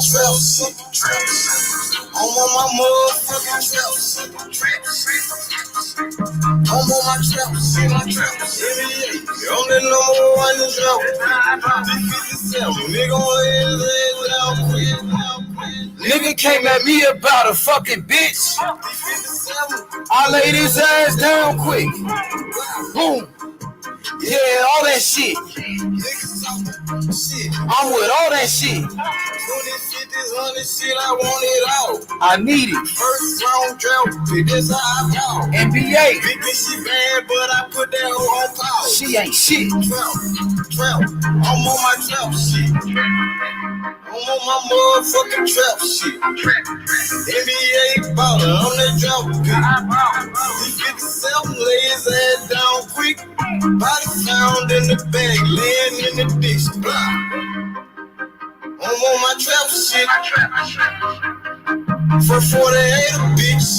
trap shit. I'm on my motherfucking trap shit. I'm on my trap shit. I'm the number one in trap. D57, nigga on his ass down quick. Nigga came at me about a fucking bitch. I laid his ass down quick. Boom. Yeah, all that shit. I'm with all that shit. 20, 50, 100 shit, I want it all. I need it. First round draft pick, that's how I ball. NBA. Big bitch, she bad, but I put that hoe on pause. She ain't shit. Trap. I'm on my trap shit. I'm on my motherfucking trap shit. NBA baller, I'm that drop pick. D57 lay his ass down quick. Body found in the bag, laying in the ditch. I'm on my trap shit. For 48 a bitch.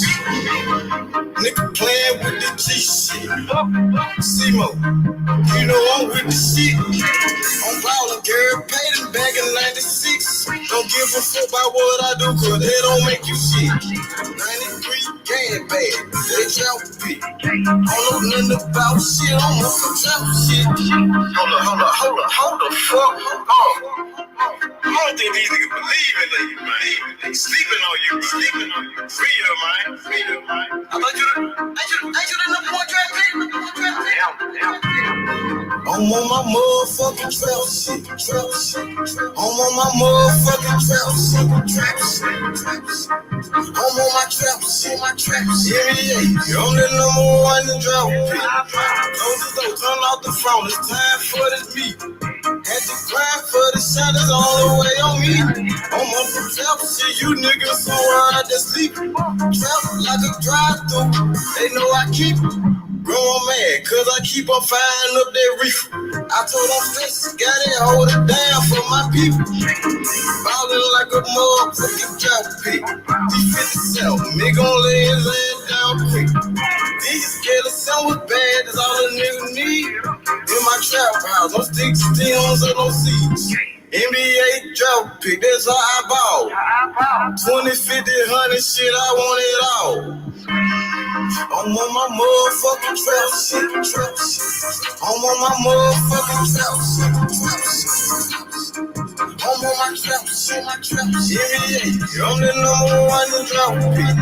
Nigga playing with the G shit. C-Mo, you know I'm with the shit. I'm ballin', Gary Payton back in 96. Don't give a fuck about what I do, cause they don't make you shit. 93 game bag, they drop pick. I don't know nothing about shit, I'm on some trap shit. Hold the fuck up. I don't think these niggas believe in you, man. They sleeping on you, Freedom, man. I thought you the number one draft pick. I'm on my motherfucking trap shit. I'm on my motherfucking trap shit. I'm on my trap shit. Yeah. I'm the number one in draft pick. Turn off the phone, it's time for this beat. Had to grind for the shot, it's all the way on me. I'm on some trap shit, you niggas somewhere out there sleeping. Trap like a drive-thru, they know I keep it. Bro, I'm mad, cause I keep on firing up that reefer. I told them flex, got it, hold it down for my people. Ballin' like a motherfucking trap pick. D57, nigga gon' lay his ass down quick. These scared of someone bad, that's all a nigga need. In my trap house, no sticks, stems, or no seeds. NBA drop pick, that's how I ball. 20, 50, 100 shit, I want it all. I'm on my motherfucking trap shit. I'm on my motherfucking trap shit. I'm on my trap shit. Yeah. I'm the number one in drop pick.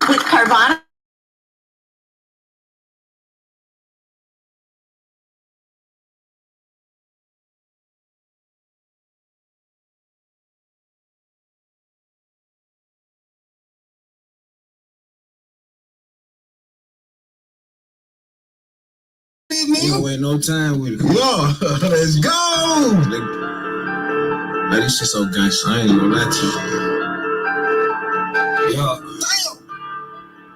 With Carvana. You don't wait no time with it. Yo, let's go. Man, this shit so gangsta. I ain't even gonna lie to you. Yo,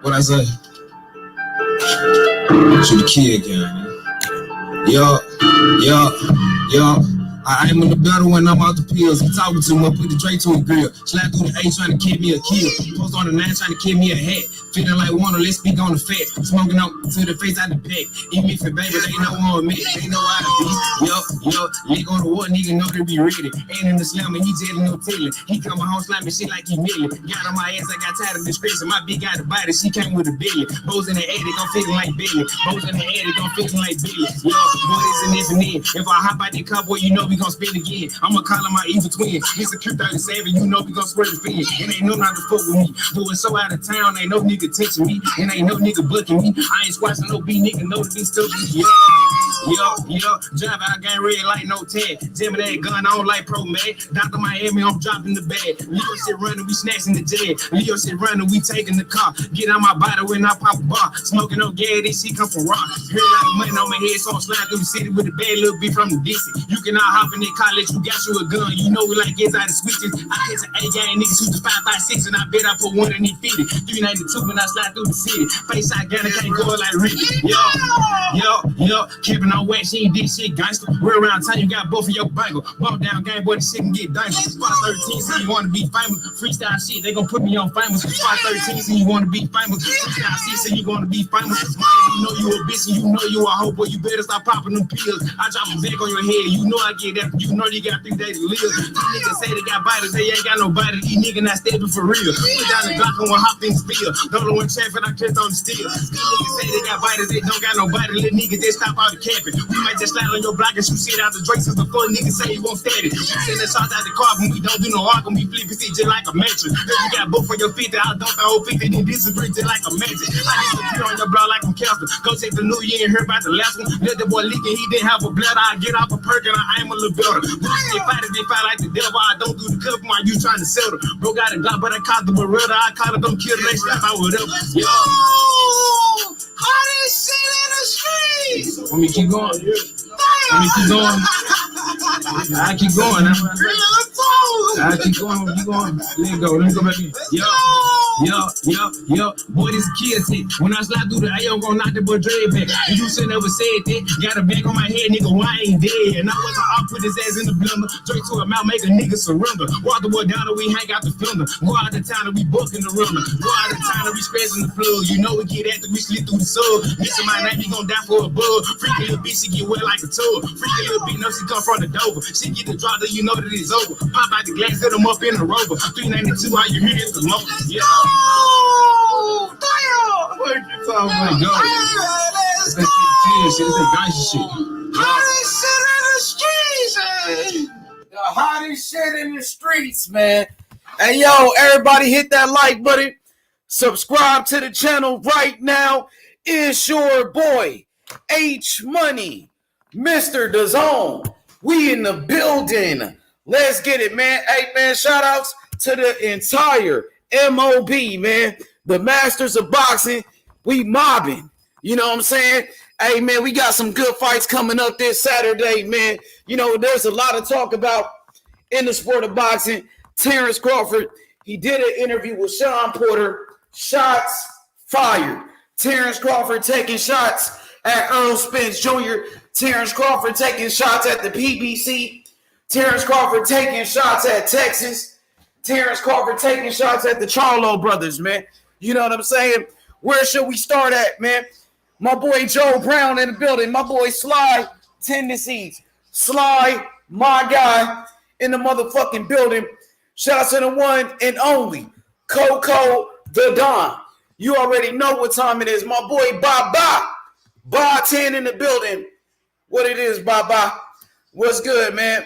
what I say? To the kid again, man. Yo. I'm in the battle when I'm out the pills. He talking too much, put the Dre to a grill. Slide through the A trying to kill me a kill. Post on the 9 trying to kill me a hat. Feeling like Warner, let's speak on the fat. Smoking out to the face out the pack. Eat me for baby, they know on me. They know how to be. Yo, lick on the water, nigga know to be ready. Ain't in the slam, and he telling no telling. He coming home slamming shit like he million. Got on my ass, I got tired of disgrace. My big got the body, she came with a billion. Bows in the attic, I'm feeling like Billy. Bows in the attic, I'm feeling like Billy. Yo, boy, this and this and then. If I hop out that car, boy, you know we gon' spin again. I'ma call him my evil twin. He's a Q37, you know we gon' swear the fin. And ain't no not to fuck with me. Doing so out of town, ain't no nigga touching me. And ain't no nigga bucking me. I ain't squashing no B nigga, no to be stupid. Yeah. Drive out, gang red light, no tag. Jimmy that gun on like pro man. Dr. Miami, I'm dropping the bag. Leo shit running, we snatching the jag. Leo shit running, we taking the car. Get on my body when I pop a bar. Smoking no gas, this shit come from rock. Heard like money on my head, so I'm sliding through the city with a bad little bit from the distance. You cannot hop in that college, you got you a gun. You know we like gets out of switches. I catch an A-gang niggas who's 5.56, and I bet I put one in these 50. 392 when I slide through the city. Face I got it, can't go like Ricky. Yo, keeping on wet, she ain't did shit gangster. We're around town, you got both of your bangle. Bump down game, boy, the shit can get dangerous. Spot 13, so you wanna be famous. Freestyle shit, they gon' put me on famous. Spot 13, so you wanna be famous. Freestyle shit, so you gonna be famous. You know you a bitch and you know you a hoe, boy, you better stop popping them pills. I drop a bag on your head, you know I get that. You know you got 3 days to live. These niggas say they got bodies, they ain't got no body. These niggas not stepping for real. Put down the Glock and one hop in the spill. Don't know when traffic, I catch on the steel. These niggas say they got bodies, they don't got no body. Little niggas, they stop out the camping. We might just slide on your block and shoot shit out the Drake since before niggas say you won't stand it. We send the shots out the car when we don't do no arc, we flip it just like a mattress. Then you got both for your 50, I dump the whole 50, then disagree just like a magic. I disappear on your block like I'm Casper. Go take the new year and hear about the last one. Let the boy leak and he didn't have a blood. I get off a perk and I aim a little better. They fight like the devil. I don't do the cup while you trying to settle. Bro got a Glock, but I caught the Beretta. I caught it, don't kill the next step. I whatever. Yo, Hottest shit in the streets. Let me keep going. I keep going. I keep going. Let me go back in. Yo. Boy, this kill shit. When I slide through the AO, gon' knock the boy dread back. You should never said that. Got a bag on my head, nigga, why I ain't dead? And I was off, put his ass in the blender. Straight to a mouth, make a nigga surrender. Walk the boy down and we hang out the fender. Go out of town and we booking the runner. Go out of town and we spazzing the plug. You know we get after we slip through the sub. Missing my name, you gon' die for a bug. Freaky little bitch, she get wet like a tub. Freaky little bitch, know she come from the Dover. She get the drop, then you know that it's over. Pop out the glass, hit them up in the Rover. 392, how you hear it? The motor. Yo! What you talking about? Yo! That's that shit, that's that gangster shit. Hottest shit in the streets, The hottest shit in the streets, man. And yo, everybody hit that like button. Subscribe to the channel right now. It's your boy, H Money, Mr. DAZN. We in the building. Let's get it, man. Hey, man, shout outs to the entire MOB, man. The Masters of Boxing. We mobbing. You know what I'm saying? Hey, man, we got some good fights coming up this Saturday, man. You know, there's a lot of talk about in the sport of boxing. Terence Crawford, he did an interview with Sean Porter. Shots fired. Terence Crawford taking shots at Errol Spence Jr. Terence Crawford taking shots at the PBC. Terence Crawford taking shots at Texas. Terence Crawford taking shots at the Charlo brothers, man. You know what I'm saying? Where should we start at, man? My boy Joe Brown in the building. My boy Sly Tendencies. Sly, my guy, in the motherfucking building. Shout out to the one and only Coco the Don. You already know what time it is. My boy Baba. Ba 10 in the building. What it is, Baba? What's good, man?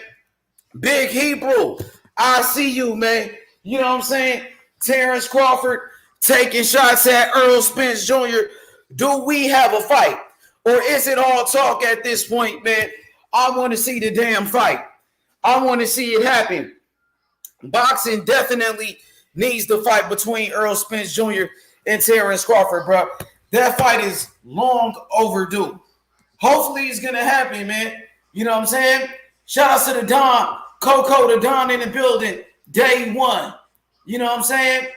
Big Hebrew. I see you, man. You know what I'm saying? Terence Crawford taking shots at Errol Spence Jr. Do we have a fight? Or is it all talk at this point, man? I want to see the damn fight. I want to see it happen. Boxing definitely needs the fight between Errol Spence Jr. and Terence Crawford, bro. That fight is long overdue. Hopefully it's going to happen, man. You know what I'm saying? Shout out to the Don. Coco the Don in the building. Day one. You know what I'm saying?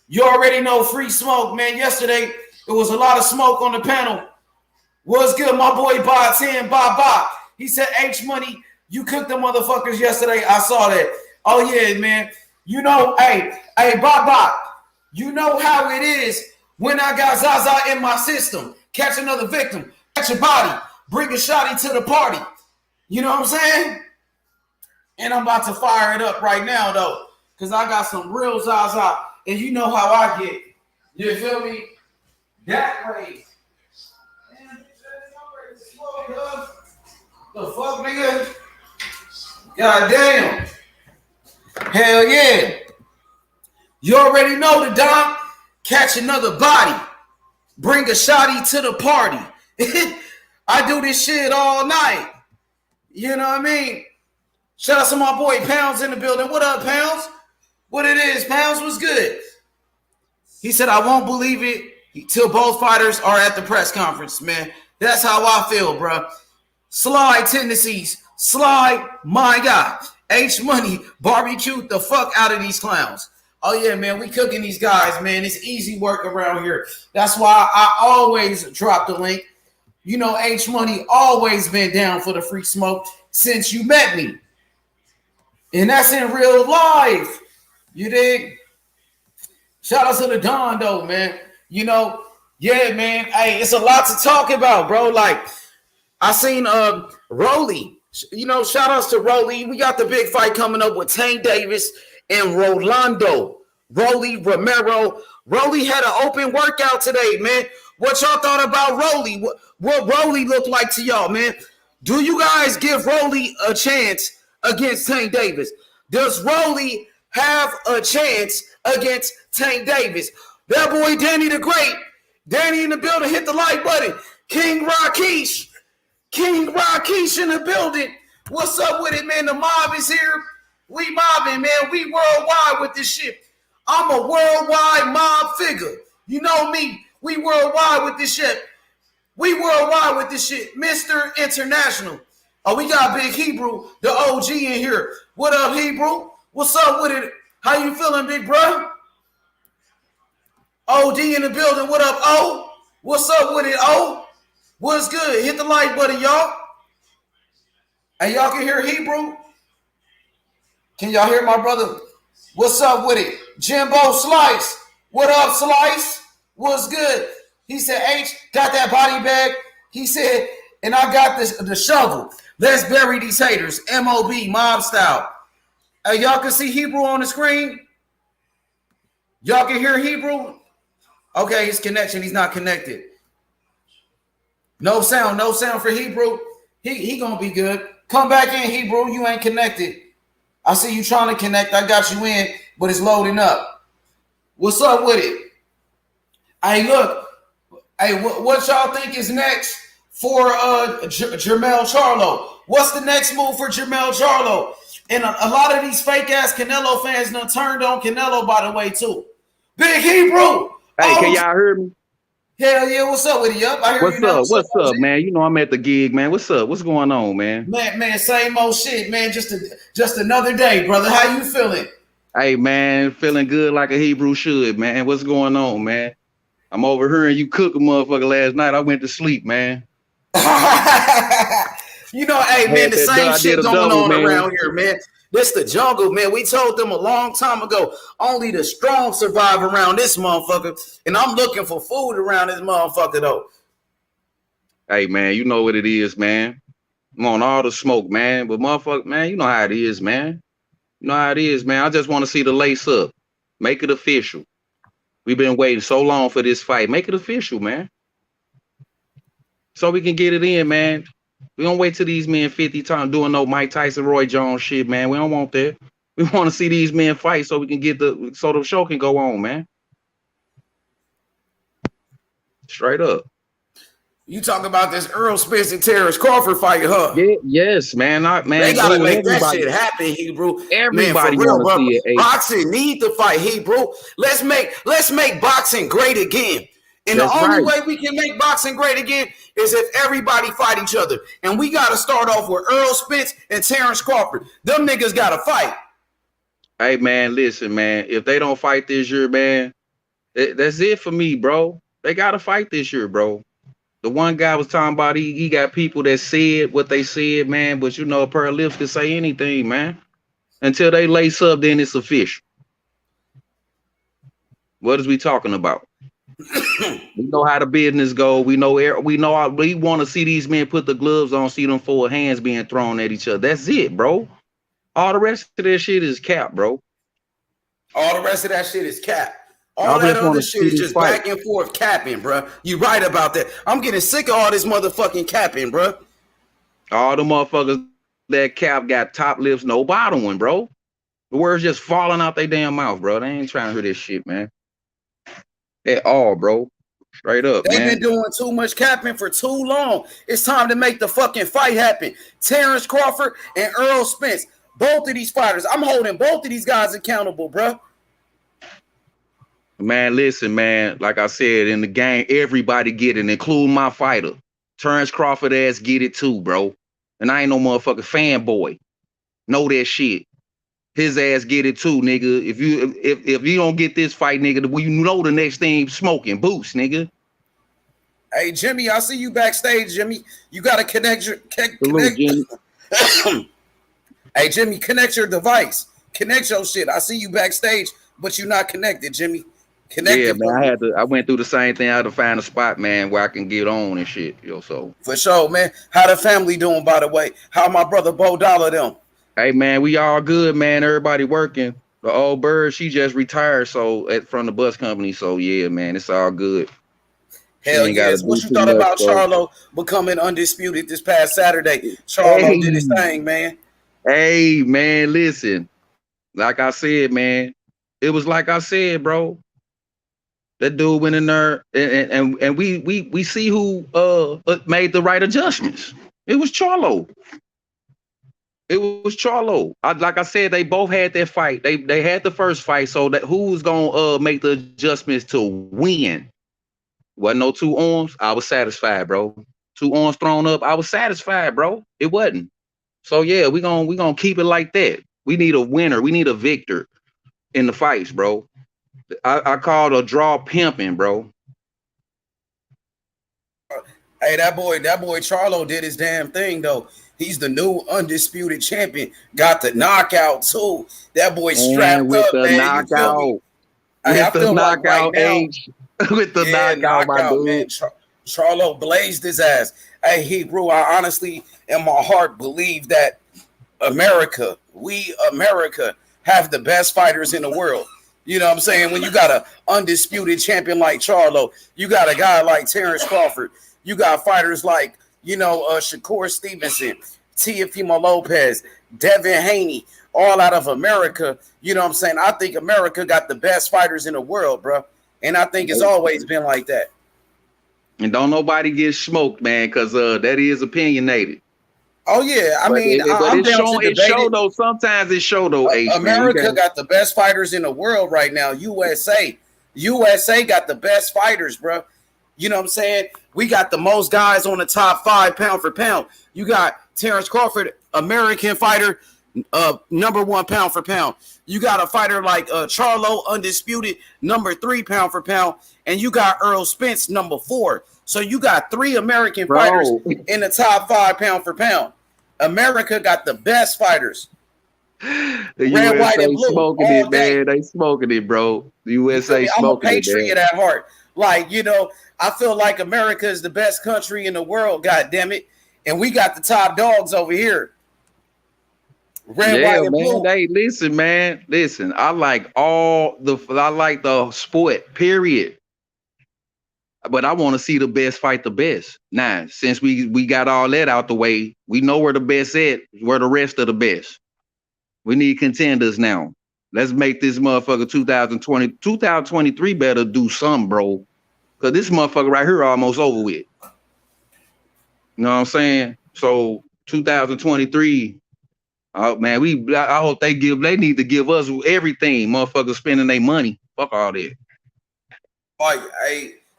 You already know free smoke, man. Yesterday, it was a lot of smoke on the panel. What's good, my boy Bob 10, Bob. He said, H Money, you cooked the motherfuckers yesterday. I saw that. Oh, yeah, man. You know, hey, Bob, you know how it is when I got Zaza in my system. Catch another victim. Catch a body. Bring a shotty to the party. You know what I'm saying? And I'm about to fire it up right now, though, because I got some real Zaza. And you know how I get. You feel me? That way. Man, I'm ready to smoke, the fuck, nigga? God damn. Hell yeah. You already know the Don. Catch another body. Bring a shotty to the party. I do this shit all night. You know what I mean? Shout out to my boy Pounds in the building. What up, Pounds? What it is, Pounds? What's good? He said, I won't believe it till both fighters are at the press conference, man. That's how I feel, bro. Slide tendencies. Slide, my God. H Money barbecued the fuck out of these clowns. Oh, yeah, man, we cooking these guys, man. It's easy work around here. That's why I always drop the link. You know, H Money always been down for the free smoke since you met me. And that's in real life. You dig? Shout out to the Don, though, man. You know, yeah, man. Hey, it's a lot to talk about, bro. Like, I seen Rolly. You know, shout outs to Rolly. We got the big fight coming up with Tank Davis and Rolando Romero. Rolly had an open workout today, man. What y'all thought about Rolly? What Rolly looked like to y'all, man? Do you guys give Rolly a chance against Tank Davis? Does Rolly have a chance against Tank Davis? That boy Danny the Great. Danny in the building, hit the like button. King Rakesh in the building. What's up with it, man? The mob is here. We mobbing, man. We worldwide with this shit. I'm a worldwide mob figure. You know me. We worldwide with this shit. Mr. International. Oh, we got Big Hebrew, the OG in here. What up, Hebrew? What's up with it? How you feeling, big bro? OD in the building. What up, O? What's up with it, O? What's good? Hit the like button, y'all. And y'all can hear Hebrew? Can y'all hear my brother? What's up with it? Jimbo Slice. What up, Slice? What's good? He said, H, got that body bag. He said, and I got the shovel. Let's bury these haters. MOB, mob style. Y'all can see Hebrew on the screen? Y'all can hear Hebrew? Okay, his connection, he's not connected. No sound for Hebrew. He gonna be good. Come back in, Hebrew. You ain't connected. I see you trying to connect. I got you in, but it's loading up. What's up with it? Hey, look. Hey, what y'all think is next for Jermell Charlo? What's the next move for Jermell Charlo? And a lot of these fake-ass Canelo fans done turned on Canelo, by the way, too. Big Hebrew. Hey, can y'all hear me? Hell yeah, what's up with you? I hear what's you now. Up? What's up, man? You know I'm at the gig, man. What's up? What's going on, man? Man, same old shit, man. Just another day, brother. How you feeling? Hey, man, feeling good like a Hebrew should, man. What's going on, man? I'm overhearing you cook a motherfucker last night. I went to sleep, man. You know, hey, man, the same shit going on around here, man. This the jungle, man. We told them a long time ago, only the strong survive around this motherfucker. And I'm looking for food around this motherfucker, though. Hey, man, you know what it is, man. I'm on all the smoke, man. But motherfucker, man, you know how it is, man. You know how it is, man. I just want to see the lace up. Make it official. We've been waiting so long for this fight. Make it official, man. So we can get it in, man. We don't wait till these men 50 times doing no Mike Tyson, Roy Jones shit, man. We don't want that. We want to see these men fight so we can get so the show can go on, man. Straight up. You talking about this Errol Spence and Terence Crawford fight, huh? Yeah, yes, man. They gotta make that shit happen, Hebrew. Everybody man, for real, bro. See it, boxing need to fight, Hebrew. Let's make boxing great again. And That's the only right. way we can make boxing great again is if everybody fight each other. And we got to start off with Errol Spence and Terence Crawford. Them niggas got to fight. Hey, man, listen, man. If they don't fight this year, man, that's it for me, bro. They got to fight this year, bro. The one guy was talking about he got people that said what they said, man. But, you know, a pair of lips can say anything, man. Until they lace up, then it's official. What is we talking about? We know how the business go. We want to see these men put the gloves on, see them full hands being thrown at each other. That's it, bro. All the rest of that shit is cap, bro. All the rest of that shit is cap. All that other shit is just back and forth capping, bro. You right about that. I'm getting sick of all this motherfucking capping, bro. All the motherfuckers that cap got top lips, no bottom one, bro. The words just falling out their damn mouth, bro. They ain't trying to hear this shit, man. At all, bro. Straight up, They've man. been doing too much capping for too long. It's time to make the fucking fight happen. Terence Crawford and Errol Spence. Both of these fighters. I'm holding both of these guys accountable, bro. Man, listen, man. Like I said, in the game, everybody get it, including my fighter. Terence Crawford ass get it too, bro. And I ain't no motherfucking fanboy. Know that shit. His ass get it too, nigga. If you don't get this fight, nigga, you know the next thing smoking boost, nigga. Hey, Jimmy, I see you backstage, Jimmy. You got to connect your... Salute, Jimmy. Hey, Jimmy, connect your device. Connect your shit. I see you backstage, but you're not connected, Jimmy. Connect Yeah, it, man. I went through the same thing. I had to find a spot, man, where I can get on and shit. Yo, so for sure, man. How the family doing, by the way? How my brother Bo Dollar them? Hey, man, we all good, man. Everybody working. The old bird, she just retired, from the bus company. So yeah, man, it's all good. Hell yes. What you thought about Charlo becoming undisputed this past Saturday? Charlo did his thing, man. Hey, man, listen. Like I said, man, it was like I said, bro. That dude went in there, and we see who made the right adjustments. It was Charlo. It was Charlo. Like I said, they both had their fight. They had the first fight, so that who was gonna make the adjustments to win? Wasn't no two arms. I was satisfied, bro. Two arms thrown up. I was satisfied, bro. It wasn't. So yeah, we gonna keep it like that. We need a winner. We need a victor in the fights, bro. I called a draw pimping, bro. Hey, that boy Charlo did his damn thing though. He's the new undisputed champion. Got the knockout too. That boy strapped with up, the man. Knockout. With the knockout age. With the knockout, my dude. Man. Charlo blazed his ass. Hey, Hebrew, I honestly, in my heart, believe that America, have the best fighters in the world. You know what I'm saying? When you got an undisputed champion like Charlo, you got a guy like Terence Crawford, you got fighters like, Shakur Stevenson, Teofimo Lopez, Devin Haney, all out of America. You know what I'm saying? I think America got the best fighters in the world, bro. And I think it's always been like that. And don't nobody get smoked, man, because that is opinionated. Oh yeah, I mean, I'm down to debate it. Though sometimes it show though. America got the best fighters in the world right now. USA got the best fighters, bro. You know what I'm saying? We got the most guys on the top 5 pound for pound. You got Terence Crawford, American fighter, number 1 pound for pound. You got a fighter like Charlo, undisputed, number 3 pound for pound, and you got Errol Spence, number 4. So you got 3 American fighters in the top 5 pound for pound. America got the best fighters. The red, white, and blue. Smoking it, man. They smoking it, bro. The USA smoking it. I'm a patriot at heart. Like, I feel like America is the best country in the world, God damn it. And we got the top dogs over here. Red, white, and blue. Hey, listen, man. Listen, I like the sport, period. But I want to see the best fight the best. Now, since we got all that out the way, we know where the best at, where the rest of the best. We need contenders now. Let's make this motherfucker 2023 better do something, bro. Because this motherfucker right here almost over with. You know what I'm saying? So 2023, man, I hope they need to give us everything. Motherfuckers spending their money. Fuck all that. Like,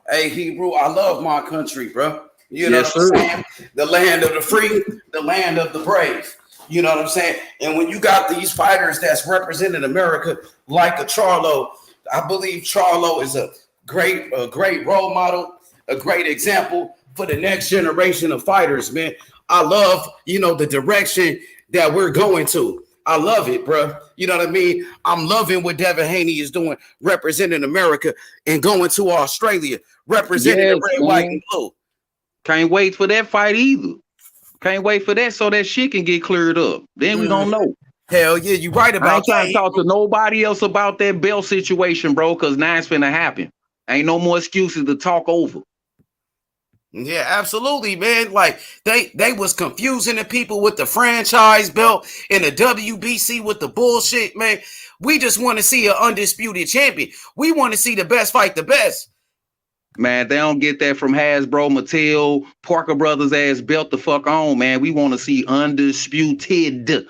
Hey, Hebrew, I love my country, bro. You know what I'm saying? The land of the free, the land of the brave. You know what I'm saying? And when you got these fighters that's representing America, like a Charlo, I believe Charlo is a great role model, a great example for the next generation of fighters, man. I love, the direction that we're going to. I love it, bro. You know what I mean? I'm loving what Devin Haney is doing, representing America and going to Australia, representing the red, white, and blue. Can't wait for that fight either. Can't wait for that so that shit can get cleared up. Then we don't know. Hell yeah, you right about that. I ain't trying to talk to nobody else about that belt situation, bro, because now it's finna happen. Ain't no more excuses to talk over. Yeah, absolutely, man. Like they was confusing the people with the franchise belt and the WBC with the bullshit, man. We just want to see an undisputed champion. We want to see the best fight the best. Man, they don't get that from Hasbro, Mattel, Parker Brothers ass belt the fuck on, man. We want to see undisputed.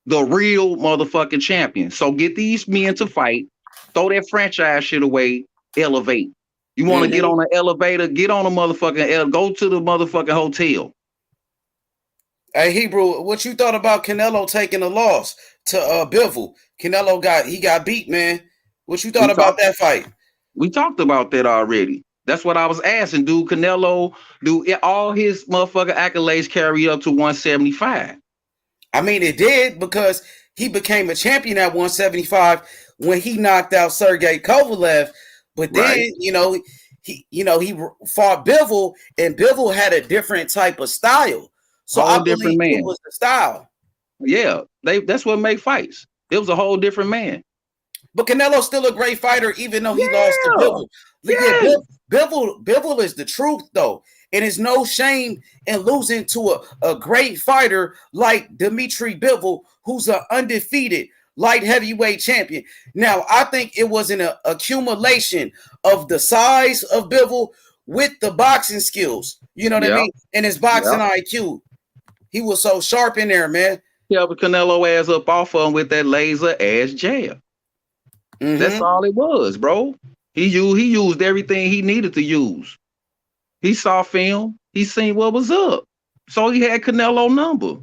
The real motherfucking champion. So get these men to fight, throw that franchise shit away, elevate. You want to get on an elevator, get on a motherfucking go to the motherfucking hotel. Hey, Hebrew, what you thought about Canelo taking a loss to Bivol? Canelo got beat, man. What you thought about that fight? We talked about that already. That's what I was asking. Do Canelo do all his motherfucking accolades carry up to 175? I mean, it did, because he became a champion at 175 when he knocked out Sergey Kovalev. But then, he fought Bivol, and Bivol had a different type of style. So I believe it was the style. Yeah, that's what make fights. It was a whole different man. But Canelo's still a great fighter, even though he lost to Bivol. Yeah. Bivol is the truth, though. And there's no shame in losing to a great fighter like Dimitri Bivol, who's an undefeated light heavyweight champion. Now, I think it was an accumulation of the size of Bivol with the boxing skills. You know what I mean? And his boxing IQ. He was so sharp in there, man. Yeah, but Canelo ass up off of him with that laser ass jab. That's all it was, bro. He used everything he needed to use. He saw film. He seen what was up. So he had Canelo number.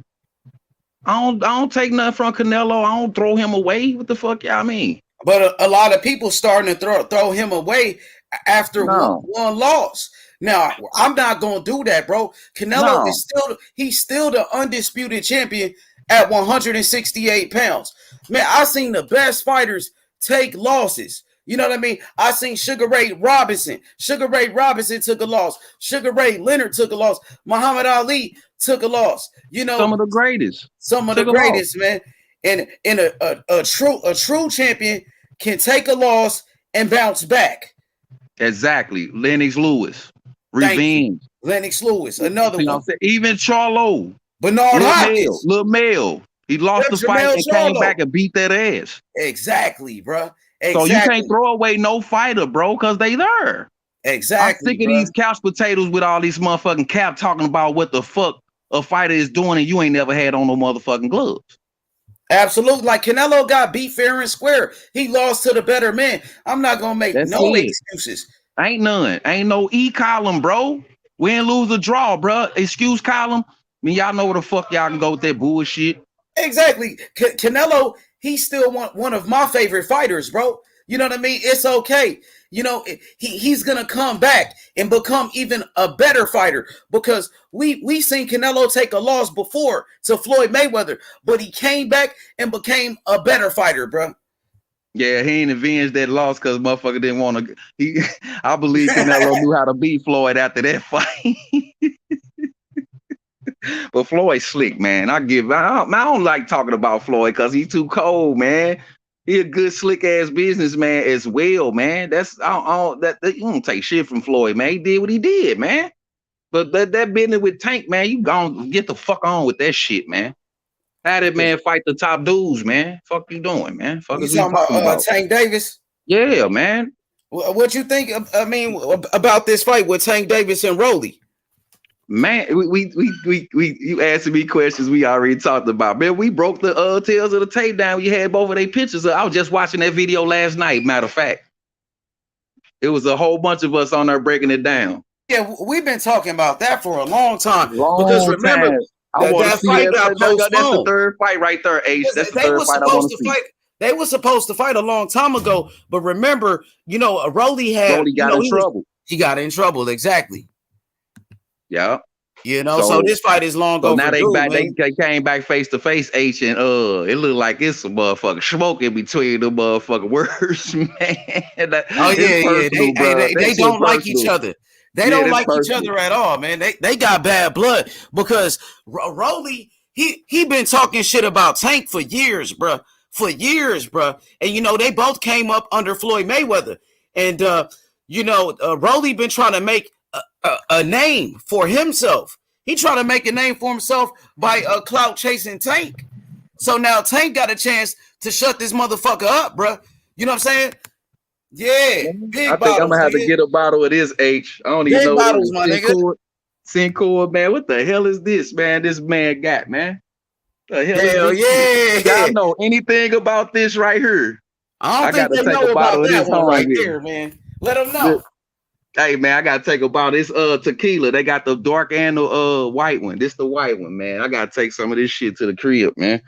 I don't take nothing from Canelo. I don't throw him away. What the fuck y'all mean? But a lot of people starting to throw him away after one loss. Now, I'm not going to do that, bro. Canelo is still the undisputed champion at 168 pounds. Man, I seen the best fighters take losses. You know what I mean? I seen Sugar Ray Robinson. Sugar Ray Robinson took a loss. Sugar Ray Leonard took a loss. Muhammad Ali took a loss. You know, some of the greatest. Some of the greatest, man. And a true champion can take a loss and bounce back. Exactly. Lennox Lewis. Revenge. Lennox Lewis, another one. Even Charlo. Bernard Hopkins. Lil Mel. He lost the fight and came back and beat that ass. Exactly, bro. Exactly. So you can't throw away no fighter, bro, because they there. Exactly. I'm sick of these couch potatoes with all these motherfucking cap talking about what the fuck a fighter is doing and you ain't never had on no motherfucking gloves. Absolutely. Like Canelo got beat fair and square. He lost to the better man. I'm not going to make excuses. Ain't none. Ain't no column, bro. Win, lose, or draw, bro. Excuse column. I mean, y'all know where the fuck y'all can go with that bullshit. Exactly. Canelo, he's still one of my favorite fighters, bro. You know what I mean? It's okay. You know, he's going to come back and become even a better fighter, because we seen Canelo take a loss before to Floyd Mayweather, but he came back and became a better fighter, bro. Yeah, he ain't avenged that loss because motherfucker didn't want to. I believe Canelo knew how to beat Floyd after that fight. But Floyd's slick, man. I don't like talking about Floyd because he's too cold, man. He a good slick ass businessman as well, man. That's that you don't take shit from Floyd, man. He did what he did, man. But that business with Tank, man, you gonna get the fuck on with that shit, man. How that man fight the top dudes, man? Fuck you doing, man? Fuck you talking about Tank Davis? Yeah, man. What you think? I mean, about this fight with Tank Davis and Rolly? Man, you asking me questions we already talked about. Man, we broke the tails of the tape down. We had both of their pictures. I was just watching that video last night. Matter of fact, it was a whole bunch of us on there breaking it down. Yeah, we've been talking about that for a long time. Because remember, that fight got postponed. That's the third fight right there, H. That's the third fight I want to see. They were supposed to fight a long time ago, but remember, you know, Rolly got in trouble. He got in trouble, exactly. Yeah. You know, so this fight is long overdue. Now they came back face to face, H, and it looked like it's some motherfucking smoke in between the motherfucking words, man. They don't like each other. They don't like each other at all, man. They got bad blood because Rolly, he been talking shit about Tank for years, bro. And you know, they both came up under Floyd Mayweather. And Rolly been trying to make a name for himself. He trying to make a name for himself by clout chasing Tank. So now Tank got a chance to shut this motherfucker up, bro. You know what I'm saying? Yeah, I big think I'm bottles, gonna have to nigga. get a bottle of this H. I don't even Big know bottles, my nigga. Sincool, man. What the hell is this, man? This man got, man. The hell is Hell this shit? Y'all yeah. know anything about this right here? I don't I think gotta they take a know bottle about of that this one home right with me. there, man. Let them know. Hey man, I gotta take a bottle of this tequila. They got the dark and the white one. This the white one, man. I gotta take some of this shit to the crib, man.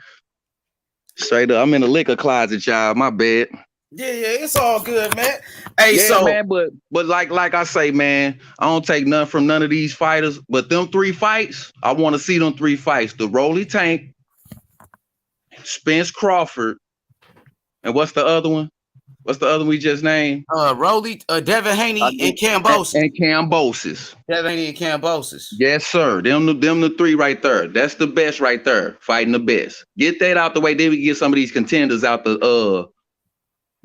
Straight up, I'm in the liquor closet, y'all. My bad. Yeah, it's all good, man. Hey, Yeah, so man, but like I say, man, I don't take none from none of these fighters. But them 3 fights, I want to see them 3 fights. The Rolly Tank, Spence Crawford, and what's the other one? What's the other one we just named? Devin Haney and Kambosos. And Kambosos. Devin Haney and Kambosos. Yes, sir. Them the 3 right there. That's the best right there. Fighting the best. Get that out the way. Then we get some of these contenders out the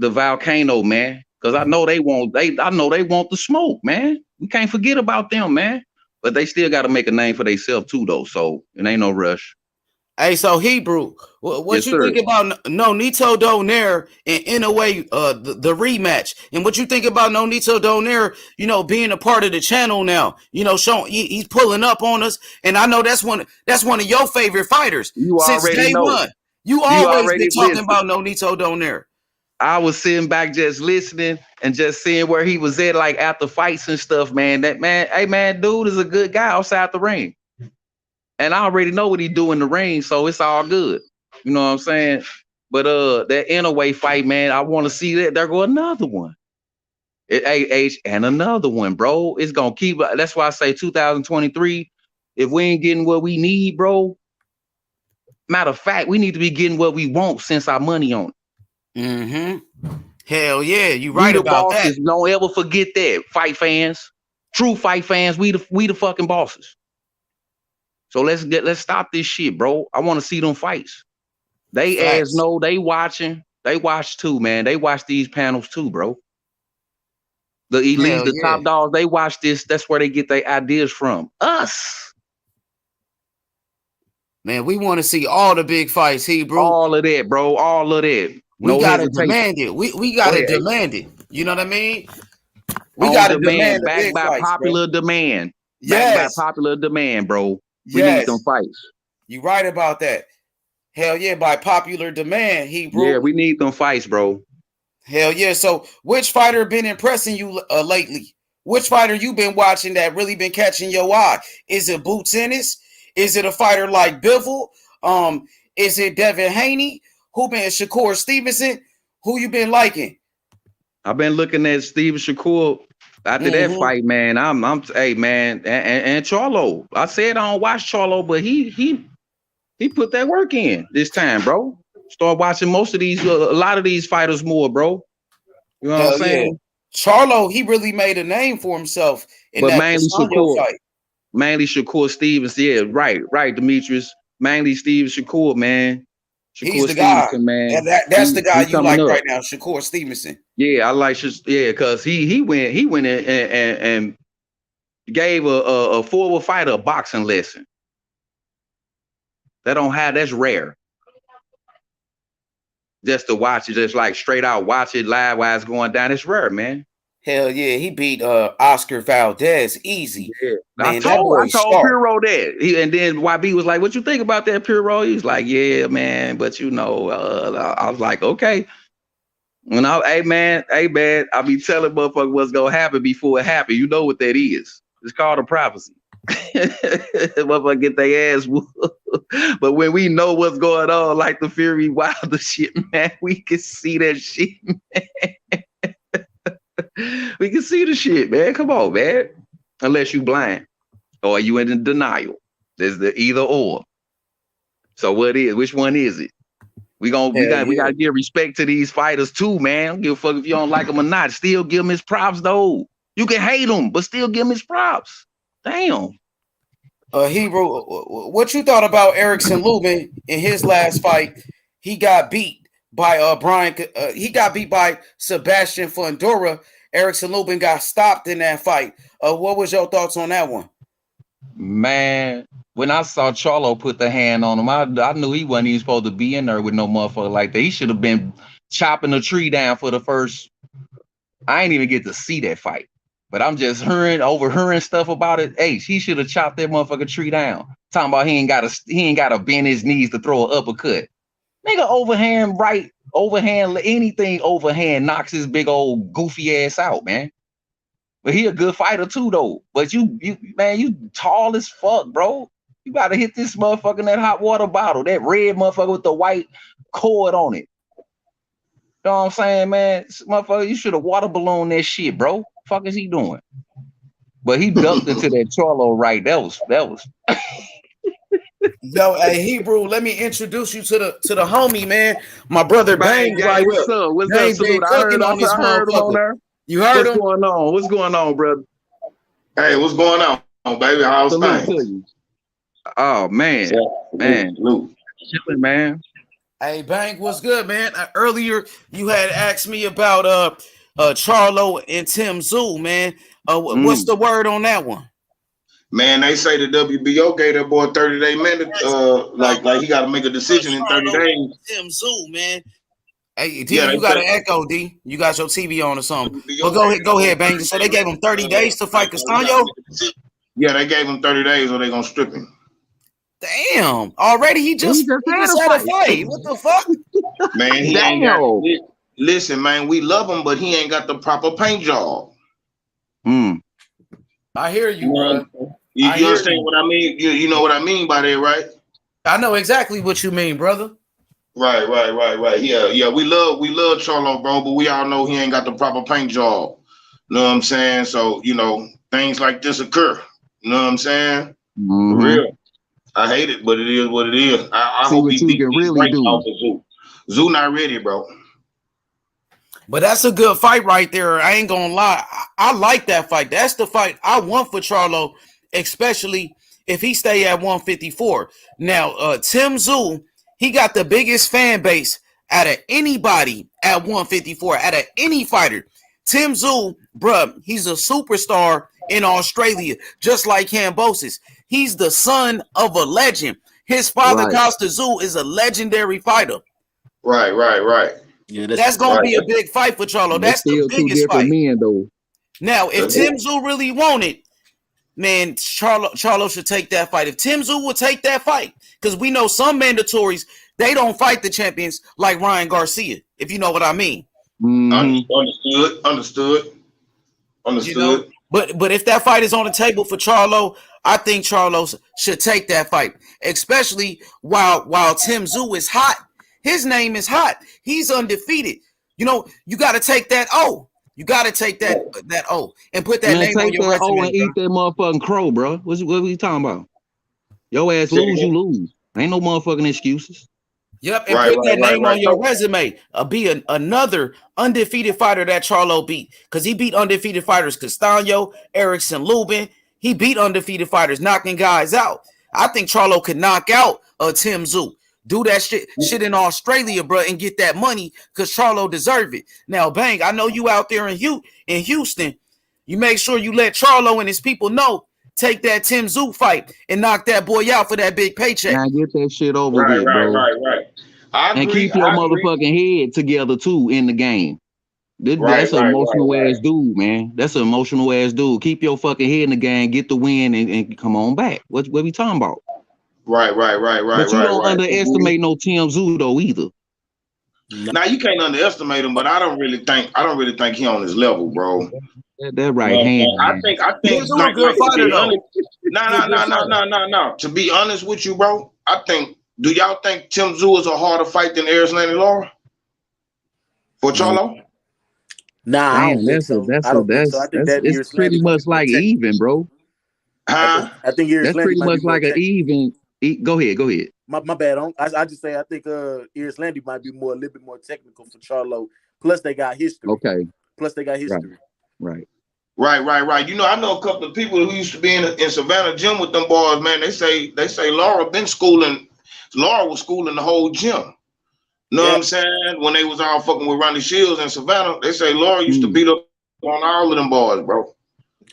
volcano, man. Because I know they want the smoke, man. We can't forget about them, man. But they still got to make a name for themselves too, though. So it ain't no rush. Hey, so Hebrew, what Yes, you sir. think about Nonito Donaire and in a way the rematch, and what you think about Nonito Donaire, being a part of the channel now, showing he's pulling up on us, and I know that's one of your favorite fighters since day one. You always been talking about Nonito Donaire. I was sitting back just listening and just seeing where he was at, like after fights and stuff, man. That man, hey man, dude is a good guy outside the ring. And I already know what he do in the ring, so it's all good. You know what I'm saying? But that inner fight, man, I want to see that. There go another one. And another one, bro. It's gonna keep. That's why I say 2023. If we ain't getting what we need, bro. Matter of fact, we need to be getting what we want since our money on it. Mm-hmm. Hell yeah, you right about that. Don't ever forget that, fight fans. True fight fans, we the fucking bosses. So let's stop this shit, bro. I want to see them fights. They as know they watching. They watch too, man. They watch these panels too, bro. The elite, top dogs, they watch this. That's where they get their ideas from. Us. Man, we want to see all the big fights, Hebrew. All of that, bro. All of that. We gotta demand it. We gotta demand it. You know what I mean? We gotta demand backed by popular demand. Yes. Backed by popular demand, bro. We need them fights. You right about that. Hell yeah, by popular demand, Hebrew. Yeah, we need them fights, bro. Hell yeah. So which fighter been impressing you lately? Which fighter you been watching that really been catching your eye? Is it Boots Ennis? Is it a fighter like Bivol? Is it Devin Haney? Who been Shakur Stevenson? Who you been liking? I've been looking at Steven Shakur. After that fight, man, hey man, and Charlo. I said I don't watch Charlo, but he put that work in this time, bro. Start watching most of these, a lot of these fighters more, bro. You know what I'm saying? Yeah. Charlo, he really made a name for himself in that Shakur fight. Mainly Shakur Stevens, yeah, right, Demetrius. Mainly Steven Shakur, man. He's the guy, man. That's the guy you like right now, Shakur Stevenson. Yeah, I like, because he went in and gave a forward fighter a boxing lesson. That's rare. Just to watch it, just like straight out watch it live while it's going down. It's rare, man. Hell yeah, he beat Oscar Valdez easy. Yeah. Man, I told Puro that. And then YB was like, "What you think about that, Puro?" He was like, "Yeah, man, but I was like, okay." Hey man, I be telling motherfuckers what's gonna happen before it happens. You know what that is? It's called a prophecy. Motherfucker get their ass whooped. But when we know what's going on, like the Fury Wilder shit, man, we can see that shit, man. We can see the shit, man. Come on, man. Unless you blind or you in denial. There's the either or. So which one is it? We gotta give respect to these fighters too, man. I don't give a fuck if you don't like them or not. Still give him his props though. You can hate him, but still give him his props. Damn. Hebrew, what you thought about Erickson Lubin in his last fight? He got beat by he got beat by Sebastian Fundora. Erickson Lubin got stopped in that fight. What was your thoughts on that one? Man, when I saw Charlo put the hand on him, I knew he wasn't even supposed to be in there with no motherfucker like that. He should have been chopping the tree down for the first I ain't even get to see that fight. But I'm just overhearing stuff about it. Hey, he should have chopped that motherfucker tree down. Talking about he ain't gotta bend his knees to throw an uppercut. Nigga, anything overhand knocks his big old goofy ass out, man. But he a good fighter too, though. But you tall as fuck, bro. You gotta hit this motherfucker in that hot water bottle, that red motherfucker with the white cord on it. You know what I'm saying, man? This motherfucker, you should have water ballooned that shit, bro. Fuck is he doing? But he ducked into that Charlo right. That was. Yo, hey Hebrew, let me introduce you to the homie, man. My brother Bang. Right, what's up? What's up, Salute? I heard him on there. You heard him? What's going on, brother? Hey, what's going on, baby? How's things? Oh man, Chilling, man. Hey Bang, what's good, man? Earlier you had asked me about Charlo and Tim Tszyu, man. What's the word on that one? Man, they say the WBO gave that boy 30-day minutes. Like he got to make a decision in 30 days. Tim Tszyu, man. Hey, D, you got an echo, D. You got your TV on or something. Well, go ahead, Bang. So they gave him 30 days to fight Castaño? Yeah, they gave him 30 days or they gonna strip him. Damn. Already he just had a fight. What the fuck? Man, he ain't got, listen, man, we love him, but he ain't got the proper paint job. I hear you, bro. You understand what I mean? You know what I mean by that, right? I know exactly what you mean, brother. Right. Yeah. We love Charlo, bro, but we all know he ain't got the proper paint job. You know what I'm saying? So, things like this occur. You know what I'm saying? For real. I hate it, but it is what it is. I hope he can really do. Tszyu not ready, bro. But that's a good fight right there. I ain't gonna lie. I like that fight. That's the fight I want for Charlo, especially if he stay at 154. Now, Tim Tszyu, he got the biggest fan base out of anybody at 154, out of any fighter. Tim Tszyu, bruh, he's a superstar in Australia, just like Kambosos. He's the son of a legend. His father, Costa Tszyu, is a legendary fighter. Right. Yeah, that's gonna be a big fight for Charlo. That's the biggest fight. Men, though. Now, if Tim Tszyu really want it, man, Charlo should take that fight. If Tim Tszyu would take that fight, because we know some mandatories, they don't fight the champions like Ryan Garcia, if you know what I mean. Understood. But if that fight is on the table for Charlo, I think Charlo should take that fight, especially while Tim Tszyu is hot. His name is hot. He's undefeated. You got to take that O. You got to take that O and put that name on your resume. And eat that motherfucking crow, bro. What we talking about? Your ass lose, you lose. Ain't no motherfucking excuses. Yep, and put that name on your resume. Be another undefeated fighter that Charlo beat, because he beat undefeated fighters Castaño, Erickson, Lubin. He beat undefeated fighters, knocking guys out. I think Charlo could knock out Tim Tszyu. Do that shit in Australia, bro, and get that money, because Charlo deserve it. Now, Bang, I know you out there in Houston. You make sure you let Charlo and his people know. Take that Tim Tszyu fight and knock that boy out for that big paycheck. Now get that shit over with, bro. Right. And keep your motherfucking head together too in the game. That's an emotional ass dude, man. That's an emotional ass dude. Keep your fucking head in the game, get the win, and come on back. What we talking about? Right. But you don't underestimate no Tim Tszyu though either. Now you can't underestimate him, but I don't really think he on his level, bro. That right hand. I think he's a good fighter though. No. To be honest with you, bro, do y'all think Tim Tszyu is a harder fight than Erislandy Lara for Charlo? Nah, that's pretty much like even, bro. Huh? I think that's pretty much like an even. Go ahead. My bad. I just say I think Erislandy might be a little bit more technical for Charlo. Plus they got history. Okay. Right. I know a couple of people who used to be in Savannah gym with them boys, man. They say Laura been schooling. Laura was schooling the whole gym. You know what I'm saying? When they was all fucking with Ronnie Shields in Savannah, they say Laura used to beat up on all of them boys, bro.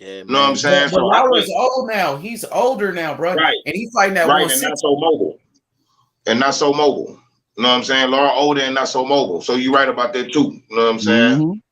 Yeah, you know what I'm saying? But Laura's old now. He's older now, bro. Right. And he's fighting that 160. And not so mobile. You know what I'm saying? Laura older and not so mobile. So you're right about that too. You know what I'm saying?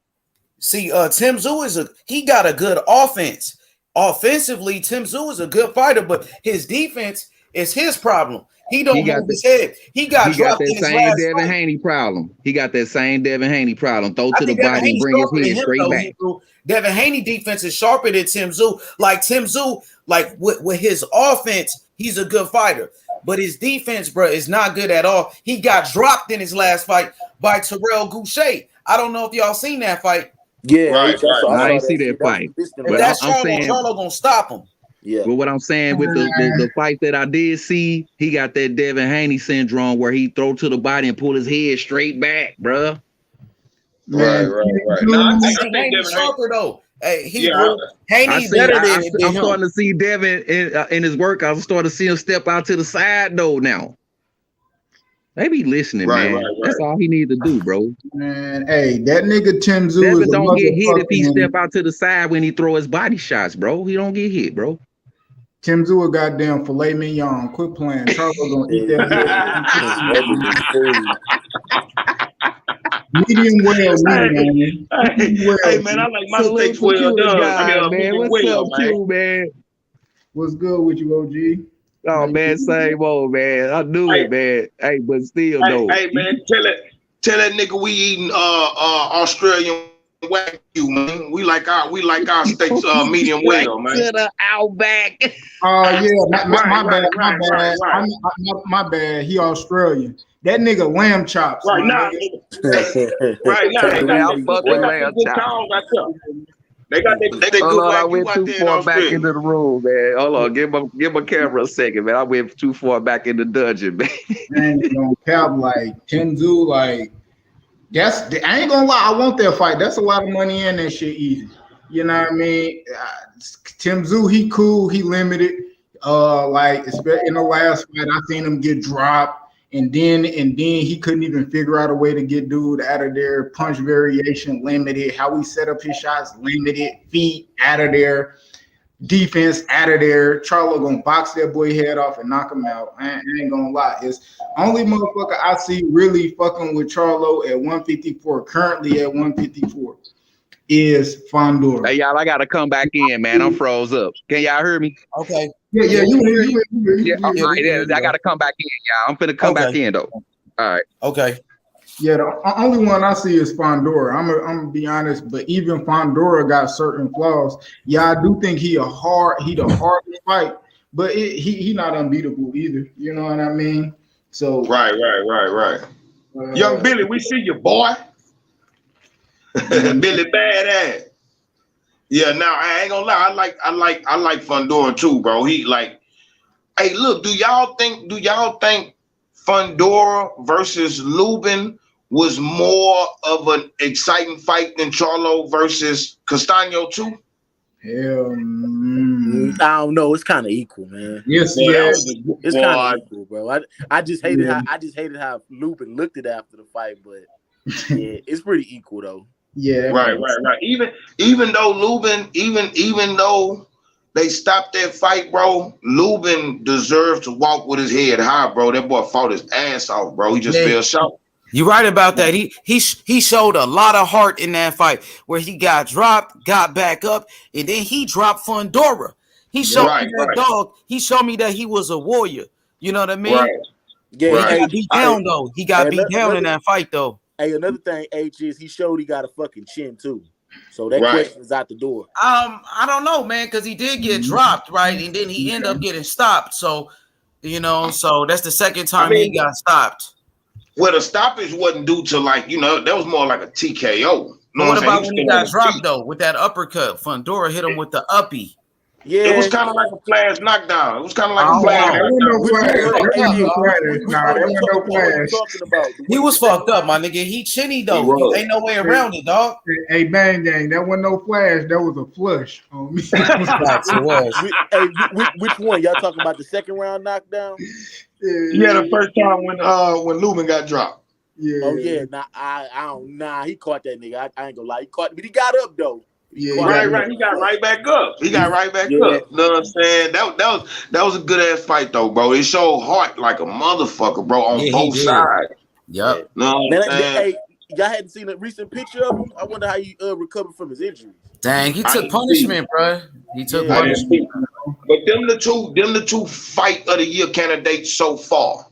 See, Tim Tszyu he got a good offense. Offensively, Tim Tszyu is a good fighter, but his defense is his problem. He don't move his head. He got dropped that in his same last Devin fight. Haney problem. He got that same Devin Haney problem. Throw I to the think Devin body and Haney's bring his sharper than head him, straight though, back. Hebrew. Devin Haney defense is sharper than Tim Tszyu. Like Tim Tszyu, like with his offense, he's a good fighter. But his defense, bro, is not good at all. He got dropped in his last fight by Terrell Goucher. I don't know if y'all seen that fight. Yeah, Right, I ain't see that fight. If But that's I'm saying, Charlo gonna stop him. Yeah. but what I'm saying with the fight that I did see, he got that Devin Haney syndrome where he throw to the body and pull his head straight back, bruh. Right. No, I think Haney's Devin sharper though. Hey, Yeah, Haney better than I'm him. starting to see Devin in his work. I'm starting to see him step out to the side though now. They be listening, Right, man. right. That's all he need to do, bro. Man, hey, that nigga Tim Tszyu Devin is a don't get hit if he motherfucking- step out to the side when he throw his body shots, bro. He don't get hit, bro. Tim Tszyu a goddamn filet mignon. Quit playing. Charles gonna eat that. Medium well, man. Hey, man, I like my steaks well done. Man. What's up, Q, man? What's good with you, OG? Oh, man, same old, man. I knew it, man. Hey, but still, though. Hey, man, tell that nigga we eating Australian Wagyu, man. We like our steaks medium well, man. To the Outback. Yeah, my bad. Right. My bad. He Australian. That nigga lamb chops. Right now, right now, Man, I'm fucking lamb chops. They got good I Wagyu went out too there in far back Australia. into the room, man. Hold on, give my camera a second, man. I went too far back in the dungeon, man. Man, you know, cap like Tim Tszyu, like I ain't gonna lie. I want that fight. That's a lot of money in that shit easy. You know what I mean? Tim Tszyu, he cool. He limited. Like especially in the last fight, I seen him get dropped. And then he couldn't even figure out a way to get dude out of there. Punch variation limited. How he set up his shots limited. Feet out of there. Defense out of there. Charlo gonna box that boy head off and knock him out. I ain't gonna lie. It's only motherfucker I see really fucking with Charlo at 154. Currently at 154 is Fondor. Hey, y'all, I gotta come back in, man. I'm froze up. Can y'all hear me? Okay. Yeah, you. I gotta come back in, y'all. I'm finna come back in though. All right. Okay. Yeah, the only one I see is Fondora. I'm gonna be honest, but even Fondora got certain flaws. Yeah, I do think he the hardest fight, but he not unbeatable either. You know what I mean? So Right. Young Billy, we see you, boy. Billy badass. Yeah, now I ain't gonna lie. I like Fondora too, bro. He like, hey, look, do y'all think Fondora versus Lubin was more of an exciting fight than Charlo versus Castaño too? hell, I don't know. It's kind of equal, man. yes, Boy, yes. It's kind of equal, bro. I just hated how Lubin looked at it after the fight, but yeah, it's pretty equal though. Yeah, Right. Even though Lubin, even though they stopped that fight, bro, Lubin deserved to walk with his head high, bro. That boy fought his ass off, bro. He just fell short. You're right about that. He showed a lot of heart in that fight where he got dropped, got back up, and then he dropped Fondora. He showed me that dog. He showed me that he was a warrior. You know what I mean? Right. Yeah, He got beat down though. He got beat down in that fight though. Hey, another thing, H is he showed he got a fucking chin too. So that question is out the door. I don't know, man, because he did get dropped, right? And then he ended up getting stopped. So, so that's the second time he got stopped. Well, the stoppage wasn't due to that was more like a TKO. What about when he got dropped though with that uppercut? Fondora hit him with the uppie. Yeah, it was kind of like a flash knockdown. It was kind of like a flash. He was fucked up, my nigga. He chinny though. Ain't no way around it, dog. Hey, Bang Gang, that wasn't no flash. That was a flush on me. Which one? Y'all talking about the second round knockdown? Yeah, the first time when Lubin got dropped. Yeah. Oh yeah. Nah, he caught that nigga. I ain't gonna lie. He caught, but he got up though. Yeah, right. He got right back up. He got right back up. You know what I'm saying? That was a good ass fight though, bro. It showed heart like a motherfucker, bro, on both sides. Yep. No, y'all hadn't seen a recent picture of him. I wonder how he recovered from his injuries. Dang, he took punishment, bro. He took I didn't punishment. see. But them the two fight of the year candidates so far.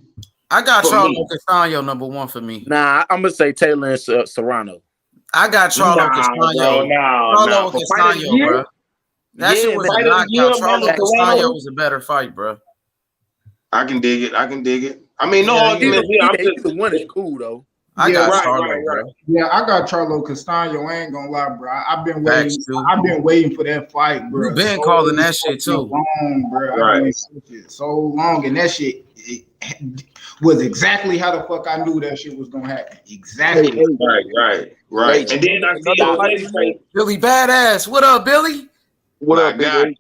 I got For Charlo me. Castaño number one for me. Nah, I'm gonna say Taylor and Serrano. I got Charlo Castaño. Charlo Castaño, bro. That shit was a knockout. Charlo Castaño was a better fight, bro. I can dig it. I mean, no argument here. Either one is cool though. I got Charlo, bro. Yeah, I got Charlo Castaño. I ain't gonna lie, bro. I've been waiting. I've been waiting for that fight, bro. You've been calling that shit too. Long, bro. Right. So long, and that shit was exactly how the fuck I knew that shit was gonna happen. Exactly. Right. And then I see Billy Badass. What up, Billy? What up, Big?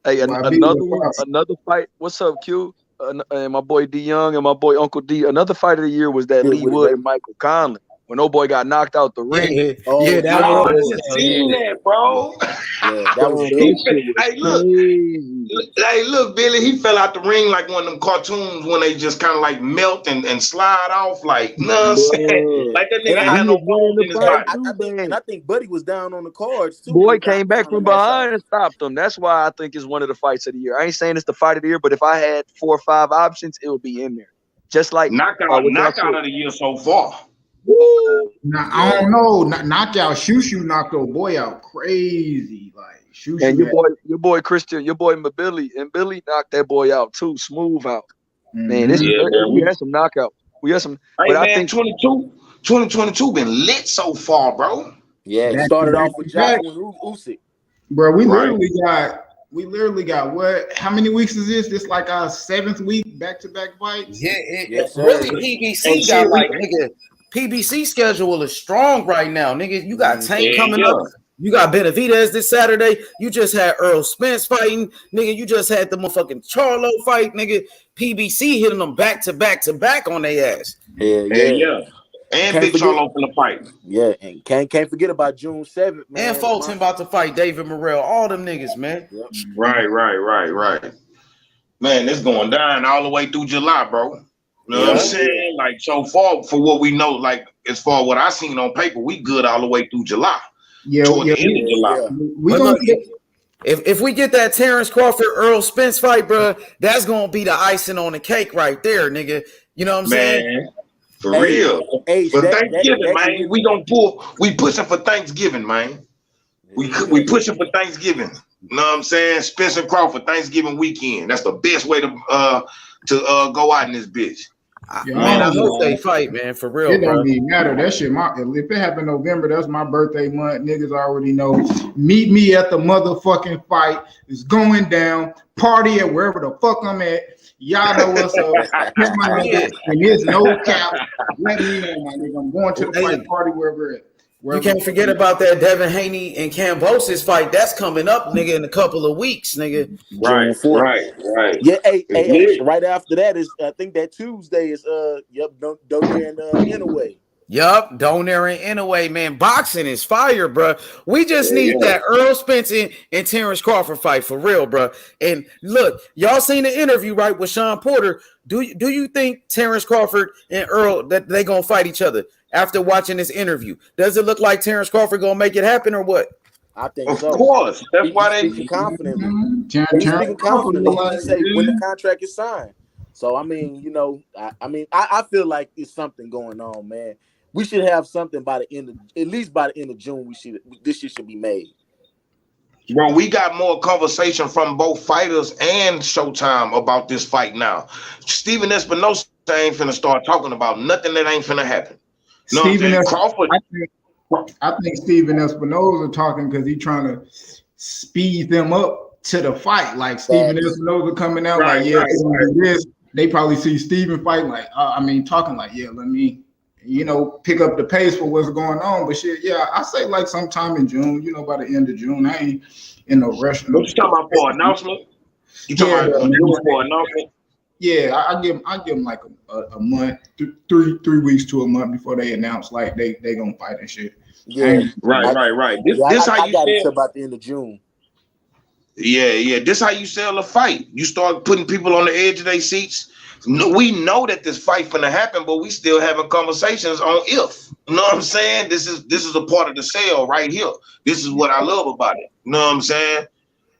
Hey, another fight. What's up, Q? And my boy D Young and my boy Uncle D. Another fight of the year was that Lee Wood and Michael Conley when old boy got knocked out the ring. That bro. Yeah, that was Hey, look, Billy. He fell out the ring like one of them cartoons when they just kind of like melt and slide off, like like that nigga had no bones in his body. And I think Buddy was down on the cards too. Boy came back from behind and stopped him. That's why I think it's one of the fights of the year. I ain't saying it's the fight of the year, but if I had 4 or 5 options, it would be in there. Just like knockout of the year so far. Now, I don't know. Knockout, Shushu knocked old boy out crazy. Like Shushu. And your boy Christian, your boy Billy, and Billy knocked that boy out too, smooth out. Man, we had some knockouts. We had some. Hey, but I think 2022 been lit so far, bro. Yeah, it started off with Jacqueline Usyk. Bro, we literally got what? How many weeks is this? This like our 7th week back-to-back fights? Yeah, really PBC got like nigga. PBC schedule is strong right now, nigga. You got Tank coming up. You got Benavidez this Saturday. You just had Errol Spence fighting, nigga. You just had the motherfucking Charlo fight, nigga. PBC hitting them back to back on their ass. Yeah. And Big Charlo in the fight. Yeah, and can't forget about June 7th, man. And Fulton about to fight David Morrell. All them niggas, man. Yep. Right. Man, it's going down all the way through July, bro. You know what I'm saying? Like, so far, for what we know, like, as far as what I seen on paper, we good all the way through July. Yeah. We gonna if we get that Terence Crawford Errol Spence fight, bro, that's gonna be the icing on the cake right there, nigga. You know what I'm saying? For real. For Thanksgiving, man. We pushing for Thanksgiving, man. We pushing for Thanksgiving. You know what I'm saying? Spencer Crawford, Thanksgiving weekend. That's the best way to go out in this bitch. Man, I hope they fight, man, for real. It don't even matter. That shit, if it happened November, that's my birthday month. Niggas already know. Meet me at the motherfucking fight. It's going down. Party at wherever the fuck I'm at. Y'all know what's up. And there's no cap. Let me know, my nigga. I'm going to the fight party wherever it. You can't forget about that Devin Haney and Kambosos fight. That's coming up, nigga, in a couple of weeks, nigga. Right. Yeah, hey, right after that is I think that Tuesday is Donaire and Inouye. Yup, Donaire and Inouye, man. Boxing is fire, bro. We just need that Errol Spence and Terence Crawford fight for real, bro. And look, y'all seen the interview, right, with Sean Porter. Do you think Terence Crawford and Errol that they gonna fight each other after watching this interview? Does it look like Terence Crawford gonna make it happen or what? I think so. Of course. That's why they speaking confidently. He's speaking confidently. He say when the contract is signed. So I mean, I feel like it's something going on, man. We should have something by the end of June. This shit should be made. Bro, we got more conversation from both fighters and Showtime about this fight now. Steven Espinosa ain't finna start talking about nothing that ain't finna happen. No, Crawford. I think Steven Espinosa talking because he's trying to speed them up to the fight. Like Steven Espinosa coming out this. They probably see Steven fighting talking like, let me, pick up the pace for what's going on. But shit, I say like sometime in June, by the end of June. I ain't in no rush. What you talking about for announcement? You talking about for announcement? Yeah, I give them like a month, 3 weeks to a month before they announce like they gonna fight and shit. Yeah, right. This how you got it sell about the end of June. Yeah. This how you sell a fight. You start putting people on the edge of their seats, No, we know that this fight finna happen, but we still having conversations on if. You know what I'm saying? This is a part of the sale right here. This is what I love about it. You know what I'm saying?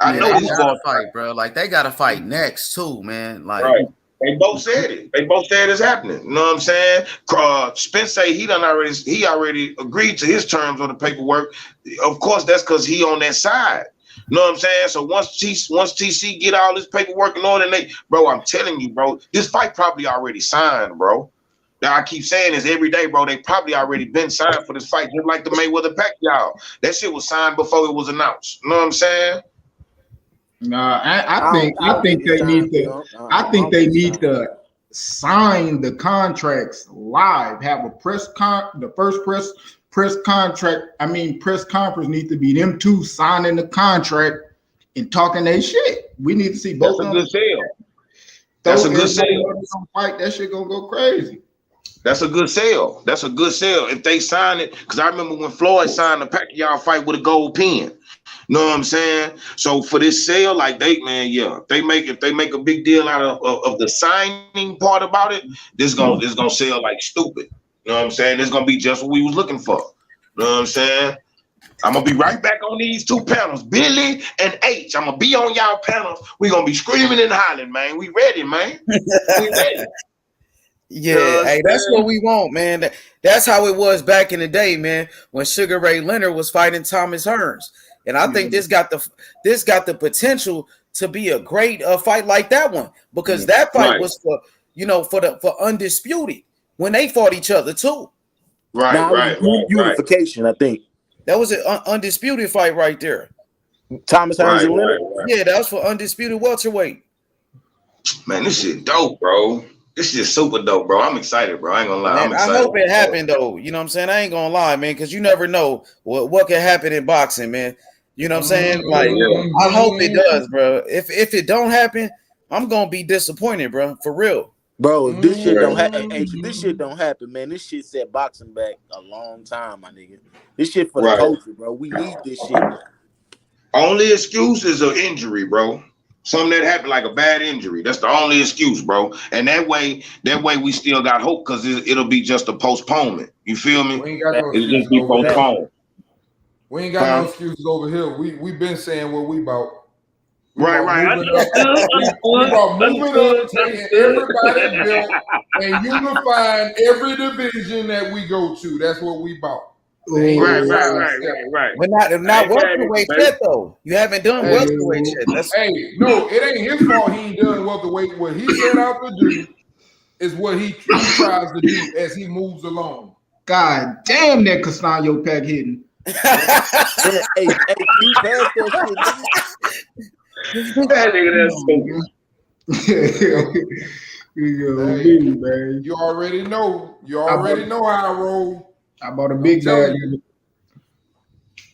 I know they gotta fight, bro. Like they gotta fight next too, man. Like right. They both said it. They both said it's happening. You know what I'm saying? Spence say he already agreed to his terms on the paperwork. Of course, that's because he on that side. You know what I'm saying? So once TC get all this paperwork and all that, bro, I'm telling you, bro, this fight probably already signed, bro. Now I keep saying this every day, bro. They probably already been signed for this fight, just like the Mayweather Pacquiao. That shit was signed before it was announced. You know what I'm saying? Nah, I think they need to sign the contracts live. Have a press conference need to be them two signing the contract and talking their shit. We need to see both of them. That's a good sale. That's a good sale. Fight, that shit gonna go crazy. That's a good sale. That's a good sale. If they sign it, because I remember when Floyd signed the Pacquiao fight with a gold pen. You know what I'm saying? So for this sale, like if they make a big deal out of the signing part about it, this gonna sell like stupid. You know what I'm saying? It's gonna be just what we was looking for. You know what I'm saying? I'm gonna be right back on these two panels, Billy and H. I'm gonna be on y'all panels. We gonna be screaming and hollering, man. We ready, man. We ready. Yeah, hey, that's what we want, man. That's how it was back in the day, man, when Sugar Ray Leonard was fighting Thomas Hearns. And I think this got the potential to be a great fight like that one, because that fight was for undisputed when they fought each other too. Right. Unification, I think. That was an undisputed fight right there. Thomas Hearns and Leonard. Yeah, that was for undisputed welterweight. Man, this shit dope, bro. This shit super dope, bro. I'm excited, bro. I ain't gonna lie. Man, I'm excited. I hope it happened though. You know what I'm saying? I ain't gonna lie, man, because you never know what can happen in boxing, man. You know what I'm saying? Like, I hope it does, bro. If it don't happen, I'm gonna be disappointed, bro. For real. Bro, if this shit don't happen, this shit don't happen, man. This shit set boxing back a long time, my nigga. This shit for the culture, bro. We need this shit. Only excuse is an injury, bro. Something that happened, like a bad injury. That's the only excuse, bro. And that way we still got hope, because it'll be just a postponement. You feel me? It'll just be postponed. We ain't got no excuses over here. We been saying what we about. Right. We about moving up, taking everybody built, and unifying every division that we go to. That's what we about. Right. But not welterweight yet, though. You haven't done welterweight yet. No, it ain't his fault. He ain't done welterweight. What he set out to do is what he tries to do as he moves along. God damn, that Castaño pack hitting. Hey, you pass that shit, nigga. That nigga, that's stupid. You already know. You already know how I roll. I bought a big bag.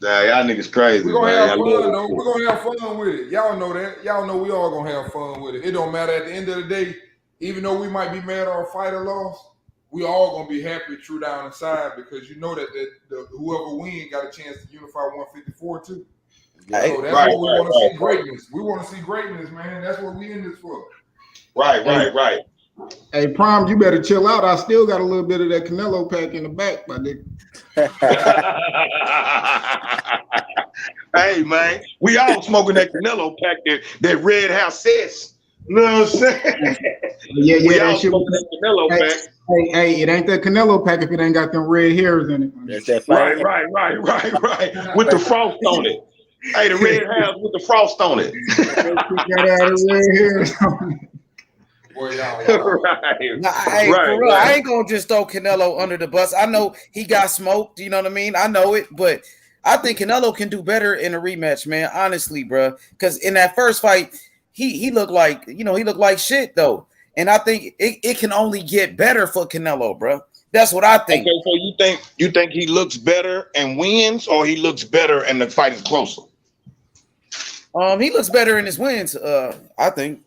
Nah, y'all niggas crazy. We're gonna have fun though. We're gonna have fun with it. Y'all know that. Y'all know we all gonna have fun with it. It don't matter at the end of the day, even though we might be mad or fight or loss, we all gonna be happy true down inside, because you know that whoever wins got a chance to unify 154 too. So that's what we want to see, greatness. We want to see greatness, man. That's what we in this for. Right. Hey, Prime, you better chill out. I still got a little bit of that Canelo pack in the back, my nigga. Hey, man, we all smoking that Canelo pack, that Red House says. You know what I'm saying? Yeah, we all smoking that Canelo pack. Hey, it ain't that Canelo pack if it ain't got them red hairs in it. That's that right. With the frost on it. Hey, the Red House with the frost on it. Boy, for real, I ain't gonna just throw Canelo under the bus. I know he got smoked, you know what I mean? I know it, but I think Canelo can do better in a rematch, man. Honestly, bro, because in that first fight, he looked like shit though, and I think it can only get better for Canelo, bro. That's what I think. Okay, so you think he looks better and wins, or he looks better and the fight is closer? He looks better in his wins. I think.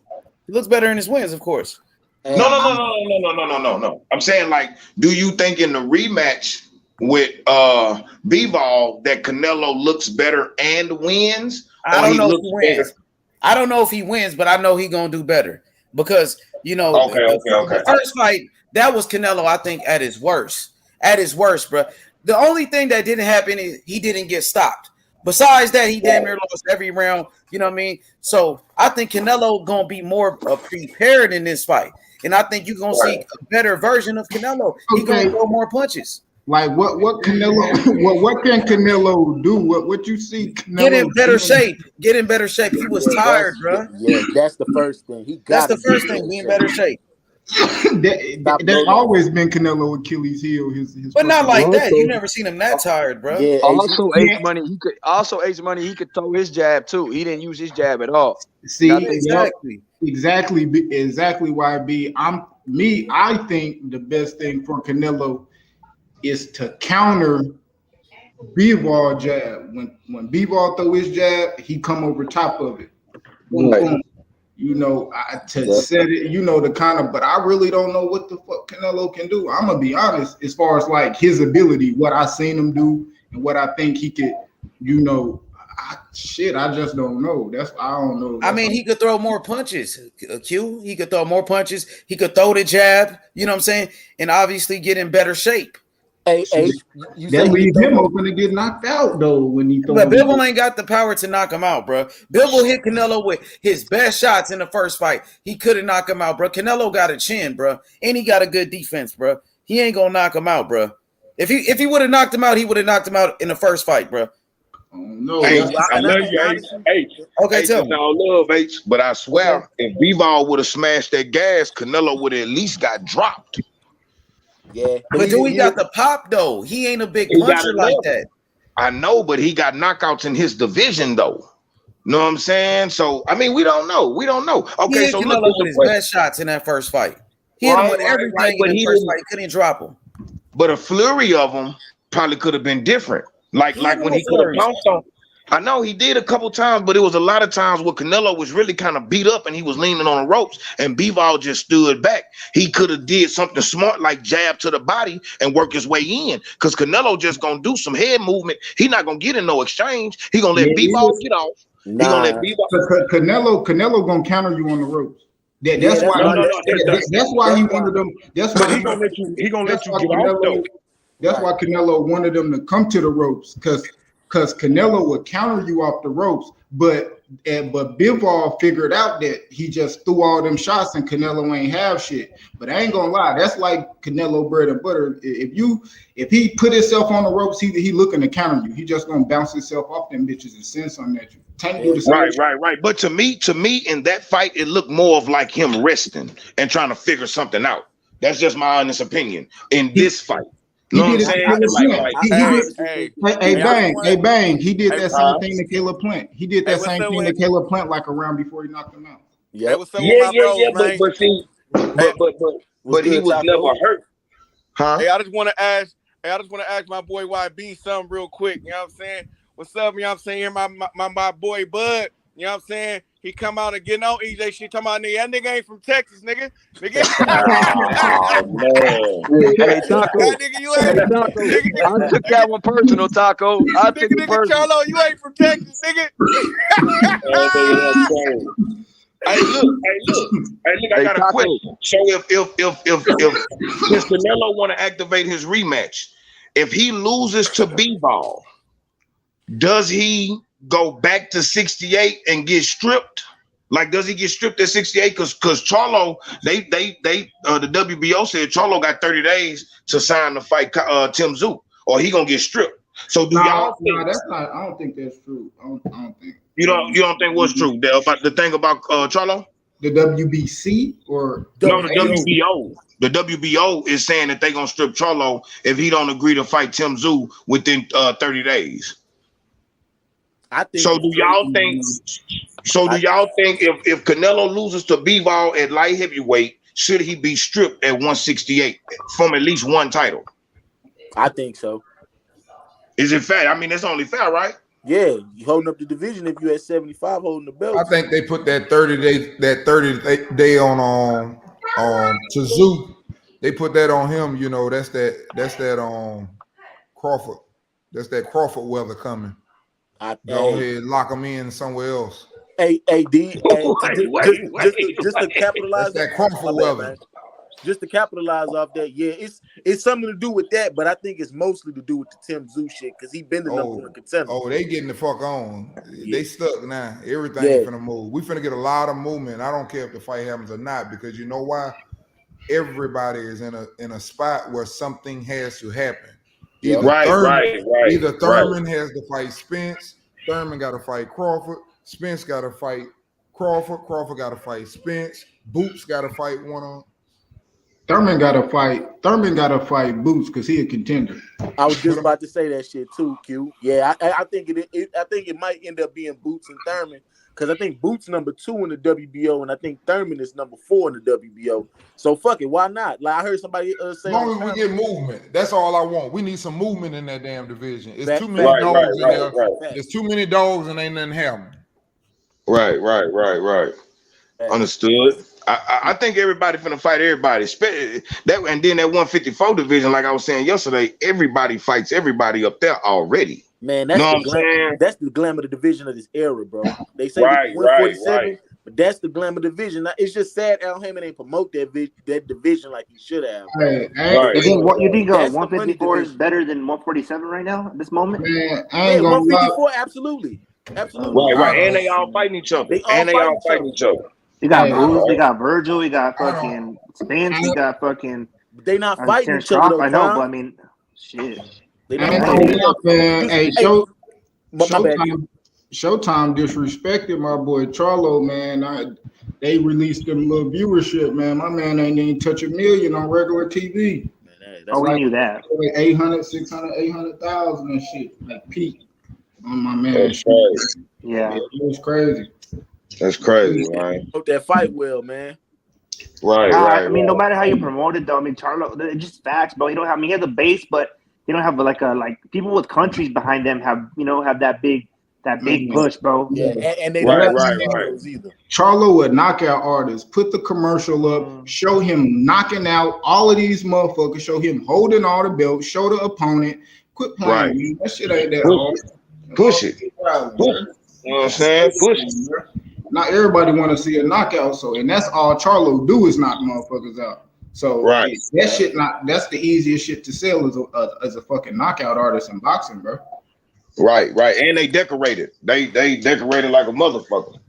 He looks better in his wins, of course. No. I'm saying, like, do you think in the rematch with Bivol that Canelo looks better and wins? I don't know if he wins. I don't know if he wins, but I know he's gonna do better. because the first fight that was Canelo, I think, at his worst. At his worst, bro. The only thing that didn't happen is he didn't get stopped. Besides that, he damn near lost every round. You know what I mean? So I think Canelo gonna be more prepared in this fight, and I think you're gonna see a better version of Canelo. He gonna throw more punches. Like what Canelo? what can Canelo do? What you see? Canelo get in better shape. Get in better shape. He was tired, bro. Yeah, that's the first thing. That's the first thing. Be in better shape. That's always been Canelo Achilles heel. His but not like that. You never seen him that tired, bro. Yeah, also money. He could throw his jab too. He didn't use his jab at all. See, exactly why I think the best thing for Canelo is to counter Bivol jab. When Bivol throw his jab, he come over top of it. Boom, boom. Set it, the kind of, but I really don't know what the fuck Canelo can do. I'm gonna be honest, as far as like his ability, what I seen him do and what I think he could, I just don't know. I don't know. I mean, he could throw more punches. He could throw more punches. He could throw the jab. You know what I'm saying? And obviously get in better shape. Hey, that leave him open to get knocked out though when he. But Bivol ain't got the power to knock him out, bro. Bivol hit Canelo with his best shots in the first fight. He couldn't knock him out, bro. Canelo got a chin, bro, and he got a good defense, bro. He ain't gonna knock him out, bro. If he would have knocked him out, he would have knocked him out in the first fight, bro. No, I love you, H. Okay, tell me. I love H, but I swear, if Bivol would have smashed that gas, Canelo would have at least got dropped. Yeah, but he got the pop though. He ain't a big puncher like that. I know, but he got knockouts in his division though. Know what I'm saying? So I mean, we don't know. Okay, so look with his best shots in that first fight. He hit him with everything in the first fight. He couldn't drop him. But a flurry of them probably could have been different. Like when he could have bounced on. I know he did a couple times, but it was a lot of times where Canelo was really kind of beat up and he was leaning on the ropes and Bivol just stood back. He could have did something smart like jab to the body and work his way in because Canelo just going to do some head movement. He not going to get in no exchange. He going to let Bivol get off. He going to let Bivol. Canelo going to counter you on the ropes. That's why he wanted them. That's why he going to let you get off though. That's why Canelo wanted them to come to the ropes because Canelo would counter you off the ropes, but Bivol figured out that he just threw all them shots and Canelo ain't have shit. But I ain't gonna lie, that's like Canelo bread and butter. If he put himself on the ropes, he looking to counter you. He just gonna bounce himself off them bitches and send something at you. Right. But to me, in that fight, it looked more of like him resting and trying to figure something out. That's just my honest opinion in this fight. He did Bang. He did that same thing to Caleb Plant. He did that same thing to Caleb Plant like a round before he knocked him out. Yeah, but he was never hurt. Huh? Hey, I just want to ask my boy YB something real quick. You know what I'm saying? What's up? You know what I'm saying? My boy Bud. You know what I'm saying? He come out and getting on EJ shit. Talking about that nigga ain't from Texas, nigga. Oh, man. Hey, Taco. Nigga, you ain't. I took that one personal, Taco. I took it personal. Charlo, you ain't from Texas, nigga. Hey, look, I got a question. So if Canelo want to activate his rematch, if he loses to Bivol, does he go back to 68 and get stripped? Like, does he get stripped at 68? Because Charlo, the WBO said Charlo got 30 days to sign the fight Tim Tszyu, or he gonna get stripped. So y'all think? No, that's not. I don't think that's true. I don't think. You don't think what's true? About the thing about Charlo? The WBC or no, the WBO. The WBO is saying that they're gonna strip Charlo if he don't agree to fight Tim Tszyu within 30 days. I think so. Do y'all think? So do y'all think if Canelo loses to Bivol at light heavyweight, should he be stripped at 168 from at least one title? I think so. Is it fair? I mean, that's only fair, right? Yeah, you holding up the division if you at 75 holding the belt. I think they put that 30 day on Tszyu. They put that on him. You know, that's that Crawford. That's that Crawford weather coming. Go ahead, lock him in somewhere else. D, just to capitalize. That's that Crawford weather. Man. Just to capitalize off that, yeah, it's something to do with that, but I think it's mostly to do with the Tim Zoo shit because he been the number one contender. Oh, they getting the fuck on. Yeah. They stuck now. Everything finna move. We finna get a lot of movement. I don't care if the fight happens or not because you know why? Everybody is in a spot where something has to happen. Either Thurman has to fight Spence. Thurman got to fight Crawford. Spence got to fight Crawford. Crawford got to fight Spence. Boots got to fight one on. Thurman got to fight Boots because he a contender. I was just about to say that shit too, Q. Yeah, I think it might end up being Boots and Thurman because I think Boots number 2 in the WBO and I think Thurman is number 4 in the WBO. So fuck it, why not? Like I heard somebody say, as long as we get movement, that's all I want. We need some movement in that damn division. It's too many dogs in there. There's too many dogs and ain't nothing happening. Right. Understood. I think everybody finna fight everybody. That and then that 154 division, like I was saying yesterday, everybody fights everybody up there already. Man, that's the glamour of the division of this era, bro. They say 147, but that's the glamour division. Now, it's just sad Al Haymon ain't promote that division like he should have. You think 154 is better than 147 right now at this moment? Man, I ain't gonna 154, absolutely. Right. And they all fighting each other. You got Bruce, we got Virgil, we got fucking Spence, we got fucking. They not fighting Terence each other. I know, but I mean, shit. Hey, Showtime disrespected my boy Charlo, man. They released them little viewership, man. My man ain't even touch 1 million on regular TV. Man, we knew that. 800, 600, 800,000 and shit. Like peak on my man. That's crazy. Yeah. It was crazy. That's crazy, man. Hope that fight well, man. Right. I mean, no matter how you promote it, though. I mean, Charlo, it's just facts, bro. You don't have. I mean, he has a base, but you don't have like people with countries behind them have that big push, bro. Yeah, and they don't have either. Charlo, a knockout artist, put the commercial up, show him knocking out all of these motherfuckers, show him holding all the belts, show the opponent. Quit playing, man. That shit ain't that hard. Push it. You know what I'm saying? Push it. Not everybody want to see a knockout, and that's all Charlo do is knock motherfuckers out. So that's the easiest shit to sell as a fucking knockout artist in boxing, bro. Right. And they decorated. They decorated like a motherfucker.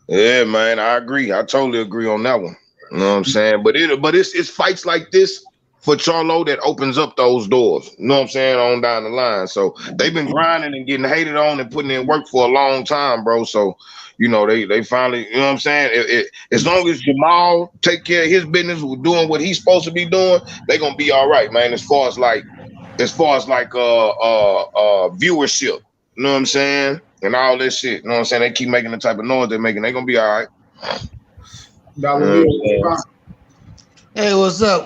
Yeah, man, I agree. I totally agree on that one. You know what I'm saying? But it's fights like this for Charlo that opens up those doors. You know what I'm saying? On down the line. So they've been grinding and getting hated on and putting in work for a long time, bro. So, you know, they finally, you know what I'm saying? As long as Jamal take care of his business with doing what he's supposed to be doing, they're gonna be all right, man. As far as viewership, you know what I'm saying? And all this shit. You know what I'm saying? They keep making the type of noise they're making, they're gonna be all right. Hey, what's up?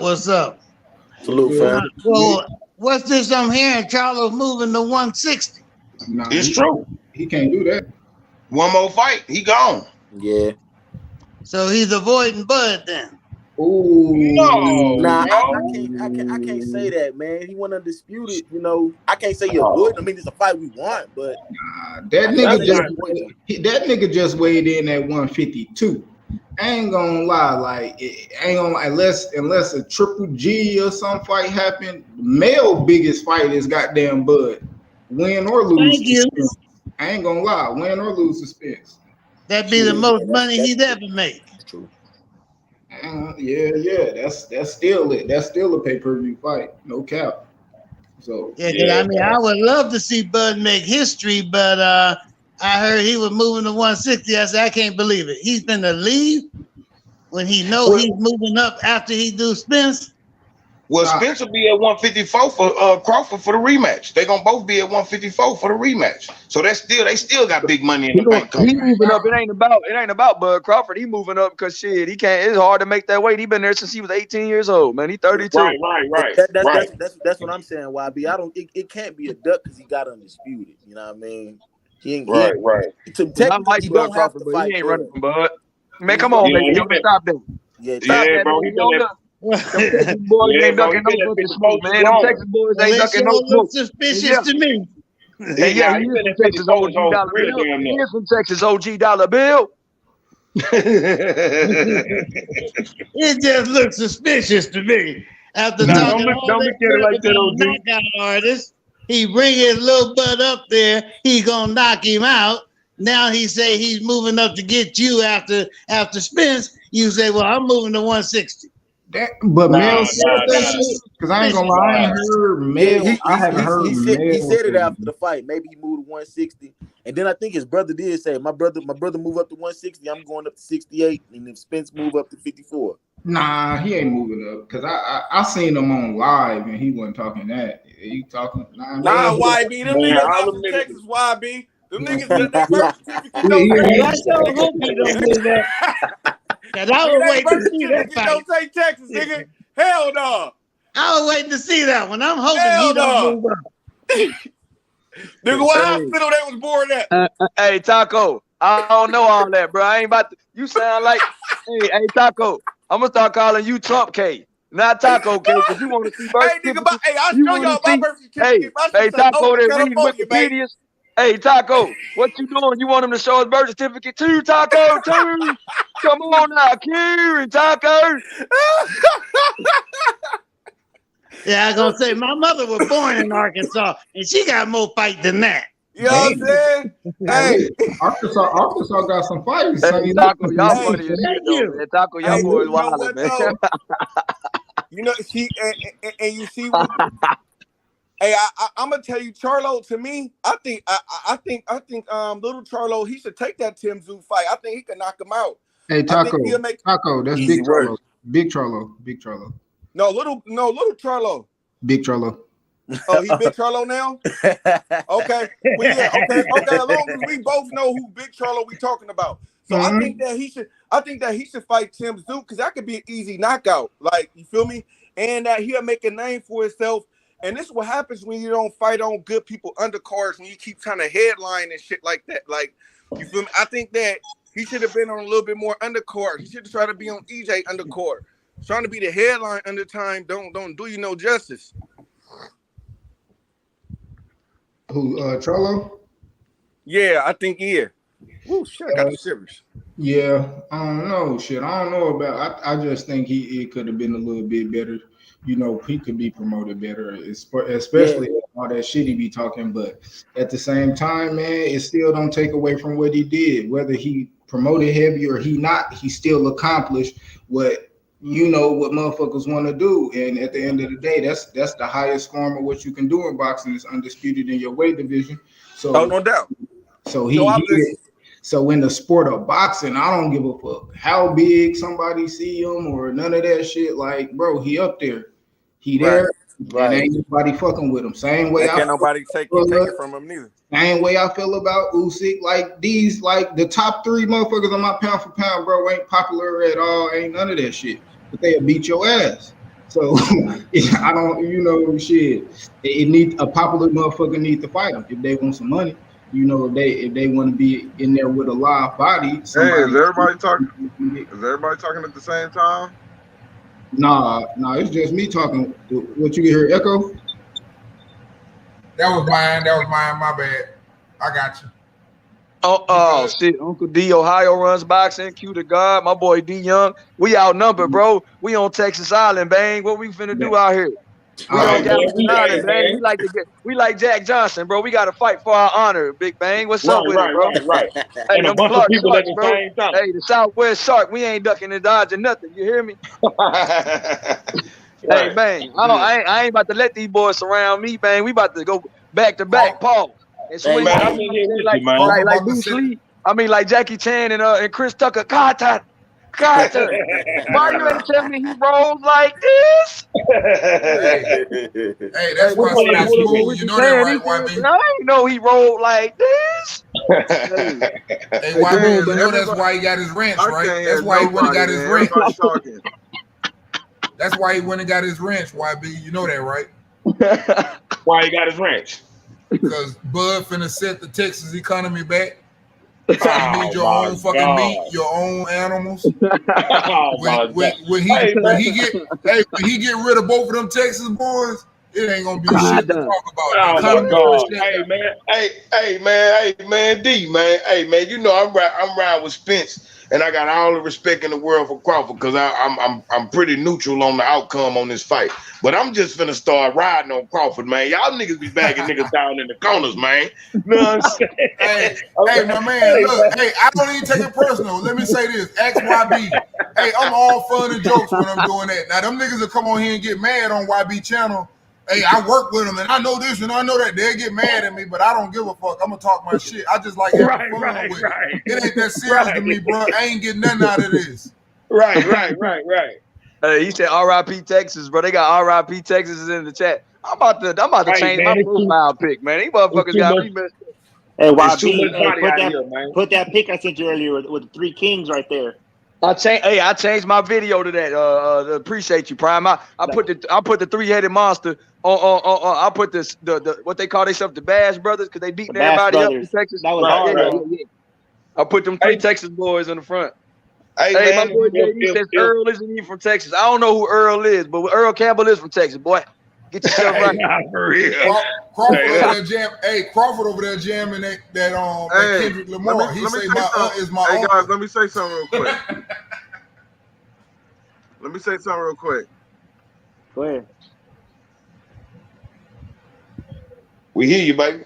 Salute, fam. Well, what's this I'm hearing? Charlo's moving to 160. Nah, it's true. He can't do that. One more fight, he gone. Yeah. So he's avoiding Bud then. Ooh. No. Nah, I can't say that, man. He went undisputed. You know, I can't say you're good. I mean, it's a fight we want, but that nigga just weighed in at 152. I ain't gonna lie, unless a Triple G or some fight happen, male biggest fight is goddamn Bud. Win or lose. I ain't gonna lie, win or lose to Spence. That'd be the most money he'd ever make. True. Yeah. That's still it. That's still a pay-per-view fight, no cap. So I mean, I would love to see Bud make history, but I heard he was moving to 160. I said, I can't believe it. He's been to leave when he know he's moving up after he do Spence. Well, Spence will be at 154 for Crawford for the rematch. They're gonna both be at 154 for the rematch. So they still got big money in the bank. He moving up. It ain't about Bud Crawford. He moving up because shit, he can't. It's hard to make that weight. He been there since he was 18 years old, man. He 32. Right. That's what I'm saying, YB. It can't be a duck because he got undisputed. You know what I mean? He ain't right. I like Bud Crawford, but he ain't running from Bud. Man, come on, man. Stop that. Yeah, bro. Boys ain't ducking no smoke, man. Them Texas boys ain't ducking no smoke. Suspicious to me. Hey, yeah, he is from Texas OG Dollar Bill. He is from Texas OG Dollar Bill. It just looks suspicious to me. After talking all that knockout artist, he bring his little butt up there. He gonna knock him out. Now he say he's moving up to get you after Spence. You say, well, I'm moving to 160. But Mel said that shit because I ain't gonna lie, I ain't heard Mel. I haven't heard he said it after the fight. Maybe he moved to 160, and then I think his brother did say, "My brother move up to 160. I'm going up to 68, and if Spence move up to 54." Nah, he ain't moving up because I seen him on live and he wasn't talking that. He talking Nah, YB, them niggas not from Texas, YB. Them niggas that they birth certificate don't say. I so hope he don't do that. Cause I was waiting to see that fight. Don't say Texas, nigga. Hell no. I was waiting to see that one. I'm hoping he don't move up. Nigga, what hospital they was born at? Hey, Taco, I don't know all that, bro. I ain't about to. You sound like, hey, Taco. I'm gonna start calling you Trump K, not Taco K, because you want to see birth certificates. Hey, I'll show y'all my birth certificate. Hey, Taco, that reading Wikipedias. Hey, Taco, what you doing? You want him to show his birth certificate too, Taco? Too? Come on now, Kieran, Taco. Yeah, I was gonna say my mother was born in Arkansas, and she got more fight than that. You know what I'm saying? Hey, Arkansas got some fighters. Hey, Taco, y'all funny as shit, though, man. Taco, y'all boys wild, man. You know, and you see. Hey, I'm gonna tell you, Charlo. To me, I think little Charlo, he should take that Tim Tszyu fight. I think he can knock him out. Hey, Taco, that's big Charlo. Big Charlo. No, little Charlo. Big Charlo. Oh, he Big Charlo now? Okay. Well, yeah, okay. As long as we both know who Big Charlo we talking about. So I think that he should fight Tim Tszyu because that could be an easy knockout. Like, you feel me? And that he'll make a name for himself. And this is what happens when you don't fight on good people undercards and you keep trying to headline and shit like that. Like, you feel me? I think that he should have been on a little bit more undercard. He should have tried to be on EJ undercard. Trying to be the headline under time don't do you no justice. Who, Charlo? Yeah, I think yeah. Ooh, shit, I got the shivers. Yeah, I don't know. Shit, I don't know about. I just think it could have been a little bit better. You know, he could be promoted better, especially all that shit he be talking. But at the same time, man, it still don't take away from what he did. Whether he promoted heavy or he not, he still accomplished what what motherfuckers want to do. And at the end of the day, that's the highest form of what you can do in boxing is undisputed in your weight division. So, no doubt. So So in the sport of boxing, I don't give a fuck how big somebody see him or none of that shit. Like, bro, he up there. He there. Right. And ain't nobody fucking with him. Same way can't nobody take it from him neither. Same way I feel about Usyk. Like the top three motherfuckers on my pound for pound, bro, ain't popular at all. Ain't none of that shit. But they'll beat your ass. So I don't, shit. It need a popular motherfucker need to fight them if they want some money. If they want to be in there with a live body. Hey, is everybody talking? Is everybody talking at the same time? Nah, it's just me talking. What you hear, echo? That was mine. My bad. I got you. Oh shit, Uncle D, Ohio runs boxing. Q to God, my boy D Young. We outnumbered, bro. We on Texas Island, bang. What we finna do out here? We on Galveston Island, bang. We like Jack Johnson, bro. We got to fight for our honor, Big Bang. What's up with it, bro? Right. Hey, And a bunch of people Sharks, at the bro. same time. Hey, the Southwest Shark. We ain't ducking and dodging nothing. You hear me? Hey, bang. I ain't about to let these boys surround me, bang. We about to go back to back, Paul. And swing I'm in here with you, man. like Bruce Lee. I mean, like Jackie Chan and Chris Tucker. Carter. Why you ain't tell me he rolls like this? Hey, that's why I said smooth. You know that, right, YB? I ain't know he rolled like this. Hey, YB, you know that's why he got his wrench, right? That's why he went and got his wrench. That's why he went and got his wrench, YB. You know that, right? Why he got his wrench? Because Bud finna set the Texas economy back. So you need your own fucking meat, your own animals. When he get rid of both of them Texas boys, it ain't gonna be shit to talk about. Oh The my economy God! shut Hey down. man, hey man, D man, hey man, you know I'm riding with Spence, and I got all the respect in the world for Crawford because I'm pretty neutral on the outcome on this fight. But I'm just finna start riding on Crawford, man. Y'all niggas be bagging niggas down in the corners, man. You know what I'm saying? Hey, my man, look, hey, I don't even take it personal. Let me say this, XYB. Hey, I'm all fun and jokes when I'm doing that. Now, them niggas will come on here and get mad on YB channel. Hey, I work with them, and I know this and I know that. They'll get mad at me, but I don't give a fuck. I'm going to talk my shit. I just like having fun with it. It ain't that serious to me, bro. I ain't getting nothing out of this. Right. He said R.I.P. Texas, bro. They got R.I.P. Texas in the chat. I'm about to change my profile pic, man. These motherfuckers got me messed up. Hey, There's too YB, much body out here, man. put that pic I sent you earlier with the 3 kings right there. I changed my video to that. Appreciate you, Prime. I put the 3-headed monster on. I put the what they call themselves, the Bash Brothers, because they beating everybody up in Texas. That was hard. Yeah. I put them 3 Texas boys in the front. Hey My man, boy JD says Earl isn't even from Texas. I don't know who Earl is, but Earl Campbell is from Texas, boy. Get yourself right. Nah, for real. Crawford over there jam. Hey, Crawford over there jamming that Kendrick Lamar. He say my aunt is my uncle. Guys, let me say something real quick. Go ahead. We hear you, baby.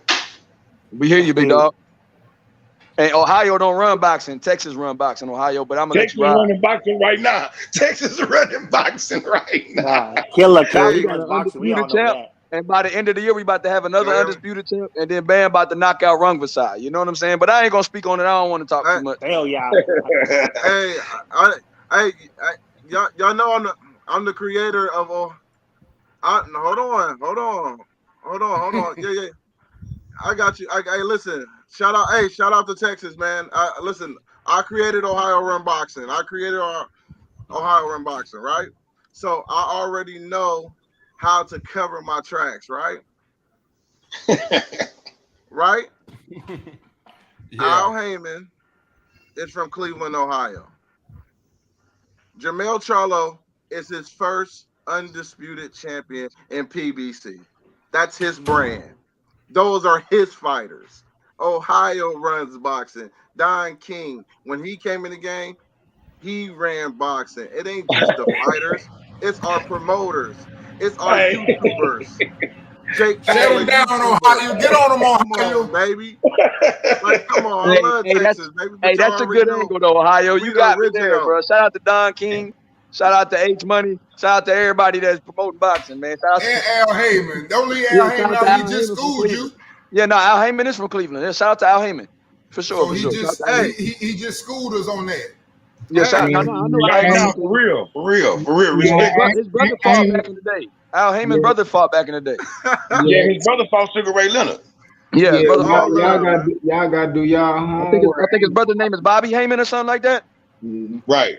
We hear you, big dog. And Ohio don't run boxing. Texas run boxing, Ohio, but I'm going to let you ride. Texas running boxing right now. Texas running boxing right now. Killer we got an undisputed champ. And by the end of the year, we about to have another undisputed champ. And then Bam about to knock out Rungvisai. You know what I'm saying? But I ain't going to speak on it. I don't want to talk too much. Hell yeah. Y'all know I'm the creator of hold on. Yeah. I got you. Hey, listen. Shout out to Texas, man. Listen, I created Ohio Run Boxing. I created Ohio Run Boxing, right? So I already know how to cover my tracks, right? Right? Yeah. Al Heyman is from Cleveland, Ohio. Jermell Charlo is his first undisputed champion in PBC. That's his brand. Those are his fighters. Ohio runs boxing. Don King, when he came in the game, he ran boxing. It ain't just the fighters. It's our promoters. It's our YouTubers. Jake Paul, down, Ohio. Get on them, Ohio. Come on, baby. Like, come on. I love Texas, baby. Hey, that's a good angle, though, Ohio. You got me there, bro. Shout out to Don King. Shout out to H Money. Shout out to everybody that's promoting boxing, man. Shout out and Al Heyman. Don't leave Al Heyman out. He just schooled you. Yeah, no, Al Heyman is from Cleveland. Yeah, shout out to Al Heyman. For sure, so he just schooled us on that. Yeah, I know. For real. His brother fought back in the day. Al Heyman's brother fought back in the day. Yeah, his brother fought Sugar Ray Leonard. Yeah, y'all gotta do y'all homework. I think his brother's name is Bobby Heyman or something like that. Right.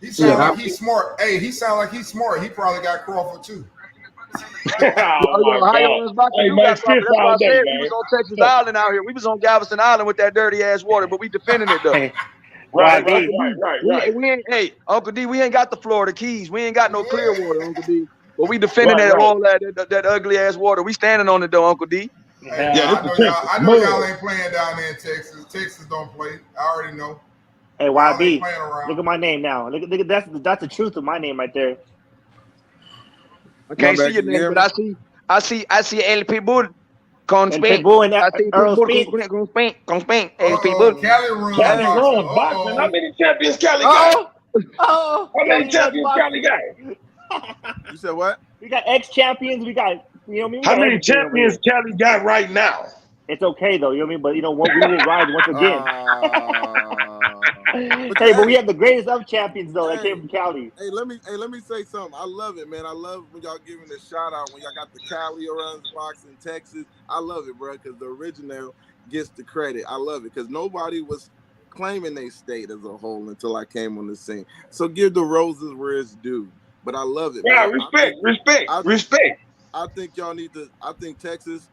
He sound like he's smart. Hey, he sound like he's smart. He probably got Crawford too. Ohio runs boxing. That's why I said we was on Texas Island out here. We was on Galveston Island with that dirty ass water, but we defending it though. Right. We ain't, hey, Uncle D, we ain't got the Florida Keys. We ain't got no clear water, Uncle D. But we defending all that ugly ass water. We standing on it though, Uncle D. I know y'all ain't playing down there in Texas. Texas don't play. I already know. Hey, YB, look at my name now. Look that's the truth of my name right there. I can't see your name, but I see El Pitbull. Con Spain. Errol Spence. Con Spain. El Pitbull. Cali runs boxing. How many champions Cali got? How many champions Cali got? You said what? We got ex-champions. We got, you know what I mean? How many champions Cali got right now? It's okay though, you know what I mean? But you know what? We will rise once again. But we have the greatest of champions though that came from Cali. Hey, let me say something. I love it, man. I love when y'all giving a shout out when y'all got the Cali runs boxing Texas. I love it, bro, because the original gets the credit. I love it because nobody was claiming they state as a whole until I came on the scene. So give the roses where it's due. But I love it. Yeah, man. respect. I think y'all need to. I think Texas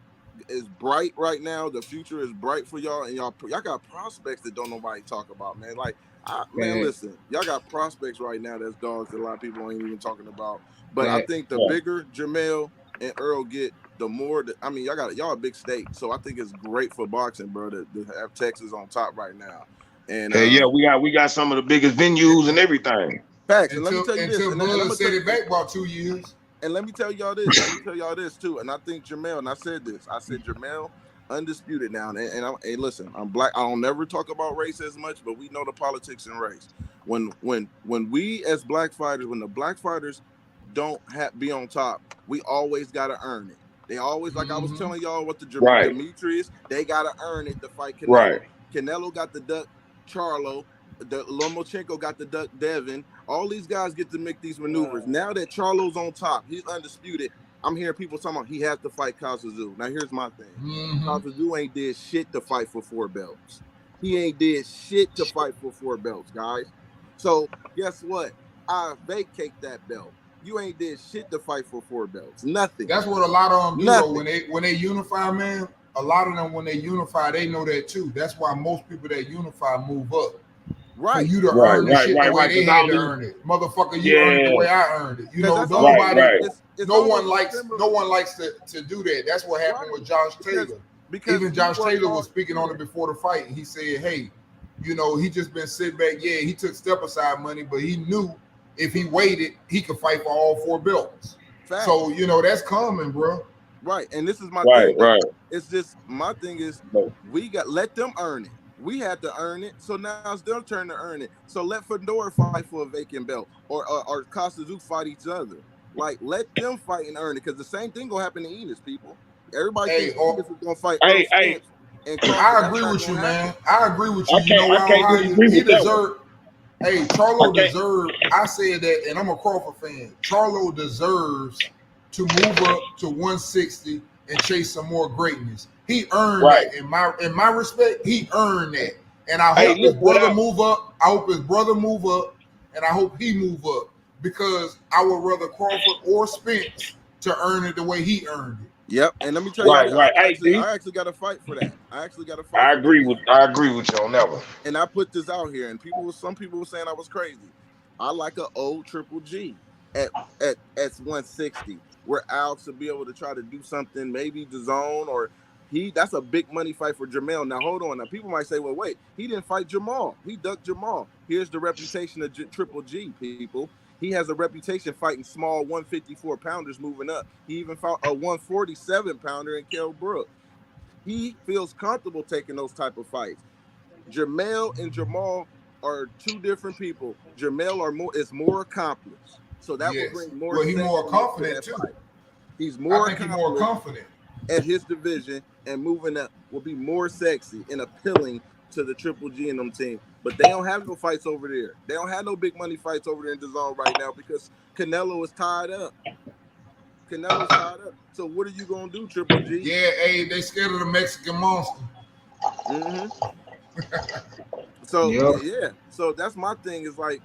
is bright right now. The future is bright for y'all, and y'all got prospects that don't nobody talk about, man. Like, man, listen, y'all got prospects right now that's dogs that a lot of people ain't even talking about. But I think the bigger Jermell, and Earl get, the more that, I mean, y'all a big state, so I think it's great for boxing, bro, to have Texas on top right now. And Hey, yeah, we got some of the biggest venues and everything. Facts. And let me tell you this. Until Bud set it back about 2 years. And let me tell y'all this. Let me tell y'all this too. And I think Jermell, and I said this. I said Jermell, undisputed now. And listen, I'm black. I don't never talk about race as much, but we know the politics in race. When we as black fighters, when the black fighters don't be on top, we always gotta earn it. They always, like I was telling y'all what the Demetrius, they gotta earn it to fight Canelo. Right. Canelo got the duck Charlo. The Lomachenko got the duck Devin. All these guys get to make these maneuvers. Now that Charlo's on top, he's undisputed. I'm hearing people talking about he has to fight Kambosos. Now here's my thing. Kambosos ain't did shit to fight for 4 belts. He ain't did shit to fight for 4 belts, guys. So guess what? I vacate that belt. You ain't did shit to fight for 4 belts. Nothing. That's what a lot of them do though. When they unify, man. A lot of them, when they unify, they know that too. That's why most people that unify move up. Right. For you to earn the shit the way they had to earn it. Motherfucker, you earned it the way I earned it. You know, nobody, no one likes to do that. That's what happened with Josh Taylor. Because even Josh Taylor was speaking on it before the fight. He said, hey, you know, he just been sitting back. Yeah, he took step aside money, but he knew if he waited, he could fight for all 4 belts. Fact. So, you know, that's common, bro. Right. And this is my thing. Right. It's just, my thing is, let them earn it. We had to earn it, so now it's their turn to earn it. So let Fedor fight for a vacant belt, or Kambosos fight each other. Like, let them fight and earn it, because the same thing gonna happen to Enos, people. Everybody thinks Enos is gonna fight Errol Spence. I agree with you, man. I agree with you. You know why he deserved. Hey, Charlo deserved. I said that, and I'm a Crawford fan. Charlo deserves to move up to 160 and chase some more greatness. He earned that. In my respect, he earned that. And I hope his brother move up. I hope his brother move up, and I hope he move up, because I would rather Crawford or Spence to earn it the way he earned it. Yep. And let me tell you, I actually got to fight for that. I agree with you on that one. And I put this out here, and some people were saying I was crazy. I like an old Triple G at 160, where Alex will be able to try to do something, maybe the zone, or that's a big money fight for Jermell. Now hold on. Now people might say, well, wait, he didn't fight Jamal. He ducked Jamal. Here's the reputation of Triple G, people. He has a reputation fighting small 154 pounders moving up. He even fought a 147 pounder in Kell Brook. He feels comfortable taking those type of fights. Jermell and Jamal are 2 different people. Jermell is more accomplished, so that will bring more. Well, he's more confident too. He's more confident at his division, and moving up will be more sexy and appealing to the Triple G and them team. But they don't have no fights over there. They don't have no big money fights over there in the zone right now, because Canelo is tied up. So what are you gonna do, Triple G? Yeah, hey, they scared of the Mexican monster. So yeah, so that's my thing. Is like,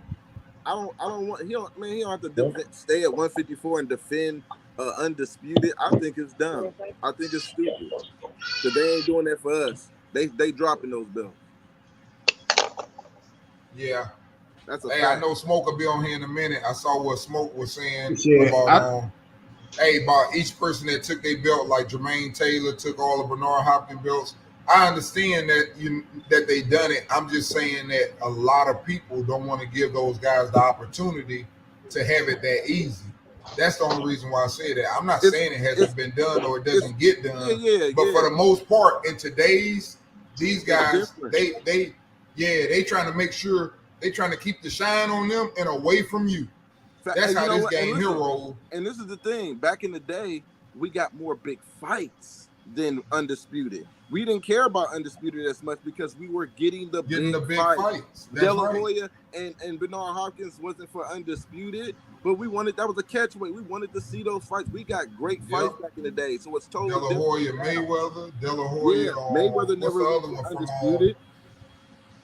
I don't want. He don't have to stay at 154 and defend undisputed. I think it's dumb. I think it's stupid, because they ain't doing that for us. They dropping those belts. Yeah, that's a fact. I know Smoke will be on here in a minute. I saw what Smoke was saying about each person that took their belt, like Jermaine Taylor took all of Bernard Hopkins belts. I understand that they done it. I'm just saying that a lot of people don't want to give those guys the opportunity to have it that easy. That's the only reason why I say that. I'm not saying it hasn't been done or it doesn't get done. But for the most part, in these guys, they trying to make sure they trying to keep the shine on them and away from you. That's how this game here rolls. And this is the thing. Back in the day, we got more big fights than Undisputed. We didn't care about Undisputed as much because we were getting the big fights. De La Hoya and Bernard Hopkins wasn't for Undisputed, but that was a catchweight. We wanted to see those fights. We got great fights back in the day, so it's totally De La Hoya, Mayweather, De La Hoya. Mayweather never was Undisputed.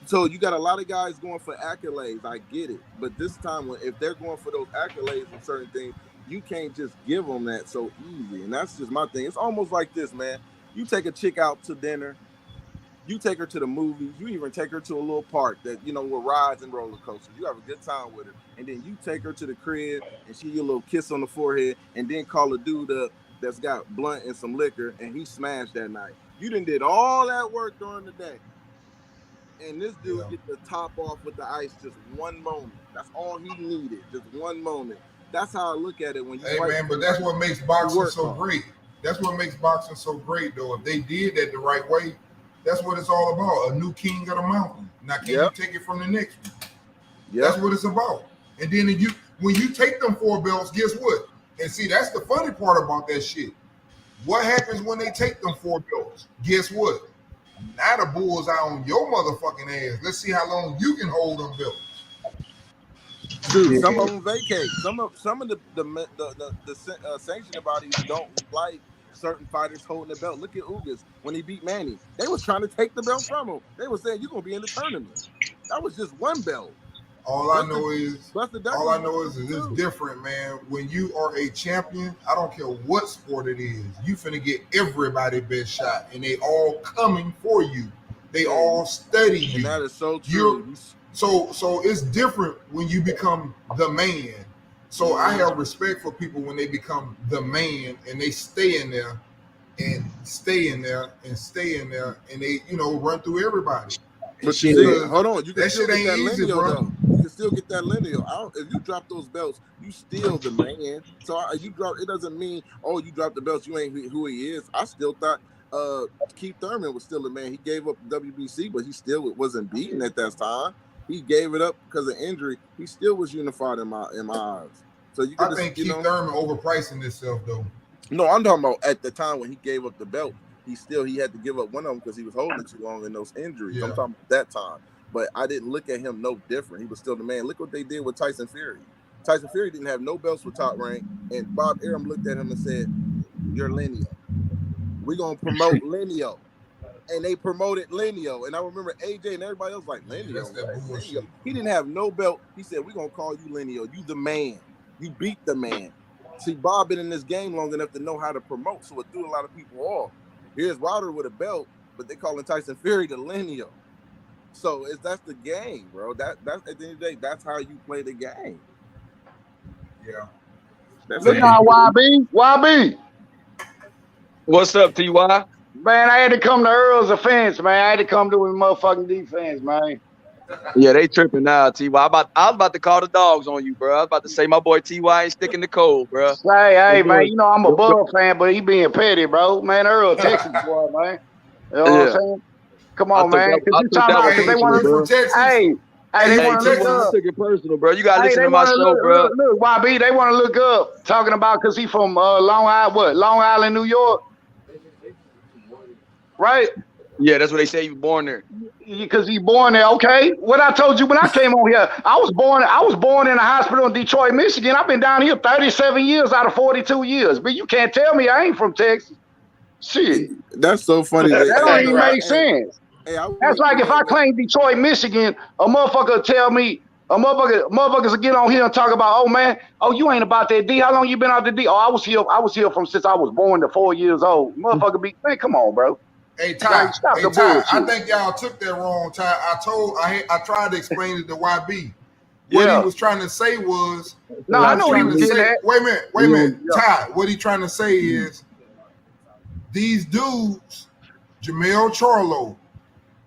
So you got a lot of guys going for accolades. I get it, but this time, if they're going for those accolades and certain things, you can't just give them that so easy. And that's just my thing. It's almost like this, man. You take a chick out to dinner, you take her to the movies, you even take her to a little park that, with rides and roller coasters. You have a good time with her. And then you take her to the crib and she get a little kiss on the forehead and then call a dude up that's got blunt and some liquor, and he smashed that night. You done did all that work during the day, and this dude get the top off with the ice just one moment. That's all he needed, just one moment. That's how I look at it when you Hey fight. man, but that's what makes boxing so great. That's what makes boxing so great, though. If they did that the right way, that's what it's all about. A new king of the mountain. Now, can you take it from the next one? That's what it's about. And then when you take them 4 belts, guess what? And see, that's the funny part about that shit. What happens when they take them 4 belts? Guess what? Now the bull's out on your motherfucking ass. Let's see how long you can hold them belts. Dude, some of them vacate. Some of the sanctioning bodies don't like certain fighters holding the belt. Look at Ugas when he beat Manny. They was trying to take the belt from him. They were saying you're gonna be in the tournament. That was just one belt. All I know is it's different, man. When you are a champion, I don't care what sport it is, you finna get everybody best shot, and they all coming for you. They all study you. And that is so true. So it's different when you become the man. So I have respect for people when they become the man and they stay in there and stay in there and stay in there, and they run through everybody. But see, hold on, you can still get that lineal though. You can still get that lineal. If you drop those belts, you still the man. So you drop. It doesn't mean you drop the belts, you ain't who he is. I still thought Keith Thurman was still a man. He gave up the WBC, but he still wasn't beaten at that time. He gave it up because of injury. He still was unified in my eyes. So I think Keith Thurman overpricing himself though. No, I'm talking about at the time when he gave up the belt. He had to give up one of them because he was holding it too long in those injuries. I'm talking about that time. But I didn't look at him no different. He was still the man. Look what they did with Tyson Fury. Tyson Fury didn't have no belts with Top Rank, and Bob Arum looked at him and said, "You're lineal. We're gonna promote lineal." And they promoted lineal. And I remember AJ and everybody else like lineal. He didn't have no belt. He said, "We're gonna call you lineal. You the man. You beat the man." See, Bob been in this game long enough to know how to promote, so it threw a lot of people off. Here's Wilder with a belt, but they calling Tyson Fury the lineal. So that's the game, bro. That's at the end of the day, that's how you play the game. Yeah. Look now, YB. What's up, TY? Man, I had to come to Earl's offense, man. I had to come to his motherfucking defense, man. Yeah, they tripping now, TY. I was about to call the dogs on you, bro. I was about to say my boy TY ain't sticking the code, bro. Hey, man, I'm a Bull fan, but he being petty, bro. Man, Earl, Texas boy, man. You know what I'm saying? Come on, man. Because you talking about they want to Texas. Hey, they want to look up. Take it personal, bro. You gotta listen to my show, bro. Look, YB, they want to look up talking about because he from Long Island, New York, right? Yeah, that's what they say. He was born there. Because he born there. Okay. What I told you when I came on here, I was born in a hospital in Detroit, Michigan. I've been down here 37 years out of 42 years. But you can't tell me I ain't from Texas. Shit. That's so funny. That don't even make sense. That's like if I claim Detroit, Michigan, a motherfucker tell me, motherfuckers will get on here and talk about, oh man, you ain't about that D. How long you been out the D? Oh, I was here from since I was born to 4 years old. Motherfucker man, come on, bro. Hey Ty, I think y'all took that wrong, Ty. I tried to explain it to YB. What he was trying to say was, I know he was saying that. Wait a minute, Ty. What he trying to say is, these dudes, Jamel Charlo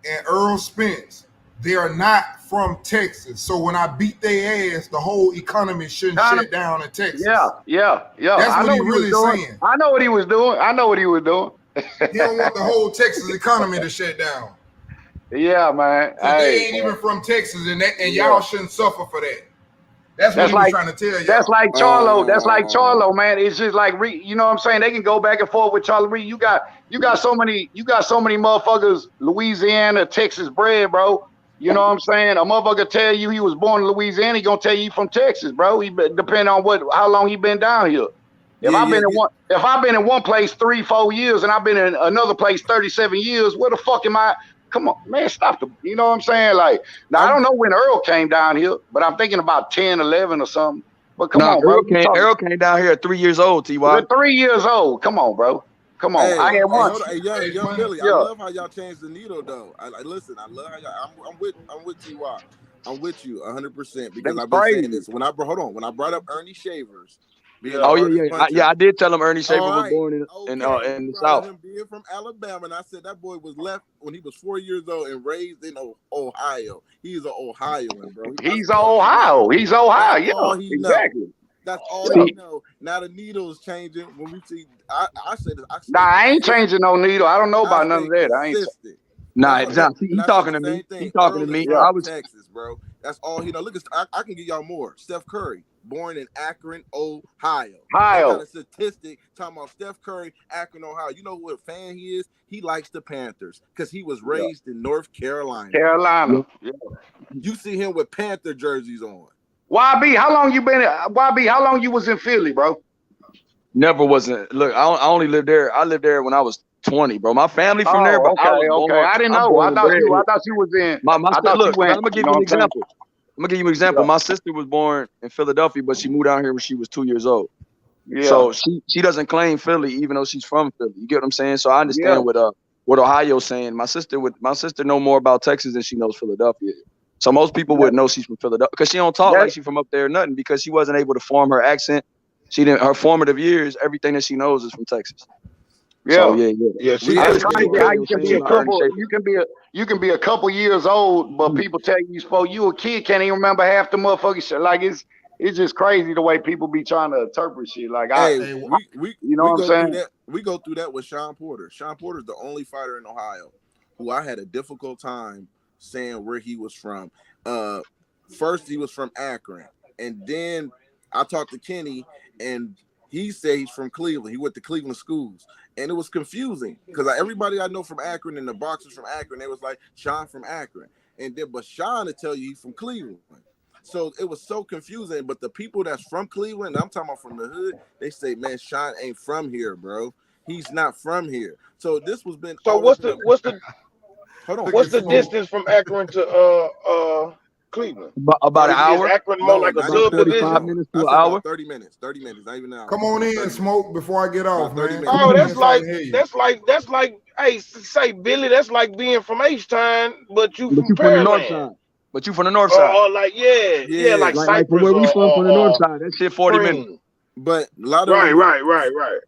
and Errol Spence, they are not from Texas. So when I beat their ass, the whole economy shouldn't shut down in Texas. Yeah. That's what he really saying. I know what he was doing. He don't want the whole Texas economy to shut down. Yeah, man. They ain't even from Texas, and y'all shouldn't suffer for that. That's what he was trying to tell you. That's like Charlo. That's like Charlo, man. It's just like you know what I'm saying. They can go back and forth with Charlo Reed. You got so many motherfuckers, Louisiana, Texas bred, bro. You know what I'm saying? A motherfucker tell you he was born in Louisiana, he gonna tell you he from Texas, bro. He depend on how long he been down here. If I've been in one place 3-4 years and I've been in another place 37 years, where the fuck am I? Come on, man, stop you know what I'm saying? Like, now I don't know when Earl came down here, but I'm thinking about 10, 11 or something. But come on, bro. Earl came down here at 3 years old, TY. 3 years old. Come on, bro. Come on. I had one. Young Billy, I love how y'all changed the needle though. Listen, I love how y'all I'm with TY. I'm with you 100% because I've been saying this. When I brought up Ernie Shavers, Oh yeah. I did tell him Ernie Schaefer was born in the South. Him being from Alabama, and I said that boy was left when he was 4 years old and raised in Ohio. He's an Ohioan, bro. He's Ohio. He's Ohio. Yeah, exactly. That's all he know. Now the needle is changing. When we see, I say this. I ain't changing no needle. I don't know about none of that. I ain't. Nah, exactly. He talking to me. He talking to me. I was Texas, bro. That's all he know. Look, I can give y'all more. Steph Curry, born in Akron, Ohio. I got a statistic talking about Steph Curry, Akron, Ohio. You know what fan he is? He likes the Panthers because he was raised in North Carolina. Yeah. You see him with Panther jerseys on. YB, how long you been? YB, how long you was in Philly, bro? Never wasn't. Look, I only lived there. I lived there when I was 20, bro. My family from there, but I didn't know. I thought you was in. Look, I'm gonna give you an example. My sister was born in Philadelphia, but she moved down here when she was 2 years old. Yeah. So she doesn't claim Philly, even though she's from Philly. You get what I'm saying? So I understand what Ohio's saying. My sister know more about Texas than she knows Philadelphia. So most people would know she's from Philadelphia because she don't talk like she's from up there or nothing because she wasn't able to form her accent. She didn't. Her formative years, everything that she knows is from Texas. Yeah, so, yeah. You can be a couple years old, but people tell you a kid can't even remember half the motherfucking shit. Like it's just crazy the way people be trying to interpret shit. Like we what I'm saying? We go through that with Sean Porter. Sean Porter's the only fighter in Ohio who I had a difficult time saying where he was from. First he was from Akron, and then I talked to Kenny, and he said he's from Cleveland. He went to Cleveland schools, and it was confusing because everybody I know from Akron and the boxers from Akron, they was like Sean from Akron, and then but Sean to tell you he's from Cleveland. So it was so confusing. But the people that's from Cleveland, I'm talking about from the hood, they say, man, Sean ain't from here, bro. He's not from here. So this was been. So what's the distance from Akron to Cleveland? About an hour. Is Akron more like a subdivision? Minutes to an hour. 30 minutes, not even an hour. Come on in, Smoke, before I get off, man. Oh, that's like, hey, say Billy, that's like being from H-Town, but you from the north side. But you from the north side. Or like, like Cypress. Where we from the north side. That shit 40 minutes. But a lot of right.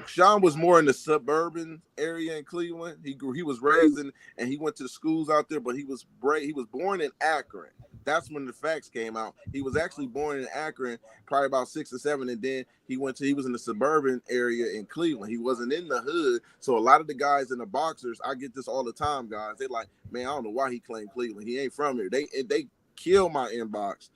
Sean was more in the suburban area in Cleveland. He was raised in, and he went to the schools out there, but he was born in Akron. That's when the facts came out. He was actually born in Akron, probably about 6 or 7, and then he was in the suburban area in Cleveland. He wasn't in the hood. So a lot of the guys in the boxers, I get this all the time, guys. They like, man, I don't know why he claimed Cleveland. He ain't from here. They kill my inbox.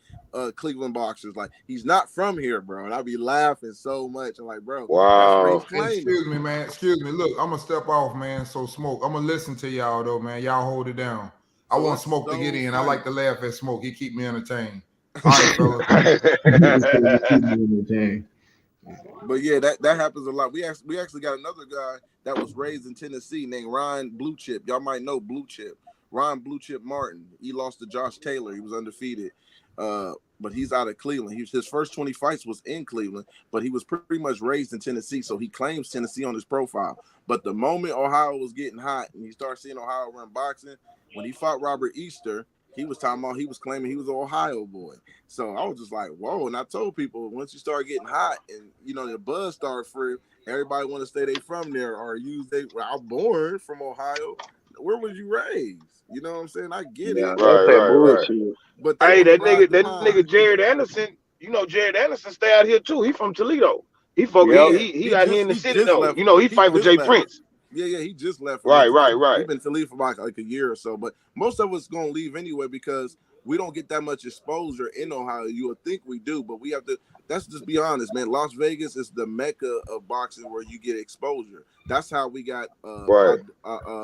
Cleveland boxers, like, he's not from here, bro, and I be laughing so much. I'm like, bro, wow. Excuse me, man. Excuse me. Look, I'm gonna step off, man. So Smoke, I'm gonna listen to y'all though, man. Y'all hold it down. I want Smoke to get in. I like to laugh at Smoke. He keep me entertained. All right, fellas. But yeah, that happens a lot. We actually got another guy that was raised in Tennessee named Ryan Blue Chip. Y'all might know Blue Chip. Ryan Blue Chip Martin. He lost to Josh Taylor. He was undefeated. But he's out of Cleveland. His first 20 fights was in Cleveland, but he was pretty much raised in Tennessee, so he claims Tennessee on his profile. But the moment Ohio was getting hot and he started seeing Ohio run boxing, when he fought Robert Easter, he was claiming he was an Ohio boy. So I was just like, whoa. And I told people, once you start getting hot and, the buzz starts free, everybody want to say they from there or I'm born from Ohio. Where was you raised? You know what I'm saying? I get it. Right. But hey, that nigga Jared Anderson, Jared Anderson stay out here too. He from Toledo. He out here in the city though. He fight with Jay Prince. Yeah, he just left. Right. He's been to leave for like a year or so, but most of us gonna leave anyway because we don't get that much exposure in Ohio. You would think we do, but we have to. Let's just be honest, man. Las Vegas is the mecca of boxing where you get exposure. That's how we got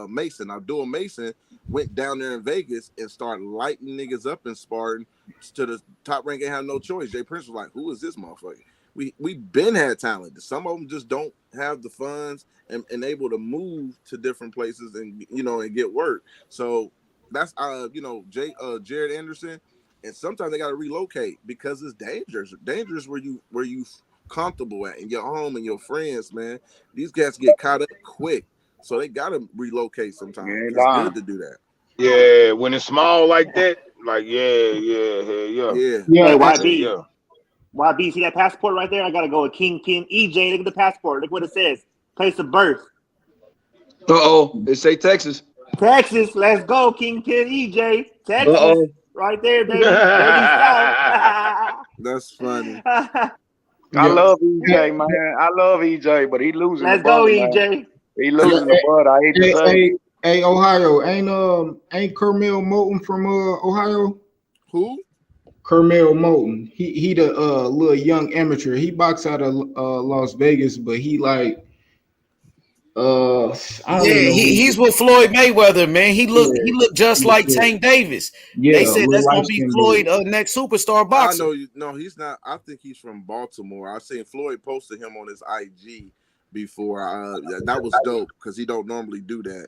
Mason. Abdul Mason went down there in Vegas and started lighting niggas up and sparring to the top rank. Ain't have no choice. Jay Prince was like, "Who is this motherfucker?" We been had talent. Some of them just don't have the funds and able to move to different places and and get work. So that's Jared Anderson, and sometimes they got to relocate because it's dangerous where you comfortable at in your home and your friends, man. These guys get caught up quick, so they got to relocate sometimes. It's good to do that. Yeah, when it's small like that, like yeah. YB. YB, see that passport right there? I gotta go with King EJ. Look at the passport. Look what it says. Place of birth. It say Texas. Texas, let's go, Kingpin EJ. Texas, Uh-oh. right there, baby. Dirty South. That's funny. I love EJ, man. I love EJ, but he losing Let's the bud, go, man. EJ. He losing the bud. I hate to say. Hey, Ohio, ain't Carmel Moulton from Ohio? Who? Carmel Moulton. He the little young amateur. He boxed out of Las Vegas, but he like I don't even know he's with Floyd Mayweather, man. He looked just like Tank Davis. They said that's gonna be Floyd next superstar boxer. I know no, he's not. I think he's from Baltimore. I seen Floyd posted him on his IG before. That was dope because he don't normally do that.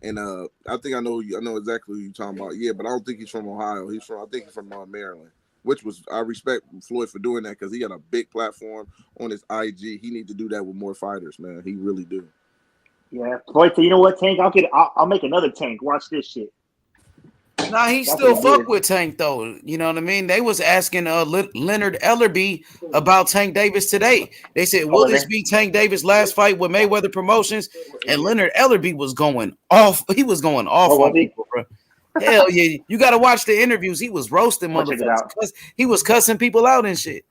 And I think I know exactly who you're talking about. Yeah, but I don't think he's from Ohio. I think he's from Maryland. Which was, I respect Floyd for doing that because he got a big platform on his IG. He need to do that with more fighters, man. He really do. Yeah, Floyd said, you know what, Tank? I'll make another Tank. Watch this shit. Nah, he still fuck with Tank though. You know what I mean? They was asking Leonard Ellerby about Tank Davis today. They said, "Will this be Tank Davis' last fight with Mayweather Promotions?" And Leonard Ellerby was going off. He was going off on people, bro. Hell yeah! You got to watch the interviews. He was roasting motherfuckers. He was cussing people out and shit.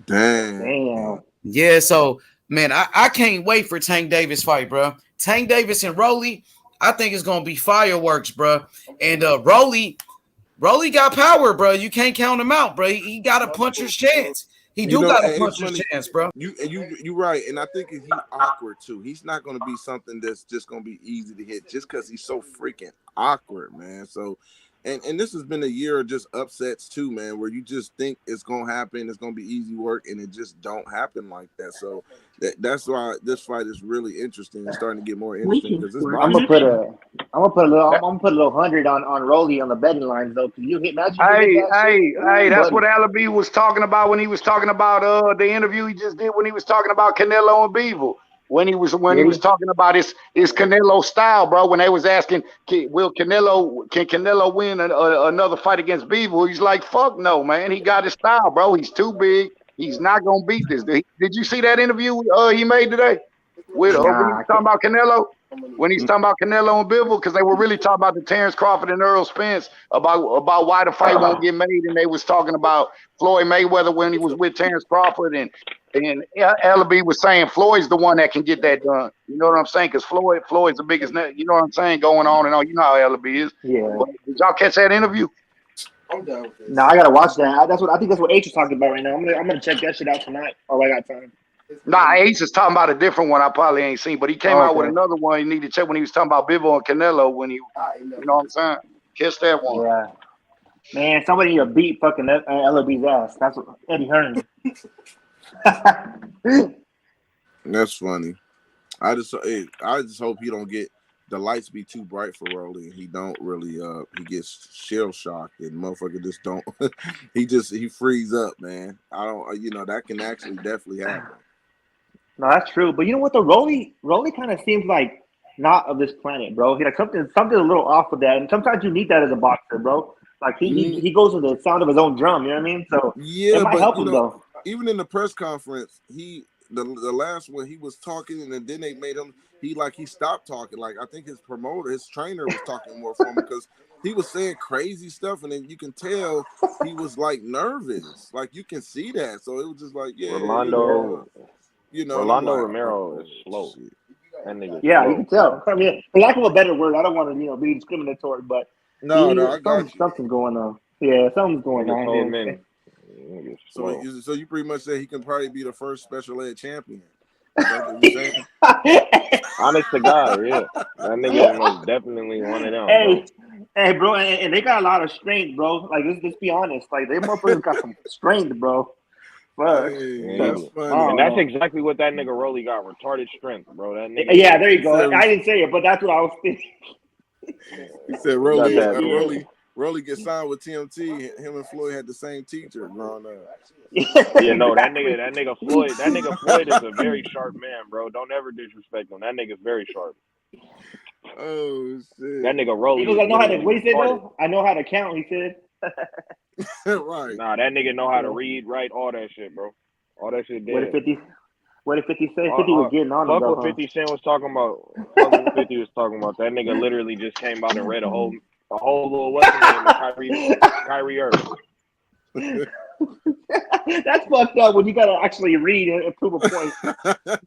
Damn. Yeah. So man, I can't wait for Tank Davis fight, bro. Tank Davis and Rolly. I think it's gonna be fireworks, bro. And Rolly got power, bro. You can't count him out, bro. He got a puncher's chance. He got a puncher's chance, bro. You right, and I think he's awkward too. He's not gonna be something that's just gonna be easy to hit, just because he's so freaking awkward, man. So, and this has been a year of just upsets too, man, where you just think it's gonna happen, it's gonna be easy work, and it just don't happen like that. So that's why this fight is really interesting and starting to get more interesting. Because I'm gonna put a little 100 on Rolly on the betting lines though. Cause you hit match. Hey, that's what Alabi was talking about when he was talking about the interview he just did when he was talking about Canelo and Beaver. When he was talking about his Canelo style, bro. When they was asking, can Canelo win another fight against Beaver? He's like, fuck no, man. He got his style, bro. He's too big. He's not gonna beat this. Did you see that interview he made today? When he was talking about Canelo? When he's talking about Canelo and Bivol, because they were really talking about the Terence Crawford and Errol Spence about why the fight won't get made, and they was talking about Floyd Mayweather when he was with Terence Crawford, and Ellaby was saying Floyd's the one that can get that done. You know what I'm saying? Because Floyd's the biggest, you know what I'm saying, going on and on. You know how Ellaby is. Yeah. But did y'all catch that interview? I'm done with this. No, I gotta watch that. I think that's what H is talking about right now. I'm gonna check that shit out tonight. Oh, I got time. Nah, Ace is talking about a different one I probably ain't seen, but he came out with another one you need to check when he was talking about Bivol and Canelo when he, you know what I'm saying? Catch that one. Yeah. Man, somebody need to beat fucking LOB's ass. That's what Eddie Hearn. That's funny. I just hope he don't get the lights be too bright for Rolly and he don't really he gets shell shocked and motherfucker just don't he frees up, man. I don't that can actually definitely happen. No, that's true. But you know what? The Rolly kind of seems like not of this planet, bro. He like something a little off with that. And sometimes you need that as a boxer, bro. Like he goes with the sound of his own drum. You know what I mean? So it might help him though. Even in the press conference, the last one he was talking, and then they made him he stopped talking. Like I think his promoter, his trainer, was talking more for him because he was saying crazy stuff, and then you can tell he was like nervous. Like you can see that. So it was just like Rolando Romero is slow. That nigga slow. You can tell. I mean, for lack of a better word, I don't want to be discriminatory, but I got you. Something's going on. Yeah, something's going on. So you pretty much say he can probably be the first special ed champion. Is that what you're saying? Honest to God, yeah. That nigga is most definitely one of them. Hey, bro, and they got a lot of strength, bro. Like, let's be honest. Like, they motherfuckers got some strength, bro. Fuck. That's funny. And that's exactly what that nigga Rolly got. Retarded strength, bro. That nigga. Yeah, there you go. I didn't say it, but that's what I was thinking. He said Rolly get signed with TMT. Him and Floyd had the same teacher growing up. Yeah, no, that nigga Floyd is a very sharp man, bro. Don't ever disrespect him. That nigga's very sharp. Oh shit. That nigga Rolly. He goes, I know how to. What he said though? I know how to count. He said. Right. Nah, that nigga know how to read, write, all that shit, bro. All that shit dead. What if 50 said 50 was getting on him, fuck though, what 50 Cent was talking about. Fuck what 50 was talking about. That nigga literally just came out and read a whole little what's his name of Kyrie Irving. That's fucked up when you gotta actually read and prove a point.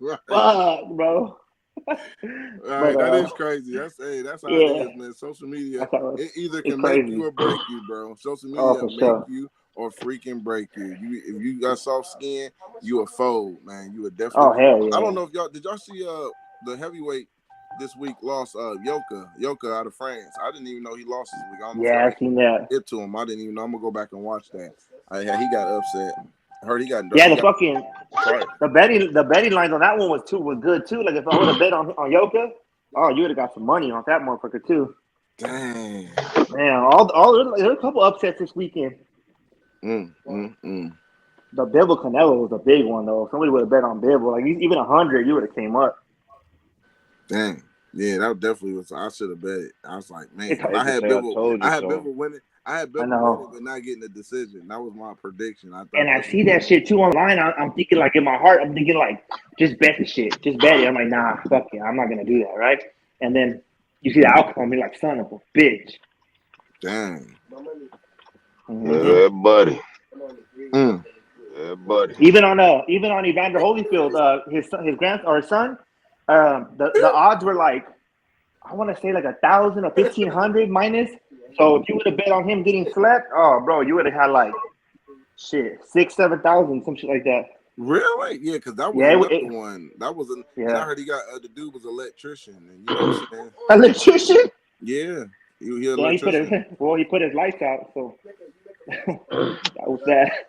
Right. Fuck, bro. Right, that is crazy. That's how it is, man. Social media, it either can make you or break you, bro. Social media make you or freaking break you. If you got soft skin, you a fold, man. You a definitely. Oh hell yeah. I don't know if did y'all see the heavyweight this week lost Yoka out of France. I didn't even know he lost this week. I seen that. Hit to him. I didn't even know. I'm gonna go back and watch that. He got upset. I heard he got. The betting lines on that one was good too. Like if I would have bet on Yoka, you would have got some money on that motherfucker too. Dang. Man, there were a couple upsets this weekend. The Bivol Canelo was a big one though. If somebody would have bet on Bivol, like even 100, you would have came up. Dang. Yeah, that definitely was. I should have bet it. I was like, man, I had Bivol winning. I had Bivol winning, but not getting a decision. That was my prediction. I see that shit too online. I'm thinking like in my heart, I'm thinking like, just bet the shit, just bet it. I'm like, nah, fuck it, I'm not gonna do that, right? And then you see the outcome, you're like, son of a bitch. Dang. Yeah, buddy. Yeah, buddy. Even on Evander Holyfield, his son, the odds were like, I want to say like 1,000 or 1,500 minus. So if you would have bet on him getting slept, bro, you would have had like 6,000-7,000, some shit like that. Really? Yeah, because that was the one. That was and I heard he got the dude was an electrician, and you know what I'm saying? Electrician? Yeah, he electrician. He put his lights out, so that was that.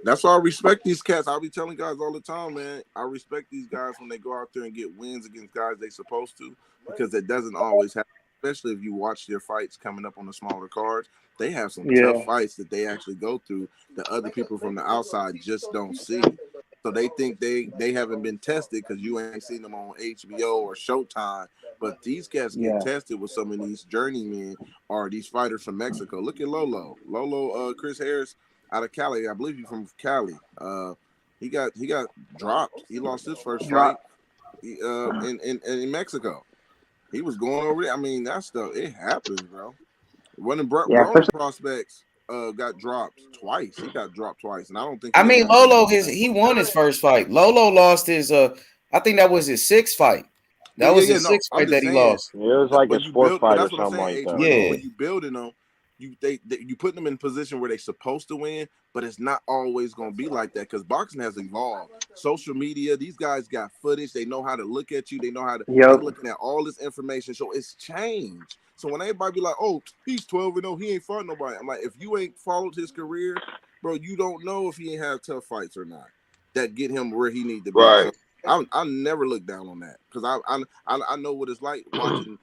That's why I respect these cats. I'll be telling guys all the time, man. I respect these guys when they go out there and get wins against guys they supposed to, because it doesn't always happen. Especially if you watch their fights coming up on the smaller cards, they have some tough fights that they actually go through that other people from the outside just don't see. So they think they haven't been tested because you ain't seen them on HBO or Showtime. But these cats get tested with some of these journeymen or these fighters from Mexico. Look at Lolo, Chris Harris out of Cali. I believe he's from Cali. He got dropped. He lost his first fight in Mexico. He was going over there. I mean, that stuff, it happens, bro. One of Broner prospects got dropped twice. He got dropped twice, and I don't think. I mean, Lolo, he won his first fight. Lolo lost his. I think that was his sixth fight. That was his sixth fight that he lost. It was like his fourth fight or something like that. Yeah. When you building them, you put them in a position where they're supposed to win, but it's not always going to be like that because boxing has evolved. Social media, these guys got footage. They know how to look at you. They know how to. They're looking at all this information, so it's changed. So when everybody be like, "Oh, he's 12-0, he ain't fought nobody," I'm like, if you ain't followed his career, bro, you don't know if he ain't have tough fights or not that get him where he need to be. Right. So I never look down on that because I know what it's like watching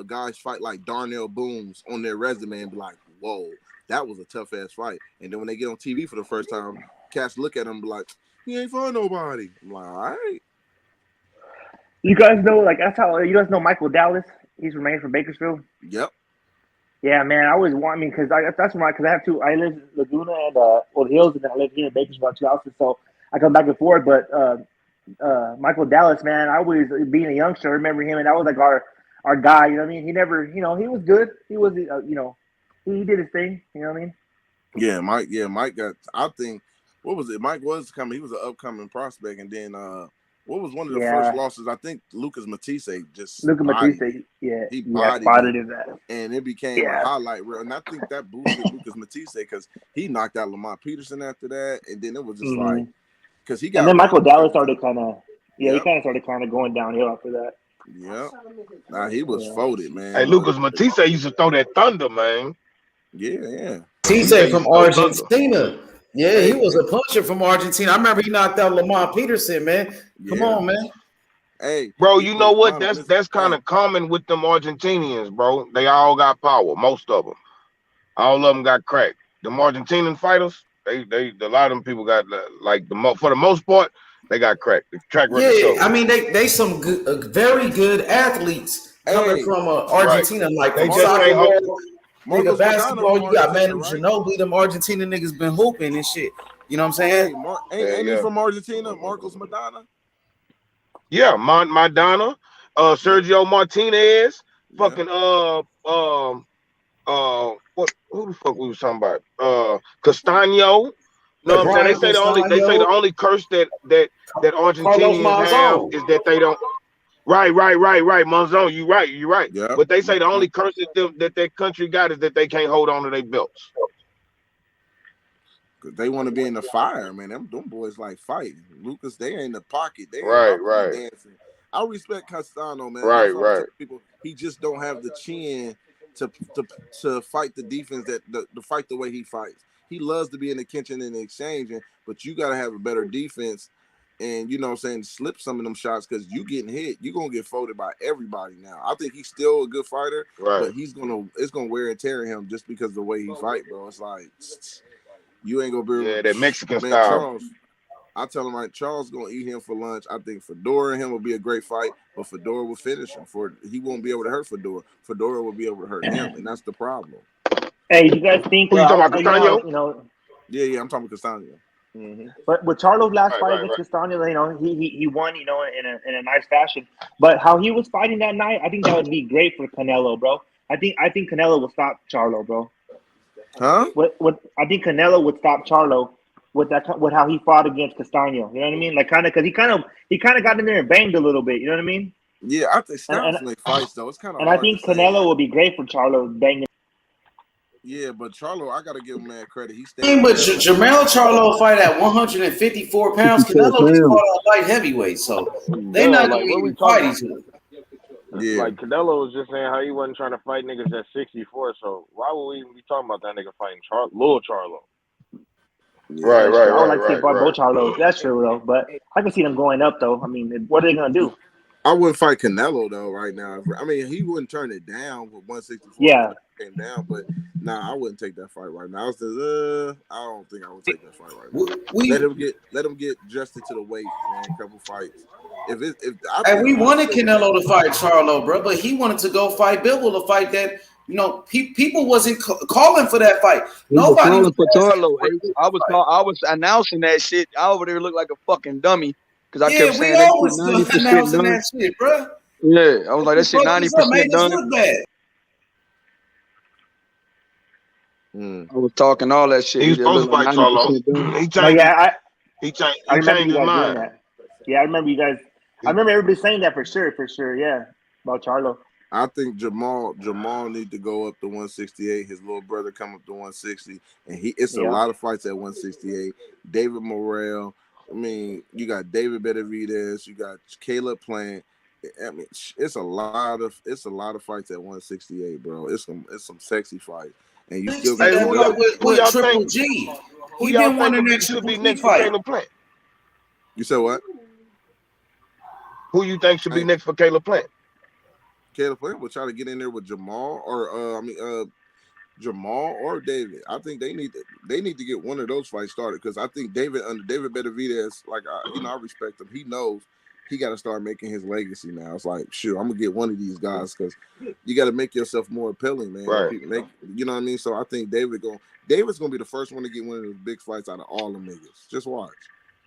guys fight like Darnell Boone's on their resume and be like, whoa, that was a tough ass fight. And then when they get on TV for the first time, cats look at him and be like, he ain't fought nobody. I'm like, all right. You guys know, like that's how you guys know Michael Dallas. He's remained from Bakersfield. Yep. Yeah, man. I always want because that's why because I have two. I live in Laguna and Old Hills, and then I live here in Bakersfield, about 2 houses. So I come back and forth. But Michael Dallas, man, I always being a youngster, I remember him, and that was like our guy. You know what I mean? He never, he was good. He was, he did his thing. You know what I mean? Yeah, Mike got. I think what was it? Mike was coming. He was an upcoming prospect, and then what was one of the first losses? I think Lucas Matisse he bodied him that, and it became a highlight reel. And I think that boosted Lucas Matisse because he knocked out Lamont Peterson after that, and then it was just like because he got. And then Michael Dallas started kind of, he kind of started going downhill after that. Yeah, nah, he was folded, man. Hey, Lucas Matisse used to throw that thunder, man. Yeah. Matisse from Argentina. Yeah, he was a puncher from Argentina. I remember he knocked out Lamont Peterson, man. Come on, man. Hey, bro, you know what? That's kind of common with them Argentinians, bro. They all got power, most of them. All of them got crack. Them Argentinian fighters, they a lot of them people got like for the most part, they got crack. The track record shows. I mean they some good, very good athletes coming from Argentina, like they from soccer. Nigga, basketball, you got Manu right? Ginobili. Them Argentina niggas been hooping and shit. You know what I'm saying? Hey, ain't he from Argentina? Marcos Madonna? Yeah, Madonna, Sergio Martinez, fucking what? Who the fuck we was talking about? Castano. No, I'm saying they say the only curse that Argentinians have is that they don't. Right, Monzon, you right. Yeah. But they say the only curse that their country got is that they can't hold on to their belts. Cause they want to be in the fire, man. Them boys like fighting. Lucas, they in the pocket. They ain't Right. dancing. I respect Castano, man. Right. People, he just don't have the chin to fight the defense to fight the way he fights. He loves to be in the kitchen and exchanging, but you gotta have a better defense. And you know what I'm saying, slip some of them shots because you getting hit, you're gonna get folded by everybody now. I think he's still a good fighter, but it's gonna wear and tear him just because of the way he fight, bro. It's like you ain't gonna be that Mexican style. Charles, I tell him Charles gonna eat him for lunch. I think Fedora and him will be a great fight, but Fedora will finish him. He won't be able to hurt Fedora. Fedora will be able to hurt him, and that's the problem. Hey, you guys think? Who you talking about, Castano? You know. Yeah, I'm talking Castano. Mm-hmm. But with Charlo's last fight against Castano, you know, he won, you know, in a nice fashion. But how he was fighting that night, I think that would be great for Canelo, bro. I think Canelo will stop Charlo, bro. Huh? I think Canelo would stop Charlo with how he fought against Castano. You know what I mean? Like because he kind of got in there and banged a little bit. You know what I mean? Yeah, I think styles make fights though. It's kind of. And I think Canelo will be great for Charlo banging. Yeah, but Charlo, I gotta give him mad credit. He's staying. But Jermell Charlo fight at 154 pounds. Canelo just fought at light heavyweight, so they're not gonna even fight each other. Yeah. Like Canelo was just saying how he wasn't trying to fight niggas at 64, so why would we even be talking about that nigga fighting Lil Charlo? Yeah, right. I would like to see both Charlos. That's true though, but I can see them going up though. I mean, what are they gonna do? I wouldn't fight Canelo though right now. I mean, he wouldn't turn it down with 164. Yeah, came down, but I wouldn't take that fight right now. I don't think I would take that fight right now. Let him get adjusted to the weight, man. A couple fights. And we wanted Canelo to fight Charlo, bro, but he wanted to go fight Bivol to fight that. You know, people wasn't calling for that fight. Nobody was for Charlo. I was announcing that shit. I over there looked like a fucking dummy because I kept saying that shit 90% done. That shit, bro. Yeah, I was like, that shit 90% done. I was talking all that shit. He was supposed to fight Charlo. He changed his mind. Yeah, I remember you guys. I remember everybody saying that for sure. Yeah, about Charlo. I think Jamal need to go up to 168. His little brother come up to 160, and it's a lot of fights at 168. David Morrell. I mean, you got David Benavidez. You got Caleb Plant. I mean, it's a lot of fights at 168, bro. It's some sexy fights, and you still got with Triple G. Who y'all think should be next for Caleb Plant? You said what? Who you think should be next for Caleb Plant? Caleb Plant will try to get in there with Jamal or David. I think they need to get one of those fights started because I think David Benavidez, like I respect him. He knows he got to start making his legacy now. It's like, sure, I'm gonna get one of these guys because you got to make yourself more appealing, man. Right. You know what I mean? So I think David's gonna be the first one to get one of those big fights out of all them niggas. Just watch.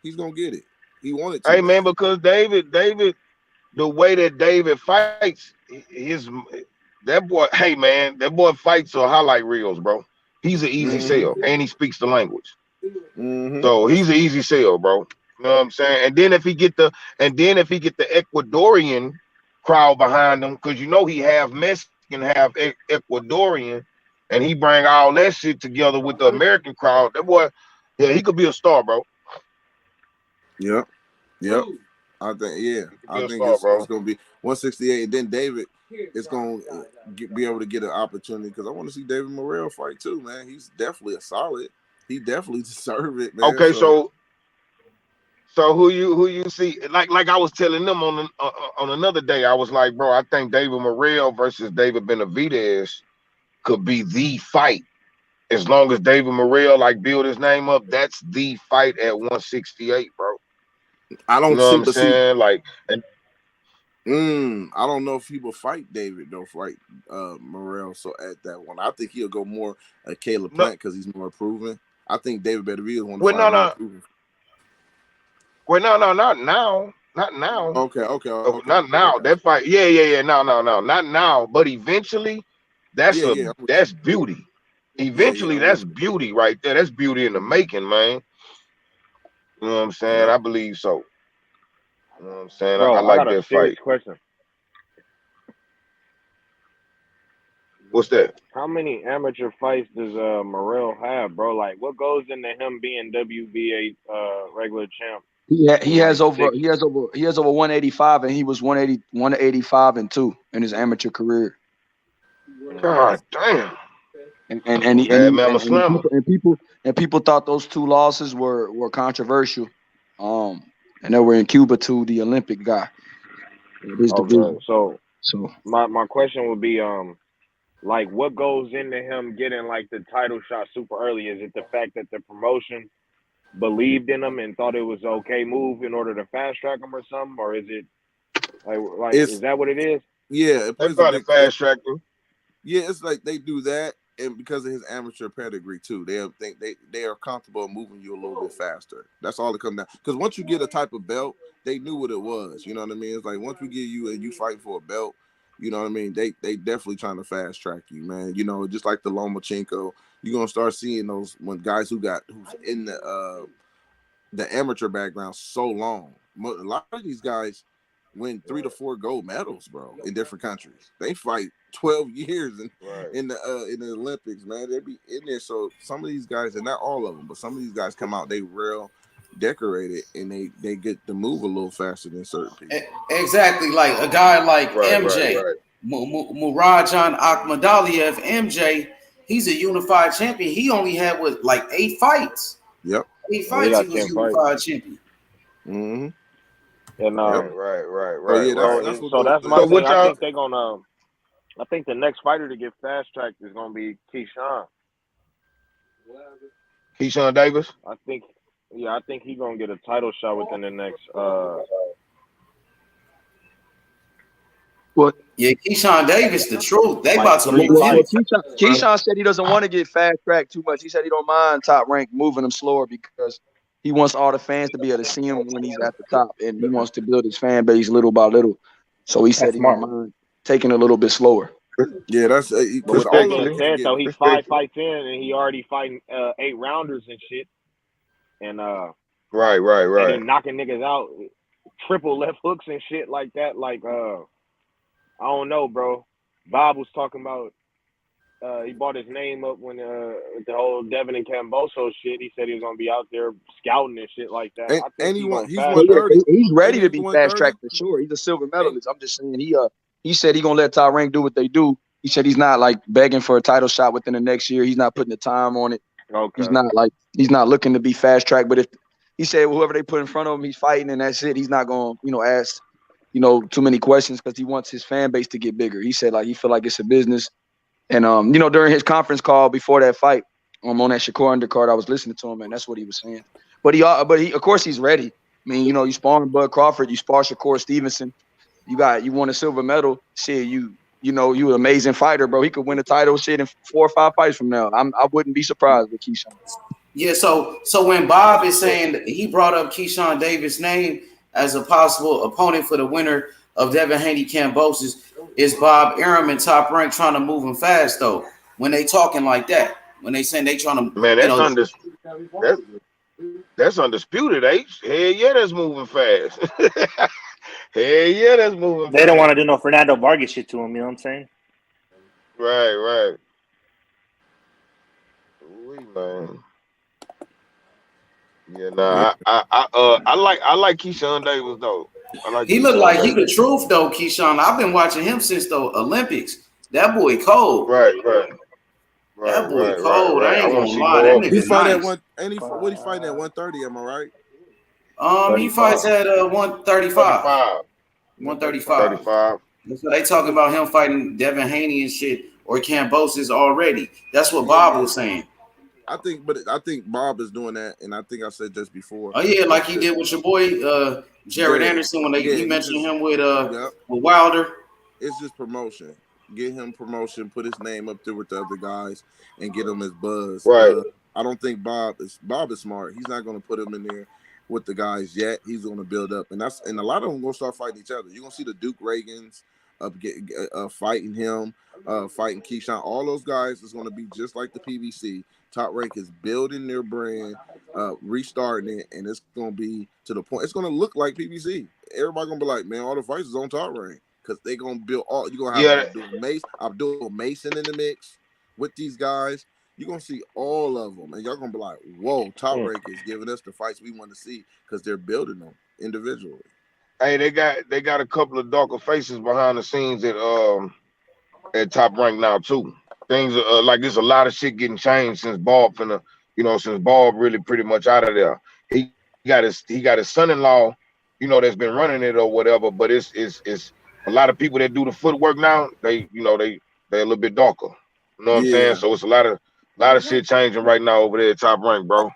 He's gonna get it. He wanted to. Hey man, because David, the way that David fights, that boy fights or highlight reels, bro. He's an easy sell, and he speaks the language. So he's an easy sell, bro. You know what I'm saying? And then if he get the Ecuadorian crowd behind him, because you know he half Mexican, half Ecuadorian, and he bring all that shit together with the American crowd, that boy, yeah, he could be a star, bro. Yep. I think it's gonna be 168, and then David is gonna be able to get an opportunity because I want to see David Morrell fight too, man. He's definitely a solid. He definitely deserves it, man. Okay, so who you see? Like I was telling them on another day, I was like, bro, I think David Morrell versus David Benavidez could be the fight. As long as David Morrell build his name up, that's the fight at 168, bro. I don't know what I'm saying? I don't know if he will fight David though, fight Morrell. So at that one, I think he'll go more at Caleb Plant because he's more proven. I think David Benavidez want to fight more proven. Well, no, not now. Not now. Okay. Not now. That fight, yeah. No. Not now. But eventually, that's beauty. Eventually, that's beauty right there. That's beauty in the making, man. You know what I'm saying? I believe so. You know what I'm saying? Bro, I like got a that serious fight. question. What's that? How many amateur fights does Morrell have, bro? Like, what goes into him being WBA regular champ? He has over 185, and he was 185 and 2 in his amateur career. God damn. And people thought those 2 losses were controversial. And they were in Cuba to the Olympic guy. Okay, so my question would be like, what goes into him getting like the title shot super early? Is it the fact that the promotion believed in him and thought it was okay move in order to fast track him or something, or is it like is that what it is? Yeah, they probably fast track him. Yeah, it's like they do that, and because of his amateur pedigree too, they are comfortable moving you a little bit faster. That's all it comes down. Because once you get a type of belt, they knew what it was. You know what I mean? It's like once we get you and you fight for a belt, you know what I mean? They definitely trying to fast track you, man. You know, just like the Lomachenko, you're gonna start seeing those when guys who's in the amateur background so long. A lot of these guys win 3 to 4 gold medals, bro, in different countries. They fight 12 years in the Olympics, man. They be in there. So some of these guys, and not all of them, but some of these guys come out, they real decorated, and they get to move a little faster than certain people. Exactly, like a guy like MJ, Murajan Akhmadaliev. MJ, he's a unified champion. He only had 8 fights. Yep. 8 fights. He was unified champion. Mm-hmm. And right. So that's my thing. I think they're gonna. I think the next fighter to get fast tracked is gonna be Keyshawn. Keyshawn Davis. I think he's gonna get a title shot within the next. What? Yeah, Keyshawn Davis, the truth. They about to move. Keyshawn said he doesn't want to get fast tracked too much. He said he don't mind Top Rank moving him slower because he wants all the fans to be able to see him when he's at the top, and he wants to build his fan base little by little. So he said he don't mind taking it a little bit slower. Yeah, that's with that being said, though, he's 5 fights in, and he already fighting 8 rounders and shit, and right, and he knocking niggas out, triple left hooks and shit like that. Like I don't know, bro. Bob was talking about. He brought his name up when the whole Devin and Kambosos shit. He said he was gonna be out there scouting and shit like that. And he's 130. He's ready to be fast tracked for sure. He's a silver medalist. I'm just saying he said he gonna let Top Rank do what they do. He said he's not like begging for a title shot within the next year. He's not putting the time on it. Okay. He's not looking to be fast tracked. But if he said whoever they put in front of him, he's fighting and that's it. He's not gonna ask too many questions because he wants his fan base to get bigger. He said he feel like it's a business. And during his conference call before that fight, on that Shakur undercard, I was listening to him, and that's what he was saying. But he of course he's ready. I mean, you sparring Bud Crawford, you spar Shakur Stevenson, you won a silver medal. Shit, you an amazing fighter, bro. He could win a title shit in 4 or 5 fights from now. I wouldn't be surprised with Keyshawn. Yeah, so when Bob is saying that he brought up Keyshawn Davis' name as a possible opponent for the winner of Devin Haney Kambosos, is Bob Arum and Top Rank trying to move him fast though? When they talking like that, when they saying they trying to, man, that's undisputed. Hell yeah, that's moving fast. Hell yeah, that's moving. They don't want to do no Fernando Vargas shit to him. You know what I'm saying? Right. Man. Yeah, nah. I like Keyshawn Davis though. He look like he the truth though, Keyshawn. I've been watching him since the Olympics. That boy cold. Right. That boy cold. Right. I ain't gonna lie. That nigga he fight nice. at what he fighting at 130? Am I right? He fights at 135. 135. So they talking about him fighting Devin Haney and shit or Kambosos already. That's what Bob was saying. I think Bob is doing that, and I think I said just before. Oh yeah, like he did with your boy Jared Anderson when he mentioned him with Wilder. It's just promotion. Get him promotion. Put his name up there with the other guys, and get him his buzz. Right. I don't think Bob is smart. He's not going to put him in there with the guys yet. He's going to build up, and a lot of them going to start fighting each other. You're going to see the Duke Reagans fighting him, fighting Keyshawn. All those guys is going to be just like the PBC. Top Rank is building their brand, restarting it, and it's going to be to the point. It's going to look like PBC. Everybody going to be like, man, all the fights is on Top Rank because they going to build all. You're going to have Abdul Mason in the mix with these guys. You're going to see all of them, and y'all going to be like, whoa, Top Rank is giving us the fights we want to see because they're building them individually. Hey, they got a couple of darker faces behind the scenes at Top Rank now too. Things like there's a lot of shit getting changed since Bob really pretty much out of there. He got his son-in-law, that's been running it or whatever. But it's a lot of people that do the footwork now. They're a little bit darker. You know what I'm saying? So it's a lot of shit changing right now over there at Top Rank, bro.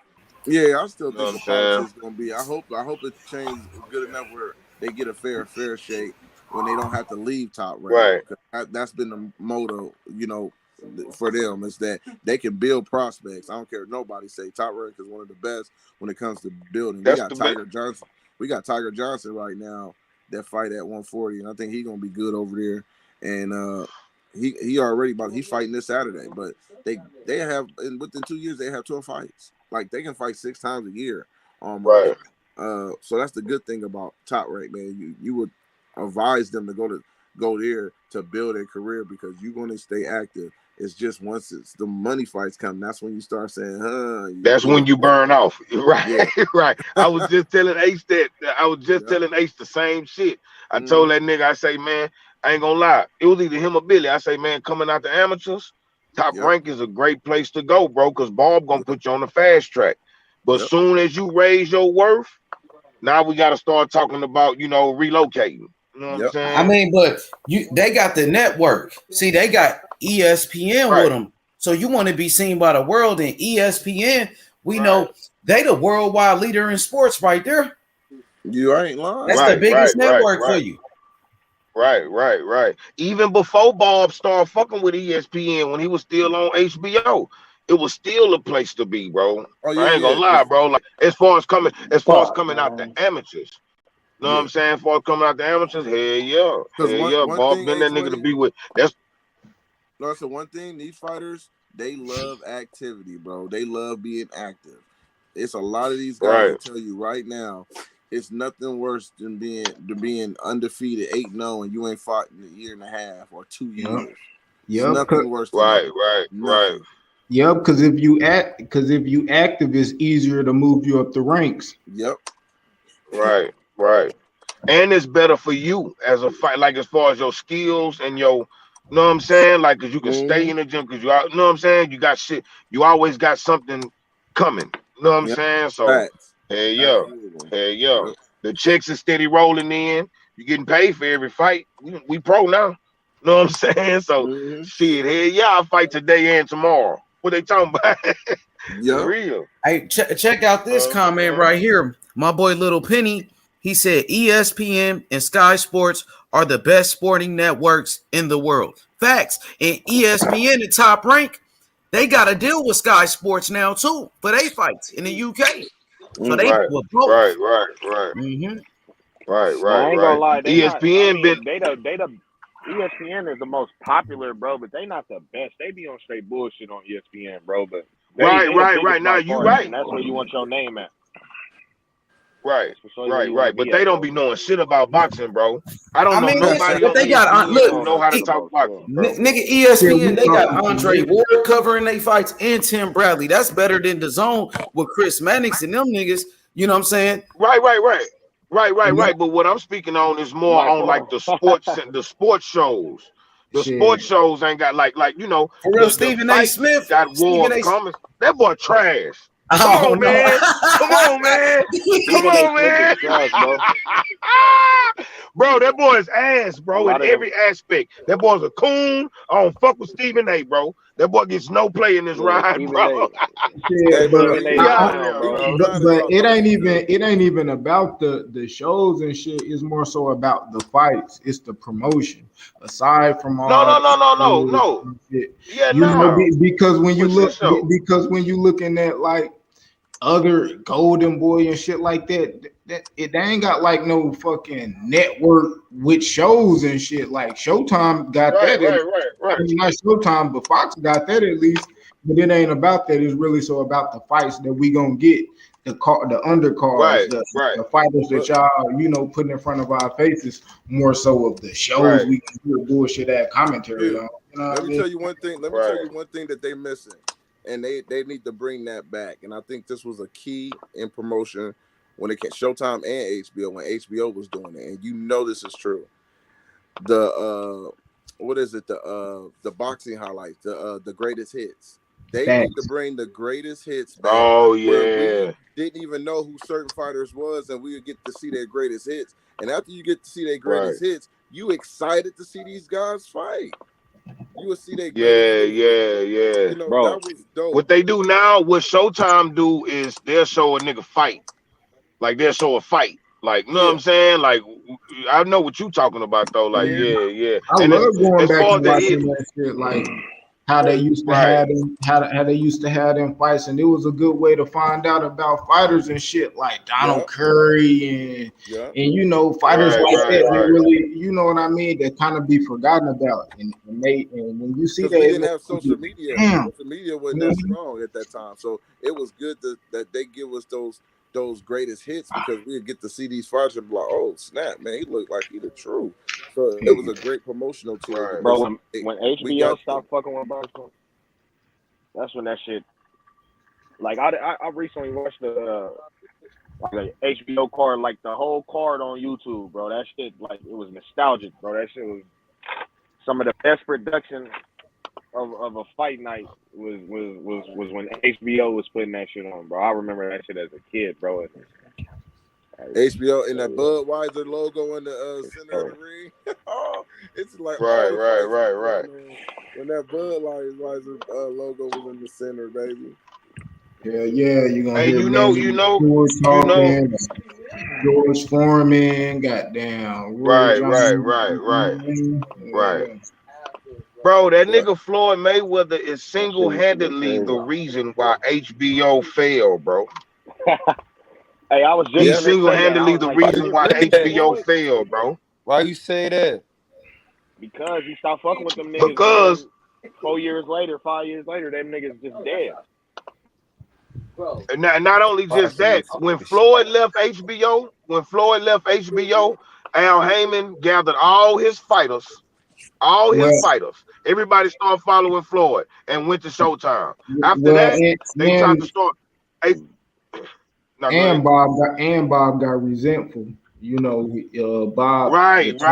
Yeah, I still think the politics is gonna be. I hope it changes good enough where they get a fair shake when they don't have to leave Top Rank. Right. That's been the motto, for them is that they can build prospects. I don't care what nobody say. Top Rank is one of the best when it comes to building. We got Tiger Johnson. We got Tiger Johnson right now that fight at 140, and I think he's gonna be good over there. And he's fighting this Saturday, but they have within 2 years they have 12 fights. Like they can fight 6 times a year. Right. So that's the good thing about Top Rank, man. You would advise them to go there to build a career because you're going to stay active. It's just once the money fights come, that's when you start saying, That's when you burn off. Right, yeah. Right. I was just telling Ace telling Ace the same shit. I told that nigga, I say, man, I ain't gonna lie. It was either him or Billy. I say, man, coming out the amateurs, Top Rank is a great place to go, bro, because Bob gonna put you on the fast track. But soon as you raise your worth, now we got to start talking about, relocating. You know what I'm saying? I mean, but they got the network. See, they got ESPN with them. So you want to be seen by the world, and ESPN, we know they the worldwide leader in sports right there. You ain't lying. That's the biggest network for you. Right. Even before Bob started fucking with ESPN when he was still on HBO, it was still a place to be, bro. I ain't gonna lie, bro. Like as far as coming out the amateurs. You know what I'm saying? As far as coming out the amateurs, hell yeah. Bob been that nigga to be with. That's the one thing, these fighters, they love activity, bro. They love being active. It's a lot of these guys that tell you right now, it's nothing worse than being undefeated 8-0 and you ain't fought in a year and a half or 2 years. Yep. Nothing worse than that. Right. Yep, because if you active, it's easier to move you up the ranks. Yep. Right. And it's better for you as a fight, like as far as your skills and your, you know what I'm saying? Like, cause you can stay in the gym, cause you know what I'm saying? You got shit. You always got something coming. You know what I'm saying? So, hey yo. The checks are steady rolling in. You getting paid for every fight. We pro now. You know what I'm saying? So, shit, hell yeah, I fight today and tomorrow. What they talking about? Yeah, real. Hey, check out this comment right here. My boy Little Penny, he said ESPN and Sky Sports are the best sporting networks in the world. Facts. And ESPN at Top Rank, they got to deal with Sky Sports now too for they fights in the UK. So they were both. Right. Mm-hmm. Right. I ain't gonna lie. ESPN ESPN is the most popular, bro, but they not the best. They be on straight bullshit on ESPN, bro. But right. Now you right. And that's where you want your name at. Right. But they don't be knowing shit about boxing, bro. I don't know nobody. What they got? Look, know how to talk boxing, nigga. ESPN, they got Andre Ward covering they fights and Tim Bradley. That's better than the Zone with Chris Mannix and them niggas. You know what I'm saying? Right. But what I'm speaking on is more on like the sports shows. The sports shows ain't got like For real, Stephen A. Smith got war coming. That boy trash. Come on, man. Bro, that boy is ass, bro, in every aspect. That boy's a coon. I don't fuck with Stephen A, bro. That boy gets no play in this ride, bro. Yeah, but But it ain't even about the shows and shit. It's more so about the fights. It's the promotion. Aside from all no. shit, Yeah, you know, no. because when you For sure. because when you looking at like other Golden Boy and shit like that, they ain't got like no fucking network with shows and shit. Like Showtime got that. Right. I mean, not Showtime, but Fox got that at least. But it ain't about that. It's really so about the fights that we gonna get, the undercards, the fighters that y'all putting in front of our faces. More so of the shows we can do bullshit ass commentary on. You know Let what I me mean? tell you one thing. Let me tell you one thing that they're missing, and they need to bring that back. And I think this was a key in promotion when it came Showtime and HBO when HBO was doing it. And you know this is true. The what is it? The boxing highlights, the greatest hits. They need to bring the greatest hits back. Oh Where yeah. we didn't even know who certain fighters was, and we would get to see their greatest hits. And after you get to see their greatest hits, you excited to see these guys fight. You would see their greatest hits. Yeah. You know, that was dope. What they do now, what Showtime do is they'll show a nigga fight. Like they'll show a fight. Like, you know what I'm saying? Like, I know what you talking about though. Like, yeah. I And love going as back far and as watching that shit, like how they used to have them, how they used to have them fights, and it was a good way to find out about fighters and shit like Donald Curry and fighters like that. They really, you know what I mean? That kind of be forgotten about, and when you see that, we didn't have social media. Damn. Social media wasn't that strong at that time, so it was good that they give us those greatest hits because we would get to see these fighters and be like, oh snap, man, he looked like he the truth. So it was a great promotional tool. Bro, when HBO stopped fucking with boxing, that's when that shit. Like I recently watched the HBO card, like the whole card on YouTube, bro. That shit, like, it was nostalgic, bro. That shit was some of the best production of a fight night was when HBO was putting that shit on, bro. I remember that shit as a kid, bro. HBO and that Budweiser logo in the center of the ring. Oh, it's like right. When that Budweiser logo was in the center, baby. Yeah, you're gonna hear George Foreman, goddamn. Right. Bro, that nigga Floyd Mayweather is single-handedly the reason why HBO failed, bro. Hey, I was just He's single-handedly the reason why HBO failed, bro. Why you say that? Because he stopped fucking with them niggas. Because 4 years later, 5 years later, them niggas just dead. And not only just that, when Floyd left HBO, Al Heyman gathered all his fighters. Everybody started following Floyd and went to Showtime. After that, they tried to start. Bob got resentful. You know, Bob. Right. The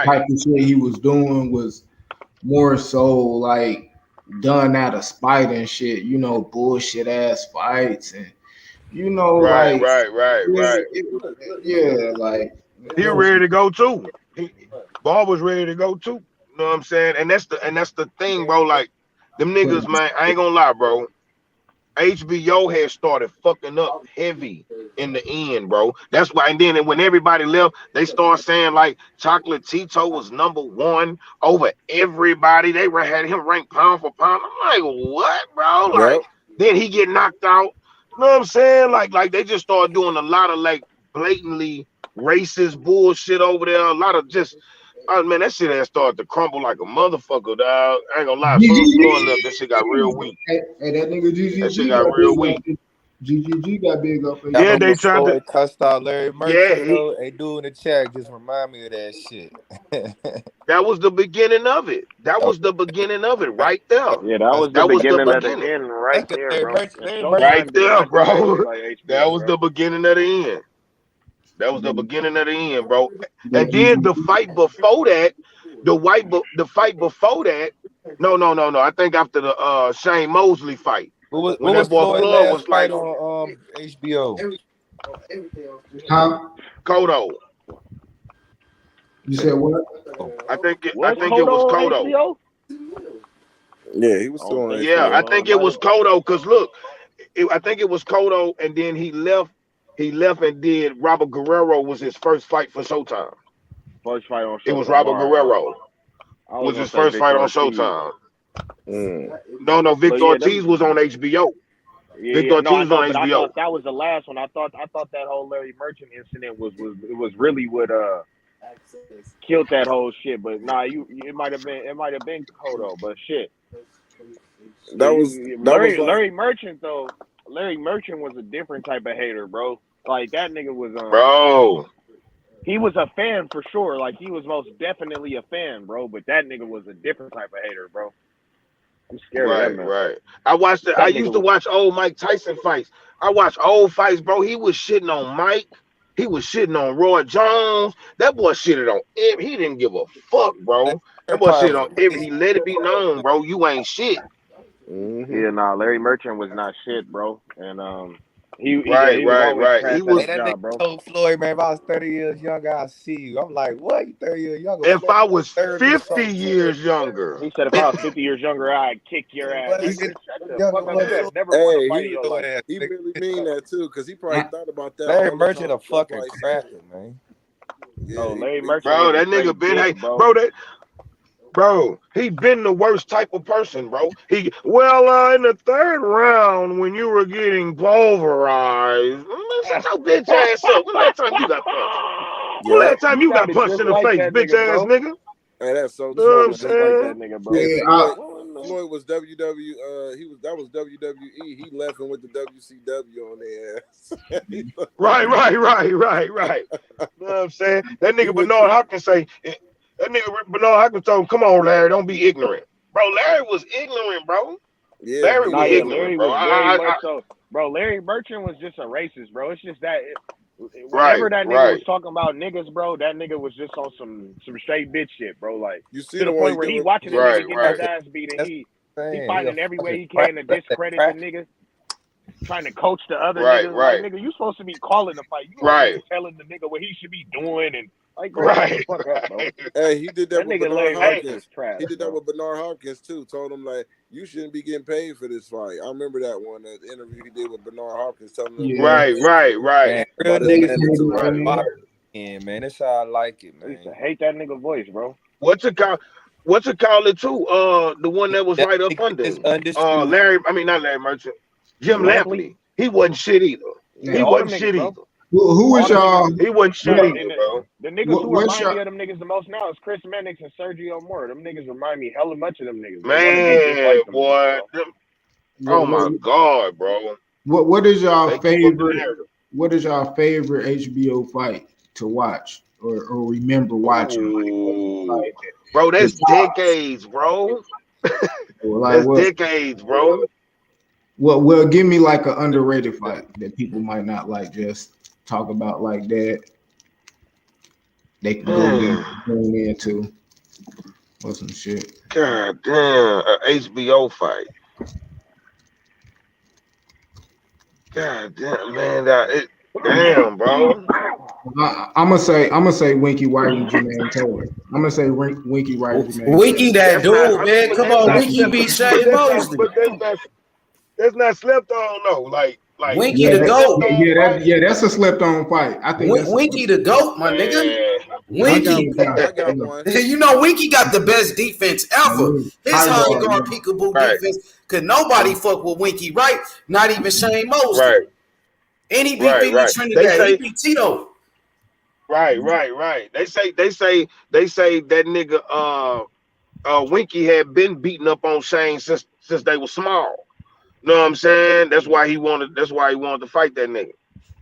type of shit he was doing was more so like done out of spite and shit. You know, bullshit ass fights and right. Yeah, like he ready to go too. Bob was ready to go too. You know what I'm saying? And that's the thing, bro. Like them niggas, man. I ain't gonna lie, bro. HBO had started fucking up heavy in the end, bro. That's why. And then when everybody left, they start saying like Chocolate Tito was #1 over everybody. They had him ranked pound for pound. I'm like, what, bro? Like, then he get knocked out. You know what I'm saying? Like they just started doing a lot of like blatantly racist bullshit over there. A lot of just. Oh man, that shit had started to crumble like a motherfucker, dog. I ain't gonna lie. That shit got real weak. Hey, that nigga GGG that shit got real weak. GGG got big up. Yeah, they tried to cussed out Larry Merchant. Hey, dude in the chat just remind me of that shit. That was the beginning of it. That was the beginning of it right there. Yeah, that was the beginning of the end right there, bro. Right there, bro. That was the beginning of the end. That was the beginning of the end, bro. And then the fight before that, the fight before that, no. I think after the Shane Mosley fight. What was Floyd last fight on HBO? Huh? Cotto. You said what? I think it was Cotto. Yeah, he was still on HBO. Yeah, I think it was Cotto. Cause look, I think it was Cotto, and then he left. He left and did Robert Guerrero was his first fight for Showtime. First fight on Showtime. It was Robert Guerrero. Was his first fight on Ortiz. Showtime. No, Victor Ortiz was on HBO. Victor Ortiz was on HBO. I thought that was the last one. I thought that whole Larry Merchant incident was really what killed that whole shit. But nah, it might have been Cotto, but shit. Larry Merchant though. Larry Merchant was a different type of hater, bro. Like that nigga was bro. He was a fan for sure. Like he was most definitely a fan, bro. But that nigga was a different type of hater, bro. I'm scared of that man. Right. I used to watch old Mike Tyson fights. I watched old fights, bro. He was shitting on Mike. He was shitting on Roy Jones. That boy shitted on him. He didn't give a fuck, bro. That boy shitted on him. He let it be known, bro. You ain't shit. Yeah, nah. Larry Merchant was not shit, bro. And he was He was that job, nigga told Floyd, man, if I was 30 years younger, I'd see you. I'm like, what? You 30 years younger? If I was 50 years younger. He said if I was 50 years younger, I'd kick your ass. He really mean that too, because he probably thought about that. Larry Merchant a fucking cracker, man. Yeah, Larry Merchant. Bro, that nigga been Bro, he been the worst type of person, bro. In the third round when you were getting pulverized, shut your bitch ass up. When last time you got punched? When last time you got punched in the face, bitch ass nigga? Hey, that's so true. You know what I'm saying? That nigga, bro. Floyd was WWE. That was WWE. He left and went to WCW on their ass. Right. You know what I'm saying? That nigga Bernard Hopkins say. That nigga Bernard Hopkins told him, "Come on, Larry, don't be ignorant." Bro, Larry was ignorant, bro. Yeah, Larry was ignorant, bro. Larry Merchant was just a racist, bro. It's just that whenever that nigga was talking about niggas, bro, that nigga was just on some straight bitch shit, bro. Like you see to the point where he watching this nigga get his ass beat and he fighting every way he can to discredit the nigga, trying to coach the other niggas. Like, nigga, you supposed to be calling the fight. You telling the nigga what he should be doing and like, fuck up, bro. Hey, he did that with Bernard Hopkins. Trash, he did that with Bernard Hopkins too. Told him like, you shouldn't be getting paid for this fight. I remember that one, the interview he did with Bernard Hopkins, telling him, right. Man, real niggas, man. That's how I like it, man. I used to hate that nigga voice, bro. What's it called it too? The one that was right up under Larry. I mean, not Larry Merchant. Jim Lampley. He wasn't shit either. He wasn't shit either. Who was y'all? He wasn't shit either, bro. The niggas who remind me of them niggas the most now is Chris Mannix and Sergio Moore. Them niggas remind me hella much of them niggas. Man, boy. Oh my God, bro. What is y'all favorite? What is y'all favorite HBO fight to watch or remember watching? Bro, that's decades, bro. That's decades, bro. Well, give me like an underrated fight that people might not like just talk about like that. They can go into or some shit. God damn, an HBO fight. God damn, man, damn, bro. I'm gonna say Winky Whitey, Jermaine Taylor. I'm gonna say Winky Whitey, Jermaine. Winky, that dude, man. Come on, Winky beat Shane Mosley. But that's not slept on, though. Like Winky the GOAT. Yeah, that's a slept on fight. I think Winky the GOAT, my nigga. Winky, I got one. You know Winky got the best defense ever. His high guard peekaboo defense, cause nobody fuck with Winky, right? Not even Shane Mosley. Right. And he beat Big Trinidad. He beat Tito. Right. They say that nigga Winky had been beating up on Shane since they were small. You know what I'm saying? That's why he wanted to fight that nigga.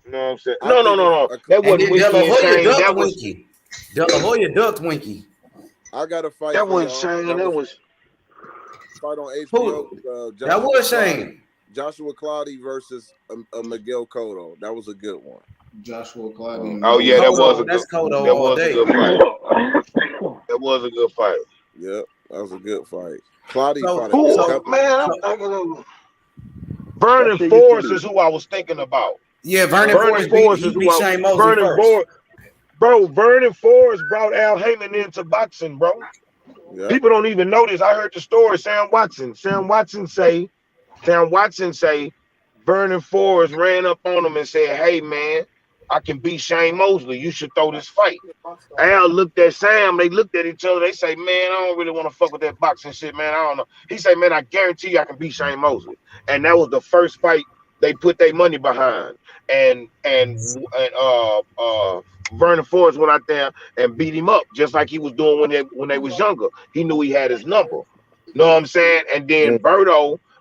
You know what I'm saying? No. That wasn't Winky and Shane. That was Winky. De La Hoya ducked Winky. I got a fight. That wasn't Shane. That was fight on HBO. That was Shane. Joshua Cloudy versus Miguel Cotto. That was a good one. Joshua Cloudy. Oh yeah, that was a good fight. That was a good fight. Yep, that was a good fight. Cloudy Vernon Forrest is who I was thinking about. Yeah, Vernon Forrest is who Shane Mosley first. Vernon Forrest brought Al Heyman into boxing, bro. People don't even know this. I heard the story. Sam Watson say, Vernon Forrest ran up on him and said, "Hey man, I can beat Shane Mosley. You should throw this fight." Al looked at Sam. They looked at each other. They say, "Man, I don't really want to fuck with that boxing shit, man. I don't know." He said, "Man, I guarantee you I can beat Shane Mosley." And that was the first fight they put their money behind. And Vernon Forrest went out there and beat him up just like he was doing when they was younger. He knew he had his number. Know what I'm saying? And then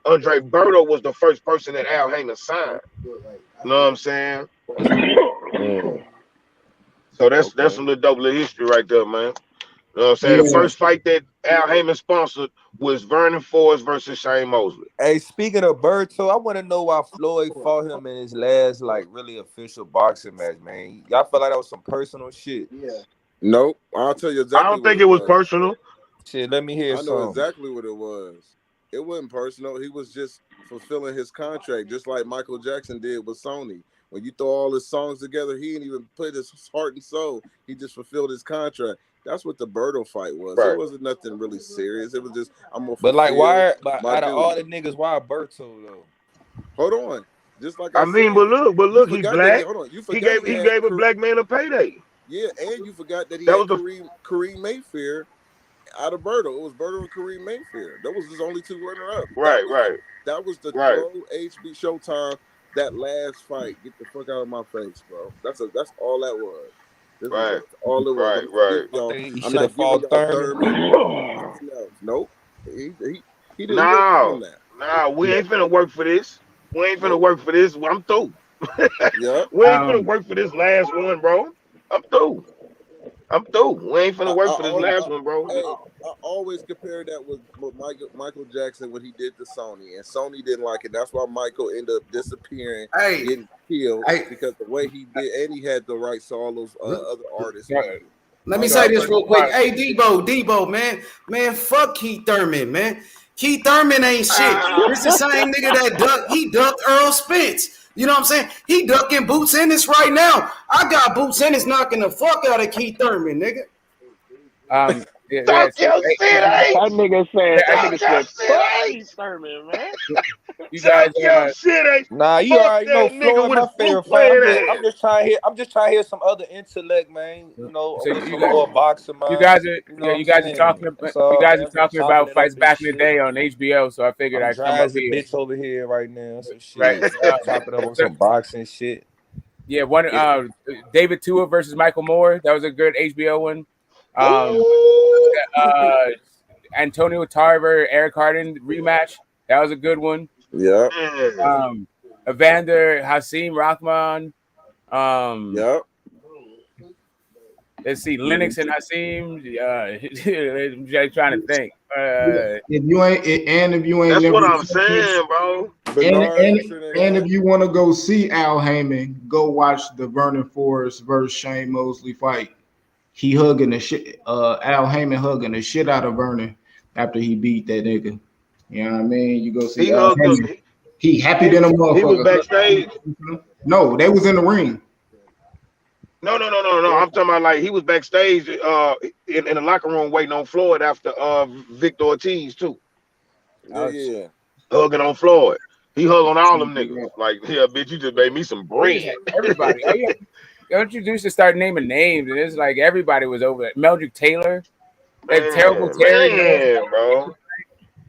Andre Berto was the first person that Al Haymon signed. Know what I'm saying? So that's some little double history right there, man. You know what I'm saying? The first fight that Al Haymon sponsored was Vernon Forrest versus Shane Mosley. Hey, speaking of Berto, I want to know why Floyd fought him in his last really official boxing match, man. Y'all feel like that was some personal shit? Yeah. Nope. I'll tell you exactly. I don't think it was personal. Shit, let me hear. I know exactly what it was. It wasn't personal. He was just fulfilling his contract, just like Michael Jackson did with Sony. When you throw all his songs together, he didn't even put his heart and soul. He just fulfilled his contract. That's what the Berto fight was. Right. It wasn't nothing really serious. It was just But why? But out of all the niggas, why Berto though? Hold on. Just like I mean, said, but look, he's black. Hold on. He gave a black man a payday. Yeah, and you forgot that he had Kareem Mayfair out of Berto. It was Berto and Kareem Mayfair. That was his only two runner-up. Right. That was the pro HB Showtime. That last fight, get the fuck out of my face, bro. That's all that was. Right. All it was. Right. He should have fought Thurman. Nope. He didn't. No, we ain't finna work for this. We ain't finna work for this. I'm through. Yeah. We ain't finna work for this last one, bro. I'm through. We ain't finna work for this last one, bro. Hey, I always compare that with Michael Jackson when he did to Sony, and Sony didn't like it. That's why Michael ended up disappearing, getting killed because the way he did, and he had the rights to all those other artists. Let me say this real quick. Hey, Debo, man, fuck Keith Thurman, man. Keith Thurman ain't shit. It's the same nigga that ducked Errol Spence. You know what I'm saying? He ducking Boots Ennis right now. I got Boots Ennis knocking the fuck out of Keith Thurman, nigga. Talk your shit, that nigga said, fuck Keith Thurman, man. You guys, nah, you already know Floyd my favorite fight. I'm just trying to hear some other intellect, man. You know, some more boxing, man. You guys are talking about fights back in the day on HBO, so I figured I'd come up here. Bitch over here right now, some shit. Right. Chopping up on some boxing shit. Yeah, David Tua versus Michael Moore. That was a good HBO one. Antonio Tarver, Eric Harden rematch. That was a good one. Yeah. Evander Hasim Rahman. Yep. Let's see, Lennox and Hasim. I'm trying to think. If you ain't, that's what I'm saying, bro. And if you want to go see Al Haymon, go watch the Vernon Forrest versus Shane Mosley fight. He hugging the shit. Al Haymon hugging the shit out of Vernon after he beat that nigga. You know what I mean? You go see. He happy than a motherfucker. He was backstage. No, they was in the ring. No. I'm talking about like he was backstage in the locker room waiting on Floyd after Victor Ortiz too. Yeah. Hugging on Floyd. He hugged on all them niggas. Like, yeah, bitch, you just made me some bread. Everybody. Don't you used to start naming names, and it's like everybody was over it. Meldrick Taylor, that terrible Terry, bro.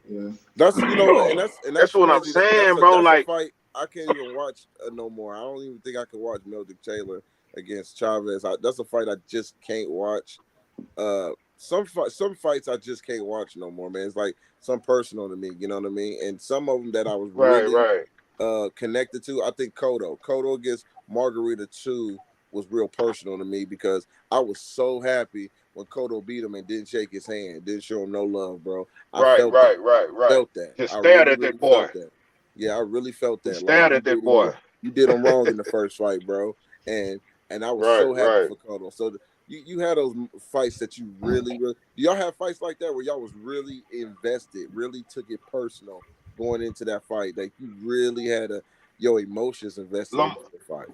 Yeah. That's and that's what I'm saying, bro. Like, fight I can't even watch no more. I don't even think I can watch Meldrick Taylor against Chavez. That's a fight I just can't watch. Some fights I just can't watch no more, man. It's like some personal to me, you know what I mean? And some of them that I was really connected to. I think Cotto against Margarita 2 was real personal to me because I was so happy when Cotto beat him and didn't shake his hand, didn't show him no love, bro. I felt that. Just stared at that boy. Yeah, I really felt that. Stared at that boy. You did him wrong in the first fight, bro. And I was so happy for Cotto. So you had those fights that you really do y'all have fights like that where y'all was really invested, really took it personal going into that fight? Like you really had your emotions invested in the fight.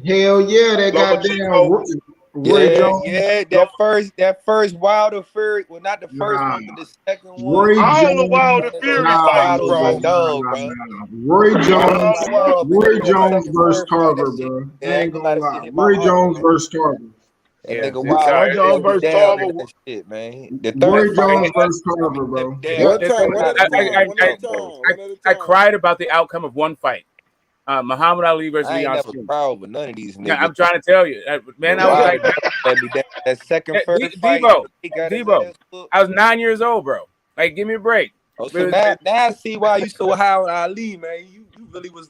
Hell yeah, that goddamn That first Wilder Fury. Well, not the first one, but the second one. All the Wilder Fury fights, bro. Roy Jones, Roy Jones versus Tarver, bro. I ain't gonna lie. Roy Jones versus Tarver. That nigga Wilder. Roy Jones versus Tarver. That shit, man. The Roy third Jones versus Tarver, bro. I cried about the outcome of one fight. Muhammad Ali versus I ain't Leon never Spinks. proud with none of these niggas. Yeah, I'm trying to tell you, man. I was like, that second first fight. Debo. I was 9 years old, bro. Like, give me a break. Oh, so now I see why you so high on Ali, man. You really was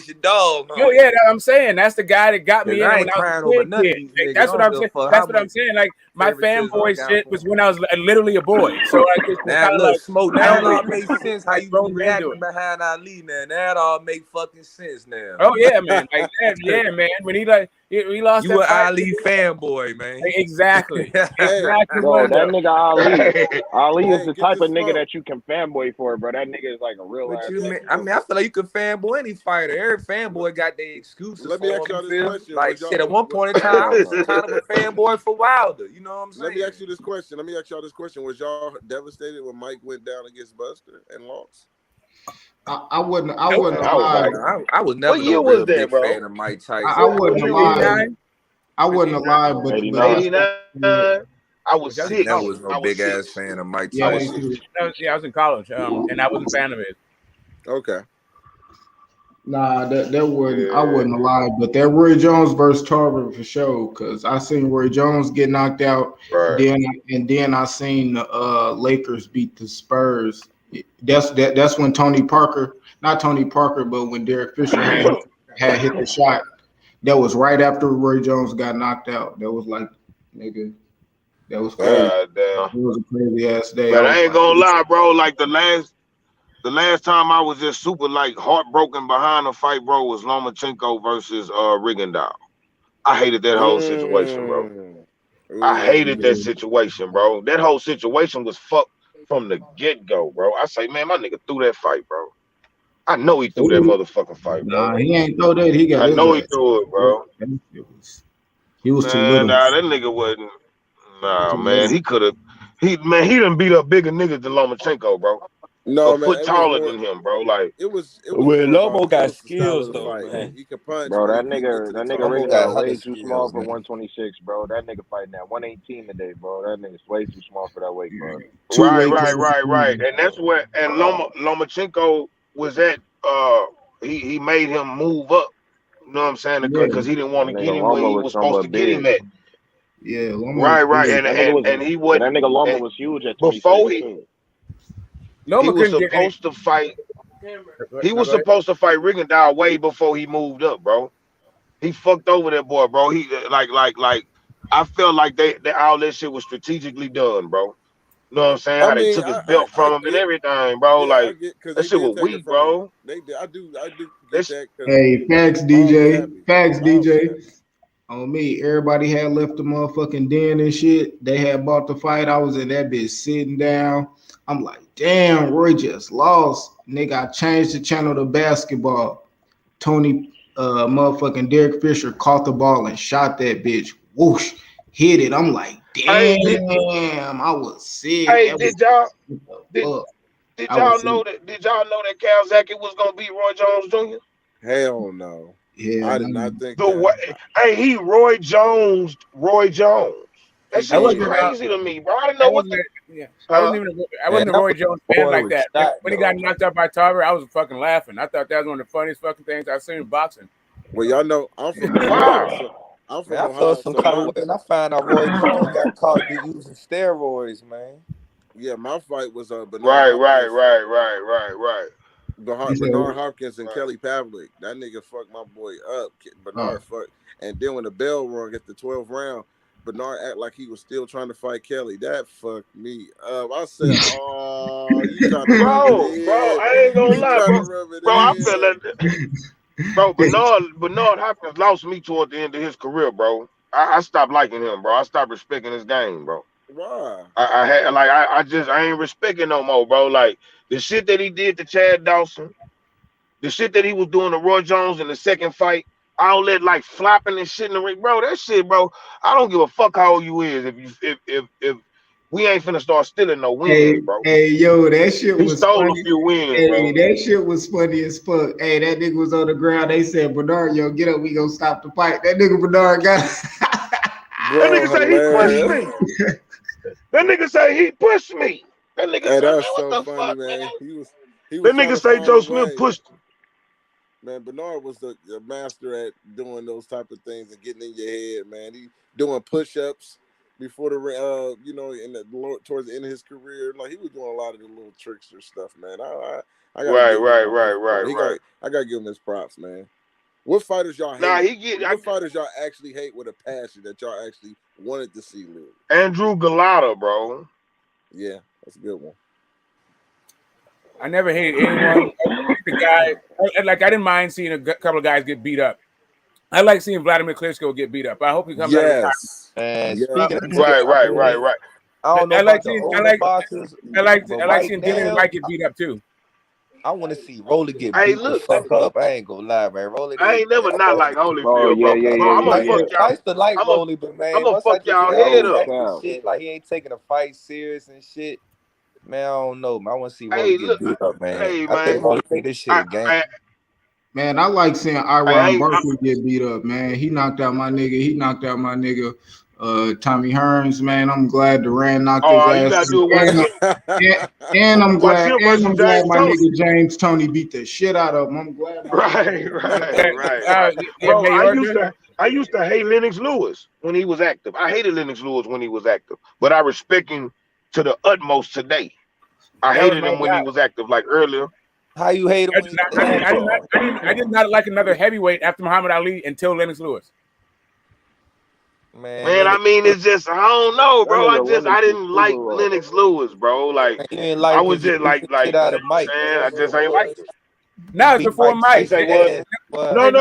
your dog. Huh? Yo, yeah, I'm saying that's the guy that got me in I when ain't I crying was over a none of kid. these niggas. That's what I'm saying. That's what I'm saying. Like my fanboy shit was when I was literally a boy. So like it's now kind of look, like smoke. Now it all makes sense how you grown be men do reacting behind Ali. Now that all make fucking sense now. Oh yeah, man. Like that, yeah, man. When he lost you that an fight, Ali fanboy, man. Exactly. Bro, that nigga Ali is the type of nigga that you can fanboy for, bro. That nigga is like a real ass. I mean, I feel like you could fanboy any fighter. Every fanboy got their excuses. Let me ask y'all this question. Like shit, at one point in time, I was kind of a fanboy for Wilder. You know what I'm saying? Let me ask you this question. Was y'all devastated when Mike went down against Buster and lost? I wouldn't. I Nope. wouldn't I was lie. I was never What year no was real that, big bro? fan of Mike Tyson. I wouldn't lie. I wouldn't lie, but 89. I was I 6. never was no big ass fan of Mike Tyson. I was in college, and I wasn't a fan of it. Okay. Nah, that wouldn't. I wouldn't lie, but that Roy Jones versus Tarver for sure. Because I seen Roy Jones get knocked out, then I seen the Lakers beat the Spurs. That's when not Tony Parker, but when Derek Fisher had hit the shot. That was right after Roy Jones got knocked out. That was like, nigga, that was crazy. Damn. It was a crazy ass day. But I ain't gonna lie, bro. Like the last time I was just super like heartbroken behind the fight, bro, was Lomachenko versus Rigondeaux. I hated that whole situation, bro. I hated that situation, bro. That whole situation was fucked from the get-go, bro. I say, man, my nigga threw that fight, bro. I know he threw that motherfucking fight, bro. Nah, he ain't throw that. He got. I know he threw it, bro. He was too little. Nah, that nigga wasn't. Nah, man, he could have. He done beat up bigger niggas than Lomachenko, bro. No, a foot taller than him, bro. Like it was well, Lomo got skills though, man. He can punch, bro. That nigga Rigondeaux way too small for man. 126, bro. That nigga fighting at 118 today, bro. That nigga's way too small for that weight, bro. Right. And that's where Lomachenko was at. He made him move up. You know what I'm saying? Because he didn't want to get him where he was supposed to get him at. Yeah, right. And he wasn't. That nigga Loma was huge at 26 before too. He was supposed to fight. He was supposed to fight Rigondeaux way before he moved up, bro. He fucked over that boy, bro. He like. I felt like they all that shit was strategically done, bro. You know what I'm saying? How they took his belt from him and everything, bro. Yeah, like that shit was weak, bro. They did. I do get that. Hey, facts, DJ. Facts, DJ. On me, everybody had left the motherfucking den and shit. They had bought the fight. I was in that bitch sitting down. I'm like, damn, Roy just lost. Nigga, I changed the channel to basketball. Tony, motherfucking Derek Fisher caught the ball and shot that bitch. Whoosh, hit it. I'm like, damn, I was sick. Hey, did y'all know that Cal Zaki was gonna beat Roy Jones Jr.? Hell no. Yeah, I did not think the way. Hey, he Roy Jones. That shit was crazy to me, bro. I didn't know what the. Yeah, I wasn't a Roy Jones fan like that. When he got knocked out by Tarver, I was fucking laughing. I thought that was one of the funniest fucking things I've seen in boxing. Well, y'all know I'm from Ohio. I'm from Ohio. I found out Roy Jones got caught using steroids, man. Yeah, my fight was Bernard Right. Bernard Hopkins and Kelly Pavlik. That nigga fucked my boy up. Bernard fucked. And then when the bell rung at the 12th round, Bernard acted like he was still trying to fight Kelly. That fucked me up. I said, "Oh, you trying to bro, I ain't gonna lie, bro. I feel that, bro. Bernard Hopkins lost me toward the end of his career, bro. I stopped liking him, bro. I stopped respecting his game, bro. Why? I ain't respecting no more, bro. Like the shit that he did to Chad Dawson, the shit that he was doing to Roy Jones in the second fight. all that like flopping and shit in the ring, bro. That shit, bro. I don't give a fuck how old you is if we ain't finna start stealing no wins, bro. Hey, yo, that shit He was stole a funny. few wins, Hey, bro. that shit was funny as fuck. Hey, that nigga was on the ground. They said, Bernard, yo, get up. We gonna stop the fight. That nigga Bernard got. That nigga say he pushed me. That nigga say he pushed me. That nigga Hey, say, man, that's what so the funny, fuck, man. man? He was That trying nigga to say find Joe a Smith way. pushed him. Man, Bernard was the master at doing those type of things and getting in your head, man. He doing push-ups before the towards the end of his career. Like he was doing a lot of the little trickster stuff, man. I gotta give him Right. I gotta give him his props, man. What fighters y'all hate? Nah, what fighters y'all actually hate with a passion that y'all actually wanted to see lose? Andrew Galata, bro. Yeah, that's a good one. I never hated anyone. The guy, I didn't mind seeing a couple of guys get beat up. I like seeing Vladimir Klitschko get beat up. I hope he comes out of retirement. And Yeah. speaking of Right. I don't know about the older boxers. I like right seeing Dillian now, White get beat up too. I want to see Rolly get Hey, beat the look, fuck up. I ain't gonna lie, man. Rolly, I ain't never not like Holyfield, Oh, bro. yeah. Bro, I'm gonna I fuck y'all. used to like Rolly, but man, I'm gonna once I fuck just y'all hear head all up. that shit, like he ain't taking a fight serious and shit. Man, I don't know, man. I want to see Rolly Hey, get look, beat up, man. hey, I think man. Rolly think this shit a game. Man, I like seeing I Iron ain't- Barkley get beat up, man. He knocked out my nigga. Tommy Hearns, man. I'm glad Durant knocked his Oh, you ass gotta do it and I'm watch glad him versus James my Tony. nigga James Tony beat the shit out of him. I'm glad my Right. Bro, I used to hate Lennox Lewis when he was active. I hated Lennox Lewis when he was active, but I respect him to the utmost today. I hated him when he was active, like earlier. How you hate him? I did not like another heavyweight after Muhammad Ali until Lennox Lewis. Man, I mean, it's just I don't know, bro. I didn't like Lennox Lewis, bro. Like I was just like shit out of Mike. man, I just ain't like it. Now it's before Mike. You say what? No.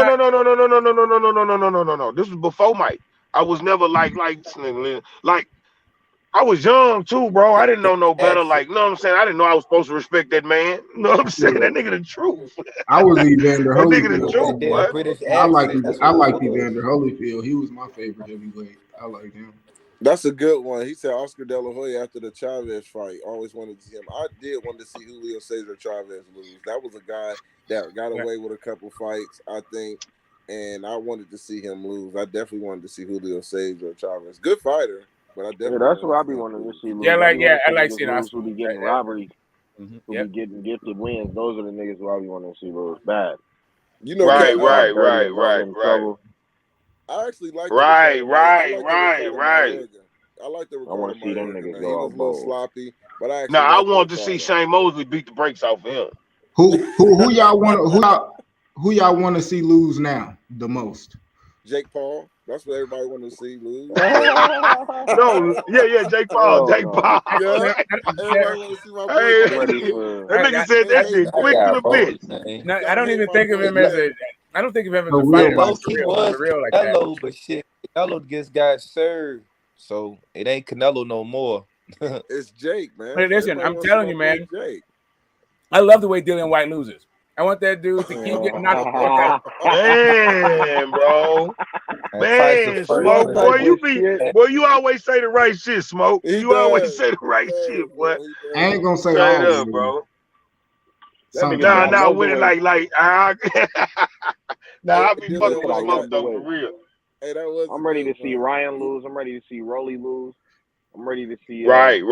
This was before Mike. I was never like I was young too, bro. I didn't know no better. Like, you know what I'm saying? I didn't know I was supposed to respect that man. You know what I'm saying? That nigga the truth. I was Evander That nigga the Holyfield. truth, boy. I like Evander Holyfield. He was my favorite heavyweight. I like him. That's a good one. He said Oscar De La Hoya after the Chavez fight. Always wanted to see him. I did want to see Julio Cesar Chavez lose. That was a guy that got away with a couple fights, I think, and I wanted to see him lose. I definitely wanted to see Julio Cesar Chavez. Good fighter, but I definitely that's what I be wanting to see. Lose. I like seeing niggas who be getting robberies, who be getting gifted wins. Those are the niggas who I be wanting to see lose bad. You know, right. I actually like right. I like the Ricardo I want to see them niggas man. go He was out a little bold. sloppy, but I actually Now I want to see Shane Mosley beat the brakes off him. Who y'all want to see lose now the most? Jake Paul. That's what everybody want to see lose. No, Jake Paul. Jake Paul. Yeah. Everybody want to see my boy. That nigga said that shit quick to the bitch. No, I don't even think of him as a. I don't think of him as a fighter. He was Canelo, but shit, Canelo just got served, so it ain't Canelo no more. It's Jake, man. But listen, I'm telling you, man. I love the way Dillian White loses. I want that dude to keep getting knocked out. Man, bro. Man, Smoke, boy, you always say the right shit, Smoke. You always say the right shit, boy. I ain't gonna say straight all up, bro. Nah, with it like I be fucking with Smoke though, for real. Hey, that was. I'm ready to see Ryan lose. I'm ready to see Rolly lose. I'm ready to see. Right.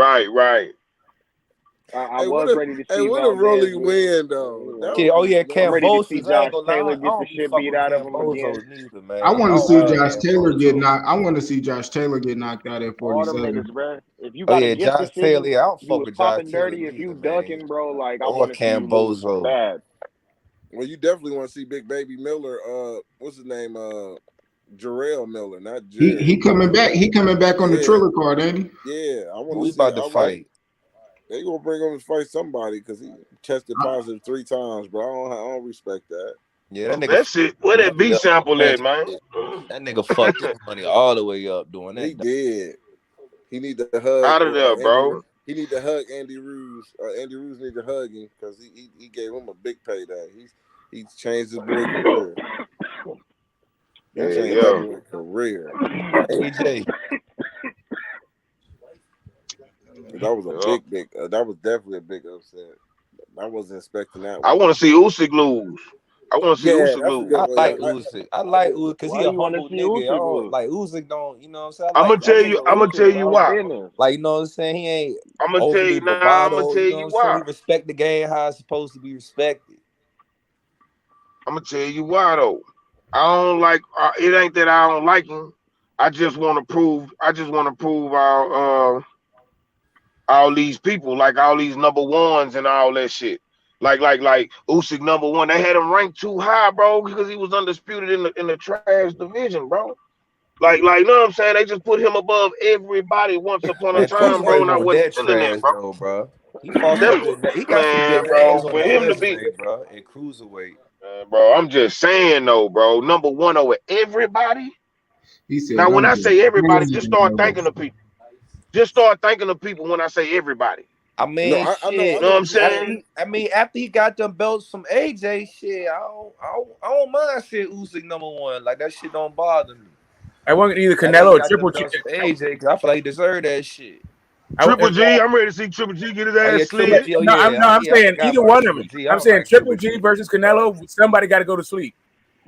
I was ready to see. Hey, what a Rolly win though. Kambosos. I ain't gonna Taylor lie. get the shit beat out of him again. Neither, man. I want to see Josh Taylor get knocked. I want to see Josh Taylor get knocked out at 47. All them niggas, bro. If you got a gift Josh Taylor. I don't you fuck was with Josh popping Taylor dirty. If you neither, ducking, bro, like I or want to see you lose bad. Well, you definitely want to see Big Baby Miller. What's his name? Jarrell Miller, not Jared. He coming back. He coming back on the Triller card, ain't he? Yeah, I want to see. About to fight. They gonna bring him to fight somebody because he tested positive 3 times, bro. I don't respect that. Yeah, that nigga. That shit. Where that B sample at, man? That nigga fucked his money all the way up doing that. He did. He need to hug out of there, bro. He need to hug Andy Ruiz. Andy Ruiz need to hug him because he gave him a big payday. He's changed his boy career. He changed that nigga career. AJ. That was a big. That was definitely a big upset. I wasn't expecting that one. I want to see Usyk lose. I want to see Usyk lose. I like Usyk. I like Usyk because he a humble nigga. I don't like Usyk. Don't you know what I'm saying? I'm gonna tell you why. Like you know what I'm saying? He ain't I'm gonna tell you now. I'm gonna tell you why. He respect the game how it's supposed to be respected. I'm gonna tell you why though. I don't like. It ain't that I don't like him. I just want to prove. All these people, like all these number ones and all that shit. Like Usyk number one. They had him ranked too high, bro, because he was undisputed in the trash division, bro. Like, you know what I'm saying? They just put him above everybody once upon a time, bro. And I wasn't feeling that, bro. He fought some good. He got some good names on his resume, bro. In cruiserweight, bro. I'm just saying though, bro. Number one over everybody. He said, now, when I say everybody, just start thinking of people. Just start thinking of people when I say everybody. I mean, shit. You know what I'm saying? I mean, after he got them belts from AJ, shit, I don't mind shit Usyk number one. Like that shit don't bother me. I want either Canelo or Triple G. AJ, because I feel like he deserved that shit. Triple G, I'm ready to see Triple G get his ass slid. I'm saying either one of them. I'm saying Triple G versus Canelo. Somebody got to go to sleep.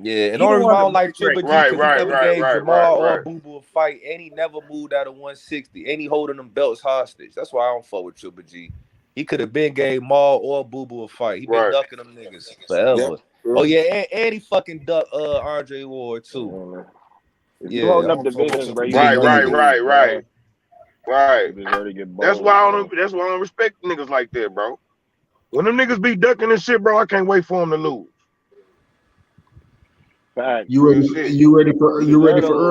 Yeah, and the only reason I don't like Triple G because he never gave Jamal or Boo Boo a fight, and he never moved out of 160, and he holding them belts hostage. That's why I don't fuck with Triple G. He could have been gave Maul or Boo Boo a fight. He been ducking them niggas forever. Yep. Oh yeah, and he fucking ducked Andre Ward too. You holding up divisions, bro. Right. That's why I don't respect niggas like that, bro. When them niggas be ducking and shit, bro, I can't wait for them to lose. Fact. You ready for Earl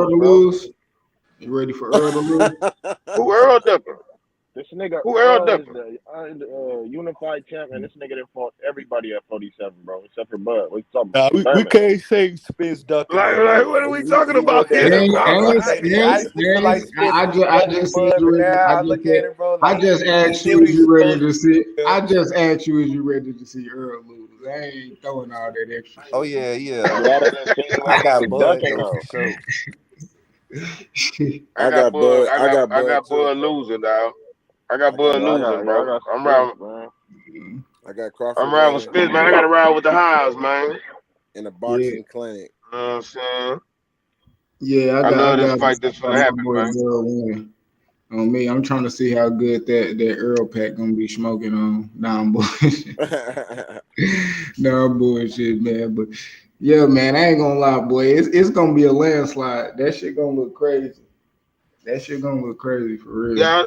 to lose? You ready for Earl to lose? Who Earl ducking? This nigga who Earl ducking? The unified champion. This nigga that fought everybody at 47, bro, except for Bud. What you talking about? We can't say Spence ducking. Like what are we talking about here? I just asked you is you ready to see. I just asked you is you ready to see Earl lose. I ain't throwing all that extra. Oh yeah. I got Bud though, for sure. I got Bud losing, dog. I got Bud losing, bro. I'm around. I got Crawford. I'm around with Spence, man. I got to ride with the highs, man. In a boxing clinic. You know what I'm saying? Yeah, I love this fight that's gonna happen, man. On me, I'm trying to see how good that Earl pack gonna be smoking on. Nah, I'm bullshit. Nah, I'm bullshit, man. But yeah, man, I ain't gonna lie, boy. It's gonna be a landslide. That shit gonna look crazy. For real. Yeah.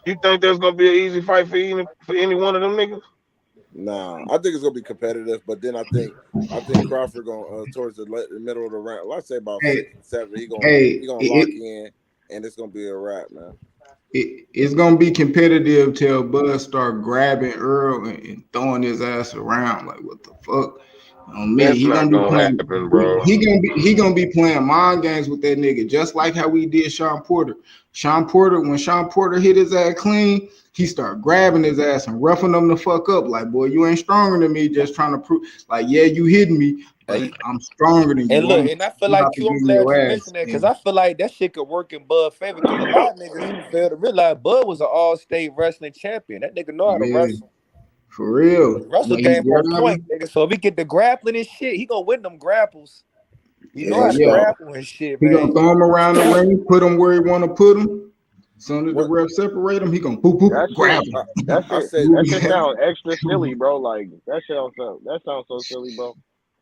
You think there's gonna be an easy fight for any one of them niggas? Nah, I think it's gonna be competitive, but then I think Crawford gonna towards the middle of the round. Let's say about 6, 7. He gonna lock in, and it's gonna be a wrap, man. It's gonna be competitive till Bud start grabbing Earl and throwing his ass around. Like what the fuck? On me, that's not gonna happen, bro. He gonna be playing mind games with that nigga, just like how we did Sean Porter. When Sean Porter hit his ass clean, he started grabbing his ass and roughing him the fuck up. Like, boy, you ain't stronger than me. Just trying to prove, like, yeah, you hitting me, but I'm stronger than you. And look, and I feel like I'm glad you mentioned that because I feel like that shit could work in Bud's favor. Because a lot of niggas fail to realize Bud was an all-state wrestling champion. That nigga know how to wrestle. For real. Russell game on point, nigga. So if he get the grappling and shit, he gonna win them grapples. You know how to grapple and shit, man. He gonna throw him around the ring, put him where he want to put him. As soon as the ref separate him, he gonna grab him. That shit sounds extra silly, bro. Like that sounds so silly, bro.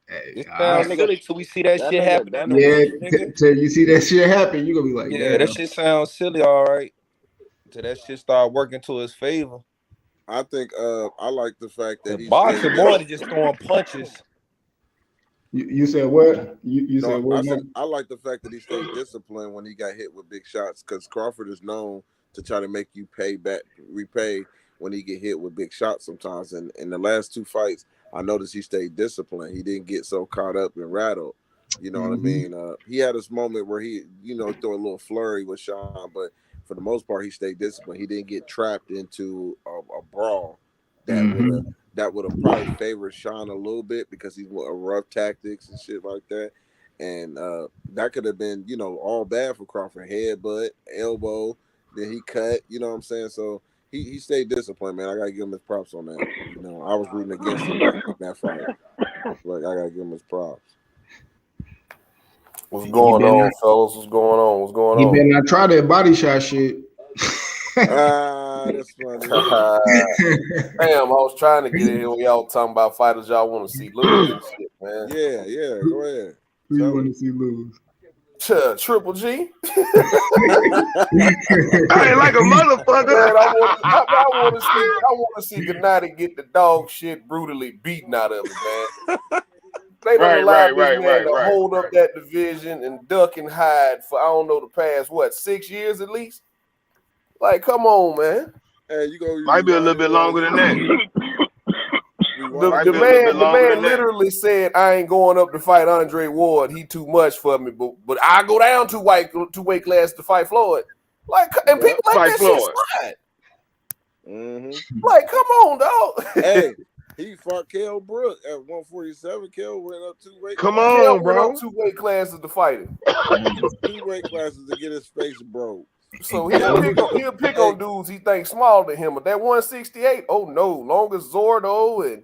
It sounds silly till we see that shit happen. Till you see that shit happen, you gonna be like, yeah, that shit sounds silly, all right. Till that shit start working to his favor. I think I like the fact that he's boxing more than just throwing punches. You said what? You said what? I like the fact that he stayed disciplined when he got hit with big shots because Crawford is known to try to make you repay when he get hit with big shots sometimes. And in the last 2 fights, I noticed he stayed disciplined. He didn't get so caught up and rattled. You know what I mean? He had this moment where he, threw a little flurry with Sean, but for the most part, he stayed disciplined. He didn't get trapped into a brawl that would have probably favored Sean a little bit because he's rough tactics and shit like that. And that could have been, you know, all bad for Crawford. Headbutt, elbow, then he cut, you know what I'm saying? So he stayed disciplined, man. I gotta give him his props on that. You know, I was rooting against him in that fight. Like, I gotta give him his props. What's going on, fellas? What's going on? What's going on? He better not try that body shot shit. That's funny. Damn, I was trying to get in here when y'all talking about fighters y'all want to see lose and shit, man. Yeah, go ahead. Who you want to see lose? Triple G. I ain't like a motherfucker. Man, I want to see Gennady get the dog shit brutally beaten out of it, man. They don't allow this man to hold up that division and duck and hide for, I don't know, the past, 6 years at least? Like, come on, man. Hey, might be a little bit longer than that. The man literally said, I ain't going up to fight Andre Ward. He too much for me, but I go down two weight class to fight Floyd. Like, and people like that shit slide. Mm-hmm. Like, come on, dog. Hey, he fought Kell Brook at 147. Kell went up 2 weight. Come on, bro. Went up 2 weight classes to fight him. 2 weight classes to get his face broke. So he'll pick on dudes he thinks smaller than him. But that 168, oh no, long as Zordo and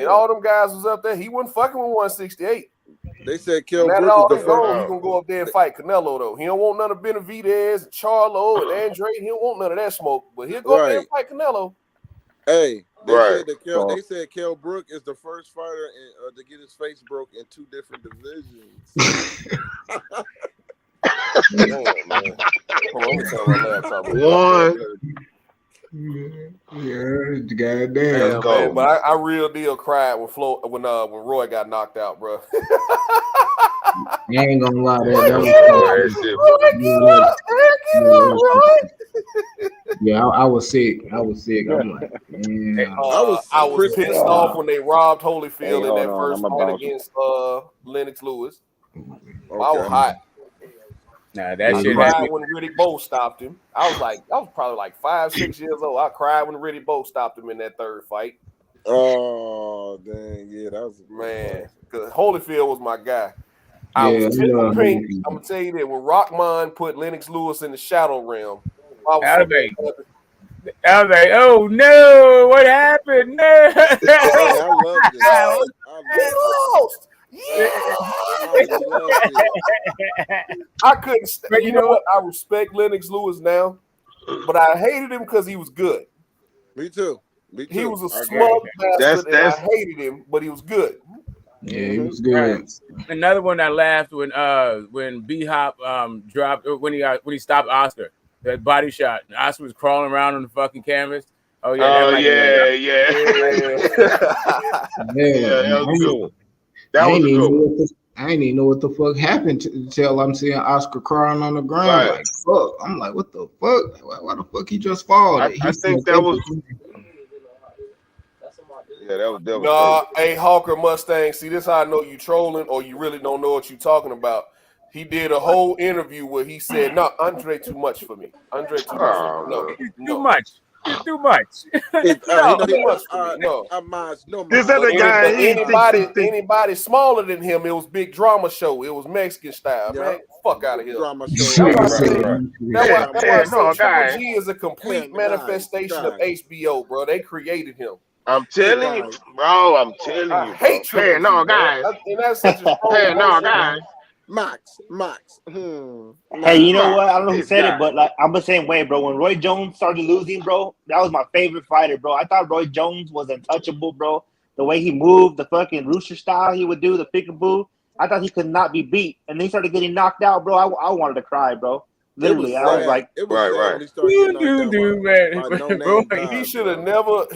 all them guys was up there, he wasn't fucking with 168. They said Kell Brook is the first. He gonna go up there and fight Canelo though. He don't want none of Benavidez and Charlo and Andre. He don't want none of that smoke. But he'll go up there and fight Canelo. Hey, they said Kell Brook is the first fighter to get his face broke in 2 different divisions. Man. Hold on, let me turn my laptop on. Yeah, goddamn. Man, but I real deal cried when Roy got knocked out, bro. I ain't gonna lie, yeah, I was sick. I'm like, man. I was pissed off when they robbed Holyfield in that first fight against Lennox Lewis. I was hot. Nah, that shit. I cried when Riddick Bowe stopped him. I was probably like 5-6 years old. I cried when Riddick Bowe stopped him in that third fight. Oh dang, yeah, that was man. Because Holyfield was my guy. I'm gonna tell you that when Rockman put Lennox Lewis in the shadow realm, I was like, oh no, what happened? No. I loved it. I couldn't. You know what? I respect Lennox Lewis now, but I hated him because he was good. Me too. He was a smug bastard, and I hated him, but he was good. Yeah, he was good. Another one I laughed when B-Hop dropped when he stopped Oscar. That body shot. Oscar was crawling around on the fucking canvas. Oh yeah. I ain't even know what the fuck happened until I'm seeing Oscar crying on the ground. Right. Like, fuck. I'm like, what the fuck? Why the fuck he just fall? I think that was. Yeah, that was devastating. Nah, hey, Hawker Mustang. See, this how I know you trolling or you really don't know what you talking about. He did a whole interview where he said, "No, Andre too much for me. Andre too much. For me. No, too much. It's too much. No. This other guy, anybody smaller than him, it was big drama show. It was Mexican style, man. Fuck out of here. Drama show. That's why Triple G is a complete manifestation of HBO, bro. They created him. I'm telling you, bro. I hate Triple G, no, guys. And that's such a no, guys. Max. Hey, you know what? I don't know who said it, but like I'm the same way, bro. When Roy Jones started losing, bro, that was my favorite fighter, bro. I thought Roy Jones was untouchable, bro. The way he moved, the fucking rooster style he would do, the peekaboo, I thought he could not be beat. And then he started getting knocked out, bro. I wanted to cry, bro. Literally, I was like, right. He should have never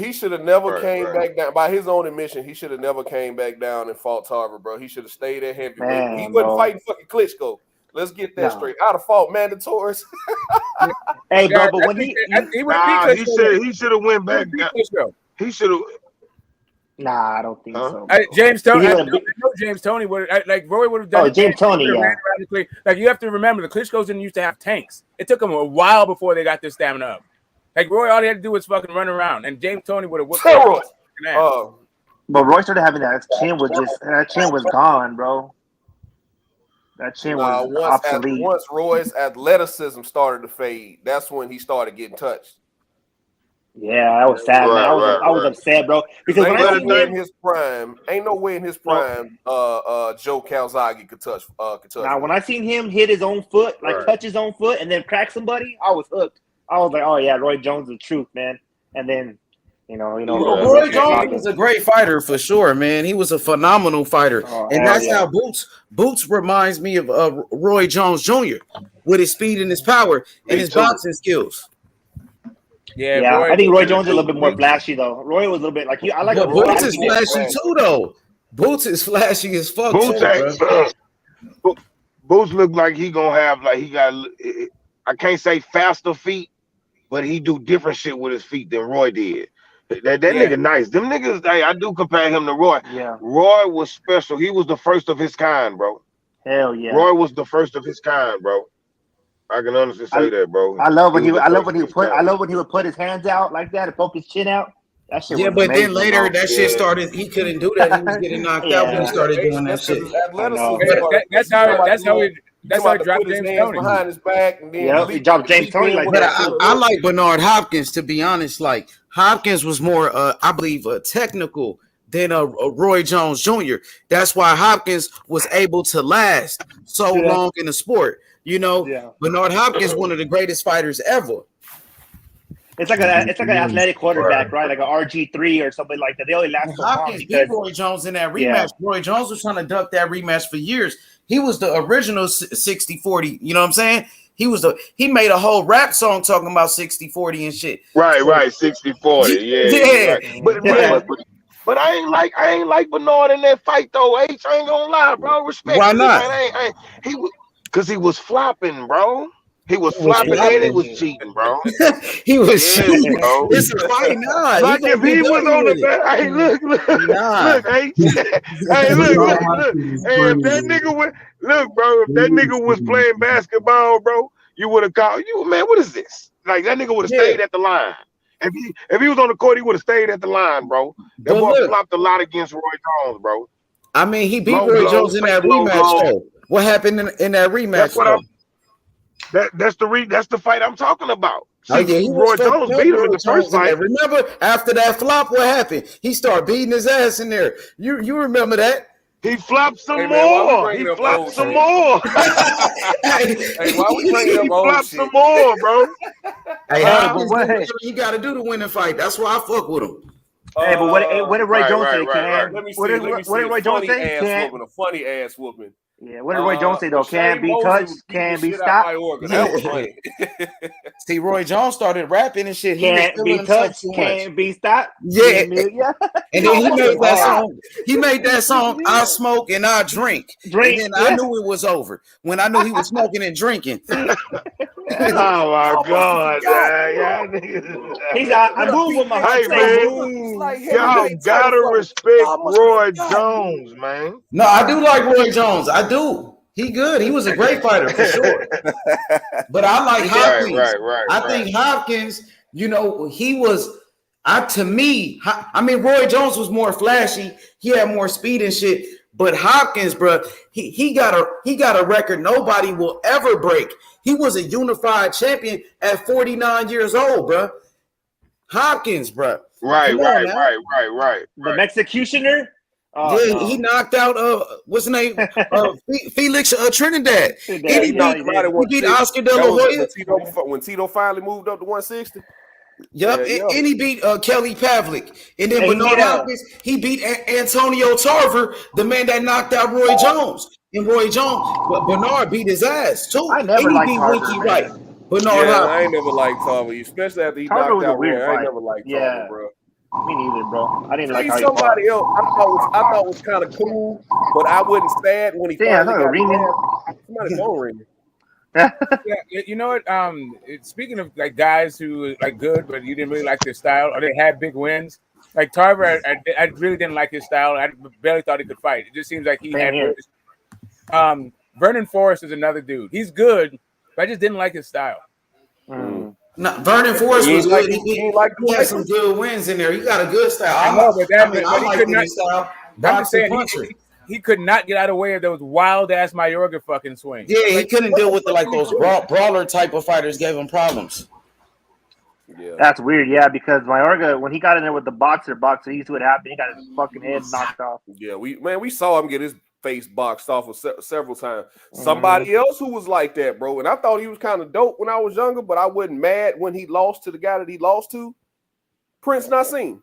came back down. By his own admission, he should have never came back down and fought Tarver, bro. He should have stayed at heavyweight. He wasn't fighting fucking Klitschko. Let's get that straight. I'd have fought mandatories. Hey, bro, but when he should have went back down. He should have. Nah, I don't think so. James Toney. I know James Toney would like Roy would have done. Oh, James Toney, yeah. Like you have to remember, the Klitschko's didn't used to have tanks. It took them a while before they got their stamina up. Like Roy, all he had to do was fucking run around, and James Toney would have whooped. But Roy started having that chin was gone, bro. That chin was obsolete. Once Roy's athleticism started to fade, that's when he started getting touched. Yeah, I was sad, man. I was upset, bro. Because when I seen him in his prime, ain't no way in his prime, Joe Calzaghe could touch. Now, when I seen him hit his own foot, touch his own foot, and then crack somebody, I was hooked. I was like, oh yeah, Roy Jones is the truth, man. And then, Roy Jones was a great fighter for sure, man. He was a phenomenal fighter, and that's how Boots reminds me of Roy Jones Jr. with his speed and his power and his boxing skills. Yeah, I think Roy Jones is a little bit more flashy though. Roy was a little bit like I like. But Boots is flashy too, though. Boots is flashy as fuck. Boots look like he gonna have he got. I can't say faster feet, but he do different shit with his feet than Roy did. That nigga nice. Them niggas, I do compare him to Roy. Yeah. Roy was special. He was the first of his kind, bro. Hell yeah. Roy was the first of his kind, bro. I can honestly say that, bro. I love when he would put his hands out like that and poke his chin out. That shit was but amazing, then later that shit started. He couldn't do that. He was getting knocked out when he started doing that shit. That's how he dropped James Toney behind his back. And then he dropped James Toney like but that. I like Bernard Hopkins, to be honest. Like Hopkins was more, I believe, technical than Roy Jones Jr. That's why Hopkins was able to last so long in the sport. Bernard Hopkins, one of the greatest fighters ever. It's like an athletic quarterback, right? Like an RG3 or something like that. They only last so long. Hopkins beat Roy Jones in that rematch. Yeah. Roy Jones was trying to duck that rematch for years. He was the original 60-40. You know what I'm saying? He made a whole rap song talking about 60-40 and shit. Right, 60-40. Yeah. Right. But I ain't like Bernard in that fight though. H, I ain't gonna lie, bro. Respect. Why not? Because he was flopping, bro. He was flopping and he was cheating, bro. He was cheating, bro. It's a fight, nah. Like if he was on the back, hey, look, hey, look. Hey, if that nigga was, look, bro, if that nigga was playing basketball, bro, you would have called you, man. What is this? Like that nigga would have stayed at the line. If he was on the court, he would have stayed at the line, bro. That boy flopped a lot against Roy Jones, bro. I mean, he beat Roy Jones in that rematch, though. What happened in that rematch? That's the fight I'm talking about. See, Roy Jones beat him in the first fight. Remember, after that flop, what happened? He started beating his ass in there. You remember that? He flopped some more. He flopped some more. Hey, why we bringing up old flopped shit? some more, bro. Hey, you got to do to win a fight. That's why I fuck with him. Hey, but what did Roy Jones say, Cam? Let me see. What did Roy Jones say? A funny ass whooping. Yeah, what did Roy Jones say though? Can't be touched, can't be stopped. That was funny. See, Roy Jones started rapping and shit. Can't be touched, can't be stopped. Yeah. And then he made that song. He made that song, I Smoke and I Drink. And then I knew it was over when I knew he was smoking and drinking. Oh my God. He's I move with my hey man. Y'all gotta respect Roy Jones, man. No, I do like Roy Jones. I do. He good. He was a great fighter for sure. But I like Hopkins. I think Hopkins, he was to me, I mean, Roy Jones was more flashy. He had more speed and shit. But Hopkins, bro, he got a record nobody will ever break. He was a unified champion at 49 years old, bro. Hopkins, bro. Right. The Executioner. He knocked out what's the name? Felix Trinidad. He beat Oscar De La Hoya when Tito finally moved up to 160. Yep, and he beat Kelly Pavlik. And then Bernard Hopkins, he beat Antonio Tarver, the man that knocked out Roy Jones. And Bernard beat his ass too. I never liked Tarver. Winky Wright. Bernard Hopkins. I ain't never liked Tarver, especially after he knocked out Roy. I ain't never liked Tarver, bro. Me neither, bro. I didn't like how somebody else. I thought was kind of cool, but I wasn't sad when he finally got somebody phone ringing. Yeah, you know what? Speaking of like guys who like good, but you didn't really like their style, or they had big wins. Like Tarver, I really didn't like his style. I barely thought he could fight. It just seems like he had. Vernon Forrest is another dude. He's good, but I just didn't like his style. No, Vernon Forrest was good. He had some good wins in there. He got a good style. I know, but he couldn't his style. I'm just saying, he could not get out of the way of those wild ass Mayorga fucking swings. Yeah, he couldn't deal with those brawler type of fighters. Gave him problems. Yeah, that's weird. Yeah, because Mayorga, when he got in there with the boxer, he see what happened. He got his fucking head knocked off. Yeah, we saw him get his face boxed off several times. Somebody else who was like that, bro, and I thought he was kind of dope when I was younger, but I wasn't mad when he lost to the guy that he lost to. Prince Nassim.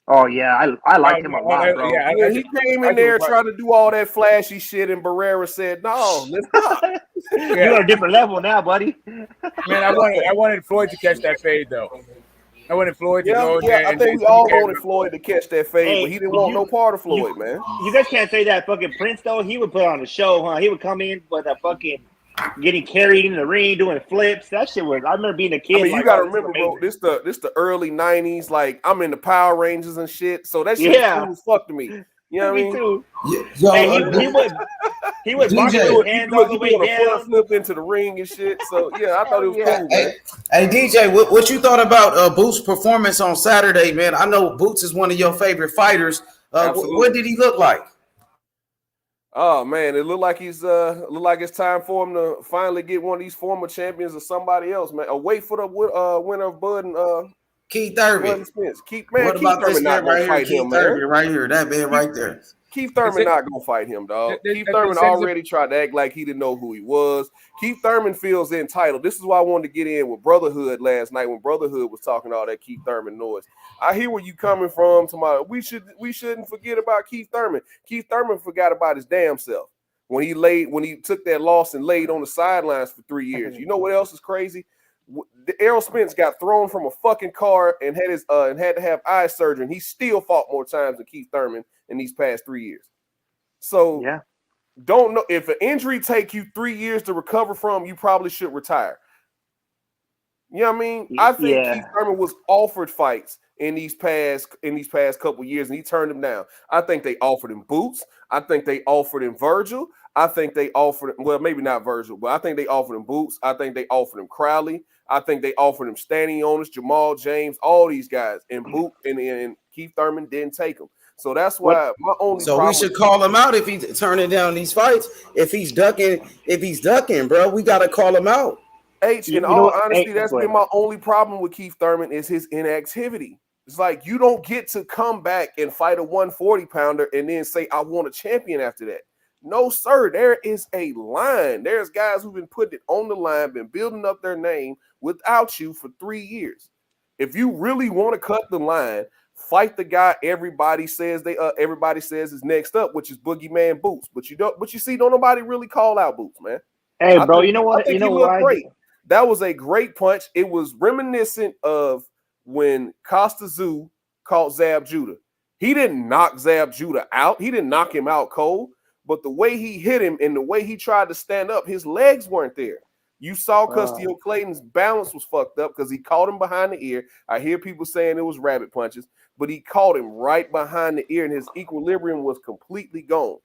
Oh yeah, I liked him a lot, bro. Yeah, he came in there trying to do all that flashy shit, and Barrera said, "No, let's not." You're on a different level now, buddy. Man, I wanted Floyd to catch that fade though. I wanted Floyd to go. Yeah, I think we all wanted Floyd to catch that fade, but he didn't want no part of Floyd, man. You guys can't say that fucking Prince though. He would put on a show, huh? He would come in with a fucking getting carried in the ring, doing flips. That shit was. I remember being a kid. I mean, you gotta remember, bro. This the early '90s. Like I'm in the Power Rangers and shit. So that shit was cool as fuck to me. You know what I mean? Too. Yo, he would box with hands all the way down, flip into the ring and shit. So yeah, I thought it was cool, man. Hey DJ, what you thought about Boots' performance on Saturday, man? I know Boots is one of your favorite fighters. What did he look like? Oh man, it looked like it's time for him to finally get one of these former champions or somebody else, man. Wait for the winner of Bud and Keith Thurman. Keith What about this man right here? Keith Thurman, right here. That man right there. Keith Thurman not gonna fight him, dog. Keith Thurman already tried to act like he didn't know who he was. Keith Thurman feels entitled. This is why I wanted to get in with Brotherhood last night when Brotherhood was talking all that Keith Thurman noise. I hear where you coming from. We shouldn't forget about Keith Thurman. Keith Thurman forgot about his damn self when he took that loss and laid on the sidelines for 3 years. You know what else is crazy? Errol Spence got thrown from a fucking car and had to have eye surgery. And he still fought more times than Keith Thurman in these past 3 years. So don't know if an injury take you 3 years to recover from, you probably should retire. You know what I mean? I think Keith Thurman was offered fights in these past couple years, and he turned them down. I think they offered him Boots. I think they offered him Virgil. I think they offered him, well, maybe not Virgil, but I think they offered him Boots. I think they offered him Crowley. I think they offered him Stanley Onis, Jamal James, all these guys, and Boot and Keith Thurman didn't take them. So that's why my only. So we should call him out if he's turning down these fights. If he's ducking, bro, we gotta call him out. In all honesty, that's been my only problem with Keith Thurman is his inactivity. It's like you don't get to come back and fight a 140 pounder and then say I want a champion after that. No, sir. There is a line. There's guys who've been putting it on the line, been building up their name without you for 3 years. If you really want to cut the line, fight the guy everybody says is next up, which is Boogeyman Boots. But you see, don't nobody really call out Boots, man. Hey, bro, you know what? You know what? Great. That was a great punch. It was reminiscent of when Costa Zoo caught Zab Judah. He didn't knock Zab Judah out. He didn't knock him out cold. But the way he hit him and the way he tried to stand up, his legs weren't there. You saw Custio Clayton's balance was fucked up because he caught him behind the ear. I hear people saying it was rabbit punches, but he caught him right behind the ear and his equilibrium was completely gone.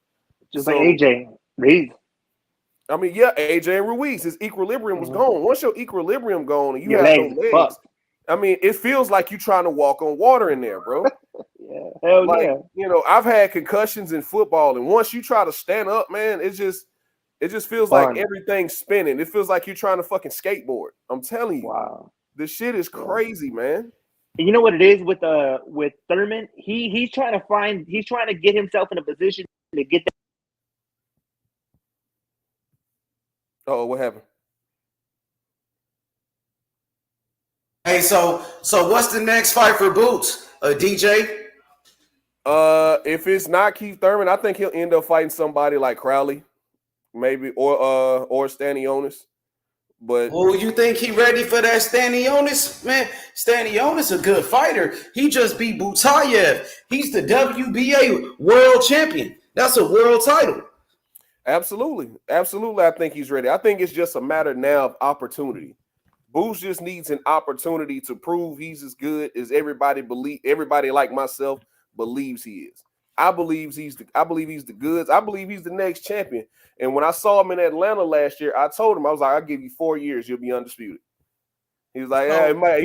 Just like AJ Ruiz. I mean, yeah, AJ and Ruiz, his equilibrium was gone. Once your equilibrium gone and you have no legs, I mean, it feels like you're trying to walk on water in there, bro. Hell like, yeah. You know, I've had concussions in football, and once you try to stand up, man, it just feels like everything's spinning. It feels like you're trying to fucking skateboard. I'm telling you. Wow. This shit is crazy, man. And you know what it is with Thurman? He's trying to get himself in a position to get that. Oh, what happened? Hey, so what's the next fight for Boots? DJ? If it's not Keith Thurman, I think he'll end up fighting somebody like Crowley, maybe, or Stanionis. But you think he ready for that Stanionis? Man, Stanionis a good fighter. He just beat Butayev. He's the WBA world champion. That's a world title. Absolutely. I think he's ready. I think it's just a matter now of opportunity. Boots just needs an opportunity to prove he's as good as everybody like myself believes he is. I believe he's the goods. I believe he's the next champion. And when I saw him in Atlanta last year, I told him, I was like, I'll give you 4 years, you'll be undisputed. He was like, it might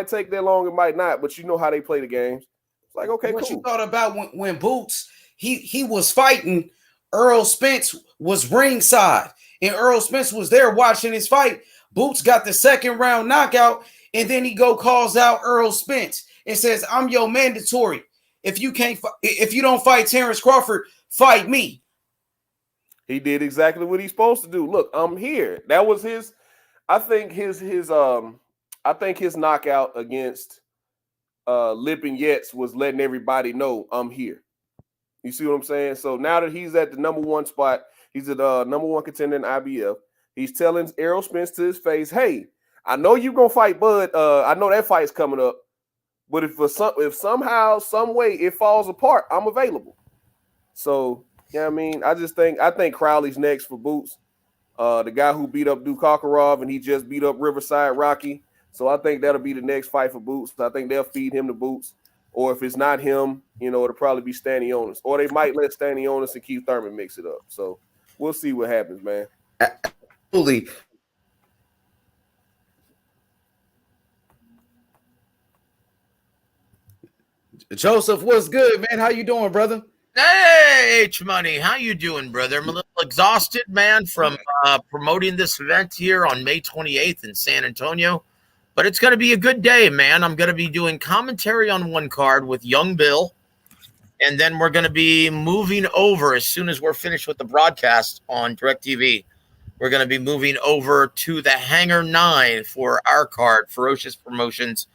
take that long, it might not, but you know how they play the games. It's like, okay, what cool. you thought about when Boots he was fighting. Errol Spence was ringside, and Errol Spence was there watching his fight. Boots got the second round knockout, and then he calls out Errol Spence and says, "I'm your mandatory. If you don't fight Terence Crawford, fight me." He did exactly what he's supposed to do. Look, I'm here. That was his. I think his knockout against Lipin Yates was letting everybody know I'm here. You see what I'm saying? So now that he's at the number one spot, he's at number one contender in IBF. He's telling Errol Spence to his face, "Hey, I know you're gonna fight Bud. I know that fight's coming up, but if somehow, some way it falls apart, I'm available." So yeah, I mean, I think Crowley's next for Boots. The guy who beat up Dukakharov and he just beat up Riverside Rocky. So I think that'll be the next fight for Boots. I think they'll feed him the Boots. Or if it's not him, it'll probably be Stanionis. Or they might let Stanionis and Keith Thurman mix it up. So we'll see what happens, man. Absolutely. Joseph, what's good, man? How you doing, brother? Hey, H-Money, how you doing, brother? I'm a little exhausted, man, from promoting this event here on May 28th in San Antonio. But it's going to be a good day, man. I'm going to be doing commentary on one card with Young Bill. And then we're going to be moving over as soon as we're finished with the broadcast on DirecTV. We're going to be moving over to the Hangar 9 for our card, Ferocious Promotions.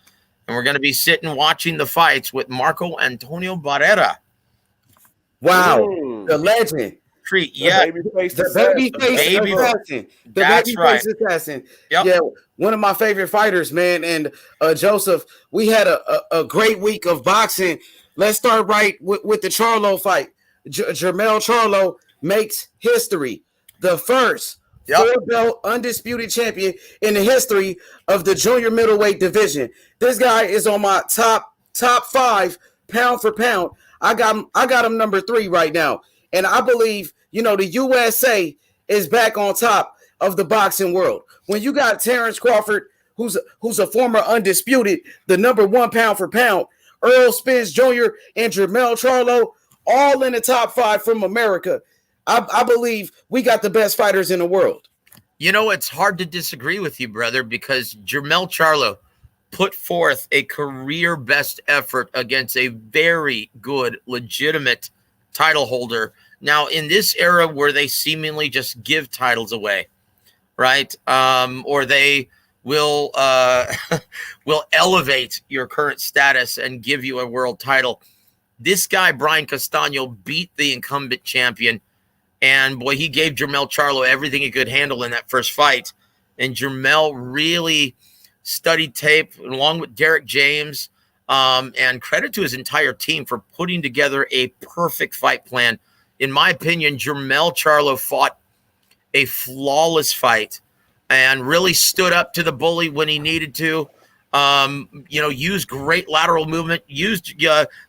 And we're going to be sitting watching the fights with Marco Antonio Barrera. Wow, the legend. Treat, yeah. The babyface assassin. The babyface assassin. Yep. Yeah, one of my favorite fighters, man. And Joseph, we had a great week of boxing. Let's start right with the Charlo fight. Jermell Charlo makes history. The first four-belt undisputed champion in the history of the junior middleweight division. This guy is on my top 5 pound for pound. I got him number 3 right now. And I believe, the USA is back on top of the boxing world. When you got Terence Crawford, who's a former undisputed, the number 1 pound for pound, Errol Spence Jr. and Jermell Charlo, all in the top 5 from America. I believe we got the best fighters in the world. It's hard to disagree with you, brother, because Jermell Charlo put forth a career best effort against a very good, legitimate title holder. Now, in this era where they seemingly just give titles away, right? Or they will will elevate your current status and give you a world title. This guy, Brian Castano, beat the incumbent champion. And, boy, he gave Jermell Charlo everything he could handle in that first fight. And Jermell really studied tape along with Derek James. And credit to his entire team for putting together a perfect fight plan. In my opinion, Jermell Charlo fought a flawless fight and really stood up to the bully when he needed to. Used great lateral movement, used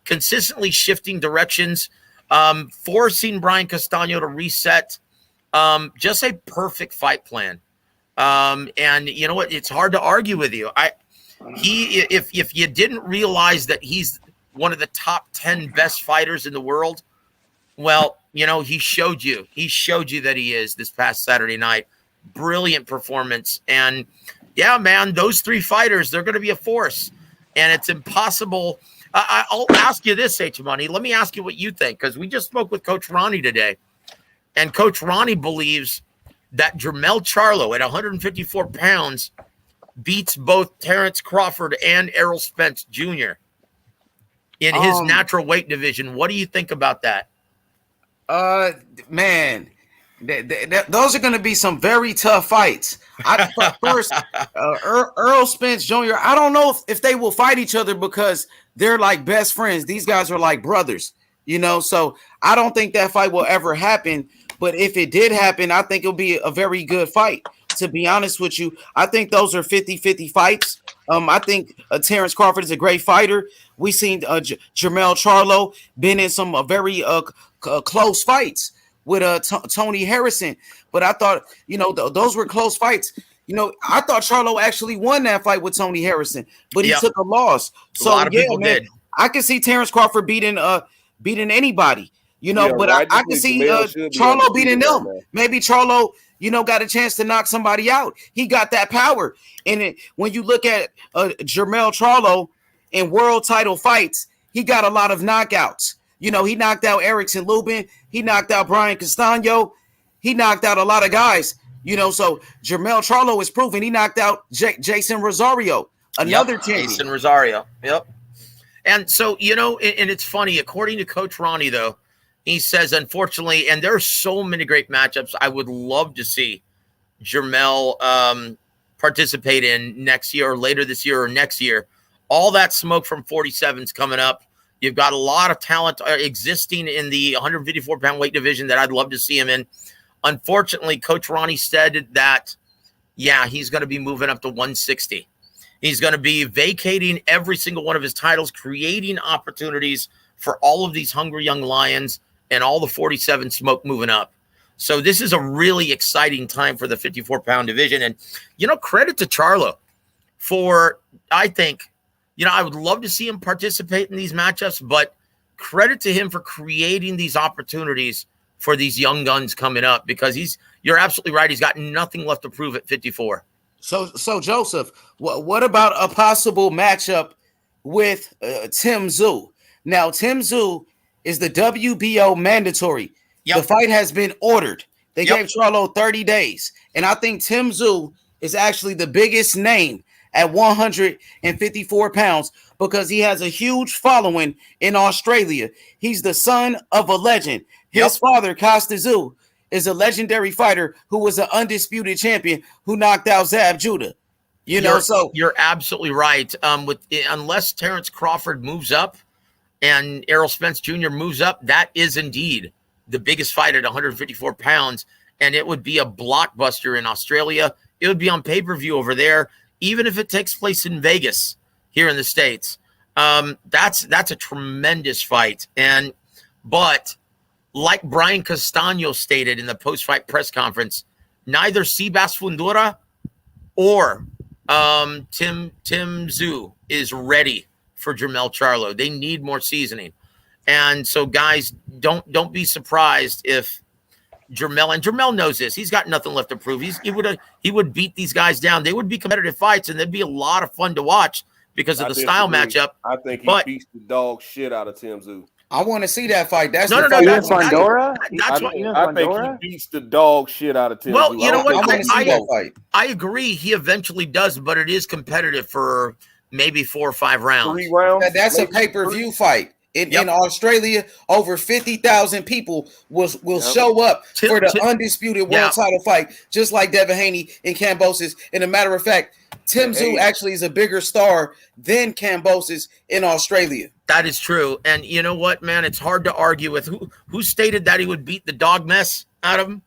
consistently shifting directions, forcing Brian Castano to reset. Just a perfect fight plan. And you know what? It's hard to argue with you. If you didn't realize that he's one of the top 10 best fighters in the world, well, he showed you. He showed you that he is this past Saturday night. Brilliant performance. And yeah, man, those 3 fighters, they're going to be a force. And it's impossible. I'll ask you this, H-Money. Let me ask you what you think, because we just spoke with Coach Ronnie today. And Coach Ronnie believes that Jermell Charlo at 154 pounds beats both Terence Crawford and Errol Spence Jr. in his natural weight division. What do you think about that? Man, those are going to be some very tough fights. First, Errol Spence Jr., I don't know if they will fight each other because they're like best friends. These guys are like brothers, so I don't think that fight will ever happen. But if it did happen, I think it'll be a very good fight. To be honest with you, I think those are 50-50 fights. I think Terence Crawford is a great fighter. We've seen Jermell Charlo been in some very close fights with Tony Harrison. But I thought, those were close fights. I thought Charlo actually won that fight with Tony Harrison, but he took a loss. So, a lot of people did. I can see Terence Crawford beating anybody. You know, Yeah, but right. I can see Charlo beating them. Maybe Charlo, got a chance to knock somebody out. He got that power. And when you look at Jermell Charlo in world title fights, he got a lot of knockouts. He knocked out Erickson Lubin. He knocked out Brian Castano. He knocked out a lot of guys. So Jermell Charlo is proven. He knocked out Jason Rosario, another champion. Jason Rosario. Yep. And so, and it's funny, according to Coach Ronnie, though, he says, unfortunately, and there are so many great matchups I would love to see Jermell participate in next year or later this year or next year. All that smoke from 47's coming up. You've got a lot of talent existing in the 154-pound weight division that I'd love to see him in. Unfortunately, Coach Ronnie said that, he's going to be moving up to 160. He's going to be vacating every single one of his titles, creating opportunities for all of these hungry young lions and all the 47 smoke moving up. So this is a really exciting time for the 54-pound division. And, credit to Charlo for, I think, I would love to see him participate in these matchups, but credit to him for creating these opportunities for these young guns coming up, because you're absolutely right. He's got nothing left to prove at 54. So Joseph, what about a possible matchup with Tim Tszyu? Now, Tim Tszyu is the WBO mandatory. Yep. The fight has been ordered. They gave Charlo 30 days. And I think Tim Tszyu is actually the biggest name at 154 pounds because he has a huge following in Australia. He's the son of a legend. His father, Costa Tszyu, is a legendary fighter who was an undisputed champion who knocked out Zab Judah. So you're absolutely right. Unless Terence Crawford moves up and Errol Spence Jr. moves up, that is indeed the biggest fight at 154 pounds. And it would be a blockbuster in Australia. It would be on pay-per-view over there, even if it takes place in Vegas here in the States. That's a tremendous fight. But like Brian Castano stated in the post-fight press conference, neither Seabass Fundora or Tim Tszyu is ready for Jermell Charlo. They need more seasoning. And so, guys, don't be surprised if Jermell knows this. He's got nothing left to prove. He would beat these guys down. They would be competitive fights, and they'd be a lot of fun to watch because of the style matchup. I think he beats the dog shit out of Tim Tszyu. I want to see that fight. That's I think he beats the dog shit out of Tim. Well, you know what? I agree. He eventually does, but it is competitive for maybe 4 or 5 rounds. 3 rounds. That's a pay-per-view fight. In Australia, over 50,000 people will show up for the undisputed world title fight, just like Devin Haney and Kambosos. And a matter of fact, Tim Tszyu actually is a bigger star than Kambosos in Australia. That is true. And you know what, man? It's hard to argue with. Who stated that he would beat the dog mess out of him?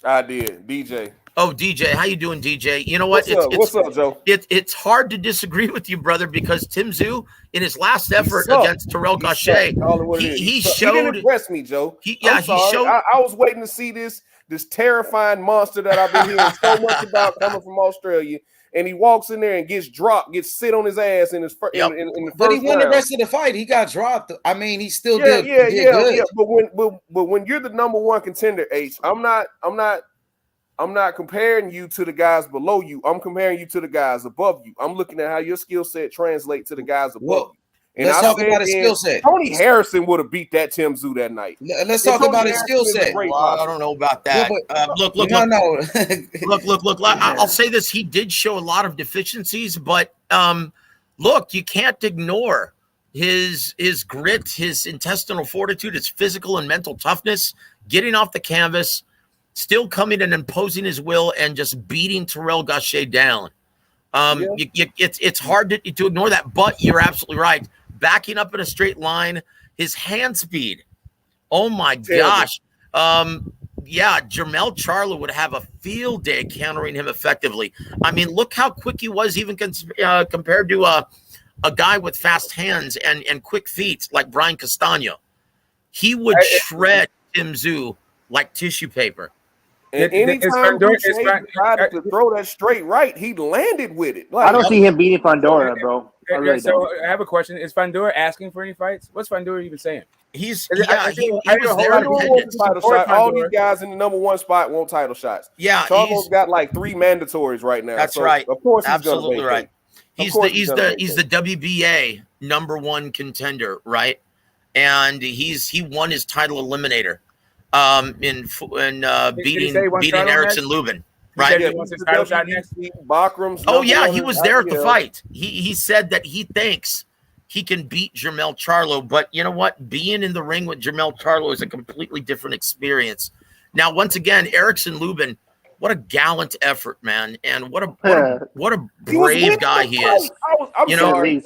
I did. DJ. Oh, DJ. How you doing, DJ? You know what? What's up, Joe? It's hard to disagree with you, brother, because Tim Tszyu, in his last effort against Terrell Gaucher, he showed... He didn't impress me, Joe. He showed... I was waiting to see this terrifying monster that I've been hearing so much about coming from Australia. And he walks in there and gets dropped, gets sit on his ass in the first round. But he won the rest of the fight. He got dropped. I mean, he still did good. Yeah. But when you're the number one contender, H, I'm not comparing you to the guys below you. I'm comparing you to the guys above you. I'm looking at how your skill set translates to the guys above you. And let's talk about his skill set. Tony Harrison would have beat that Tim Tszyu that night. Let's talk about his skill set. Well, I don't know about that. Look. I'll say this. He did show a lot of deficiencies, but look, you can't ignore his grit, his intestinal fortitude, his physical and mental toughness, getting off the canvas, still coming and imposing his will and just beating Terrell Gaucher down. It's hard to ignore that, but you're absolutely right. Backing up in a straight line, his hand speed. Oh my gosh. Jermell Charlo would have a field day countering him effectively. I mean, look how quick he was even compared to a guy with fast hands and quick feet like Brian Castano. He would shred Tim Tszyu like tissue paper. And anytime he tried to throw that straight right, he landed with it. I don't see him beating Fundora, bro. I have a question. Is Fundora asking for any fights? What's Fundora even saying? He's he was there. All these guys in the number one spot want title shots. Yeah, Charlo's got like 3 mandatories right now. That's so right. Of course, he's absolutely gonna right. He's the WBA #1 contender, right? And he won his title eliminator, in beating Erickson Lubin. Right. Oh yeah, he was there at the fight. He said that he thinks he can beat Jermell Charlo, but you know what? Being in the ring with Jermell Charlo is a completely different experience. Now, once again, Erickson Lubin, what a gallant effort, man, and what a brave guy he is. I'm sorry.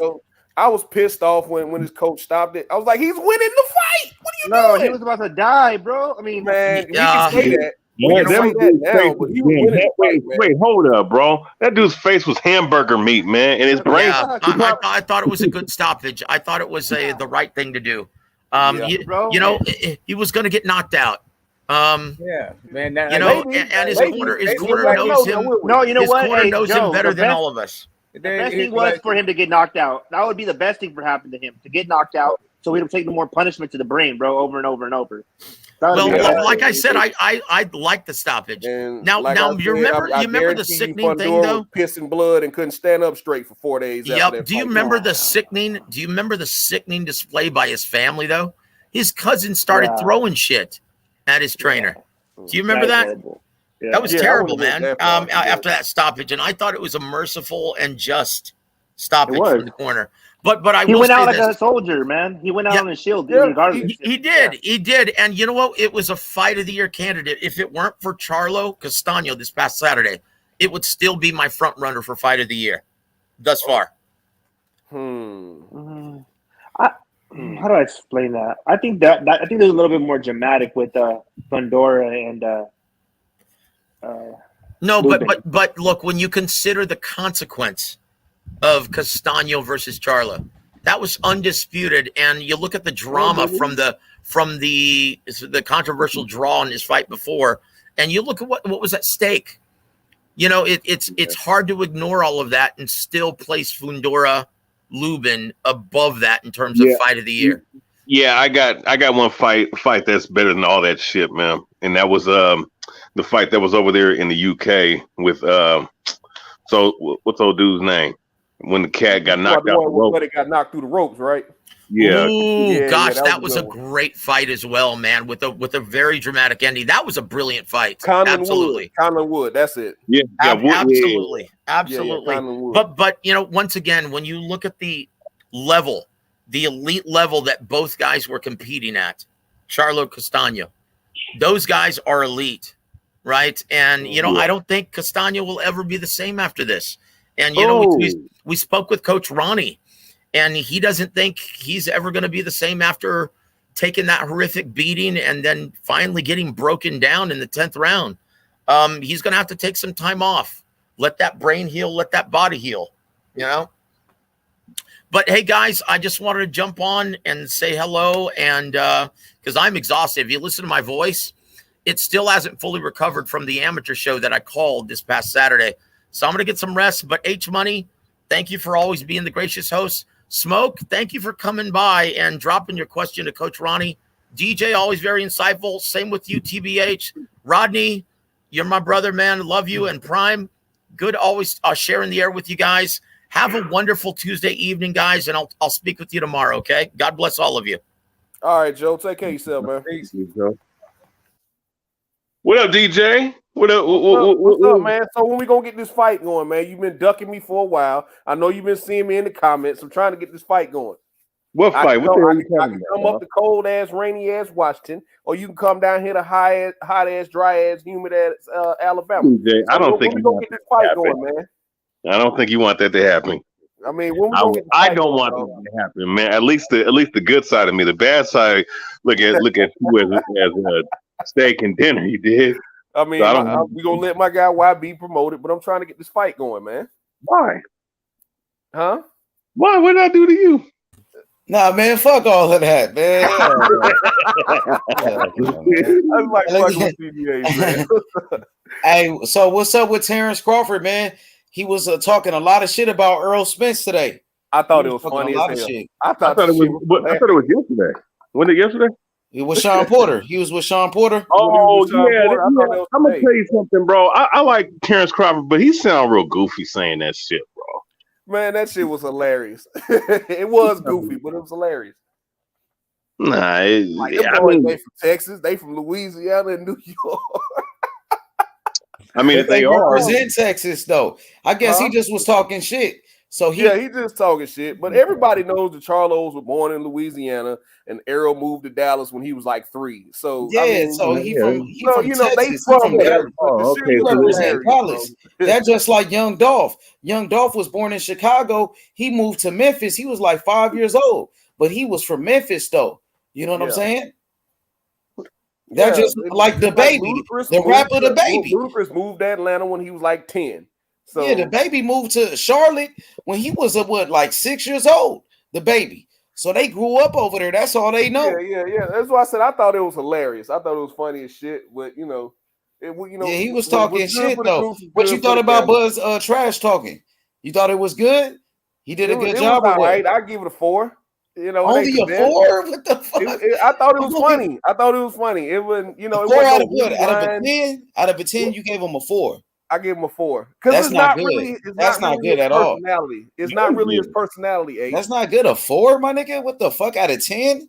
I was pissed off when his coach stopped it. I was like, he's winning the fight. What are you doing? He was about to die, bro. I mean, man, we can say that. Wait, hold up, bro. That dude's face was hamburger meat, man, and his brain. Yeah, I thought it was a good stoppage. I thought it was the right thing to do. He was going to get knocked out. Yeah, man. And his corner knows him. No, you know his what? Corner knows him better than all of us. The best thing was for him to get knocked out. That would be the best thing for happen to him, to get knocked out, so he'd take the more punishment to the brain, bro, over and over and over. Well, like I said, I like the stoppage. Now, you remember the sickening thing though? Pissing blood and couldn't stand up straight for 4 days. Yep. Do you remember the sickening? Do you remember the sickening display by his family though? His cousin started throwing shit at his trainer. Do you remember that? Yeah. That was terrible, man. After that stoppage, and I thought it was a merciful and just stoppage from the corner. But he went out like a soldier, man. He went out on his shield, regardless. He did. And you know what? It was a fight of the year candidate. If it weren't for Charlo Castaño this past Saturday, it would still be my front runner for fight of the year thus far. How do I explain that? I think there's a little bit more dramatic with Fundora and no, but look, when you consider the consequence of Castaño versus Charlo, that was undisputed, and you look at the drama from the controversial draw in his fight before, and you look at what was at stake. You know, it's hard to ignore all of that and still place Fundora Lubin above that in terms of fight of the year. Yeah, I got one fight that's better than all that shit, man, and that was the fight that was over there in the UK with so what's old dude's name? When the cat got knocked out the rope. But it got knocked through the ropes, right? Yeah. Ooh, gosh, that was a great fight as well, man. With a very dramatic ending. That was a brilliant fight. Absolutely. Conlon Wood, that's it. Yeah. Absolutely. Yeah, but you know, once again, when you look at the level, the elite level that both guys were competing at, Charlo Castaño, those guys are elite, right? And you know, I don't think Castaño will ever be the same after this. And you know, we spoke with Coach Ronnie, and he doesn't think he's ever going to be the same after taking that horrific beating and then finally getting broken down in the 10th round. He's going to have to take some time off, let that brain heal, let that body heal, you know? But hey, guys, I just wanted to jump on and say hello, and because I'm exhausted. If you listen to my voice, it still hasn't fully recovered from the amateur show that I called this past Saturday. So I'm going to get some rest. But H-Money, thank you for always being the gracious host. Smoke, thank you for coming by and dropping your question to Coach Ronnie. DJ, always very insightful. Same with you, TBH. Rodney, you're my brother, man. Love you. And Prime, good always sharing the air with you guys. Have a wonderful Tuesday evening, guys, and I'll speak with you tomorrow, okay? God bless all of you. All right, Joe. Take care of yourself, man. Peace. What up, DJ? What's up, man? So when we gonna get this fight going, man? You've been ducking me for a while. I know you've been seeing me in the comments. I'm trying to get this fight going. What fight? What the hell are you talking about? Come up to cold ass, rainy ass Washington, or you can come down here to hot ass, dry ass, humid ass Alabama. DJ, I don't think we gonna get this fight going, man. I don't think you want that to happen. I mean, I don't want that to happen, man. At least the good side of me. The bad side, look at you as a steak and dinner. You did. I mean, we're going to let my guy YB promote it, but I'm trying to get this fight going, man. Why? Huh? Why? What did I do to you? Nah, man, fuck all of that, man. I'm like fucking with CBA, man. Hey, so what's up with Terence Crawford, man? He was talking a lot of shit about Errol Spence today. I thought it was funny as hell. I thought it was yesterday. When did yesterday? It was Sean Porter. He was with Sean Porter. Oh yeah, I'm gonna tell you something, bro. I like Terence Crawford, but he sound real goofy saying that shit, bro. Man, that shit was hilarious. It was goofy, but it was hilarious. Nah, like them boys, they from Texas, they from Louisiana and New York. I mean, if they represent Texas, though, I guess he just was talking shit. So he just talking shit. But everybody knows the Charlos were born in Louisiana, and Errol moved to Dallas when he was like 3. So yeah, I mean, so he from Texas. They from there. Okay, represent Dallas. That's just like Young Dolph. Young Dolph was born in Chicago. He moved to Memphis. He was like 5 years old, but he was from Memphis, though. You know what I'm saying? That's just like the baby, the rapper, the baby. Ludacris moved to Atlanta when he was like 10. So yeah, the baby moved to Charlotte when he was like 6 years old. The baby, so they grew up over there. That's all they know. Yeah. That's why I said I thought it was hilarious. I thought it was funny as shit. But yeah, he was talking shit though. What you thought about Buzz trash talking? You thought it was good? He did a good job. All right, I give it a 4. Only a 4? What the fuck? I thought it was funny. It wasn't, it 4 wasn't out of what? Out of a 10? Out of a 10, you gave him a 4. I gave him a 4 because that's it's not good. Really, that's not good at all. It's not really his personality. H. That's not good. A 4, my nigga. What the fuck? Out of 10?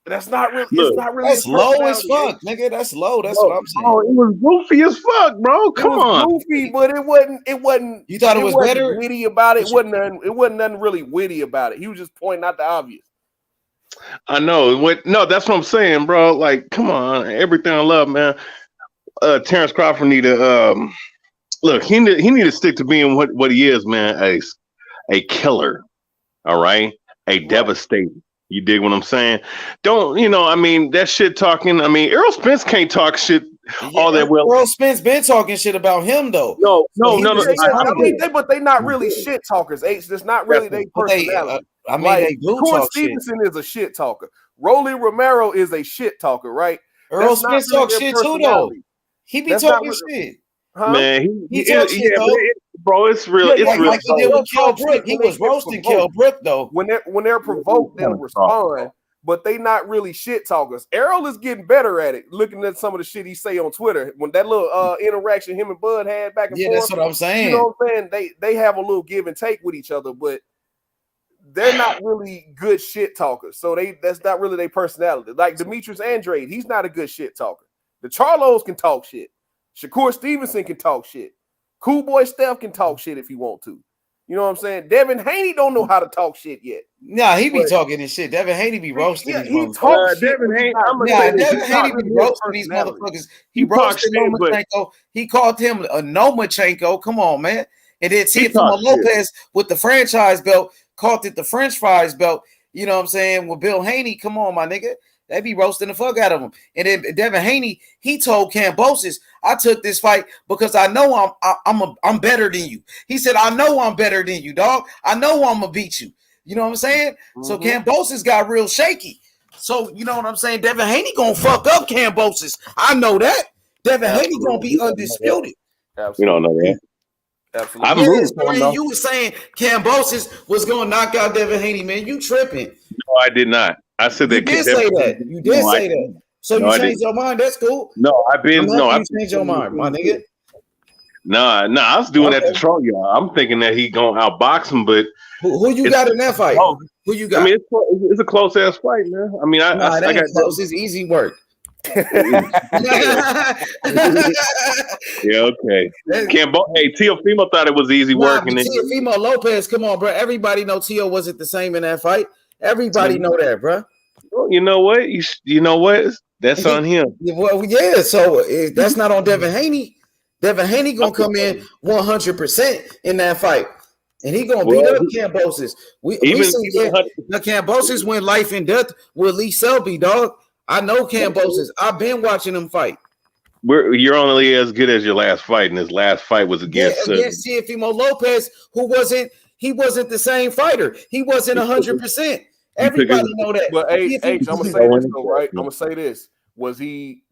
That's not really. It's not really. That's low as fuck, nigga. That's low. That's what I'm saying. Oh, it was goofy as fuck, bro. Come on. Goofy, but it wasn't. You thought it was better? Witty about it. It wasn't nothing really witty about it. He was just pointing out the obvious. I know. No, that's what I'm saying, bro. Like, come on, everything I love, man. Terence Crawford need to look. He need to stick to being what he is, man. A killer. All right, a devastator. You dig what I'm saying? Don't I mean that shit talking. I mean, Errol Spence can't talk shit all that well. Errol Spence been talking shit about him though. No. I mean, but they not really shit talkers. H. That's not really their personality. I mean, they do Corey talk Stevenson is a shit talker. Rolando Romero is a shit talker, right? Errol Spence talk shit too, though. He be talking shit. Huh? Man, he talks shit, though. Bro, it's real. It's real. Like he did with Kell Brook. He was roasting Kell Brook, though. When they're provoked, they'll respond, but they not really shit talkers. Errol is getting better at it. Looking at some of the shit he say on Twitter, when that little interaction him and Bud had back and forth. Yeah, that's what I'm saying. You know what I'm saying? They have a little give and take with each other, but they're not really good shit talkers. So that's not really their personality. Like Demetrius Andrade, he's not a good shit talker. The Charlos can talk shit. Shakur Stevenson can talk shit. Cool Boy Steph can talk shit if he want to. You know what I'm saying? Devin Haney don't know how to talk shit yet. Nah, he be talking this shit. Devin Haney be roasting these motherfuckers. He talks shit. Devin Haney, Devin Haney be roasting these motherfuckers. He roasted Lomachenko. He called him a Lomachenko. Come on, man. And then Teofimo Lopez with the franchise belt called it the French fries belt. You know what I'm saying? With Bill Haney, come on, my nigga. They be roasting the fuck out of him. And then Devin Haney, he told Kambosos, I took this fight because I know I'm better than you. He said, I know I'm better than you, dog. I know I'm gonna beat you. You know what I'm saying? Mm-hmm. So Kambosos got real shaky. So you know what I'm saying? Devin Haney gonna fuck up Kambosos. I know that. Devin Haney gonna be undisputed. Absolutely. You don't know that. Absolutely. You were saying Kambosos was gonna knock out Devin Haney, man. You tripping? No, I did not. I said that. You did say that. You did say that. So you changed your mind. That's cool. No, I've been. You changed your mind, my nigga. Nah. I was doing that to troll y'all. I'm thinking that he gonna outbox him, but who you got in that fight? Who you got? I mean, it's a close ass fight, man. I mean, I got close. It's easy work. Yeah, okay. Hey, Teofimo thought it was easy work. Teofimo Lopez, come on, bro. Everybody know Teo wasn't the same in that fight. Everybody know that, bro. Well, you know what? You know what? That's on him. Well, yeah. So that's not on Devin Haney. Devin Haney gonna come in 100% in that fight, and he gonna beat up Kambosos. We see the Kambosos went life and death with Lee Selby, dog. I know Kambosos. I've been watching him fight. You're only as good as your last fight, and his last fight was against Teofimo Lopez, who wasn't the same fighter. He wasn't 100%. Everybody know that. But H, I'm gonna say this though, right? I'm gonna say this. Was he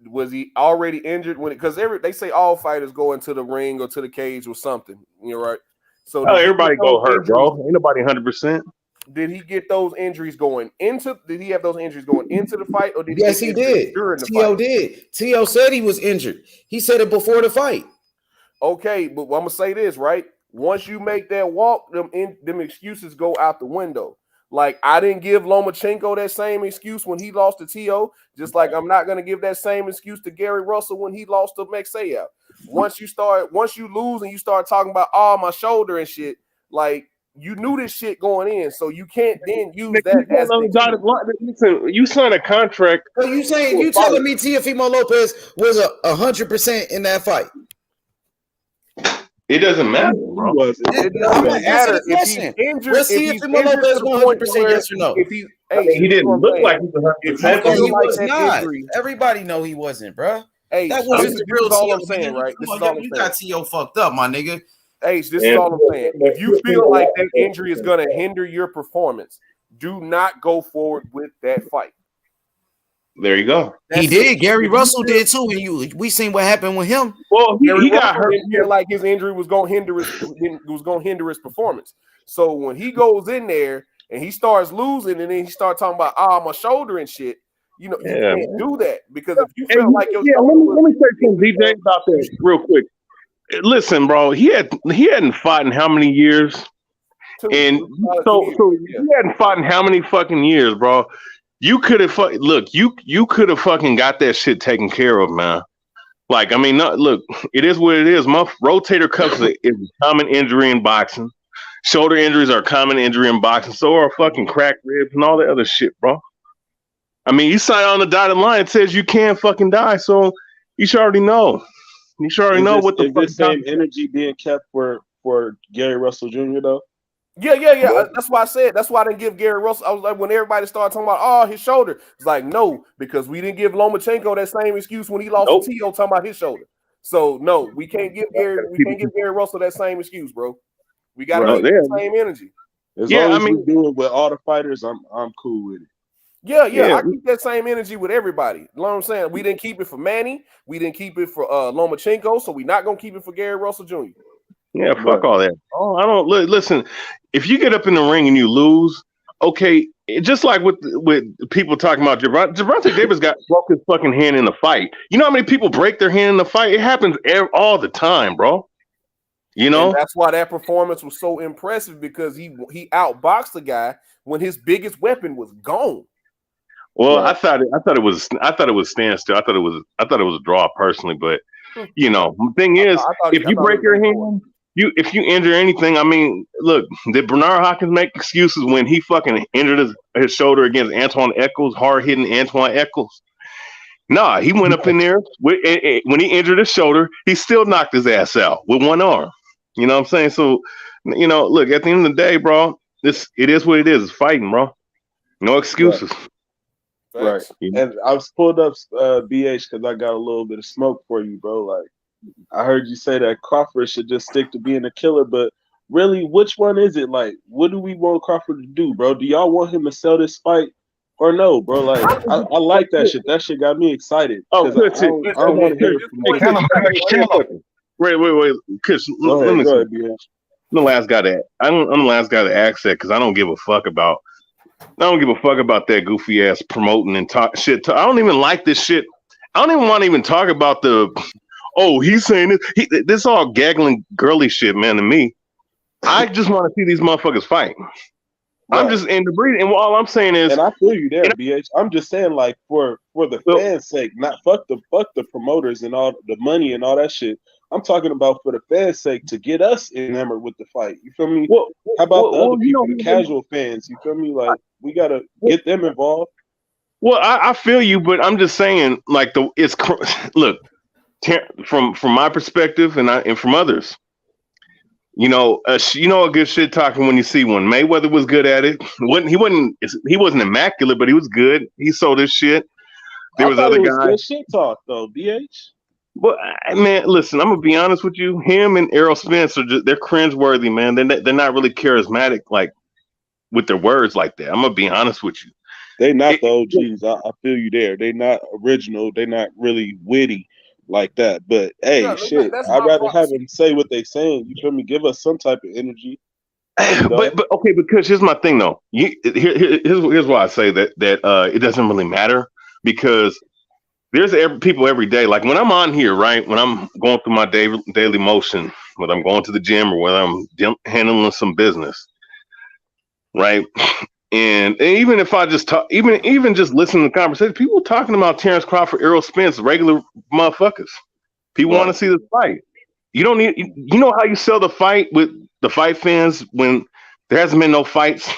already injured when because they say all fighters go into the ring or to the cage or something. You're right. So everybody go hurt, bro. Ain't nobody 100%. did he get those injuries going into? Did he have those injuries going into the fight, or did he? Yes, he did. During the T.O. fight? did. T.O. said he was injured. He said it before the fight. Okay, but I'm gonna say this, right? Once you make that walk, them excuses go out the window. Like, I didn't give Lomachenko that same excuse when he lost to T.O., just like I'm not gonna give that same excuse to Gary Russell when he lost to Mexeya. Once you lose and you start talking about my shoulder and shit, like, you knew this shit going in, so you can't then use that as listen, you signed a contract. So you telling me Teofimo Lopez was 100% in that fight? It doesn't matter, bro. It doesn't matter if he's injured. Was Teofimo Lopez 100%? Yes or no? He didn't look like he was 100%. He was not. Everybody know he wasn't, bro. Hey, that wasn't the real all T.O., I'm saying, nigga. right? This is all I'm saying. You got T.O. fucked up, my nigga. This is all I'm saying. If you feel like that injury is going to hinder your performance, do not go forward with that fight. There you go. He did. Gary Russell did too. And we seen what happened with him. Well, he got hurt. Didn't feel like his injury was going to hinder his performance. So when he goes in there and he starts losing, and then he starts talking about my shoulder and shit, you can't do that, because if you feel like your let me say something, DJ, about that real quick. Listen, bro, he hadn't fought in how many years? And so he hadn't fought in how many fucking years, bro? You could have you could have fucking got that shit taken care of, man. Like, I mean, look, it is what it is. My rotator cuff is a common injury in boxing. Shoulder injuries are a common injury in boxing. So are fucking cracked ribs and all that other shit, bro. I mean, you sign on the dotted line, it says you can't fucking die, so you should already know. You should already know what the fuck. Is this same energy being kept for Gary Russell Jr. though? Yeah. That's why I said. That's why I didn't give Gary Russell. I was like, when everybody started talking about his shoulder, it's like, no, because we didn't give Lomachenko that same excuse when he lost to T.O. talking about his shoulder. So no, we can't give Gary Russell that same excuse, bro. We got to keep the same energy. As long as we do it with all the fighters, I'm cool with it. Yeah. I keep that same energy with everybody. You know what I'm saying? We didn't keep it for Manny. We didn't keep it for Lomachenko, so we're not gonna keep it for Gary Russell Jr. Yeah, fuck all that. Oh, I don't listen. If you get up in the ring and you lose, okay, just like with people talking about Gervonta Davis broke his fucking hand in the fight. You know how many people break their hand in the fight? It happens all the time, bro. You know, and that's why that performance was so impressive, because he outboxed the guy when his biggest weapon was gone. Well, I thought it was standstill. I thought it was a draw personally, but you know, the thing is, if you break your hand, if you injure anything, I mean, look, did Bernard Hopkins make excuses when he fucking injured his shoulder against Antoine Eccles, hard hitting Antoine Eccles? Nah, he went up in there when he injured his shoulder, he still knocked his ass out with one arm. You know what I'm saying? So, you know, look, at the end of the day, bro, it is what it is. It's fighting, bro. No excuses. Right. And I was pulled up BH because I got a little bit of smoke for you, bro. Like, I heard you say that Crawford should just stick to being a killer, but really, which one is it? Like, what do we want Crawford to do, bro? Do y'all want him to sell this fight or no, bro? Like, I like that shit. That shit got me excited. Oh, good. I don't want to hear it from you. Wait, Chris. Let me go ahead, BH. I'm the last guy to ask that, because I don't give a fuck about. I don't give a fuck about that goofy ass promoting and talk shit. I don't even like this shit. I don't even want to even talk about he's saying this. This all gaggling girly shit, man, to me. I just want to see these motherfuckers fight. Right. I'm just in the breeding, and all I'm saying is, and I feel you there, BH. I'm just saying, like, for the fans' sake, not fuck the promoters and all the money and all that shit. I'm talking about for the fans' sake, to get us enamored with the fight. You feel me? How about the other people, the casual fans? You feel me? Like, we gotta get them involved. Well, I feel you, but I'm just saying, like, look, from my perspective and from others, you know a good shit talking when you see one. Mayweather was good at it. He wasn't immaculate, but he was good. He sold his shit. There was other guys. Good shit talk though, BH. Well, man, listen, I'm gonna be honest with you. Him and Errol Spence they're cringeworthy, man. They're not really charismatic, like, with their words like that. I'm gonna be honest with you. They not the OGs. I feel you there. They not original. They not really witty like that. But hey, shit, I'd rather have them say what they saying. You feel me? Give us some type of energy. But okay, because here's my thing though. Here's why I say that it doesn't really matter, because there's people every day. Like when I'm on here, right? When I'm going through my daily motion, whether I'm going to the gym or whether I'm handling some business, right? And even if I just talk, even just listen to the conversation, people talking about Terence Crawford, Errol Spence, regular motherfuckers. People want to see the fight. You don't need, you know how you sell the fight with the fight fans when there hasn't been no fights.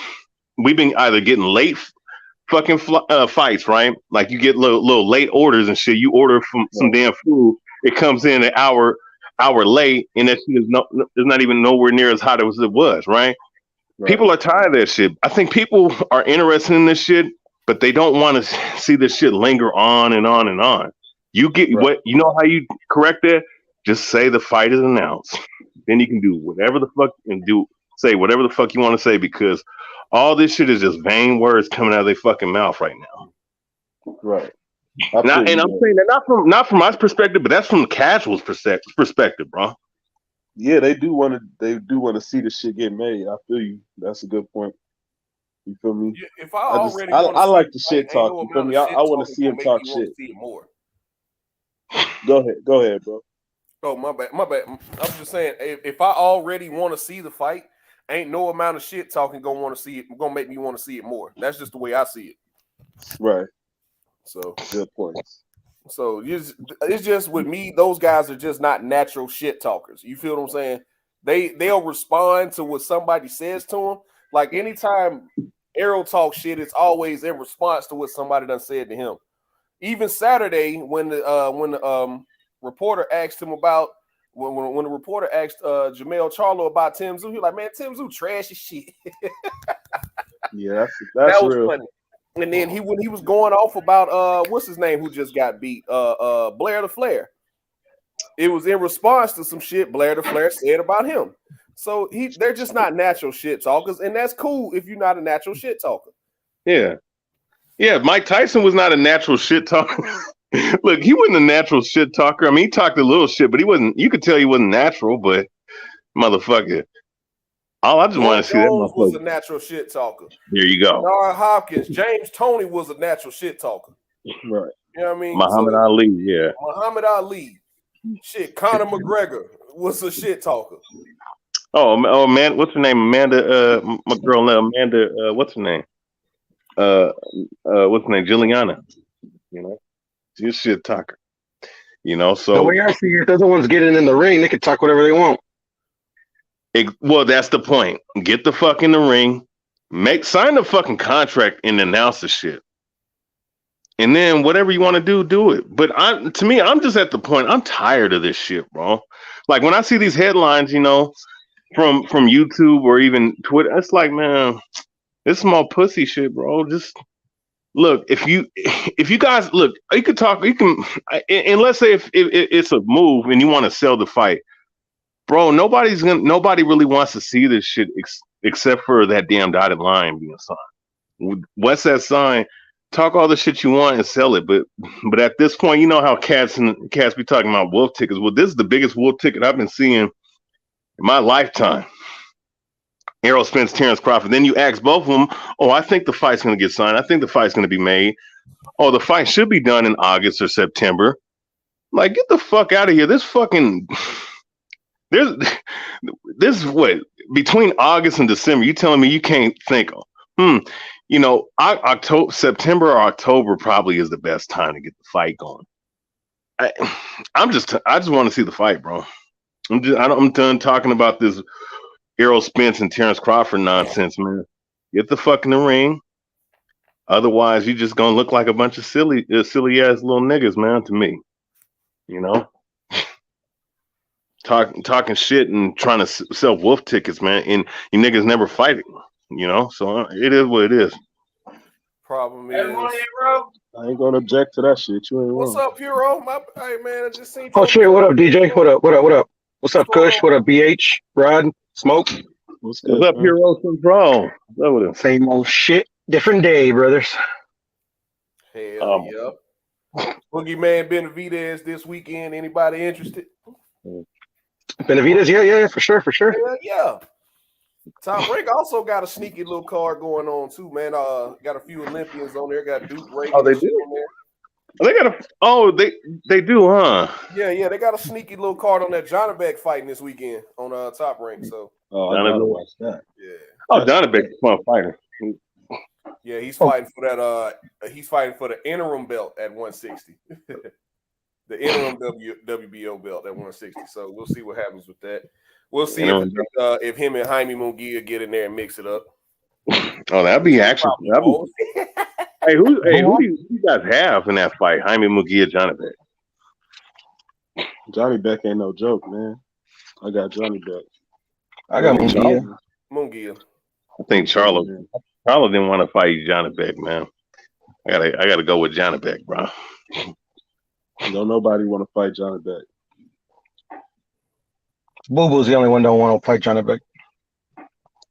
We've been either getting late fucking fights, right? Like you get little late orders and shit. You order from some damn food, it comes in an hour late, and that shit is not even nowhere near as hot as it was, right? People are tired of that shit. I think people are interested in this shit, but they don't want to see this shit linger on and on and on. You get what you know how you correct that? Just say the fight is announced. Then you can do whatever the fuck and say whatever the fuck you want to say, because all this shit is just vain words coming out of their fucking mouth right now. Right. And I'm saying that not from my perspective, but that's from the casual's perspective, bro. Yeah, they do want to see the shit get made. I feel you. That's a good point. You feel me? Yeah, if I like the shit talk. You feel me? I want to see him talk shit. More. Go ahead, bro. Oh, my bad. I'm just saying, if I already want to see the fight, ain't no amount of shit talking gonna make me want to see it more. That's just the way I see it. Right. So good point. So it's just with me, those guys are just not natural shit talkers. You feel what I'm saying? They'll respond to what somebody says to them. Like anytime Errol talks shit, it's always in response to what somebody done said to him. Even Saturday, when the reporter asked him about when the reporter asked Jermell Charlo about Tim Tszyu, he was like, man, Tim Tszyu trash as shit. Yeah, that was real. funny. And then when he was going off about what's his name who just got beat, Blair the Flair. It was in response to some shit Blair the Flair said about him. So they're just not natural shit talkers, and that's cool if you're not a natural shit talker. Yeah. Yeah, Mike Tyson was not a natural shit talker. Look, he wasn't a natural shit talker. I mean, he talked a little shit, but he wasn't. You could tell he wasn't natural. But motherfucker, I just want to see that motherfucker was a natural shit talker. There you go. Bernard Hopkins, James Toney was a natural shit talker. Right. You know what I mean? Muhammad Ali, yeah. Muhammad Ali, shit. Conor McGregor was a shit talker. Oh man, what's her name? Amanda. My girl Amanda. What's her name? What's her name? Juliana. You know, she's a shit talker. You know, so the way I see it, if the ones getting in the ring, they can talk whatever they want. Well, that's the point. Get the fuck in the ring, sign the fucking contract, and announce the shit. And then whatever you want to do it. But I'm just at the point. I'm tired of this shit, bro. Like when I see these headlines, you know, from YouTube or even Twitter, it's like, man, this is more pussy shit, bro. Just look, if you guys look, you could talk, and let's say if it's a move and you want to sell the fight. Bro, nobody really wants to see this shit except for that damn dotted line being signed. What's that sign? Talk all the shit you want and sell it, but at this point, you know how cats be talking about wolf tickets. Well, this is the biggest wolf ticket I've been seeing in my lifetime. Errol Spence, Terence Crawford. Then you ask both of them, oh, I think the fight's going to get signed. I think the fight's going to be made. Oh, the fight should be done in August or September. Like, get the fuck out of here. This fucking... This what between August and December, you telling me you can't think, you know, September or October probably is the best time to get the fight going. I just want to see the fight, bro. I'm done talking about this Errol Spence and Terence Crawford nonsense, man. Get the fuck in the ring. Otherwise, you're just gonna look like a bunch of silly ass little niggas, man. To me, you know. Talking shit and trying to sell wolf tickets, man, and you niggas never fight it, you know. So it is what it is. Problem is, I ain't gonna object to that shit. You ain't what's wrong. up, Hero? Hey man, I just seen. Oh shit! What up, DJ? What up? What's up, Kush? What up, BH? Rod? Smoke? What's up, Hero? Control. Same old shit, different day, brothers. Hell yeah. Boogeyman Benavidez this weekend. Anybody interested? Benavidez, yeah, for sure. Yeah. Top Rank also got a sneaky little card going on too, man. Got a few Olympians on there. Got Duke Reagan. Oh, they and shit do? on there. They got a. Oh, they do, huh? Yeah. They got a sneaky little card on that Johnny Beck fighting this weekend on Top Rank. So. Oh, I gotta watch that. Yeah. Oh, Johnny Beck's a fun fighter. Yeah, he's fighting for that. He's fighting for the interim belt at 160. The interim WBO belt at 160. So we'll see what happens with that. We'll see if him and Jaime Munguia get in there and mix it up. Oh, that'd be action. Hey, who do you guys have in that fight? Jaime Munguia, Johnny Beck. Johnny Beck ain't no joke, man. I got Johnny Beck. I got Munguia. Munguia. I think Charlo didn't want to fight Johnny Beck, man. I gotta go with Johnny Beck, bro. Don't nobody want to fight Johnny Beck. Boo Boo's the only one that don't want to fight Johnny Beck.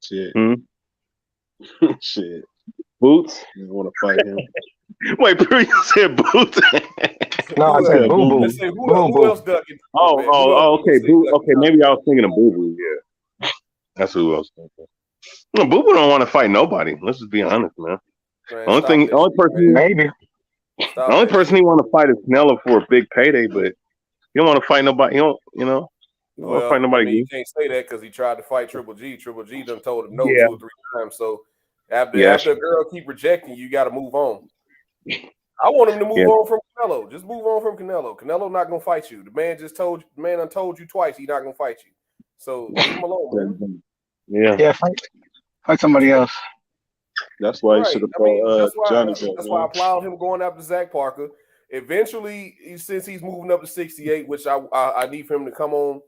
Shit. Shit. Boots? You don't want to fight him. Wait, you said Boots? No, I said Boo Boo. Who else ducking? Okay. Okay, maybe I was thinking of Boo Boo. Yeah, that's who I was thinking. No, Boo Boo don't want to fight nobody. Let's just be honest, man. The only person he want to fight is Canelo for a big payday, but he don't want to fight nobody. He don't want to fight nobody. You can't say that because he tried to fight Triple G. Triple G done told him no 2 or 3 times. So after a girl keep rejecting you, got to move on. I want him to move on from Canelo. Just move on from Canelo. Canelo not gonna fight you. The man done told you twice he's not gonna fight you. So leave him alone, man. Yeah. Fight somebody else. That's why he should have fought Johnny Beck. That's why I applaud him going after Zach Parker. Eventually, since he's moving up to 68, which I need for him to come on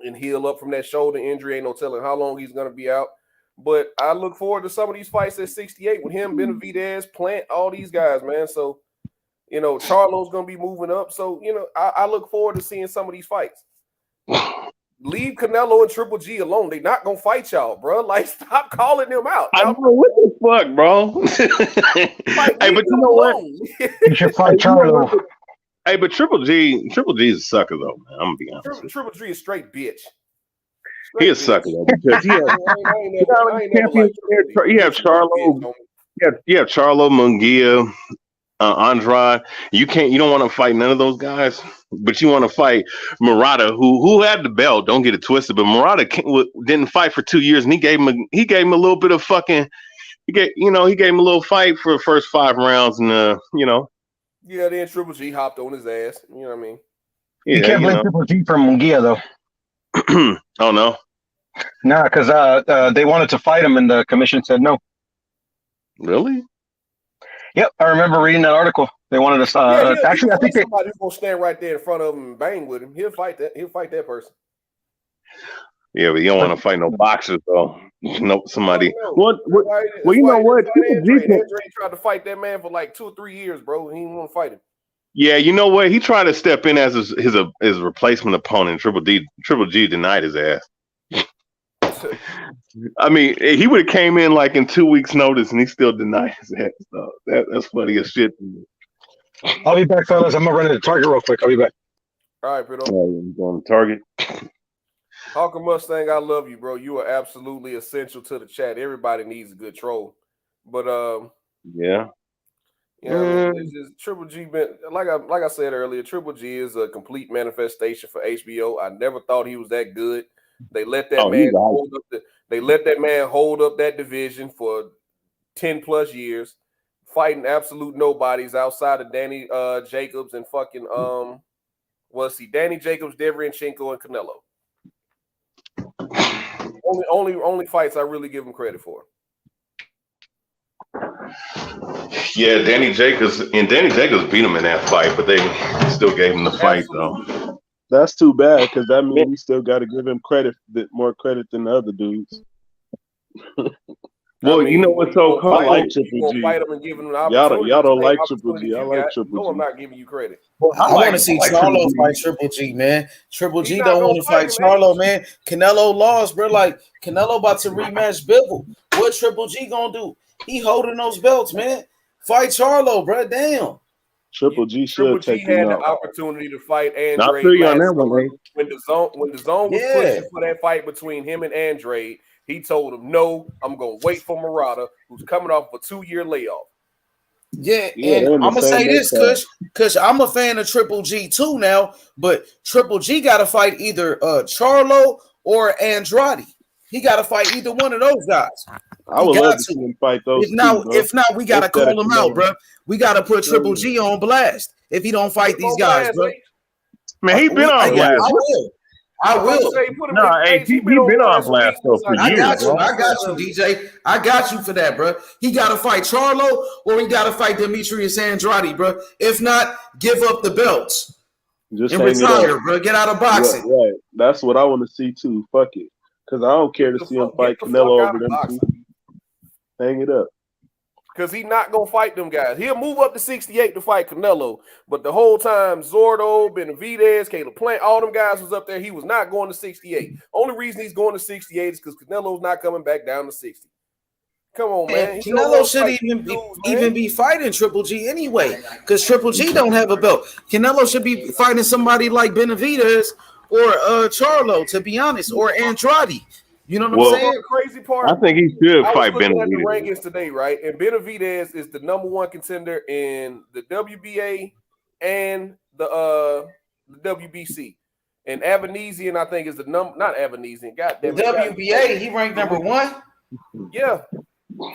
and heal up from that shoulder injury. Ain't no telling how long he's gonna be out. But I look forward to some of these fights at 68 with him, Benavidez, Plant, all these guys, man. So, Charlo's going to be moving up. So, I look forward to seeing some of these fights. Leave Canelo and Triple G alone. They're not going to fight y'all, bro. Like, stop calling them out. I know what the fuck, bro. Hey, but you know what? You should fight Charlo. Hey, but Triple G is a sucker, though, man. I'm going to be honest. Triple G is straight bitch. He a sucker though, because he have Charlo, you have Charlo, Munguia, Andrade. You don't want to fight none of those guys, but you want to fight Murata, who had the belt. Don't get it twisted, but Murata didn't fight for 2 years, and he gave him a little bit of fucking. He gave him a little fight for the first 5 rounds, and Yeah, then Triple G hopped on his ass. You know what I mean? You can't blame Triple G for Munguia though. Oh no. Nah, because they wanted to fight him, and the commission said no. Really? Yep, I remember reading that article. They wanted to. Actually, I think somebody's gonna stand right there in front of him and bang with him. He'll fight that person. Yeah, but you don't want to fight no boxers though. No, somebody. Well, you know what? Andre tried to fight that man for like 2 or 3 years, bro. He didn't want to fight him. Yeah, you know what? He tried to step in as his replacement opponent. Triple G denied his ass. I mean, he would have came in like in 2 weeks' notice, and he still denied his ass. So that's funny as shit to me. I'll be back, fellas. I'm gonna run to the Target real quick. I'll be back. All right, Pedro. Going to Target. Hawker Mustang, I love you, bro. You are absolutely essential to the chat. Everybody needs a good troll, but yeah. It's just Triple G. Like I said earlier, Triple G is a complete manifestation for HBO. I never thought he was that good. They let that man hold up that division for 10 plus years, fighting absolute nobodies outside of Danny Jacobs and fucking Danny Jacobs, Derevyanchenko, and Canelo. Only fights I really give him credit for. Yeah, Danny Jacobs beat him in that fight, but they still gave him the fight though. That's too bad because that means we still got to give him more credit than the other dudes. Well, you know what's so cool? I like Triple G. Y'all don't like Triple G. I like Triple G. No, I'm not giving you credit. I want to see Charlo fight Triple G, man. Triple G don't want to fight Charlo, man. Canelo lost, bro. Like Canelo about to rematch Bivol. What Triple G gonna do? He holding those belts, man. Fight Charlo, bro. Damn. Triple G should take him out. Triple G had the opportunity to fight Andrade. I feel you on that one, man. When the zone was pushing for that fight between him and Andrade, He told him, no, I'm going to wait for Murata, who's coming off a 2-year layoff. Yeah, and I'm gonna say this, Kush, I'm a fan of Triple G too now, but Triple G got to fight either Charlo or Andrade. He got to fight either one of those guys. I would love to see him fight those. If not, we got to call him out, bro. We got to put Triple G on blast if he don't fight these guys, bro. Man, he been on blast. I will. No, hey, he been on blast though for years. I got you, DJ. I got you for that, bro. He got to fight Charlo or he got to fight Demetrius Andrade, bro. If not, give up the belts and retire, bro. Get out of boxing. Right. That's what I want to see too. Fuck it, because I don't care to see him fight Canelo over them two. Hang it up. Because he's not going to fight them guys. He'll move up to 68 to fight Canelo. But the whole time, Zordo, Benavidez, Caleb Plant, all them guys was up there. He was not going to 68. Only reason he's going to 68 is because Canelo's not coming back down to 60. Come on, man. Canelo should even be fighting Triple G anyway, because Triple G don't have a belt. Canelo should be fighting somebody like Benavidez or Charlo, to be honest, or Andrade. You know what I'm saying? The crazy part, I think he should fight Benavidez. At the rankings today, right? And Benavidez is the #1 contender in the WBA and the WBC. And Avanesian, I think, is the not Avanesian. Goddamn, WBA, he ranked #1. Yeah,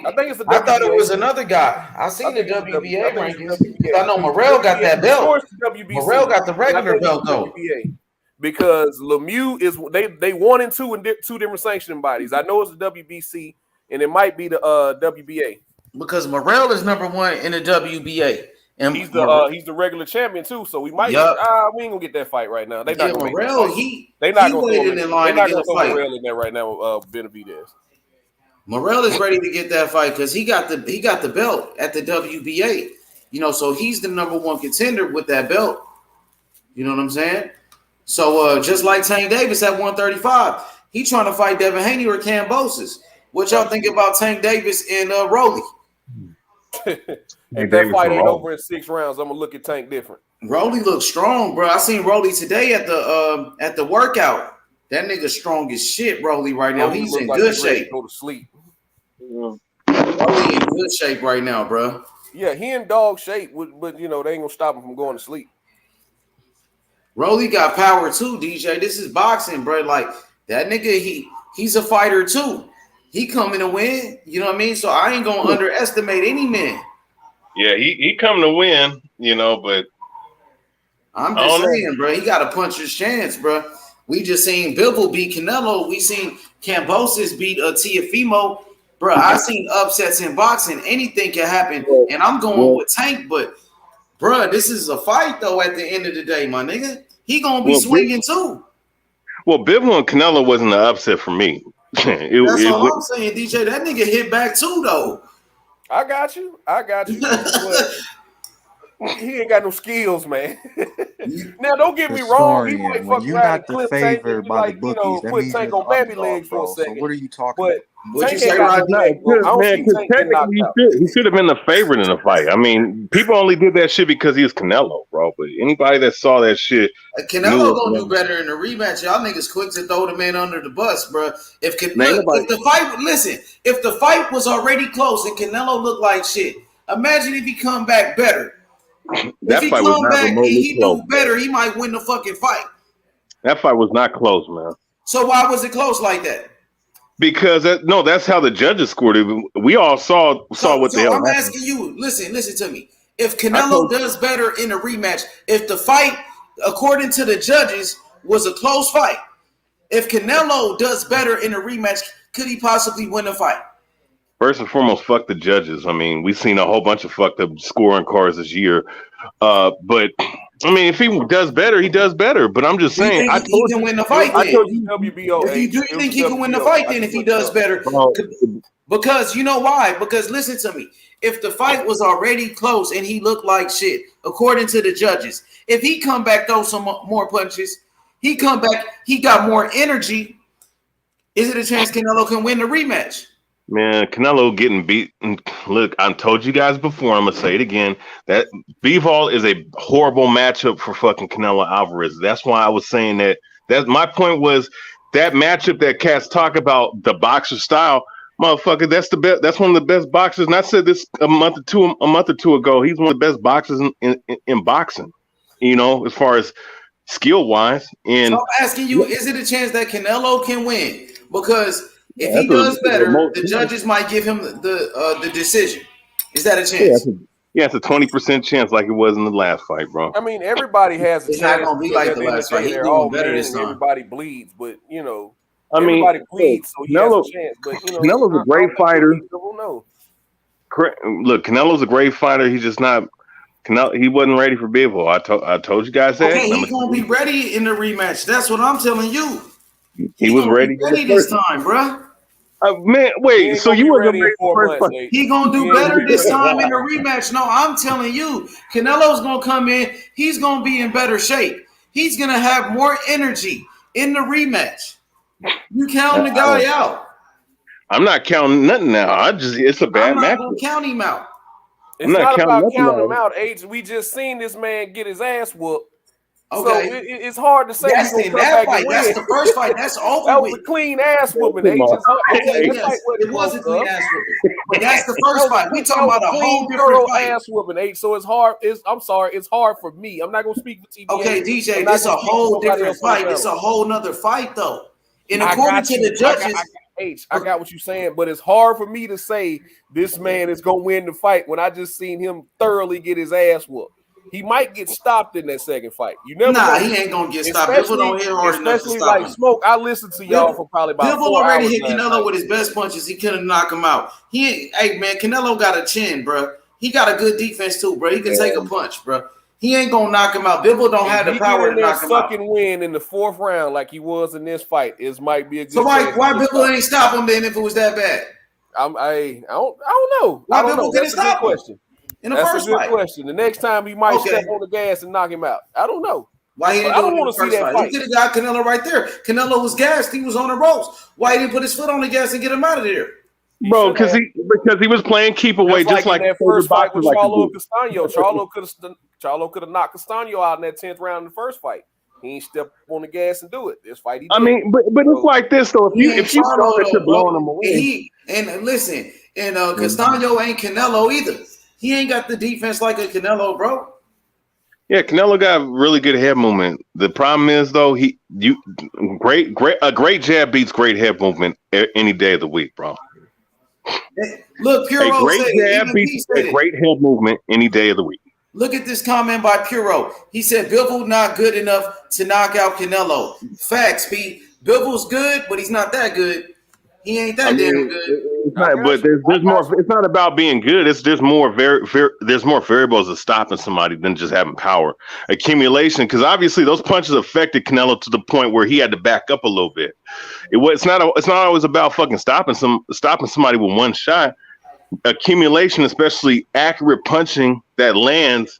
I think it's the. I thought it was another guy. I seen the WBA rankings. I know Morrell got that belt. Morrell got the regular belt though. Because Lemieux is they 1 and 2 in 2 different sanctioning bodies. I know it's the WBC and it might be the WBA. Because Morrell is #1 in the WBA, and he's the regular champion too. So we might we ain't gonna get that fight right now. They not gonna Morrell. They not gonna waited in line to get a fight. Morrell in there right now. Benavidez. Morrell is ready to get that fight because he got the belt at the WBA. You know, so he's the #1 contender with that belt. You know what I'm saying? So just like Tank Davis at 135, he trying to fight Devin Haney or Kambosos. What y'all think about Tank Davis and Rolly? If that fight ain't over in 6 rounds, I'm gonna look at Tank different. Rolly looks strong, bro. I seen Rolly today at the workout. That nigga strong as shit, Rolly, right now. He's in good shape. Go to sleep. Rolly in good shape right now, bro. Yeah, he in dog shape, but you know they ain't gonna stop him from going to sleep. Rolly got power too, DJ. This is boxing, bro. Like that nigga, he's a fighter too. He coming to win. You know what I mean? So I ain't gonna underestimate any man. Yeah, he coming to win. You know, but I'm just saying, bro. He got a puncher's chance, bro. We just seen Bivol beat Canelo. We seen Kambosos beat Tiafimo. Bro, I seen upsets in boxing. Anything can happen, and I'm going with Tank, but. Bruh, this is a fight, though, at the end of the day, my nigga. He going to be swinging, too. Well, Bivol and Canelo wasn't an upset for me. That's all I'm saying, DJ. That nigga hit back, too, though. I got you. He ain't got no skills, man. Now, don't get me wrong. He might fuck around and clip Tank and be like, you know, put Tank on baby legs for a second. So what are you talking about? He should have been the favorite in the fight. I mean, people only did that shit because he was Canelo, bro. But anybody that saw that shit, Canelo gonna do better in the rematch. Y'all niggas quick to throw the man under the bus, bro. If the fight was already close and Canelo looked like shit, imagine if he come back better. That fight was not remotely close. Do better, he might win the fucking fight. That fight was not close, man. So why was it close like that? Because that's how the judges scored it. We all saw what the hell I'm happened. asking you, listen to me. If Canelo does better in a rematch, if the fight, according to the judges, was a close fight, if Canelo does better in a rematch, could he possibly win the fight? First and foremost, fuck the judges. I mean, we've seen a whole bunch of fucked up scoring cards this year. But I mean, if he does better, he does better. But I'm just saying, I told he can win the fight. I told you WBO. Do you think he can win the fight then if he does better? Because you know why? Because listen to me. If the fight was already close and he looked like shit, according to the judges, if he come back, throw some more punches, he come back, he got more energy. Is it a chance Canelo can win the rematch? Man, Canelo getting beat. Look, I told you guys before. I'm gonna say it again. That Bivol is a horrible matchup for fucking Canelo Alvarez. That's why I was saying that. That's my point. Was that matchup that cats talk about, the boxer style, motherfucker, that's the best. That's one of the best boxers. And I said this a month or two ago. He's one of the best boxers in boxing. You know, as far as skill wise. And so I'm asking you, is it a chance that Canelo can win? Because if he does better, the judges might give him the decision. Is that a chance? Yeah, it's a 20% chance, like it was in the last fight, bro. I mean, everybody has a It's chance. not gonna be like the last fight. He's doing better this time. Everybody bleeds, but you know, everybody bleeds, so he has a chance. But you know, Canelo's a great fighter. No. Look, Canelo's a great fighter. He's just not. He wasn't ready for Bivol. I told you guys that. Okay, he's gonna be ready in the rematch. That's what I'm telling you. He was ready this time, bro. Man, wait. So you wasn't ready for first fight? He gonna do better this time in the rematch. No, I'm telling you, Canelo's gonna come in. He's gonna be in better shape. He's gonna have more energy in the rematch. You counting the guy out? I'm not counting nothing now. It's a bad match. I'm not gonna count him out. It's not about counting him out, H. We just seen this man get his ass whooped. Okay. So it's hard to say. That's in that fight. That's the first fight. That's over. That was a clean ass whooping. It was a clean ass whooping. But that's the first fight. We talking about a whole different fight. Ass whooping, H. So it's hard. I'm sorry. It's hard for me. I'm not gonna speak for TBA. Okay, DJ. This a whole different fight. It's a whole nother fight, though. And according to the judges. I got what you're saying, but it's hard for me to say this man is gonna win the fight when I just seen him thoroughly get his ass whooped. He might get stopped in that second fight. You never know. He ain't gonna get stopped. Bivol don't hit hard enough to stop like him. Smoke. I listened to y'all for probably about Bivol 4 already hours. hit Canelo with his best punches. He couldn't knock him out. Hey man, Canelo got a chin, bro. He got a good defense too, bro. He can take a punch, bro. He ain't gonna knock him out. Bivol don't have the power to knock him out. Sucking win in the 4th round like he was in this fight might be a good. So why Bivol ain't stop him then if it was that bad? I don't know. Why Bivol didn't stop him? In the first fight. That's a good question. The next time he might step on the gas and knock him out. I don't know. Why he didn't I don't want to see that fight. He could have got Canelo right there. Canelo was gassed. He was on the ropes. Why he didn't put his foot on the gas and get him out of there? Bro, because he was playing keep away, just like that first fight with Charlo Castaño. Charlo could have knocked Castaño out in that 10th round in the first fight. He ain't step on the gas and do it. This fight, he did. I mean, but it's like this though. If you know that you're blowing him away, and listen, and Castaño ain't Canelo either. He ain't got the defense like a Canelo, bro. Yeah, Canelo got really good head movement. The problem is though, a great jab beats great head movement any day of the week, bro. Look, Puro a great jab beats a great head movement any day of the week. Look at this comment by Puro. He said Bivol not good enough to knock out Canelo. Facts, Pete. Bivol's good, but he's not that good. He ain't that damn good. But there's more. It's not about being good. There's more variables of stopping somebody than just having power accumulation. Because obviously those punches affected Canelo to the point where he had to back up a little bit. It's not always about fucking stopping somebody with one shot. Accumulation, especially accurate punching that lands,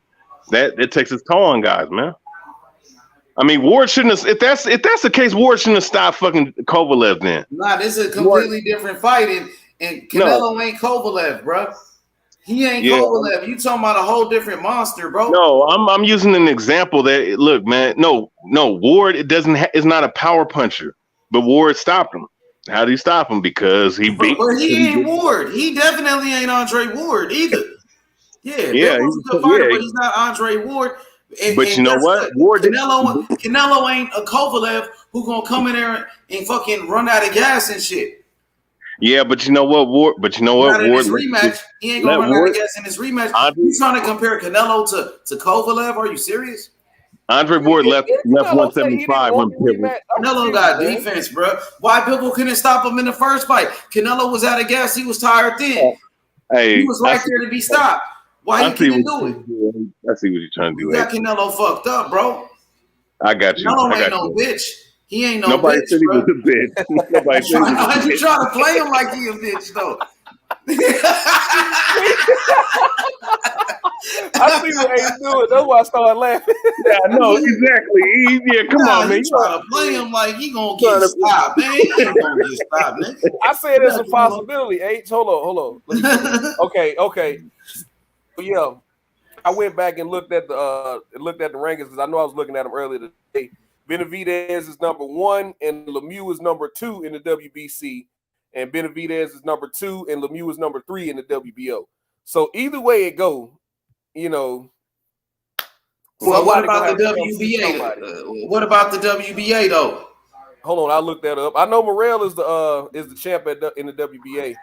that takes its toll on guys, man. I mean, Ward shouldn't have. If that's the case, Ward shouldn't have stopped fucking Kovalev then. Nah, this is a completely different fight, and Canelo ain't Kovalev, bro. He ain't Kovalev. You talking about a whole different monster, bro? No, I'm using an example that look, man. No, Ward is not a power puncher, but Ward stopped him. How did he stop him? Because he beat. But he ain't Ward. He definitely ain't Andre Ward either. Yeah, he's a good fighter, but he's not Andre Ward. But you know what? Ward Canelo ain't a Kovalev who gonna come in there and fucking run out of gas and shit. Yeah, but you know what, Ward? Ward rematch, he ain't gonna run out of gas in his rematch. You trying to compare Canelo to Kovalev? Are you serious? Andre Ward left 175 when Canelo got defense, bro. Why Bivol couldn't stop him in the first fight? Canelo was out of gas. He was tired thin. He was right there to be stopped. Why he couldn't do it? I see what you're trying to do. You got Canelo fucked up, bro. I got you. Canelo ain't no bitch. He ain't no Nobody bitch, said he was a bitch. Nobody said he was a bitch. You trying to play him like he a bitch, though. I see what he's doing. That's why I started laughing. Yeah, no, exactly. Come on, man. You trying to play him like he gonna get stopped, man. He ain't gonna get stopped, man. I said it's a possibility. H, hold on. Okay. Yeah, I went back and looked at the rankings because I know I was looking at them earlier today. Benavidez is number 1, and Lemieux is number 2 in the WBC. And Benavidez is number 2, and Lemieux is number 3 in the WBO. So either way it go, you know. Well, what about the WBA? What about the WBA though? Hold on, I'll look that up. I know Morrell is the champ in the WBA.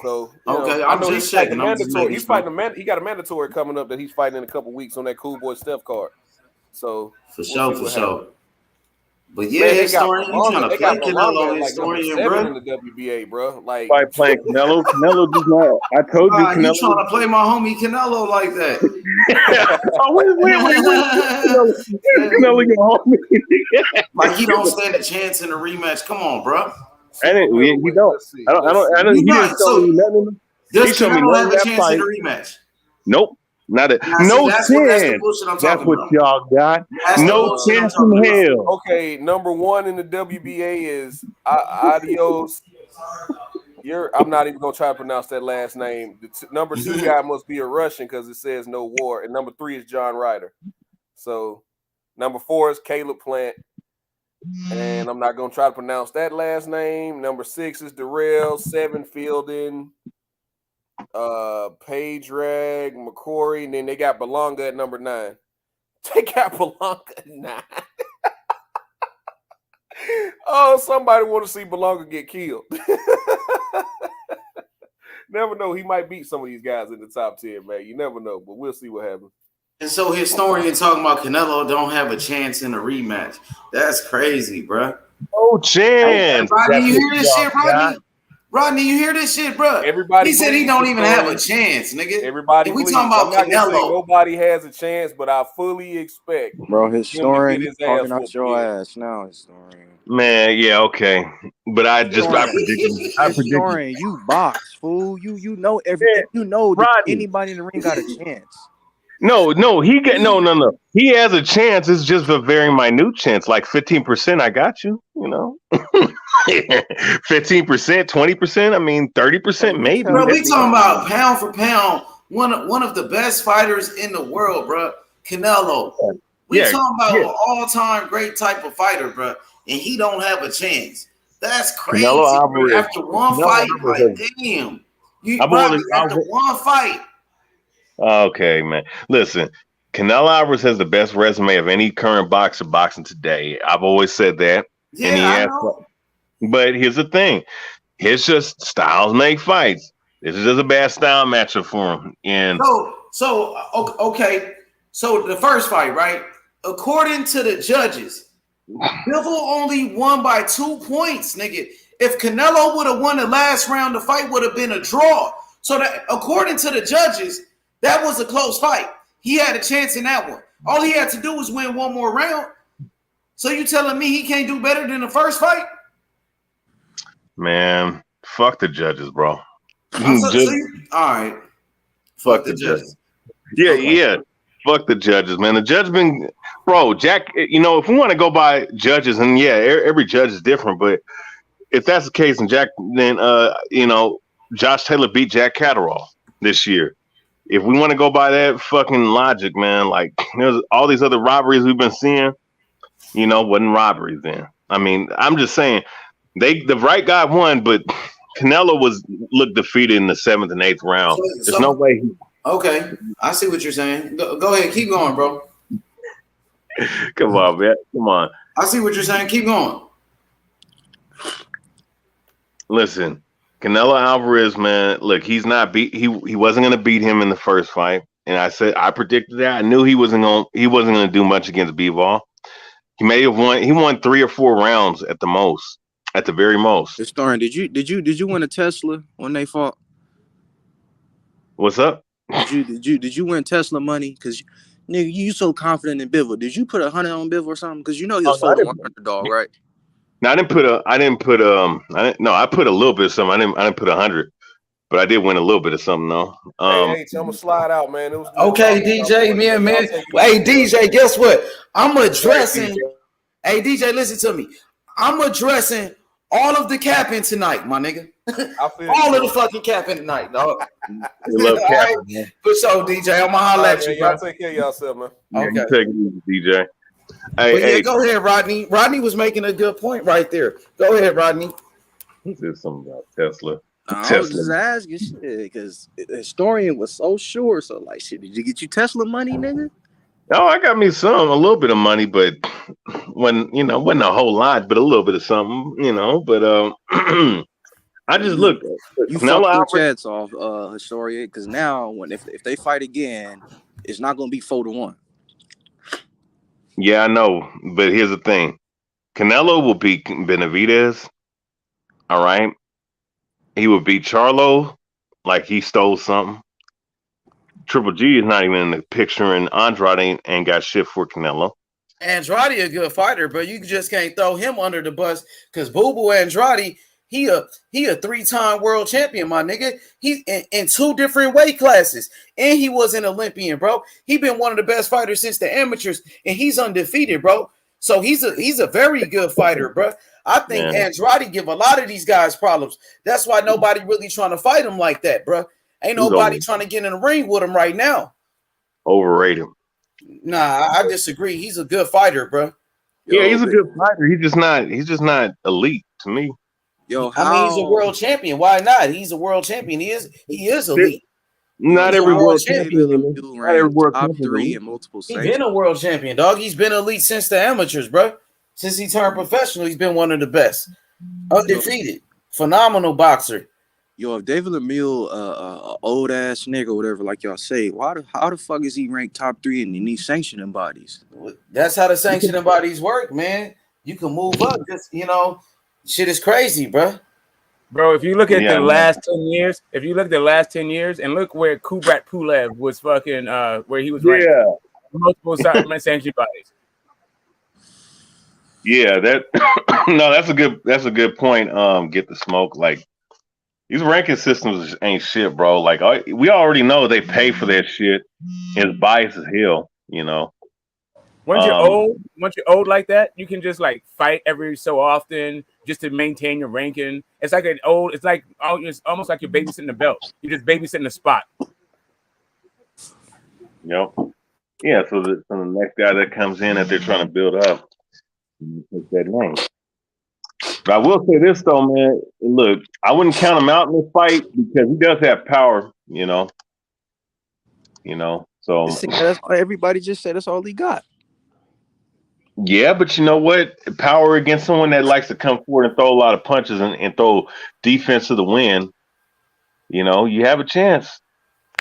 So okay, I know he's fighting mandatory. He's fighting he got a mandatory coming up that he's fighting in a couple weeks on that Cool Boy Steph card. So for sure. But yeah, historian, you trying to play Canelo historian, bro? In the WBA, bro. Like by playing Canelo. Canelo does not. I told you, Canelo. You trying to play my homie Canelo like that? Oh wait. Canelo, your homie. Like he don't stand a chance in a rematch. Come on, bro. He don't. I don't. He didn't show me nothing. Does Canelo have a chance in a rematch? Nope. Not a no chance. That's what y'all got. No chance in hell. Okay, number 1 in the WBA is Adios. I'm not even gonna try to pronounce that last name. The number 2 guy must be a Russian because it says no war, and number 3 is John Ryder. So number 4 is Caleb Plant, and I'm not gonna try to pronounce that last name. Number 6 is Darrell, 7 Fielding. Page Rag, McCrory, and then they got Belonga at number 9. They got Belonga at 9. Oh, somebody want to see Belonga get killed. Never know. He might beat some of these guys in the top 10, man. You never know, but we'll see what happens. And so historian talking about Canelo don't have a chance in a rematch. That's crazy, bro. Oh, chance. Rodney, you hear this shit, Rodney? Rodney, you hear this shit, bro? Everybody he said he don't even have a chance, nigga. Everybody, we talking about Canelo. Nobody has a chance, but I fully expect. Bro, historian, you talking out your ass now, historian. Man, yeah, okay, but I predicted. Historian, you box, fool. You know everything. You know that anybody in the ring got a chance. No. He has a chance. It's just a very minute chance, like 15%. I got you. You know, 15%, 20%. I mean, 30% maybe. Bro, we talking about pound for pound, one of the best fighters in the world, bro. Canelo. We talking about an all-time great type of fighter, bro, and he don't have a chance. That's crazy. Bro. After one fight, like damn, after one fight. Okay, man. Listen, Canelo Alvarez has the best resume of any current boxer boxing today. I've always said that. Yeah, and I know. But here's the thing. It's just styles make fights. This is just a bad style matchup for him. And okay. So the first fight, right? According to the judges, Bivol only won by 2 points, nigga. If Canelo would have won the last round, the fight would have been a draw. So that according to the judges, that was a close fight. He had a chance in that one. All he had to do was win one more round. So you telling me he can't do better than the first fight? Man, fuck the judges, bro. All right. Fuck the judges. Yeah. Fuck the judges, man. The judge been, bro, Jack, you know, if we want to go by judges, and yeah, every judge is different, but if that's the case, and then Josh Taylor beat Jack Catterall this year. If we want to go by that fucking logic, man, like there's all these other robberies we've been seeing, wasn't robberies then. I mean, I'm just saying the right guy won, but Canelo looked defeated in the 7th and 8th round. There's no way. Okay, I see what you're saying. Go ahead, keep going, bro. Come on, man. Come on. I see what you're saying. Keep going. Listen. Canelo Alvarez, man, look, he wasn't gonna beat him in the first fight, and I predicted that. I knew he wasn't gonna do much against Bivol. He may have won. He won 3 or 4 rounds at the very most. Historian, did you win a Tesla when they fought? What's up? Did you win Tesla money? Because nigga, you so confident in Bivol. Did you put 100 on Bivol or something? Because he was sold a $100, right? No, I put a little bit of something. I didn't put 100, but I did win a little bit of something though. Hey, tell me slide out, man. It was okay, DJ, man. Hey, DJ, guess what? I'm addressing. Hey, DJ, listen to me. I'm addressing all of the capping tonight, my nigga. All of the fucking capping tonight, dog. You love capping, man. For sure, DJ. I'm gonna holler at you, y'all take care of yourself, man. Yeah, okay. You take it easy, DJ. Yeah, go ahead, Rodney. Rodney was making a good point right there. Go ahead, Rodney. He said something about Tesla. I was just asking shit because the historian was so sure. So like, shit, did you get you Tesla money, nigga? Oh, I got me a little bit of money, but wasn't a whole lot, but a little bit of something, But I just look. You fucked your chats off, historian, because now if they fight again, it's not gonna be 4-1. Yeah, I know, but here's the thing: Canelo will beat Benavidez. All right, he will beat Charlo like he stole something. Triple G is not even in the picture, and Andrade ain't got shit for Canelo. Andrade a good fighter, but you just can't throw him under the bus because Boo Boo Andrade, he a 3-time world champion, my nigga. He's in 2 different weight classes, and he was an Olympian, bro. He been one of the best fighters since the amateurs, and he's undefeated, bro. So he's a very good fighter, bro. I think Andrade give a lot of these guys problems. That's why nobody really trying to fight him like that, bro. Ain't nobody trying to get in the ring with him right now. Overrate him. Nah, I disagree. He's a good fighter, bro. Yeah, he's a good fighter. He's just not elite to me. I mean, he's a world champion. Why not? He's a world champion. He is elite. Not every world champion. Not every world top 3 in multiple He's been a world champion, dog. He's been elite since the amateurs, bro. Since he turned professional, he's been one of the best. Undefeated. Phenomenal boxer. Yo, if David Lemieux, old ass nigga, or whatever, like y'all say, how the fuck is he ranked top 3 in these sanctioning bodies? That's how the sanctioning bodies work, man. You can move up. Just shit is crazy, bro. Bro, if you look at the last 10 years, and look where Kubrat Pulev was fucking, where he was ranked, multiple sanctioned bodies. Yeah, that's a good point. Get the smoke. Like, these ranking systems ain't shit, bro. Like, we already know they pay for that shit. It's biased as hell, Once you're old like that, you can just like fight every so often just to maintain your ranking. It's like it's almost like you're babysitting the belt. You're just babysitting the spot. Yep. Yeah. So the next guy that comes in that they're trying to build up, take that name. But I will say this though, man. Look, I wouldn't count him out in this fight because he does have power, So everybody just said that's all he got. Yeah, but you know what? Power against someone that likes to come forward and throw a lot of punches and throw defense to the win, you have a chance.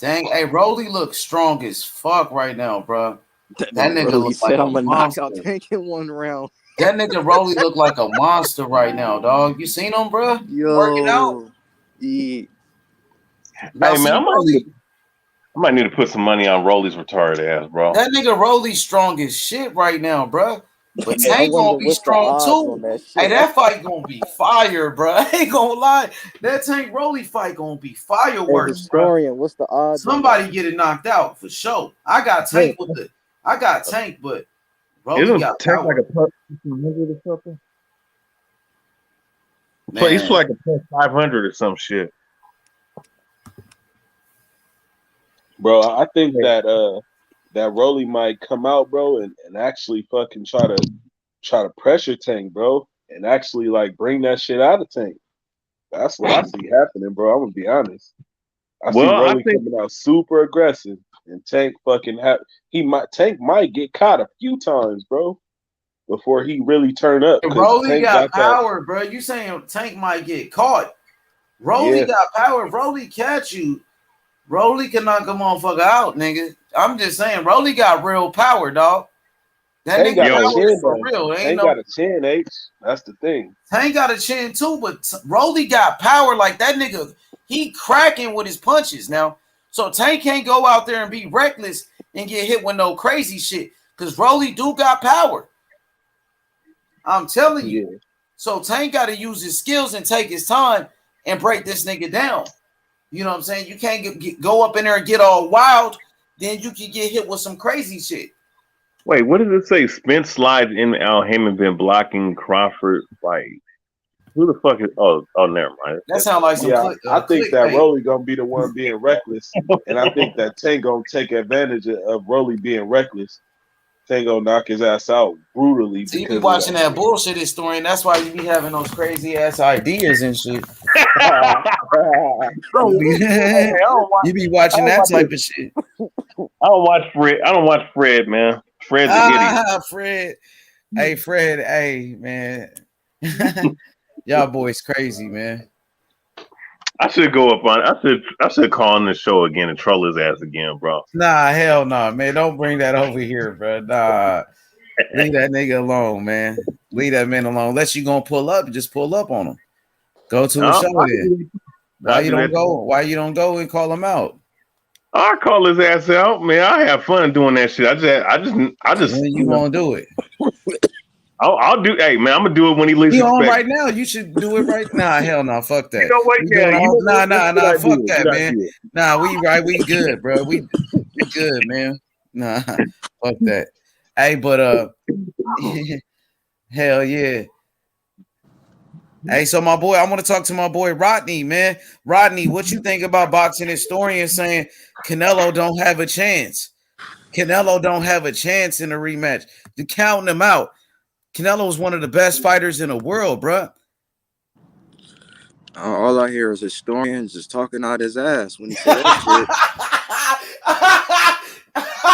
Dang, hey, Rolly looks strong as fuck right now, bro. That nigga looks like I'm a a monster. knockout tank in 1 round. That nigga Rolly look like a monster right now, dog. You seen him, bro? Working out. Yeah. Hey man, I might need to put some money on Rolly's retarded ass, bro. That nigga Rolly strong as shit right now, bro. But Tank gonna be strong too. Hey, that fight gonna be fire, bro. I ain't gonna lie. That Tank Rolly fight gonna be fireworks, bro. What's the odds? Somebody get it knocked out for sure. I got Tank but Rolly got Tank power. like a plus 100 or something. So he's like a plus 500 or some shit. Bro, I think that Rolly might come out, bro, and actually fucking try to pressure Tank, bro, and actually like bring that shit out of Tank. That's what I see happening, bro. I'm gonna be honest. I see Rolly coming out super aggressive, and Tank fucking Tank might get caught a few times, bro, before he really turn up. Rolly got power, bro. You saying Tank might get caught? Rolly got power. Rolly catch you. Rolly can knock a motherfucker out, nigga. I'm just saying, Rolly got real power, dog. That nigga power is for real. Tank got a chin, H. That's the thing. Tank got a chin too, but Rolly got power like that nigga. He cracking with his punches now. So Tank can't go out there and be reckless and get hit with no crazy shit because Rolly do got power. I'm telling you. Yeah. So Tank got to use his skills and take his time and break this nigga down. You know what I'm saying? You can't go up in there and get all wild. Then you can get hit with some crazy shit. Wait, what does it say? Spence slides in Al Heyman been blocking Crawford fight. Who the fuck is? Oh, never mind. That sounds like some. I think that Rolly gonna be the one being reckless, and I think that Tank gonna take advantage of Rolly being reckless. Tango knock his ass out brutally. So you be watching that bullshit historian. That's why you be having those crazy ass ideas and shit. Bro, you be watching that type of shit. I don't watch Fred. I don't watch Fred, man. Fred's an idiot. Fred. Hey, Fred. Hey, man. Y'all boys crazy, man. I should go up on. I should call on the show again and troll his ass again, bro. Nah, hell no, man. Don't bring that over here, bro. Nah, leave that nigga alone, man. Leave that man alone. Unless you gonna pull up, just pull up on him. Go to a show then. Why you don't go? Why you don't go and call him out? I call his ass out, man. I have fun doing that shit. I just. When you gonna do it? I'll do. Hey, man, I'm gonna do it when he leaves. He on right now. You should do it right now. Hell no, fuck that. You know what? Nah, fuck that, man. Nah, we right. We good, bro. We good, man. Nah, fuck that. Hey, but hell yeah. Hey, so my boy, I want to talk to my boy Rodney, man. Rodney, what you think about boxing historians saying Canelo don't have a chance? Canelo don't have a chance in a rematch. You're counting him out. Canelo is one of the best fighters in the world, bro. All I hear is historians just talking out his ass when he said that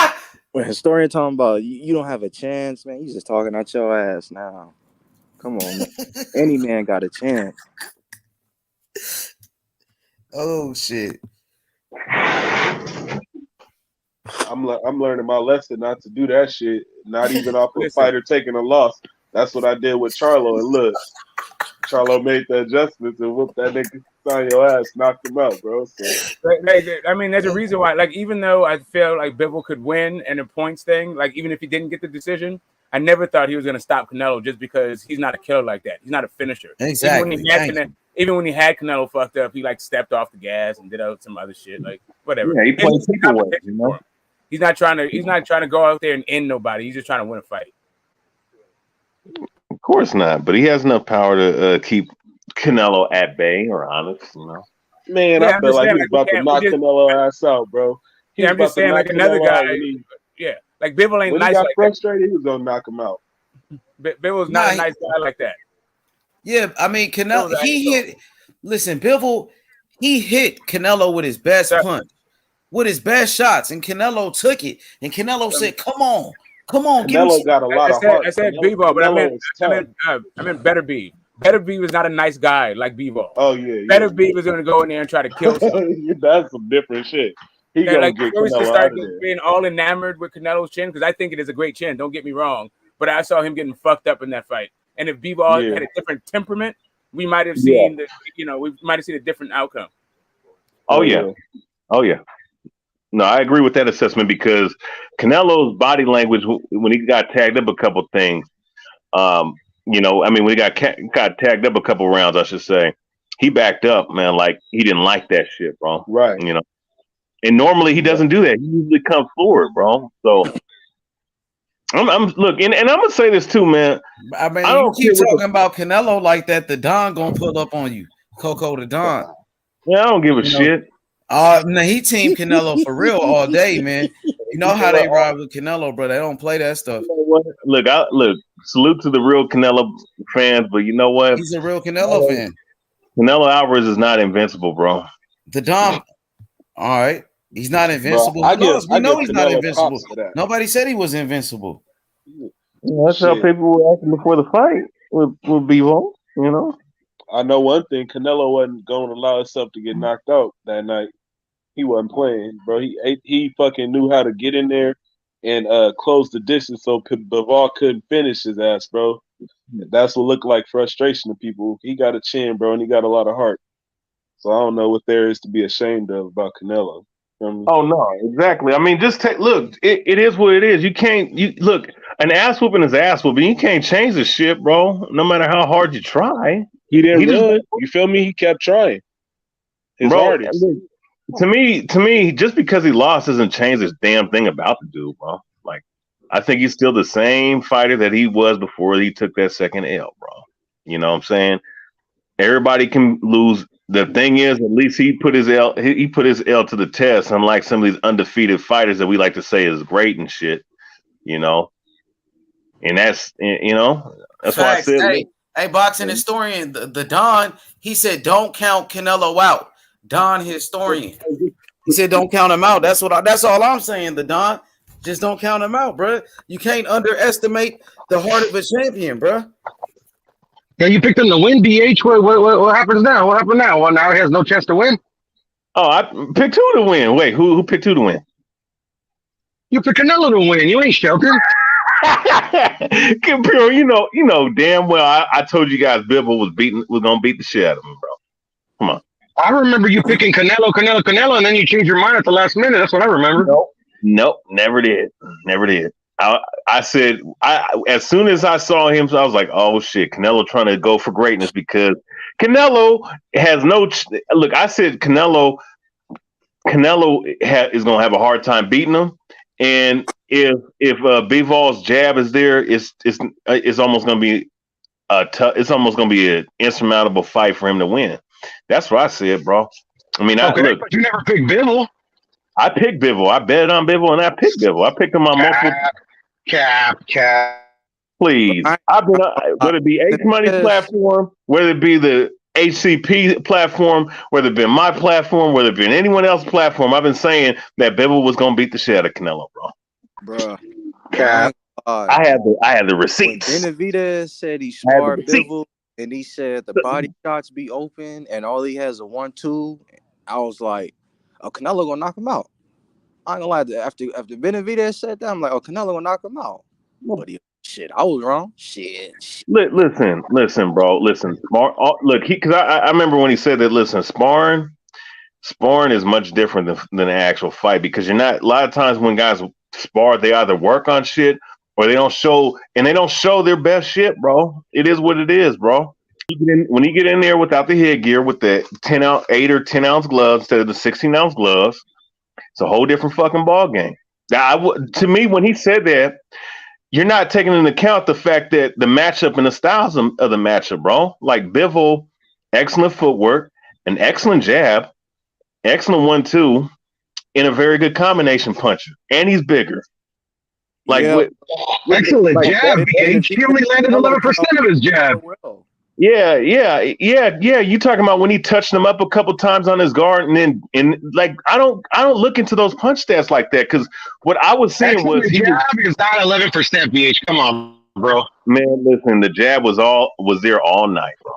shit. When historian talking about you don't have a chance, man, you just talking out your ass now. Come on, man. Any man got a chance. Oh shit. I'm learning my lesson not to do that shit. Not even off a fighter taking a loss. That's what I did with Charlo. And look, Charlo made the adjustments and whooped that nigga on your ass, knocked him out, bro. So. I mean, there's a reason why. Like, even though I feel like Bivol could win in a points thing, like even if he didn't get the decision, I never thought he was going to stop Canelo just because he's not a killer like that. He's not a finisher. Exactly. Even when he had Canelo fucked up, he like stepped off the gas and did some other shit, like whatever. Yeah, he played people away, you know. He's not trying to go out there and end nobody. He's just trying to win a fight. Of course not, but he has enough power to keep Canelo at bay or honest, you know. Man, I feel like he was about to knock Canelo ass out, bro. I'm just saying, like another guy. Yeah, like Bivol ain't nice. When he got like frustrated, he was gonna knock him out. Bivol's not a nice guy like that. Yeah, I mean Canelo. Bivol. He hit Canelo with his best punch, with his best shots, and Canelo took it. And Canelo said, "Come on, Canelo got a lot of heart." I said Bivol, but I meant Better B. Better B was not a nice guy like Bivol. Oh yeah. Better B was gonna go in there and try to kill someone. That's some different shit. He gonna like get we should Canelo start out of there. being all enamored with Canelo's chin because I think it is a great chin. Don't get me wrong, but I saw him getting fucked up in that fight. And if Bivol had a different temperament, we might have seen we might have seen a different outcome. Oh yeah. No, I agree with that assessment because Canelo's body language when he got tagged up a couple things, when he got tagged up a couple rounds, I should say, he backed up, man. Like he didn't like that shit, bro. Right. You know, and normally he doesn't do that. He usually comes forward, bro. So I'm looking, and I'm gonna say this too, man. I mean, you keep talking about Canelo like that, the Don gonna pull up on you, Coco the Don. Yeah, I don't give a shit. No, he team Canelo for real all day, man. You know how they ride with Canelo, bro. They don't play that stuff. You know what? Look. Salute to the real Canelo fans, but you know what? He's a real Canelo fan. Canelo Alvarez is not invincible, bro. The Dom, all right. He's not invincible. Bro, we know he's not Canelo invincible. Nobody said he was invincible. That's how people were acting before the fight with Bivol, you know. I know one thing: Canelo wasn't going to allow himself to get knocked out that night. He wasn't playing, bro. He fucking knew how to get in there and close the distance so Bivol couldn't finish his ass, bro. That's what looked like frustration to people. He got a chin, bro, and he got a lot of heart. So I don't know what there is to be ashamed of about Canelo. Oh no, exactly. I mean, just look. It is what it is. You can't. Look. An ass whooping is ass whooping. You can't change the shit, bro. No matter how hard you try. He didn't run. You feel me? He kept trying. His hardest. To me, just because he lost doesn't change this damn thing about the dude, bro. Like, I think he's still the same fighter that he was before he took that second L, bro. You know what I'm saying? Everybody can lose. The thing is, at least he put his L to the test, unlike some of these undefeated fighters that we like to say is great and shit. You know, And that's that's why I said. Hey, boxing historian, the Don, he said don't count Canelo out. Don historian, he said don't count him out. That's all I'm saying. The Don, just don't count him out, bro. You can't underestimate the heart of a champion, bro. Yeah, you picked him to win, BH. What happens now? What happened now? Well, now he has no chance to win. Oh, I picked who to win. Wait, who picked who to win? You picked Canelo to win. You ain't Shelton. Bro, you know damn well I told you guys Bivol was gonna beat the shit out of him, bro. Come on. I remember you picking Canelo, and then you changed your mind at the last minute. That's what I remember. Nope, never did. I said as soon as I saw him, so I was like, oh shit, Canelo trying to go for greatness because Canelo has no look. I said Canelo is gonna have a hard time beating him, and if Bivol's jab is there, it's almost gonna be it's almost gonna be an insurmountable fight for him to win. That's what I said, bro. I mean, but you never picked Bivol. I picked Bivol. I bet on Bivol, and I picked Bivol. I picked him on multiple. Cap. Please, I've been whether it be H Money's platform, whether it be the HCP platform, whether it be my platform, whether it be anyone else's platform, I've been saying that Bivol was gonna beat the shit out of Canelo, bro. Cap. I had the receipts. Benavidez said he sparred Bivol, and he said the body shots be open, and all he has a 1-2. I was like, oh, Canelo gonna knock him out. I ain't gonna lie. After Benavidez said that, I'm like, oh, Canelo gonna knock him out. But shit, I was wrong. Shit. Listen, bro. Listen, look, because I remember when he said that. Listen, sparring is much different than an actual fight because you're not. A lot of times when guys spar, they either work on shit or they don't show their best shit, bro. It is what it is, bro. When you get in there without the headgear with the 8 or 10 ounce gloves instead of the 16 ounce gloves, it's a whole different fucking ball game. Now, to me, when he said that, you're not taking into account the fact that the matchup and the styles of the matchup, bro. Like Bivol, excellent footwork, an excellent jab, excellent 1-2, and a very good combination puncher. And he's bigger. Excellent jab. He only landed 11% of his jab. Yeah. You talking about when he touched him up a couple times on his guard, and I don't look into those punch stats like that because what I was saying was the jab is not 11%. BH, come on, bro. Man, listen, the jab was there all night, bro.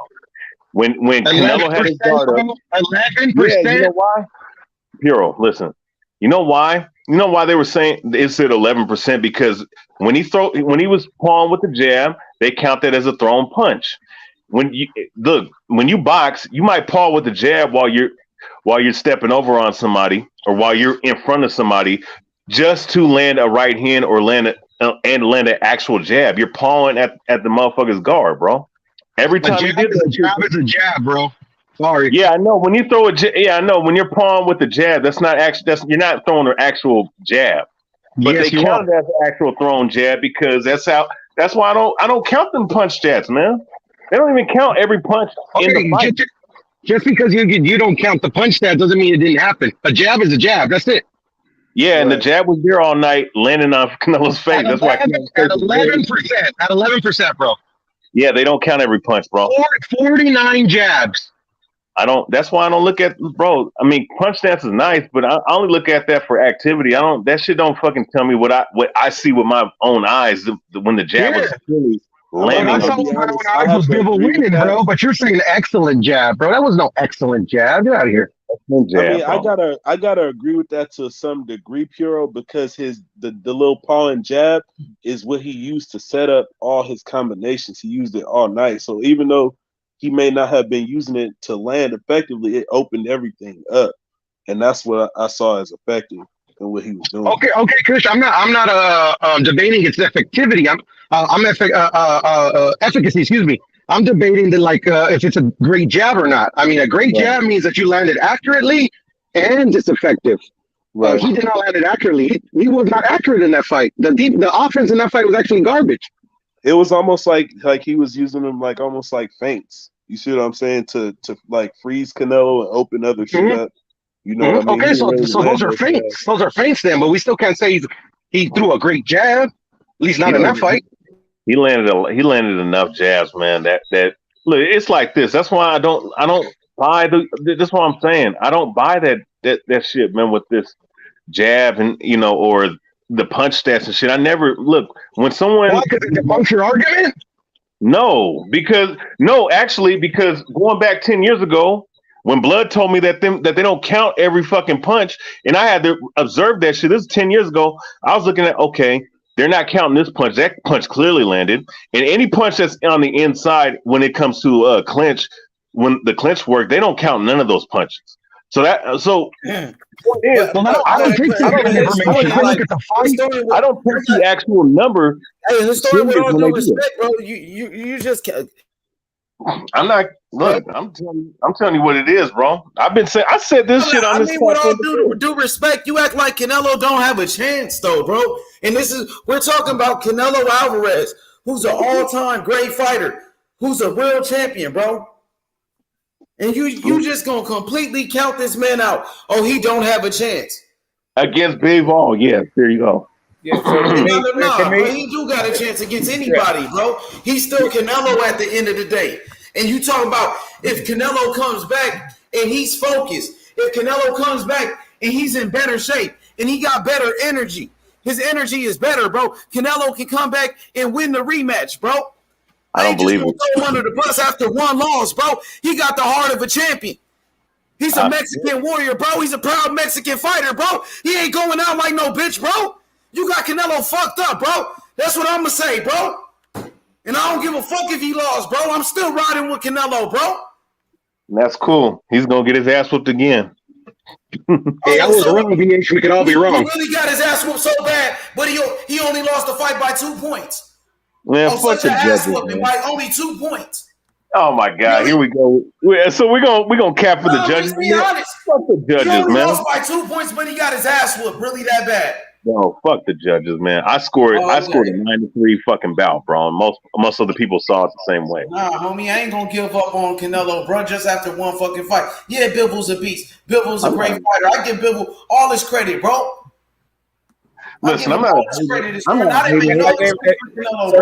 When Canelo had his guard up, 11%. Yeah, you know why? Hero, listen. You know why? You know why they were saying it said 11% because when he was pawing with the jab, they count that as a thrown punch. When you box, you might paw with the jab while you're stepping over on somebody or while you're in front of somebody just to land a right hand or land an actual jab. You're pawing at the motherfucker's guard, bro. Every time you did that, jab is a jab, bro. Sorry. Yeah, I know. When you throw I know. When you're pawing with the jab, you're not throwing an actual jab. But they count it as an actual thrown jab because that's why I don't count them punch jabs, man. They don't even count every punch in the fight. Just because you don't count the punch stat doesn't mean it didn't happen. A jab is a jab. That's it. Yeah, and the jab was there all night, landing on Canelo's face. That's why at 11%. At 11%, bro. Yeah, they don't count every punch, bro. 49 jabs. That's why I don't look at, bro. I mean, punch stats is nice, but I only look at that for activity. That shit don't fucking tell me what I see with my own eyes when the jab was really landing. I saw when my eyes was Bivol winning, bro. But you're saying excellent jab, bro. That was no excellent jab. Get out of here. Jab, I gotta agree with that to some degree, Puro, because the little paw and jab is what he used to set up all his combinations. He used it all night. So even though he may not have been using it to land effectively, it opened everything up, and that's what I saw as effective in what he was doing. Okay, Chris. I'm not debating its effectivity. I'm efficacy. Excuse me. I'm debating that if it's a great jab or not. I mean, a great jab means that you land it accurately and it's effective. Right. He did not land it accurately. He was not accurate in that fight. The offense in that fight was actually garbage. It was almost like he was using them almost like feints. You see what I'm saying? To freeze Canelo and open other shit up. You know what I mean? Okay, so those are feints. Those are feints then, but we still can't say he threw a great jab. At least not in that fight. He landed enough jabs, man. That look, it's like this. That's why I don't buy that's what I'm saying. I don't buy that shit, man, with this jab and or the punch stats and shit. I never look when someone debunks your argument. No, because going back 10 years ago, when Blood told me that they don't count every fucking punch, and I had to observe that shit. This is 10 years ago. I was looking at, okay, they're not counting this punch. That punch clearly landed. And any punch that's on the inside when it comes to clinch, when the clinch work, they don't count none of those punches. I don't take the actual number. Hey, historian, with all due respect, bro, you just can't. I'm not. Look, I'm telling you what it is, bro. I've been saying. I said this shit on this. I mean, with all due respect, you act like Canelo don't have a chance, though, bro. And we're talking about Canelo Alvarez, who's an all-time great fighter, who's a world champion, bro. And you just gonna completely count this man out? Oh, he don't have a chance against Bivol. Yeah, there you go. Yeah, so he do got a chance against anybody, bro. He's still Canelo at the end of the day. And you talking about if Canelo comes back and he's focused, if Canelo comes back and he's in better shape and he got better energy, his energy is better, bro. Canelo can come back and win the rematch, bro. I don't believe it. Throw him under the bus after one loss, bro. He got the heart of a champion. He's a Mexican warrior, bro. He's a proud Mexican fighter, bro. He ain't going out like no bitch, bro. You got Canelo fucked up, bro. That's what I'm going to say, bro. And I don't give a fuck if he lost, bro. I'm still riding with Canelo, bro. That's cool. He's going to get his ass whooped again. Hey, I was wrong, BH. We could all be wrong. He really got his ass whooped so bad, but he only lost the fight by 2 points. Man, fuck the judges, man. By only 2 points. Oh my God, here we go. So we're gonna cap for the judges. Be honest. Fuck the judges, he only man. lost by 2 points, but he got his ass whooped really that bad. No, fuck the judges, man. I scored a 93 fucking bout, bro. And most of the people saw it the same way. Nah, homie, I ain't gonna give up on Canelo, bro, just after one fucking fight. Yeah, Bivol's a beast. Bivol's a great fighter. I give Bivol all his credit, bro. Listen, I'm not a hater. So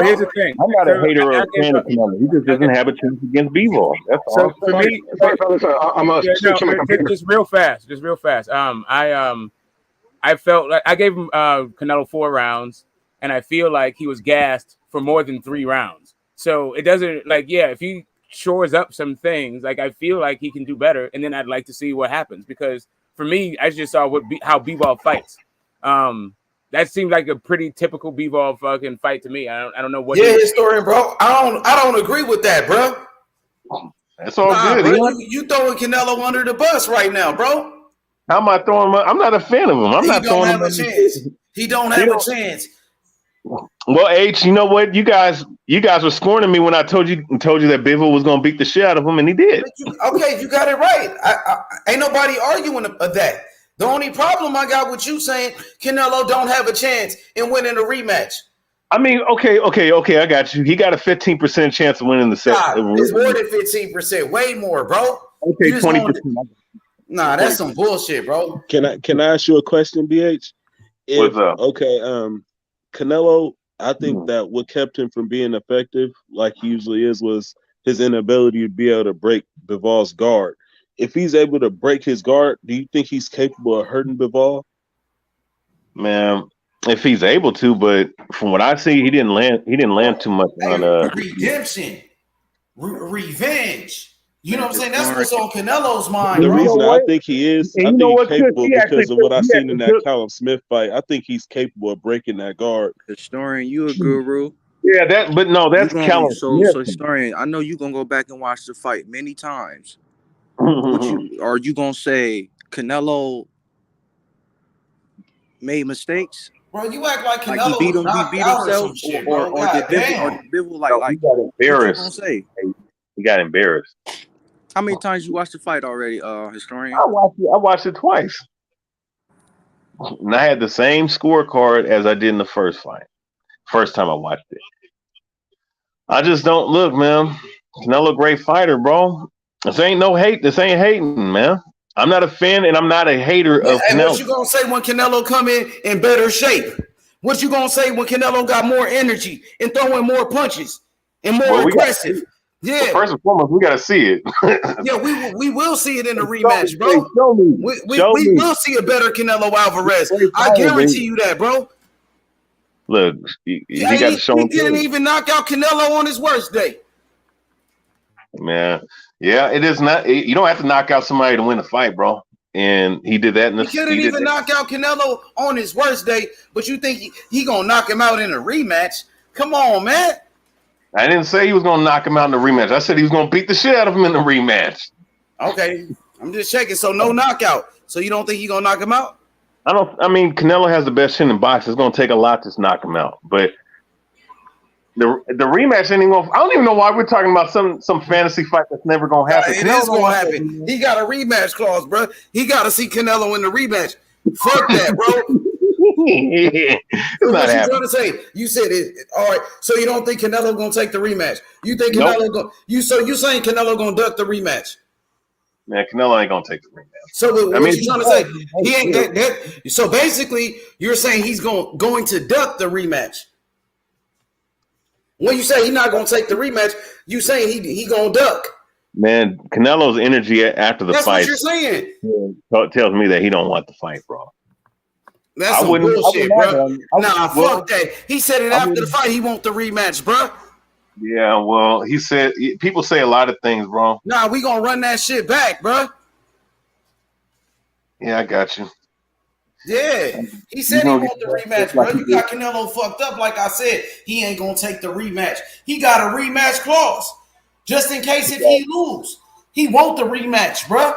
here's the thing. I'm not a hater or a fan of Canelo. He just doesn't have a chance against Bivol. That's all. So for me, just real fast. I felt like I gave him Canelo 4 rounds, and I feel like he was gassed for more than 3 rounds. So it doesn't if he shores up some things, like I feel like he can do better, and then I'd like to see what happens because for me, I just saw how Bivol fights. That seemed like a pretty typical Bivol fucking fight to me. I don't know what. Yeah, historian, bro. I don't agree with that, bro. That's all good. Bro, you throwing Canelo under the bus right now, bro. How am I throwing him? I'm not a fan of him. I'm not throwing him. He don't have a chance. Well, H, you know what? You guys were scorning me when I told you that Bivol was gonna beat the shit out of him, and he did. Okay, you got it right. I ain't nobody arguing that. The only problem I got with you saying Canelo don't have a chance in winning a rematch. I mean, okay, I got you. He got a 15% chance of winning the set. It's more than 15%, way more, bro. Okay, 20%. Nah, that's some bullshit, bro. Can I ask you a question, BH? What's up? Okay, Canelo, I think that what kept him from being effective, like he usually is, was his inability to be able to break Bivol's guard. If he's able to break his guard, do you think he's capable of hurting Bivol? Man, if he's able to, but from what I see, he didn't land too much on redemption, revenge. You know what I'm saying? That's what's on Canelo's mind. The bro. reason I think he is, I think he's capable because of what I seen in that Callum Smith fight. I think he's capable of breaking that guard. Historian, you a guru? Yeah, that's Callum Smith. So historian, I know you're gonna go back and watch the fight many times. Are you gonna say Canelo made mistakes? Bro, you act like Canelo he beat himself, or did Bivol like he got embarrassed? What you gonna say? He got embarrassed. How many times you watched the fight already, historian? I watched it twice, and I had the same scorecard as I did in the first fight. First time I watched it, I just don't look, man. Canelo, great fighter, bro. This ain't no hate. This ain't hating, man. I'm not a fan, and I'm not a hater of Canelo. What you gonna say when Canelo come in better shape? What you gonna say when Canelo got more energy and throwing more punches and more aggressive? Yeah. Well, first and foremost, we gotta see it. Yeah, we will see it in the rematch, bro. Show me. We will see a better Canelo Alvarez. I guarantee you that, bro. Look, he got to show him. He didn't even knock out Canelo on his worst day. Man, yeah, it is not. You don't have to knock out somebody to win a fight, bro. And he did that. He couldn't even knock out Canelo on his worst day, but you think he gonna knock him out in a rematch? Come on, man. I didn't say he was gonna knock him out in the rematch. I said he was gonna beat the shit out of him in the rematch. Okay, I'm just checking. So no knockout. So you don't think he's gonna knock him out? I mean, Canelo has the best chin in boxing. It's gonna take a lot to knock him out. But the rematch ain't even gonna. I don't even know why we're talking about some fantasy fight that's never gonna happen. It is gonna happen. He got a rematch clause, bro. He got to see Canelo in the rematch. Fuck that, bro. What you trying to say? You said it. All right. So you don't think Canelo gonna take the rematch? You think Canelo you saying Canelo gonna duck the rematch? Man, Canelo ain't gonna take the rematch. So what you trying to say? He ain't that. So basically, you're saying he's going to duck the rematch. When you say he's not gonna take the rematch, you saying he gonna duck. Man, Canelo's energy after the fight. That's what you're saying. Tells me that he don't want the fight, bro. That's some bullshit, bro. Nah, fuck that. He said it after the fight. He want the rematch, bro. Yeah, well, he said people say a lot of things, bro. Nah, we gonna run that shit back, bro. Yeah, I got you. Yeah, he said he want the rematch, bro. You got Canelo fucked up. Like I said, he ain't gonna take the rematch. He got a rematch clause just in case if he lose. He want the rematch, bro.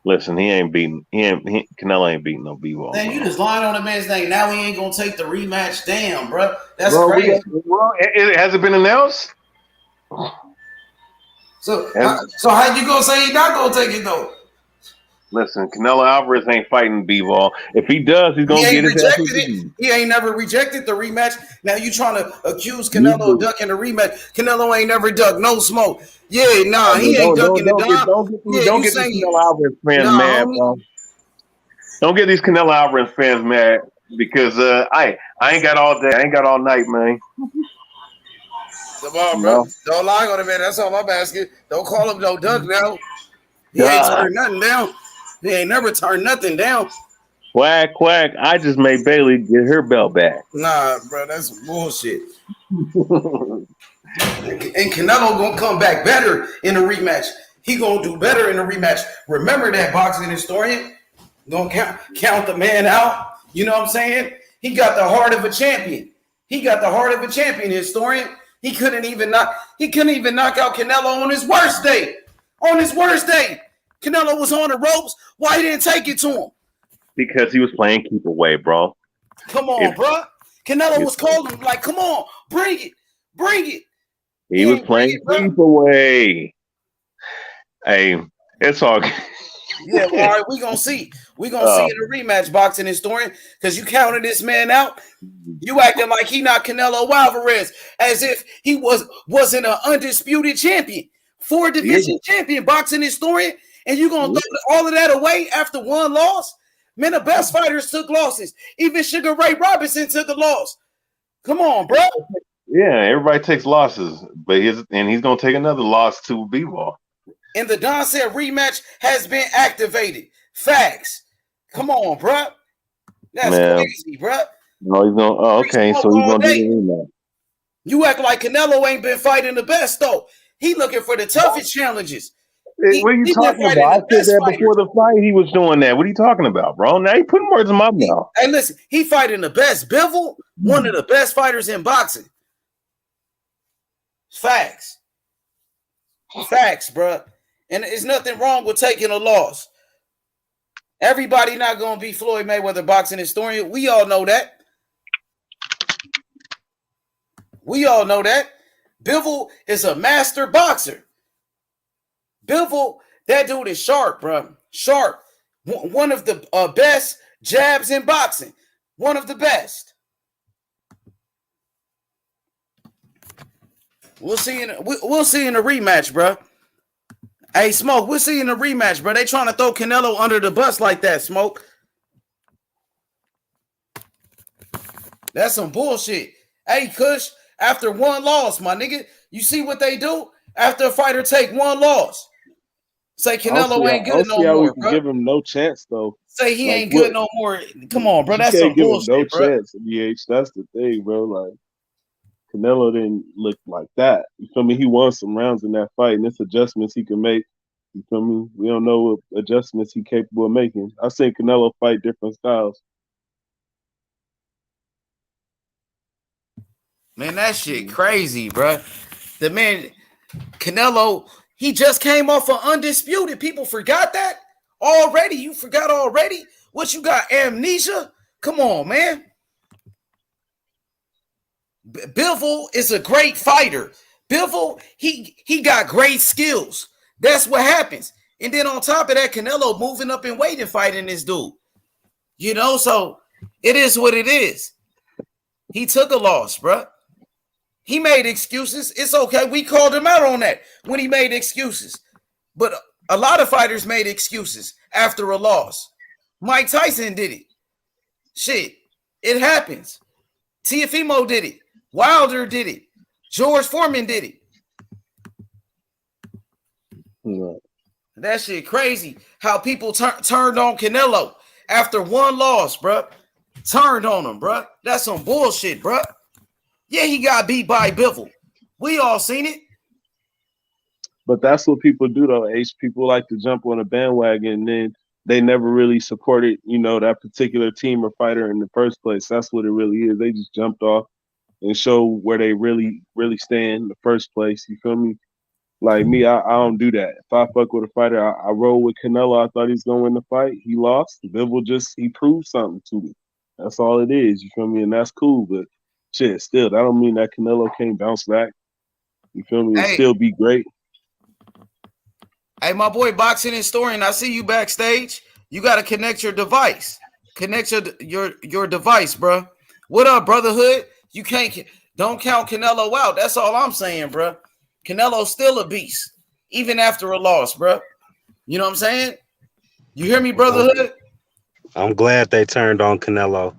Listen, Canelo ain't beating no B-ball. Man, you just lying on the man's name. Now he ain't gonna take the rematch. Damn, bro. That's crazy. Has it been announced? So how you gonna say he not gonna take it though? Listen, Canelo Alvarez ain't fighting B-ball. If he does, he's gonna get his ass. He ain't never rejected the rematch. Now you trying to accuse Canelo of ducking the rematch? Canelo ain't never ducked no smoke. Yeah, nah, he ain't ducking the dime. Don't get these Canelo Alvarez fans mad, bro. Don't get these Canelo Alvarez fans mad because I ain't got all day. I ain't got all night, man. Come on, bro. Don't lie on him, man. That's all I'm asking. Don't call him no duck now. He ain't turned nothing down. He ain't never turned nothing down. Quack, quack. I just made Bailey get her belt back. Nah, bro, that's bullshit. And Canelo gonna come back better in a rematch. He gonna do better in a rematch. Remember that, boxing historian. Don't count the man out. You know what I'm saying? He got the heart of a champion. He got the heart of a champion, historian. He couldn't even knock out Canelo on his worst day. On his worst day. Canelo was on the ropes. Why he didn't take it to him? Because he was playing keep away, bro. Come on, bro. Canelo was calling him like, come on, bring it. Bring it. He was playing keep away. Hey, it's all good. Yeah, well, all right, we gonna see. We gonna see in the rematch, boxing historian, because you counted this man out. You acting like he not Canelo Alvarez, as if he wasn't an undisputed champion, 4-division champion, boxing historian, and you gonna throw all of that away after one loss? Man, the best fighters took losses. Even Sugar Ray Robinson took a loss. Come on, bro. Yeah, everybody takes losses, but he's gonna take another loss to B-ball. And the Don said rematch has been activated. Facts. Come on, bro. That's crazy, bro. No, he's gonna. Oh, okay, so he's gonna do the rematch. You act like Canelo ain't been fighting the best though. He looking for the toughest challenges. What are you talking about? I said that before the fight. He was doing that. What are you talking about, bro? Now you putting words in my mouth. Hey, listen, he fighting the best. Bivol, one of the best fighters in boxing. Facts. Facts, bro. And there's nothing wrong with taking a loss. Everybody not going to be Floyd Mayweather boxing historian. We all know that. We all know that. Bivol is a master boxer. Bivol, that dude is sharp, bro. Sharp. One of the best jabs in boxing. One of the best. We'll see in the rematch, bro. Hey, Smoke, we'll see in the rematch, bro. They trying to throw Canelo under the bus like that, Smoke. That's some bullshit. Hey, Kush, after one loss, my nigga, you see what they do after a fighter take one loss? Say Canelo ain't good no more, we can give him no chance though. Say he ain't good no more. Come on, bro. That's some bullshit, no bro. chance, BH. That's the thing, bro. Like Canelo didn't look like that. You feel me? He won some rounds in that fight, and it's adjustments he can make. You feel me? We don't know what adjustments he's capable of making. I've seen Canelo fight different styles. Man, that shit crazy, bro. The man, Canelo, he just came off of Undisputed. People forgot that already. You forgot already? What, you got amnesia? Come on, man. Bivol is a great fighter. Bivol, he got great skills. That's what happens. And then on top of that, Canelo moving up in weight and fighting this dude. You know, so it is what it is. He took a loss, bro. He made excuses. It's okay. We called him out on that when he made excuses. But a lot of fighters made excuses after a loss. Mike Tyson did it. Shit, it happens. Teofimo did it. Wilder did it. George Foreman did it. Right. That shit crazy. How people turned on Canelo after one loss, bro. Turned on him, bro. That's some bullshit, bro. Yeah, he got beat by Bivol. We all seen it. But that's what people do, though, H. People like to jump on a bandwagon, and then they never really supported, that particular team or fighter in the first place. That's what it really is. They just jumped off and show where they really, really stand in the first place. You feel me? Like me, I don't do that. If I fuck with a fighter, I roll with Canelo. I thought he was going to win the fight. He lost. Bivol he proved something to me. That's all it is. You feel me? And that's cool. But shit, still, that don't mean that Canelo can't bounce back. You feel me? And still be great. Hey, my boy, Boxing Historian, I see you backstage. You got to connect your device. Connect your device, bro. What up, brotherhood? You don't count Canelo out. That's all I'm saying, bro. Canelo's still a beast, even after a loss, bro. You know what I'm saying? You hear me, brotherhood? I'm glad they turned on Canelo.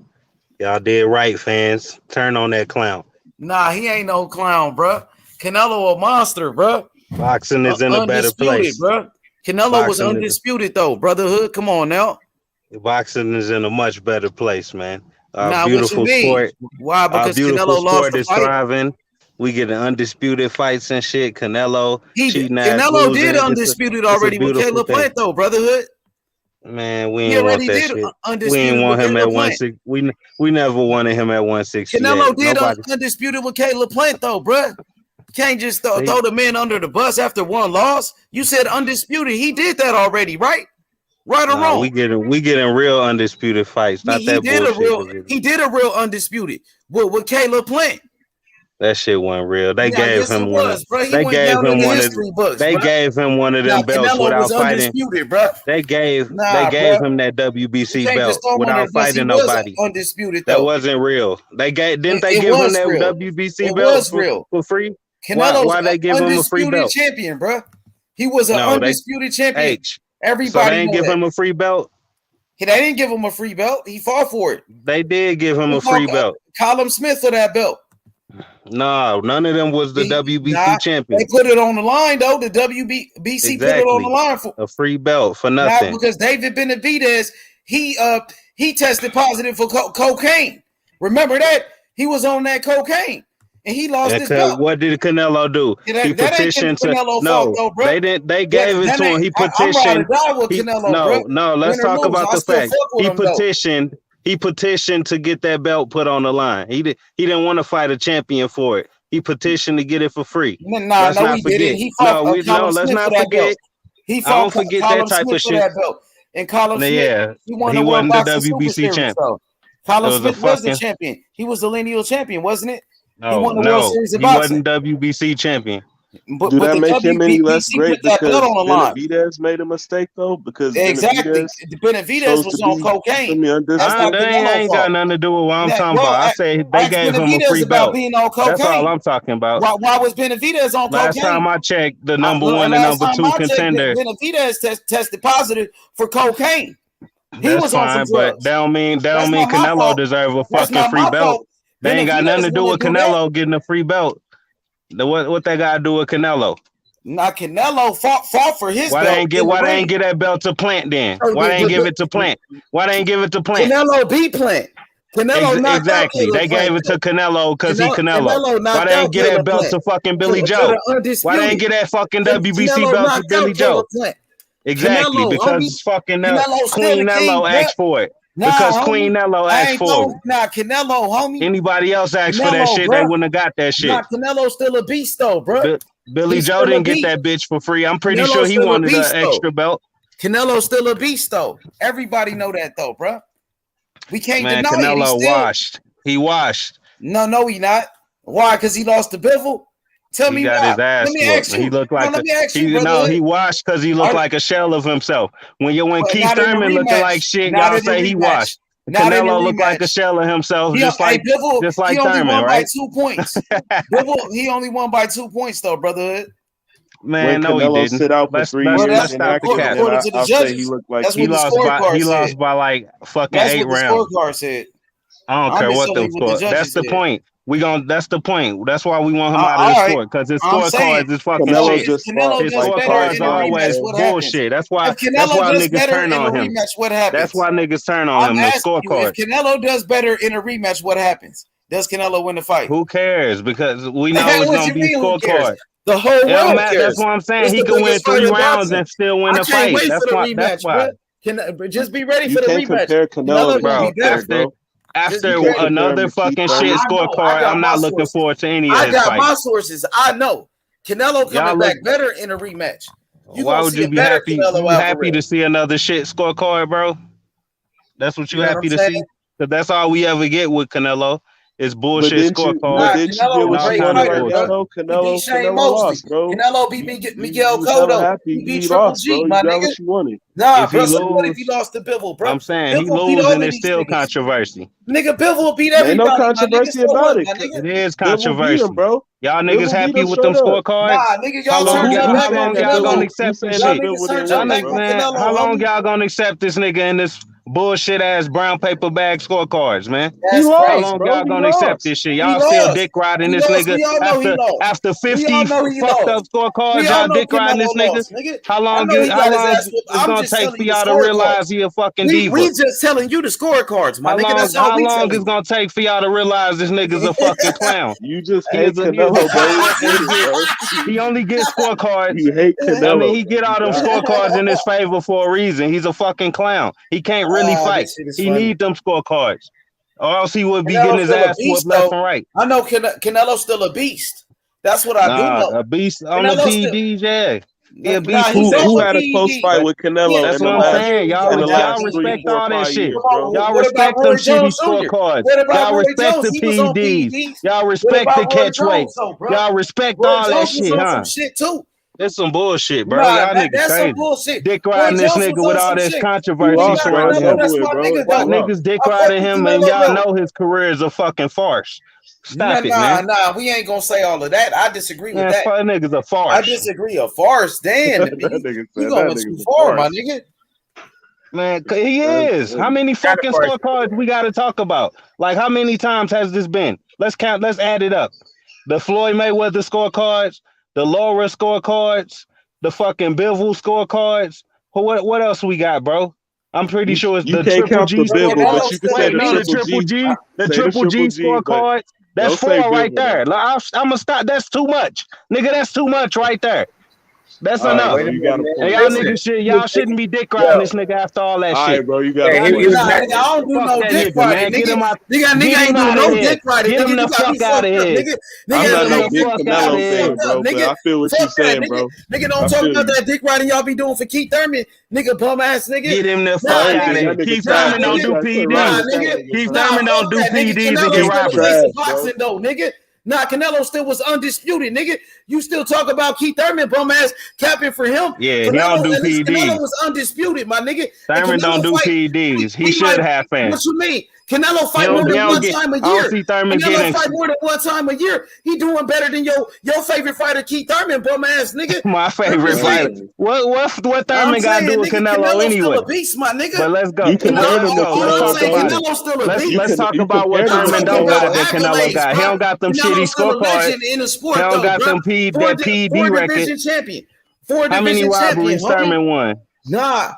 Y'all did right, fans. Turn on that clown. Nah, he ain't no clown, bro. Canelo a monster, bro. Boxing is in a better place, bro. Canelo was undisputed, though, brotherhood. Come on now. Boxing is in a much better place, man. Beautiful sport. Why? Because Canelo lost the fight. Thriving. We get undisputed fights and shit. Canelo Canelo did undisputed already with Caleb Plant, though, brotherhood. Man, we ain't want that shit. We ain't want him at 160. We never wanted him at 160. Canelo did undisputed with Caleb Plant, though, bro. Can't just throw the man under the bus after one loss. You said undisputed. He did that already, right? Right or wrong? We getting real undisputed fights. Not that bullshit. He did a real undisputed with Caleb Plant. That shit wasn't real. They gave him one. They gave him one of them belts without fighting. They gave him that WBC belt without fighting nobody. Undisputed. That wasn't real. Didn't they give him that WBC belt for free? Why they give him a free belt? Champion, bro. He was an undisputed champion. Everybody. So they didn't give him a free belt. They didn't give him a free belt. He fought for it. They did give him a free belt. Colin Smith for that belt. No, none of them was the WBC champion. They put it on the line, though. The WBC put it on the line for a free belt for nothing. Because David Benavidez, he tested positive for cocaine. Remember that? He was on that cocaine. And he lost his belt. What did Canelo do? He petitioned to no. Though, bro. They didn't. They gave it to him. He petitioned. Let's talk about the fact. He petitioned to get that belt put on the line. He didn't want to fight a champion for it. He petitioned to get it for free. Let's not forget. Let's not forget. I don't forget that type of shit. And Colin Smith, he wasn't the WBC champion. Colin Smith was the champion. He was the lineal champion, wasn't it? No, he wasn't WBC champion. Do that make him any less great because Benavidez made a mistake though? Because Benavidez was on cocaine. That ain't got nothing to do with what I'm talking about. I say they gave him a free belt. That's all I'm talking about. Why was Benavidez on cocaine? Last time I checked, the number one and number two contender. Benavidez tested positive for cocaine. That's fine, but that don't mean Canelo deserve a fucking free belt. They ain't got nothing to do with Canelo getting a free belt. What they got to do with Canelo? Now Canelo fought for his belt. Why they ain't get that belt to Plant then? Why they ain't give it to Plant? Why they ain't give it to Plant? Canelo beat Plant. Canelo exactly. They gave it to Canelo because he Canelo. Why they ain't get that belt to fucking Billy Joe? Why they ain't get that fucking WBC belt to Billy Joe? Exactly, because fucking Queen Nello asked for it. Because Queen Nello asked for it. Nah, Canelo, homie. Anybody else asked for that shit, they wouldn't have got that shit. Nah, Canelo's still a beast though, bro. Billy Joe didn't get that bitch for free. I'm pretty sure he wanted an extra belt. Canelo's still a beast though. Everybody know that though, bro. We can't deny Canelo it. washed. He washed. No, he not. Why? Because he lost to Bivol? Tell me why. Let me ask you. He looked like he washed because he looked like a shell of himself. When Keith Thurman looking like shit, y'all say he washed. Canelo looked like a shell of himself, just like Thurman, right? 2 points. Bivol, he only won by 2 points though, brotherhood. Man, no, he didn't. Sit out for 3 years. That's according to the judges. He looked like that's what the scorecard said. He lost by like fucking 8 rounds. That's what the scorecard said. I don't care what the score. That's the point. That's the point. That's why we want him out of the sport, because his scorecards is fucking shit. His scorecards are always bullshit. That's why niggas turn on him. That's why niggas turn on him. The scorecard. If Canelo does better in a rematch, what happens? Does Canelo win the fight? Who cares? Because we know it's gonna be scorecard. The whole world cares. That's what I'm saying. He can win 3 rounds and still win the fight. That's why. Just be ready for the rematch. Compare Canelo, bro. After another fucking shit scorecard, I'm not looking forward to any of this. I got my sources. I know Canelo coming back better in a rematch. Why would you be happy? You happy to see another shit scorecard, bro? That's what you happy to see? Because that's all we ever get with Canelo. It's bullshit scorecard. Canelo lost, bro. Canelo beat Miguel Cotto. He beat Triple G, my nigga. Nah, bro, what if he lost to Bivol, bro? I'm saying he loses and it's still controversy. Nigga, Bivol beat everybody. Ain't no controversy about it. It is controversy, bro. Y'all niggas happy with them scorecards? Nah, nigga, how long y'all gonna accept this shit? How long y'all gonna accept this nigga in this bullshit ass brown paper bag scorecards, man? How long y'all gonna accept this shit? Y'all still dick riding this nigga after 50 fucked up scorecards? Y'all dick riding this nigga? How long it's gonna take for y'all to realize he a fucking diva? We just telling you the scorecards, my nigga. How long it's gonna take for y'all to realize this nigga's a fucking clown? You just hate Canelo, bro. He only gets scorecards. You hate Canelo. I mean, he get all them scorecards in his favor for a reason. He's a fucking clown. He can't really fight. He need them scorecards, or else he would be getting his ass whooped left and right. I know Canelo's still a beast. That's what I do know. A beast on the PDs, yeah. Yeah, beast. Who had a close fight with Canelo? That's what I'm saying. Y'all respect all that shit. Y'all respect them shitty scorecards. Y'all respect the PDs. Y'all respect the catch weights. Y'all respect all that shit, huh? Shit too. That's some bullshit, bro. Y'all niggas crazy. Dick riding this nigga with all this controversy. Niggas dick riding him, and y'all know his career is a fucking farce. Stop it, man. Nah, we ain't gonna say all of that. I disagree with that. That nigga's a farce. I disagree. A farce, damn. You going too far, my nigga. Man, he is. How many fucking scorecards we got to talk about? Like, how many times has this been? Let's count. Let's add it up. The Floyd Mayweather scorecards, the Laura scorecards, the fucking Bivol scorecards. What else we got, bro? I'm pretty sure it's the Triple G scorecard. The Triple G scorecard. That's 4 right there. Like, I'm gonna stop. That's too much, nigga. That's too much right there. That's enough. And y'all shouldn't be dick riding this nigga after all that shit. All right, bro, you got I don't do no dick riding, nigga. Nigga ain't do no dick riding. Get him the fuck out of here. I'm not no big Canelo fan, bro, but I feel what you're saying, bro. Nigga, don't talk about that dick riding y'all be doing for Keith Thurman, nigga, bum ass nigga. Get him the fuck out of here. Keith Thurman don't do PDs. Keith Thurman don't do PDs and get robbed. Boxing though, nigga. Nah, Canelo still was undisputed, nigga. You still talk about Keith Thurman, bum ass, capping for him. Yeah, he don't do PDs. Canelo was undisputed, my nigga. Thurman don't do PDs. He should have fans. What you mean? Canelo fight more than one time a year. I don't see Thurman Canelo fight more than one time a year. He doing better than your favorite fighter, Keith Thurman, bum ass nigga. My favorite fighter. What Thurman got to do with Canelo anyway? Still a beast, my nigga. But let's go. Let's talk about what Thurman don't got that Canelo got. He don't got them shitty scorecards. In the sport, he don't got them PD record. Champion. How many robberies Thurman won? Nah.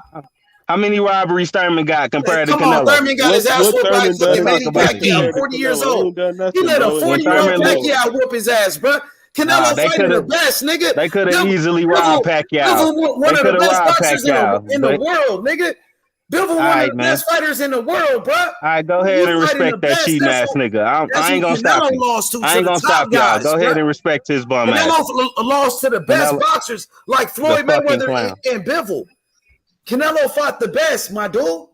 How many robberies Thurman got compared to Canelo? Come on, Thurman got his ass whooped by fucking Manny Pacquiao, 40 years old. He let a 40-year-old Pacquiao whoop his ass, bro. Canelo fighting the best, nigga. They could have easily robbed Pacquiao. One of the best boxers in the world, nigga. Bivol, one of the best fighters in the world, bro. All right, go ahead and respect that cheating ass nigga. I ain't gonna stop you. I ain't gonna stop y'all. Go ahead and respect his bum ass. Canelo lost to the best boxers like Floyd Mayweather and Bivol. Canelo fought the best, my dude.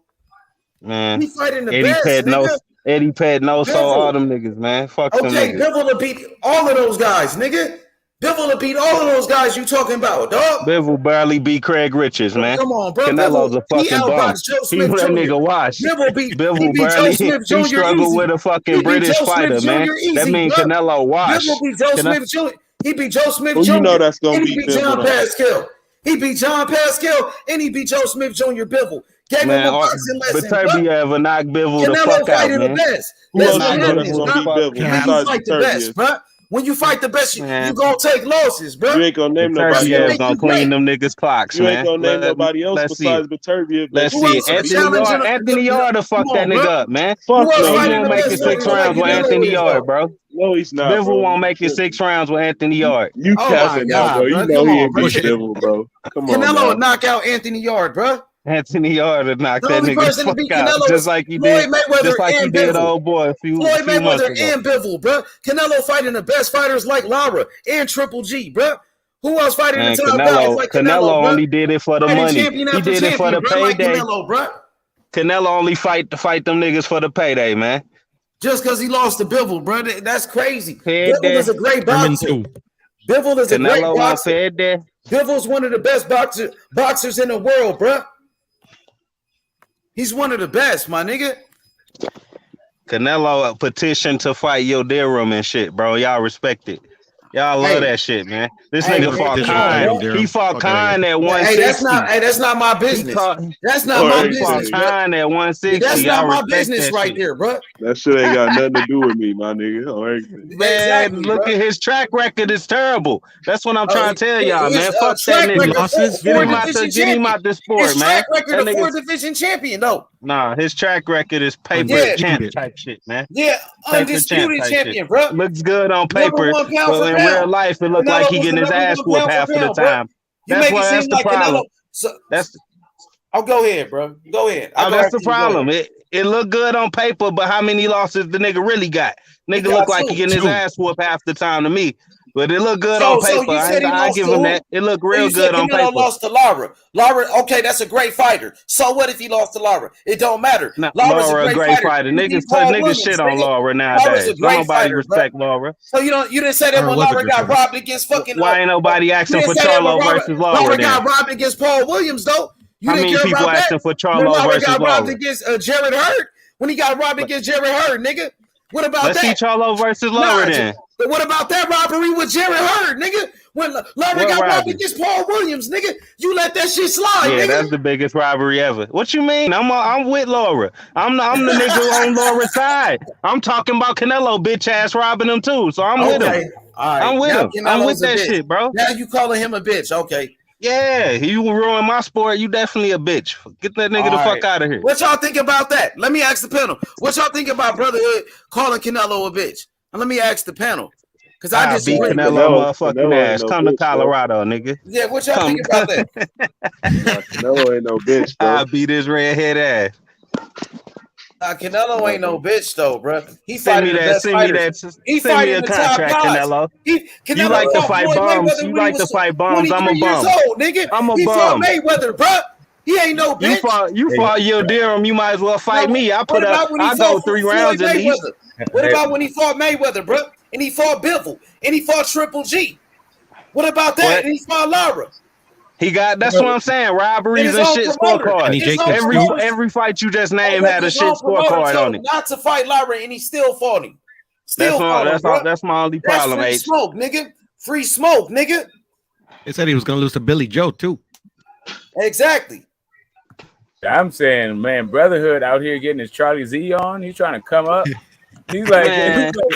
Man, he fighting the best, nigga. Eddie Pednoso, all them niggas, man. Fuck them niggas. Bivol will beat all of those guys, nigga. Bivol will beat all of those guys you talking about, dog. Bivol barely beat Craig Richards, man. Come on, bro. Canelo's a fucking bum. He let nigga watch. Bivol beat barely. He struggled with a fucking British fighter, man. That means Canelo watch. Bivol beat Joe Smith Jr. He beat Joe Smith Jr. You know that's gonna beat John Pascal. He beat John Pascal and he beat Joe Smith Jr. Bivol. Gave him a boxing lesson. Beterbiev will knock Bivol the fuck out, man. The best. Who else is gonna beat Bivol? When you fight the best, bro. When you fight the best, you gonna take losses, bro. You ain't gonna name nobody else. Gonna clean them niggas' clocks, man. You ain't gonna name nobody else besides Beterbiev. Let's see. Anthony Yard to fuck that nigga up, man. Fuck no. He won't make it 6 rounds with Anthony Yard, bro. No, he's not. Bivol won't make it 6 rounds with Anthony Yard. You capping out, bro. You know he ain't beat Bivol, bro. Come on, Canelo would knock out Anthony Yard, bro. Anthony Yard would knock that nigga the fuck out, just like he did. Just like he did, old boy. Floyd Mayweather and Bivol, bro. Canelo fighting the best fighters like Lara and Triple G, bro. Who else fighting the top guys like Canelo only did it for the money. He did it for the payday. Canelo only fight them niggas for the payday, man. Just because he lost to Bivol, bro. That's crazy. Bivol is a great boxer. Bivol is a great boxer. Bivol's one of the best boxers in the world, bro. He's one of the best, my nigga. Canelo petitioned to fight Yildirim and shit, bro. Y'all respect it. Y'all love that shit, man. This nigga fought Kine. He fought Kine at 160. That's not my business. That's not my business. He fought Kine at 160. That's not my business right there, bro. That shit ain't got nothing to do with me, my nigga. Man, look at his track record is terrible. That's what I'm trying to tell y'all, man. Fuck that nigga. Get him out the sport, man. His track record of 4-division champion, though. Nah, his track record is paper champ type shit, man. Yeah, undisputed champion, bro. Looks good on paper, but in real life, it looked like he getting his ass whooped half of the time. That's the problem. Oh, go ahead, bro. Go ahead. That's the problem. It looked good on paper, but how many losses the nigga really got? Nigga look like he getting his ass whooped half the time to me. But it looked good on paper. I give him that. It looked real good on paper. Lost to Lara. Lara, okay, that's a great fighter. So what if he lost to Lara? It don't matter. Lara a great fighter. Niggas shit on Lara nowadays. Nobody respect Lara. So you didn't say that when Lara got robbed against fucking. Why ain't nobody asking for Charlo versus Lara? Lara got robbed against Paul Williams though. How many people asking for Charlo versus Lara? Got robbed against Jared Hurd when he got robbed against Jared Hurd, nigga. What about that? Let's see Charlo versus Lara then. But what about that robbery with Jared Hurd, nigga? When Lara got robbed against Paul Williams, nigga, you let that shit slide, yeah, nigga. That's the biggest robbery ever. What you mean? I'm with Lara. I'm the nigga on Lara's side. I'm talking about Canelo bitch ass robbing him too. So I'm with him. All right. I'm with him. I'm with that shit, bro. Now you calling him a bitch, okay? Yeah, you ruin my sport. You definitely a bitch. Get that nigga the fuck out of here. What y'all think about that? Let me ask the panel. What y'all think about Brotherhood calling Canelo a bitch? And let me ask the panel. Because I just beat Canelo motherfucking ass. Come to Colorado, nigga. Yeah, what y'all think about that? Canelo ain't no bitch, bro. I beat his redhead ass. Canelo ain't no bitch though, bro. He send me that. He send me a contract, Canelo. You like to fight bums. You like to fight bums. I'm a bum. I'm a bum. He fought Mayweather, bro. He ain't no bitch. You fought Yildirim. You might as well fight me. I go 3 rounds at least. What about when he fought Mayweather, bro? And he fought Bivol. And he fought Triple G. What about that? And he fought Lara. He got. That's what I'm saying. Robberies and shit scorecard. Every fight you just named had a shit scorecard on it. Not to fight Lowry, and he still fought him. That's my only problem. That's free smoke, nigga. Free smoke, nigga. They said he was gonna lose to Billy Joe too. Exactly. I'm saying, man, Brotherhood out here getting his Charlie Z on. He's trying to come up. He's like,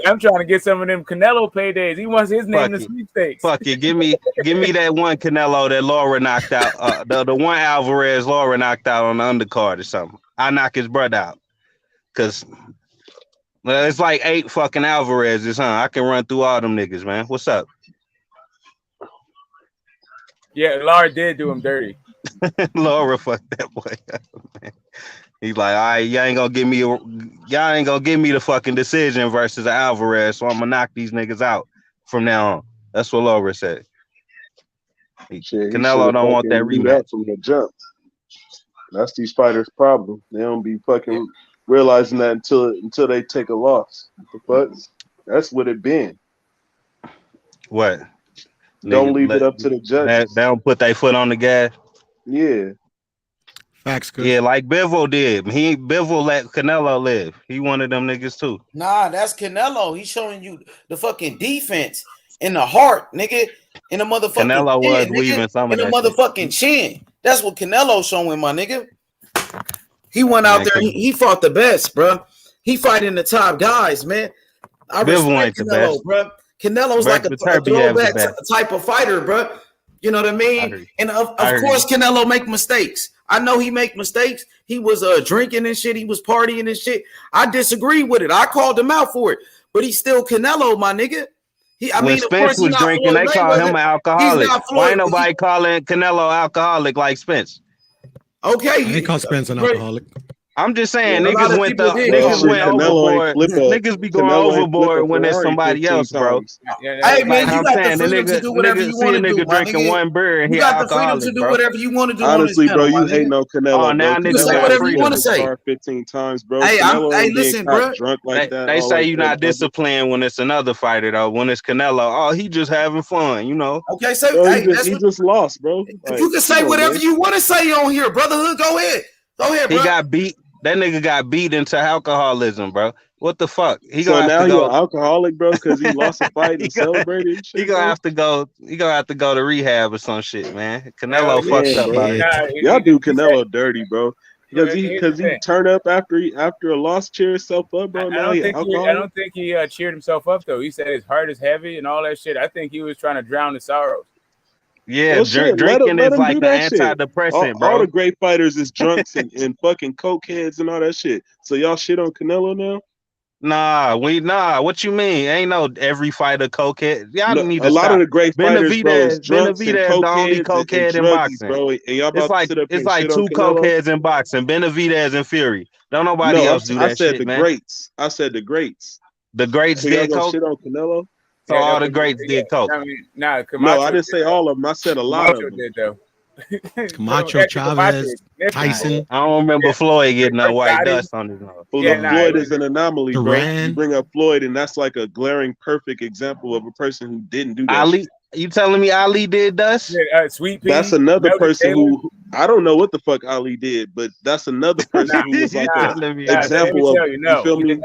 I'm trying to get some of them Canelo paydays. He wants his name in the sweepstakes. Fuck it. Give me that one Canelo that Laura knocked out. The one Alvarez Laura knocked out on the undercard or something. I knock his brother out. Cause it's like 8 fucking Alvarez's, huh? I can run through all them niggas, man. What's up? Yeah, Laura did do him dirty. Laura fucked that boy up, man. He's like, all right, y'all ain't gonna give me the fucking decision versus Alvarez, so I'm gonna knock these niggas out from now on. That's what Laura said. Canelo don't want that rematch from the jump. That's these fighters' problem. They don't be fucking realizing that until they take a loss. The fuck? That's what it been. What? Don't leave it up to the judges. They don't put their foot on the gas. Yeah. Facts, good. Yeah, like Bivol did. Bivol let Canelo live. He one of them niggas too. Nah, that's Canelo. He's showing you the fucking defense in the heart, nigga. In the motherfucking Canelo chin, was weaving some of in the that motherfucking chin. That's what Canelo showing, my nigga. He went out there. He fought the best, bro. He fighting the top guys, man. I respect Canelo, bro. Canelo's like a throwback type of fighter, bro. You know what I mean? And of course, Canelo make mistakes. I know he make mistakes. He was drinking and shit. He was partying and shit. I disagree with it. I called him out for it, but he's still Canelo, my nigga. When Spence was drinking, they call him an alcoholic. Why ain't nobody calling Canelo alcoholic like Spence? Okay, they call Spence an alcoholic. I'm just saying, niggas went overboard. Niggas be going overboard when there's somebody else, bro. Hey man, you got the freedom to do whatever you want to do. Nigga drinking one beer and he alcoholic, bro. You got the freedom to do whatever you want to do. Honestly, bro, you hate no Canelo. Oh, now niggas say whatever you want to say. 15 times, bro. Hey, listen, bro. Drunk like that. They say you're not disciplined when it's another fighter, though. When it's Canelo, oh, he just having fun, you know. Okay, so he just lost, bro. You can say whatever you want to say on here, Brotherhood. Go ahead, bro. He got beat. That nigga got beat into alcoholism, bro. What the fuck? So now you're an alcoholic, bro, because he lost a fight and celebrated. He gonna have to go. He gonna have to go to rehab or some shit, man. Canelo fucked up. Y'all do Canelo dirty, bro. Because he turned up after a loss, cheer himself up, bro. I don't think he cheered himself up though. He said his heart is heavy and all that shit. I think he was trying to drown his sorrows. Yeah, drinking is like the antidepressant, bro. All the great fighters is drunks and fucking cokeheads and all that shit. So y'all shit on Canelo now? Nah. What you mean? Ain't no every fighter cokehead. Y'all need to a lot stop. of the great fighters, bro, is drunks and the only cokehead in boxing, bro. And y'all about to sit up it's like two cokeheads in boxing. Benavidez and Fury. Don't nobody else do that shit, man. I said the greats. The greats did coke. Shit on Canelo. So all the greats did coke. I mean, no, I didn't say all of them. I said a lot of them. Did though. Camacho, Chavez, Tyson. I don't remember Floyd getting no white dust on his nose. Floyd is an anomaly, bro. You bring up Floyd, and that's like a glaring, perfect example of a person who didn't do that. Ali, you telling me Ali did dust? Sweet Pea. That's another person who I don't know what the fuck Ali did, but that's another person who was like an example of. You feel me?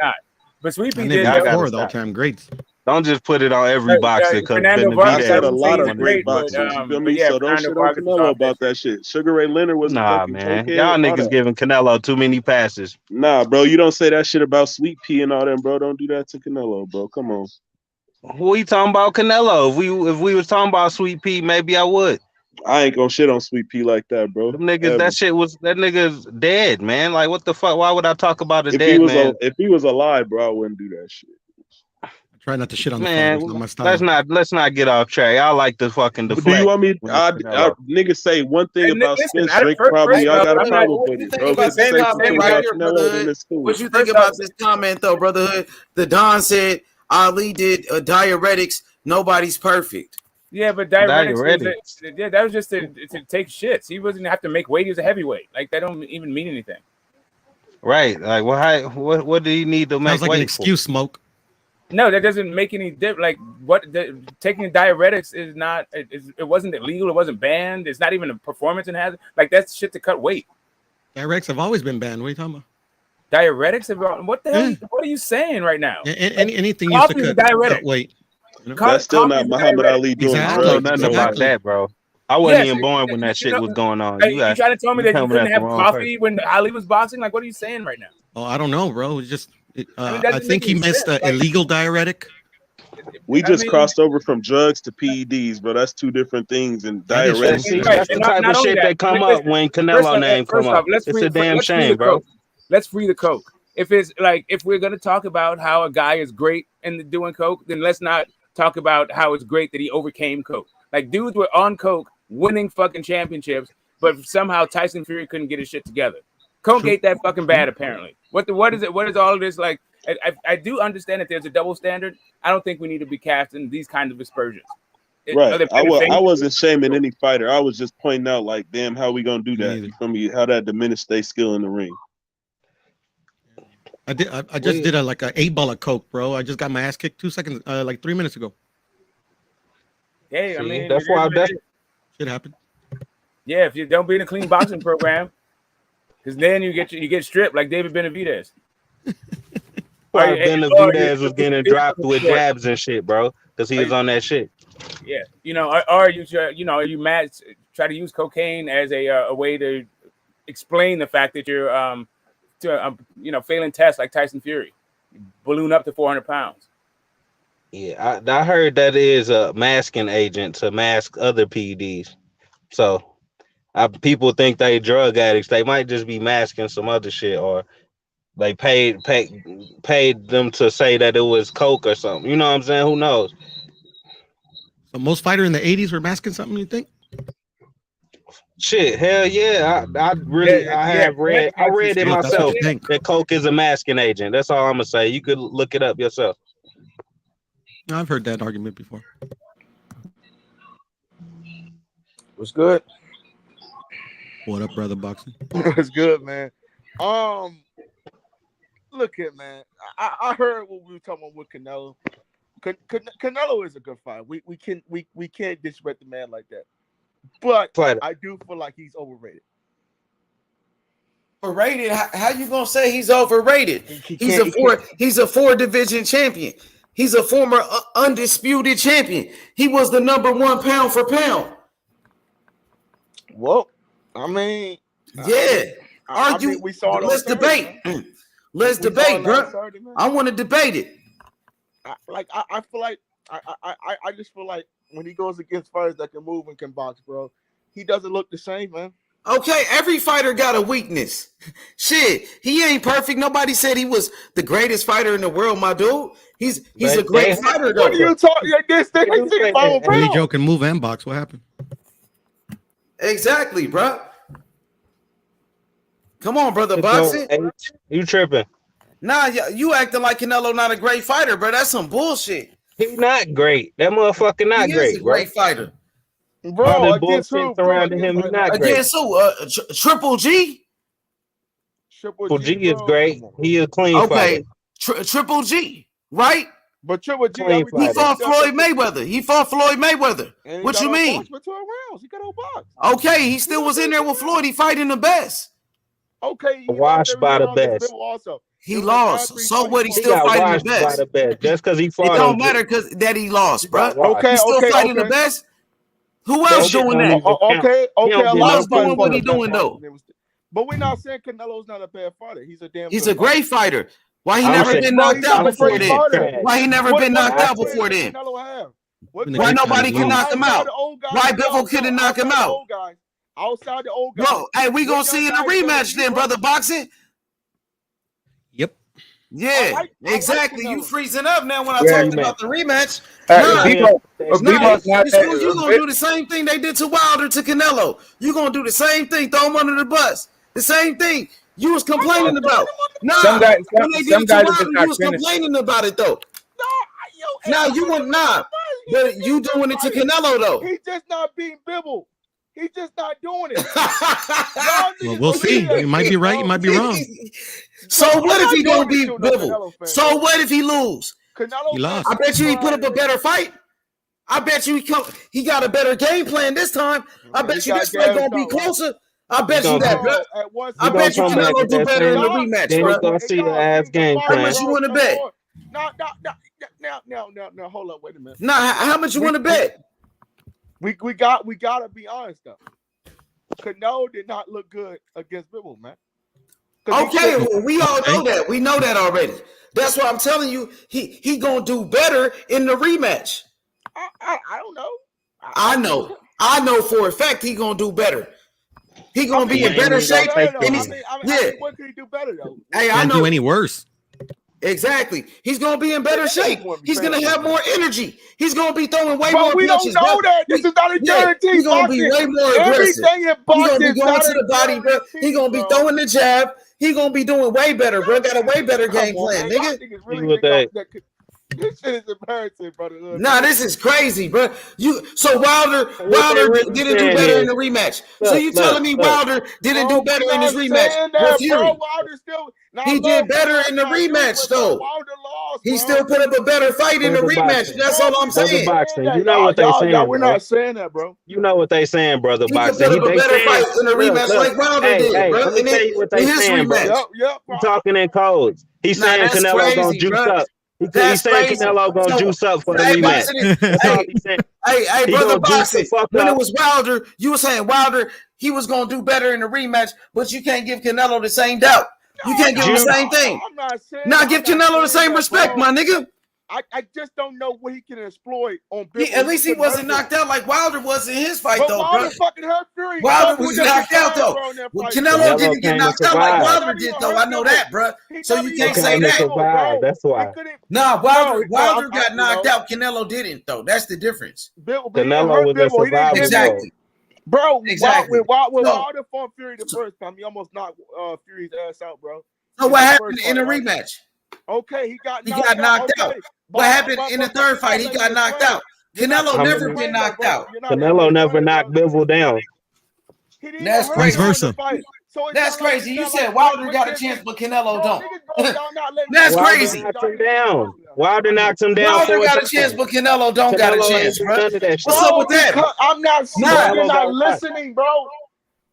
But Sweet Pea did four of the all-time greats. Don't just put it on every boxer. I said a lot of great boxers. You feel me? So don't shit on Canelo about that shit. Sugar Ray Leonard was man. Y'all niggas giving Canelo too many passes. Nah, bro. You don't say that shit about Sweet Pea and all them, bro. Don't do that to Canelo, bro. Come on. Who you talking about Canelo? If we was talking about Sweet Pea, maybe I would. I ain't gonna shit on Sweet Pea like that, bro. Them niggas, that nigga's dead, man. Like what the fuck? Why would I talk about a dead man? If he was alive, bro, I wouldn't do that shit. Try not to shit on the fighters, let's not get off track. I like the fucking deflect. Do you want me? Niggas say one thing about Spence Drake. Probably y'all got a problem with it, bro. What you think about this comment though, Brotherhood? The Don said Ali did diuretics. Nobody's perfect. Yeah, but diuretics. That was just to take shits. He wasn't have to make weight. He was a heavyweight. Like that don't even mean anything. Right. Like what did he need to make? Sounds like an excuse, Smoke. No, that doesn't make any difference. Like taking diuretics is not. It wasn't illegal. It wasn't banned. It's not even a performance enhancer. Like that's shit to cut weight. Diuretics have always been banned. What are you talking about? Diuretics have. What the hell? What are you saying right now? Anything used to cut weight. You know? That's still not Muhammad Ali doing drugs. I don't know nothing about that, bro. I wasn't even born when that shit was going on. You trying to tell me that you couldn't have coffee when Ali was boxing? Like, what are you saying right now? Oh, I don't know, bro. It's just I think he missed an illegal diuretic. We just crossed over from drugs to PEDs, bro. That's two different things. And diuretics. That's the type of shit that come up when Canelo name come up. It's a damn shame, bro. Let's free the coke. If we're gonna talk about how a guy is great in doing coke, then let's not talk about how it's great that he overcame coke. Like dudes were on coke, winning fucking championships, but somehow Tyson Fury couldn't get his shit together. Coke ain't that fucking bad, apparently. What is it? What is all of this like? I do understand that there's a double standard. I don't think we need to be casting these kinds of aspersions. Right. I wasn't shaming any fighter. I was just pointing out, like, damn, how we gonna do that? You feel me? How that diminished their skill in the ring. I just did like an 8-ball of coke, bro. I just got my ass kicked 3 minutes ago. Hey, I mean, that's why shit happened. Yeah, if you don't be in a clean boxing program, because then you get stripped like David Benavidez. Benavidez was getting dropped with jabs and shit, bro, because he was on that shit. Yeah, or you mad try to use cocaine as a way to explain the fact that you're failing tests like Tyson Fury, you balloon up to 400 pounds. Yeah, I heard that is a masking agent to mask other PEDs. So people think they drug addicts. They might just be masking some other shit, or they paid them to say that it was coke or something. You know what I'm saying? Who knows? So most fighters in the 80s were masking something, you think? Shit, hell yeah. I read it myself that coke is a masking agent. That's all I'm gonna say. You could look it up yourself. I've heard that argument before. What's good? What up, brother boxing? What's good, man? Look at man. I heard what we were talking about with Canelo. Canelo is a good fight. We can't disrespect the man like that. But I do feel like he's overrated. Overrated? How you gonna say he's overrated? He's a four division champion. He's a former undisputed champion. He was the number 1 pound for pound. Well, I mean, yeah. We saw it. Let's debate. Let's debate, bro. I want to debate it. I feel like I just feel like when he goes against fighters that can move and can box, bro, he doesn't look the same, man. Okay, every fighter got a weakness. Shit, he ain't perfect. Nobody said he was the greatest fighter in the world, my dude. He's a great fighter, though. What are you talking? Billy Joe can move and box. What happened? Exactly, bro. Come on, brother, boxing. You tripping? Nah, you acting like Canelo not a great fighter, bro. That's some bullshit. He's not great. That motherfucker not great. He's a great fighter. Bro, against who? Surrounding him, he's not great. Against who? Triple G? Triple G is great. He is a clean fighter. Triple G, right? But Triple G, he fought Floyd Mayweather. What you mean? For 12 rounds. He got no box. Okay, he still was in there with Floyd. He fighting the best. Okay, washed by the best. He lost. So what? He's still fighting the best. Just because he fought. It don't matter because that he lost, bro. Okay, he's still fighting the best. Who else doing that? Okay. Who else doing what he doing though? But we're not saying Canelo's not a bad fighter. He's a great fighter. Why he never been knocked out before then? Why he never been knocked out before then? Why nobody can knock him out? Why Bivol couldn't knock him out? Outside the old guys. Bro, hey, we gonna see in a rematch then, brother boxing. Yep. Yeah, exactly. You freezing up now when I talked about the rematch. You gonna do the same thing they did to Wilder to Canelo. You gonna do the same thing, throw him under the bus. The same thing you was complaining about. When they did it to Wilder, you was complaining about it though. Now you want but you doing it to Canelo though. He's just not beating Bivol. He's just not doing it. Well, we'll see. You might be right. You might be wrong. So what if he don't beat Bivol? So what if he lose? He lost. I bet you he put up a better fight. I bet you he got a better game plan this time. I bet you this fight gonna be closer. I bet you that, bro. I bet you Canelo do better in the rematch, then bro. you gonna see the ass game How plan. much you want to bet? Now, hold up, wait a minute. Nah, how much you want to bet? We gotta be honest though. Canelo did not look good against Bivol, man. Okay, well, we all know that. We know that already. That's why I'm telling you, he gonna do better in the rematch. I don't know. I know for a fact he gonna do better. He gonna be in better shape. What could he do better though? Hey, I Can't know. do any worse. Exactly. He's gonna be in better shape. He's gonna have more energy. He's gonna be throwing way But more we punches. don't know that. This is not a guarantee. He's gonna be way more aggressive. Everything in He's boxing gonna be is going not to the body, bro. He's gonna be throwing the jab. He's gonna be doing way better, bro. Got a way better game plan, nigga. This shit is embarrassing, brother. Nah, this is crazy, bro. Wilder didn't do better in the rematch. So you telling me Wilder didn't do better in his rematch? With Fury. He did better in the rematch, though. He still put up a better fight in the rematch. That's all I'm saying. Boxing. You know what they saying. We're not saying that, bro. You know what they saying, brother. He Boxing. could put up a better fight in the rematch like Wilder did, bro. Let me tell you what they saying, bro. You talking in codes. He's saying Canelo gonna juice up. He's saying Canelo gonna juice up for the rematch. Hey, brother, boxing. When it was Wilder, you were saying Wilder, he was gonna do better in the rematch, but you can't give Canelo the same doubt. You can't give him the same thing. I'm not saying. Now give Canelo the same respect, my nigga. I just don't know what he can exploit on Bivol. At least he wasn't knocked out like Wilder was in his fight, though, Wilder bro. fucking hurt Fury. Wilder was knocked out, though. Well, Canelo didn't get knocked out like Wilder did, though. I know that, bro. So you can't say that. That's why. Nah, Wilder got knocked out. Canelo didn't, though. That's the difference. Canelo was a survivor. Exactly. Bro, exactly. When Wilder fought Fury the first time, he almost knocked Fury's ass out, bro. So what happened in the rematch? Okay, he got knocked out. What happened in the third fight? He got knocked out. Canelo never been knocked out. Canelo never knocked Bivol down. That's Vice versa. That's crazy. You said Wilder got a chance, but Canelo don't. That's crazy. Wilder knocked him down. Wilder got a chance, but Canelo don't got a chance, bro. What's up with that? I'm not saying you're not listening, bro.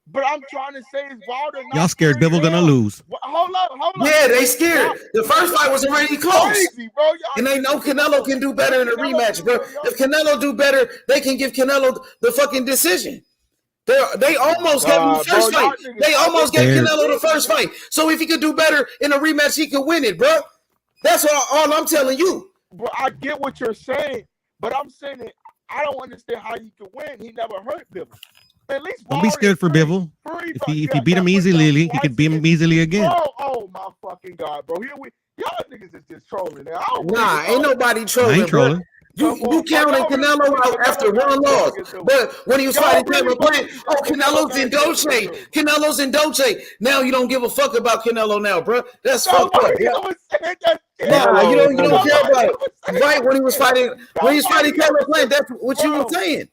But I'm trying to say is Wilder. Y'all scared Bivol gonna lose. Hold up. Yeah, they scared. The first fight was already close. And they know Canelo can do better in the rematch, bro. If Canelo do better, they can give Canelo the fucking decision. They almost gave him the first fight. They almost gave Canelo the first fight. So if he could do better in a rematch, he could win it, bro. That's all I'm telling you. Bro, I get what you're saying, but I'm saying that I don't understand how he could win. He never hurt Bivol. At least Don't be scared for Bivol. If he beat him easily, he could beat him easily again. Oh my fucking God, bro. Y'all niggas is just trolling now. Nah, ain't nobody trolling. I ain't trolling. You counted Canelo out after one loss, but when he was fighting Caleb Plant, Canelo's in Dolce. Canelo's in Dolce. Now you don't give a fuck about Canelo now, bro. That's fucked up. Nah, you don't care about it. Right when he was fighting Caleb Plant, that's what you were saying.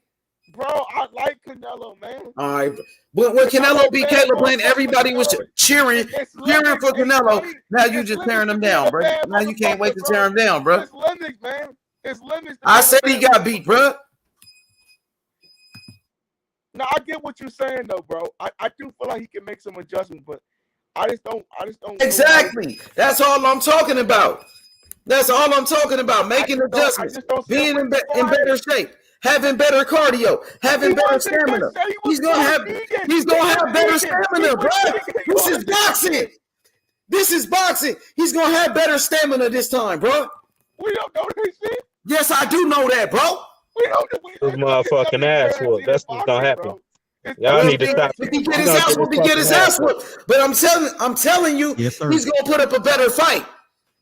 Bro, I like Canelo, man. All right, but when Canelo beat Caleb Plant, everybody was cheering for Canelo. Now you just tearing him down, bro. Now you can't wait to tear him down, bro. It's limits, man. It's limits. I said he got beat, bro. No, I get what you're saying though, bro. I do feel like he can make some adjustments, but I just don't. Exactly. That's all I'm talking about. That's all I'm talking about. Making adjustments, being in better shape, having better cardio, having better stamina. He's gonna have better stamina, bro. This is boxing. This is boxing. He's gonna have better stamina this time, bro. We don't know this shit. Yes, I do know that, bro. This motherfucking ass whoop. That's what's gonna happen. Y'all need to stop. If he get his ass whooped. But I'm telling you, yes, he's gonna put up a better fight.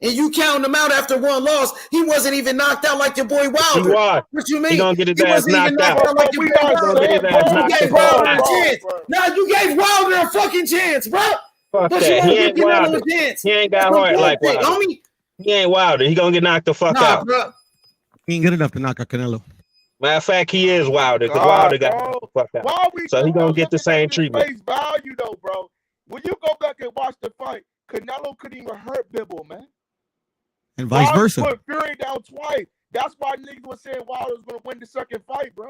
And you count him out after one loss. He wasn't even knocked out like your boy Wilder. What you mean? He gonna get his ass knocked out. Like your boy Wilder. Now you gave Wilder a fucking chance, bro. Fuck that. He ain't Wilder. He ain't got heart like Wilder. He ain't Wilder. He gonna get knocked the fuck out. Bro. He ain't good enough to knock out Canelo. Matter of fact, he is Wilder because Wilder got knocked the fuck out. So he gonna get the same treatment. Face value though, bro. When you go back and watch the fight, Canelo couldn't even hurt Bivol, man. And vice Wilder versa. put Fury down twice. That's why niggas was saying Wilder was gonna win the second fight, bro.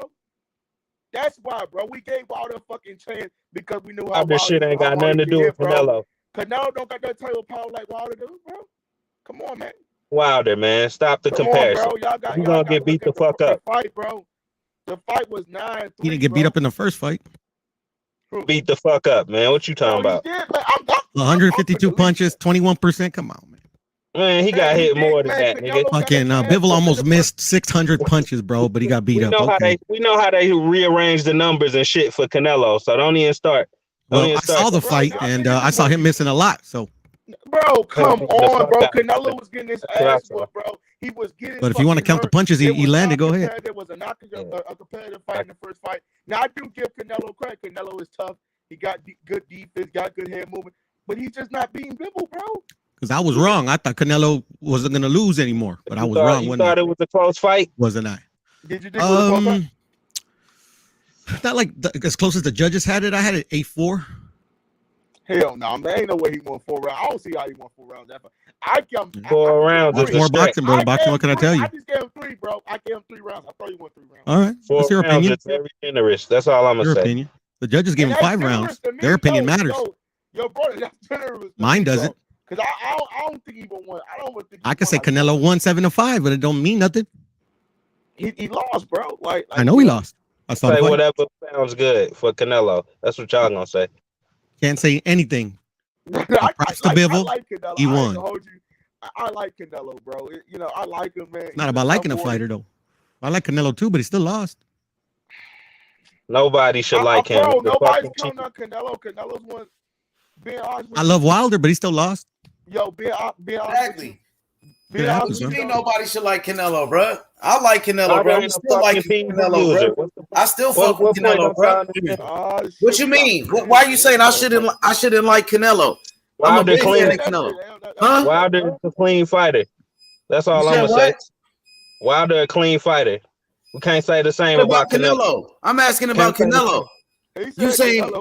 That's why, bro. We gave Wilder a fucking chance because we knew how This shit ain't got nothing to do with Canelo. Canelo don't got that title power like Wilder do, bro. Come on, man. Wilder, man. Stop the comparison. You gonna get beat the fuck up. Fight, bro. The fight was 9-3. He didn't get beat up in the first fight. Beat the fuck up, man. What you talking about? 152 punches, 21%. Come on, man. Man, he got hit more than that, nigga. Fucking Bivol almost missed 600 punches, bro, but he got beat up. We know how they rearrange the numbers and shit for Canelo, so don't even start. Well, I saw the fight, and I saw him missing a lot, so. Bro, come on, bro. Canelo was getting his ass whooped, bro. He was getting. But if you want to count the punches he landed, go ahead. There was a competitive fight in the first fight. Now I do give Canelo credit. Canelo is tough. He got good defense, got good head movement, but he's just not beating Bivol, bro. Because I was wrong. I thought Canelo wasn't going to lose anymore, but I was wrong. You thought it was a close fight? Wasn't I? Did you think it was a close fight? Not like as close as the judges had it. I had it 8-4. Hell no, man. Ain't no way he won 4 rounds. I don't see how he won 4 rounds. I give him 4 rounds. That's more boxing, bro. Boxing, what can I tell you? I just gave him 3, bro. I gave him 3 rounds. I thought he won 3 rounds. All right. That's your opinion. It's very generous. That's all I'm going to say. Opinion. The judges gave him 5 rounds. Their opinion matters. Yo, brother, that's generous. Mine doesn't. Because I don't think he won. I could say Canelo won 7-5, but it don't mean nothing. He lost, bro. Like I know he lost. I saw say whatever sounds good for Canelo. That's what y'all gonna say. Can't say anything. Props to Bivol. He won. I like Canelo, bro. I like him, man. It's not about liking a fighter though. I like Canelo too, but he still lost. Nobody should like him. Bro, nobody's counting on Canelo. Canelo's one. I love Wilder, but he still lost. Yo, be honest. Exactly. What you mean nobody should like Canelo, bro? I like Canelo, bro. I still like Canelo, bro. I still fuck with Canelo, bro. What you mean? Why are you saying I shouldn't like Canelo? I'm a big fan of Canelo. Huh? Wilder's a clean fighter. That's all I'm gonna say. Wilder a clean fighter. We can't say the same about Canelo. I'm asking about Canelo. You saying?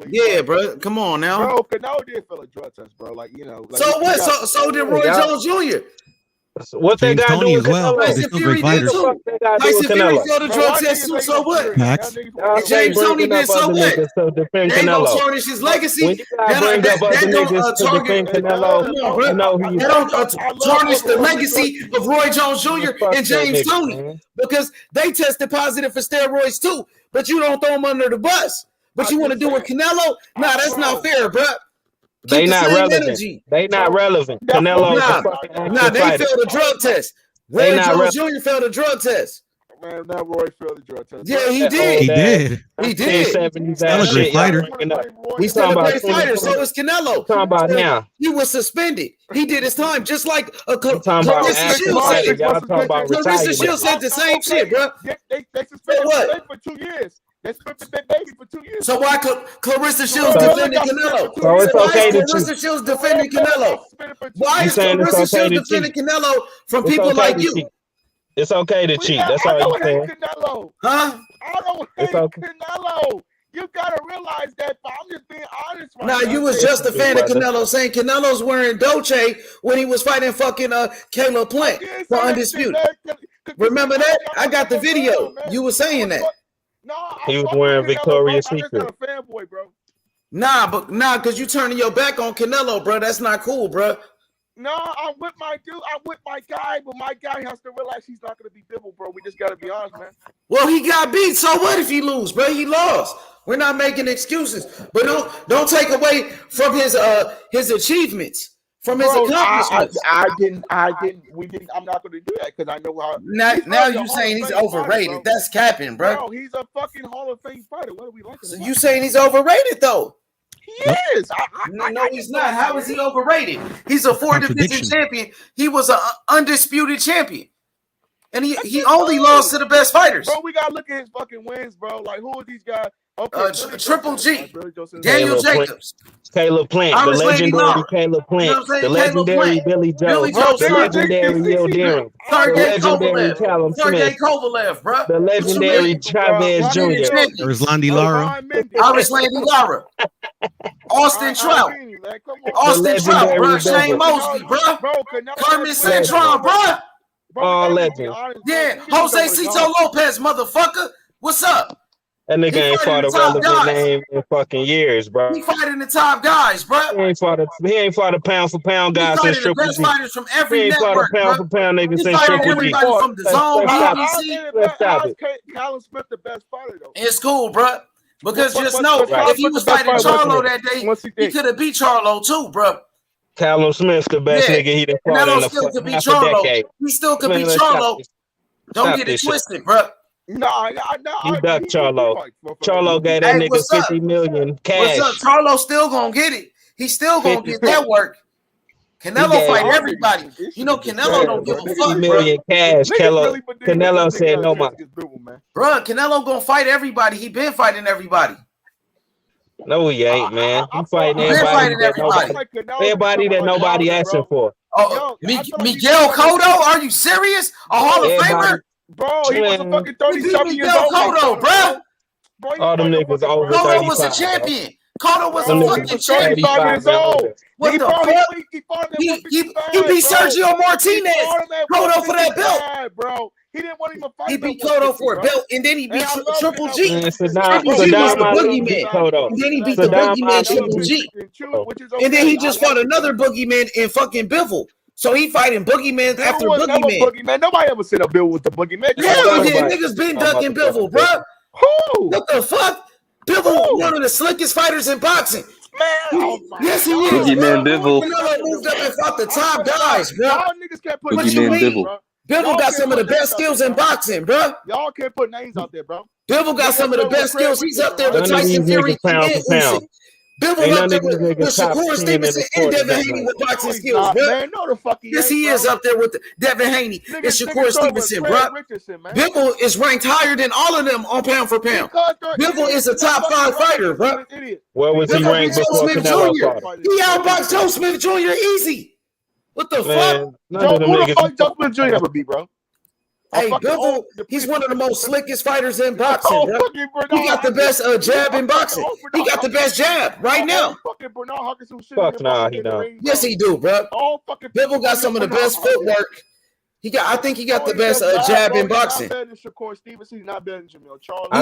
Yeah, bro. Come on now. Bro, Canelo did fail a drug test, bro. Like so what? So did Roy Jones Jr. What they got to do with well. Tyson Fury did too. Tyson Fury failed a drug test too. So what? And James Tony did. So what? They ain't gonna tarnish his legacy. That don't tarnish the legacy of Roy Jones Jr. and James Tony because they tested positive for steroids too. But you don't throw them under the bus. But you want to do with Canelo? Nah, that's not fair, bro. They not relevant. They not relevant. Canelo. Nah, they failed a drug test. Roy Jones Jr. failed a drug test. Man, that Roy failed a drug test. Yeah, he did. He did. He did. He's still a great fighter. He's still a great fighter. So is Canelo. Talking about now. He was suspended. He did his time, just like Clarissa Shields said. Clarissa Shields said the same shit, bro. They suspended him for 2 years. They suspended that baby for 2 years. So why Clarissa Shields defending Canelo? So it's okay to Clarissa Shields defending Canelo. Why is Clarissa Shields defending Canelo from people like you? It's okay to cheat. That's all you're saying. Huh? I don't hate Canelo. You gotta realize that. But I'm just being honest. Nah, you was just a fan of Canelo, saying Canelo's wearing Dolce when he was fighting fucking Caleb Plant for Undisputed. Remember that? I got the video. You were saying that. He was wearing Victoria's Secret. Fanboy, bro. Nah, because you turning your back on Canelo, bro. That's not cool, bro. No, I'm with my dude. I'm with my guy, but my guy has to realize he's not going to be Bivol, bro. We just got to be honest, man. Well, he got beat. So what if he lose, bro? He lost. We're not making excuses, but don't take away from his achievements, from his accomplishments. I didn't. I'm not going to do that because I know how. Now you saying he's overrated? Fighter, that's capping, bro. Bro, he's a fucking Hall of Fame fighter. What are we like? So you saying he's overrated though? He is. No, he's not. How is he overrated? He's a 4-division champion. He was an undisputed champion. And he only lost to the best fighters. Bro, we got to look at his fucking wins, bro. Like, who are these guys? Okay, Triple G. Daniel Jacobs. Caleb Plant. The legendary Caleb Plant. The legendary Billy Joe. The legendary Will Deering. The legendary Callum Smith. Sergey Kovalev, bro. The legendary Chavez Jr. There's Landy Lara. Landy Lara. Austin Trout. Austin Trout, bro. Shane Mosley, bro. Carmen Citron, bro. All legends. Yeah, Jose Cito Lopez, motherfucker. What's up? That nigga ain't fought a relevant name in fucking years, bro. He fighting the top guys, bro. He ain't fought a pound for pound guy since Triple G. He fighting the best fighters from every He ain't network, fought a pound for pound nigga since Triple G. From the zone, Stop it. Callum Smith the best fighter though. It's cool, bro. Because just know, if he was fighting Charlo that day, he could have beat Charlo too, bro. Callum Smith the best nigga he done fought in half a decade. He still could beat Charlo. Don't get it twisted, bro. No, you duck Charlo. Charlo gave that nigga 50 million cash. What's up? Charlo still gonna get it. He's still gonna get that work. Canelo fight everybody. You know, Canelo don't give a fuck, 50 million cash. Canelo said no more. Bro, Canelo gonna fight everybody. He been fighting everybody. No, he ain't, man. He fighting everybody that nobody asking for. Oh, Miguel Cotto? Are you serious? A Hall of Famer? Bro, he was a fucking 30-something years old. Cotto, bro. All them niggas over 35. Cotto was a champion. Cotto was a fucking champion. 35 years old. What the fuck? He beat Sergio Martinez. Cotto for that belt, bro. He didn't want him to fight. He beat Cotto for a belt, and then he beat Triple G. Triple G was the boogeyman. And then he beat the boogeyman Triple G. And then he just fought another boogeyman in fucking Bivol. So he fighting boogeyman after boogeyman. Nobody ever said a Bill was the boogeyman. Yeah, niggas been ducking Bivol, bro. Who? What the fuck? Bivol, one of the slickest fighters in boxing. Man, yes, he is. Boogeyman Bivol. Canelo moved up and fought the top guys, bro. Y'all niggas can't put What you Boogeyman mean? Bivol. Bivol got some of the best skills in boxing, bro. Y'all can't put names out there, bro. Bivol got some of the best skills. He's up there with Tyson Fury and Usyk. Bivol up there with Shakur Stevenson and Devin Haney with boxing skills, bro. Man, no the fuck Yes, he is up there with Devin Haney and Shakur Stevenson, bro. Bivol is ranked higher than all of them on pound for pound. Bivol is a top 5 fighter, bro. Where was he ranked before Canelo fought? He outboxed Joe Smith Jr. easy. What the fuck? Who the fuck Joe Smith Jr. ever beat, bro? Hey, Bivol, he's one of the most slickest fighters in boxing, bro. He got the best jab in boxing. He got the best jab right now. Fuck nah, he don't. Yes, he do, bro. Bivol got some of the best footwork. I think he got the best jab in boxing. He's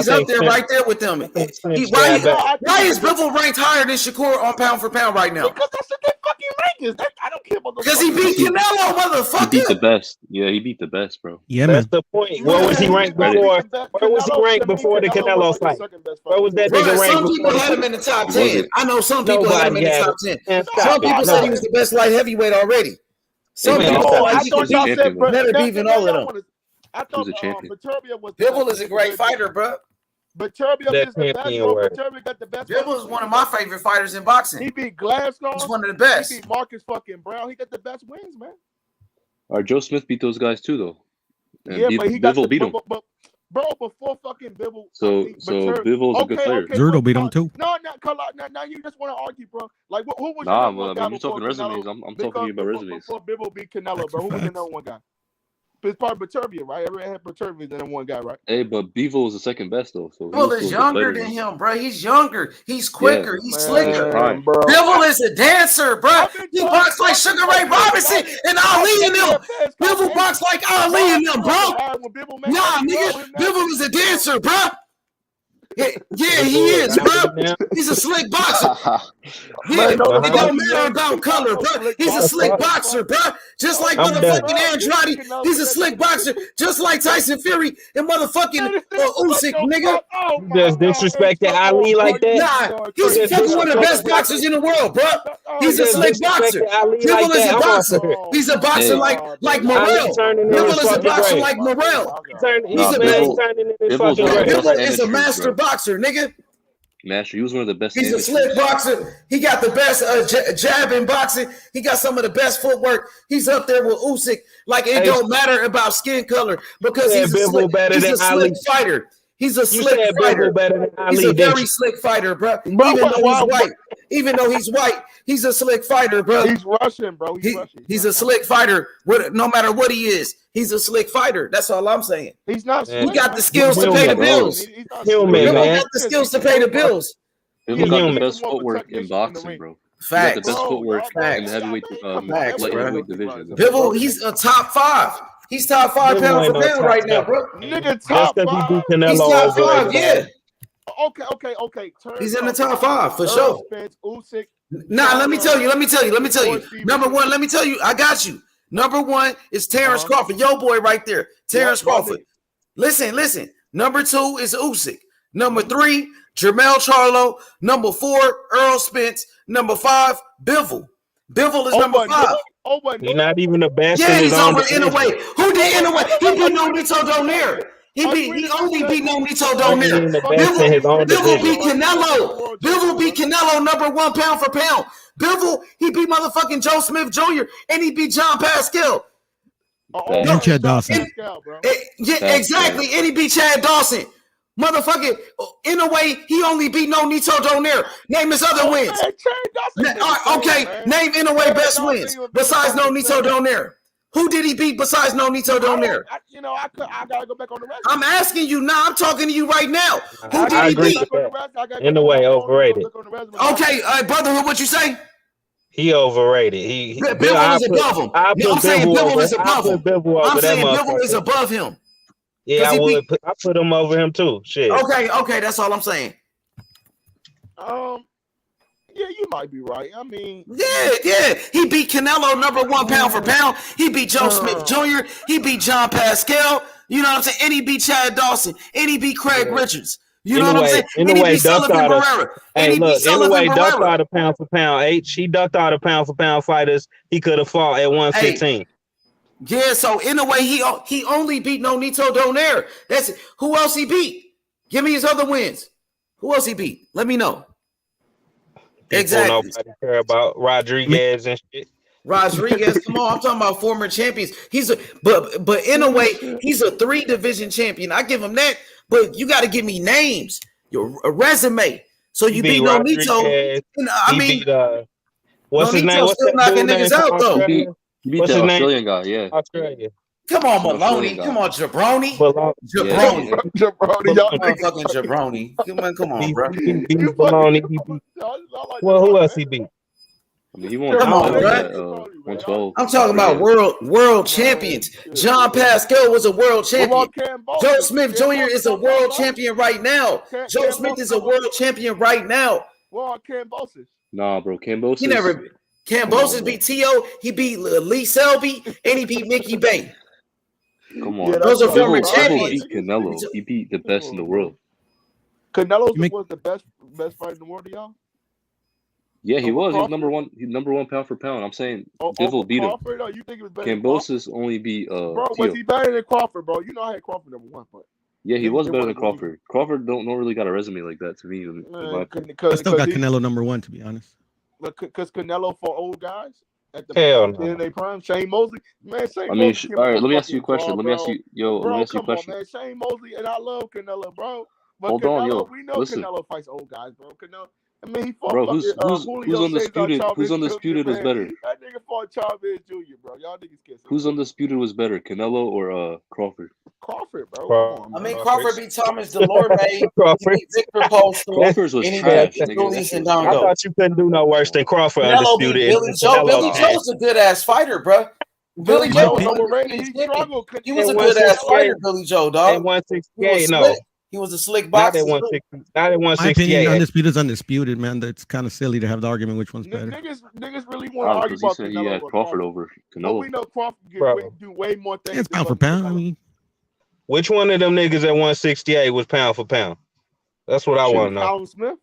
up there right there with them. Why is Bivol ranked higher than Shakur on pound for pound right now? Because that's the fucking rankings. I don't care about those. Because he beat Canelo, motherfucker. He beat the best. Yeah, he beat the best, bro. Yeah, that's the point. Where was he ranked before? Where was he ranked before the Canelo fight? Where was that nigga ranked? Some people had him in the top 10. I know some people had him in the top 10. Some people said he was the best light heavyweight already. Some people I thought y'all said better being all of them. I thought Viterbia was Bivol is a great fighter, bro. Viterbia is the best, bro. Viterbia got the best. Bivol is one of my favorite fighters in boxing. He beat Glasgow. He's one of the best. He beat Marcus fucking Brown. He got the best wins, man. Joe Smith beat those guys too, though. And yeah, but he got Bivol beat him. Bro, before fucking Bivol. So Bivol's a good player. Zerto beat him too. No, now you just want to argue, bro. Like, who was Nah, well, I'm just talking resumes. I'm talking about resumes. Before Bivol beat Canelo, bro, who was the number one guy? It's part of Viterbia, right? Everyone had Viterbia than one guy, right? Hey, but Bivol is the second best though. So Bivol is younger than him, bro. He's younger. He's quicker. He's slicker. Bro. Bivol is a dancer, bro. He boxed like Sugar Ray Robinson and Ali and them. Bivol boxed like Ali and them, bro. Nah, nigga. Bivol is a dancer, bro. Yeah, he is, bro. He's a slick boxer. Yeah, it don't matter about color, bro. He's a slick boxer, bro. Just like motherfucking Andrade. He's a slick boxer, just like Tyson Fury and motherfucking Usyk, nigga. You just disrespected Ali like that? Nah, he's fucking one of the best boxers in the world, bro. He's a slick boxer. Bivol is a boxer. He's a boxer like Morrell. Bivol is a boxer like Morrell. Bivol is a master boxer, nigga. Master, he was one of the best. He's a slick boxer. He got the best jab in boxing. He got some of the best footwork. He's up there with Usyk. Like, it don't matter about skin color because he's a slick fighter. He's a slick fighter. He's a very slick fighter, bro. Even though he's white, he's a slick fighter, bro. He's Russian, bro. He's a slick fighter. No matter what he is, he's a slick fighter. That's all I'm saying. He's not. He got the skills to pay the bills. He got the skills to pay the bills. Bivol got the best footwork in boxing, bro. He got the best footwork in the heavyweight, light heavyweight division. Bivol, he's a top 5. He's top 5 pound for pound right now, bro. Nigga, top 5. He's top 5, yeah. Okay. He's in the top 5 for sure. Nah, let me tell you. Number 1, let me tell you. I got you. Number 1 is Terence Crawford, yo boy right there. Terence Crawford. Listen. Number 2 is Usyk. Number 3, Jermell Charlo. Number 4, Errol Spence. Number 5, Bivol. Bivol is number 5. He's not even the best. Yeah, he's over Inoue. Who did Inoue? He beat Nonito Donaire. He only beat Nonito Donaire. Bivol beat Canelo. Bivol beat Canelo number 1 pound for pound. Bivol, he beat motherfucking Joe Smith Jr. and he beat John Pascal. And Chad Dawson. Yeah, exactly. And he beat Chad Dawson. Motherfucking, in a way, he only beat Nonito Donaire. Name his other wins. Okay, name in a way best wins besides Nonito Donaire. Who did he beat besides Nonito Donaire? I gotta go back on the record. I'm asking you now. I'm talking to you right now. Who did he beat? In a way, overrated. Okay, Brotherhood, what you say? He overrated. Bivol is above him. I'm saying Bivol is above him. I'm saying Bivol is above him. Yeah, I put him over him too. Shit. Okay, that's all I'm saying. Yeah, you might be right. I mean, yeah. He beat Canelo number 1 pound for pound. He beat Joe Smith Jr. He beat John Pascal. You know what I'm saying? And he beat Chad Dawson. And he beat Craig Richards. You know what I'm saying? And he beat Sullivan Barrera. Hey, look, ducked out of pound for pound. He ducked out of pound for pound fighters. He could have fought at 115. Yeah, so in a way, he only beat Nonito Donaire. That's it. Who else he beat? Give me his other wins. Who else he beat? Let me know. Exactly. Nobody care about Rodriguez and shit. Rodriguez, come on, I'm talking about former champions. But in a way, he's a 3-division champion. I give him that, but you got to give me names, a resume. So you beat Nonito. I mean, what's his name? What's still knocking niggas out though. He beat the Australian guy, yeah. Australia. Come on, Maloney. Come on, Jabroni. Jabroni. Y'all fucking Jabroni. Come on, bro. He beat Maloney. Well, who else he beat? I mean, he won 112. I'm talking about world champions. John Pascal was a world champion. Joe Smith Jr. is a world champion right now. Joe Smith is a world champion right now. Well, Kambosos. Nah, bro, Kambosos. He never. Kambosos beat T.O. He beat Lee Selby, and he beat Mickey Bay. Come on. Those are former champions. He beat Canelo. He beat the best in the world. Canelo was the best fighter in the world to y'all? Yeah, he was. He was number one. He's number 1 pound for pound. I'm saying Bivol beat him. You think it was better Kambosos only beat bro, was he better than Crawford, bro? You know I had Crawford number 1, but yeah, he was better than Crawford. Crawford don't really got a resume like that to me. I still got Canelo number 1, to be honest. Because Canelo for old guys at the in their prime. Shane Mosley, man. All right, let me ask you a question. Let me ask you a question. Man. Shane Mosley, and I love Canelo, bro. But Hold Canelo, on, yo. we know Listen. Canelo fights old guys, bro. Canelo, I mean, he fought. Bro, who's undisputed? Who's undisputed is better? That nigga fought Chavez Jr., bro. Y'all niggas kissing. Who's undisputed was better, Canelo or Crawford? Crawford, bro. I mean, Crawford beat Thomas Delorme. Crawford. Victor Postal. Crawford's was trash. I thought you couldn't do no worse than Crawford undisputed. Billy Joe. Billy Joe's a good ass fighter, bro. Billy Joe, he struggled. He was a good ass fighter, Billy Joe, dog. At 168, no. He was a slick boxer. Not at 168. My opinion, undisputed is undisputed, man. That's kind of silly to have the argument which one's better. Niggas really want to argue about Canelo. He had Crawford over Canelo. We know Crawford do way more things. It's pound for pound. I mean, which one of them niggas at 168 was pound for pound? That's what I want to know. Callum Smith.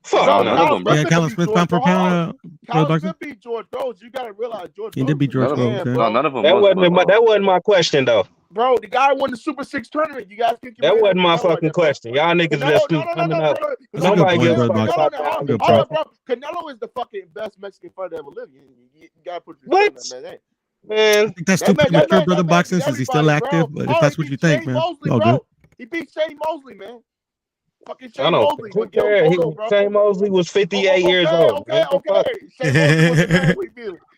Fuck no. Yeah, Callum Smith pound for pound. Callum Smith beat George Rhodes. You gotta realize George. He did beat George Rhodes. No, none of them. That wasn't my question though. Bro, the guy won the Super 6 tournament. You guys think that wasn't my fucking question. Y'all niggas just keep coming up. Nobody gives a fuck about that. Canelo is the fucking best Mexican fighter to ever live. You gotta put this man. I think that's too premature, brother. Boxing since he's still active. But if that's what you think, man, all good. He beat Shane Mosley, man. Fucking Shane Mosley. Shane Mosley was 58 years old.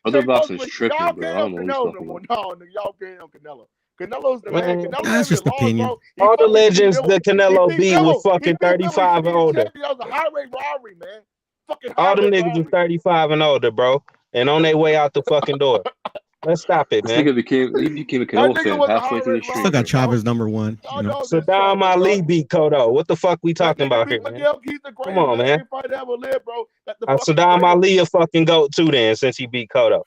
Other boxers tripping, bro. I don't know what no, y'all can't on Canelo. Canelo's the man. Canelo That's just opinion. All the legends that Canelo beat was fucking 35 and older. That was a highway robbery, man. Fucking All them highway niggas was robbery. 35 and older, bro, and on their way out the fucking door. Let's stop it, This man. nigga became a Canelo fan halfway through the stream. Still got Chavez number one. You know. Saddam Ali beat Cotto. What the fuck we talking about here, man? Come on, man. Saddam Ali a fucking goat too then, since he beat Cotto.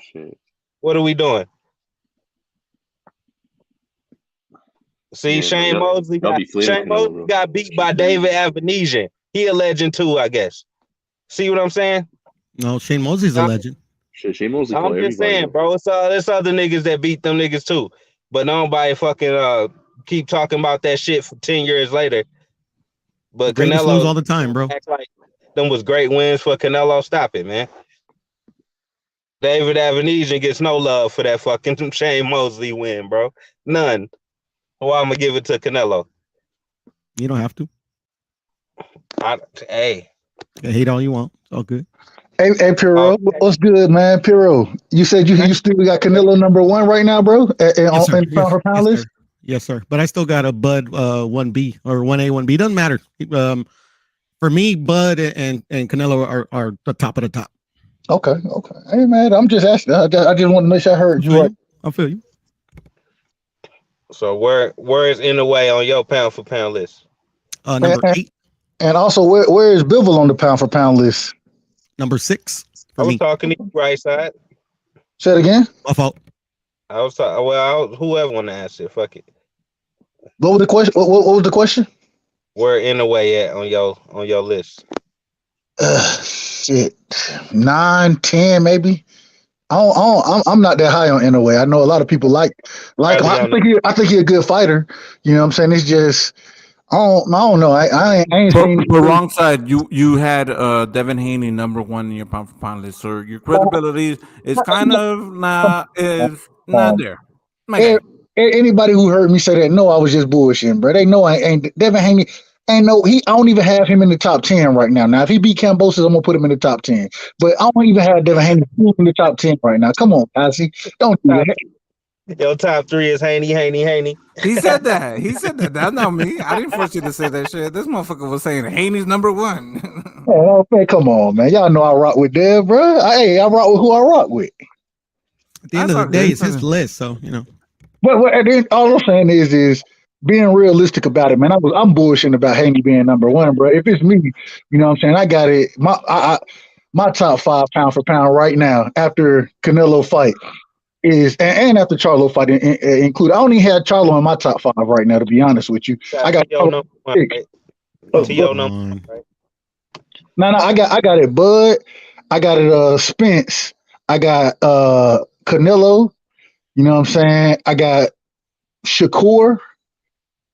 Shit. What are we doing? See, Yeah, Shane Mosley got beat by David Avenesian. He a legend too, I guess. See what I'm saying? No, Shane Mosley's a legend. Shane Mosley. I'm just saying, bro. It's other niggas that beat them niggas too, but nobody fucking keep talking about that shit for 10 years later. But Greatest Canelo lose all the time, bro. Act like them was great wins for Canelo. Stop it, man. David Avenesian gets no love for that fucking Shane Mosley win, bro. None. Why I'm gonna give it to Canelo? You don't have to. Hey. Hate all you want. It's all good. Hey, Piro, what's good, man? Piro, you said you still got Canelo number one right now, bro? Yes, sir. In pound for pound list? Yes, sir. But I still got a Bud 1B or 1A, 1B. Doesn't matter. For me, Bud and Canelo are the top of the top. Okay. Hey, man, I'm just asking. I just want to make sure I heard you right. I feel you. So where is in the way on your pound for pound list? Number 8. And also, where is Bivol on the pound for pound list? Number 6. I was talking to you, right side. Say it again. My fault. I was talking. Well, whoever want to answer, fuck it. What was the question? What was the question? Where in the way at on your list? Shit, 9, 10, maybe. I'm not that high on Inouye. I know a lot of people like him. I think he's a good fighter. You know what I'm saying? It's just I don't know. I ain't seen. But wrong side, you had Devin Haney number one in your pound for pound list, so your credibility is kind of not there. Anybody who heard me say that, no, I was just bullshitting, bro. They know I ain't Devin Haney. I don't even have him in the top 10 right now. Now, if he beat Kambosos, I'm gonna put him in the top 10. But I don't even have Devin Haney in the top 10 right now. Come on, Ozzy. Don't do that. Your top 3 is Haney. He said that. That's not me. I didn't force you to say that shit. This motherfucker was saying Haney's number one. Oh, man, come on, man. Y'all know I rock with Dev, bro. I rock with who I rock with. At the end of the day, it's his list, so you know. But all I'm saying is being realistic about it, man. I'm bullshitting about Haney being number one, bro. If it's me, you know what I'm saying? I got it. My top 5 pound for pound right now after Canelo fight is and after Charlo fight include. I only had Charlo in my top 5 right now, to be honest with you. I got number 1. No, I got it, Bud. I got it, Spence. I got Canelo. You know what I'm saying? I got Shakur.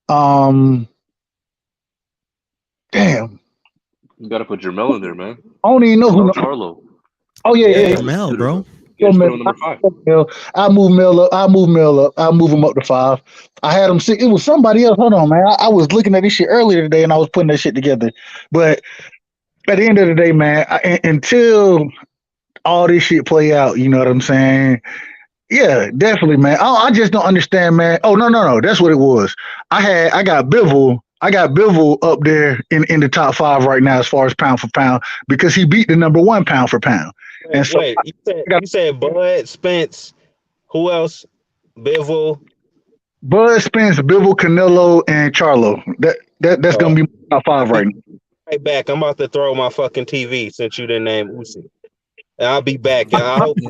Damn. You gotta put Jermel in there, man. I don't even know who. Charlo. Oh yeah. Jermel, bro. I move Mel up. I move him up to 5. I had him 6. It was somebody else. Hold on, man. I was looking at this shit earlier today, and I was putting that shit together. But at the end of the day, man, until all this shit play out, you know what I'm saying? Yeah, definitely, man. I just don't understand, man. Oh no, that's what it was. I got Bivol up there in the top 5 right now as far as pound for pound because he beat the number 1 pound for pound. And so you said Bud, Spence, who else? Bivol. Bud, Spence, Bivol, Canelo, and Charlo. That's gonna be my top 5 right now. Right back. I'm about to throw my fucking TV since you didn't name Usyk. I'll be back. I hope. No,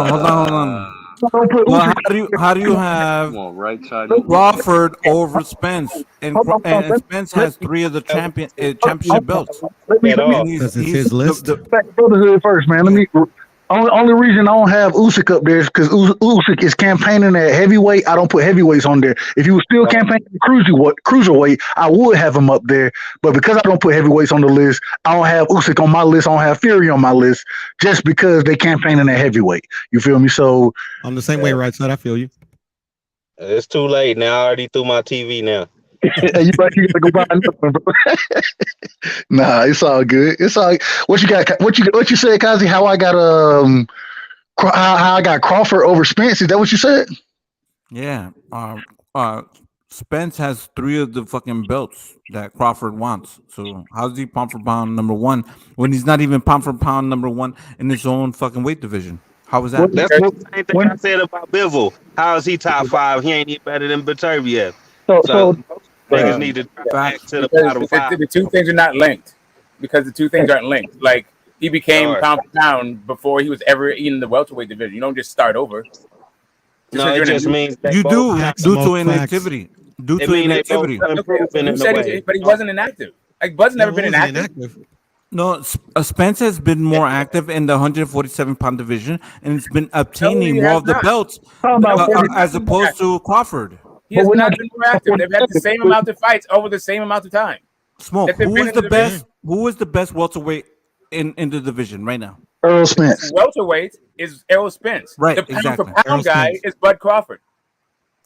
hold on. Well, how do you have Crawford over Spence? And Spence has 3 of the championship belts. This is his list. Go to the first, man. Only reason I don't have Usyk up there is because Usyk is campaigning at heavyweight. I don't put heavyweights on there. If he was still campaigning cruiserweight, I would have him up there. But because I don't put heavyweights on the list, I don't have Usyk on my list. I don't have Fury on my list just because they campaigning at heavyweight. You feel me? So I'm the same way, right side. I feel you. It's too late now. I already threw my TV now. You gotta go buy another one, bro. Nah, it's all good. It's all what you got. What you said, Kazi? How I got How I got Crawford over Spence? Is that what you said? Yeah. Spence has 3 of the fucking belts that Crawford wants. So how's he pound for pound number 1 when he's not even pound for pound number 1 in his own fucking weight division? How was that? That's the same thing I said about Bivol. How is he top 5? He ain't even better than Baterbi yet. So niggas need to drop back to the bottom 5. The 2 things are not linked because the 2 things aren't linked. Like he became pound for pound before he was ever in the welterweight division. You don't just start over. No, it just means you do due to inactivity. Due to inactivity. But he wasn't inactive. Like Bud's never been inactive. No, Spence has been more active in the 147-pound division, and it's been obtaining more of the belts as opposed to Crawford. He has not been more active. They've had the same amount of fights over the same amount of time. Smoke. Who is the best? Who is the best welterweight in the division right now? Errol Spence. Welterweight is Errol Spence. Right, the pound exactly. for pound guy is Bud Crawford.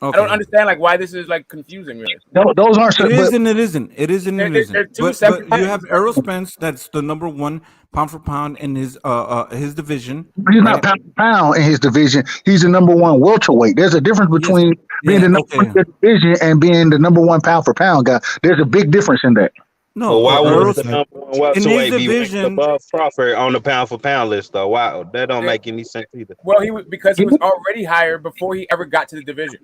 Okay. I don't understand why this is confusing really. No, those aren't. It is and it isn't. It is and it isn't. They're 2 but separate. You have Errol Spence, that's the number 1 pound for pound in his division. He's not pound for pound in his division. He's the number 1 welterweight. There's a difference between being the number 1 division and being the number 1 pound for pound guy. There's a big difference in that. No, why would the number 1 welterweight be ranked above Crawford on the pound for pound list though? Wow, that don't make any sense either. Well, because he was already higher before he ever got to the division.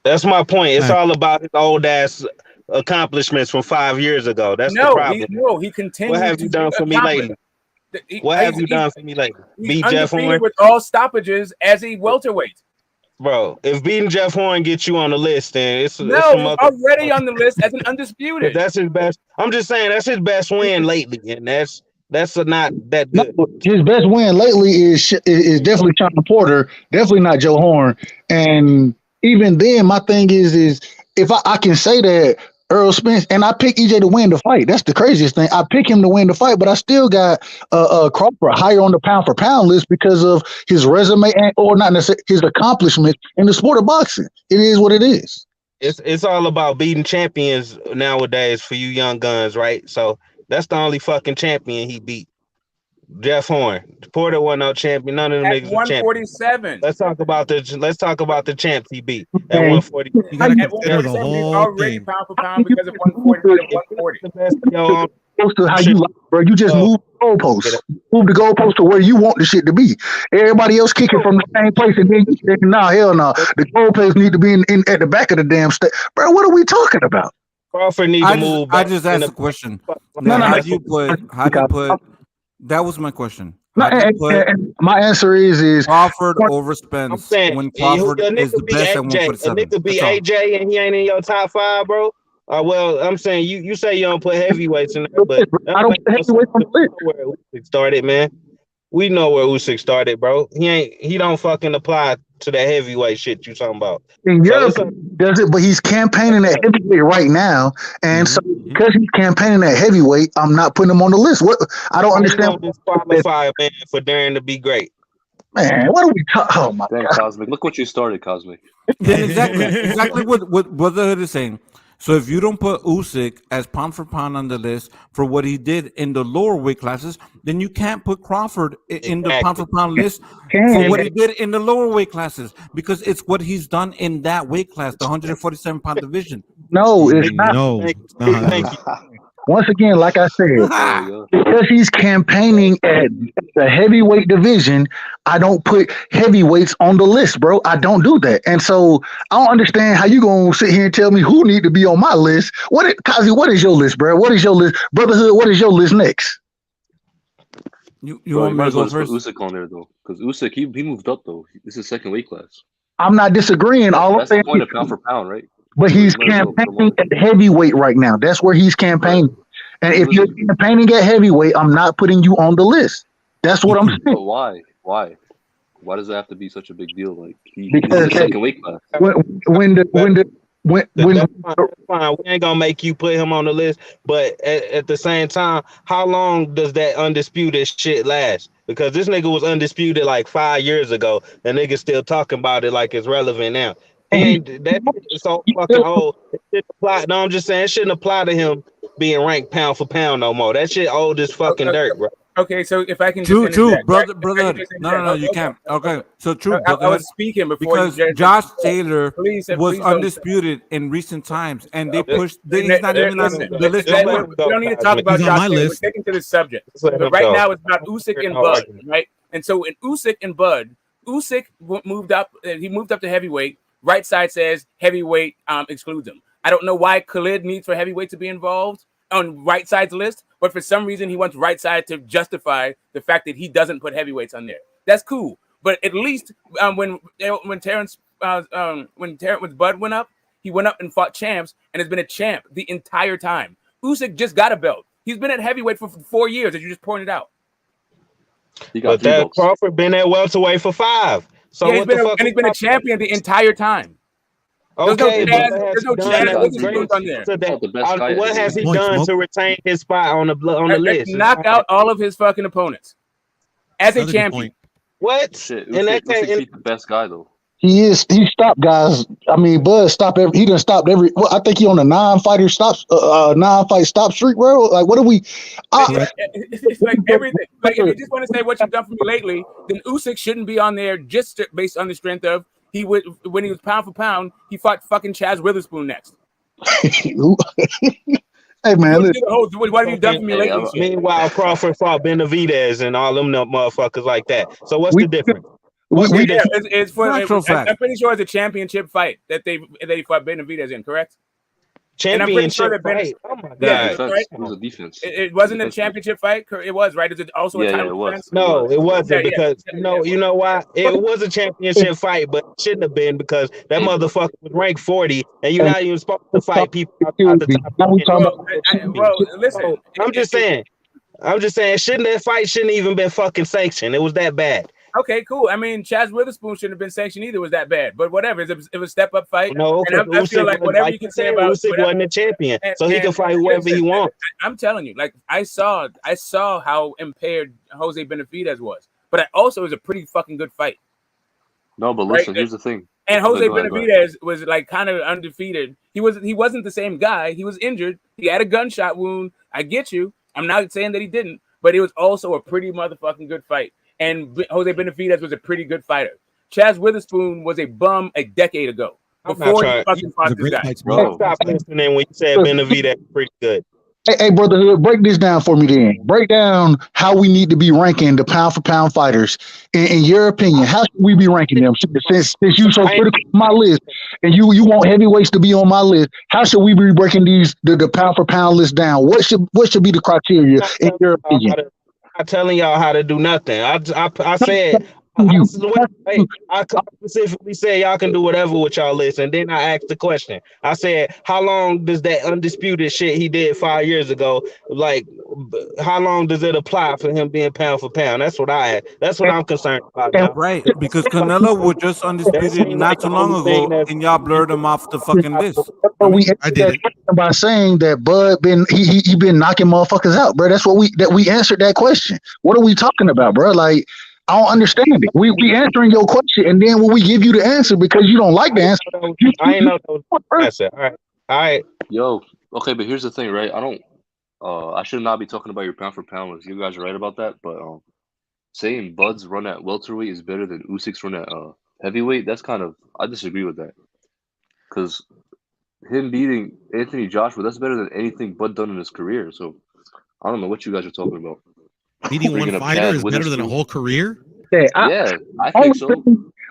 That's my point. It's all about his old ass accomplishments from 5 years ago. That's the problem. He continues. What have you done for me lately? What have you done for me lately? Beat Jeff Horn with all stoppages as a welterweight. Bro, if beating Jeff Horn gets you on the list, then it's already on the list as an undisputed. That's his best. I'm just saying that's his best win lately, and that's not that good. No, his best win lately is definitely Sean Porter, definitely not Joe Horn. And even then, my thing is if I can say that Errol Spence, and I pick EJ to win the fight. That's the craziest thing. I pick him to win the fight, but I still got Crawford higher on the pound for pound list because of his resume or not necessarily his accomplishments in the sport of boxing. It is what it is. It's all about beating champions nowadays for you young guns, right? So that's the only fucking champion he beat. Jeff Horn. Porter wasn't no champion. None of them niggas were champions. 147. Let's talk about the champs he beat at 140. At 147, he's already pound for pound because of 140. To how you like, bro. You just move the goalposts. Move the goalpost to where you want the shit to be. Everybody else kicking from the same place, and then you say, "Nah, hell no. The goalposts need to be in at the back of the damn state." Bro, what are we talking about? Crawford need to move. I just asked a question. How do you put? That was my question. And my answer is Crawford over Spence when Crawford is the best at 147. A nigga be AJ and he ain't in your top 5, bro. Well, I'm saying you say you don't put heavyweights in there, but I don't put heavyweights on the list. Where Usyk started, man. We know where Usyk started, bro. He don't fucking apply to that heavyweight shit you talking about. In Europe, does it, but he's campaigning at heavyweight right now, and so because he's campaigning at heavyweight, I'm not putting him on the list. What I don't understand. Disqualify man for daring to be great. Man, what are we talking? Oh my God, Cosmic! Look what you started, Cosmic. Yeah, exactly what Brotherhood is saying. So if you don't put Usyk as pound for pound on the list for what he did in the lower weight classes, then you can't put Crawford in the pound for pound list for what he did in the lower weight classes because it's what he's done in that weight class, the 147-pound division. No, it's not. No. Thank you. Once again, like I said, because he's campaigning at the heavyweight division, I don't put heavyweights on the list, bro. I don't do that. And so I don't understand how you going to sit here and tell me who need to be on my list. Kazi, what is your list, bro? What is your list? Brotherhood, what is your list next? You want me to go first? Put Usyk on there, though. Because Usyk, he moved up, though. This is second weight class. I'm not disagreeing. That's the point of pound for pound, right? But he's campaigning at heavyweight right now. That's where he's campaigning. And if you're campaigning at heavyweight, I'm not putting you on the list. That's what I'm saying. But why? Why does it have to be such a big deal? Like because he's second weight class. When fine. We ain't gonna make you put him on the list, but at the same time, how long does that undisputed shit last? Because this nigga was undisputed like 5 years ago, and niggas still talking about it like it's relevant now. And that is so fucking old. It shouldn't apply. No, I'm just saying it shouldn't apply to him being ranked pound for pound no more. That shit old as fucking dirt, bro. Okay, so if I can True, just interject, brother, right? brother. No, you can't. Okay, so true, I was speaking before because Josh Taylor was don't. undisputed in recent times, and they pushed. He's Listen, not even on the list no more. we don't need to talk about Josh Taylor. We're sticking to the subject. But right now it's about Usyk and Bud, right? And so in Usyk and Bud, Usyk moved up. He moved up to heavyweight. Right side says heavyweight excludes him. I don't know why Khalid needs for heavyweight to be involved on right side's list, but for some reason he wants right side to justify the fact that he doesn't put heavyweights on there. That's cool, but at least when Bud went up, he went up and fought champs and has been a champ the entire time. Usyk just got a belt. He's been at heavyweight for 4 years, as you just pointed out. But that Crawford been at welterweight for 5. So yeah, he's been a champion the entire time. Okay, there's no Chaz on there. What has he done to retain his spot on the list? Knock out all of his fucking opponents as a champion. What? Shit, Usyk's the best guy though. He stopped guys. I mean, Bud stopped he done stopped every. Well, I think he on a 9-fight stop streak, bro. Like, what are we? It's like everything. Like, if you just want to say what you've done for me lately, then Usyk shouldn't be on there just based on the strength of he would when he was pound for pound. He fought fucking Chaz Witherspoon next. Hey man, what have you done for me lately? Meanwhile, Crawford fought Benavidez and all them motherfuckers like that. So what's the difference? It's for. I'm pretty sure it's a championship fight that they fought Benavidez in. Correct. Championship fight. Oh my god! Yeah, right? It was a defense. It wasn't a championship fight. It was right. Is it also a title defense? No, it wasn't because you know why? It was a championship fight, but it shouldn't have been because that motherfucker was ranked 40, and you're not even supposed to fight people outside the top. Bro, listen. I'm just saying. That fight shouldn't even been fucking sanctioned. It was that bad. Okay, cool. I mean, Chaz Witherspoon shouldn't have been sanctioned either. Was that bad? But whatever. It was a step up fight. No, I feel like whatever you can say about Usyk wasn't a champion, so he can fight whoever he wants. I'm telling you, like I saw how impaired Jose Benavidez was, but it was a pretty fucking good fight. No, but listen, here's the thing. And Jose Benavidez was like kind of undefeated. He wasn't the same guy. He was injured. He had a gunshot wound. I get you. I'm not saying that he didn't, but it was also a pretty motherfucking good fight. And Jose Benavidez was a pretty good fighter. Chaz Witherspoon was a bum a decade ago before he fucking fought this guy. Stop listening when you said Benavidez pretty good. Hey, brotherhood, break this down for me then. Break down how we need to be ranking the pound for pound fighters. In your opinion, how should we be ranking them? Since you so critical on my list and you want heavyweights to be on my list, how should we be breaking the pound for pound list down? What should be the criteria in your opinion? I'm telling y'all how to do nothing. I said I specifically said y'all can do whatever with y'all list, and then I asked the question. I said, how long does that undisputed shit he did 5 years ago? Like, how long does it apply for him being pound for pound? That's what I'm concerned about. Now. Right, because Canelo was just undisputed not too long ago, and y'all blurred him off the fucking list. I did it by saying that Bud he been knocking motherfuckers out, bro. That's what we answered that question. What are we talking about, bro? Like, I don't understand it. We answering your question, and then when we give you the answer because you don't like the answer, I ain't know the answer. All right. Yo, okay, but here's the thing, right? I should not be talking about your pound for pound list. You guys are right about that, but saying Bud's run at welterweight is better than Usyk's run at heavyweight, I disagree with that. Because him beating Anthony Joshua, that's better than anything Bud done in his career. So I don't know what you guys are talking about. Beating one fighter is better than a whole career? I think so.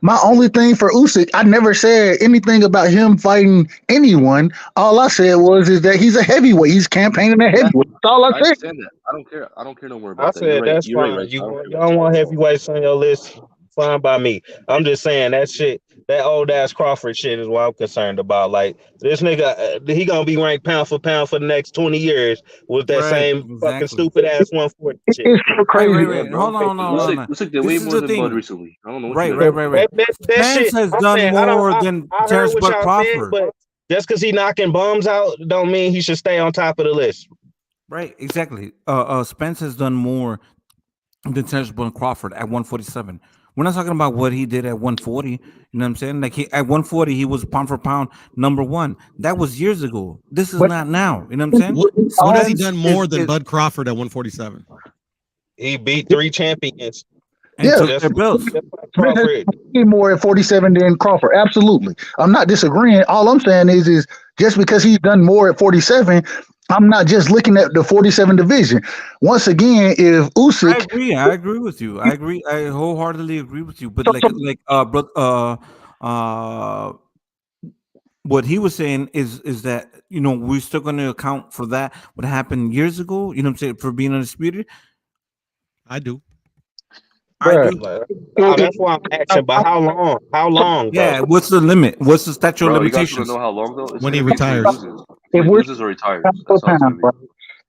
My only thing for Usyk, I never said anything about him fighting anyone. All I said is that he's a heavyweight. He's campaigning at heavyweight. That's all I said. Understand that. I don't care. I don't care no more about that. I said that's fine. Right. You don't want heavyweights on your list. Fine by me. I'm just saying that shit, that old ass Crawford shit is what I'm concerned about. Like, this nigga, he gonna be ranked pound for pound for the next 20 years with that fucking stupid ass 140 shit. It's so crazy. Wait. Hold on. Looks did way more than Bud recently. I don't know. What Right. That shit has done more than Terence Crawford. But just because he knocking bums out don't mean he should stay on top of the list. Right, exactly. Spence has done more than Terence Crawford at 147. We're not talking about what he did at 140. You know what I'm saying? Like, at 140, he was pound for pound number one. That was years ago. This is not now. You know what I'm saying? What has he done more than Bud Crawford at 147? He beat 3 champions. Yeah, Crawford. More at 47 than Crawford. Absolutely, I'm not disagreeing. All I'm saying is just because he's done more at 47, I'm not just looking at the 47 division. Once again, if Usyk, I agree with you. I wholeheartedly agree with you. But what he was saying is that we're still going to account for that what happened years ago. You know what I'm saying, for being undisputed. I do. I do. That's why I'm asking. But how long? How long? Yeah. What's the limit? What's the statute of limitations? You guys want to know how long though? It's when he retires. When he loses or retires. That's how it's gonna be.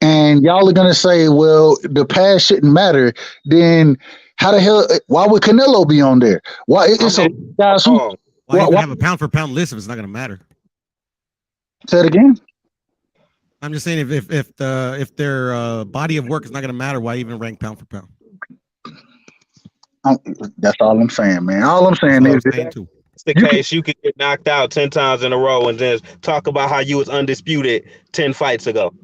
And y'all are gonna say, well, the past shouldn't matter. Then how the hell? Why would Canelo be on there? Why? It's guys who. Why even have a pound for pound list if it's not gonna matter? Say it again. I'm just saying if their body of work is not gonna matter, why even rank pound for pound? That's all I'm saying, man. All I'm saying is it's the case you could get knocked out 10 times in a row and then talk about how you was undisputed 10 fights ago.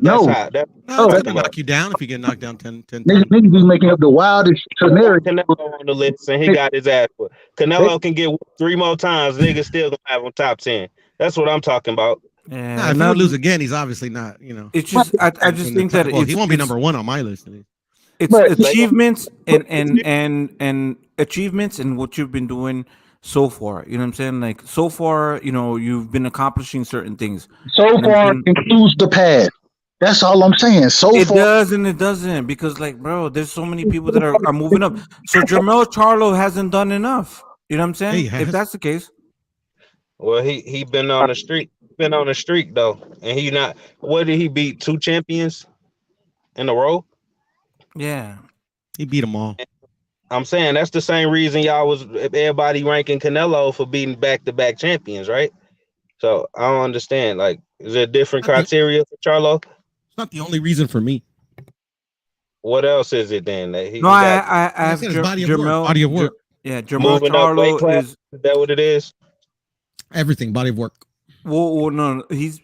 That's gonna knock you down if you get knocked down 10 times. Niggas be making up the wildest scenario. Canelo on the list and he got his ass put. Canelo can get 3 more times, niggas still gonna have him top 10. That's what I'm talking about. Yeah, if he lose again, he's obviously not. It's just I just think that he won't be number 1 on my list. It's achievements and achievements and what you've been doing so far. You know what I'm saying? Like so far, you've been accomplishing certain things. So far includes the past. That's all I'm saying. It does and it doesn't because, bro, there's so many people that are moving up. So Jermell Charlo hasn't done enough. You know what I'm saying? If that's the case. Well, he been on the streak. Been on a streak though, and he not. What did he beat? 2 champions in a row. Yeah, he beat them all. I'm saying that's the same reason y'all was everybody ranking Canelo for beating back-to-back champions, right? So I don't understand. Like, is there different criteria for Charlo? It's not the only reason for me. What else is it then? That I have Jermell. Body of work. Yeah, Jermell Charlo is that what it is? Everything, body of work. Well, no, he's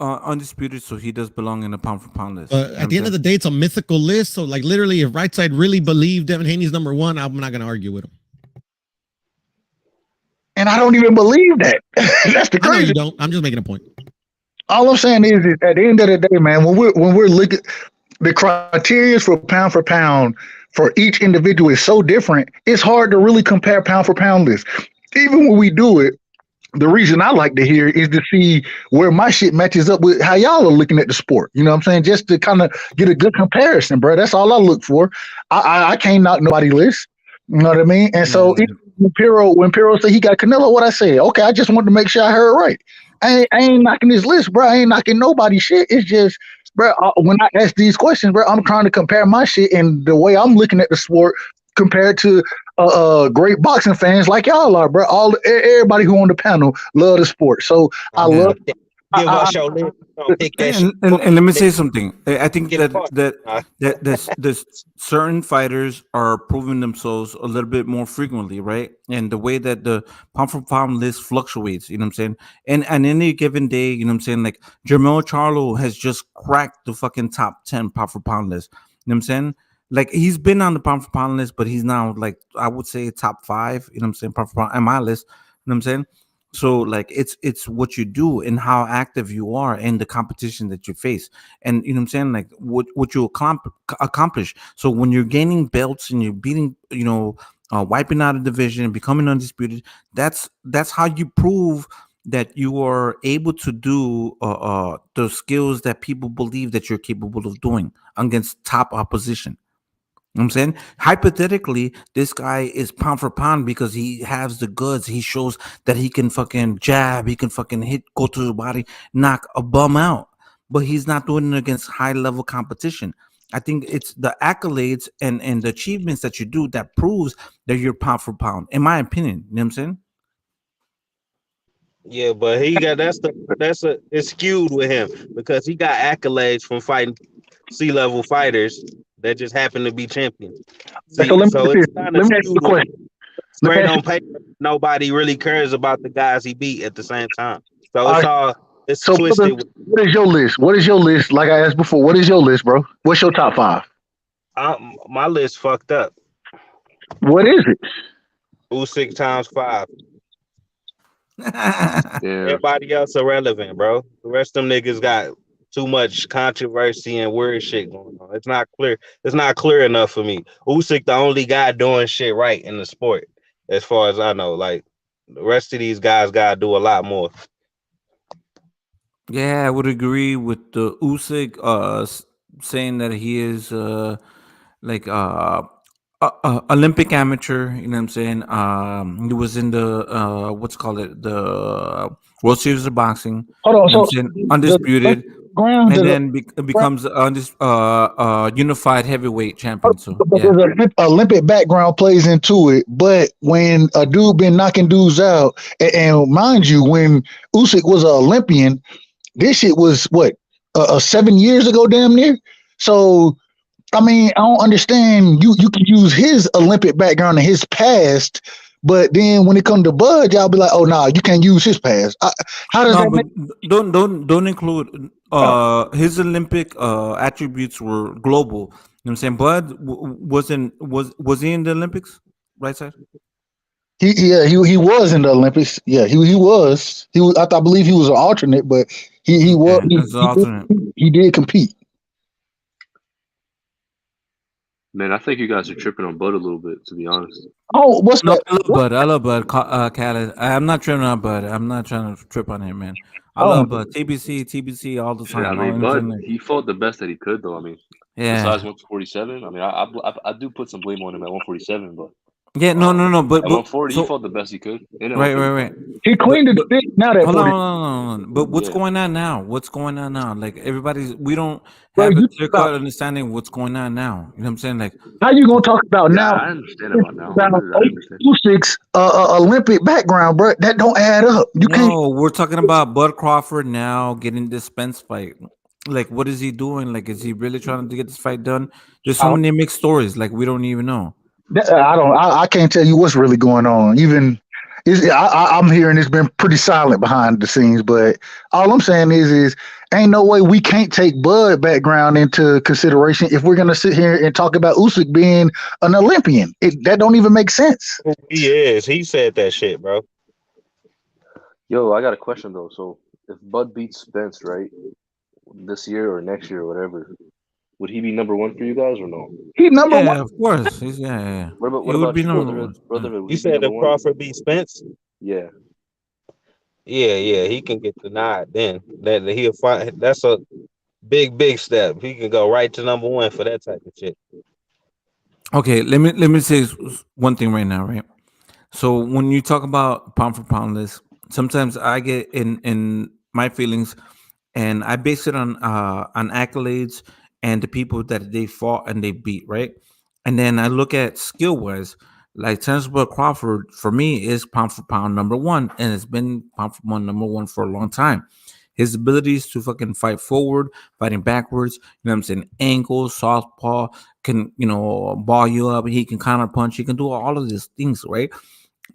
undisputed, so he does belong in the pound for pound list. But at the end of the day, it's a mythical list. So, literally, if Right Side really believed Devin Haney's number 1, I'm not going to argue with him. And I don't even believe that. That's the crazy. I know you don't. I'm just making a point. All I'm saying is at the end of the day, man, when we're looking, the criteria for pound for each individual is so different. It's hard to really compare pound for pound lists. Even when we do it. The reason I like to hear is to see where my shit matches up with how y'all are looking at the sport. You know what I'm saying? Just to kind of get a good comparison, bro. That's all I look for. I can't knock nobody list. You know what I mean? And so when Pirro said he got Canelo, what I said, okay, I just wanted to make sure I heard right. I ain't knocking this list, bro. I ain't knocking nobody's shit. It's just, bro, when I ask these questions, bro, I'm trying to compare my shit and the way I'm looking at the sport compared to great boxing fans like y'all are, bro. Everybody who on the panel love the sport. So I love. And let me say something. I think that certain fighters are proving themselves a little bit more frequently, right? And the way that the pound for pound list fluctuates, you know what I'm saying? And on any given day, you know what I'm saying? Like Jermell Charlo has just cracked the fucking top 10 pound for pound list. You know what I'm saying? Like he's been on the pound for pound list, but he's now I would say top 5, you know what I'm saying, pound for pound on my list. You know what I'm saying? So it's what you do and how active you are in the competition that you face. And you know what I'm saying? Like what you accomplish. So when you're gaining belts and you're beating, wiping out a division and becoming undisputed, that's how you prove that you are able to do the skills that people believe that you're capable of doing against top opposition. You know what I'm saying? Hypothetically, this guy is pound for pound because he has the goods. He shows that he can fucking jab, he can fucking hit, go to the body, knock a bum out. But he's not doing it against high level competition. I think it's the accolades and the achievements that you do that proves that you're pound for pound, in my opinion. You know what I'm saying? Yeah, but he got it's skewed with him because he got accolades from fighting C-level fighters that just happen to be champions. See, so it's kind of skewed. Straight on paper, nobody really cares about the guys he beat at the same time. So it's twisted. What is your list? What is your list? Like I asked before, what is your list, bro? What's your top 5? My list fucked up. What is it? Usyk times 5. Yeah. Everybody else irrelevant, bro. The rest of them niggas got too much controversy and weird shit going on. It's not clear. It's not clear enough for me. Usyk the only guy doing shit right in the sport, as far as I know. Like the rest of these guys gotta do a lot more. Yeah, I would agree with the Usyk saying that he is like Olympic amateur. You know what I'm saying? He was in the what's called it, the World Series of Boxing. Hold on, You know what I'm so saying? Undisputed, ground and then becomes unified heavyweight champion. So but yeah. there's an Olympic background plays into it. But when a dude been knocking dudes out, and mind you, when Usyk was an Olympian, this shit was what 7 years ago, damn near. So I mean, I don't understand. You can use his Olympic background and his past, but then when it comes to Bud, y'all be like, oh nah, you can't use his past. How does No, that but make? don't include his Olympic attributes were global. You know what I'm saying? Bud was he in the Olympics? Right side? He was in the Olympics. Yeah, he was. He was. I believe he was an alternate, but he was. Okay, as an alternate. He did compete. Man, I think you guys are tripping on Bud a little bit, to be honest. Oh, what's No, that? I love Bud. Khaled. I'm not tripping on Bud. I'm not trying to trip on him, man. I Oh. love Bud. TBC all the Yeah, time. I mean, Bud, he fought the best that he could, though. I mean, besides 147, I mean, I do put some blame on him at 147, but yeah, no, but at 140, he fought the best he could. Right. He cleaned it big now that Hold 40. on. But what's Yeah. going on now? What's going on now? Like we don't Bro, have a you clear about- cut understanding of what's going on now. You know what I'm saying? Like, How you gonna talk about Yeah, now? I understand about now. About I understand. Usyk's Olympic background, bro. That don't add up. You can't. no, we're talking about Bud Crawford now getting this Spence fight. Like, what is he doing? Like, is he really trying to get this fight done? There's so many mixed stories. Like, we don't even know. I can't tell you what's really going on. Even I'm hearing it's been pretty silent behind the scenes. But all I'm saying is ain't no way we can't take Bud background into consideration if we're gonna sit here and talk about Usyk being an Olympian. That don't even make sense. He is. He said that shit, bro. Yo, I got a question though. So, if Bud beats Spence, right, this year or next year or whatever, would he be number one for you guys or no? He number Yeah, one. of course. He's yeah. What It would about be you, number brother? one. Would You he be said number if one? Crawford beat Spence? Yeah. Yeah, he can get the nod then. That he'll find that's a big step. He can go right to number one for that type of shit. Okay, let me say one thing right now, right? So when you talk about pound for pound list, sometimes I get in my feelings, and I base it on accolades and the people that they fought and they beat, right? And then I look at skill wise, like Terence Crawford for me is pound for pound number one, and it's been pound for pound number one for a long time. His abilities to fucking fight forward, fighting backwards, you know what I'm saying? Ankle, southpaw, can, ball you up, he can counter punch, he can do all of these things, right?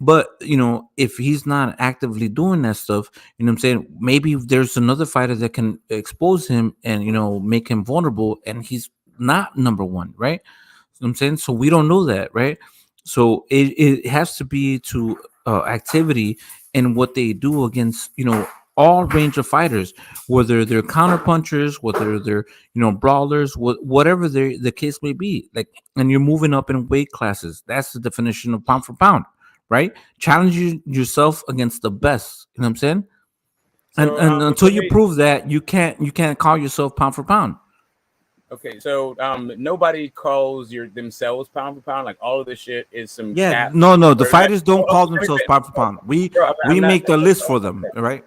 But if he's not actively doing that stuff, you know what I'm saying, maybe there's another fighter that can expose him and make him vulnerable, and he's not number one, right? You know what I'm saying? So we don't know that, right? So it has to be to activity and what they do against all range of fighters, whether they're counter punchers, whether they're brawlers, whatever the case may be. Like, and you're moving up in weight classes. That's the definition of pound for pound, right? Challenge yourself against the best. You know what I'm saying? And until you prove that, you can't call yourself pound for pound. Okay, so nobody calls themselves pound for pound. Like, all of this shit is some cap. No. The fighters don't call themselves pound for pound. We make the list for them, right?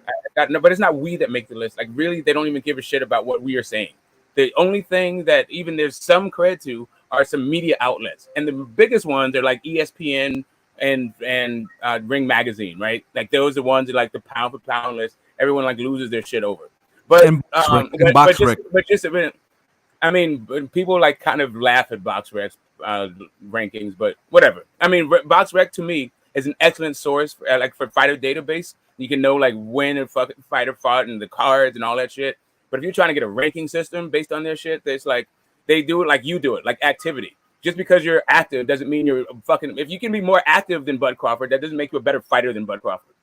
No, but it's not we that make the list. Like, really, they don't even give a shit about what we are saying. The only thing that even there's some credit to are some media outlets, and the biggest ones are like ESPN and Ring Magazine, right? Like, those are the ones that like the pound for pound list. Everyone like loses their shit over. But but just a minute. I mean, people like kind of laugh at BoxRec rankings, but whatever. I mean, BoxRec to me is an excellent source for, like, for fighter database. You can know like when a fighter fought and the cards and all that shit. But if you're trying to get a ranking system based on their shit, there's like They do it like you do it, like activity. Just because you're active doesn't mean you're fucking. If you can be more active than Bud Crawford, that doesn't make you a better fighter than Bud Crawford.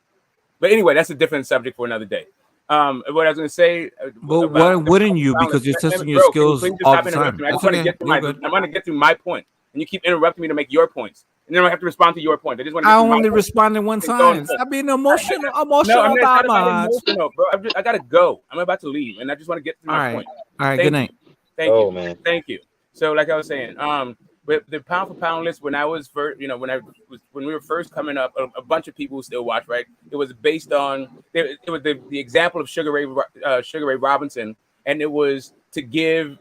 But anyway, that's a different subject for another day. What I was going to say. But why wouldn't you? Because you're testing your skills all the time. I just want to get through I want to get through my point, and you keep interrupting me to make your points, and then I have to respond to your point. I only responded one time. Stop being emotional. Emotional about emotional, bro. I gotta go. I'm about to leave, and I just want to get through my point. All right. Good night. Thank you, man. Thank you. So, like I was saying, with the pound for pound list, when I was first, when we were first coming up, a bunch of people still watch, right? It was based on it was the example of Sugar Ray Robinson, and it was to give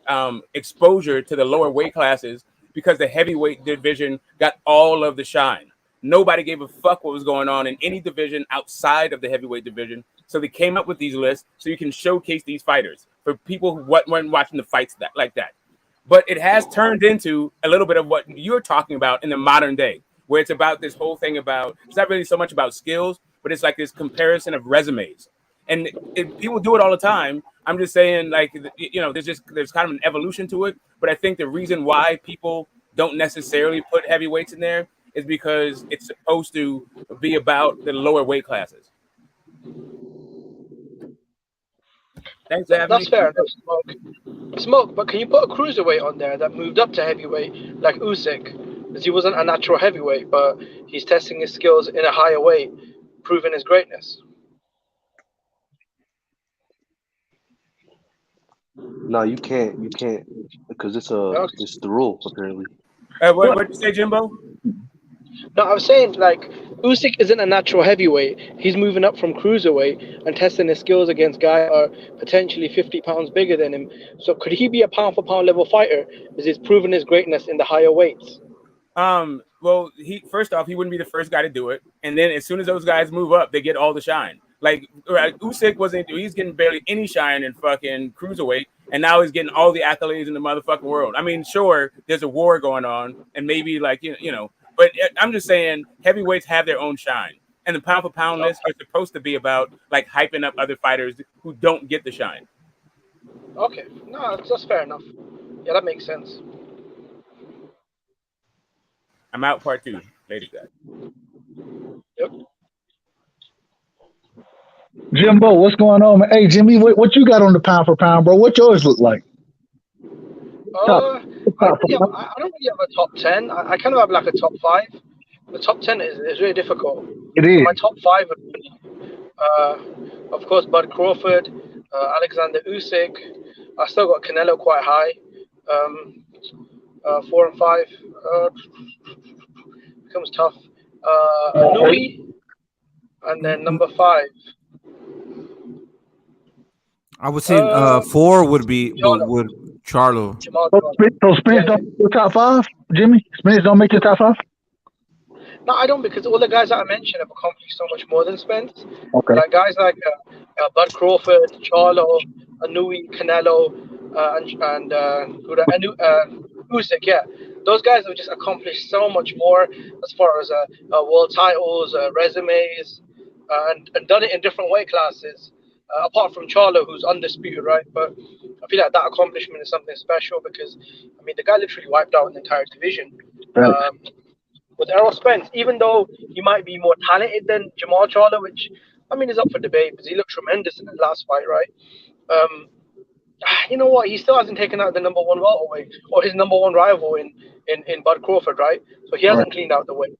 exposure to the lower weight classes because the heavyweight division got all of the shine. Nobody gave a fuck what was going on in any division outside of the heavyweight division. So they came up with these lists so you can showcase these fighters for people who weren't watching the fights like that. But it has turned into a little bit of what you're talking about in the modern day, where it's about this whole thing about, it's not really so much about skills, but it's like this comparison of resumes. And people do it all the time. I'm just saying, like, there's kind of an evolution to it. But I think the reason why people don't necessarily put heavyweights in there is because it's supposed to be about the lower weight classes. Thanks, that's fair enough, Smoke. But can you put a cruiserweight on there that moved up to heavyweight, like Usyk? Because he wasn't a natural heavyweight, but he's testing his skills in a higher weight, proving his greatness. No, you can't. You can't because it's the rule apparently. What did you say, Jimbo? No, I was saying, like, Usyk isn't a natural heavyweight. He's moving up from cruiserweight and testing his skills against guys who are potentially 50 pounds bigger than him. So could he be a pound for pound level fighter? Because he's proven his greatness in the higher weights. Well, first off, he wouldn't be the first guy to do it. And then as soon as those guys move up, they get all the shine. Like, Usyk he's getting barely any shine in fucking cruiserweight. And now he's getting all the accolades in the motherfucking world. I mean, sure, there's a war going on. And maybe, like, you know. But I'm just saying heavyweights have their own shine. And the pound for pound list are supposed to be about, like, hyping up other fighters who don't get the shine. Okay. No, that's fair enough. Yeah, that makes sense. I'm out part 2. Later, guys. Yep. Jimbo, what's going on, man? Hey, Jimmy, what you got on the pound for pound, bro? What yours look like? I don't really have a top 10. I kind of have like a top 5. The top 10 is really difficult. It is. My top 5 would be, of course, Bud Crawford, Alexander Usyk. I still got Canelo quite high. 4 and 5 becomes tough. Nui, and then number 5. I would say 4 would be Charlo. So Spence don't make your top 5, Jimmy? Spence don't make your top 5? No, I don't, because all the guys that I mentioned have accomplished so much more than Spence. Okay. Like guys like Bud Crawford, Charlo, Nui, Canelo, and Usyk. Yeah, those guys have just accomplished so much more as far as world titles, resumes, and done it in different weight classes. Apart from Charlo, who's undisputed, right? But I feel like that accomplishment is something special because, I mean, the guy literally wiped out an entire division. Right. With Errol Spence, even though he might be more talented than Jamal Charlo, which, I mean, is up for debate because he looked tremendous in the last fight, right? You know what? He still hasn't taken out the number 1 welterweight or his number 1 rival in Bud Crawford, right? So he hasn't cleaned out the weight.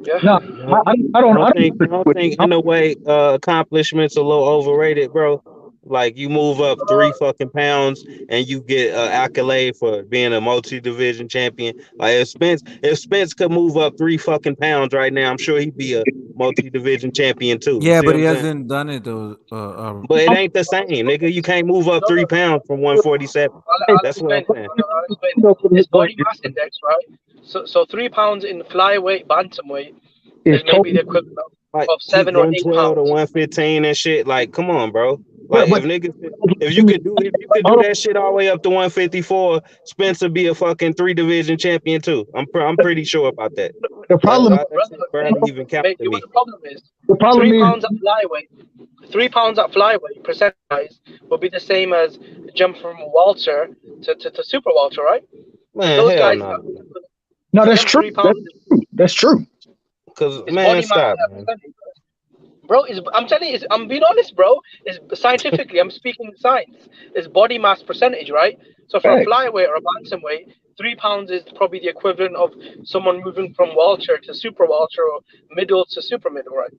Yeah. No, I don't think in a way accomplishments a little overrated, bro. Like you move up 3 fucking pounds and you get an accolade for being a multi-division champion. Like if Spence could move up 3 fucking pounds right now, I'm sure he'd be a multi-division champion too. Yeah, but he hasn't done it though. But it ain't the same, nigga. You can't move up 3 pounds from 147. That's what I'm saying. His body mass index, right? So 3 pounds in flyweight, bantamweight is maybe the equivalent of 7 or 8 pounds. To 115 and shit. Like, come on, bro. Like, if you could do that shit all the way up to 154, Spence would be a fucking 3 division champion too. I'm pretty sure about that. The problem, even captain me. The problem is 3 pounds at flyweight. 3 pounds at flyweight percentage will be the same as jump from welter to super welter, right? Man, Those hell guys, no. No, that's them true. 3 pounds That's true. Cause is man, body mass stop, man. percentage, bro. I'm telling you, I'm being honest, bro. Is scientifically, I'm speaking science. Is body mass percentage, right? So for a flyweight or a bantamweight, 3 pounds is probably the equivalent of someone moving from welter to super welter or middle to super middle, right?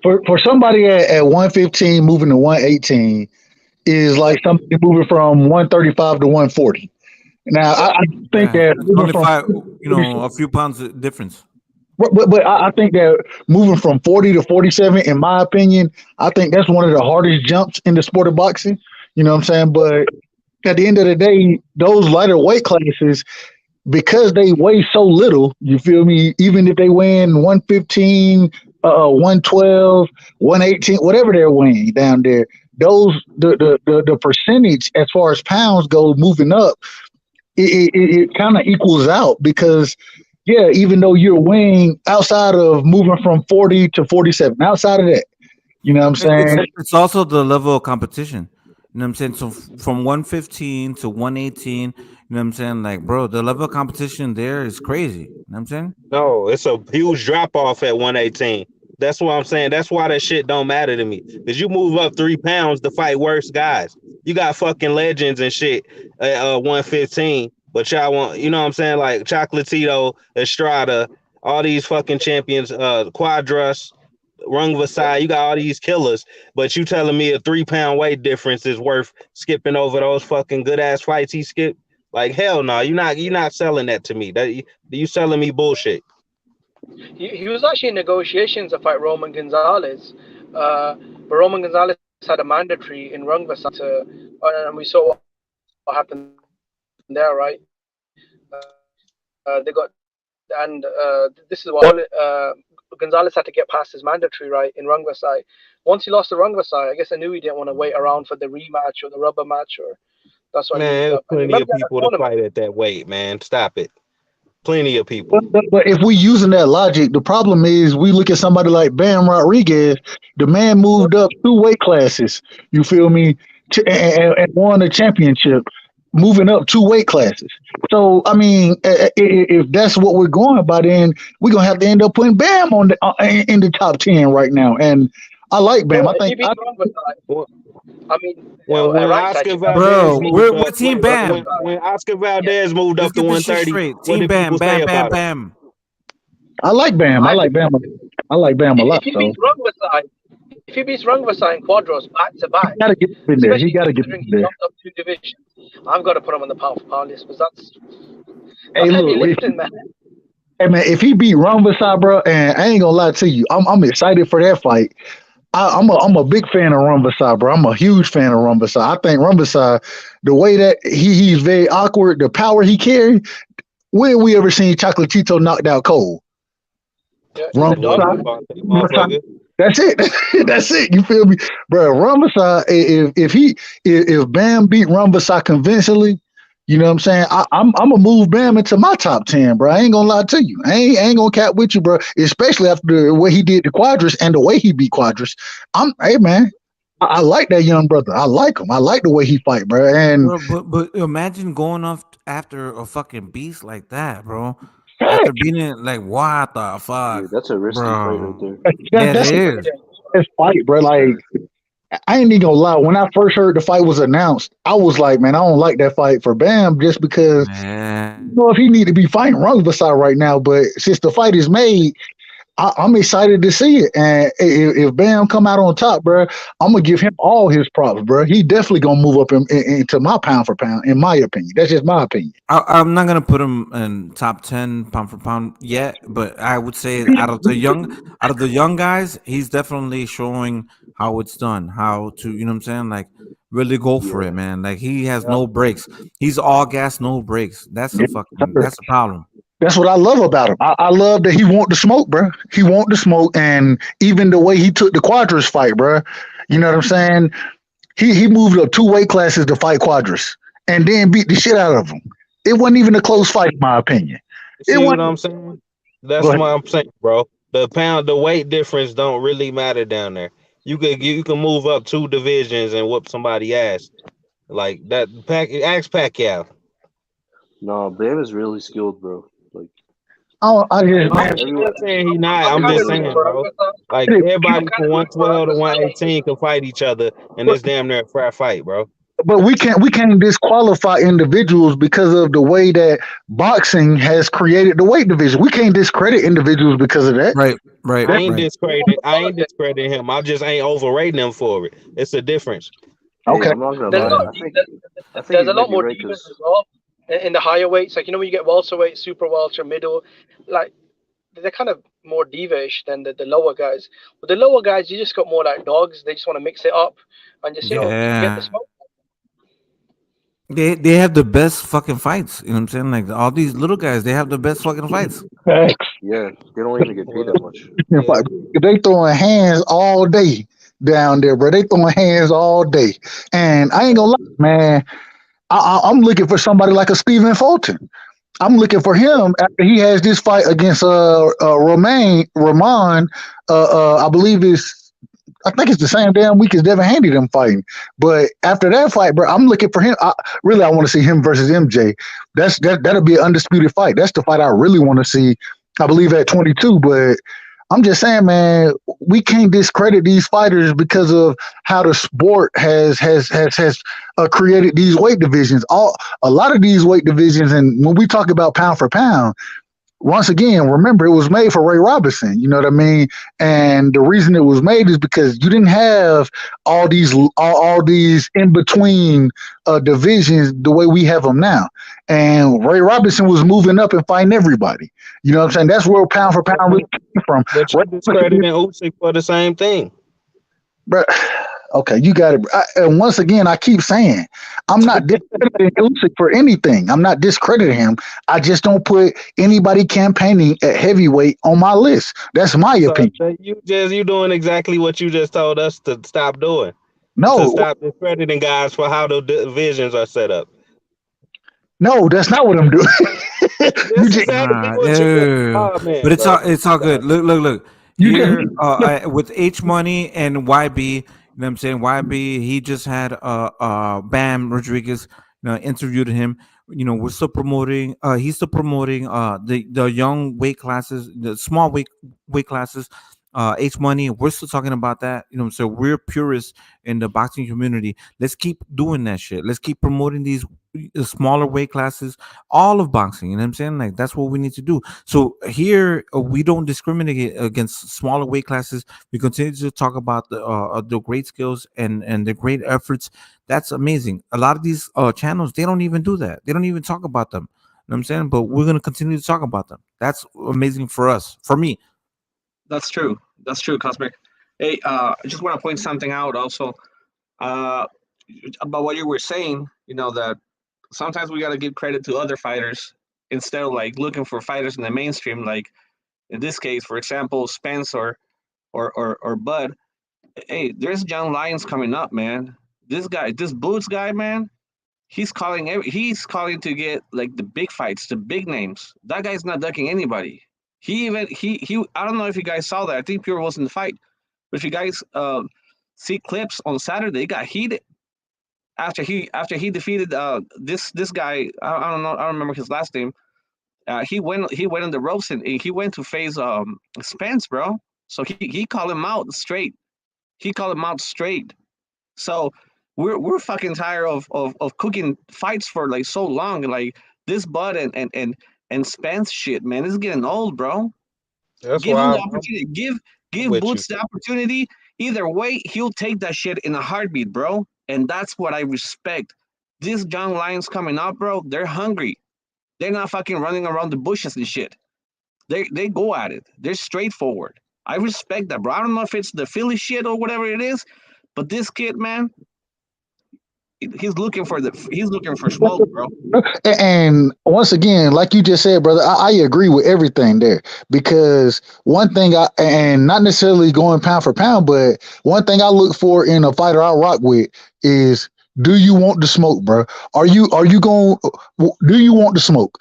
For somebody at 115 moving to 118 is like somebody moving from 135 to 140. Now I think that it's moving only from 5, a few pounds difference. but I think that moving from 40 to 47, in my opinion, I think that's one of the hardest jumps in the sport of boxing. You know what I'm saying? But at the end of the day, those lighter weight classes, because they weigh so little, you feel me? Even if they weigh in 115, 112, 118, whatever they're weighing down there, the percentage as far as pounds go moving up, it kind of equals out because yeah, even though you're weighing outside of moving from 40 to 47, outside of that, you know what I'm saying? It's also the level of competition. You know what I'm saying? So from 115 to 118, you know what I'm saying? Like, bro, the level of competition there is crazy. You know what I'm saying? No, it's a huge drop off at 118. That's what I'm saying. That's why that shit don't matter to me. Because you move up 3 pounds to fight worse guys. You got fucking legends and shit at 115. But y'all want, you know what I'm saying? Like Chocolatito, Estrada, all these fucking champions, Quadras, Rung Vasai, you got all these killers. But you telling me a 3 pound weight difference is worth skipping over those fucking good ass fights he skipped? Like hell no, you're not selling that to me. You selling me bullshit. He was actually in negotiations to fight Roman Gonzalez, but Roman Gonzalez had a mandatory in Rungvisai and we saw what happened there, right? They got, and this is what Gonzalez had to get past his mandatory, right, in Rungvisai. Once he lost the Rungvisai, I guess I knew he didn't want to wait around for the rematch or the rubber match, or that's why he moved Man, up. And plenty of people to fight at that weight, man. Stop it. Plenty of people. But if we using that logic, the problem is we look at somebody like Bam Rodriguez. The man moved up 2 weight classes. You feel me? And won a championship, moving up 2 weight classes. So I mean, if that's what we're going by, then we're gonna have to end up putting Bam on in the top 10 right now. And I like Bam. I think. I mean, when Oscar Valdez moved up, Team Bam. When Oscar Valdez moved up to 130, what did people say about him? I like Bam. I like Bam. I like Bam a lot. If he beats Rungvisai and Quadros back to back, he gotta get in there. He gotta get in there. Jumped up 2 divisions. I've got to put him on the pound for pound list because that's hey, heavy look, lifting, man. Hey man, if he beat Rungvisai, bro, and I ain't gonna lie to you, I'm excited for that fight. I'm a big fan of Rungvisai, bro. I'm a huge fan of Rungvisai. I think Rungvisai, the way that he's very awkward, the power he carries, when have we ever seen Chocolatito knocked out cold? Yeah, Rungvisai, that's it. That's it. You feel me, bro? Rungvisai, if Bam beat Rungvisai convincingly, you know what I'm saying? I'm gonna move Bam into my top 10, bro. I ain't gonna lie to you. I ain't gonna cap with you, bro. Especially after what he did to Quadras and the way he beat Quadras. Hey man, I like that young brother. I like him. I like the way he fight, bro. And but imagine going off after a fucking beast like that, bro. After being it, like what the fuck? Dude, that's a risky fight right there. That's a fight, bro. Like I ain't even gonna lie. When I first heard the fight was announced, I was like, man, I don't like that fight for Bam just because I don't know if he need to be fighting Rungvisai right now. But since the fight is made, I'm excited to see it. And if Bam come out on top, bro, I'm gonna give him all his props, bro. He definitely gonna move up into my pound for pound, in my opinion. That's just my opinion. I'm not gonna put him in top 10 pound for pound yet, but I would say out of the young guys, he's definitely showing how it's done, how to, you know what I'm saying, like really go for it, man. Like he has no breaks. He's all gas, no breaks. That's a problem. That's what I love about him. I love that he want the smoke, bro. He want the smoke, and even the way he took the Quadras fight, bro. You know what I'm saying? He moved up 2 weight classes to fight Quadras, and then beat the shit out of him. It wasn't even a close fight, in my opinion. See what I'm saying? That's what I'm saying, bro. The weight difference don't really matter down there. You can move up 2 divisions and whoop somebody ass. Like that. Ask Pacquiao. No, Bam is really skilled, bro. Like, I just, I'm man, not saying he not. I'm I'm kind just of saying, rooting for bro. Avatar. Like but everybody I'm kind from of rooting for 112 to Avatar. 118 can fight each other, and it's damn near a fair fight, bro. we can't disqualify individuals because of the way that boxing has created the weight division. We can't discredit individuals because of that. Right, right, I ain't right. discrediting him. I just ain't overrating him for it. It's a difference. hey, Okay. I'm not gonna There's a lie. lot. I think There's you a might lot be more right demons because as well in the higher weights. Like, you know, when you get welterweight, super welter, middle, like they're kind of more diva-ish than the lower guys. But the lower guys, you just got more like dogs. They just want to mix it up and just, you know, get the Yeah. smoke. They have the best fucking fights. You know what I'm saying? Like all these little guys, they have the best fucking fights. Facts. yeah, they don't even get paid that much. They throwing hands all day down there, bro. They throwing hands all day, and I ain't gonna lie, man. I'm looking for somebody like a Stephen Fulton. I'm looking for him after he has this fight against Ramon. I believe I think it's the same damn week as Devin Haney them fighting. But after that fight, bro, I'm looking for him. I want to see him versus MJ. That'll be an undisputed fight. That's the fight I really want to see. I believe at 22, but I'm just saying, man, we can't discredit these fighters because of how the sport has created these weight divisions. A lot of these weight divisions, and when we talk about pound for pound, once again, remember it was made for Ray Robinson. You know what I mean? And the reason it was made is because you didn't have all these in between divisions the way we have them now. And Ray Robinson was moving up and fighting everybody. You know what I'm saying? That's where pound for pound really came from. But you discrediting Usyk for the same thing. But okay, you got it. And once again, I keep saying, I'm not discrediting Usyk for anything. I'm not discrediting him. I just don't put anybody campaigning at heavyweight on my list. That's my opinion. So you doing exactly what you just told us to stop doing. No, to stop discrediting guys for how the divisions are set up. No, that's not what I'm doing. But it's all good. Look. Here with H Money and YB, you know what I'm saying? YB, he just had Bam Rodriguez, interviewed him. You know, we're still promoting. He's still promoting the young weight classes, the small weight classes. H Money, we're still talking about that. You know, so we're purists in the boxing community. Let's keep doing that shit. Let's keep promoting these smaller weight classes, all of boxing. You know what I'm saying? Like that's what we need to do. So here we don't discriminate against smaller weight classes. We continue to talk about the great skills and the great efforts. That's amazing. A lot of these channels, they don't even do that. They don't even talk about them. You know what I'm saying? But we're gonna continue to talk about them. That's amazing for us, for me. That's true, Cosmic. Hey, I just want to point something out also about what you were saying. You know that sometimes we got to give credit to other fighters instead of like looking for fighters in the mainstream. Like in this case, for example, Spence or Bud. Hey, there's young lions coming up, man. This Boots guy, man. He's calling to get like the big fights, the big names. That guy's not ducking anybody. He I don't know if you guys saw that. I think Pure was in the fight. But if you guys see clips on Saturday, he got heated after he defeated this guy. I don't know, I don't remember his last name. He went on the ropes and he went to face Spence, bro. So he called him out straight. So we're fucking tired of cooking fights for like so long. Like this Bud and Spence shit, man, it's getting old, bro. Give him the opportunity. Give Boots the opportunity. Either way, he'll take that shit in a heartbeat, bro. And that's what I respect. These young lions coming up, bro, they're hungry. They're not fucking running around the bushes and shit. They go at it. They're straightforward. I respect that, bro. I don't know if it's the Philly shit or whatever it is, but this kid, man, he's looking for smoke, bro. And once again, like you just said, brother, I agree with everything there because one thing and not necessarily going pound for pound, but one thing I look for in a fighter I rock with is, do you want the smoke, bro? Do you want the smoke?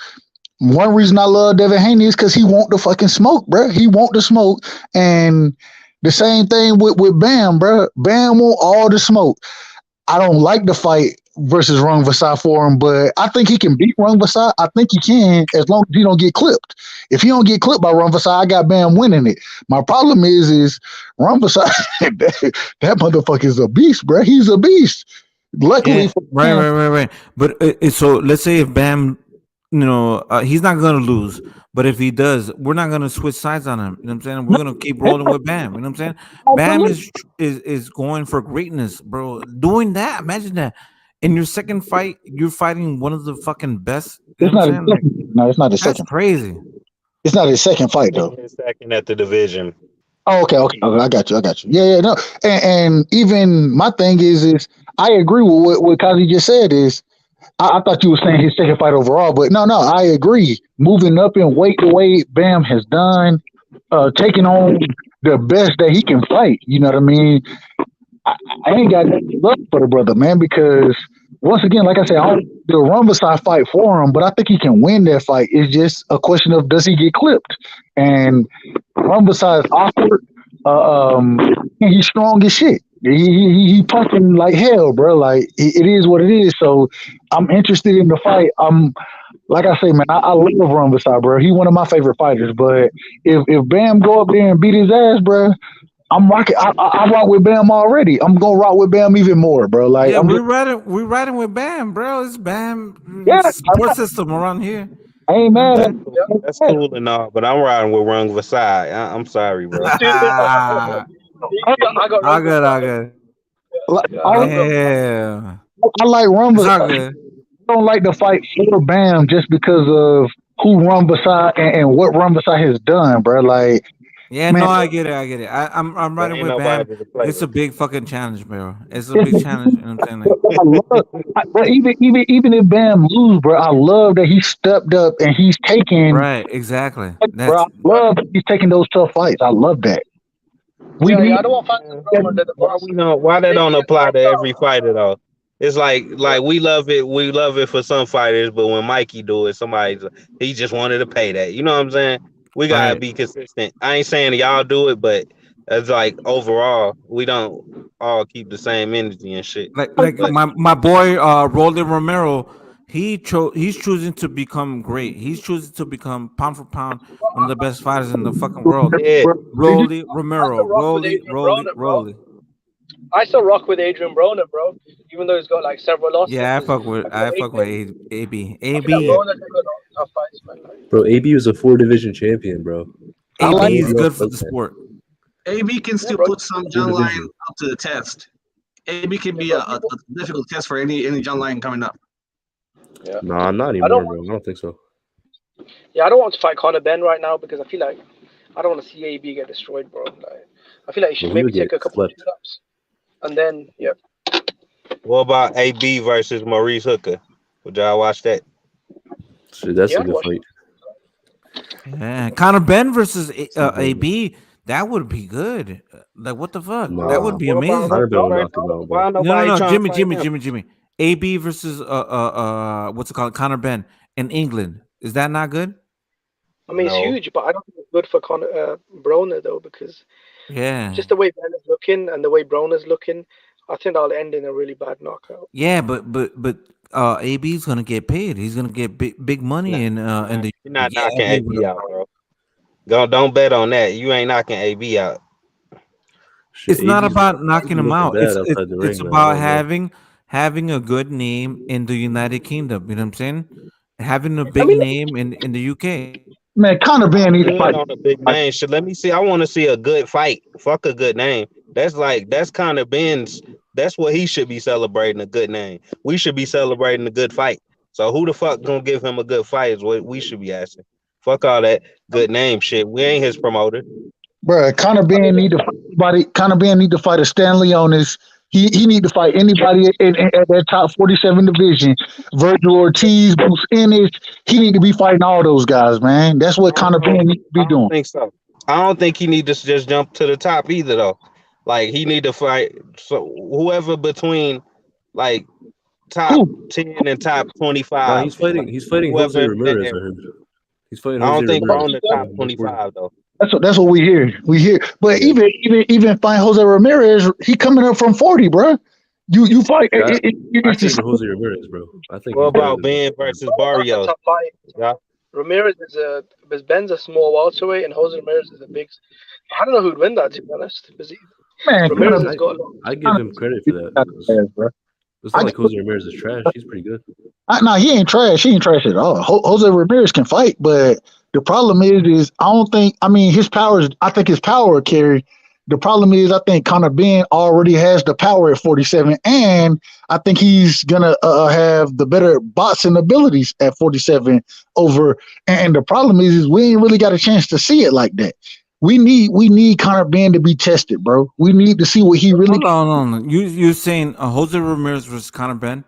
One reason I love Devin Haney is because he want the fucking smoke, bro. He want the smoke. And the same thing with Bam, bro. Bam want all the smoke. I don't like the fight versus Rung Vasai for him, but I think he can beat Rung Vasai. I think he can as long as he don't get clipped. If he don't get clipped by Rung Vasai, I got Bam winning it. My problem is Rung Vasai, that motherfucker is a beast, bro. He's a beast. Luckily, right. But so let's say if Bam, he's not gonna lose. But if he does, we're not gonna switch sides on him. You know what I'm saying? We're gonna keep rolling with Bam. You know what I'm saying? Bam is going for greatness, bro. Doing that, imagine that. In your second fight, you're fighting one of the fucking best. You know what I'm saying? No, it's not his That's second. Crazy. It's not his second fight though. Second at the division. Oh, okay. I got you. Yeah, no. And even my thing is I agree with what Kazi just said. I thought you were saying his second fight overall, but no, I agree. Moving up in weight the way Bam has done, taking on the best that he can fight. You know what I mean? I ain't got nothing love for the brother, man, because once again, like I said, I don't the Rung Vasai fight for him, but I think he can win that fight. It's just a question of does he get clipped? And Rung Vasai is awkward. He's strong as shit. He punching like hell, bro. Like it is what it is. So I'm interested in the fight. Like I say, man, I love Rung Vasai, bro. He's one of my favorite fighters. But if Bam go up there and beat his ass, bro, I'm rocking. I rock with Bam already. I'm gonna rock with Bam even more, bro. Like yeah, we're riding with Bam, bro. It's Bam support system around here. I ain't mad at That's cool and all, but I'm riding with Rung Vasai. I'm sorry, bro. I got. Yeah. I like Rung Vasai. I don't like the fight for Bam just because of who Rung Vasai and what Rung Vasai has done, bro. Like, yeah, man, no, I get it. I'm riding with Bam. It's a big fucking challenge, bro. It's a big challenge. You know what I'm saying? But even if Bam lose, bro, I love that he stepped up and he's taking right. Exactly. Bro, I love that he's taking those tough fights. I love that. I don't want fans why that don't apply to every fighter though? It's like we love it for some fighters, but when Mikey do it, he just wanted to pay that. You know what I'm saying? We gotta be consistent. I ain't saying y'all do it, but it's like overall, we don't all keep the same energy and shit. Like my boy Rolando Romero, he's choosing to become great. He's choosing to become pound for pound one of the best fighters in the fucking world. Yeah. Rolly Romero, Rolly. I still rock with Adrian Broner, bro. Even though he's got like several losses. Yeah, I fuck with AB. Bro, AB was a 4-division champion, bro. AB is good for the sport. AB can still put some John Lyon up to the test. AB can be a difficult test for any John Lyon coming up. Yeah. No, not anymore, bro. I don't think so. Yeah, I don't want to fight Conor Ben right now because I feel like I don't want to see AB get destroyed, bro. Like, I feel like he should maybe take a couple of ups. And then, yeah. What about AB versus Maurice Hooker? Would y'all watch that? Shit, that's a good fight. Yeah, Conor Ben versus AB. That would be good. Like, what the fuck? No. That would be amazing. No, Jimmy. AB versus what's it called? Conor Ben in England. Is that not good? I mean, it's huge, but I don't think it's good for Broner though, because just the way Ben is looking and the way Broner's looking, I think that'll end in a really bad knockout. Yeah, but AB's gonna get paid. He's gonna get big money in the. You're not knocking AB out, bro. Don't bet on that. You ain't knocking AB out. It's not about knocking him out. It's about having a good name in the United Kingdom. You know what I'm saying? Having a big name in the UK. Man, Conor Ben needs to fight on a big name. Let me see. I want to see a good fight. Fuck a good name. That's Conor Ben's. That's what he should be celebrating, a good name. We should be celebrating a good fight. So who the fuck gonna give him a good fight is what we should be asking. Fuck all that good name shit. We ain't his promoter. Bro, Conor Ben need to fight anybody. Conor Ben need to fight a Stanley on his. He need to fight anybody at that top 47 division. Virgil Ortiz, Bruce Ennis. He need to be fighting all those guys, man. That's what Conor Ben needs to be doing. I don't think so. I don't think he need to just jump to the top either, though. Like, he need to fight whoever between, like, top 10 and top 25. No, he's fighting Jose Ramirez. He's fighting Jose I don't think we're Ramirez. on the top 25, though. That's what we hear. But even fight Jose Ramirez, he coming up from 40, bro. You fight. I It's think just, Jose Ramirez, bro. I think What he's better about than Ben versus Barrios? Yeah. Ramirez because Ben's a small welterweight and Jose Ramirez is a big. I don't know who'd win that, to be honest. Because man. Ramirez has got a lot. I give him credit for that. It's not like Jose Ramirez is trash. He's pretty good. No, he ain't trash. He ain't trash at all. Jose Ramirez can fight, but the problem is I don't think. I mean, his powers. I think his power will carry. The problem is, I think Conor Ben already has the power at 47, and I think he's gonna have the better boxing abilities at 47 over. And the problem is we ain't really got a chance to see it like that. We need Conor Ben to be tested, bro. We need to see what he really. Hold on. You saying Jose Ramirez versus Conor Ben?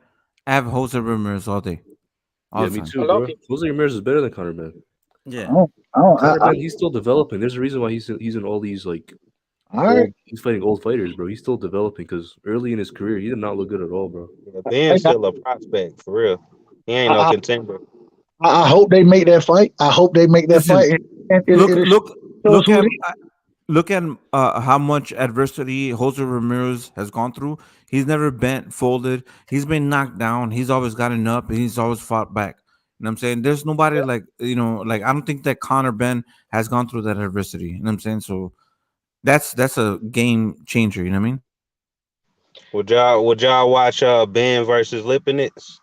I have Jose Ramirez all day. Yeah, me too, bro. Jose Ramirez is better than Conor Ben. Yeah. Conor Ben, he's still developing. There's a reason why he's in all these like. He's fighting old fighters, bro. He's still developing because early in his career, he did not look good at all, bro. Ben's still a prospect for real. He ain't no contender. I hope they make that fight. I hope they make that fight. Look at how much adversity Jose Ramirez has gone through. He's never bent, folded. He's been knocked down. He's always gotten up, and he's always fought back. You know what I'm saying? There's nobody like I don't think that Conor Ben has gone through that adversity. You know what I'm saying? So that's a game changer. You know what I mean? Would y'all watch Ben versus Lipinets?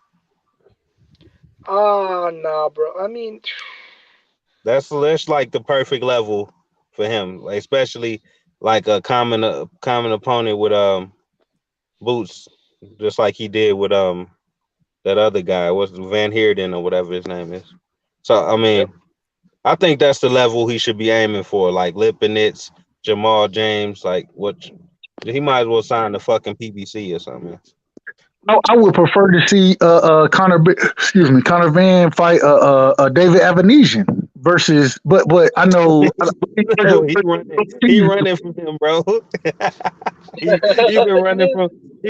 Nah, bro. I mean, that's like the perfect level for him, like, especially like a common opponent with boots, just like he did with that other guy, what's Van Heerden or whatever his name is. So I mean, I think that's the level he should be aiming for, like Lipinets, Jamal James, like what he might as well sign the fucking PBC or something. I would prefer to see Conor Van fight David Avanesian versus, but I know he running from him, bro. he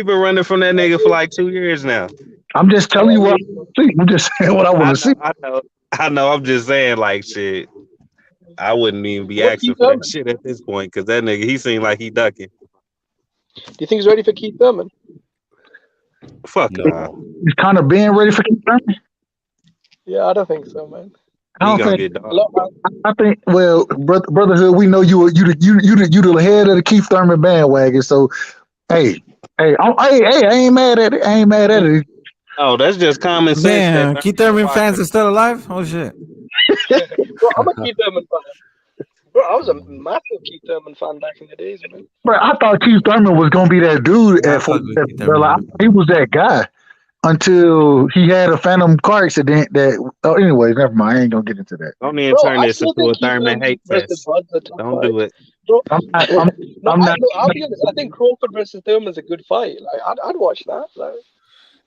been running from that nigga for like 2 years now. I'm just telling you what I see. I'm just saying what I want to see. I know. I'm just saying, like, shit. I wouldn't even be asking for that shit at this point because that nigga, he seemed like he ducking. Do you think he's ready for Keith Thurman? Fuck no. Is Conor Ben ready for Keith Thurman? Yeah, I don't think so, man. I think. Well, brotherhood, we know you the head of the Keith Thurman bandwagon. So, hey, I ain't mad at it. Oh, that's just common sense. Damn, Keith Thurman fans are still alive? Oh shit. Bro, I'm a Keith Thurman fan. Bro, I was a massive Keith Thurman fan back in the days, man. Bro, I thought Keith Thurman was gonna be that dude at 47. He was that guy until he had a phantom car accident. Anyways, never mind. I ain't gonna get into that. Don't even turn this into a Thurman hate fest. Don't do it. Bro, I'll be honest. I think Crawford versus Thurman is a good fight. Like, I'd watch that. Like,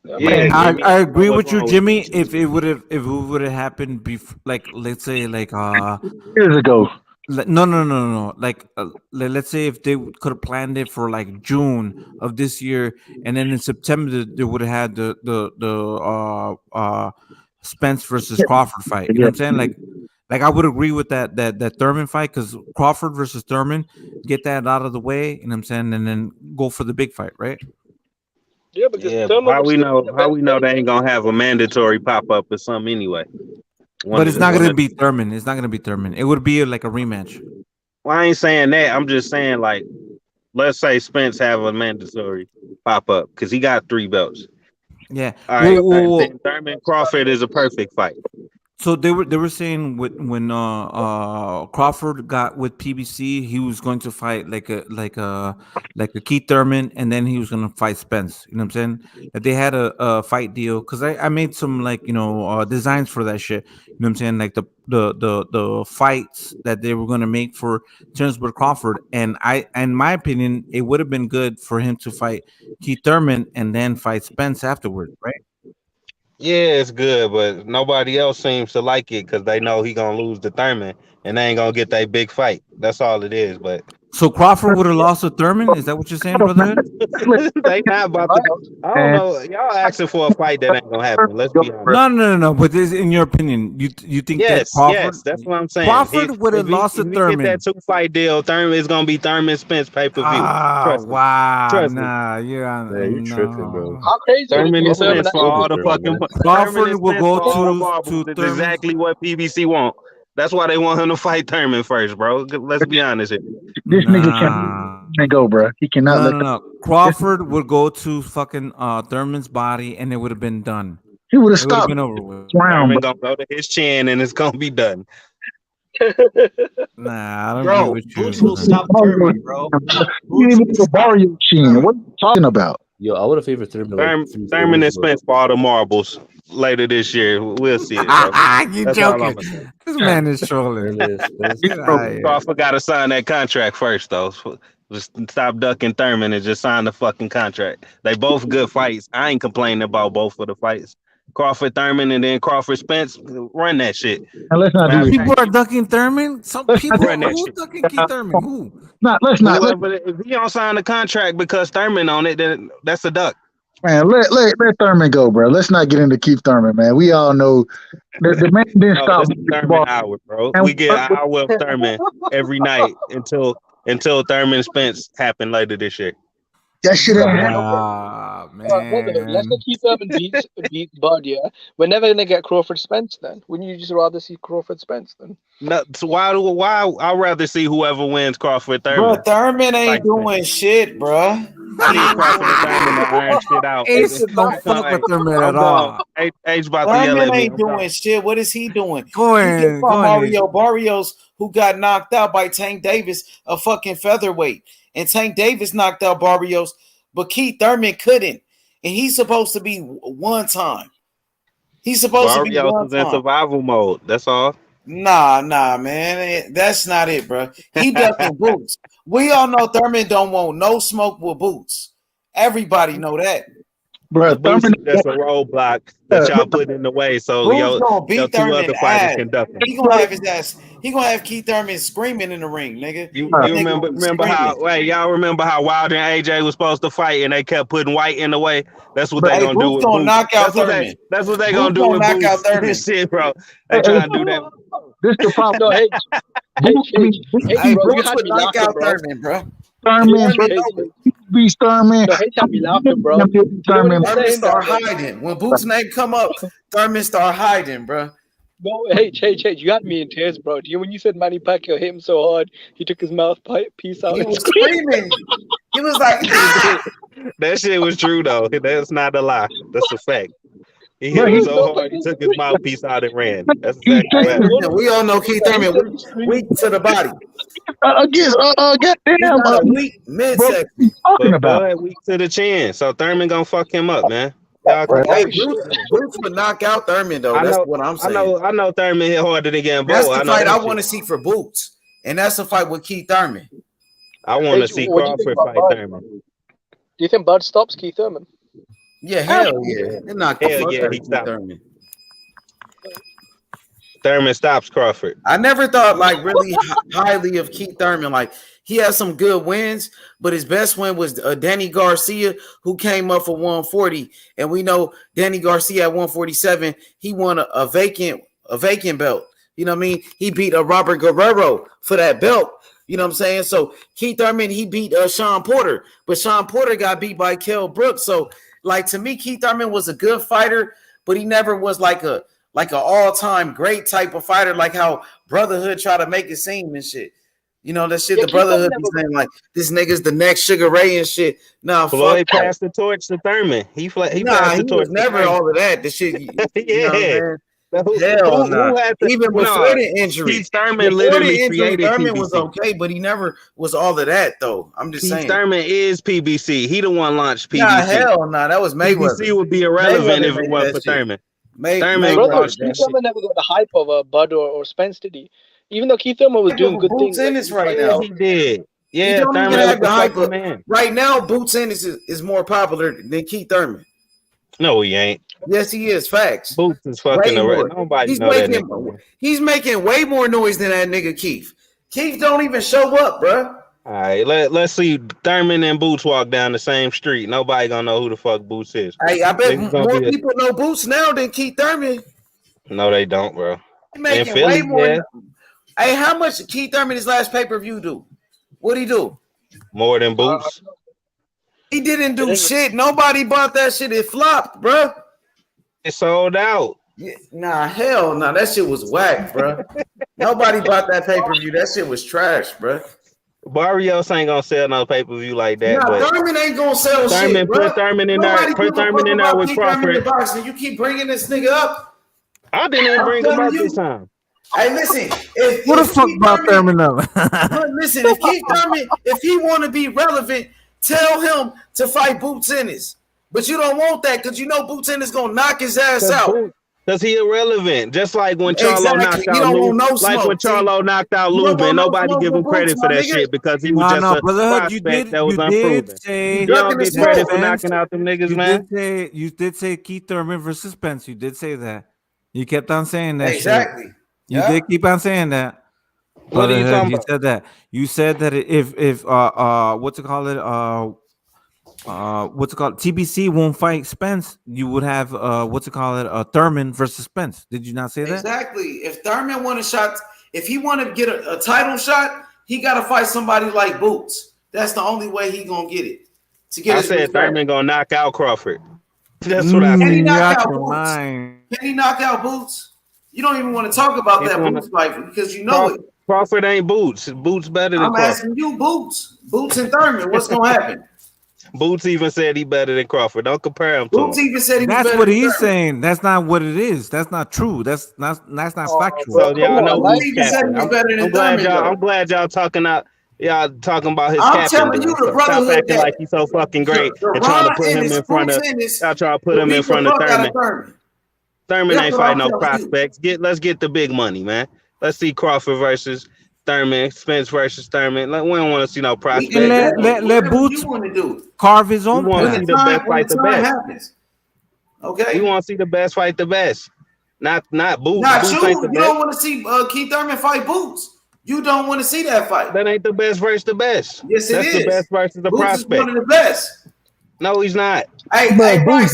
I agree with you, Jimmy. If it would have happened before, like, let's say, like years ago. No. Like, let's say if they could have planned it for like June of this year, and then in September they would have had the Spence versus Crawford fight. You know what I'm saying? Like I would agree with that Thurman fight because Crawford versus Thurman, get that out of the way. You know what I'm saying, and then go for the big fight, right? Yeah, because how we know they ain't gonna have a mandatory pop up or something anyway. But it's not gonna be Thurman. It's not gonna be Thurman. It would be like a rematch. Well, I ain't saying that. I'm just saying, like, let's say Spence have a mandatory pop up because he got 3 belts. Yeah. All right. Thurman Crawford is a perfect fight. So they were saying when Crawford got with PBC, he was going to fight like a Keith Thurman, and then he was going to fight Spence. You know what I'm saying? That they had a fight deal because I made some designs for that shit. You know what I'm saying? Like the fights that they were going to make for Terence Crawford, and in my opinion, it would have been good for him to fight Keith Thurman and then fight Spence afterwards, right? Yeah, it's good, but nobody else seems to like it because they know he gonna lose to Thurman and they ain't gonna get that big fight. That's all it is. But So Crawford would have lost to Thurman? Is that what you're saying, Brotherhood? They not about to. I don't know. Y'all asking for a fight that ain't gonna happen. Let's be honest. No. But this, in your opinion, you think that Yes, Crawford? that's what I'm saying. Crawford would have lost to If Thurman. we get that 2-fight deal, Thurman is gonna be Thurman Spence pay-per-view. Trust me. Wow. Trust me. Nah, you're tripping, bro. How crazy Thurman is is Spence for all the fucking. Crawford will go to That's exactly what PBC want. That's why they want him to fight Thurman first, bro. Let's be honest here. This nigga can't go, bro. He cannot No. Crawford would go to fucking Thurman's body, and it would have been done. He would have stopped. stopped. Been over with. Thurman gonna go to his chin, and it's gonna be done. Nah, I don't Bro, agree with you. Boots will stop Thurman, bro. You didn't even get Barrio Chin. What are you talking about? Yo, I would have favored Thurman. Thurman and Spence for all the marbles later this year. We'll see it. You That's all I'm joking? gonna say. This man is trolling. Crawford got to sign that contract first, though. Just stop ducking Thurman and just sign the fucking contract. They both good fights. I ain't complaining about both of the fights. Crawford Thurman and then Crawford Spence, run that shit. And let's not do this. People are ducking Thurman. Some people run that who shit. ducking Keith Thurman? Who? Let's not. If he don't sign the contract because Thurman on it, then that's a duck. Man, let Thurman go, bro. Let's not get into Keith Thurman, man. We all know the man didn't stop. This is Thurman hour, bro. We get an hour of Thurman every night until Thurman Spence happen later this year. That shit ain't man. Let's not keep Thurman beat Bud, yeah. We're never gonna get Crawford Spence then. Wouldn't you just rather see Crawford Spence then? No, so why I'd rather see whoever wins Crawford Thurman. Bro, Thurman ain't doing shit, bro. Crawford and Thurman to iron shit out. Ace don't fuck with Thurman at all. Age about to yell Thurman at me. ain't doing shit. What is he doing? Go ahead, He just fought go ahead. Mario Barrios, who got knocked out by Tank Davis, a fucking featherweight. And Tank Davis knocked out Barrios, but Keith Thurman couldn't. And he's supposed to be one time. He's supposed to be Barrios one is in time. survival mode. That's all. Nah, man. That's not it, bro. He ducking Boots. We all know Thurman don't want no smoke with Boots. Everybody know that. Bro, That's a roadblock that y'all put in the way, so Boots your gonna beat two Thurman other fighters ass. can duck him. He gonna have his ass. He gonna have Keith Thurman screaming in the ring, nigga. You That nigga remember gonna be how? screaming. Wait, y'all remember how Wilder and AJ was supposed to fight, and they kept putting White in the way. That's what they Hey, gonna do Boots with gonna Boots. knock out Thurman. That's what they Boots gonna do gonna with knock out Boots. Thurman. Shit, bro. They trying to do that. This the problem. No, hey, Hey, bro, you Boots had would me knock laughing, out bro. Thurman, bro. Thurman, beats Thurman. No, hey, had me laughing, bro. Thurman. Thurman start hiding. When Boots' name come up, Thurman start hiding, bro. No, hey, you had me in tears, bro. Do you when you said Manny Pacquiao hit him so hard, he took his mouthpiece out? He was screaming. He was like, That shit was true though. That's not a lie. That's a fact. He hit him so hard, he took his mouthpiece out and ran. That's exactly what happened. we all know Keith Thurman weak to the body. Goddamn. He's not a weak midsection. Talking But about Bud weak to the chin, so Thurman gonna fuck him up, man. Hey, Boots would knock out Thurman though. That's what I'm saying. I know Thurman hit harder than Gamboa. That's the I know fight that I shit. want to see for Boots, and that's a fight with Keith Thurman. I want to see What do you think Crawford about fight Bud? Thurman. Do you think Bud stops Keith Thurman? Yeah, hell yeah. They knocked the Hell fuck yeah, out of he Keith stopped. Thurman. Thurman stops Crawford. I never thought like really highly of Keith Thurman. Like he had some good wins, but his best win was Danny Garcia, who came up for 140, and we know Danny Garcia at 147. He won a vacant belt. You know what I mean? He beat Robert Guerrero for that belt. You know what I'm saying? So Keith Thurman, he beat Sean Porter, but Sean Porter got beat by Kell Brooks. So like to me, Keith Thurman was a good fighter, but he never was like an all-time great type of fighter, like how Brotherhood try to make it seem and shit. You know, that shit, Yeah, the Brotherhood be saying like this nigga's the next Sugar Ray and shit. Nah, Floyd fuck that. passed the torch to Thurman. He passed the torch was to never Thurman. all of that. The shit, you know what I'm saying? Who Hell no. had the, Even before the injury. Keith Thurman Before literally the injury, created Thurman PBC. was okay, but he never was all of that though. I'm just Keith saying. Thurman is PBC. He the one launched PBC. Nah, hell nah. That was Mayweather. PBC would be irrelevant Mayweather if it made wasn't that for shit. Thurman. Thurman Brother, launched Keith that shit. Thurman never got the hype of Bud or Spence, did he? Even though Keith Thurman was doing good Boots things. Ennis right Yeah, now. he did. He Yeah, don't Thurman even was have the hype fucking of, man. right now. Boots Ennis is more popular than Keith Thurman. No, he ain't. Yes, he is. Facts. Boots is fucking Way more. nobody He's know that making nigga. he's making way more noise than that nigga Keith. Keith don't even show up, bruh. All right, let's see. Thurman and Boots walk down the same street. Nobody gonna know who the fuck Boots is. Hey, I bet more people know Boots now than Keith Thurman. No, they don't, bro. He making Philly, way more. Yeah. Hey, how much did Keith Thurman his last pay-per-view do? What'd he do? More than Boots. He didn't do shit. Nobody bought that shit. It flopped, bro. It sold out. Yeah, nah, hell no. That shit was whack, bro. Nobody bought that pay-per-view. That shit was trash, bro. Barrios ain't gonna sell no pay-per-view like that. Nah, Thurman ain't gonna sell shit, bro. Put Thurman in there. Put Thurman in there with Crawford. You keep bringing this nigga up. I didn't even bring him up this time. Hey, listen. What the fuck about Thurman up? Listen, if Keith Thurman, if he want to be relevant, tell him to fight Boots Ennis. But you don't want that because you know Boots Ennis gonna knock his ass out. Because he irrelevant. Just like when Charlo knocked out Lubin. Like when Charlo knocked out Lubin. Nobody give him credit for that shit because he was just a prospect that was unproven. You don't get credit for knocking out them niggas, man. You did say Keith Thurman versus Spence. You did say that. You kept on saying that. Exactly. Shit. You did keep on saying that. What are you talking about? You said that. You said that if what's it called? TBC won't fight Spence, you would have Thurman versus Spence. Did you not say that? Exactly. If Thurman want a shot, if he want to get a title shot, he got to fight somebody like Boots. That's the only way he gonna get it. I said Thurman gonna knock out Crawford. That's what I said. Can he knock out Boots? Can he knock out Boots? You don't even want to talk about that Boots fight because you know it. Crawford ain't Boots. Boots better than Crawford. I'm asking you, Boots and Thurman. What's gonna happen? Boots even said he better than Crawford. Don't compare him to Boots even said he was That's better what than he's Thurman. saying. That's not what it is. That's not true. That's not factual. So y'all know Boots even said he was better than Thurman. I'm glad y'all talking about his I'm captain. telling you, the brotherhood Stop acting like he's so fucking great and trying to put him in front of. Y'all trying to put him in front of Thurman. Thurman ain't fighting no prospects. Let's get the big money, man. Let's see Crawford versus Thurman, Spence versus Thurman. We don't want to see no prospects. Let Boots carve his own. We want to see the best fight the best. Okay. We want to see the best fight the best. Not Boots. Not Boots you. ain't the You don't want to see Keith Thurman fight Boots. You don't want to see that fight. That ain't the best versus the best. Yes, That's the best versus the Boots prospect. is one of the best. No, he's not. Hey, Bryce,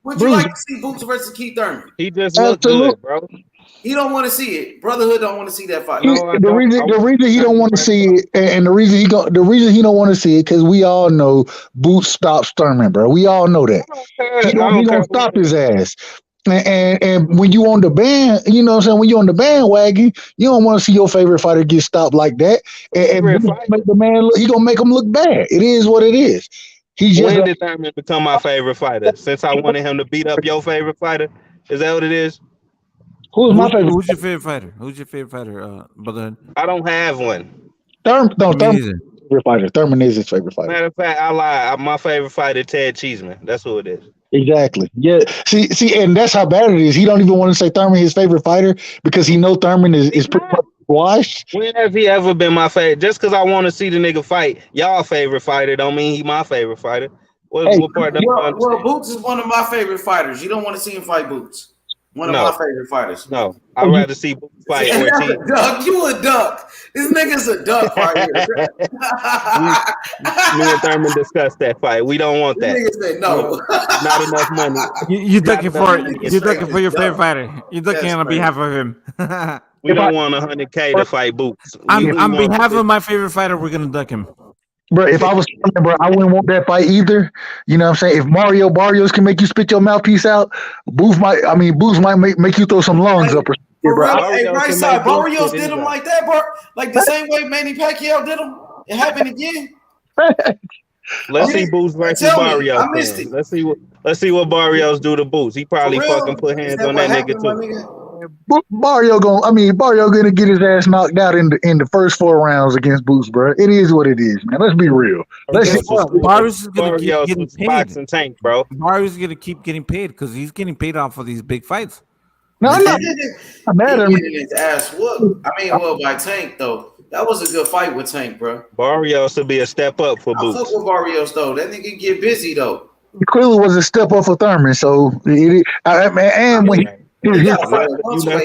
would you like to see Boots versus Keith Thurman? He just looked good, bro. He don't want to see it. Brotherhood don't want to see that fight. The reason he don't want to see it, and the reason he don't want to see it, because we all know Boots stops Thurman, bro. We all know that. He gonna stop his ass. And when you on the band, you know what I'm saying? When you on the bandwagon, you don't want to see your favorite fighter get stopped like that. And make the man look, he gonna make him look bad. It is what it is. When did Thurman become my favorite fighter? Since I wanted him to beat up your favorite fighter? Is that what it is? Who's my favorite? Who's your favorite fighter? Who's your favorite fighter, brother? I don't have one. Thurman favorite fighter. Thurman is his favorite fighter. Matter of fact, I lied. My favorite fighter, Ted Cheeseman. That's who it is. Exactly. Yeah. See, and that's how bad it is. He don't even want to say Thurman his favorite fighter because he know Thurman is pretty much washed. When has he ever been my favorite? Just because I want to see the nigga fight y'all favorite fighter don't mean he my favorite fighter. What part? Well, Boots is one of my favorite fighters. You don't want to see him fight Boots. One of my favorite fighters. No, I'd rather see Boots fight Ortiz. Duck, you a duck. This nigga's a duck right here. Me and Thurman discussed that fight. We don't want that. Nigga said no. Not enough money. You're looking for your favorite fighter. You're looking on behalf of him. We don't want 100K to fight Boots. On behalf of my favorite fighter, we're gonna duck him. Bro, if I was bro, I wouldn't want that fight either. You know what I'm saying? If Mario Barrios can make you spit your mouthpiece out, Boots might make you throw some lungs up or something, bro. Hey, right side, Barrios did him like that, bro. Like the same way Manny Pacquiao did him. It happened again. Let's see Boots versus Barrios. I missed it. Let's see what Barrios do to Boots. He probably fucking put hands on that nigga too. Barrio gonna get his ass knocked out in the first 4 rounds against Boots, bro. It is what it is, man. Let's be real. Barrios is gonna keep getting paid. Boxing tank, bro. Barrios is gonna keep getting paid because he's getting paid off for these big fights. No, I'm mad at him. His ass whooped. By Tank though. That was a good fight with Tank, bro. Barrios will be a step up for Boots. I fuck with Barrios though. That nigga get busy though. It clearly was a step up for Thurman. So you left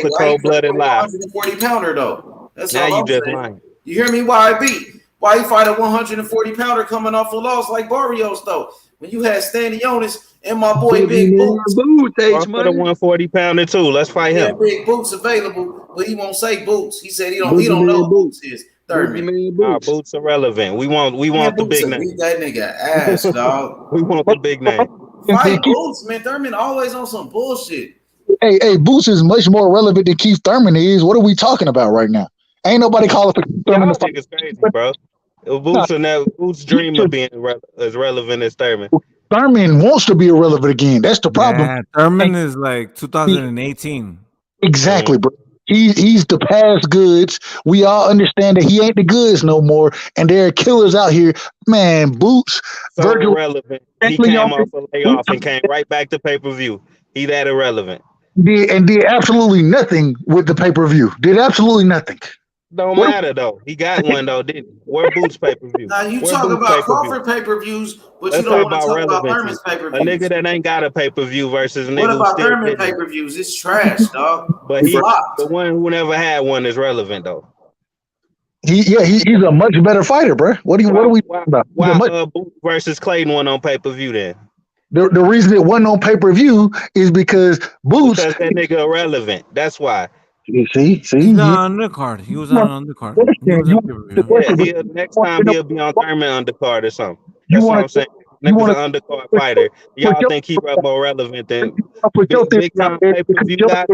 a cold-blooded lie. 140 pounder though. That's now all you I'm just saying. lying. You hear me? YB. Why he fight a 140 pounder coming off a loss like Barrios though? When you had Stanionis and my boy Big Boots. I put a 140 pounder too. Let's fight Yeah, him. Big Boots available, but he won't say Boots. He said he don't know who Boots is. Thurman. Boots irrelevant. We want the Boots big name. beat that nigga ass, dog. We want the big name. Fight Boots, man. Thurman always on some bullshit. Hey, Boots is much more relevant than Keith Thurman is. What are we talking about right now? Ain't nobody calling for Keith Thurman to fight. It's crazy, bro. Boots' dream of being as relevant as Thurman. Thurman wants to be irrelevant again. That's the problem. Yeah, Thurman is like 2018. Exactly, bro. He's the past goods. We all understand that he ain't the goods no more, and there are killers out here. Man, Boots, So Virgil, irrelevant. He came off a layoff and came right back to pay-per-view. He that irrelevant. did absolutely nothing with the pay-per-view. Did absolutely nothing. Don't matter though. He got one though, didn't he? Where Boots pay-per-view? Now you Where talk Boots about pay-per-view? Crawford pay-per-views, but Let's you don't talk want to about talk about relevancy. Thurman's A pay-per-views. nigga that ain't got a pay-per-view versus a nigga What who about still Thurman didn't. pay-per-views? It's trash, dog. But he, Flopped. the one who never had one is relevant though. He's a much better fighter, bro. What are we talking about? Why Boots versus Clayton won on pay-per-view then? The reason it wasn't on pay-per-view is because Boots. Because that nigga irrelevant. That's why. See, He's on undercard. He was on undercard. Next time he'll be on Thurman undercard or something. That's what I'm saying. Nigga's an undercard fighter. Y'all think he more relevant than big time pay-per-view guy?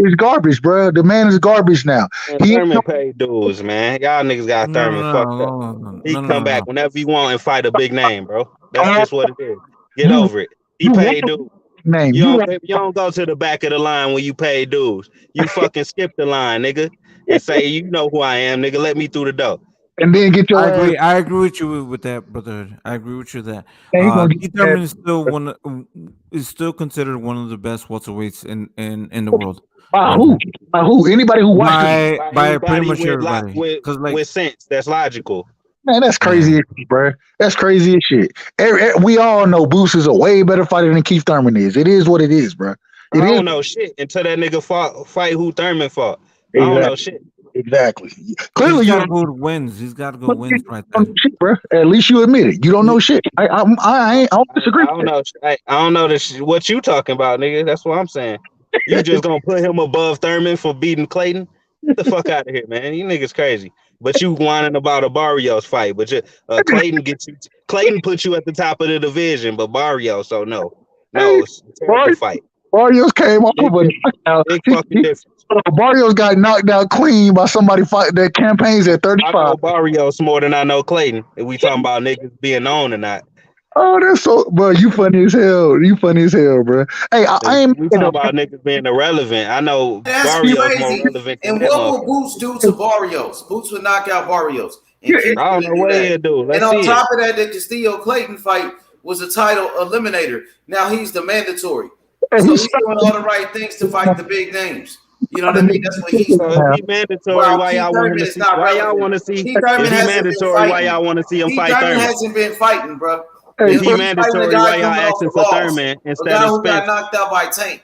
He's garbage, bro. The man is garbage now. Thurman paid dues, man. Y'all niggas got Thurman fucked up. He come back whenever he want and fight a big name, bro. That's just what it is. Get over it. He paid dues. You don't go to the back of the line when you pay dues. You fucking skip the line, nigga, and say, you know who I am, nigga. Let me through the door. And then get your. I agree with you with that, brother. I agree with you that. Keith Thurman is still considered one of the best welterweights in the world. By who? By who? Anybody who watched by pretty much everybody. With sense, that's logical. Man, that's crazy as shit, bro. That's crazy as shit. We all know Boots is a way better fighter than Keith Thurman is. It is what it is, bro. I don't know shit until that nigga fight who Thurman fought. I don't know shit. Exactly. Clearly, he's got good wins. He's got good wins right there. Shit, bro. At least you admit it. You don't know shit. I don't disagree. I don't know what you talking about, nigga. That's what I'm saying. You just gonna put him above Thurman for beating Clayton? Get the fuck out of here, man. You niggas crazy. But you whining about a Barrios fight, but Clayton put you at the top of the division, but Barrios, so no, it's a terrible fight. Barrios came off of a knockout. Big fucking difference. Barrios got knocked out clean by somebody fight that campaigns at 35. I know Barrios more than I know Clayton. If we talking about niggas being on or not. Oh, that's so, bro. You funny as hell. You funny as hell, bro. Hey, I ain't. We talking about niggas being irrelevant. I know Barrios more relevant. And what will Boots do to Barrios? Boots would knock out Barrios. I don't know what he'll do. And on top of that, the Castillo Clayton fight was a title eliminator. Now he's the mandatory. So he's doing all the right things to fight the big names. You know what I mean? That's what he's doing. If he mandatory, why y'all want to see? Why y'all want to see? If he mandatory, why y'all want to see him fight Thurman? He hasn't been fighting, bro. If he mandatory, why y'all asking for Thurman instead of Spence? Got knocked out by Tank.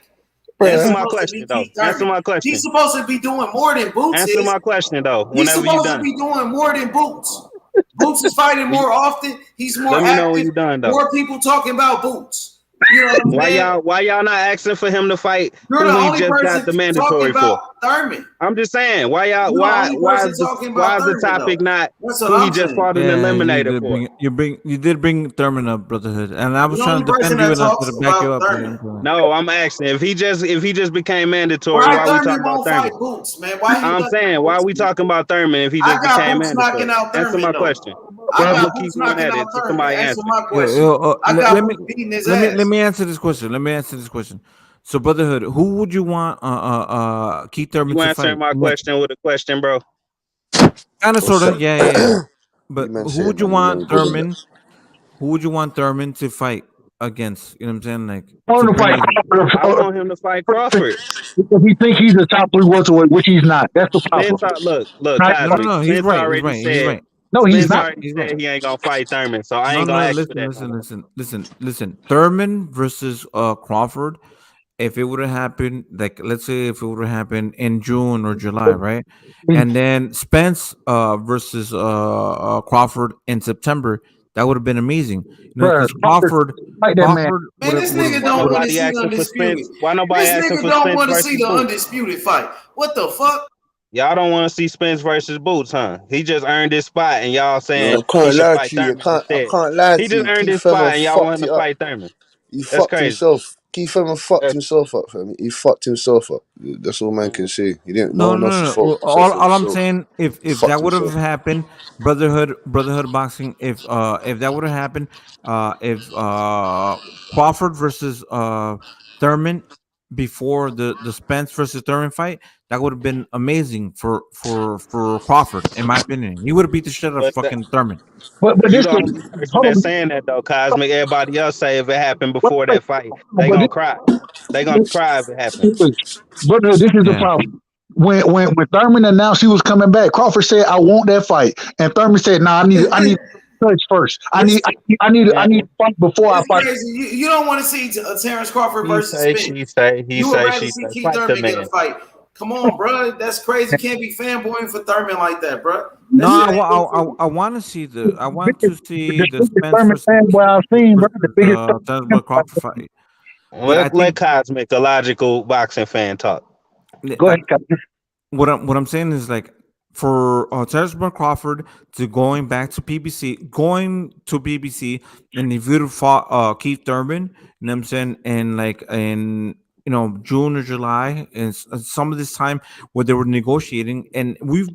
Answer my question, though. Answer my question. He's supposed to be doing more than Boots. Answer my question, though. He's supposed to be doing more than Boots. Boots is fighting more often. He's more active. Let me know when you're done, though. More people talking about Boots. You know why y'all not asking for him to fight who he just got the mandatory for? Thurman. I'm just saying, why is the topic not who he just fought an eliminator for? You did bring Thurman up, brotherhood, and I was trying to defend you enough to back you up. No, I'm asking if he just became mandatory. Why are we talking about Thurman? Boots, man. I'm saying, why are we talking about Thurman if he just became mandatory? Answer my question. Let me answer this question. So, brotherhood, who would you want? Keith Thurman to fight? You answer my question with a question, bro. Kind of, sort of, yeah. But who would you want Thurman? Who would you want Thurman to fight against? You know what I'm saying? Like, I want him to fight Crawford. Because he think he's a top 3 welterweight, which he's not. That's the problem. Look, no, he's right. No, he's not. He said he ain't gonna fight Thurman, so I ain't gonna ask for that. Listen. Thurman versus Crawford if it would have happened, like let's say if it would have happened in June or July, right? And then Spence versus Crawford in September, that would have been amazing. You know, because Crawford like that man. Man, this nigga don't want to see the undisputed. Why nobody This asking nigga for don't Spence want to see versus the Boots? undisputed fight. What the fuck? Y'all don't want to see Spence versus Boots, huh? He just earned his spot, and y'all saying I he can't should lie fight to you. Thurman instead. I can't lie He to just you. earned Keith his spot, Thurman and y'all want fucked him it to up. fight Thurman. He That's fucked crazy. himself. Keith Thurman fucked himself up, fam. He fucked himself up. That's all man can say. He didn't. No No, one no, else's no. fault except for All I'm himself. saying, He if fucked that would have himself. happened, brotherhood boxing, if that would have happened, if Crawford versus Thurman before the Spence versus Thurman fight, that would have been amazing for Crawford, in my opinion. He would have beat the shit out of But fucking Thurman. But you this the is only person hold on. that's saying that though, Cosmic. Everybody else say if it happened Wait, before wait, that fight, they but gonna cry. They gonna cry if it happened. Brother, this is the Yeah. problem. When Thurman announced he was coming back, Crawford said, "I want that fight," and Thurman said, "No, I need touch first. I need to fight before I It's fight." crazy. You don't want to see Terence Crawford He versus say, Spence. she say, he You would say, rather she see say. Keith Fight the Thurman get a man. fight. Come on, bro. That's crazy. You can't be fanboying for Thurman like that, bro. No, That shit ain't good for you. I want to see the biggest Spence Thurman versus fanboy I've seen, bro. The biggest Terence Crawford fight. But I Let think Cosmic, a logical boxing fan, talk. Go ahead, Captain. what I'm saying is like for Terence Crawford to going to BBC, and if you'd have fought Keith Thurman, you know what I'm saying, and like in June or July, and some of this time where they were negotiating, and we've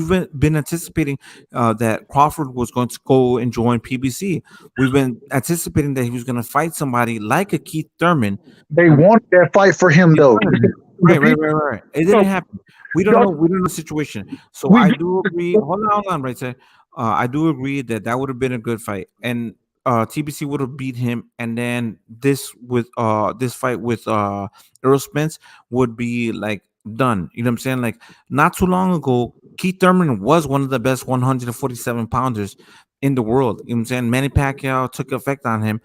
been anticipating that Crawford was going to go and join PBC. We've been anticipating that he was going to fight somebody like a Keith Thurman. They wanted that fight for him, though. Right. It didn't happen. We don't know. We don't know the situation. So I do agree. Hold on, right there. I do agree that would have been a good fight, and TBC would have beat him, and then this fight with Errol Spence would be like done. You know what I'm saying? Like not too long ago, Keith Thurman was one of the best 147 pounders in the world. You know what I'm saying? Manny Pacquiao took effect on him.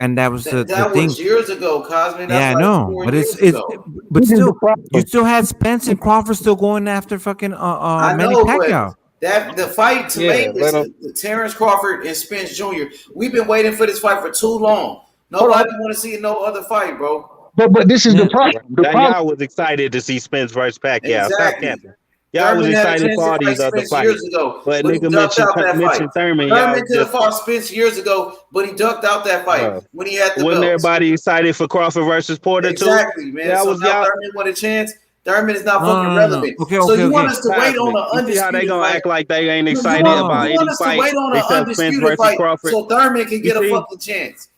And that was the thing. Was years ago, Cosme. That's Yeah, I like know, 4 but years it's ago. but still, you still had Spence and Crawford still going after fucking I Manny know, Pacquiao. but the fight to make this the Terence Crawford and Spence Jr. We've been waiting for this fight for too long. Nobody want to see no other fight, bro. But this is the problem. Y'all was excited to see Spence versus Pacquiao. Stop Exactly. capping. Y'all was Thurman had a excited chance for to all fight these other Spence fights. years ago, But but he nigga ducked out that mentioned fight. Thurman, y'all Thurman could have just fought Spence years ago, but he ducked out that fight when he had the wasn't belts. everybody excited for Crawford versus Porter too? Exactly, man. Yeah, So was now y'all. Thurman want a chance. Thurman is not No, fucking no. relevant. Okay, so okay, you want okay. us to wait on an You see how they undisputed gonna fight? act like they ain't You excited want, about you any want us to fight wait on an except Spence undisputed versus fight Crawford? so Thurman can get a see? fucking chance.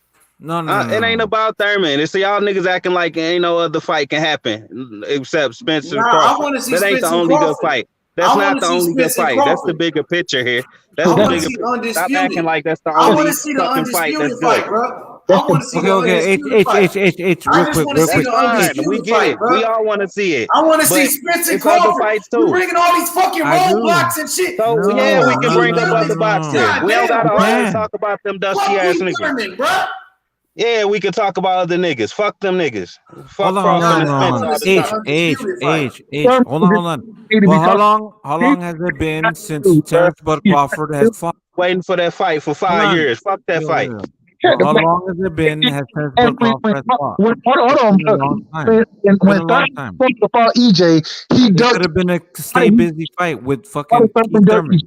No. It ain't about Thurman. It's y'all niggas acting like ain't no other fight can happen except Spence and Nah, I Crawford. want to see That ain't Spence the and only good Crawford. fight. That's I want not to the see only good Spence and fight. That's the Crawford. bigger picture here. That's I the want to bigger see picture. Stop acting undisputed. like that's the I want only to see the fucking fight that's undisputed good. fight, bro. I want to see the Okay. undisputed fight. H. I Real just quick, want to see That's the fine. We undisputed get fight, it. bro. We all want to see it. I want to see But Spence and it's other Crawford. fights We're too. bringing all these fucking I do. roadblocks and shit. So yeah, we can bring up other boxing. God We don't damn, gotta bro. always talk about them dusty Fuck ass Keith niggas. Thurman, bro. Yeah, we can talk about other niggas. Fuck them niggas. Fuck Hold Crawford and I Spence want all to the see the time. undisputed fight. H. Hold on. But how long has it been since Terence Bud Crawford has fought? Waiting for that fight for 5 years. Fuck that fight. How long has it been has Terence Bud Crawford has fought? Hold on. It's been a long time. It's been a long time. Fought EJ, he It ducked. could have been a stay busy fight with fucking Keith Thurman.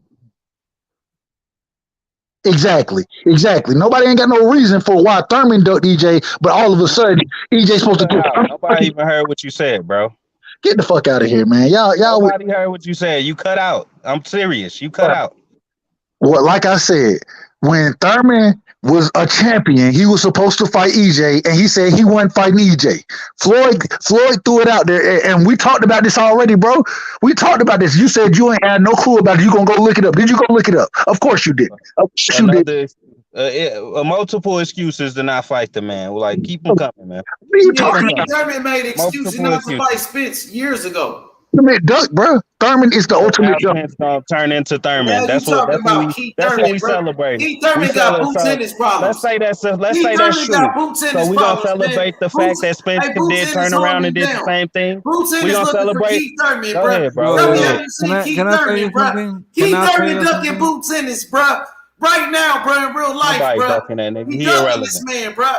Exactly. Nobody ain't got no reason for why Thurman ducked EJ, but all of a sudden EJ supposed to do. Nobody even heard what you said, bro. Get the fuck out of here, man. Y'all. Nobody heard what you said. You cut out. I'm serious. You cut out. Well, like I said, when Thurman was a champion, he was supposed to fight EJ, and he said he wasn't fighting EJ. Floyd threw it out there, and we talked about this already, bro. We talked about this. You said you ain't had no clue about it. You gonna go look it up? Did you go look it up? Of course you did. Of course you did. Multiple excuses to not fight the man. Like, keep them coming, man. What are you Yeah, talking Keith about? Thurman made excuses Multiple not to fight excuses. Spence years ago. ultimate duck, bro. Thurman is the ultimate duck. Spence gonna turn into Thurman. Now That's you what talking about Keith Thurman, we bro. celebrate. Keith Thurman got boot tennis problems. Let's say Keith that's Thurman true. got boot So tennis we gonna problems, man. celebrate the fact that Spence Boot did tennis turn around holding and him did the down. same thing. Boot We tennis gonna looking for celebrate. Keith Thurman, Go bro. ahead, bro. Tell me, have you seen Keith can I tell Thurman, you bro? something? Keith Can I tell Thurman you ducking something? boot tennis, bro. Right now, bro, in real life, Nobody bro. ducking that nigga. He He ducking irrelevant. this man, bro.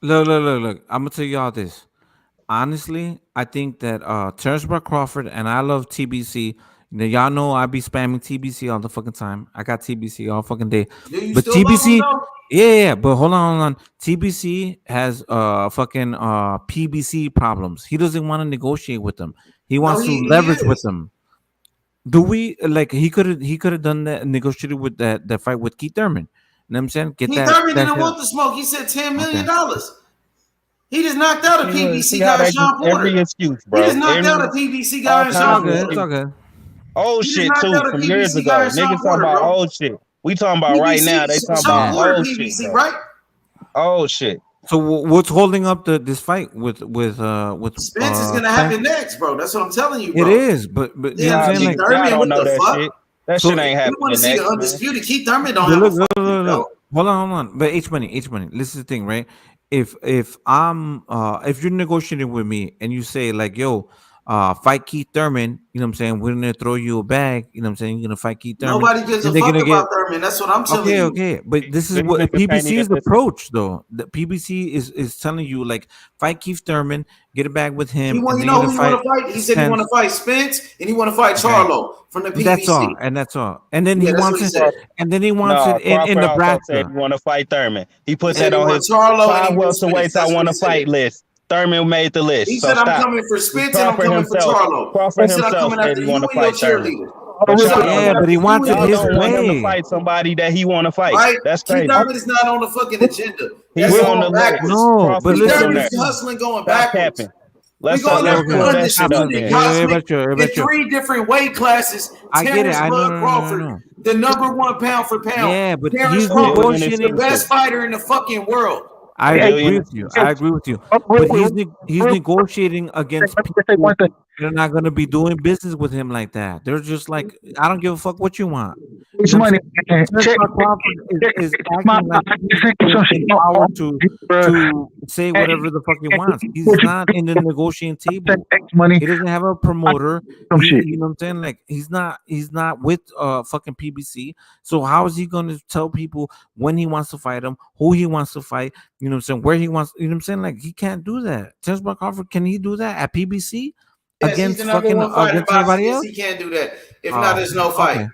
Look. I'm gonna tell y'all this. Honestly, I think that Terence Crawford, and I love TBC. Y'all know I be spamming TBC all the fucking time. I got TBC all fucking day. Do you But still love him, TBC, though? yeah, but hold on. TBC has fucking PBC problems. He doesn't want to negotiate with them. He wants to leverage with them. Do we like he could have done that, negotiated with that fight with Keith Thurman? You know what I'm saying? Keith Thurman didn't want the smoke. He said $10 million. He just knocked out a PBC guy, Sean Porter. Every excuse, bro. He just knocked out a PBC guy and Sean Porter. It's all good. Old He just shit knocked too out a from PBC years ago. guy and Sean Niggas talking Porter, about bro. old shit. We talking about right now. They talking Sean about Porter, old PBC, shit, bro. right? Old shit. So what's holding up this fight with Spence is gonna happen next, bro. That's what I'm telling you, bro. It is, but you know what I'm saying? Keith Thurman, what the fuck? Shit. That shit ain't happening. We want to see next, the undisputed. Keith Thurman don't But have a fucking look. Hold on. But H money. This is the thing, right? If you're negotiating with me and you say like, yo, fight Keith Thurman, you know what I'm saying? We're gonna throw you a bag, you know what I'm saying? You're gonna fight Keith Thurman. Nobody gives a fuck about Thurman. That's what I'm telling you. Okay. But this is what PBC's approach, though. The PBC is telling you like, fight Keith Thurman, get a bag with him. You know who you want to fight? He said he want to fight Spence and he want to fight Charlo from the PBC. That's all. And then he wants it. And then he wants it in Nebraska. Said he want to fight Thurman. He put that he on wants his Charlo and 5 he wants welterweights Spence. I That's want what to he fight said. list. Thurman made the list. He So said, I'm stop. coming for Spence and I'm Crawford coming for Charlo. Crawford He said, I'm himself coming said after he you want to and your fight Thurman. cheerleader. But he wants it his don't want him to way. fight somebody that he want to fight. Right? That's Keith crazy. Thurman is not on the fucking agenda. He's That's on the going backwards. No, but Keith Thurman listen. is hustling going Stop backwards. capping. Let's We going let's after pull that shit up undisputed then. Cosmic in 3 different weight classes. I get it. Terence I know. Crawford, the number 1 pound for pound. Yeah, but Terence he's Crawford, negotiating. the best fighter in the fucking world. I agree with you. But he's negotiating against people that are not going to be doing business with him like that. They're just like, I don't give a fuck what you want. It's money. Is acting like he's empowered to say whatever the fuck he wants. He's not in the negotiating table. He doesn't have a promoter. You know what I'm saying? Like he's not with fucking PBC. So how is he going to tell people when he wants to fight him, who he wants to fight? You know what I'm saying? Where he wants, you know what I'm saying? Like he can't do that. Terence Crawford, can he do that at PBC? Yes, Against he's the number fucking 1 fighter in against anybody boxing. else? He can't do that. If not, there's no fight. Okay.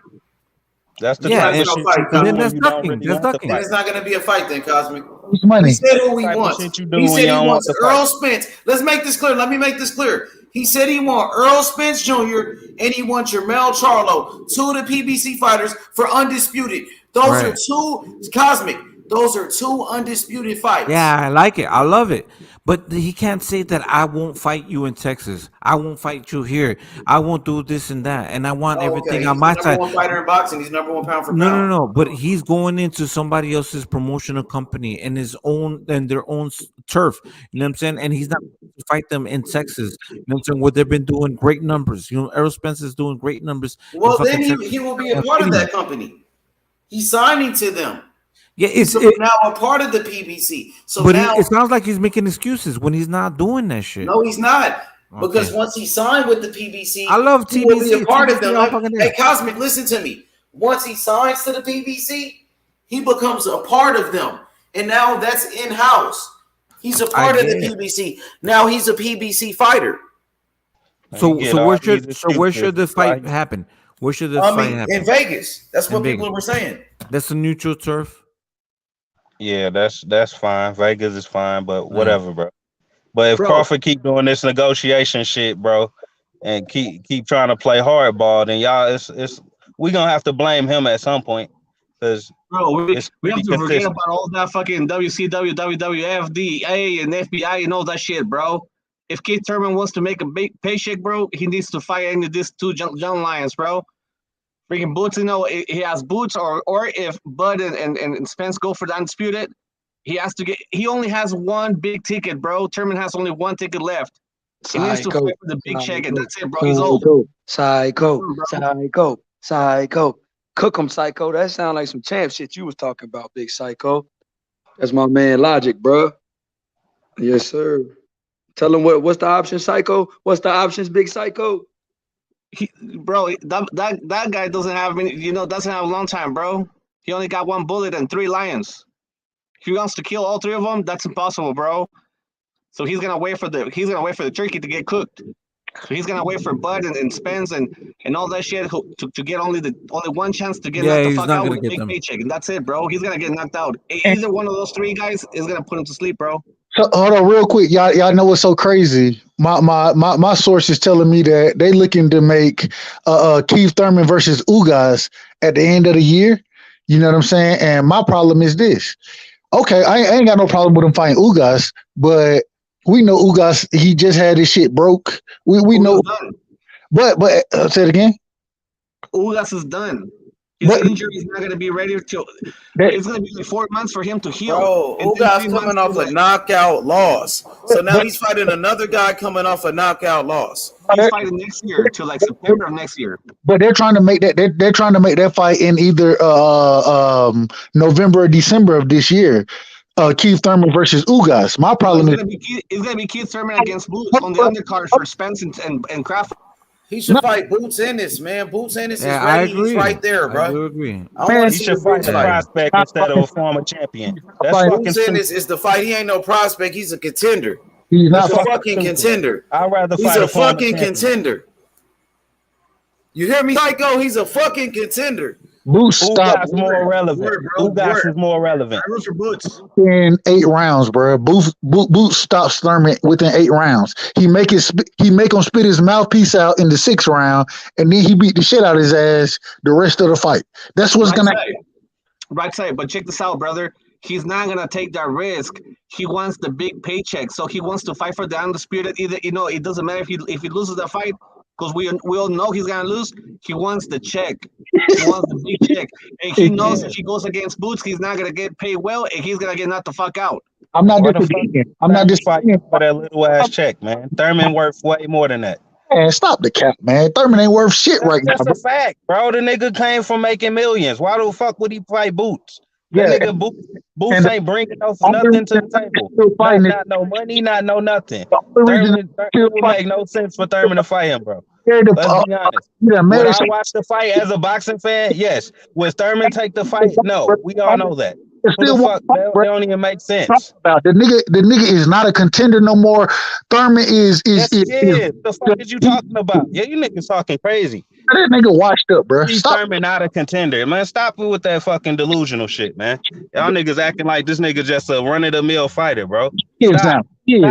That's the Yeah, type of no shit fight, you do then when that's you don't ducking. really That's want to ducking. Then fight. it's not going to be a fight then, Cosmic. It's money. He said who he Type of wants. shit you do He when said you he don't wants want to fight. Errol Spence. Let's make this clear. Let me make this clear. He said he wants Errol Spence Jr. and he wants Jermell Charlo, 2 of the PBC fighters for undisputed. Those are 2 Cosmic. Those are 2 undisputed fights. Yeah, I like it. I love it. But he can't say that I won't fight you in Texas. I won't fight you here. I won't do this and that. And I want everything on my He's side. number 1 fighter in boxing. He's number 1 pound for pound. No. But he's going into somebody else's promotional company and their own turf. You know what I'm saying? And he's not going to fight them in Texas. You know what I'm saying? Where they've been doing great numbers. You know, Errol Spence is doing great numbers. Well, then he will be a part of that company. He's signing to them. Yeah, it's now a part of the PBC. So but now it sounds like he's making excuses when he's not doing that shit. no, he's not. Because once he signed with the PBC, I love he will be TBC. a part of them. TBC Hey, Cosmic, listen to me. Once he signs to the PBC, he becomes a part of them. And now that's in-house. He's a part of the PBC. Now he's a PBC fighter. So where should the fight happen? Where should the fight happen? In Vegas. That's what people were saying. That's a neutral turf. Yeah, that's fine. Vegas is fine, but whatever, bro. But if Crawford keep doing this negotiation shit, bro, and keep trying to play hardball, then y'all, it's we gonna have to blame him at some point, because we have to forget about all that fucking WCW, WWF, DA, and FBI and all that shit, bro. If Keith Thurman wants to make a big paycheck, bro, he needs to fight any of these 2 young lions, bro. Freaking Boots, he has Boots, or if Bud and Spence go for the undisputed, he only has 1 big ticket, bro. Thurman has only 1 ticket left. He needs to fight for the big check, and that's it, bro. He's old. Psycho. Cook 'em, Psycho. That sound like some champ shit you was talking about, Big Psycho. That's my man Logic, bro. Yes, sir. Tell him what's the option, Psycho? What's the options, Big Psycho? Bro, that guy doesn't have doesn't have a long time, bro. He only got 1 bullet and 3 lions. If he wants to kill all 3 of them, that's impossible, bro. So he's gonna wait for the turkey to get cooked. So he's gonna wait for Bud and Spence and all that shit to get only one chance to get knocked the fuck out with a big paycheck, and that's it, bro. He's gonna get knocked out. Either one of those 3 guys is gonna put him to sleep, bro. So hold on, real quick, y'all know what's so crazy? My source is telling me that they looking to make Keith Thurman versus Ugas at the end of the year. You know what I'm saying? And my problem is this. Okay, I ain't got no problem with him fighting Ugas, but we know Ugas, he just had his shit broke. We know, but say it again. Ugas is done. His injury is not going to be ready till it's going to be like 4 months for him to heal. Bro, Ugas coming off a knockout loss, so now he's fighting another guy coming off a knockout loss. He's fighting next year till like September of next year. But they're trying to make that they're trying to make that fight in either November or December of this year. Keith Thurman versus Ugas. My problem is it's going to be Keith Thurman against Boots on the undercard for Spence and Crawford. He should fight Boots Ennis, man. Boots Ennis is ready. He's right there, bro. I do agree. He should fight a prospect instead of a former champion. That's Boots Ennis is the fight. He ain't no prospect. He's a contender. He's not a fucking contender. I'd rather He's fight a fucking contender. You hear me, Psycho? He's a fucking contender. Boots Ugas more relevant. Ugas is more relevant. I root for Boots. In 8 rounds, bro. Boots stops Thurman within 8 rounds. He make him spit his mouthpiece out in the 6th round, and then he beat the shit out of his ass the rest of the fight. That's what's gonna happen. Right side, but check this out, brother. He's not gonna take that risk. He wants the big paycheck, so he wants to fight for the undisputed. Either it doesn't matter if he loses that fight. Because we all know he's gonna lose. He wants the check. He wants the big check, and he knows if he goes against Boots, he's not gonna get paid well, and he's gonna get knocked the fuck out. I'm not disagreeing. I'm not just fighting for that little ass check, man. Thurman worth way more than that. Man, stop the cap, man. Thurman ain't worth shit right now. That's a fact, bro. The nigga came from making millions. Why the fuck would he fight Boots? That nigga Boots ain't bringing nothing to the table. Not no money, not no nothing. Thurman would make no sense for Thurman to fight him, bro. Let's be honest. Would I watch the fight as a boxing fan? Yes. Would Thurman take the fight? No. We all know that. That don't even make sense. The nigga is not a contender no more. Thurman is the fuck is you talking about? Yeah, you niggas talking crazy. That nigga washed up, bro. Thurman not a contender, man. Stop it with that fucking delusional shit, man. Y'all niggas acting like this nigga just a run-of-the-mill fighter, bro. Stop. No,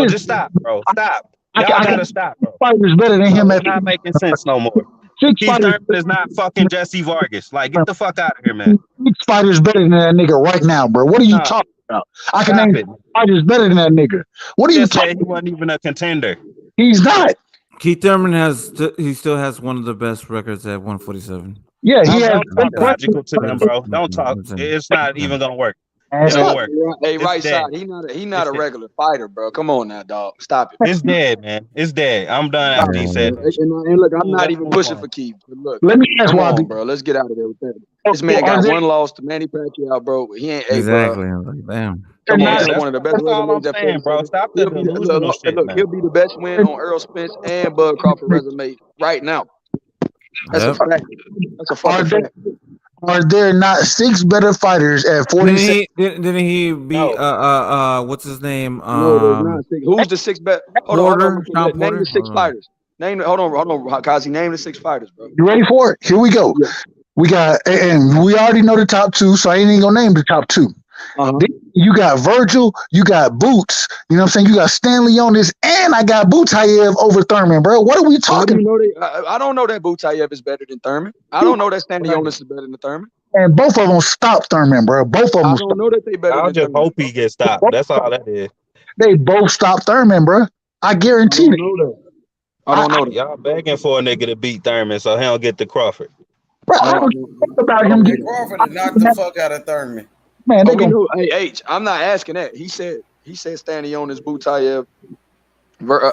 just stop, bro. Stop. Y'all gotta stop, bro. Fighters better than him. It's not making sense no more. Keith Thurman is not fucking Jesse Vargas. Like, get the fuck out of here, man. 6 fighters better than that nigga right now, bro. What are you talking about? I can name 6 fighters better than that nigga. What are you talking about? He wasn't even a contender. He's not. Keith Thurman still has one of the best records at 147. Yeah, he has. Logical to him, bro. Don't talk. It's not even gonna work. Hey, right side. He not a regular fighter, bro. Come on now, dog. Stop it. It's dead, man. It's dead. I'm done after he said it. And look, I'm not even pushing for Keith. But look, let me ask why, bro. Let's get out of there with that. This man got 1 loss to Manny Pacquiao, bro. He ain't exactly. Bro. Damn. Come on, that's one of the best wins, bro. Stop the delusional shit, man. He'll be the best win on Errol Spence and Bud Crawford resume right now. That's a fact. That's a fucking fact. Are there not 6 better fighters at 46? Didn't he beat what's his name? No, there's not 6. Who's the 6 best? Hold on. Name the 6 fighters. Hold on, Kazi. Name the 6 fighters, bro. You ready for it? Here we go. Yeah. We got, and we already know the top 2, so I ain't even gonna name the top 2. You got Virgil, you got Boots, you know what I'm saying? You got Stanley on this, and I got Butayev over Thurman, bro. What are we talking about? I don't know that Butayev is better than Thurman. I don't know that Stanley Onis is better than Thurman. And both of them stopped Thurman, bro. Both of them. I don't know that they better. I'll just hope he gets stopped. That's all that is. They both stopped Thurman, bro. I guarantee it. I don't know that. Y'all begging for a nigga to beat Thurman so he don't get the Crawford. Bro, I don't think about him. Crawford to knock the fuck out of Thurman. Man, hey H, I'm not asking that. He said He said Stanionis, Butayev.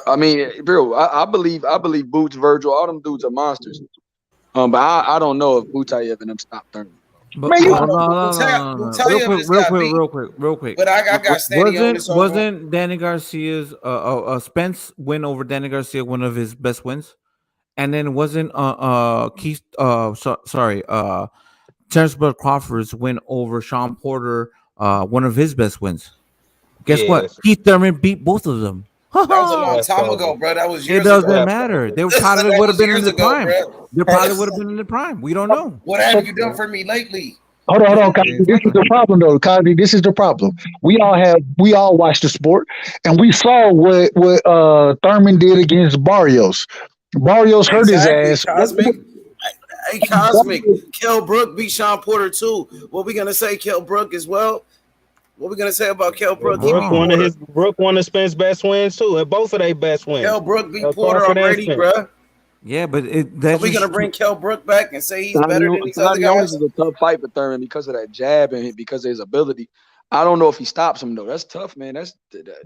I mean, bro, I believe Boots, Virgil, all them dudes are monsters. But I don't know if Butayev and them stop Thurman. But no. Real quick. But I got Stanionis over. Wasn't Danny Garcia's Spence win over Danny Garcia one of his best wins? And then wasn't Keith Terence Crawford's win over Sean Porter one of his best wins? Guess what? Keith Thurman beat both of them. That was a long time ago, bro. That was years ago. It doesn't ago. matter. They probably would have been in the prime. They probably would have been in the prime. We don't know. What have you done for me lately? Hold on, Cosby. This is the problem, though. Cosby, this is the problem. We all watched the sport, and we saw what Thurman did against Barrios. Barrios hurt his ass. Hey, Cosmic. Kell Brook beat Sean Porter too. What we gonna say, Kell Brook as well? What we gonna say about Kell Brook? Brook one of Spence's best wins too, and both of their best wins. Kell Brook beat Porter already, bro. Yeah, but are we gonna bring Kell Brook back and say he's better than these other guys? Is a tough fight for Thurman because of that jab and because of his ability. I don't know if he stops him though. That's tough, man. That's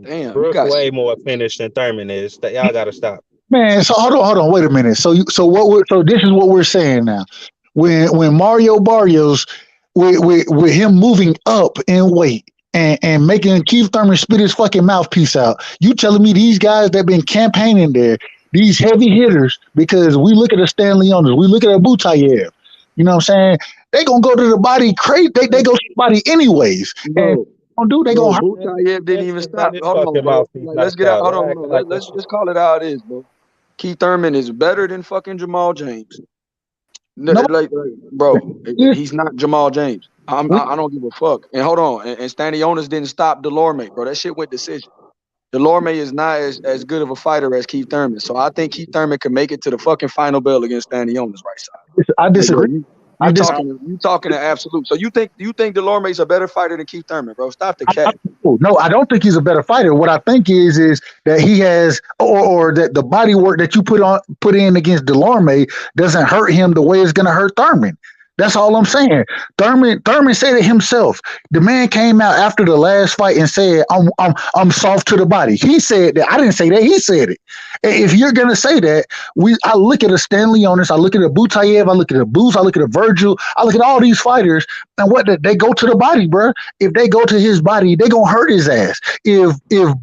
damn. Brook way more finished than Thurman is. Y'all gotta stop. Man, so hold on, wait a minute. So this is what we're saying now. When Mario Barrios with him moving up in weight and making Keith Thurman spit his fucking mouthpiece out, you telling me these guys that been campaigning there, these heavy hitters, because we look at the Stanley owners, we look at a Butayev, you know what I'm saying? They gonna go to the body crazy. They go to the body anyways. And they gonna hurt. Butayev didn't even stop. Hold on, bro. Let's get out. Hold on. Let's just call it how it is, bro. Keith Thurman is better than fucking Jamal James. Bro, he's not Jamal James. I don't give a fuck. And hold on. And Stanionis didn't stop Delorme, bro. That shit went decision. Delorme is not as good of a fighter as Keith Thurman. So I think Keith Thurman can make it to the fucking final bell against Stanionis right side. I disagree. You talking to absolute. So you think Delorme is a better fighter than Keith Thurman, bro? Stop the cat. No, I don't think he's a better fighter. What I think is that he has, or that the body work that you put in against Delorme doesn't hurt him the way it's gonna hurt Thurman. That's all I'm saying. Thurman said it himself. The man came out after the last fight and said, "I'm soft to the body." He said that. I didn't say that. He said it. If you're gonna say that, I look at a Stanlionis, I look at a Butayev, I look at a Boots, I look at a Virgil, I look at all these fighters, and they go to the body, bro. If they go to his body, they gonna hurt his ass. If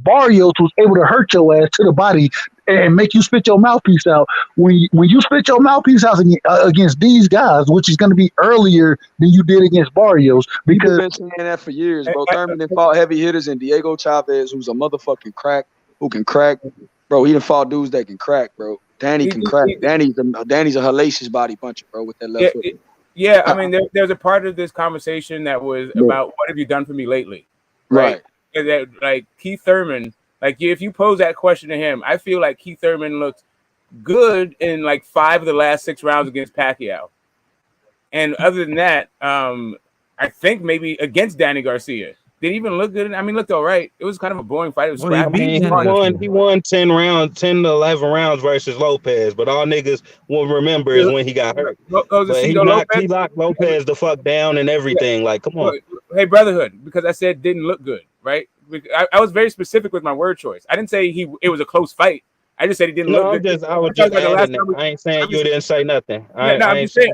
Barrios was able to hurt your ass to the body and make you spit your mouthpiece out, when you spit your mouthpiece out against these guys, which is going to be earlier than you did against Barrios, because you've been saying that for years, bro. Thurman done fought heavy hitters and Diego Chavez, who's a motherfucking crack, who can crack, bro. He done fought dudes that can crack, bro. Danny can crack. Danny's a hellacious body puncher, bro, with that left foot. Yeah, I mean, there's a part of this conversation that was about what have you done for me lately, right? That, like Keith Thurman. Like, if you pose that question to him, I feel like Keith Thurman looked good in like 5 of the last 6 rounds against Pacquiao. And other than that, I think maybe against Danny Garcia. Did he even look good? I mean, looked all right. It was kind of a boring fight. It was he won 10 to 11 rounds versus Lopez, but all niggas will remember is when he got hurt. He locked Lopez the fuck down and everything. Like, come on. Hey, Brotherhood, because I said didn't look good, right? I was very specific with my word choice. I didn't say it was a close fight. I just said he didn't look good. I was just adding it. I ain't saying you didn't say nothing. I'm saying,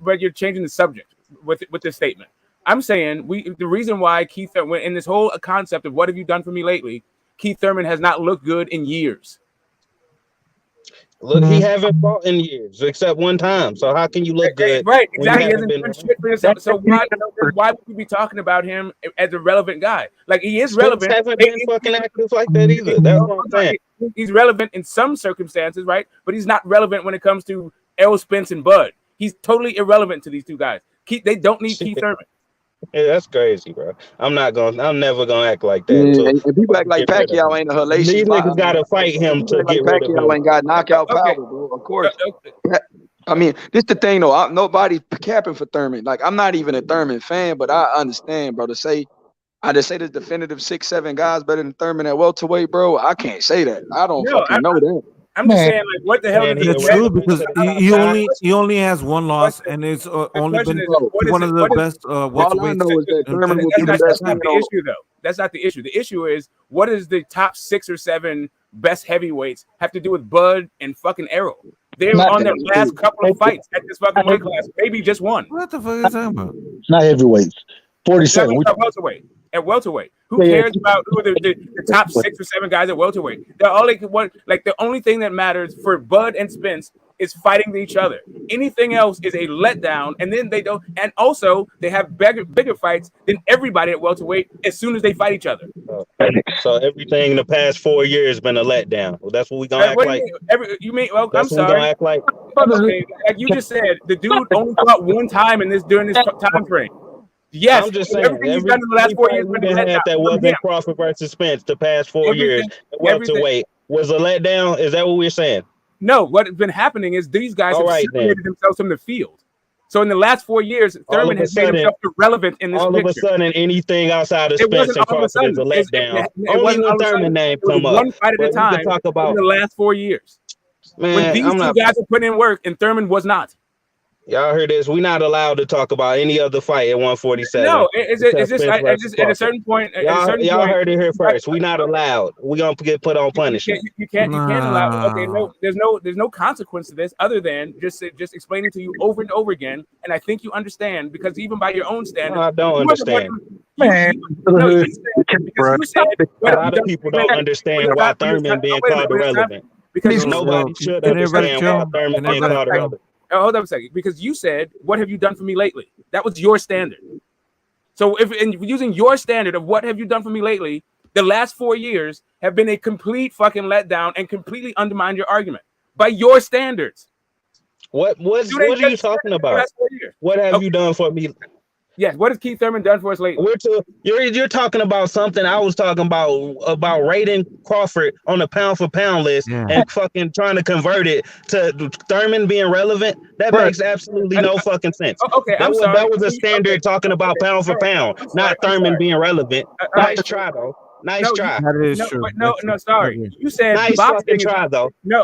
but you're changing the subject with this statement. I'm saying the reason why Keith went in this whole concept of what have you done for me lately, Keith Thurman has not looked good in years. Look, he haven't fought in years except one time. So how can you look good? Right, exactly. He hasn't done shit for himself. So why would we be talking about him as a relevant guy? Like, he is relevant. Hasn't been fucking active like that either. That's what I'm saying. He's relevant in some circumstances, right? But he's not relevant when it comes to Errol Spence and Bud. He's totally irrelevant to these two guys. They don't need Keith Thurman. Yeah, that's crazy, bro. I'm never gonna act like that. And people act like Pacquiao ain't a hellacious. These niggas gotta fight him to get rid of him. Pacquiao ain't got knockout power, bro. Of course. I mean, this the thing though. Nobody capping for Thurman. Like, I'm not even a Thurman fan, but I understand, bro. I just say the definitive 6-7 guys better than Thurman at welterweight, bro. I can't say that. I don't fucking know that. I'm just saying, like, what the hell did It's true because he only has one loss, and it's only been one of the best welterweights. That's not the issue, though. That's not the issue. The issue is, what does the top 6 or 7 best heavyweights have to do with Bud and fucking Errol? They were on their last couple of fights at this fucking weight class. Maybe just one. What the fuck are you talking about? Not heavyweights. 47. Welterweight. At welterweight, who cares about who the top 6 or 7 guys at welterweight? They're all the only thing that matters for Bud and Spence is fighting each other. Anything else is a letdown, and then they don't. And also, they have bigger fights than everybody at welterweight as soon as they fight each other. So everything in the past 4 years has been a letdown. Well, that's what we gonna act like. Well, I'm sorry. Gonna act like. Okay, like you just said, the dude only fought one time during this time frame. Yes, I'm just saying. Everything he's done in the last 4 years we had that wasn't Crawford versus Spence the past 4 years. Welterweight was a letdown. Is that what we're saying? No, what's been happening is these guys have separated themselves from the field. So in the last 4 years, Thurman has made himself irrelevant in this picture. All of a sudden, anything outside of Spence and Crawford is a letdown. Only when Thurman name come up. One fight at a time talk about in the last 4 years. Man, when these two guys are putting in work and Thurman was not. Y'all heard this. We're not allowed to talk about any other fight at 147. No, it's just at a certain point. Y'all heard it here first. We're not allowed. We're gonna get put on punishment. You can't allow. Okay, no, there's no consequence to this other than just explaining to you over and over again. And I think you understand because even by your own standards, I don't understand. Man, a lot of people don't understand why Thurman being called irrelevant. Because nobody should understand why Thurman being called irrelevant. Hold on a second, because you said, "What have you done for me lately?" That was your standard. So, if using your standard of what have you done for me lately, the last 4 years have been a complete fucking letdown and completely undermined your argument by your standards. What are you talking about? What have you done for me? Yes, what has Keith Thurman done for us lately? You're talking about something I was talking about rating Crawford on the pound for pound list and fucking trying to convert it to Thurman being relevant. That makes absolutely no fucking sense. Okay, that was a standard talking about pound for pound, not Thurman being relevant. Nice try though. Nice try. That is true. No, sorry. You said nice boxing try though. No.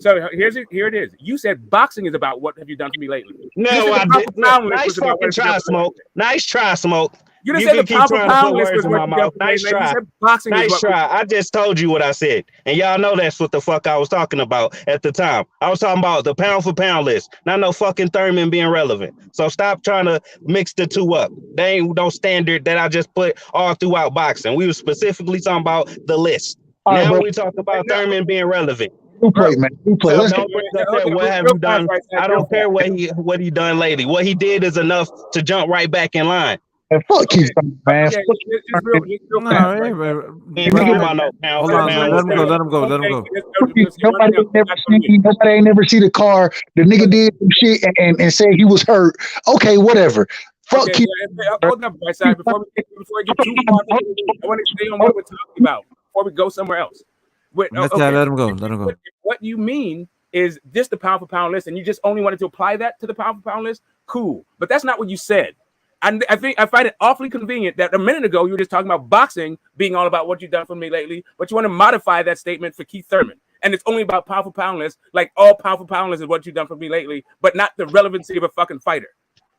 So here it is. You said boxing is about what have you done for me lately. No, I didn't. Nice fucking try, Smoke. Nice try, Smoke. You didn't say the pound for pound list was what you done. Nice try. Boxing nice try. I just told you what I said, and y'all know that's what the fuck I was talking about at the time. I was talking about the pound for pound list, not no fucking Thurman being relevant. So stop trying to mix the two up. They ain't no standard that I just put all throughout boxing. We were specifically talking about the list. Now we talk about Thurman being relevant. Who played, man? Who played? So don't bring up that. What have you done? I don't care what he done lately. What he did is enough to jump right back in line. And fuck Keith Thurman, man. Let him go. Nobody ain't never see the car. The nigga did some shit and said he was hurt. Okay, whatever. Fuck Keith. Hold up, before we get too far, I want to stay on what we're talking about before we go somewhere else. Let him go. What you mean is this the pound for pound list, and you just only wanted to apply that to the pound for pound list? Cool, but that's not what you said. I find it awfully convenient that a minute ago you were just talking about boxing being all about what you've done for me lately, but you want to modify that statement for Keith Thurman, and it's only about pound for pound list, like all pound for pound list is what you've done for me lately, but not the relevancy of a fucking fighter.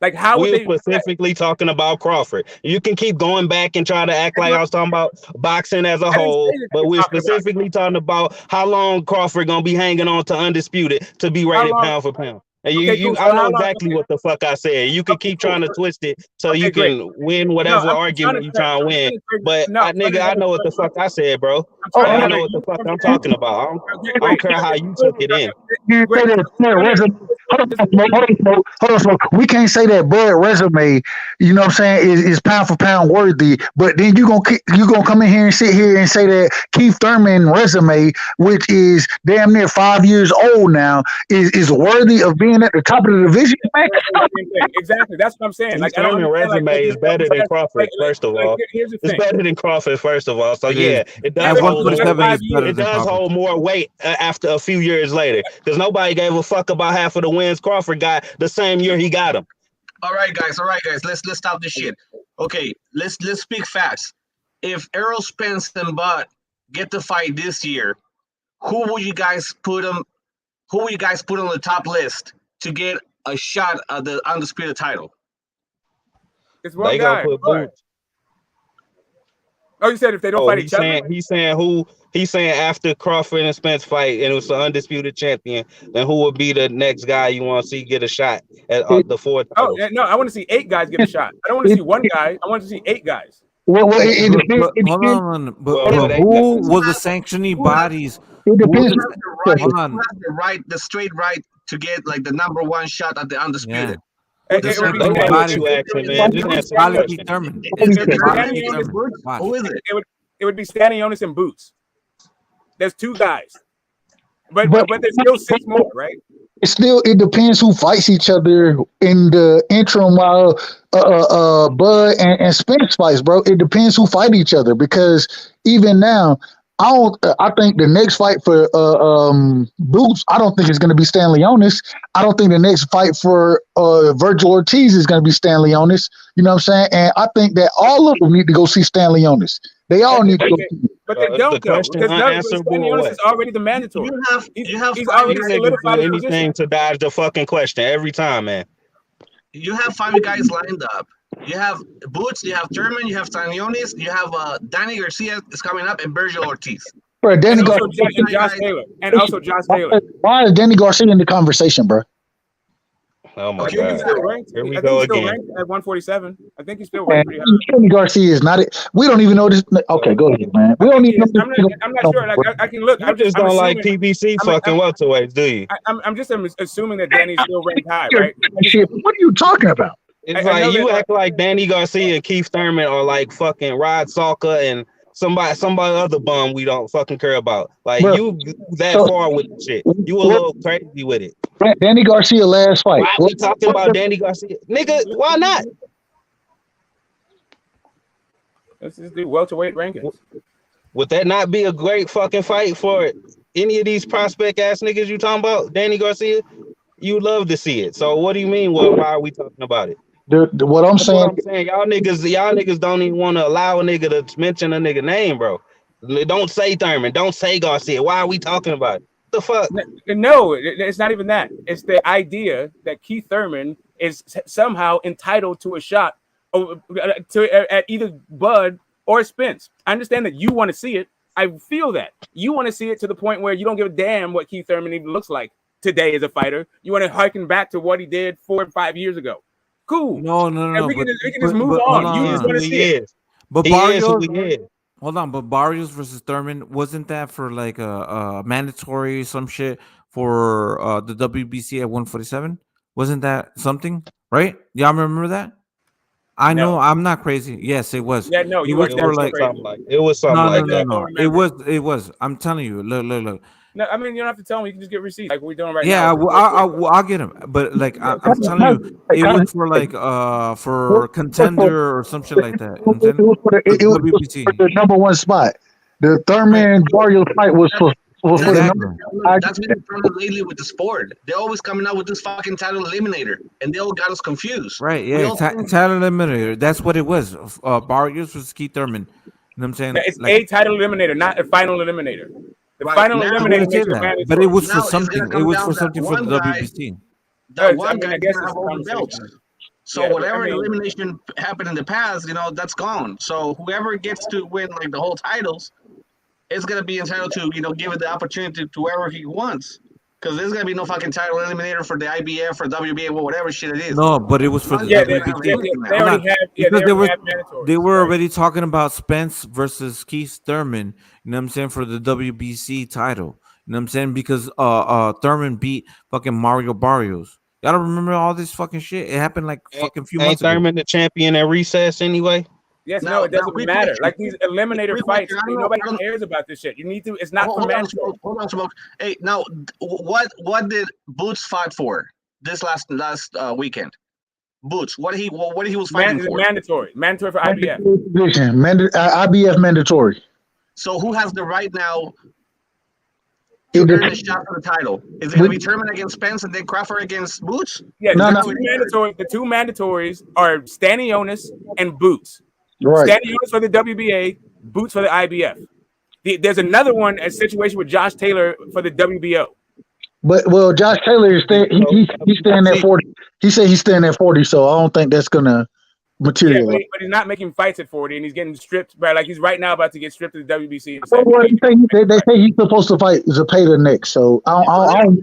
Like how would they specifically talking about Crawford? You can keep going back and try to act like I was talking about boxing as a whole, but we're specifically talking about how long Crawford gonna be hanging on to undisputed to be rated pound for pound. And I know exactly what the fuck I said. You can keep trying to twist it so you can win whatever argument you trying to win. But I know what the fuck I said, bro. I know what the fuck I'm talking about. I don't care how you took it in. Hold on, smoke. We can't say that Bud resume, you know what I'm saying, is pound for pound worthy. But then you gonna come in here and sit here and say that Keith Thurman resume, which is damn near 5 years old now, is worthy of being at the top of the division. Exactly, that's what I'm saying. Like Thurman resume is better than Crawford. First of all, it's better than Crawford. First of all, so yeah, it does hold more weight after a few years later because nobody gave a fuck about half of the wins Crawford got the same year he got them. All right, guys. Let's stop this shit. Okay, let's speak facts. If Errol Spence and Bud get the fight this year, who will you guys put him? Who will you guys put on the top list to get a shot at the undisputed title? It's one guy. Boots. Oh, you said if they don't fight each other? He's saying after Crawford and Spence fight and it was an undisputed champion, then who would be the next guy you want to see get a shot at the 4 titles? Oh, no, I want to see 8 guys get a shot. I don't want to see one guy. I want to see 8 guys. Hold on, but who was the sanctioning bodies? Who has the straight right to get like the number 1 shot at the undisputed? Who is it? It would be Stanionis and Boots. There's 2 guys, but there's still 6 more, right? It depends who fights each other in the interim while Bud and Spence fights, bro. It depends who fight each other because even now, I think the next fight for Boots, I don't think it's going to be Stanley Onis. I don't think the next fight for Virgil Ortiz is going to be Stanley Onis. You know what I'm saying? And I think that all of them need to go see Stanley Onis. They all need to go see him. But they don't, though. Because Stanley Onis is already the mandatory. He's already solidified his position. Anything to dodge the fucking question every time, man. You have 5 guys lined up. You have Boots, you have Thurman, you have Stanionis, you have Danny Garcia is coming up, and Virgil Ortiz. Bro, Danny Garcia and Josh Taylor. And also Josh Taylor. Why is Danny Garcia in the conversation, bro? Oh my God! Here we go again. At 147, I think he's still ranked pretty high. Danny Garcia is not it. We don't even know this. Okay, go ahead, man. We don't even know. I'm not sure. Like I can look. You just don't like PBC fucking welterweights, do you? I'm just assuming that Danny's still ranked high, right? What are you talking about? It's like you act like Danny Garcia and Keith Thurman are like fucking Rod Salka and somebody other bum we don't fucking care about. Like, bro, you that far with the shit. You a little crazy with it. Danny Garcia last fight. Why we talking about Danny Garcia? Nigga, why not? Let's just do welterweight rankings. Would that not be a great fucking fight for any of these prospect ass niggas you talking about? Danny Garcia? You love to see it. So what do you mean? Why are we talking about it? What I'm saying, y'all niggas don't even want to allow a nigga to mention a nigga name, bro. Don't say Thurman. Don't say Garcia. Why are we talking about it? The fuck? No, it's not even that. It's the idea that Keith Thurman is somehow entitled to a shot at either Bud or Spence. I understand that you want to see it. I feel that you want to see it to the point where you don't give a damn what Keith Thurman even looks like today as a fighter. You want to harken back to what he did 4 or 5 years ago. Cool. No. And we can just move on. You just want to see it. But Barrios, hold on. But Barrios versus Thurman, wasn't that for like a mandatory some shit for the WBC at 147? Wasn't that something? Right? Y'all remember that? I know I'm not crazy. Yes, it was. Yeah, no, it was something like that. No. It was. I'm telling you. Look. No, I mean, you don't have to tell me. You can just get receipts like we're doing right now. Yeah, I'll get him. But like I'm telling you, it was for like for contender or some shit like that. It was for the number 1 spot. The Thurman Barrios fight was for the number. That's been the problem lately with the sport. They're always coming out with this fucking title eliminator, and they all got us confused. Right? Yeah, title eliminator. That's what it was. Barrios versus Keith Thurman. You know what I'm saying? It's a title eliminator, not a final eliminator. The final eliminator, but it was for something. It was for something for the WBC. That one guy doesn't have all the belts. So whatever elimination happened in the past, that's gone. So whoever gets to win like the whole titles is gonna be entitled to, give it the opportunity to whoever he wants. Because there's gonna be no fucking title eliminator for the IBF or WBA or whatever shit it is. No, but it was for the WBC. They were already talking about Spence versus Keith Thurman. You know what I'm saying, for the WBC title. You know what I'm saying, because Thurman beat fucking Mario Barrios. Y'all don't remember all this fucking shit? It happened like fucking few months ago. Ain't Thurman the champion at recess anyway? Yes, no, it doesn't matter. Like these eliminator fights, nobody cares about this shit. You need to. It's not for mandatory. Hold on, Smoke. Hey, now, what did Boots fight for this last weekend? Boots, what he was fighting for? Mandatory for IBF. IBF mandatory. So who has the right now to earn a shot for the title? Is it going to be Thurman against Spence and then Crawford against Boots? Yeah, the two mandatories are Stanionis and Boots. Right. Stanionis for the WBA, Boots for the IBF. There's another one, a situation with Josh Taylor for the WBO. But Josh Taylor is he's staying at 40. He said he's staying at 40, so I don't think that's gonna materialize. Yeah, but he's not making fights at 40, and he's getting stripped. But like he's right now about to get stripped of the WBC. Well, they say he's supposed to fight Zepeda next, so I don't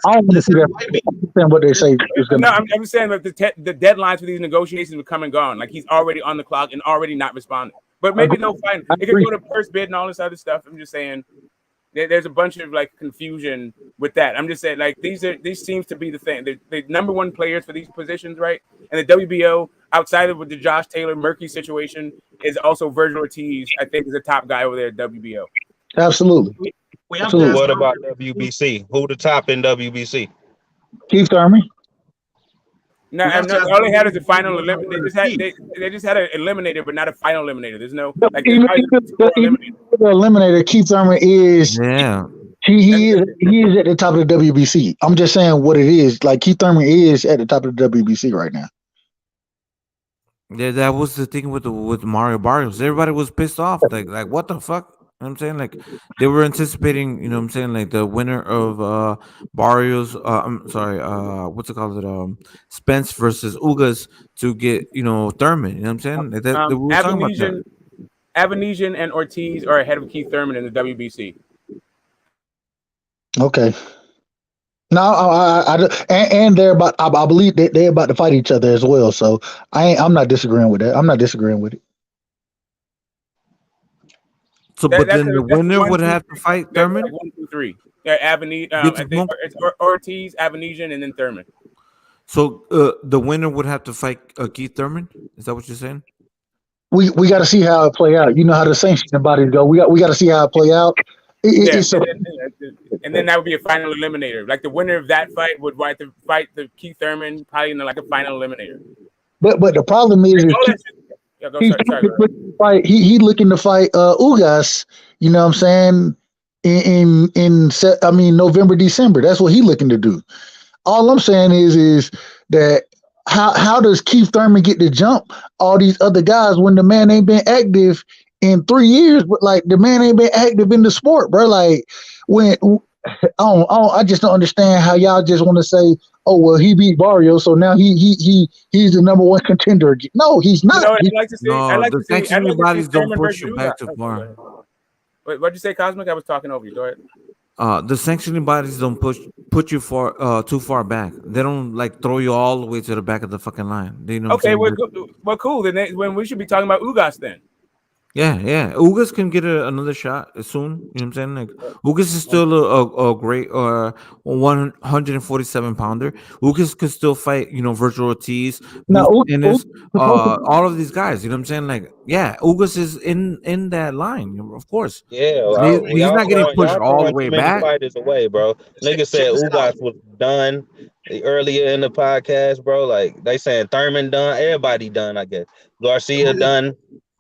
want to see that. I understand what they say is gonna. No, I'm just saying that the deadlines for these negotiations will come and gone. Like he's already on the clock and already not responding. But maybe they'll find it could go to first bid and all this other stuff. I'm just saying there's a bunch of like confusion with that. I'm just saying like these seems to be the thing. The number one players for these positions, right? And the WBO outside of the Josh Taylor murky situation is also Virgil Ortiz. I think is a top guy over there at WBO. Absolutely. What about WBC? Who the top in WBC? Keith Thurman. No, all they had is the final eliminator. They just had an eliminator, but not a final eliminator. There's no like even the eliminator. Keith Thurman is he is at the top of the WBC. I'm just saying what it is. Like Keith Thurman is at the top of the WBC right now. Yeah, that was the thing with Mario Barrios. Everybody was pissed off. Like what the fuck? You know what I'm saying? Like they were anticipating, you know what I'm saying, like the winner of Barrios, I'm sorry, what's it called? Spence versus Ugas to get, Thurman. You know what I'm saying? Like that, Avanesian and Ortiz are ahead of Keith Thurman in the WBC. Okay. No, and they're about. I believe they're about to fight each other as well. So I'm not disagreeing with that. I'm not disagreeing with it. So, but then the winner would have to fight Thurman? Like 1, 2, 3. Yeah, I think it's Ortiz, Avanesian, and then Thurman. So the winner would have to fight Keith Thurman? Is that what you're saying? We got to see how it play out. You know how the sanctioning bodies go. We got to see how it play out. And then that would be a final eliminator. Like the winner of that fight would fight the Keith Thurman probably in like a final eliminator. But the problem is he looking to fight Ugas, you know what I'm saying, in November, December. That's what he looking to do. All I'm saying is that how does Keith Thurman get to jump all these other guys when the man ain't been active in 3 years, but like the man ain't been active in the sport, bro. Like I just don't understand how y'all just want to say, oh well, he beat Barrios, so now he's the number one contender. No, he's not. You know what I'd like to see? No, I'd like the to see sanctioning bodies don't push you back Ugas. too far. What'd you say, Cosmic? I was talking over you. Go ahead. The sanctioning bodies don't put you too far back. They don't like throw you all the way to the back of the fucking line. They know. Okay, well, cool. Then when we should be talking about Ugas then. Yeah. Ugas can get another shot soon. You know what I'm saying? Like Ugas is still a great 147 pounder. Ugas could still fight, Virgil Ortiz, Ennis, all of these guys. You know what I'm saying? Like, yeah, Ugas is in that line, of course. Yeah, he's not getting pushed all the way back. Fighters away, bro. Nigga said Ugas was done earlier in the podcast, bro. Like they saying Thurman done, everybody done. I guess Garcia done.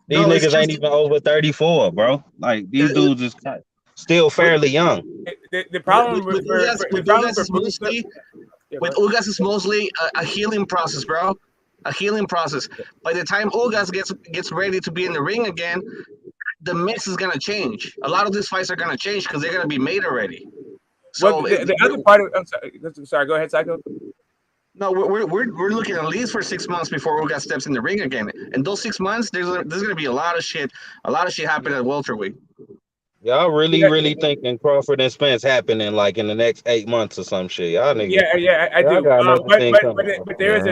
These niggas ain't even over 34, bro. Like these dudes is still fairly young. The problem with Ugas is mostly a healing process, bro. A healing process. By the time Ugas gets ready to be in the ring again, the mix is gonna change. A lot of these fights are gonna change because they're gonna be made already. So the other part of sorry, go ahead, Psycho. No, we're looking at least for 6 months before Ugas steps in the ring again. And those 6 months, there's gonna be a lot of shit happening at welterweight. Y'all really thinking Crawford and Spence happening like in the next 8 months or some shit? Y'all niggas. Yeah, I do. But there's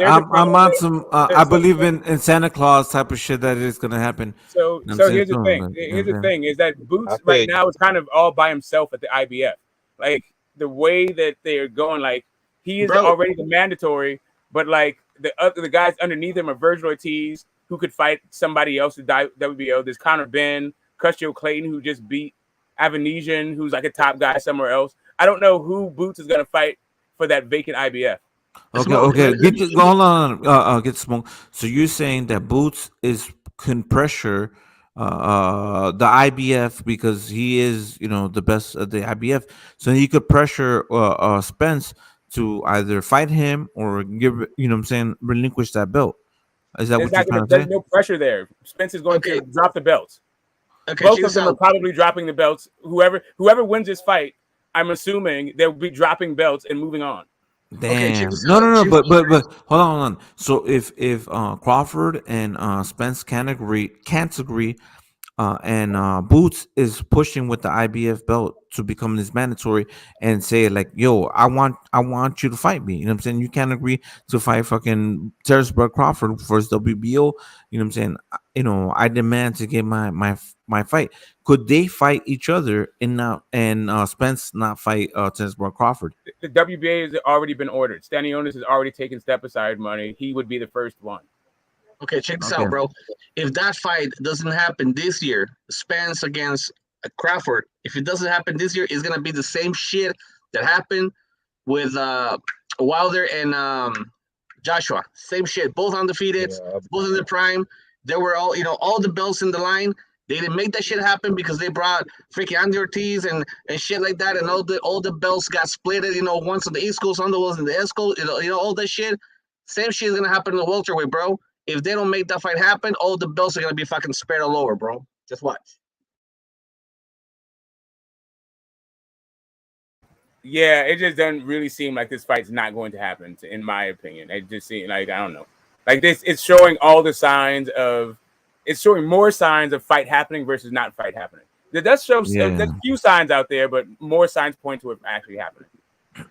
I'm on some. I believe in Santa Claus type of shit that is gonna happen. So here's the thing. Here's the thing is that Boots right now is kind of all by himself at the IBF. Like the way that they're going, like. He is already the mandatory, but like the guys underneath him are Virgil Ortiz, who could fight somebody else at WBO. There's Conor Benn, Custio Clayton, who just beat Avanesian, who's like a top guy somewhere else. I don't know who Boots is gonna fight for that vacant IBF. Okay. Hold on. Get smoke. So you're saying that Boots can pressure the IBF because he is, the best at the IBF, so he could pressure Spence to either fight him or give, relinquish that belt. Is that what you're trying to say? There's no pressure there. Spence is going to drop the belt. Okay, both check of this them are out. probably dropping the belts. Whoever wins this fight, I'm assuming they'll be dropping belts and moving on. Okay, check Damn. this No, out. no, no. Check this But hold on, hold on. So if Crawford and Spence can't agree, and Boots is pushing with the IBF belt to become this mandatory and say like, "Yo, I want you to fight me." You know what I'm saying? You can't agree to fight fucking Terrence Crawford versus WBO. You know what I'm saying? I demand to get my fight. Could they fight each other and Spence not fight Terrence Crawford? The WBA has already been ordered. Stanionis has already taken step aside money. He would be the first one. Okay, check this Okay. out, bro. If that fight doesn't happen this year, Spence against Crawford, if it doesn't happen this year, it's gonna be the same shit that happened with Wilder and Joshua. Same shit. Both undefeated, both in their prime. They were all the belts in the line. They didn't make that shit happen because they brought freaking Andy Ortiz and shit like that, and all the belts got split. Once on the East Coast, other was in the West Coast. All that shit. Same shit is gonna happen in the welterweight, bro. If they don't make that fight happen, all the belts are gonna be fucking spread all over, bro. Just watch. Yeah, it just doesn't really seem like this fight's not going to happen, in my opinion. It just seems like, I don't know. Like this, it's showing more signs of fight happening versus not fight happening. That does show there's a few signs out there, but more signs point to it actually happening.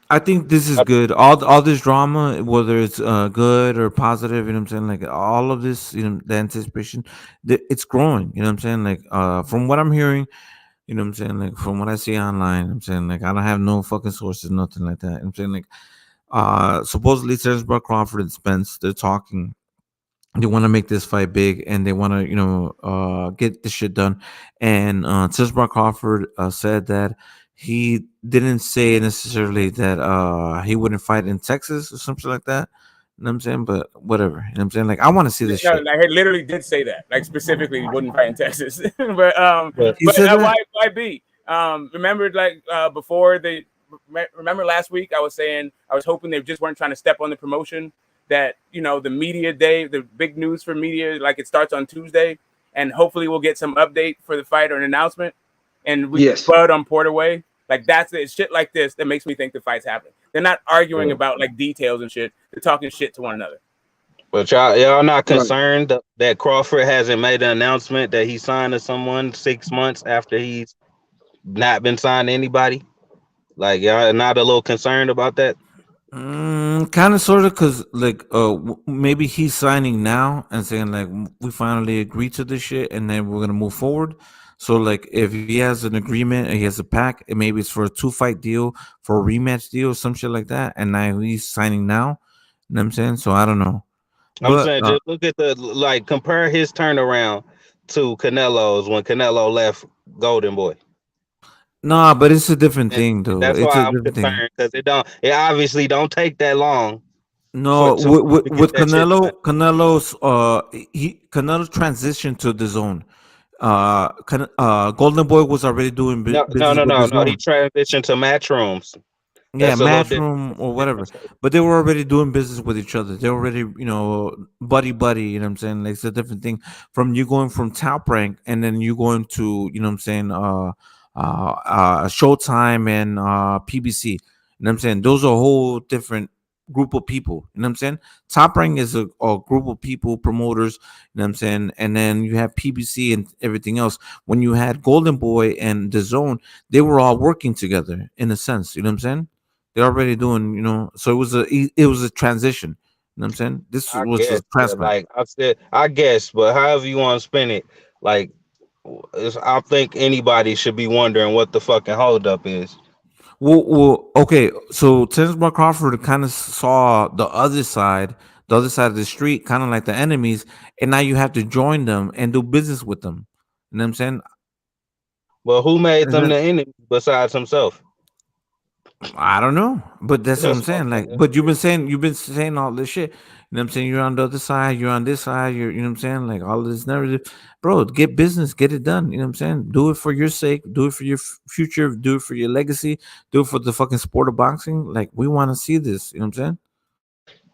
I think this is good. All this drama, whether it's good or positive, you know what I'm saying? Like all of this, the anticipation, it's growing. You know what I'm saying? Like from what I'm hearing, you know what I'm saying? Like from what I see online, I'm saying like I don't have no fucking sources, nothing like that. I'm saying like supposedly Terence Crawford and Spence, they're talking. They want to make this fight big and they want to, get the shit done. And Terence Crawford said that he didn't say necessarily that he wouldn't fight in Texas or something like that. You know what I'm saying? But whatever. You know what I'm saying? Like, I want to see this No, shit. like, he literally did say that. Like specifically, he wouldn't fight in Texas. but He said that? why be? Remember, before remember last week I was saying I was hoping they just weren't trying to step on the promotion. That the media day, the big news for media, like it starts on Tuesday, and hopefully we'll get some update for the fight or an announcement, and we bud on Porterway. Like that's it. Shit like this that makes me think the fight's happening. They're not arguing about like details and shit. They're talking shit to one another. But y'all not concerned that Crawford hasn't made an announcement that he signed to someone 6 months after he's not been signed to anybody? Like y'all not a little concerned about that? Kind of, sort of, because like maybe he's signing now and saying like we finally agreed to this shit and then we're gonna move forward. So like if he has an agreement and he has a pack, and maybe it's for a 2-fight deal, for a rematch deal, some shit like that, and now he's signing now. You know what I'm saying? So I don't know. I'm saying just look at compare his turnaround to Canelo's when Canelo left Golden Boy. Nah, but it's a different thing, though. That's It's why a I'm different thing. concerned because it obviously don't take that long. No, to with get that shit done. Canelo's Canelo transitioned to the zone. Golden Boy was already doing business with the No. zone. He transitioned to Matchrooms. Yeah, That's a little different. Matchroom or whatever. But they were already doing business with each other. They were already, buddy. You know what I'm saying? Like, it's a different thing from you going from Top Rank and then you going to, you know what I'm saying, Showtime and PBC. You know what I'm saying? Those are a whole different group of people. You know what I'm saying? Top Rank is a group of people, promoters. You know what I'm saying? And then you have PBC and everything else. When you had Golden Boy and The Zone, they were all working together in a sense. You know what I'm saying? They're already doing, so it was a transition. You know what I'm saying? This I was guess, a transplant. like I said, I guess, but however you want to spin it, like I think anybody should be wondering what the fucking holdup is. Well, okay. So Terence Crawford kind of saw the other side of the street, kind of like the enemies, and now you have to join them and do business with them. You know what I'm saying? Well, who made them the enemy besides himself? I don't know, but that's what I'm saying. Like, but you've been saying all this shit. You know what I'm saying? You're on the other side, you're on this side, you know what I'm saying? Like all this narrative, bro. Get business, get it done. You know what I'm saying? Do it for your sake, do it for your future, do it for your legacy, do it for the fucking sport of boxing. Like we want to see this. You know what I'm saying?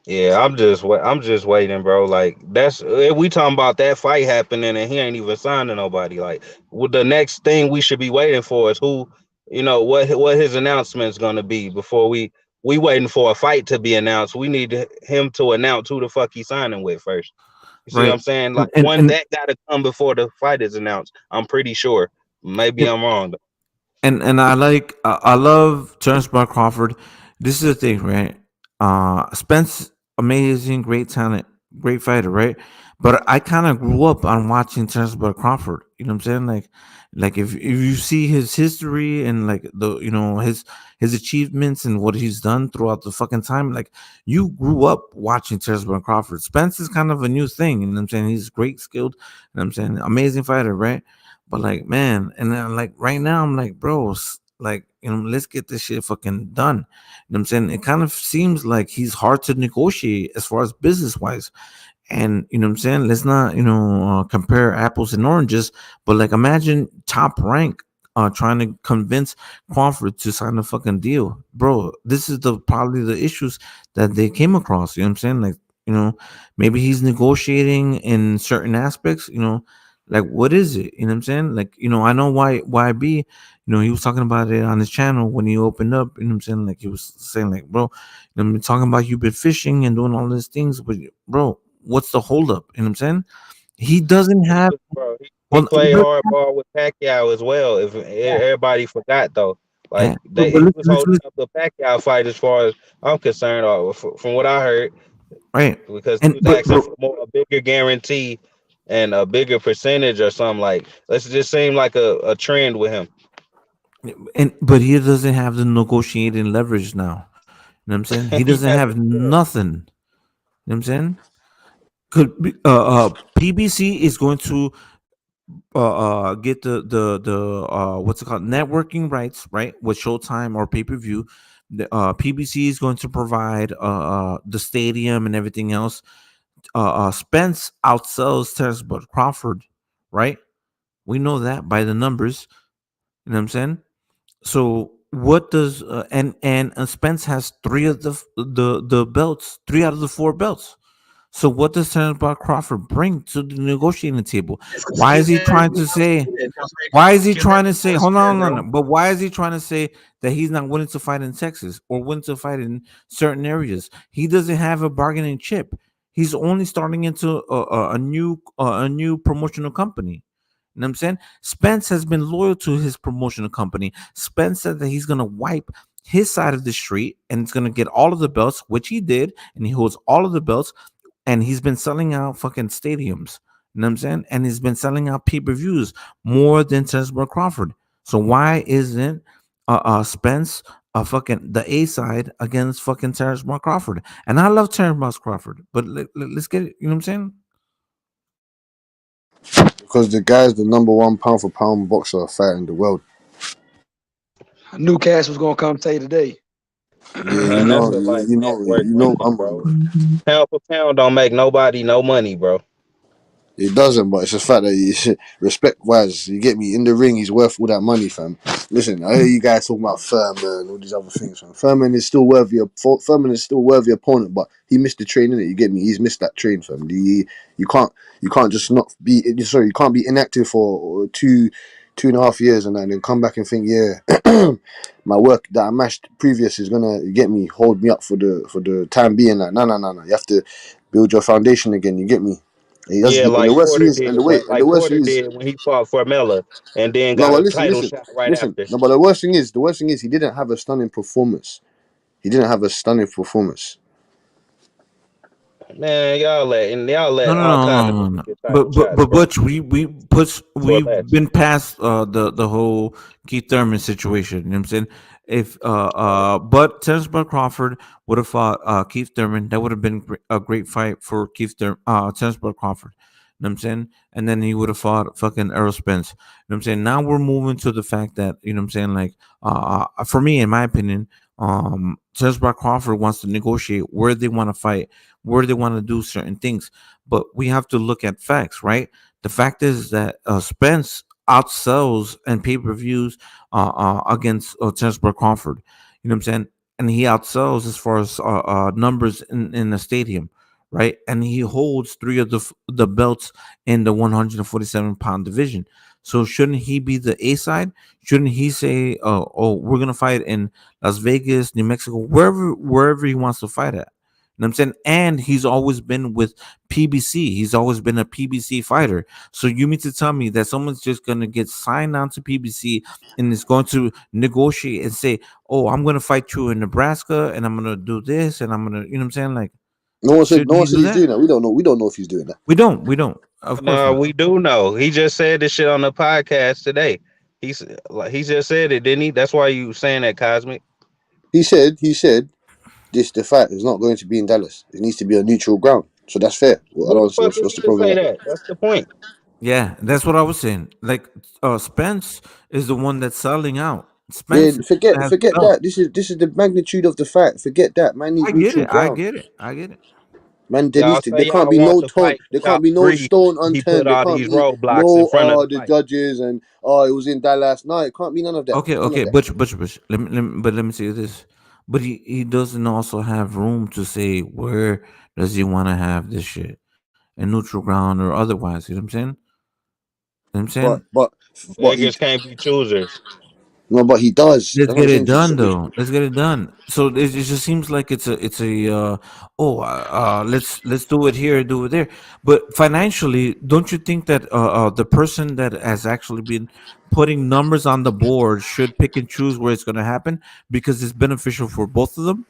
Yeah, I'm just waiting, bro. Like that's if we talking about that fight happening and he ain't even signing nobody. Like, what the next thing we should be waiting for is who, what his announcement's gonna be before we waiting for a fight to be announced. We need him to announce who the fuck he signing with first. You see what Right. I'm saying? And Like and, one and that gotta come before the fight is announced. I'm pretty sure. Maybe I'm wrong. and I love Terence Crawford. This is the thing, right? Spence, amazing, great talent, great fighter, right? But I kind of grew up on watching Terence Crawford. You know what I'm saying? Like if you see his history and like the his achievements and what he's done throughout the fucking time, like you grew up watching Terence Crawford. Spence is kind of a new thing. You know what I'm saying? He's great skilled. You know what I'm saying? Amazing fighter, right? But like, man, and then like right now, I'm like, bro, like, let's get this shit fucking done. You know what I'm saying? It kind of seems like he's hard to negotiate as far as business wise. And you know what I'm saying? Let's not, compare apples and oranges, but like imagine top rank trying to convince Crawford to sign a fucking deal. Bro, this is the probably the issues that they came across. You know what I'm saying? Like, you know, maybe he's negotiating in certain aspects, like what is it? You know what I'm saying? Like, I know why YB, he was talking about it on his channel when he opened up, you know what I'm saying? Like he was saying, like, bro, I'm talking about you've been fishing and doing all these things, but bro, what's the holdup? You know what I'm saying? He doesn't have Bro, he well, played hardball with Pacquiao as well. If everybody forgot though, yeah, like he was holding up the Pacquiao fight as far as I'm concerned, or from what I heard, right. because he And was asking for a bigger guarantee and a bigger percentage or something. Like, let's just seem like a trend with him. but he doesn't have the negotiating leverage now. You know what I'm saying? He He doesn't has have nothing. You know what I'm saying? Could be, PBC is going to get the what's it called, networking rights, right, with Showtime or pay-per-view. The PBC is going to provide the stadium and everything else. Spence outsells Terence Crawford, right? We know that by the numbers. You know what I'm saying? So what does and Spence has three of the belts, three out of the four belts. So what does Terence Crawford bring to the negotiating table? It's because Why is he's he never trying been to say? undefeated. Why is he He's never trying to been say? Hold on, undefeated, hold bro. on. But why is he trying to say that he's not willing to fight in Texas or willing to fight in certain areas? He doesn't have a bargaining chip. He's only starting into a new promotional company. You know what I'm saying? Spence has been loyal to his promotional company. Spence said that he's gonna wipe his side of the street and it's gonna get all of the belts, which he did, and he holds all of the belts, and he's been selling out fucking stadiums. You know what I'm saying? And he's been selling out pay-per-views more than Terence Crawford. So why isn't Spence fucking the A side against fucking Terence Crawford? And I love Terence Crawford, but let's get it. You know what I'm saying? Because the guy's the number one pound for pound boxer fighter in the world. I knew Cass was gonna come say today. Yeah, Man, that's a like network money, bro. Pound for pound don't make nobody no money, bro. It doesn't, but it's just fact that respect wise, you get me, in the ring, he's worth all that money, fam. Listen, I hear you guys talking about Furman and all these other things, fam. Furman is still worthy opponent, but he missed the train, innit? You get me? He's missed that train, fam. You can't just not be sorry, you can't be inactive for 2.5 years and then come back and think, yeah, my work that I mashed previous is gonna get me, hold me up for the time being. Like, no. You have to build your foundation again, you get me? He does, Yeah, and the like worst thing Porter is, did, when and the worst thing is, when he fought for Mella and then no, got but a title shot right listen. after. No, but the worst thing is, he didn't have a stunning performance. He didn't have a stunning performance. Man, y'all No, let no, all no, kind of no, no, niggas no. get title But shots, bro. Butch, For we've less. been past the whole Keith Thurman situation. You know what I'm saying? If but Terence Crawford would have fought Keith Thurman, that would have been a great fight for Terence Crawford. You know what I'm saying? And then he would have fought fucking Errol Spence. You know what I'm saying? Now we're moving to the fact that, you know what I'm saying, like for me, in my opinion, Terence Crawford wants to negotiate where they want to fight, where they want to do certain things. But we have to look at facts, right? The fact is that Spence outsells and pay-per-views against Terence Crawford. You know what I'm saying? and he outsells as far as numbers in the stadium, right? And he holds three of the belts in the 147-pound division. So shouldn't he be the A side? Shouldn't he say, "Oh, we're gonna fight in Las Vegas, New Mexico, wherever he wants to fight at"? You know what I'm saying? And he's always been with PBC. He's always been a PBC fighter. So you mean to tell me that someone's just gonna get signed on to PBC and is going to negotiate and say, "Oh, I'm gonna fight you in Nebraska, and I'm gonna do this, and I'm gonna," you know what I'm saying? Like, No one said. should No he one said do he's that? doing that. We don't know. We don't know if he's doing that. We don't. Of course No, not. we do know. He just said this shit on the podcast today. He just said it, didn't he? That's why you saying that, Cosmic. He said. The fight is not going to be in Dallas. It needs to be on neutral ground. So that's fair. Well, I Who the don't. fuck is What's he the to problem say with that? that? That's the point. Yeah, that's what I was saying. Like, Spence is the one that's selling out. Yeah, Spence is the one that has the forget belt. that. This is the magnitude of the fight. Forget that. Man needs I get neutral it. I ground. get it. I get it. Man, Y'all say there can't y'all be want no the tone. fight, There y'all can't be no agree stone he put unturned. There all can't these be roadblocks in no front of the the fight. judges and it was in Dallas. No, it can't be none of that. None of Okay. that. Butch. Let me say this. But he doesn't also have room to say where does he want to have this shit in neutral ground or otherwise. You know what I'm saying? You know what I'm saying? But he Beggars can't be choosers. no, but he does. Let's That's what I'm get it saying to you. done, though. Let's get it done. So it just seems like let's do it here, do it there. But financially, don't you think that the person that has actually been putting numbers on the board should pick and choose where it's going to happen because it's beneficial for both of them?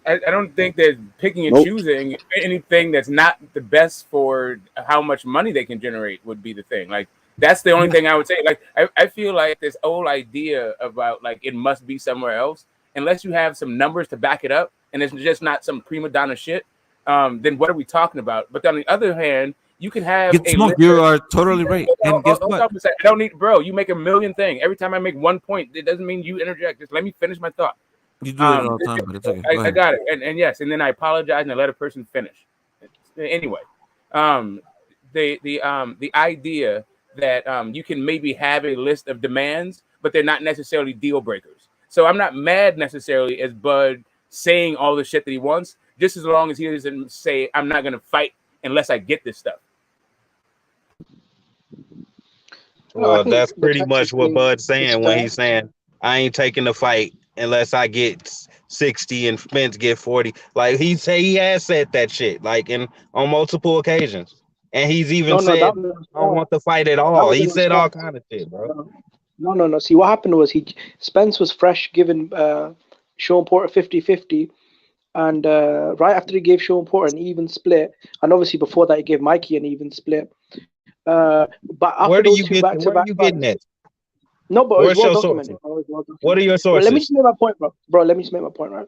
I don't think that picking and Nope. choosing anything that's not the best for how much money they can generate would be the thing. Like that's the only thing I would say. Like I feel like this whole idea about like it must be somewhere else, unless you have some numbers to back it up, and it's just not some prima donna shit. Then what are we talking about? But on the other hand, you can have Get a smoked. list. You are totally right. And guess Hold what? on a second. I don't need, bro. You make a million things every time I make one point. It doesn't mean you interject. Just let me finish my thought. You do it all the time, but it's okay. Go I ahead. got it, and yes, and then I apologize and I let a person finish. Anyway, the idea that you can maybe have a list of demands, but they're not necessarily deal breakers. So I'm not mad necessarily as Bud saying all the shit that he wants, just as long as he doesn't say I'm not going to fight unless I get this stuff. Well, that's pretty much what Bud's saying when he's saying I ain't taking the fight unless I get 60 and Spence get 40. Like he has said that shit like on multiple occasions. And he's even said I don't want the fight at all. He said all kind of shit, bro. No. See, what happened was Spence was fresh giving Sean Porter 50-50. And right after he gave Sean Porter an even split, and obviously before that he gave Mikey an even split. But after Where do those you two get? back-to-back Where are you getting fights, that? no, but Where's it was your well sources? documented. Well documented. What are your But let me sources? just make my point, bro. Let me just make my point, right?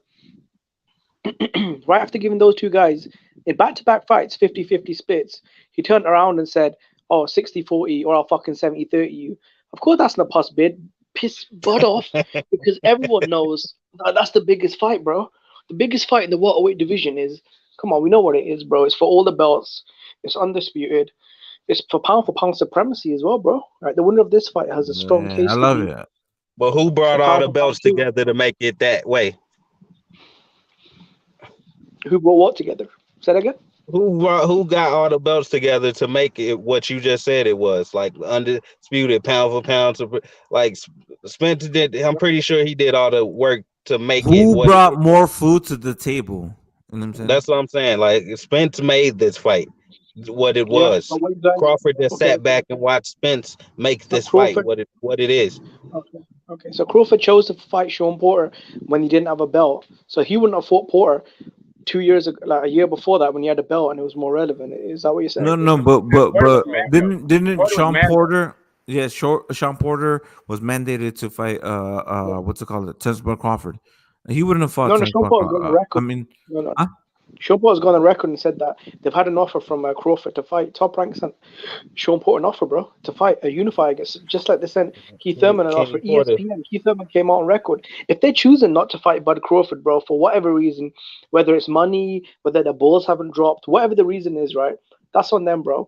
Right after giving those two guys in back-to-back fights, 50-50 splits, he turned around and said, "Oh, 60-40 or I'll fucking 70-30 you." Of course, that's not a pus bid. Piss Bud off because everyone knows that's the biggest fight, bro. The biggest fight in the welterweight division is, come on, we know what it is, bro. It's for all the belts. It's undisputed. It's for pound supremacy as well, bro. Right, the winner of this fight has a strong Yeah, I case to love be it. But who brought for all pound the for pound belts too. together to make it that way? Who brought what together? Say that again. Who got all the belts together to make it what you just said it was, like undisputed pound for pound, like Spencer did. I'm pretty sure he did all the work to make it Who what it brought is. more food to the table? You know what I'm saying? That's what I'm saying. Like Spence made this fight what it Yeah, was. but what you guys? Crawford just Okay, sat back and watched Spence make so this fight Crawford. what it is. Okay. So Crawford chose to fight Sean Porter when he didn't have a belt. So he wouldn't have fought Porter 2 years ago, like a year before that, when he had a belt and it was more relevant. Is that what you're saying? No, but didn't Porter was Sean mad, bro. Porter? Yeah, Sean Porter was mandated to fight what's it called? Terence Crawford. He wouldn't have fought No, Terence Sean Porter's Crawford. gone on I record. mean, No. huh? Sean Porter's gone on record and said that they've had an offer from Crawford to fight. Top Rank sent Sean Porter an offer, bro, to fight a unify, I guess. Just like they sent Keith Thurman an offer. Kenny Porter. ESPN, Keith Thurman came out on record. If they're choosing not to fight Bud Crawford, bro, for whatever reason, whether it's money, whether the balls haven't dropped, whatever the reason is, right? That's on them, bro.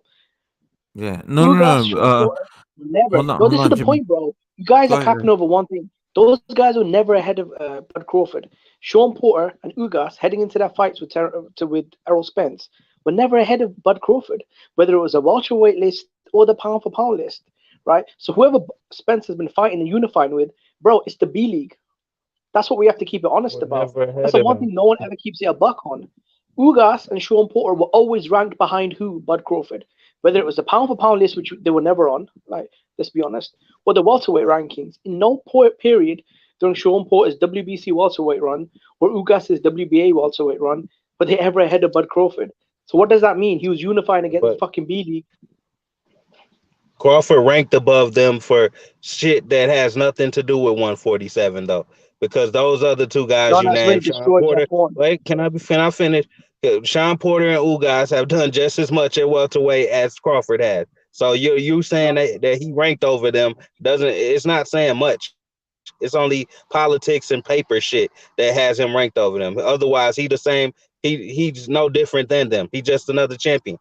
Yeah, You guys, no. Sean Porter, never. Hold No, this is on, the Jimmy. point, bro. You guys Go are ahead. capping over one thing. Those guys were never ahead of Bud Crawford. Sean Porter and Ugas heading into their fights with Errol Spence were never ahead of Bud Crawford, whether it was a welterweight list or the pound for pound list, right? So whoever Spence has been fighting and unifying with, bro, it's the B League. That's what we have to keep it honest about. That's the one thing no one ever keeps it a buck on. Ugas and Sean Porter were always ranked behind who? Bud Crawford. Whether it was the pound for pound list, which they were never on, like, let's be honest, or the welterweight rankings. In no period during Sean Porter's WBC welterweight run or Ugas's WBA welterweight run were they ever ahead of Bud Crawford. So what does that mean? He was unifying against the fucking B League. Crawford ranked above them for shit that has nothing to do with 147 though, because those other two guys you named, Sean Porter. Wait, can I finish? Sean Porter and Ugas have done just as much at welterweight as Crawford has. So you saying that he ranked over them it's not saying much. It's only politics and paper shit that has him ranked over them. Otherwise, he the same. He's no different than them. He's just another champion.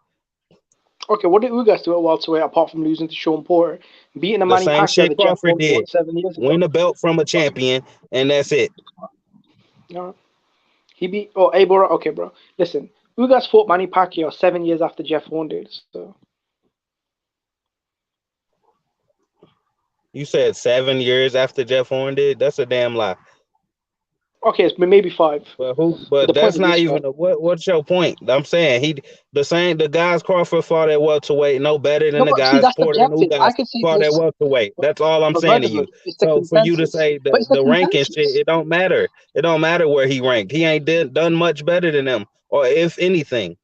Okay, what did Ugas do at welterweight apart from losing to Sean Porter, beating a Manny same Pacquiao shit that Crawford did? 7 years ago? Win a belt from a champion, and that's it. No. He beat Abel. Okay, bro. Listen, Ugas fought Manny Pacquiao 7 years after Jeff Horn did. So you said 7 years after Jeff Horn did? That's a damn lie. Okay, it's maybe 5. But that's not even what's your point? I'm saying the guys Crawford fought at welterweight no better than the guys Porter and Ugas fought at welterweight. That's all I'm saying to you. So for you to say the ranking shit, it don't matter. It don't matter where he ranked. He ain't done much better than them, or if anything.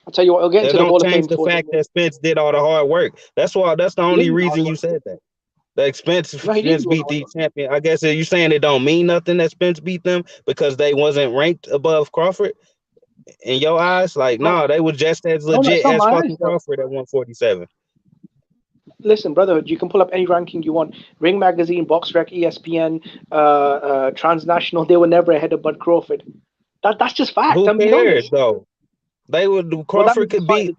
I'll tell you what, it'll get into the Hall of Fame. Don't change the fact that Spence did all the hard work. That's the only reason you said that. The Spence beat the champion. I guess you're saying it don't mean nothing that Spence beat them because they wasn't ranked above Crawford in your eyes. Like, no, they were just as legit as fucking Crawford at 147. Listen, brotherhood, you can pull up any ranking you want. Ring Magazine, BoxRec, ESPN, Transnational. They were never ahead of Bud Crawford. That's just fact. Who cares though? They would. Crawford could beat.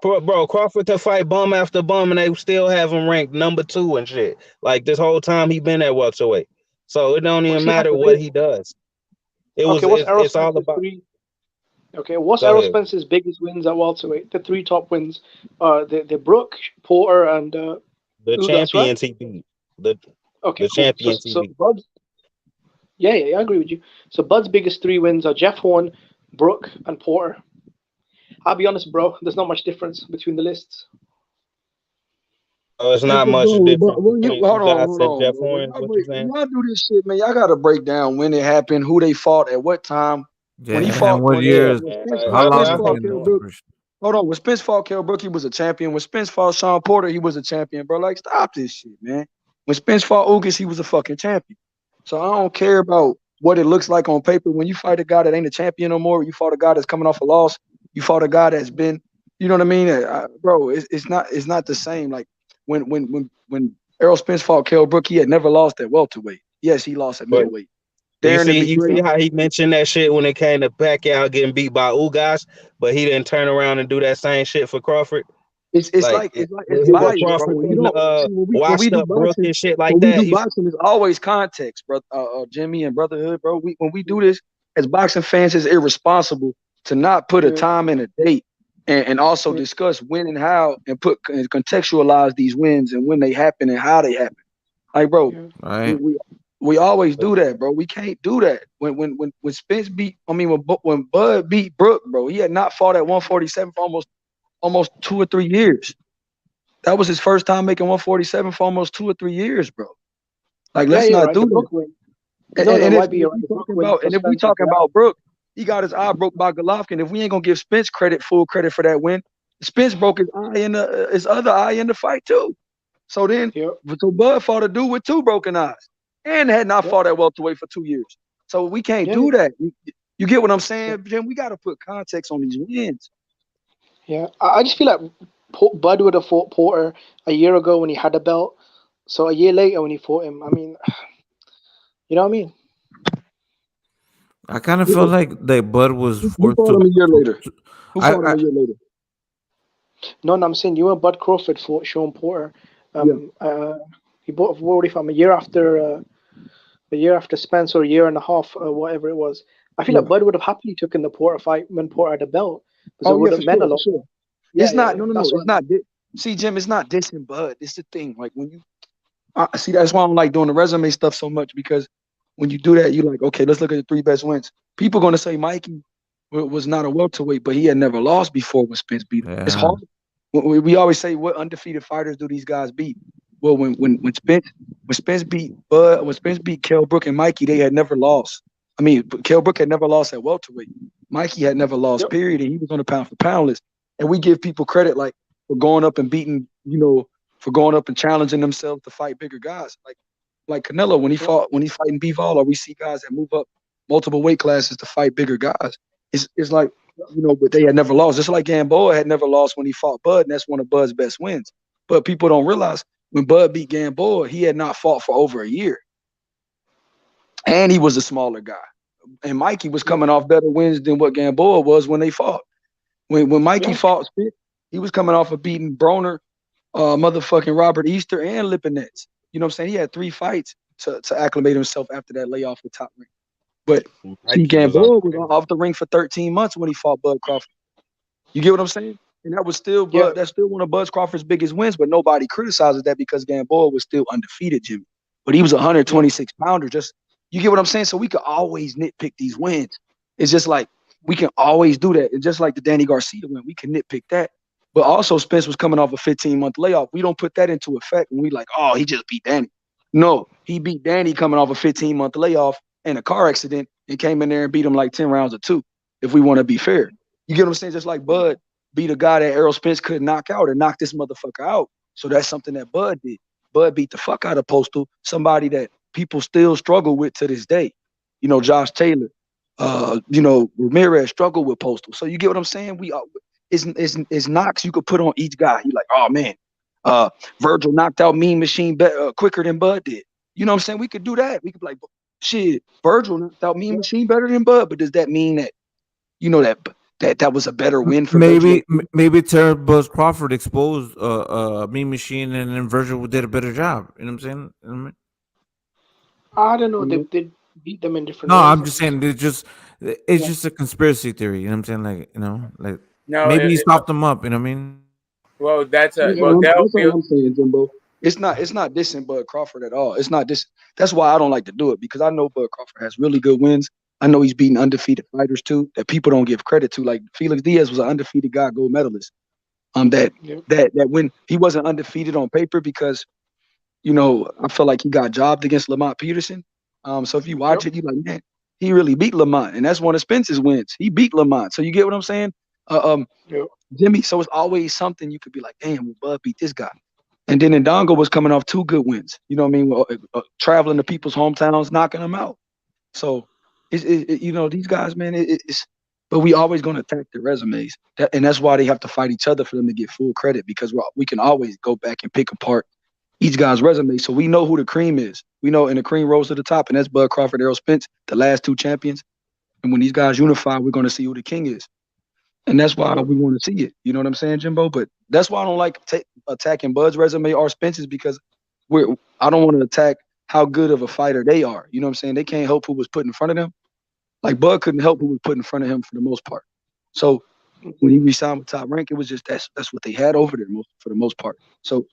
Bro, Crawford could fight bum after bum, and they still have him ranked number 2 and shit. Like this whole time he been at welterweight, so it don't even matter what he does. It's all about. What's Errol Spence's biggest wins at welterweight? The 3 top wins, the Brook, Porter, and the champions he beat. The champions he beat. Bud's, yeah, I agree with you. So Bud's biggest 3 wins are Jeff Horn, Brook, and Porter. I'll be honest, bro. There's not much difference between the lists. Oh, it's not much difference. Hold on. Jeff Horn, y'all do this shit, man. Y'all got to break down when it happened, who they fought at what time. Yeah, when he fought, what years? How long? Hold on. When Spence fought Kell Brook, he was a champion. When Spence fought Sean Porter, he was a champion, bro. Like, stop this shit, man. When Spence fought Ugas, he was a fucking champion. So I don't care about what it looks like on paper. When you fight a guy that ain't a champion no more, you fought a guy that's coming off a loss. You fought a guy that's been, you know what I mean, bro. It's not the same. Like when Errol Spence fought Kell Brook, he had never lost at welterweight. Yes, he lost at middleweight. You see how he mentioned that shit when it came to Pacquiao getting beat by Ugas, but he didn't turn around and do that same shit for Crawford. It's like Crawford washed up Brook and shit like that. When we do boxing, there's always context, bro. Jimmy and brotherhood, bro. When we do this as boxing fans, it's irresponsible to not put a time and a date and also discuss when and how and contextualize these wins and when they happen and how they happen. Like, bro, we always do that, bro. We can't do that. When Spence when Bud beat Brook, bro, he had not fought at 147 for almost 2 or 3 years. That was his first time making 147 for almost 2 or 3 years, bro. Like, let's not do that. And if we talking about Brook, he got his eye broke by Golovkin. If we ain't gonna give Spence full credit for that win, Spence broke his other eye in the fight too. So then, so Bud fought a dude with 2 broken eyes and had not fought at welterweight for 2 years. So we can't do that. You get what I'm saying, Jim? We got to put context on these wins. Yeah, I just feel like Bud would have fought Porter a year ago when he had a belt. So a year later when he fought him, I mean, you know what I mean? I kind of feel like that Bud was forced to. Him a year later. Who fought him a year later? No, I'm saying you and Bud Crawford fought Sean Porter. He He bought for 40 from a year after Spence, or a year and a half, or whatever it was. I feel Yeah. like Bud would have happily taken the Porter fight when Porter had a belt, because it Oh would yeah, have for meant a sure, for lot. sure. Yeah, It's not. No, no, no. That's what It's not. See, Jim, it's not dissing Bud. It's the thing. Like when you see, that's why I don't like doing the resume stuff so much, because when you do that, you're like, okay, let's look at the 3 best wins. People gonna say Mikey was not a welterweight, but he had never lost before when Spence beat him. It's hard. We always say, what undefeated fighters do these guys beat? Well, when Spence beat Bud, when Spence beat Kell Brook and Mikey, they had never lost. I mean, Kell Brook had never lost at welterweight. Mikey had never lost, period, and he was on the pound for pound list. And we give people credit like for going up and beating, for going up and challenging themselves to fight bigger guys. Like Canelo when he's fighting Bivol, or we see guys that move up multiple weight classes to fight bigger guys. It's like, but they had never lost. Just like Gamboa had never lost when he fought Bud, and that's one of Bud's best wins. But people don't realize when Bud beat Gamboa, he had not fought for over a year. And he was a smaller guy. And Mikey was coming off better wins than what Gamboa was when they fought. When Mikey fought Spence, he was coming off of beating Broner, motherfucking Robert Easter, and Lipinets. You know what I'm saying? He had 3 fights to acclimate himself after that layoff with Top Rank. But see, Gamboa was off the ring for 13 months when he fought Bud Crawford. You get what I'm saying? And that was still that's still one of Bud Crawford's biggest wins, but nobody criticizes that because Gamboa was still undefeated, Jimmy. But he was a 126 pounder. Just, you get what I'm saying? So we could always nitpick these wins. It's just like we can always do that. It's just like the Danny Garcia win. We can nitpick that. But also Spence was coming off a 15-month layoff. We don't put that into effect when we like, oh, he just beat Danny. No, he beat Danny coming off a 15-month layoff and a car accident and came in there and beat him like 10 rounds of 2, if we want to be fair. You get what I'm saying? Just like Bud beat a guy that Errol Spence couldn't knock out and knocked this motherfucker out. So that's something that Bud did. Bud beat the fuck out of Postal, somebody that people still struggle with to this day. Josh Taylor, Ramirez struggled with Postal. So you get what I'm saying? It's knocks you could put on each guy. You're like, oh man, Virgil knocked out Mean Machine quicker than Bud did. You know what I'm saying? We could do that. We could be like, shit, Virgil knocked out Mean Machine better than Bud, but does that mean that, that was a better win for maybe Virgil? maybe Terence Crawford exposed Mean Machine, and then Virgil did a better job. You know what I'm saying? I don't know. They beat them in different No, ways. I'm just saying it's just a conspiracy theory. You know what I'm saying? No, maybe he stopped them up. You know what I mean? Well, that's That's all I'm saying, Jimbo. It's not dissing Bud Crawford at all. It's not this. That's why I don't like to do it, because I know Bud Crawford has really good wins. I know he's beaten undefeated fighters too that people don't give credit to. Like Felix Diaz was an undefeated guy, gold medalist. That when he wasn't undefeated on paper because, I feel like he got jobbed against Lamont Peterson. So if you watch it, you're like, man, he really beat Lamont, and that's one of Spence's wins. He beat Lamont. So you get what I'm saying, Jimmy? So it's always something you could be like, damn, well, Bud beat this guy. And then Ndongo was coming off 2 good wins. You know what I mean? Traveling to people's hometowns, knocking them out. So, these guys, man, but we always going to attack their resumes. And that's why they have to fight each other for them to get full credit, because we can always go back and pick apart each guy's resume. So we know who the cream is. We know, and the cream rose to the top, and that's Bud Crawford, Errol Spence, the last 2 champions. And when these guys unify, we're going to see who the king is. And that's why we want to see it. You know what I'm saying, Jimbo? But that's why I don't like attacking Bud's resume or Spence's, because I don't want to attack how good of a fighter they are. You know what I'm saying? They can't help who was put in front of them. Like Bud couldn't help who was put in front of him for the most part. So when he re-signed with Top Rank, it was just that's what they had over there for the most part. So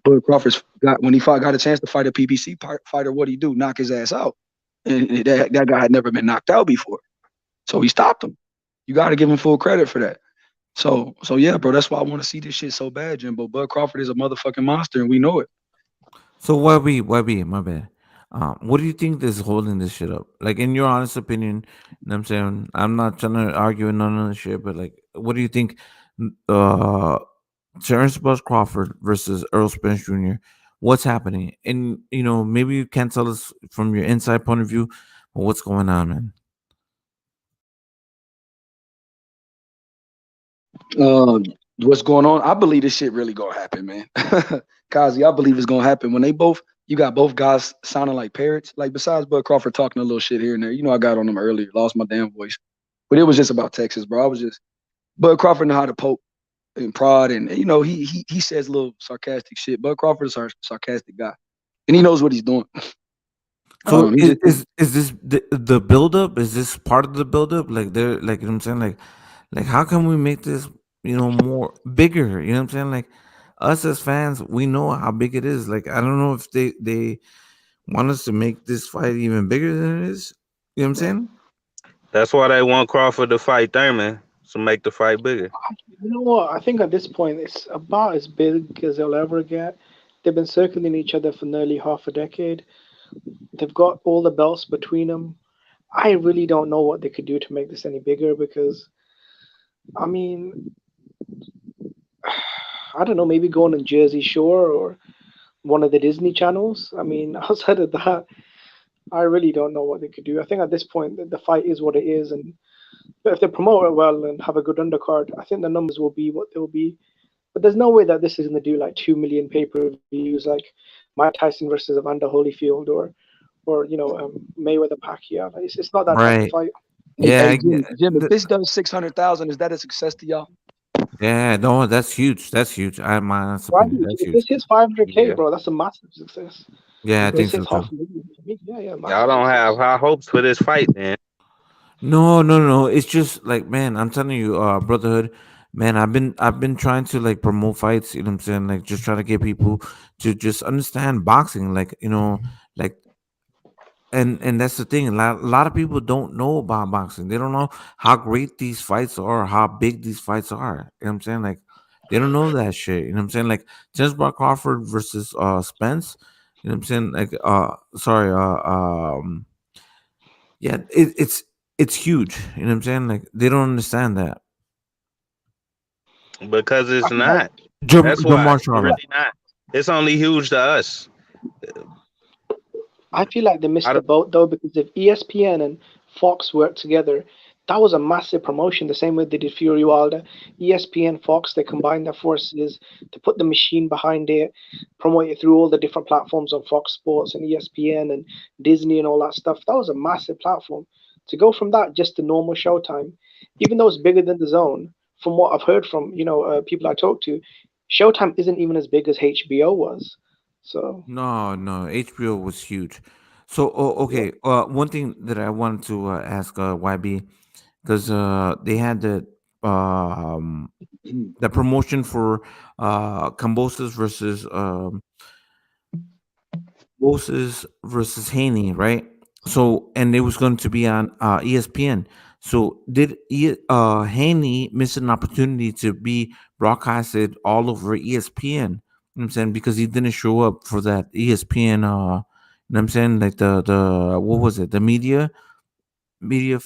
Bud Crawford got a chance to fight a PBC fighter, what'd he do? Knock his ass out. And that guy had never been knocked out before. So he stopped him. You got to give him full credit for that. So yeah, bro, that's why I want to see this shit so bad, Jimbo. Bud Crawford is a motherfucking monster, and we know it. So YB, my bad. What do you think is holding this shit up? Like, in your honest opinion, you know what I'm saying? I'm not trying to argue none of this shit, but like, what do you think? Terence Crawford versus Errol Spence Jr. What's happening? And maybe you can't tell us from your inside point of view, but what's going on, man? What's going on? I believe this shit really gonna happen, man. Kazi, I believe it's gonna happen when you got both guys sounding like parrots. Like, besides Bud Crawford talking a little shit here and there, I got on him earlier, lost my damn voice, but it was just about Texas, bro. Bud Crawford know how to poke and prod, and he says a little sarcastic shit. Bud Crawford is a sarcastic guy, and he knows what he's doing. So is this the buildup? Is this part of the buildup? Like they're like, you know what I'm saying? Like how can we make this, more bigger? You know what I'm saying? Like us as fans, we know how big it is. Like I don't know if they want us to make this fight even bigger than it is. You know what I'm saying? That's why they want Crawford to fight Thurman to make the fight bigger. You know what? I think at this point it's about as big as they'll ever get. They've been circling each other for nearly half a decade. They've got all the belts between them. I really don't know what they could do to make this any bigger because, I mean, I don't know, maybe going on Jersey Shore or one of the Disney channels. I mean, outside of that, I really don't know what they could do. I think at this point, the fight is what it is. And if they promote it well and have a good undercard, I think the numbers will be what they'll be. But there's no way that this is going to do like 2 million pay-per-views like Mike Tyson versus Evander Holyfield or Mayweather Pacquiao. Like, it's not that type of Right. fight. Yeah. Jim, if this does 600,000, is that a success to y'all? Yeah. No, that's huge. That's huge. My honest opinion, that's If huge. this hits 500K, Yeah. bro, that's a massive success. Yeah, I If think this so hits too. 500,000, yeah, massive Y'all don't have high hopes for this fight, man. No. It's just like, man, I'm telling you, brotherhood, man, I've been trying to like promote fights, you know what I'm saying? Like just try to get people to just understand boxing, like, like and that's the thing. A lot of people don't know about boxing. They don't know how great these fights are, how big these fights are. You know what I'm saying? Like they don't know that shit. You know what I'm saying? Like Terence Crawford versus Spence. You know what I'm saying? Like sorry, yeah, it's huge. You know what I'm saying? Like they don't understand that. Because it's not. That's Joe why it's Marshall. really not. It's only huge to us. I feel like they missed the boat though, because if ESPN and Fox worked together, that was a massive promotion. The same way they did Fury Wilder, ESPN, Fox, they combined their forces to put the machine behind it, promote it through all the different platforms on Fox Sports and ESPN and Disney and all that stuff. That was a massive platform. To go from that just to normal Showtime, even though it's bigger than the Zone, from what I've heard from people I talk to, Showtime isn't even as big as HBO was. So No, HBO was huge. So, okay. One thing that I wanted to ask YB, because they had the promotion for Kambosos versus Haney, right? So, and it was going to be on ESPN. So, did Haney miss an opportunity to be broadcasted all over ESPN? You know what I'm saying, because he didn't show up for that ESPN. You know what I'm saying, like the what was it? The media. You know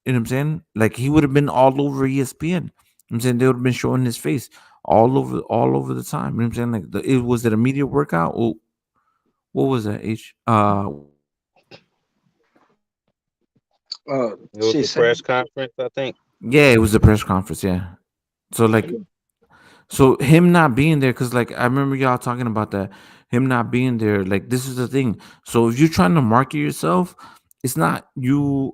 what I'm saying? Like he would have been all over ESPN. You know what I'm saying, they would have been showing his face all over the time. You know what I'm saying? Like it was it a media workout? Or what was that? It was a press conference, I think. Yeah, it was a press conference. Yeah. So like, so him not being there, because like I remember y'all talking about that. Him not being there, like this is the thing. So if you're trying to market yourself, it's not you.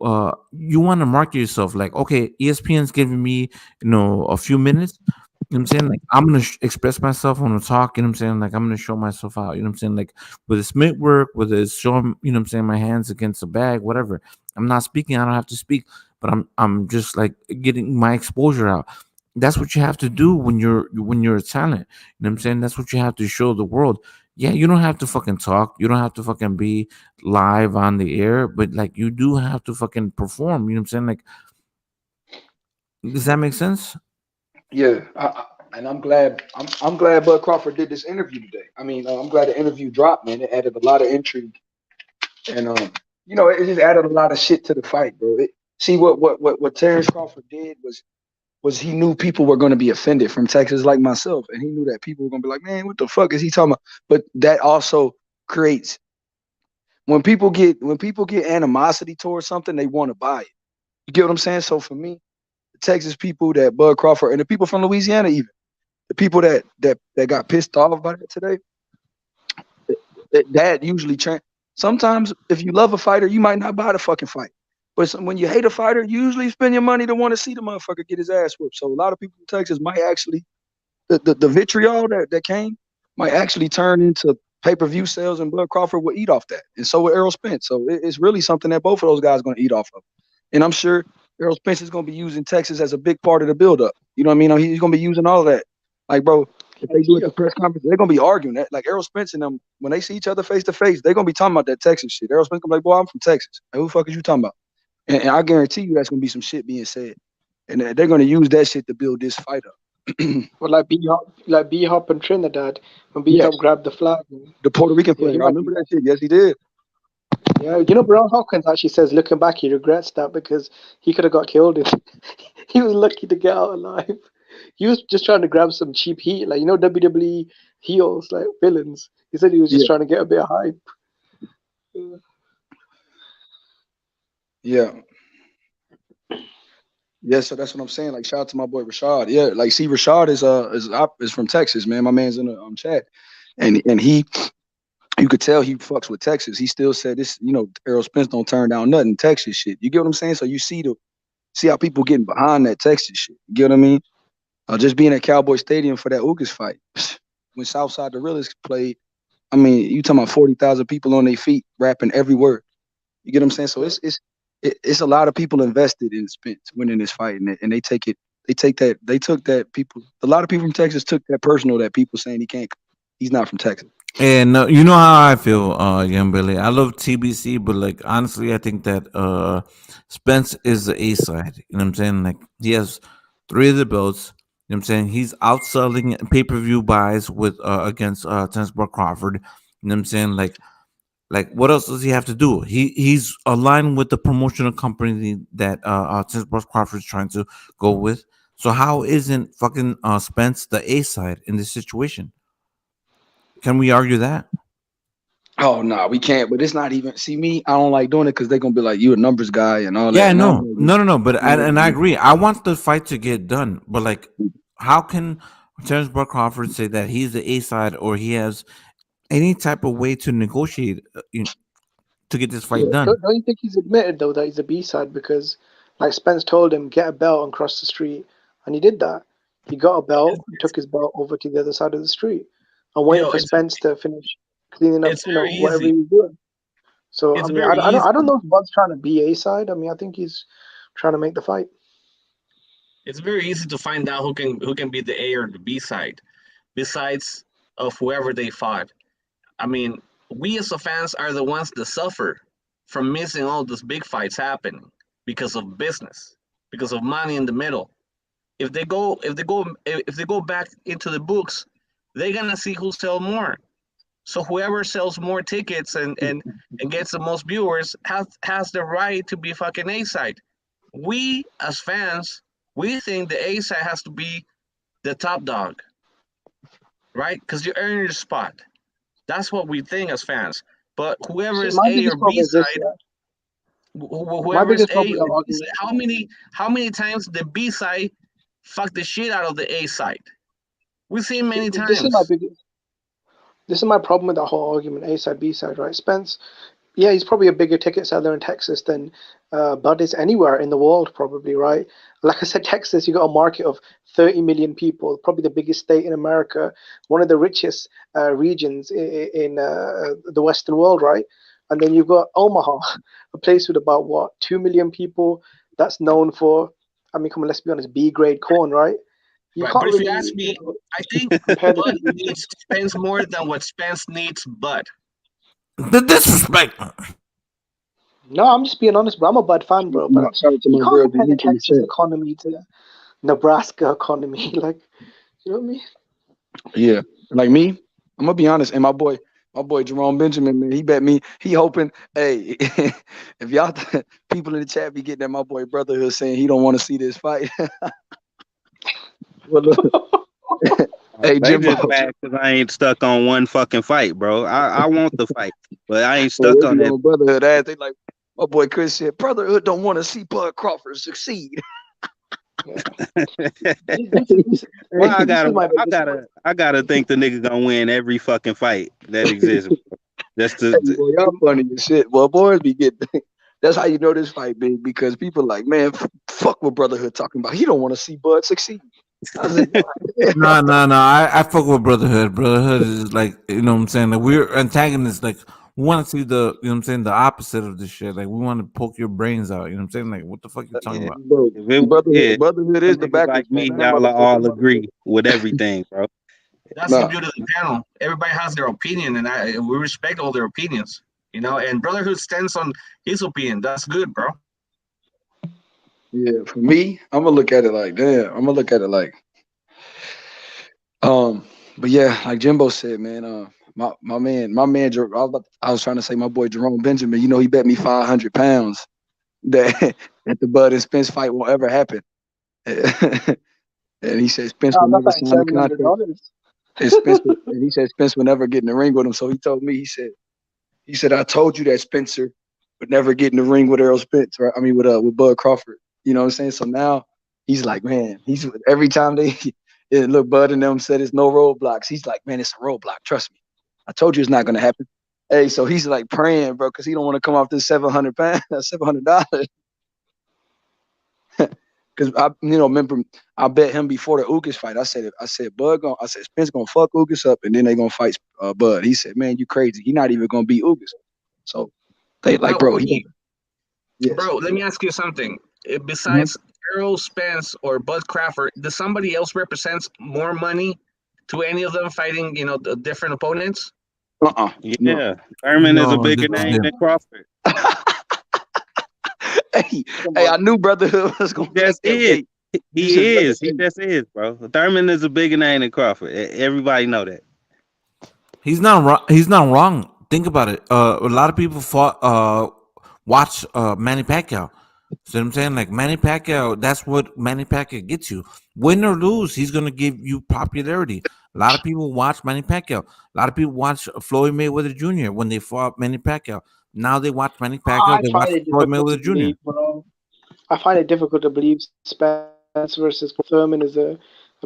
You want to market yourself like, okay, ESPN's giving me a few minutes. You know what I'm saying? Like, I'm gonna express myself. I'm gonna talk. You know what I'm saying? Like, I'm gonna show myself out. You know what I'm saying? Like, with it's mitt work, whether it's showing, you know what I'm saying, my hands against a bag, whatever. I'm not speaking. I don't have to speak, but I'm just like getting my exposure out. That's what you have to do when you're a talent. You know what I'm saying? That's what you have to show the world. Yeah, you don't have to fucking talk. You don't have to fucking be live on the air, but like you do have to fucking perform. You know what I'm saying? Like, does that make sense? Yeah, and I'm glad. I'm glad Bud Crawford did this interview today. I mean, I'm glad the interview dropped, man. It added a lot of intrigue, and it just added a lot of shit to the fight, bro. See what Terence Crawford did was he knew people were going to be offended from Texas like myself, and he knew that people were going to be like, man, what the fuck is he talking about? But that also creates when people get animosity towards something, they want to buy it. You get what I'm saying? So for me, the Texas people that Bud Crawford and the people from Louisiana, even the people that got pissed off by that today, that usually sometimes if you love a fighter, you might not buy the fucking fight. But when you hate a fighter, you usually spend your money to want to see the motherfucker get his ass whooped. So a lot of people in Texas might actually, the vitriol that came might actually turn into pay-per-view sales, and Bud Crawford will eat off that, and so will Errol Spence. So it's really something that both of those guys are going to eat off of, and I'm sure Errol Spence is going to be using Texas as a big part of the build-up. You know what I mean? He's going to be using all of that. Like, bro, if they do it at the press conference, they're going to be arguing that. Like Errol Spence and them, when they see each other face to face, they're going to be talking about that Texas shit. Errol Spence going to be like, boy, I'm from Texas. Like, who the fuck is you talking about? And I guarantee you that's going to be some shit being said, and they're going to use that shit to build this fight up. Well, like B Hop and Trinidad, when B Hop grabbed the flag. The Puerto Rican player, I remember that shit. Yes, he did. Yeah, you know, Brown Hopkins actually says, looking back, he regrets that because he could have got killed. He was lucky to get out alive. He was just trying to grab some cheap heat, like, you know, WWE heels, like villains. He said he was just trying to get a bit of hype. Yeah. Yeah, so that's what I'm saying. Like, shout out to my boy Rashad. Yeah, like, see, Rashad is from Texas, man. My man's in the chat, and he, you could tell he fucks with Texas. He still said this, you know, Errol Spence don't turn down nothing Texas shit. You get what I'm saying? So you see how people getting behind that Texas shit. You get what I mean? Just being at Cowboy Stadium for that Ugas fight when Southside the Realest played. I mean, you talking about 40,000 people on their feet rapping every word. You get what I'm saying? So it's a lot of people invested in Spence winning this fight, and they took that people. A lot of people from Texas took that personal, that people saying he's not from Texas. And you know how I feel, young Billy. I love TBC, but like honestly, I think that Spence is the A side. You know what I'm saying? Like he has 3 of the belts. You know what I'm saying? He's outselling pay-per-view buys with against Terence Crawford. You know what I'm saying? Like what else does he have to do? He's aligned with the promotional company that Terence Crawford is trying to go with. So how isn't fucking Spence the A side in this situation? Can we argue that? Oh no, we can't. But it's not even. See me, I don't like doing it because they're gonna be like, you a numbers guy and all that. Yeah, no. But I agree. I want the fight to get done. But like, how can Terence Crawford say that he's the A side or he has any type of way to negotiate to get this fight done? Don't you think he's admitted though that he's a B side because, like, Spence told him get a belt and cross the street, and he did that. He got a belt and took his belt over to the other side of the street. I'm waiting for Spence to finish cleaning up, you know, whatever he's doing. So I mean, I don't know if Bud's trying to be A side. I mean, I think he's trying to make the fight. It's very easy to find out who can be the A or the B side, besides of whoever they fought. I mean, we as the fans are the ones that suffer from missing all those big fights happening because of business, because of money in the middle. If they go back into the books, they're gonna see who sells more. So whoever sells more tickets and gets the most viewers has the right to be fucking A side. We as fans, we think the A side has to be the top dog, right? Because you earn your spot. That's what we think as fans. But whoever is A or B side, whoever is A or B side, how many times the B side fuck the shit out of the A side? We've seen many times. This is my problem with that whole argument, A side, B side, right? Spence, yeah, he's probably a bigger ticket seller in Texas than Bud is anywhere in the world, probably, right? Like I said, Texas, you got a market of 30 million people, probably the biggest state in America, one of the richest regions in the Western world, right? And then you've got Omaha, a place with about, 2 million people that's known for, I mean, come on, let's be honest, B-grade corn, right? Right, but if you ask me, I think Bud needs Spence more than what Spence needs Bud. The disrespect. No, I'm just being honest, bro. I'm a Bud fan, bro. But you can't compare the Texas economy to the Nebraska economy. Like, you know what I mean? Yeah. Like me, I'm gonna be honest, and my boy Jerome Benjamin, man, he bet me, he hoping, hey, if y'all people in the chat be getting at my boy Brotherhood saying he don't want to see this fight. Well, look. Hey, Jimbo, because I ain't stuck on one fucking fight, bro. I want the fight, but I ain't stuck on that. Brotherhood, they like my boy Chris said. Brotherhood don't want to see Bud Crawford succeed. Well, I gotta think the nigga gonna win every fucking fight that exists. That's boy, y'all funny as shit. Well, boys be getting. That's how you know this fight big, because people like, man, fuck what Brotherhood talking about. He don't want to see Bud succeed. No. I fuck with Brotherhood. Brotherhood is like, you know what I'm saying? Like, we're antagonists. Like, we want to see the, you know what I'm saying, the opposite of this shit. Like, we want to poke your brains out. You know what I'm saying? Like, what the fuck you talking about? Bro, Brotherhood is the niggas backwards like me, man. That y'all motherfucker. all agree with everything, bro. That's the beauty of the panel. Everybody has their opinion, and we respect all their opinions. You know, and Brotherhood stands on his opinion. That's good, bro. Yeah, for me, I'm gonna look at it like, damn. I'm gonna look at it like, but yeah, like Jimbo said, man. My man, I was trying to say my boy Jerome Benjamin. You know, he bet me 500 pounds that that the Bud and Spence fight won't ever happen, and he said Spence will That's never like sign a contract. $700. And he said Spence would never get in the ring with him. So he told me, he said, I told you that Spencer would never get in the ring with Errol Spence, right? I mean, with Bud Crawford. You know what I'm saying? So now he's like, man, every time look, Bud and them said it's no roadblocks. He's like, man, it's a roadblock. Trust me. I told you it's not gonna happen. Hey, so he's like praying, bro, because he don't want to come off this $700. Because remember I bet him before the Ugas fight. I said Spence gonna fuck Ugas up, and then they gonna fight Bud. He said, man, you crazy. He not even gonna beat Ugas. So they like, bro. Bro, let me ask you something. Besides Errol Spence or Bud Crawford, does somebody else represents more money to any of them fighting, the different opponents? Yeah, Thurman is a bigger name than Crawford. Hey, I knew Brotherhood was gonna. He just is, bro. Thurman is a bigger name than Crawford. Everybody know that. He's not wrong. He's not wrong. Think about it. A lot of people watch Manny Pacquiao. See what I'm saying? Like, Manny Pacquiao, that's what Manny Pacquiao gets you. Win or lose, he's gonna give you popularity. A lot of people watch Manny Pacquiao. A lot of people watch Floyd Mayweather Jr. when they fought Manny Pacquiao. Now they watch Manny Pacquiao. They watch Floyd Mayweather Jr. Bro. I find it difficult to believe Spence versus Thurman is a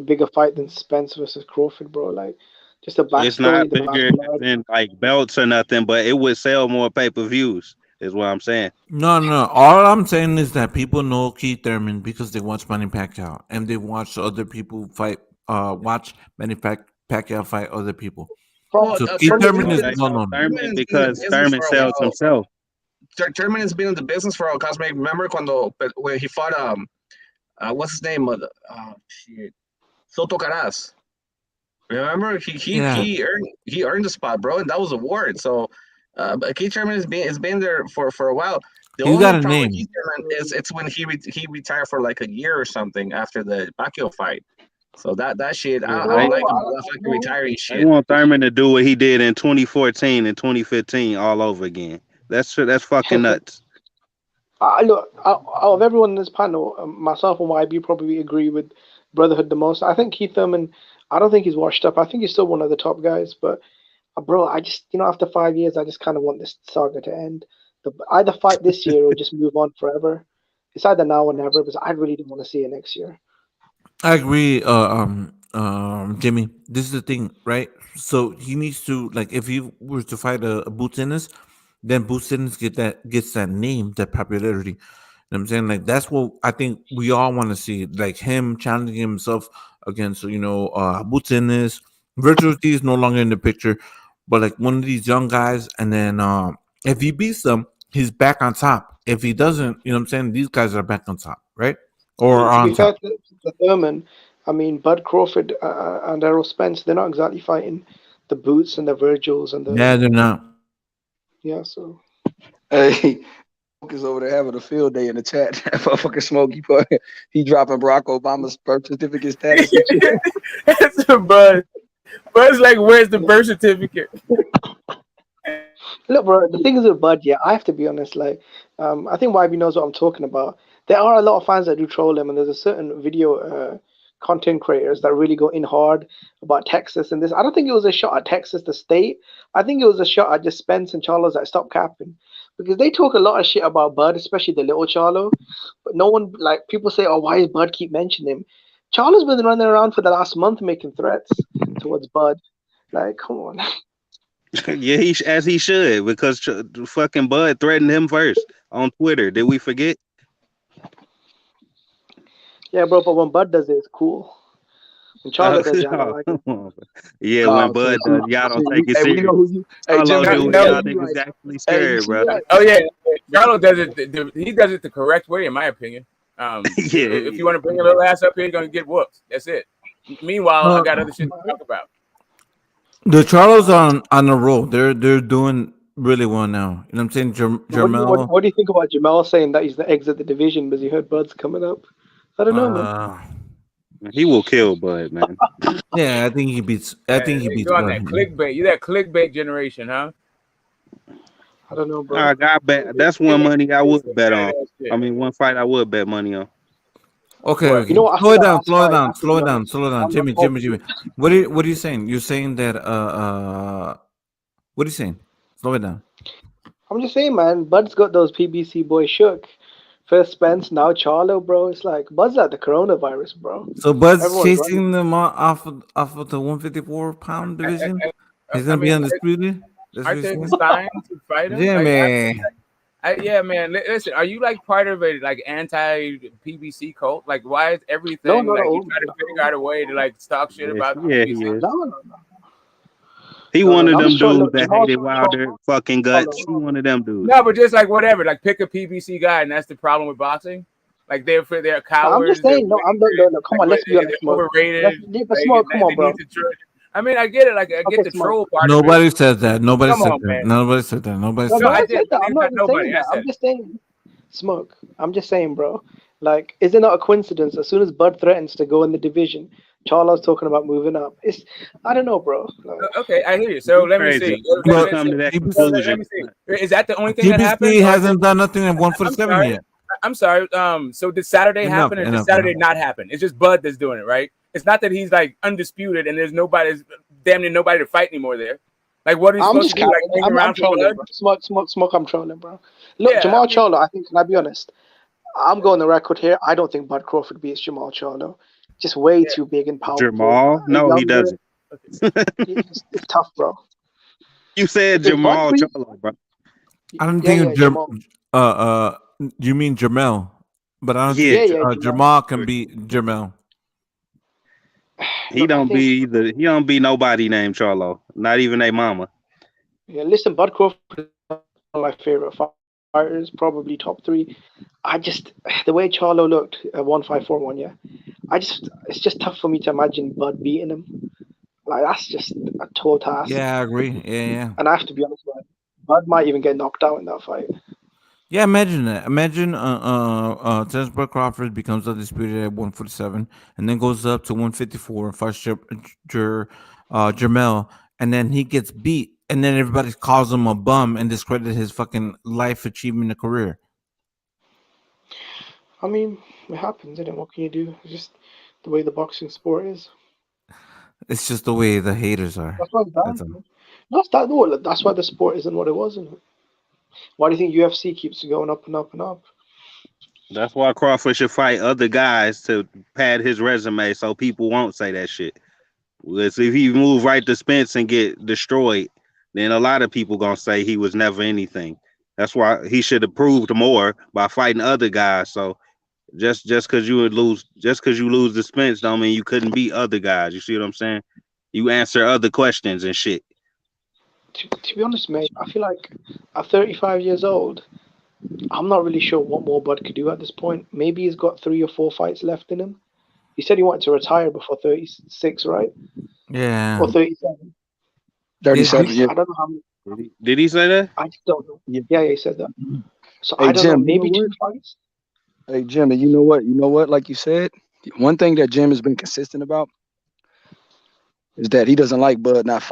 bigger fight than Spence versus Crawford, bro. Like, just the backstory. It's not bigger than like belts or nothing, but it would sell more pay-per-views. Is what I'm saying. No. All I'm saying is that people know Keith Thurman because they watch Manny Pacquiao and they watch other people fight. Watch Manny Pacquiao fight other people. So Keith Thurman is no. Thurman because Thurman sells himself. Thurman has been in the business for a while. Remember when he fought what's his name? Soto Caras. Remember he earned the spot, bro, and that was a award. So. But Keith Thurman has been there for a while. The only got a problem name. with Keith Thurman is it's when he retired for like a year or something after the Pacquiao fight. So that shit, I don't like him. That's like retiring shit. I want Thurman to do what he did in 2014 and 2015 all over again. That's fucking nuts. Look, out of everyone in this panel, myself and YB probably agree with Brotherhood the most. I think Keith Thurman, I don't think he's washed up. I think he's still one of the top guys, but bro, I just, after 5 years, I just kind of want this saga to end. Either fight this year or just move on forever. It's either now or never, because I really don't want to see it next year. I agree, Jimmy. This is the thing, right? So he needs to, like, if he was to fight a Boots Ennis, then Boots Ennis gets that name, that popularity. You know what I'm saying? Like, that's what I think we all want to see. Like, him challenging himself against, Boots Ennis. Virtual T is no longer in the picture. But like one of these young guys, and then if he beats them, he's back on top. If he doesn't, you know what I'm saying, these guys are back on top, right? Or on top. To Thurman, I mean, Bud Crawford and Errol Spence, they're not exactly fighting the Boots and the Virgils and the. Yeah, they're not. Yeah, so. Hey, is over there having a field day in the chat. Fucking Smokey, he dropping Barack Obama's birth certificate status. That's a Bud. Bud's like, where's the birth certificate? Look, bro, the thing is with Bud, I have to be honest. Like, I think YB knows what I'm talking about. There are a lot of fans that do troll him, and there's a certain video content creators that really go in hard about Texas and this. I don't think it was a shot at Texas, the state. I think it was a shot at just Spence and Charlo's that stop capping. Because they talk a lot of shit about Bud, especially the little Charlo. But no one, like, people say, oh, why does Bud keep mentioning him? Charlo's been running around for the last month making threats towards Bud. Like, come on. Yeah, as he should, because fucking Bud threatened him first on Twitter. Did we forget? Yeah, bro, but when Bud does it, it's cool. And Charlo does it, I don't like it. Yeah, when Bud does, y'all don't take it Hey, we serious. know who you. Hey, Charlo Jim, do we it, know y'all who you niggas like. actually Hey, you scared, see bro. that? Oh yeah, Charlo does it. He does it the correct way, in my opinion. If you want to bring a little ass up here, you're gonna get whooped. That's it. Meanwhile, I got other shit to talk about. The Charlos on a roll. They're doing really well now. You know what I'm saying? Jermel. What do you think about Jamal saying that he's the exit the division because he heard Bud's coming up? I don't know, man. He will kill Bud, man. Yeah, I think he beats. I think he They beats doing Bud. that clickbait. You that clickbait generation, huh? I don't know, bro. I bet that's one money I would bet on. I mean, one fight I would bet money on. Okay. You know what? I Slow feel it down. like Slow it that's down. fine. Slow it down. Slow it down. Jimmy. What are you saying? You're saying that what are you saying? Slow it down. I'm just saying, man. Bud's got those PBC boys shook. First Spence, now Charlo, bro. It's like Bud's like the coronavirus, bro. So Bud's Everyone's chasing them off of the 154-pound division. He's gonna be undisputed. Aren't they signed to fight him? Jimmy. Yeah, man. Listen, are you like part of a like anti PBC cult? Like, why is everything No, like you try to figure out a way to like talk shit about? Yeah, PBC? he is. No. He one of I'm them just trying to dudes look, that Jamal's hated Wilder fucking guts. He one of them dudes. No, but just like whatever, like pick a PBC guy, and that's the problem with boxing. Like they're cowards. I'm just saying, no. Come on, let's be honest, Smoke. Overrated. But Smoke, come on, bro. I mean, I get it. Like I get the troll part. Nobody said that. Nobody Come said on, that. man. Nobody said that. Nobody No, said nobody that. said that. I'm not even saying that. I'm just saying, Smoke. I'm just saying, bro. Like, is it not a coincidence? As soon as Bud threatens to go in the division, Charlo's talking about moving up. I don't know, bro. Like, Okay, I hear you. So let me see. Let me see. Is that the only thing that happened? PBC hasn't done nothing at 147 yet. I'm sorry. So did Saturday happen, or did Saturday not happen? It's just Bud that's doing it, right? It's not that he's like undisputed and there's damn near nobody to fight anymore there. Like, what are you supposed to do? Like, I'm trolling, bro. Smoke, I'm trolling, bro. Look, Jamal Charlo, I think, can I be honest? I'm going the record here. I don't think Bud Crawford beats Jamal Charlo. Just way too big and powerful. Jamal? No, he doesn't. It's tough, bro. You said Jamal Charlo, bro. I don't think you mean Jermel, but I don't think Jamal can beat Jermel. He don't be nobody named Charlo. Not even a mama. Yeah, listen, Bud Crawford is one of my favorite fighters, probably top 3. The way Charlo looked at 154-1, yeah. It's just tough for me to imagine Bud beating him. Like, that's just a tall task. Yeah, I agree. Yeah. And I have to be honest, man, Bud might even get knocked out in that fight. Yeah, imagine that. Imagine Terence Crawford becomes undisputed at 147 and then goes up to 154 and fights Jermel, and then he gets beat, and then everybody calls him a bum and discredit his fucking life achievement and career. I mean, it happens, isn't it? What can you do? It's just the way the boxing sport is. It's just the way the haters are. That's why that's why the sport isn't what it was, isn't it? Why do you think UFC keeps going up and up and up? That's why Crawford should fight other guys to pad his resume so people won't say that shit. If he move right to Spence and get destroyed, then a lot of people gonna say he was never anything. That's why he should have proved more by fighting other guys. So just because you lose to Spence don't mean you couldn't beat other guys. You see what I'm saying? You answer other questions and shit. To be honest, mate, I feel like at 35 years old, I'm not really sure what more Bud could do at this point. Maybe he's got 3 or 4 fights left in him. He said he wanted to retire before 36, right? Yeah. Or 37. 37, yeah. I don't know how many. Did he say that? I just don't know. Yeah, he said that. So Hey, I don't Jim, know, maybe you know 2 fights? Hey, Jim, and you know what? Like you said, one thing that Jim has been consistent about is that he doesn't like Bud not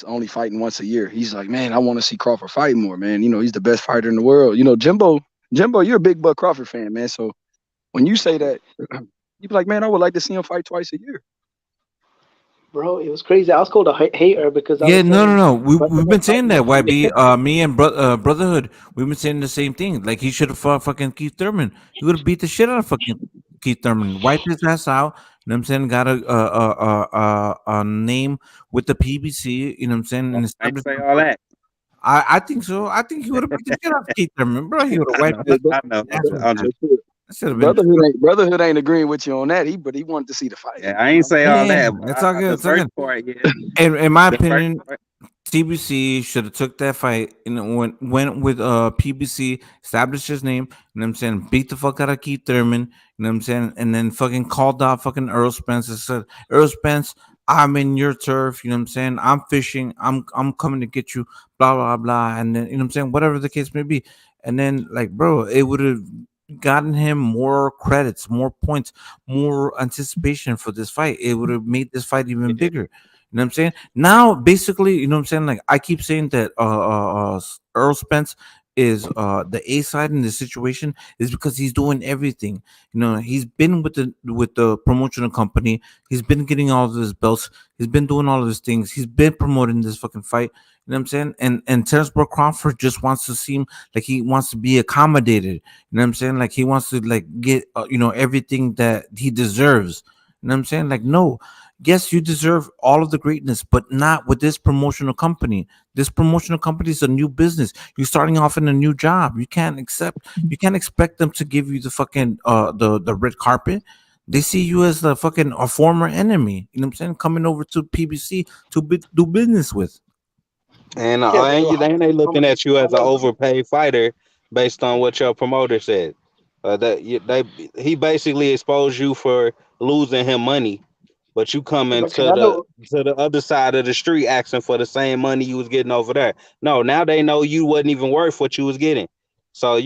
only fighting once a year. He's like, man, I want to see Crawford fight more, man. He's the best fighter in the world. Jimbo, you're a big Bud Crawford fan, man. So when you say that, you be like, man, I would like to see him fight twice a year. Bro, it was crazy. I was called a hater because I was no. We've been saying that. YB, me and Brotherhood, we've been saying the same thing. Like he should have fought fucking Keith Thurman. He would have beat the shit out of fucking Keith Thurman, wiped his ass out. You know what I'm saying? Got a name with the PBC. You know what I'm saying? And I say all that. I think so. I think he would have beat the shit out of Keith Thurman, bro. He would have wiped his I know. ass. Brotherhood ain't agreeing with you on that. But he wanted to see the fight. Yeah, I ain't say all that. It's all good. The It's all good. first part, yeah. In my The first opinion, part. TBC should have took that fight and went with PBC, established his name, you know what I'm saying, beat the fuck out of Keith Thurman, you know what I'm saying, and then fucking called out fucking Errol Spence and said, Errol Spence, I'm in your turf, you know what I'm saying, I'm fishing, I'm coming to get you, blah blah blah, and then you know what I'm saying, whatever the case may be. And then like bro, it would have gotten him more credits, more points, more anticipation for this fight. It would have made this fight even bigger. You know what I'm saying? Now, basically, you know what I'm saying? Like, I keep saying that Earl Spence is the A side in this situation is because he's doing everything. You know, he's been with the promotional company. He's been getting all of his belts. He's been doing all of his things. He's been promoting this fucking fight. You know what I'm saying? And Terence Crawford just wants to seem like he wants to be accommodated. You know what I'm saying? Like he wants to like get everything that he deserves. You know what I'm saying? Like no. Yes, you deserve all of the greatness, but not with this promotional company. This promotional company is a new business. You're starting off in a new job. You can't expect them to give you the fucking the red carpet. They see you as a former enemy. You know what I'm saying? Coming over to PBC to do business with. And they looking at you as an overpaid fighter based on what your promoter said. He basically exposed you for losing him money. But you coming to the other side of the street asking for the same money you was getting over there. No, now they know you wasn't even worth what you was getting. So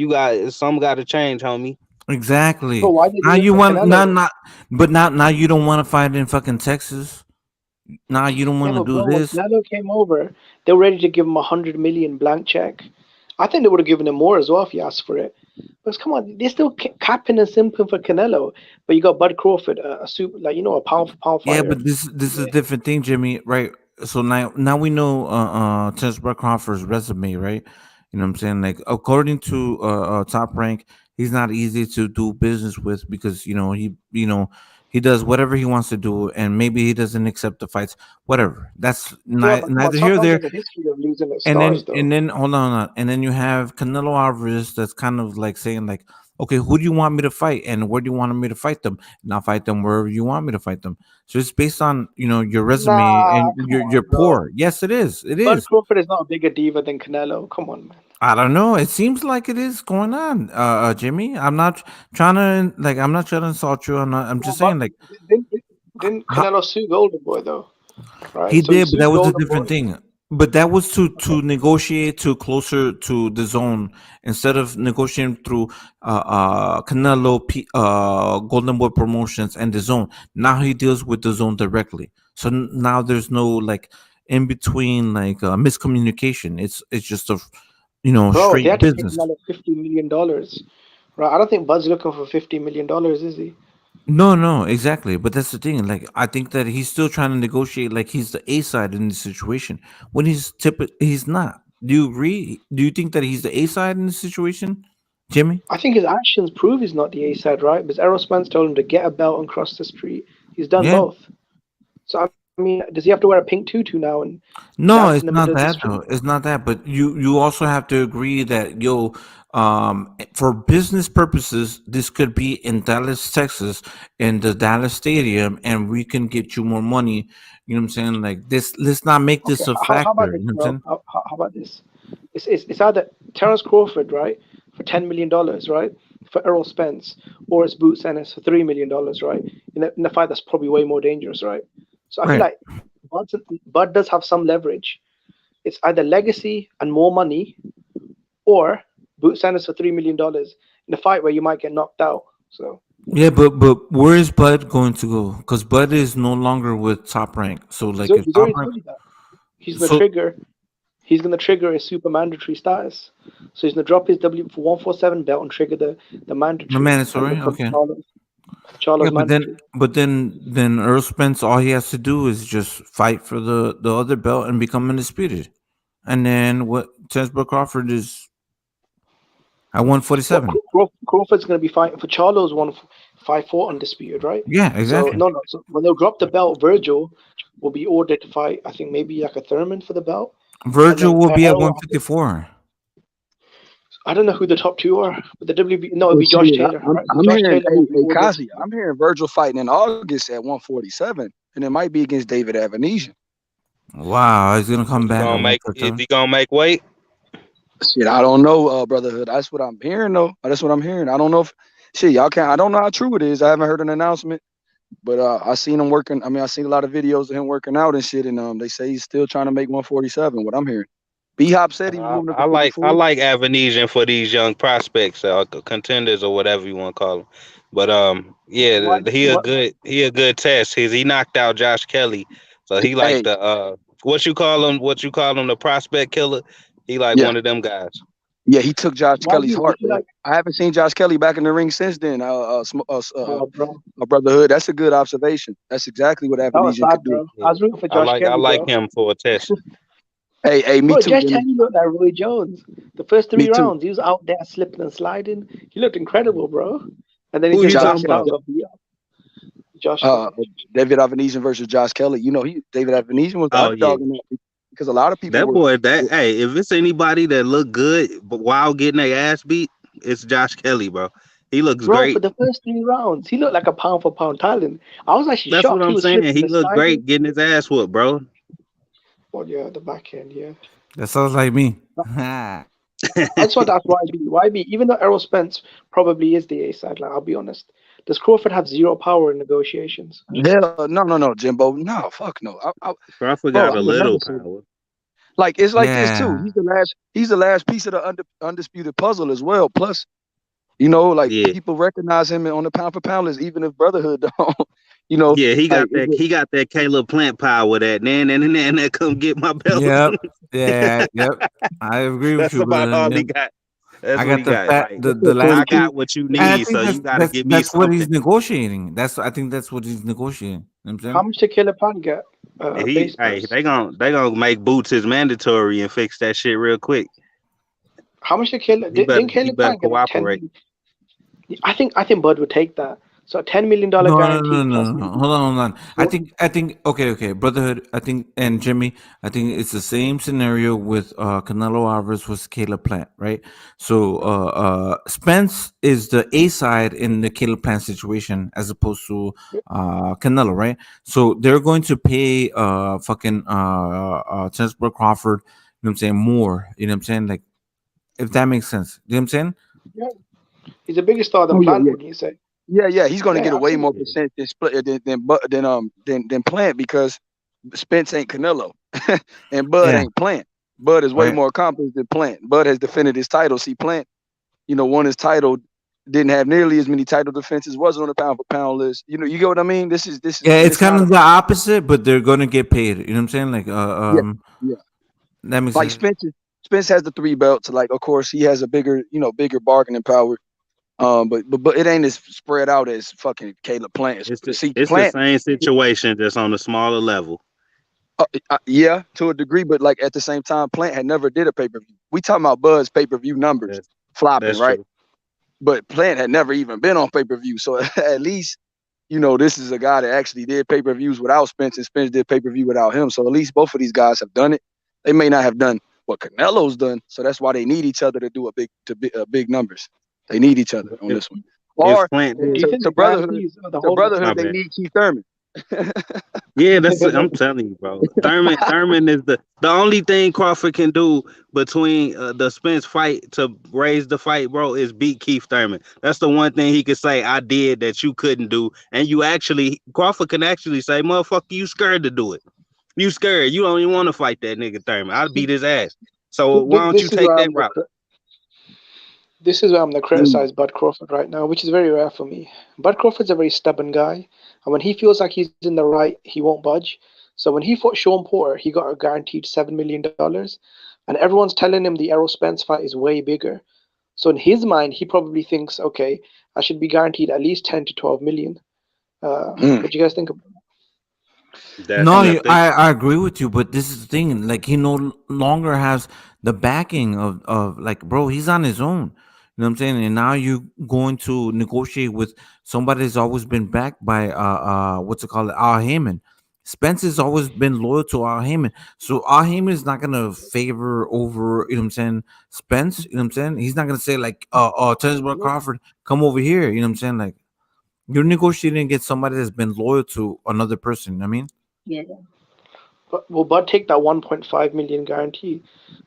some got to change, homie. Exactly. So now you want now you don't want to fight in fucking Texas. Now you don't want to do this. When Canelo came over, they were ready to give him $100 million blank check. I think they would have given him more as well if he asked for it. Because come on, they're still capping and simping for Canelo, but you got Bud Crawford, a super a pound for pound fighter. Yeah, but this is a different thing, Jimmy. Right? So now we know Terence Crawford's resume, right? You know what I'm saying? Like according to Top Rank, he's not easy to do business with because he does whatever he wants to do, and maybe he doesn't accept the fights. Whatever. That's neither here nor there. And then hold on, and then you have Canelo Alvarez. That's kind of like saying like, okay, who do you want me to fight, and where do you want me to fight them? And I'll fight them wherever you want me to fight them. So it's based on your resume and you're poor. Yes, it is. It Bud is. Crawford is not a bigger diva than Canelo. Come on, man. I don't know. It seems like it is going on, Jimmy. I'm not trying to insult you. I'm just saying like. Didn't Canelo sue Golden Boy though? Right? He did, but that was a different thing. But that was to negotiate to closer to the zone instead of negotiating through Canelo, Golden Boy Promotions, and the zone. Now he deals with the zone directly. So now there's no like in between like miscommunication. It's just a straight they had to business. pay $50 million. Right? I don't think Bud's looking for $50 million, is he? No, exactly. But that's the thing. Like, I think that he's still trying to negotiate like he's the A side in this situation when he's not. Do you agree? Do you think that he's the A side in this situation, Jimmy? I think his actions prove he's not the A side, right? Because Errol Spence told him to get a belt and cross the street. He's done both. So I mean, does he have to wear a pink tutu now? And no, it's not that though. It's not that. But you also have to agree that for business purposes, this could be in Dallas, Texas, in the Dallas Stadium, and we can get you more money. You know what I'm saying? Like this. Let's not make this a factor. How about this, you know what I'm saying? How about this? It's either Terence Crawford, right, for $10 million, right, for Errol Spence, or it's Boots Ennis for $3 million, right, in a fight that's probably way more dangerous, right? So I feel like Bud does have some leverage. It's either legacy and more money, or Boots Ennis for $3 million in a fight where you might get knocked out. So yeah, but where is Bud going to go? Because Bud is no longer with Top Rank. So like, he's already told you that. He's gonna trigger. He's gonna trigger a super mandatory status. So he's gonna drop his W147 belt and trigger the mandatory. The mandatory, okay. Charlo's but then Errol Spence, all he has to do is just fight for the other belt and become undisputed. And then what Terence Crawford is at 147. Crawford's going to be fighting for Charlo's 154 undisputed, right? Yeah, exactly. So, no. So when they'll drop the belt, Virgil will be ordered to fight, I think maybe like a Thurman for the belt. Virgil will be at 154. I don't know who the top two are, but the WB no, it'd be Josh Taylor. I'm, Right? I'm Josh hearing, Taylor will be hey, all Kazi, I'm hearing Virgil fighting in August at 147, and it might be against David Avanesian. Wow, he's gonna come back. Is he gonna make weight? Shit, I don't know, Brotherhood. That's what I'm hearing, though. That's what I'm hearing. I don't know if shit, y'all can't. I don't know how true it is. I haven't heard an announcement, but I seen him working. I mean, I seen a lot of videos of him working out and shit, and they say he's still trying to make 147. What I'm hearing, B Hop said he was moving up I to like 54. Avanesian for these young prospects, contenders or whatever you want to call them. But yeah, he a good test. He knocked out Josh Kelly, so he like the what you call him the prospect killer. He like one of them guys. Yeah, he took Josh Kelly's heart, bro. like, I haven't seen Josh Kelly back in the ring since then. bro. Brotherhood. That's a good observation. That's exactly what That was Avanesian could bad, do. bro. I was rooting for Josh Kelly, I like bro. him for a test. Hey, me bro, too. Josh Jimmy. Kelly looked like Roy Jones. The first Me 3 too. rounds, he was out there slipping and sliding. He looked incredible, bro. And then he Who just you talking busted out about? of the Josh Kelly. David Avanesian versus Josh Kelly. You know, David Avanesian was the underdog in that because a lot of people. Hey, if it's anybody that look good but while getting their ass beat, it's Josh Kelly, bro. He looks great. For the first 3 rounds, he looked like a pound for pound talent. I was actually That's shocked. what I'm He was saying. slipping He and looked sliding. great getting his ass whooped, bro. Oh yeah, the back end, yeah. That sounds like me. I just want to ask YB, even though Errol Spence probably is the A side, like I'll be honest, does Crawford have zero power in negotiations? Hell, no, Jimbo. No, fuck no. Crawford got a little power. Like it's like this too. He's the last piece of the undisputed puzzle as well. Plus, you know, like people recognize him on the pound for pound list, even if Brotherhood don't. You know, yeah, he got that Caleb Plant power that that come get my belt. Yep. I agree with you. That's about all he got. That's I what got he the I got what you need, so you gotta give me that's something. what he's negotiating. I think that's what he's negotiating. You know what I'm saying? How much did Caleb Plant get? They gonna make boots as mandatory and fix that shit real quick. How much did Caleb? Didn't Caleb Plant get like 10 million? I think Bud would take that. So $10 million guarantee. No. Hold on. I think okay. Brotherhood, I think, and Jimmy, I think it's the same scenario with Canelo Alvarez with Caleb Plant, right? So Spence is the A side in the Caleb Plant situation as opposed to Canelo, right? So they're going to pay fucking Terence Crawford, you know what I'm saying, more, you know what I'm saying? Like, if that makes sense. You know what I'm saying? Yeah. He's a bigger star than Plant, would you say? Yeah, he's going to get a way more percent than Plant because Spence ain't Canelo and Bud ain't Plant. Bud is way more accomplished than Plant. Bud has defended his title. See, Plant, won his title, didn't have nearly as many title defenses, wasn't on the pound for pound list. You get what I mean? This is it's kind of the opposite, but they're going to get paid. You know what I'm saying? Like yeah. That makes like sense. Spence has the 3 belts. Like, of course, he has a bigger bargaining power. But it ain't as spread out as fucking Caleb Plant. It's the same situation, just on a smaller level. Yeah, to a degree, but like at the same time, Plant had never did a pay-per-view. We talking about Bud's pay-per-view numbers flopping, right? True. But Plant had never even been on pay-per-view, so at least this is a guy that actually did pay-per-views without Spence, and Spence did pay-per-view without him. So at least both of these guys have done it. They may not have done what Canelo's done, so that's why they need each other to do big numbers. They need each other on this one. Or to Brotherhood, they need Keith Thurman. Yeah, I'm telling you, bro. Thurman is the only thing Crawford can do between the Spence fight to raise the fight, bro, is beat Keith Thurman. That's the one thing he could say I did that you couldn't do, and Crawford can actually say, motherfucker, you scared to do it. You scared. You don't even want to fight that nigga Thurman. I'll beat his ass. So why don't you take that route? This is where I'm going to criticize Bud Crawford right now, which is very rare for me. Bud Crawford's a very stubborn guy, and when he feels like he's in the right, he won't budge. So when he fought Sean Porter, he got a guaranteed $7 million, and everyone's telling him the Errol Spence fight is way bigger. So in his mind, he probably thinks, okay, I should be guaranteed at least 10 to 12 million. What do you guys think about that? No, I agree with you, but this is the thing. Like, he no longer has the backing of like, bro, he's on his own. You know what I'm saying? And now you're going to negotiate with somebody that's always been backed by what's it called? Al Heyman. Spence has always been loyal to Al Heyman. So Al Heyman is not gonna favor over, you know what I'm saying, Spence, you know what I'm saying? He's not gonna say like, Terence Crawford, come over here, you know what I'm saying? Like, you're negotiating against somebody that's been loyal to another person, you know what I mean? Yeah. But will Bud take that 1.5 million guarantee?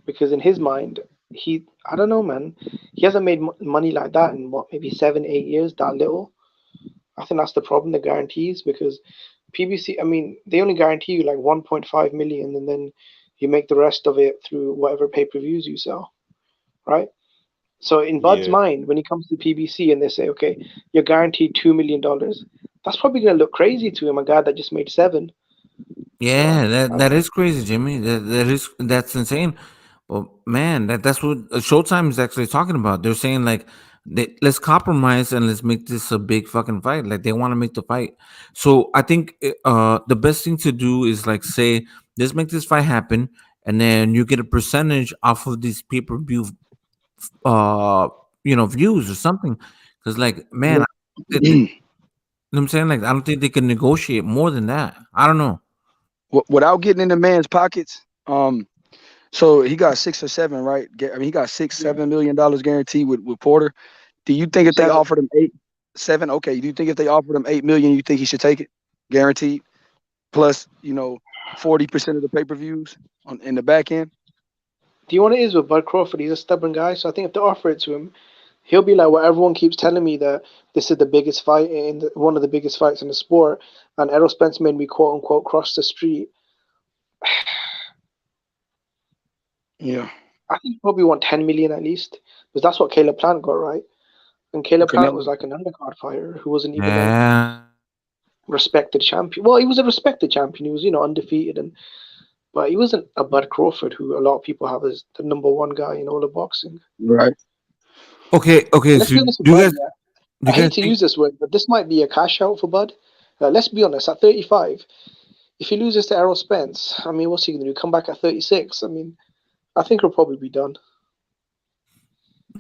Because in his mind, I don't know, man. He hasn't made money like that in what, maybe 7, 8 years, that little. I think that's the problem, the guarantees, because PBC, I mean, they only guarantee you like 1.5 million, and then you make the rest of it through whatever pay-per-views you sell, right? So in Bud's Yeah. mind, when he comes to PBC and they say, okay, you're guaranteed $2 million, that's probably going to look crazy to him, a guy that just made 7. Yeah, that is crazy, Jimmy. That's insane. But man, that's what Showtime is actually talking about. They're saying like, let's compromise and let's make this a big fucking fight. Like they want to make the fight. So I think the best thing to do is like say, let's make this fight happen, and then you get a percentage off of these pay-per-view views or something. Because like, man, you know what I'm saying? Like I don't think they can negotiate more than that. I don't know. Without getting in the man's pockets, so he got 6 or 7, right? I mean, he got $6-7 million guaranteed with Porter. Do you think if they offered him 8-7, okay? Do you think if they offered him 8 million, you think he should take it, guaranteed, plus 40% of the pay-per-views in the back end? Do you want it is with Bud Crawford? He's a stubborn guy, so I think if they offer it to him, he'll be like, well, everyone keeps telling me that this is the biggest fight one of the biggest fights in the sport, and Errol Spence made me quote unquote cross the street. Yeah, I think you probably want 10 million at least, because that's what Caleb Plant got, right? And Caleb Plant was like an undercard fighter who wasn't even a respected champion. Well, he was a respected champion. He was, undefeated, but he wasn't a Bud Crawford, who a lot of people have as the number one guy in all of boxing. Right. Okay. Let's So be honest with Bud, I hate to use this word, but this might be a cash out for Bud. Let's be honest, at 35, if he loses to Errol Spence, I mean, what's he going to do? Come back at 36? I mean, I think he'll probably be done.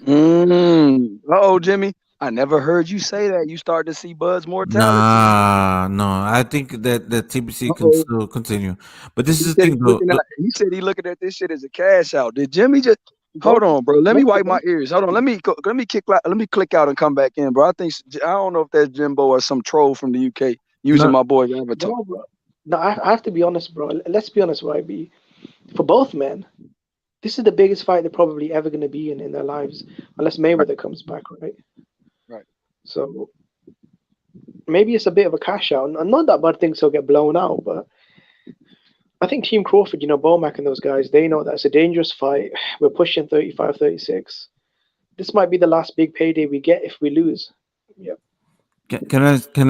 Uh-oh, Jimmy. I never heard you say that. You start to see Bud's mortality. No. I think that TBC can still continue. But this is the thing, though. He said he looking at this shit as a cash out. Did Jimmy just hold on, bro? Let me wipe my ears. Hold on. Let me click out and come back in, bro. I don't know if that's Jimbo or some troll from the UK using my boy's avatar. No, bro. No, I have to be honest, bro. Let's be honest, YB. For both men, this is the biggest fight they're probably ever going to be in their lives, unless Mayweather comes back, right? Right. So maybe it's a bit of a cash out. And not that Bud thinks he'll get blown out, but I think Team Crawford, Bomac and those guys, they know that it's a dangerous fight. We're pushing 35, 36. This might be the last big payday we get if we lose. Yep. Can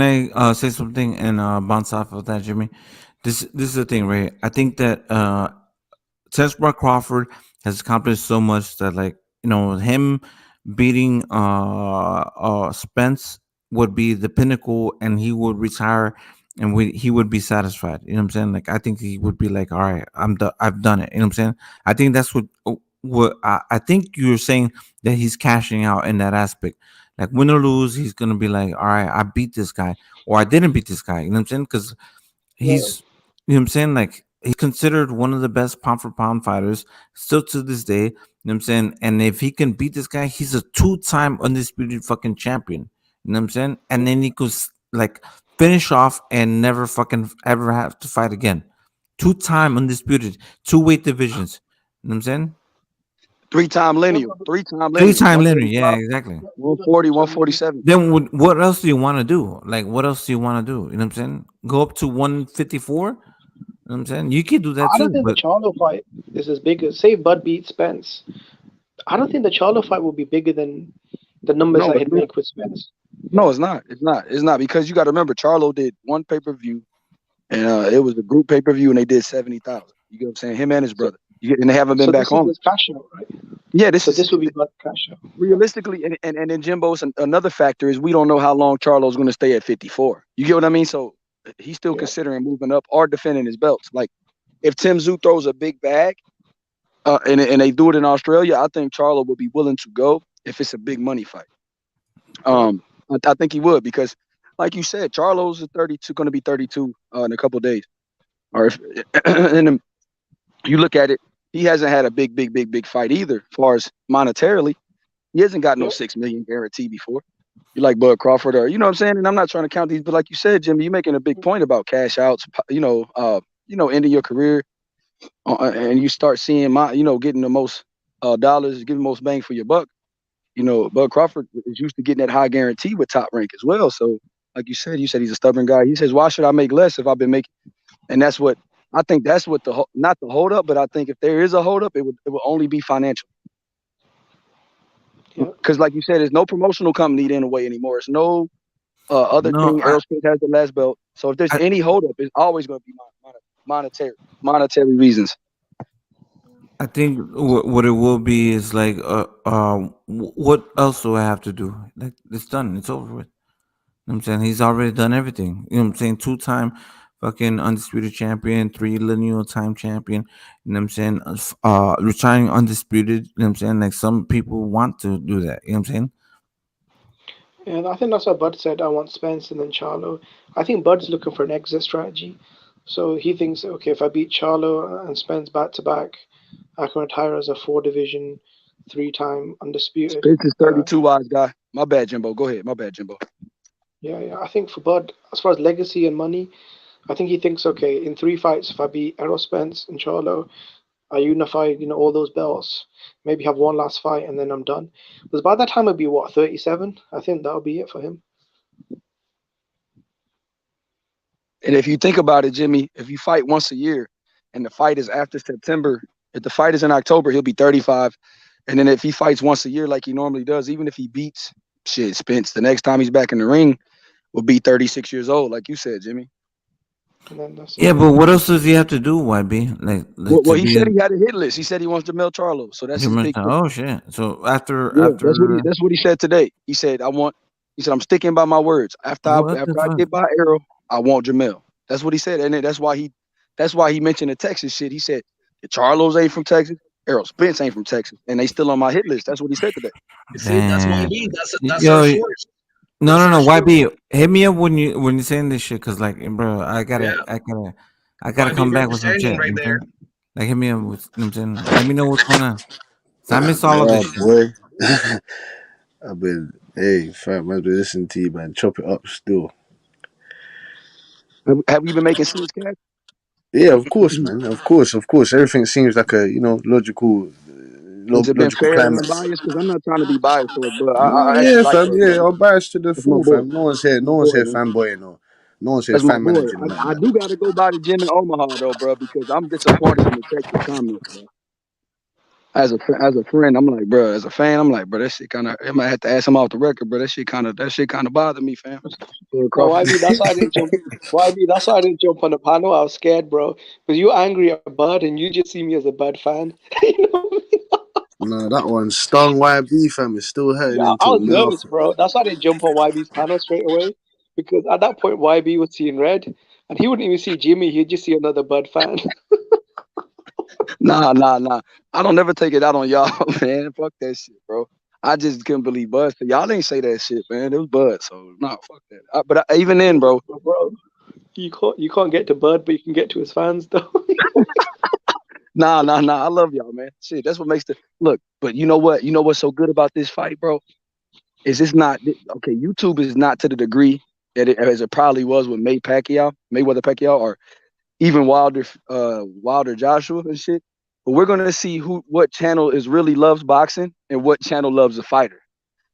I say something and bounce off of that, Jimmy? This is the thing, right? I think that Terence Crawford has accomplished so much that, like, him beating Spence would be the pinnacle, and he would retire, and he would be satisfied. You know what I'm saying? Like, I think he would be like, all right, I've done it. You know what I'm saying? I think that's what I think you're saying, that he's cashing out in that aspect. Like, win or lose, he's gonna be like, all right, I beat this guy, or I didn't beat this guy. You know what I'm saying? Because he's, you know what I'm saying? Like, he's considered one of the best pound for pound fighters still to this day. You know what I'm saying? And if he can beat this guy, he's a 2-time undisputed fucking champion. You know what I'm saying? And then he could like finish off and never fucking ever have to fight again. 2-time undisputed, 2 weight divisions. You know what I'm saying? 3-time linear. 3-time linear. Yeah, exactly. 140, 147. Then what else do you want to do? Like, what else do you want to do? You know what I'm saying? Go up to 154? You know what I'm saying? You can do that too. I don't think the Charlo fight is as big as, say, Bud beats Spence. I don't think the Charlo fight will be bigger than the numbers that he'd make with Spence. No, it's not. It's not, because you got to remember, Charlo did one pay-per-view, and it was a group pay-per-view, and they did 70,000. You get what I'm saying? Him and his brother. And they haven't been back home. This cash out, right? Yeah, this will be Bud cash out. Realistically, and then Jimbo's another factor is we don't know how long Charlo's going to stay at 54. You get what I mean? So he's still considering moving up or defending his belts. Like, if Tim Tszyu throws a big bag, and they do it in Australia, I think Charlo would be willing to go if it's a big money fight. I think he would, because, like you said, Charlo's going to be 32 in a couple of days. Or if, and then you look at it, he hasn't had a big fight either. As far as monetarily, he hasn't got no $6 million guarantee before. You like Bud Crawford, or you know what I'm saying? And I'm not trying to count these, but like you said, Jimmy, you're making a big point about cash outs. Ending your career, and you start seeing getting the most dollars, getting the most bang for your buck. Bud Crawford is used to getting that high guarantee with Top Rank as well. So, like you said he's a stubborn guy. He says, "Why should I make less if I've been making?" And that's what I think. That's what not the hold up, but I think if there is a hold up, it will only be financial. Because, like you said, there's no promotional company in a way anymore. It's no other thing. Errol Spence has the last belt. So if there's any hold up, it's always going to be monetary reasons. I think what it will be is like, what else do I have to do? Like, it's done. It's over with. You know what I'm saying? He's already done everything. You know what I'm saying? 2-time fucking undisputed champion, 3 lineal time champion. You know what I'm saying? Retiring undisputed. You know what I'm saying? Like, some people want to do that. You know what I'm saying? And I think that's what Bud said. I want Spence and then Charlo. I think Bud's looking for an exit strategy. So he thinks, okay, if I beat Charlo and Spence back to back, I can retire as a 4-division, 3-time undisputed. Spence is 32, wise guy. My bad, Jimbo. Go ahead. My bad, Jimbo. Yeah. I think for Bud, as far as legacy and money, I think he thinks, okay, in 3 fights, if I beat Errol Spence and Charlo, I unify, all those belts, maybe have one last fight, and then I'm done. Because by that time, it'd be, 37? I think that'll be it for him. And if you think about it, Jimmy, if you fight once a year and the fight is after September, if the fight is in October, he'll be 35. And then if he fights once a year like he normally does, even if he beats Spence, the next time he's back in the ring will be 36 years old, like you said, Jimmy. Yeah, but what else does he have to do, YB? Well, he said he had a hit list. He said he wants Jamel Charlo, so that's his big. Oh shit! So after that's what he said today. He said I'm sticking by my words. After I get by Errol, I want Jamel. That's what he said, and that's why he mentioned the Texas shit. He said the Charlos ain't from Texas, Errol Spence ain't from Texas, and they still on my hit list. That's what he said today. See, that's YB. That's our source. No, YB, hit me up when you're saying this shit, cause like, bro, I gotta come back with some shit. Right there. Like, hit me up with, you know what I'm saying? Let me know what's going on. So I miss all of this shit. Boy. Fam, I've been listening to you, man. Chop it up still. Have you been making sense, Cat? Yeah, of course, man. Of course. Everything seems like a logical. Has it been fair and climax. unbiased? Because I'm not trying to be biased to it, but Yeah, fam. Yeah, I'm biased to the full, fam. No one's here man. fanboying or no one's here That's my fan boy. managing. I do got to go by the gym in Omaha though, bro, because I'm disappointed in the Texas comments, bro. As a friend, I'm like, bro. As a fan, I'm like, bro. That shit kind of. I might have to ask him off the record, bro. That shit kind of bothered me, fam. No, YB, that's why I didn't jump. YB, that's why I didn't jump on the panel. I was scared, bro, because you're angry at Bud, and you just see me as a Bud fan. No, that one stung YB, fam. It's still hurting. Yeah, I was nervous, bro. That's why I didn't jump on YB's panel straight away, because at that point YB was seeing red, and he wouldn't even see Jimmy. He'd just see another Bud fan. Nah. I don't never take it out on y'all, man. Fuck that shit, bro. I just couldn't believe Bud. So y'all didn't say that shit, man. It was Bud, so nah, fuck that. But even then, bro, you can't get to Bud, but you can get to his fans, though. Nah. I love y'all, man. Shit, that's what makes the look. But you know what? You know what's so good about this fight, bro? Is it's not okay? YouTube is not to the degree that as it probably was with Mayweather Pacquiao, or even Wilder Joshua and shit. But we're gonna see what channel is really loves boxing and what channel loves a fighter.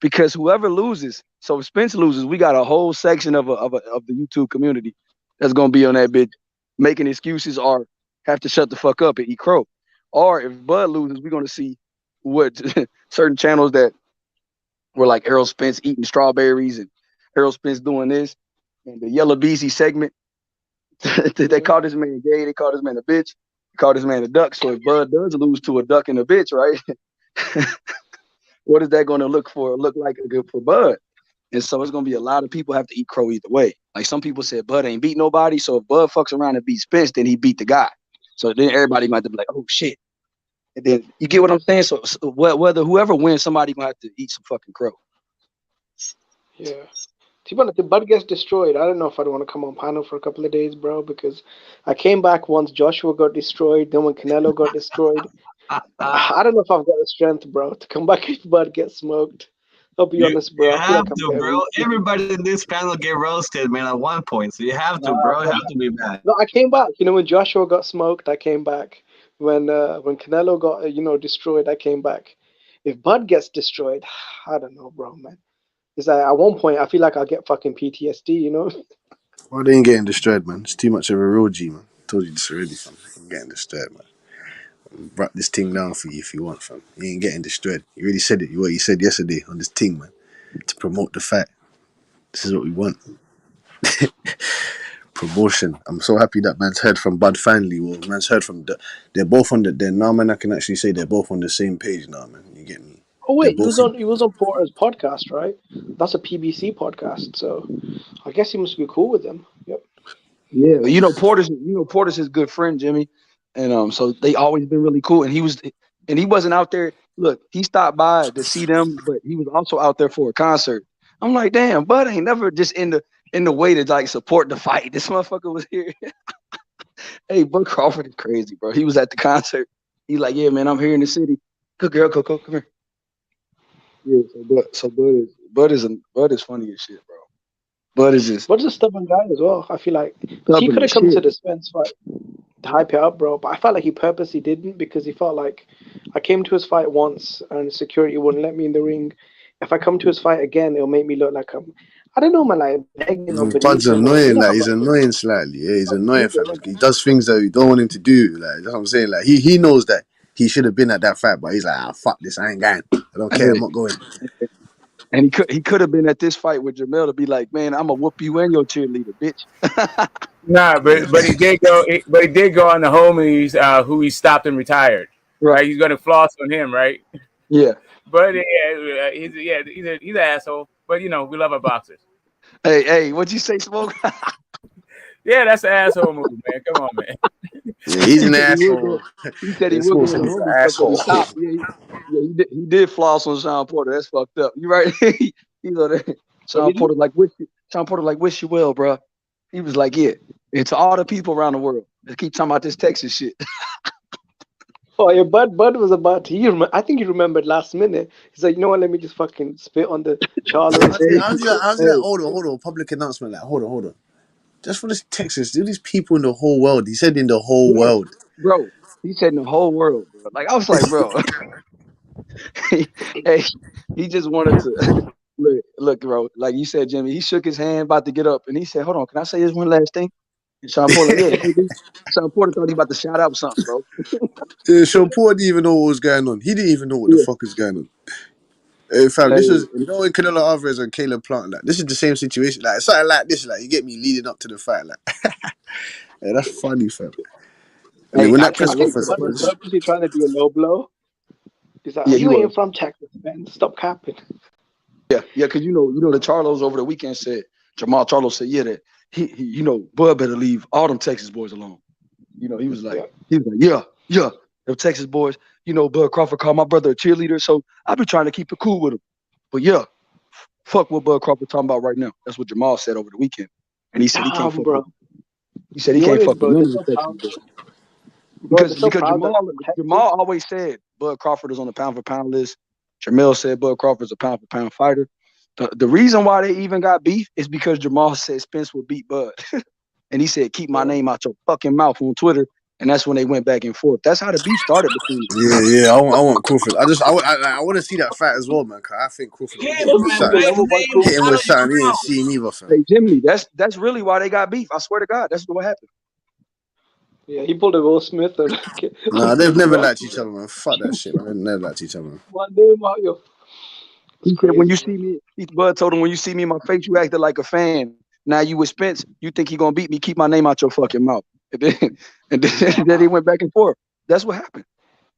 Because whoever loses, so if Spence loses, we got a whole section of the YouTube community that's gonna be on that bitch making excuses or have to shut the fuck up and eat crow. Or if Bud loses, we're gonna see what certain channels that were like Errol Spence eating strawberries and Errol Spence doing this and the Yellow Beezy segment. They called this man gay. They called this man a bitch. They called this man a duck. So if Bud does lose to a duck and a bitch, right? What is that going to look like good for Bud? And so it's going to be a lot of people have to eat crow either way. Like some people said, Bud ain't beat nobody. So if Bud fucks around and beats Spence, then he beat the guy. So then everybody might have to be like, oh shit. And then you get what I'm saying? So whether whoever wins, somebody going to have to eat some fucking crow. Yeah. To be honest, if Bud gets destroyed, I don't know if I'd want to come on panel for a couple of days, bro, because I came back once Joshua got destroyed, then when Canelo got destroyed. I don't know if I've got the strength, bro, to come back if Bud gets smoked. I'll be honest, bro. You I feel have like I'm to, getting bro. Everybody in this panel get roasted, man, at one point. So you have to, Nah, bro. You bro. have to be back. No, I came back. You know, when Joshua got smoked, I came back. When Canelo got destroyed, I came back. If Bud gets destroyed, I don't know, bro, man. It's like at one point I feel like I'll get fucking PTSD, you know? Well, they ain't getting destroyed, man. It's too much of a real G, man. Told you this already, fam. I'm getting destroyed, man. Wrap this thing down for you if you want, fam. You ain't getting destroyed. You already said it. What you said yesterday on this thing, man. To promote the fight. This is what we want. Promotion. I'm so happy that man's heard from Bud finally. Well, man's heard from they're both on the. They're now, man. I can actually say they're both on the same page now, man. You get me? Oh They're wait, both. he was on Porter's podcast, right? That's a PBC podcast, so I guess he must be cool with them. Yep. Yeah, Porter's his good friend, Jimmy, and so they always been really cool. And he wasn't out there. Look, he stopped by to see them, but he was also out there for a concert. I'm like, damn, Bud ain't never just in the way to like support the fight. This motherfucker was here. Hey, Bud Crawford is crazy, bro. He was at the concert. He's like, yeah, man, I'm here in the city. Good girl, Coco, come here. Yeah, Bud is funny as shit, bro. Bud is a stubborn guy as well. I feel like he stubborn could have as come to shit. the Spence fight to hype it up, bro. But I felt like he purposely didn't because he felt like I came to his fight once and security wouldn't let me in the ring. If I come to his fight again, it'll make me look like I don't know, man, like begging or Bud's beneath him. Or, annoying. Like how he's Bud is. annoying slightly. Yeah, he's Like, annoying, fam. He does things that you don't want him to do. Like that's what I'm saying. Like he knows that he should have been at that fight, but he's like, fuck this. I ain't going. I don't care. I'm not going. And he could have been at this fight with Jamel to be like, man, I'm gonna whoop you and your cheerleader, bitch. Nah, but he did go. But he did go on the homies who he stopped and retired. Right, he's gonna floss on him, right? Yeah. But he's an asshole. But we love our boxers. Hey, what'd you say, Smoke? Yeah, that's an asshole move, man. Come on, man. Yeah, he's an asshole. He said he would go on the homies stuff at the top. Yeah, he did floss on Sean Porter. That's fucked up. You right? Sean Porter wish you well, bro. He was like, yeah, it's all the people around the world that keep talking about this Texas shit. Oh yeah, Bud was about to. I think he remembered last minute. He's like, you know what? Let me just fucking spit on the Charlo. How's that? Hold on. Public announcement. Like, hold on. Just for this Texas, do these people in the whole world? He said in the whole world. Bro, he said in the whole world, bro. Like, I was like, bro. Hey, he just wanted to look, bro. Like you said, Jimmy, he shook his hand about to get up and he said, hold on, can I say this one last thing? And Sean Porter, Sean Porter thought he about to shout out something, bro. Yeah, Sean Porter didn't even know what was going on. He didn't even know what the fuck is going on. Fam, this was when Canelo Alvarez and Caleb Plant, like this is the same situation. Like something like this, like you get me leading up to the fight, like yeah, that's funny, fam. And then when that press conference, Bud was purposely trying to do a low blow. He's like, you ain't from Texas, man. Stop capping. Yeah, because you know the Charlos over the weekend said Jamal Charlo said that he Bud better leave all them Texas boys alone. He was like yeah, them Texas boys. Bud Crawford called my brother a cheerleader, so I've been trying to keep it cool with him. But yeah, fuck what Bud Crawford talking about right now. That's what Jamal said over the weekend, and he said he can't fuck. Bro. He said he can't fuck with none of the Texas boys. Because Jamal always said Bud Crawford is on the pound for pound list. Jamel said Bud Crawford's a pound for pound fighter. The reason why they even got beef is because Jamal said Spence would beat Bud. And he said, keep my name out your fucking mouth on Twitter. And that's when they went back and forth. That's how the beef started between them. Yeah, I want Crawford. I want to see that fight as well, man. Cause I think Crawford will hit him with something he ain't seen either, fam. Hey, Jimmy, that's really why they got beef. I swear to God, that's what happened. Yeah, he pulled a Will Smith. Nah, they've never liked each other, man. Fuck that shit, man. They've never liked each other, man. One day, Mario. He said, when you see me, Bud told him, when you see me in my face, you acted like a fan. Now you with Spence, you think he gonna beat me? Keep my name out your fucking mouth. And then he went back and forth. That's what happened.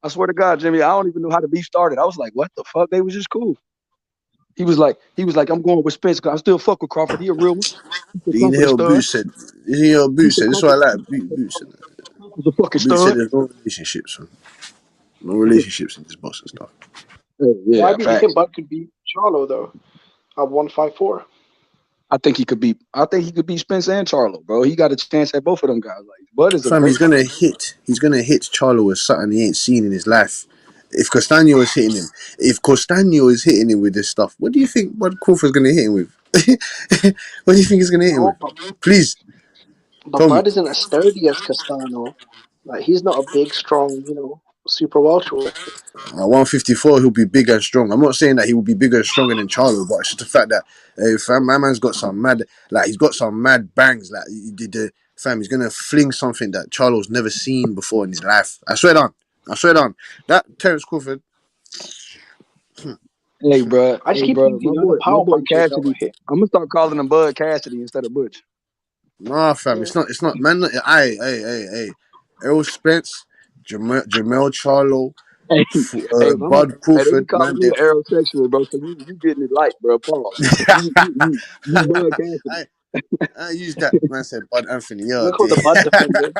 I swear to God, Jimmy, I don't even know how the beef started. I was like, what the fuck? They was just cool. He was like, I'm going with Spence because I still fuck with Crawford. He a real one. You hear what Boots said. This is what I like. Boots said. Boots said there's no relationships, man. No relationships in this boxing stuff. Why do you think Bud could beat Charlo though at 154? I think he could beat Spence and Charlo, bro. He got a chance at both of them guys. Like Bud is a Fam, great. he's gonna hit Charlo with something he ain't seen in his life. If Castaño is hitting him with this stuff, what do you think Bud Crawford's gonna hit him with? What do you think he's gonna hit him No, with? Please but tell me. Bud isn't as sturdy as Castano. Like he's not a big, strong, super welterweight. 154, he'll be big and strong. I'm not saying that he will be bigger and stronger than Charlo, but it's just the fact that fam, my man's got some mad, like he's got some mad bangs. Like he did fam, he's gonna fling something that Charlo's never seen before in his life. I swear down. That Terence Crawford. Hey, bro. I just keep thinking, the My power boy punches that Cassidy. would hit. I'm gonna start calling him Bud Cassidy instead of Butch. Nah, fam, it's not, man. Hey. Errol Spence, Jamel Charlo, Hey, Bud they be Crawford, calling man. me an aerosexual, bro. So you getting it light, bro. Pause. You Bud Cassidy. I use that. Man said Bud Anthony. We Yeah, call the Bud defender.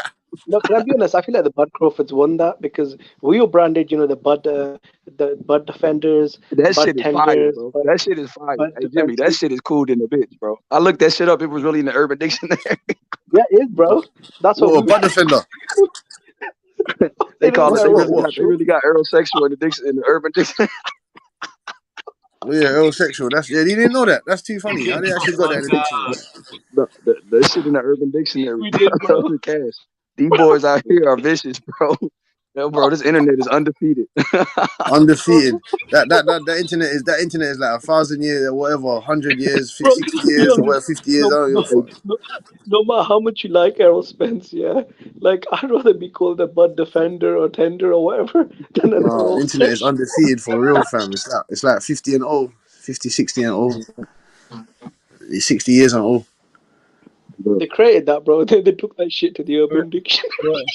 No, can I be honest? I feel like the Bud Crawfords won that because we were branded, the Bud defenders, That Bud shit is fire, tenders, bro. Bud, That shit is fire. Bud Hey, Jimmy, that defenses. shit is cool in the bitch, bro. I looked that shit up. It was really in the Urban Dictionary. Yeah, it is, bro. That's what What, we Bud defender? They call it. What? They really got aerosexual in the Urban Dictionary. Oh yeah, aerosexual. You didn't know that. That's too funny. How they actually got that in the dictionary? That shit in the Urban Dictionary. We did, bro. Cash. These boys out here are vicious, bro. Yo, bro, this internet is undefeated. Undefeated. That internet is like 1,000 years or whatever, 100 years, Bro, 60 years or whatever, 50 years. no, Oh, you're fucked. no matter how much you like Errol Spence, yeah, like I'd rather be called a Bud defender or tender or whatever than an No, Errol internet is sexual. undefeated for real, fam. It's like 50 and 0, 50, 60 and 0. 60 years and 0. They created that, bro. They took that shit to the Urban Dictionary.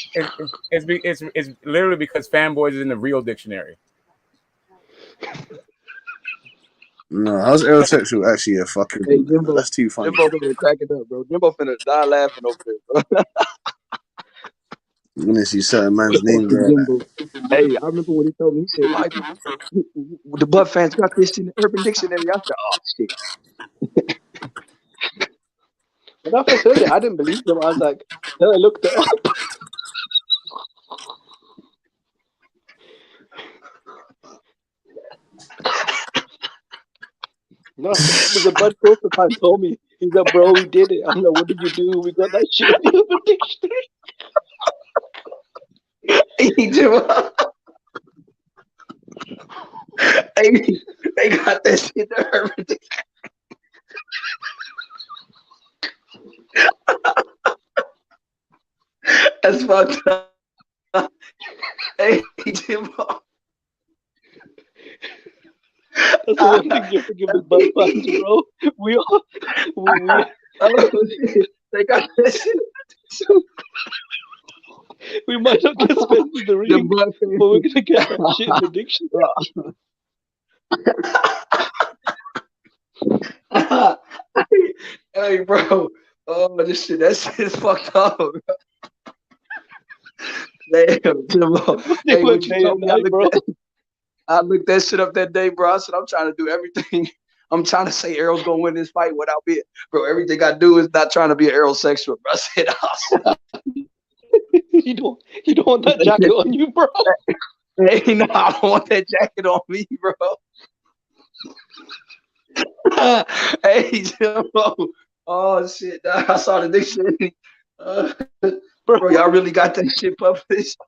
It's literally because fanboys is in the real dictionary. No, how's aerosexual actually a fucking? Hey, Jimbo, That's too funny. Jimbo finna crack it up, bro. Jimbo finna die laughing over there, bro. I'm gonna see certain man's name there. Jimbo. Hey, I remember when he told me, he said, "Why the Butt fans got this in the Urban Dictionary?" I said, "Oh shit." When I first heard it, I didn't believe them. I was like, then I looked it up. No, the Bud Crawford fan told me. He's like, bro, we did it. I'm like, what did you do? We got that shit in the Urban Dictionary. They got that shit in the Urban Dictionary. That's fucked up. Hey, Jimbo. That's the one thing you forgive the Bud fans, bro. We They got that shit. We might not get Spence in the ring, but we're gonna get that shit in the dictionary. Hey, bro. Oh, that shit is fucked up. Damn, Jimbo. Hey, what you told me? I looked that shit up that day, bro. I said, I'm trying to do everything. I'm trying to say Errol's gonna win this fight without being, bro. Everything I do is not trying to be an Errol sexual, bro. I said, you don't want that jacket on you, bro. Hey, no, I don't want that jacket on me, bro. Hey, Jimbo. Oh shit, I saw the dictionary. Bro, y'all really got that shit published.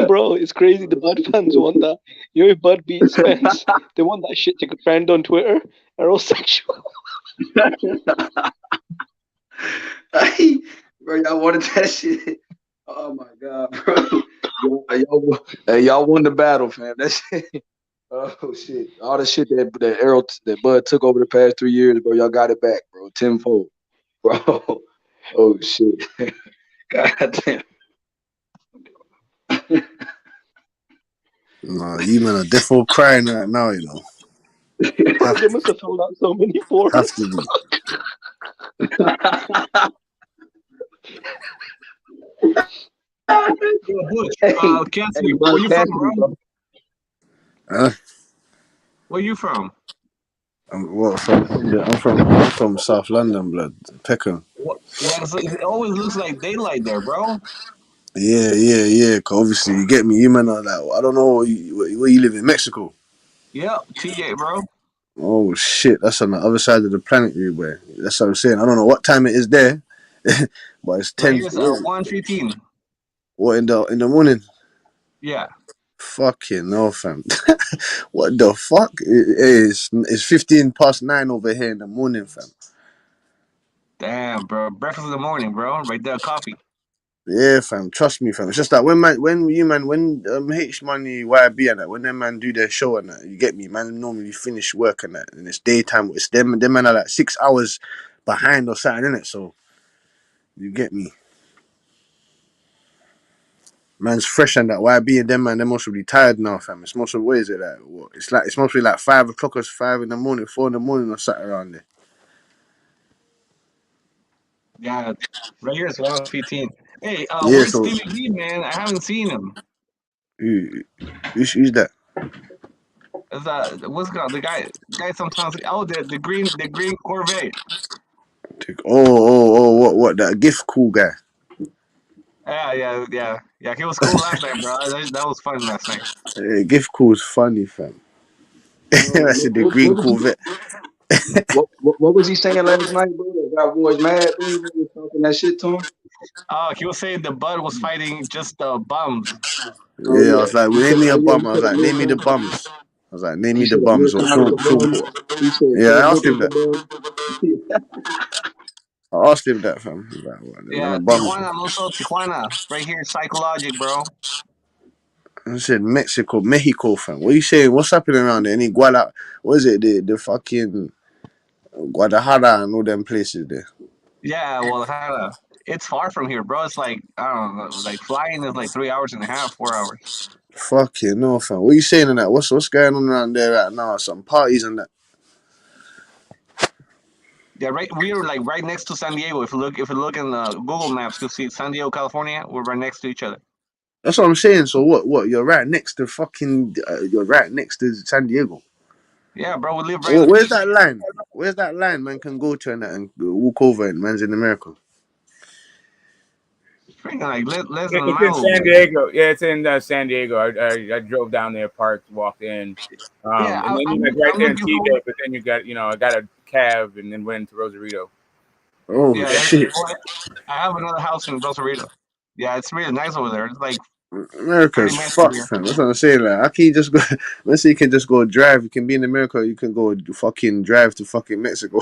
Bro, it's crazy. The Bud fans want that. You know, if Bud beats Spence, they want that shit to trend on Twitter. Errol sexual. Hey, bro, y'all wanted that shit. Oh my god, bro. Y'all won the battle, fam. That shit. Oh shit. All the shit that Bud took over the past 3 years, bro. Y'all got it back, bro. Tenfold. Bro. Oh shit. God damn. No, you men are definitely crying right now, you know. They must have filled out so many forms. Have to be. Cassidy, where you from, bro? Huh? Where you from? I'm from South London, blood. Peckham. What? Yeah, so it always looks like daylight there, bro. Yeah. 'Cause obviously, you get me. You man are like, I don't know where you live in Mexico. Yep, TJ, bro. Oh shit, that's on the other side of the planet, you boy. That's what I'm saying. I don't know what time it is there, but it's Right 10. here it's 1:15. What in the morning? Yeah. Fucking no, fam. What the fuck? It's 15 past 9 over here in the morning, fam. Damn, bro. Breakfast in the morning, bro. Right there, coffee. Yeah, fam. Trust me, fam. It's just that when H Money YB and that, when them man do their show and that, you get me, man. Normally finish work and that, and it's daytime. It's them man are like 6 hours behind or something, innit? So you get me. Man's fresh and that YB and them man, they're mostly tired now, fam. It's mostly what is it like? What? It's mostly like 5 o'clock or 5 in the morning, 4 in the morning or something around there. Yeah. Right here it's 1:15. Hey, Yeah, where's so Stevie B, man? I haven't seen him. who's that? Is what's it called? The guy sometimes the green Corvette. What that gift cool guy? Yeah. He was cool last night, bro. That was fun last night. Gift cool's funny, fam. I said the green Corvette. What was he saying last night, bro? That got boys mad, bro. He was talking that shit to him. He was saying the Bud was fighting just bums. Oh Yeah, I yeah. was like, He name said, me a oh yeah. bum. I was like, name me the bums. I was like, name He me the said bums. So Americana the bum. He said yeah, Ted I asked him Booker's the that. bum. I asked him that, fam. He's like, what, man, Yeah, a bums. Tijuana, also Tijuana. Right here, Psychologic, bro. I said Mexico, fam. What are you saying? What's happening around there? Any what is it? The fucking Guadalajara and all them places there. Yeah, well, it's far from here, bro. It's like, I don't know, like flying is like 3 hours and a half, 4 hours. Fucking no, fam. What are you saying on that? What's going on around there right now? Some parties and that. Yeah, we are like right next to San Diego. If you look in Google Maps, you'll see San Diego, California. We're right next to each other. That's what I'm saying. So what? You're right next to you're right next to San Diego. Yeah, bro. We live right on the Where's beach. that line? Where's that line man can go to and walk over and man's in America? Freaking like less than a It's in mile. San Diego. Yeah, it's in San Diego. I drove down there, parked, walked in, Yeah, and then I'm right there in looking for. TJ. But then you got, I got a cab and then went into Rosarito. Oh Yeah, shit! I have another house in Rosarito. Yeah, it's really nice over there. It's like America's 30 minutes from fucked, here. fam. That's what I'm saying. Like, I can just go. Let's say you can just go drive. You can be in America. You can go fucking drive to fucking Mexico.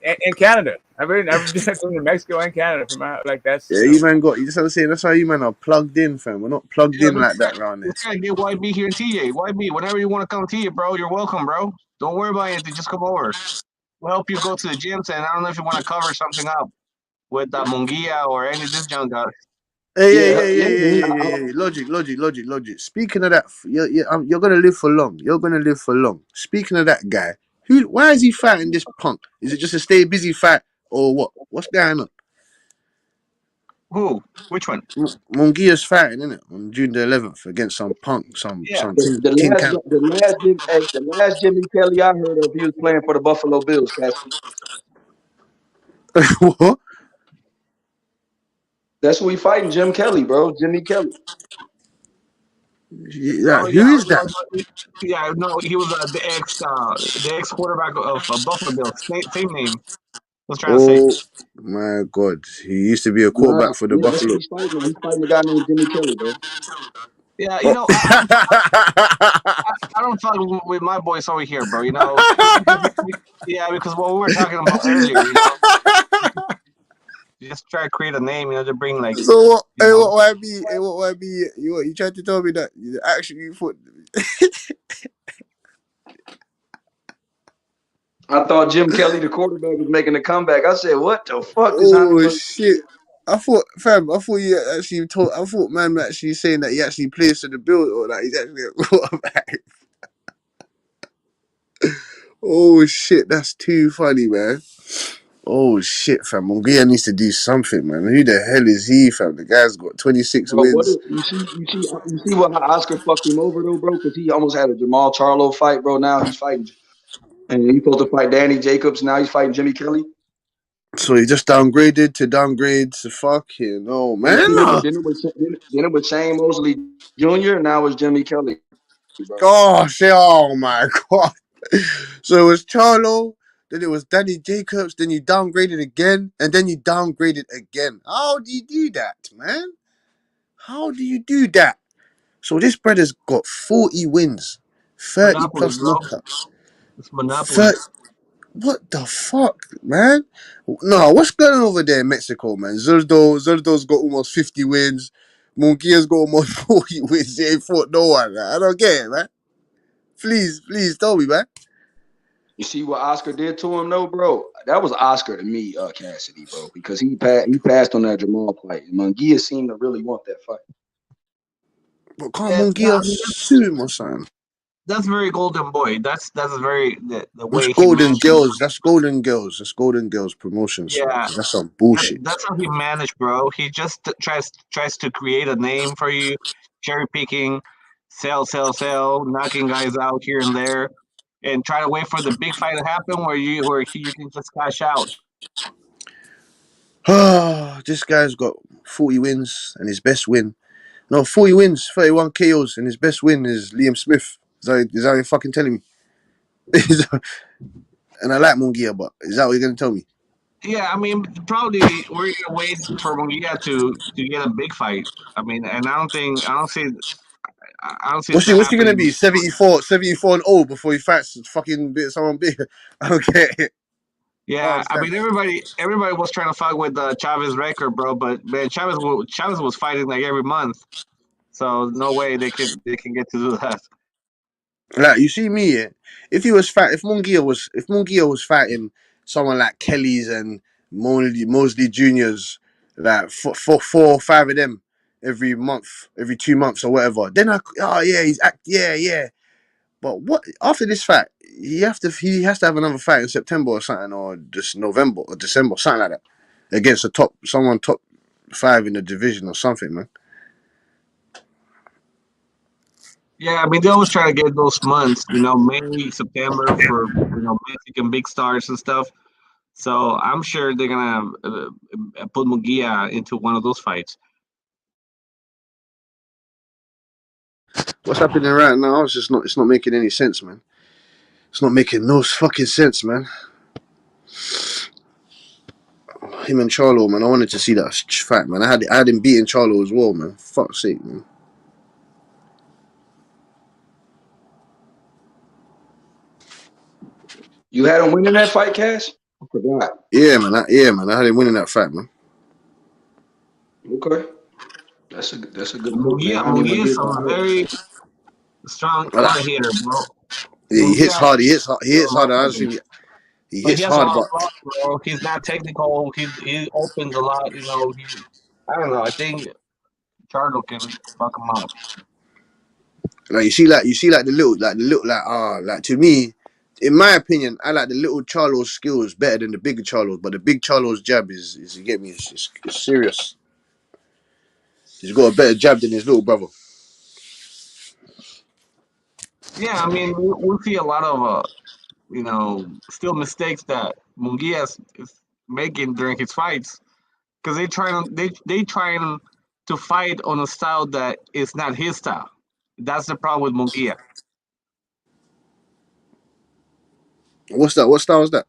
And Canada. I've been to Mexico and Canada from that's. Yeah, you man got. You just what I'm saying. That's why you man are plugged in, fam. We're not plugged Yeah, in like that around there. let's try to get YB here in TJ. YB, whenever you want to come to TJ, bro, you're welcome, bro. Don't worry about anything. Just come over. We'll help you go to the gyms, and I don't know if you want to cover something up with Mungia or any of this junk guys. Hey. Logic. Speaking of that, you're gonna live for long. You're gonna live for long. Speaking of that guy, why is he fighting this punk? Is it just a stay busy fight or what? What's going on? Who? Which one? Mungia's fighting, isn't it, on June the 11th against some punk, some King Cam. The last Jimmy Kelly I heard of, he was playing for the Buffalo Bills. What? That's who he fighting, Jim Kelly, bro. Jimmy Kelly. Yeah, who is that? Yeah, no, he was the ex quarterback of Buffalo Bills. Same name. I was trying to say. Oh my God, he used to be a quarterback for the That's who Buffalo. he's fighting. He's fighting a guy named Jimmy Kelly, bro. Yeah, I don't fuck with my boys over here, bro. Yeah, because what we were talking about earlier, just try to create a name, to bring like. So what? What YB? You tried to tell me that you actually thought. I thought Jim Kelly, the quarterback, was making a comeback. I said, "What the fuck is Oh happening?" shit! I thought you actually told. I thought man actually saying that he actually plays for the Bills or that he's actually a quarterback. Oh shit! That's too funny, man. Oh shit, fam. Mungia needs to do something, man. Who the hell is he, fam? The guy's got 26 Bro, wins. you see what Oscar fucked him over though, bro? Because he almost had a Jamal Charlo fight, bro. Now he's fighting And he's supposed to fight Danny Jacobs. Now he's fighting Jimmy Kelly. So he just downgraded to downgrade to fucking man. Then it was Shane Mosley Jr. Now it's Jimmy Kelly. Bro. Gosh, oh my god. So it was Charlo, then it was Danny Jacobs, then you downgraded again, and then you downgraded again. How do you do that, man? How do you do that? So this brother's got 40 wins, 30 Monopoly, plus bro. knockouts. It's Monopoly. What the fuck, man? No, what's going on over there in Mexico, man? Zurdo's got almost 50 wins. Munguia's got almost 40 wins. He ain't fought no one. Man. I don't get it, man. Please tell me, man. You see what Oscar did to him, though, bro? That was Oscar to me, Cassidy, bro, because he passed on that Jamal fight. And Munguia seemed to really want that fight. But can't Munguia sue him or something? That's very Golden Boy. That's very the way That's he Golden managed. Girls. That's Golden Girls. That's Golden Girls Promotions. Yeah, That's some bullshit. That's how he managed, bro. He just tries to create a name for you, cherry picking, sell, knocking guys out here and there, and try to wait for the big fight to happen where you can just cash out. This guy's got 40 wins and his best win. No, 40 wins, 31 KOs, and his best win is Liam Smith. Is that what you're fucking telling me? And I like Munguia, but is that what you're going to tell me? Yeah, I mean, probably we're gonna wait for Munguia to get a big fight. I mean, and I don't see What's that he going to happening. be? 74 and 0 before he fights fucking someone big? I don't get it. Yeah, I mean, everybody was trying to fight with Chavez record, bro. But man, Chavez was fighting like every month, so no way they can get to do that. Like you see me, yeah? If Munguia was fighting someone like Kelly's and Mosley Juniors, like four or five of them every month, every 2 months or whatever, then yeah. But what after this fight, he has to have another fight in September or something, or just November or December, something like that, against top 5 in the division or something, man. Yeah, I mean, they always try to get those months, May, September for Mexican big stars and stuff. So I'm sure they're gonna put Munguia into one of those fights. What's happening right now? It's not making any sense, man. It's not making no fucking sense, man. Him and Charlo, man. I wanted to see that fight, man. I had him beating Charlo as well, man. Fuck's sake, man. You had him winning that fight, Cash? I forgot. Yeah, man. I had him winning that fight, man. Okay, that's a good move, man. Munguia is a very strong hard hitter, bro. Yeah, he hits hard. He hits hard. He hits hard. He hits hard, but bro. He's not technical. He opens a lot. I don't know. I think Charlo can fuck him up. like you see the little to me, in my opinion, I like the little Charlo's skills better than the bigger Charlo's. But the big Charlo's jab is you get me? It's serious. He's got a better jab than his little brother. Yeah, I mean, we see a lot of still mistakes that Munguia is making during his fights because they trying to fight on a style that is not his style. That's the problem with Munguia. What's that? What style is that?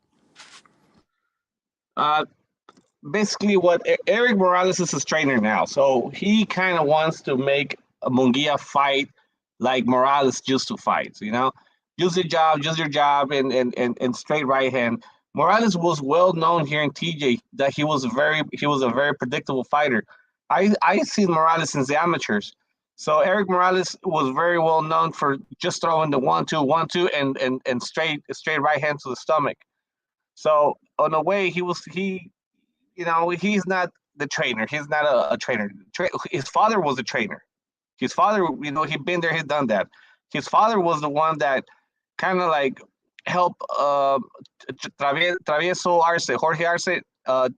Basically, what Eric Morales is his trainer now, so he kind of wants to make a Munguia fight like Morales used to fight. Use your job, and straight right hand. Morales was well known here in TJ that he was a very predictable fighter. I seen Morales since the amateurs. So Eric Morales was very well known for just throwing the 1-2, and straight right hand to the stomach. So on the way he's not the trainer. He's not a trainer. His father was a trainer. His father, he'd been there, he'd done that. His father was the one that kind of like helped Travieso Arce, Jorge Arce,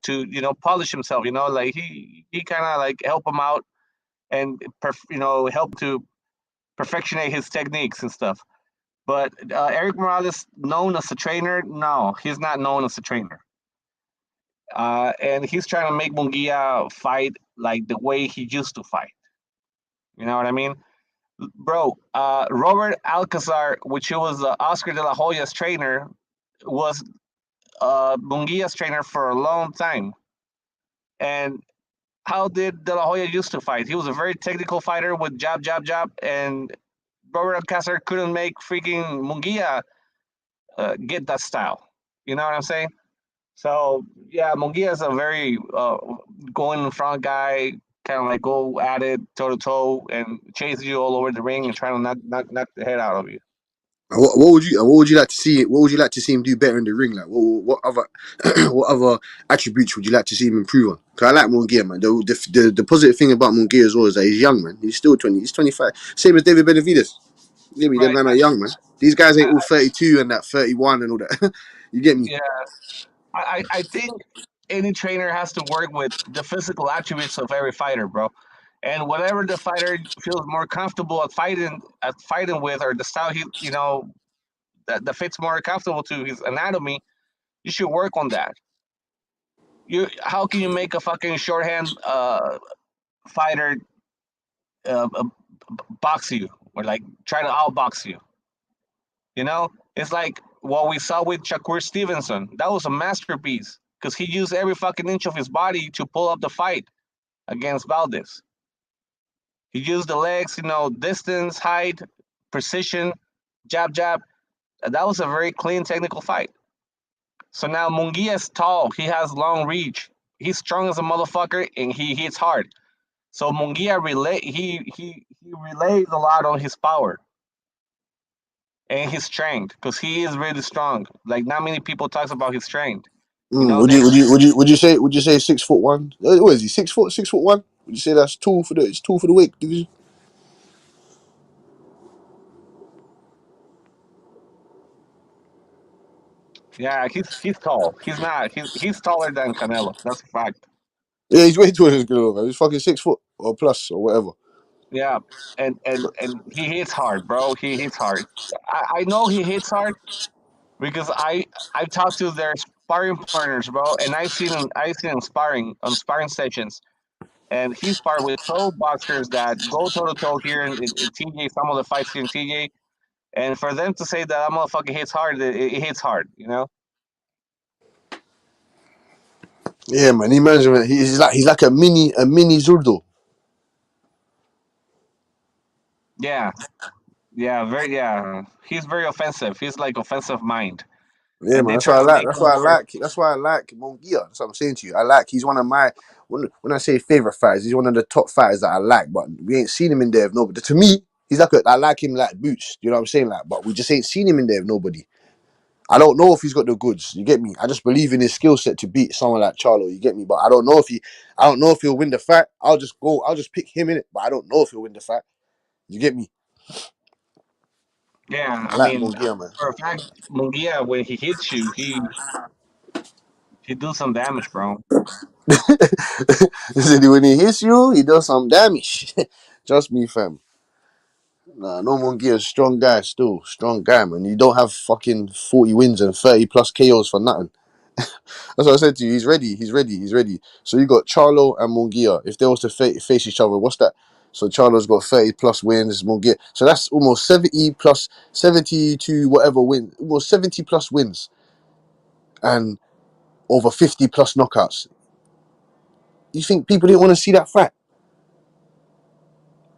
to polish himself. Like he kind of like help him out and help to perfectionate his techniques and stuff. But Eric Morales, known as a trainer, no, he's not known as a trainer. And he's trying to make Munguia fight like the way he used to fight. You know what I mean? Bro, Robert Alcazar, which was Oscar de la Hoya's trainer, was Munguia's trainer for a long time. And how did De La Hoya used to fight? He was a very technical fighter with jab, jab, jab, and Robert Alcázar couldn't make freaking Munguia get that style. You know what I'm saying? So yeah, Munguia is a very going in front guy, kind of like go at it toe to toe and chase you all over the ring and trying to knock the head out of you. What would you like to see? What would you like to see him do better in the ring? Like, what other what other attributes would you like to see him improve on? Because I like Munguia, man. The positive thing about Munguia as well is that he's young, man. He's still 20. He's 25. Same as David Benavidez. You get me? Them man are young, man. These guys ain't all 32 and that 31 and all that. You get me? Yeah, I think any trainer has to work with the physical attributes of every fighter, bro. And whatever the fighter feels more comfortable at fighting with, or the style that fits more comfortable to his anatomy, you should work on that. How can you make a fucking shorthand fighter box you or like try to outbox you? You know, it's like what we saw with Shakur Stevenson. That was a masterpiece because he used every fucking inch of his body to pull up the fight against Valdez. He used the legs, distance, height, precision, jab, jab. That was a very clean technical fight. So now Munguia is tall. He has long reach. He's strong as a motherfucker, and he hits hard. So Munguia he relays a lot on his power and his strength because he is really strong. Like not many people talks about his strength. Would you say 6'1"? What is he? 6'1"? Would you say that's tall for the weight division? Yeah, he's tall. He's taller than Canelo. That's a fact. Yeah, he's way taller than Canelo. He's fucking 6 foot or plus or whatever. Yeah, and he hits hard, bro. He hits hard. I know he hits hard because I talked to their sparring partners, bro, and I seen him sparring on sparring sessions, and he sparred with pro boxers that go toe to toe here in TJ. Some of the fights here in TJ, and for them to say that motherfucker hits hard, it hits hard, Yeah, man. He's like a mini Zurdo. Yeah, yeah. He's very offensive. He's like offensive mind, Yeah, and man. they That's try why I to like. make That's him why I more. like. That's why I like Munguia. That's what I'm saying to you. He's one of my when I say favorite fighters. He's one of the top fighters that I like. But we ain't seen him in there with nobody. To me, he's I like him like Boots. You know what I'm saying? Like, but we just ain't seen him in there with nobody. I don't know if he's got the goods. You get me? I just believe in his skill set to beat someone like Charlo. You get me? But I don't know if he'll win the fight. I'll just pick him in it. But I don't know if he'll win the fight. You get me? Yeah, I I like mean, Munguia, man. for a fact, Munguia when he hits you, he do some damage, bro. When he hits you, he does some damage. Trust me, fam. Nah, no Munguia is a strong guy still. Strong guy, man. You don't have fucking 40 wins and 30 plus KOs for nothing. That's what I said to you. He's ready. He's ready. He's ready. So you got Charlo and Munguia. If they was to face each other, what's that? So Charlo's got 30 plus wins, Munguia. So that's almost 70 plus 70 to whatever win. Almost 70 plus wins. And over 50 plus knockouts. You think people didn't want to see that fight?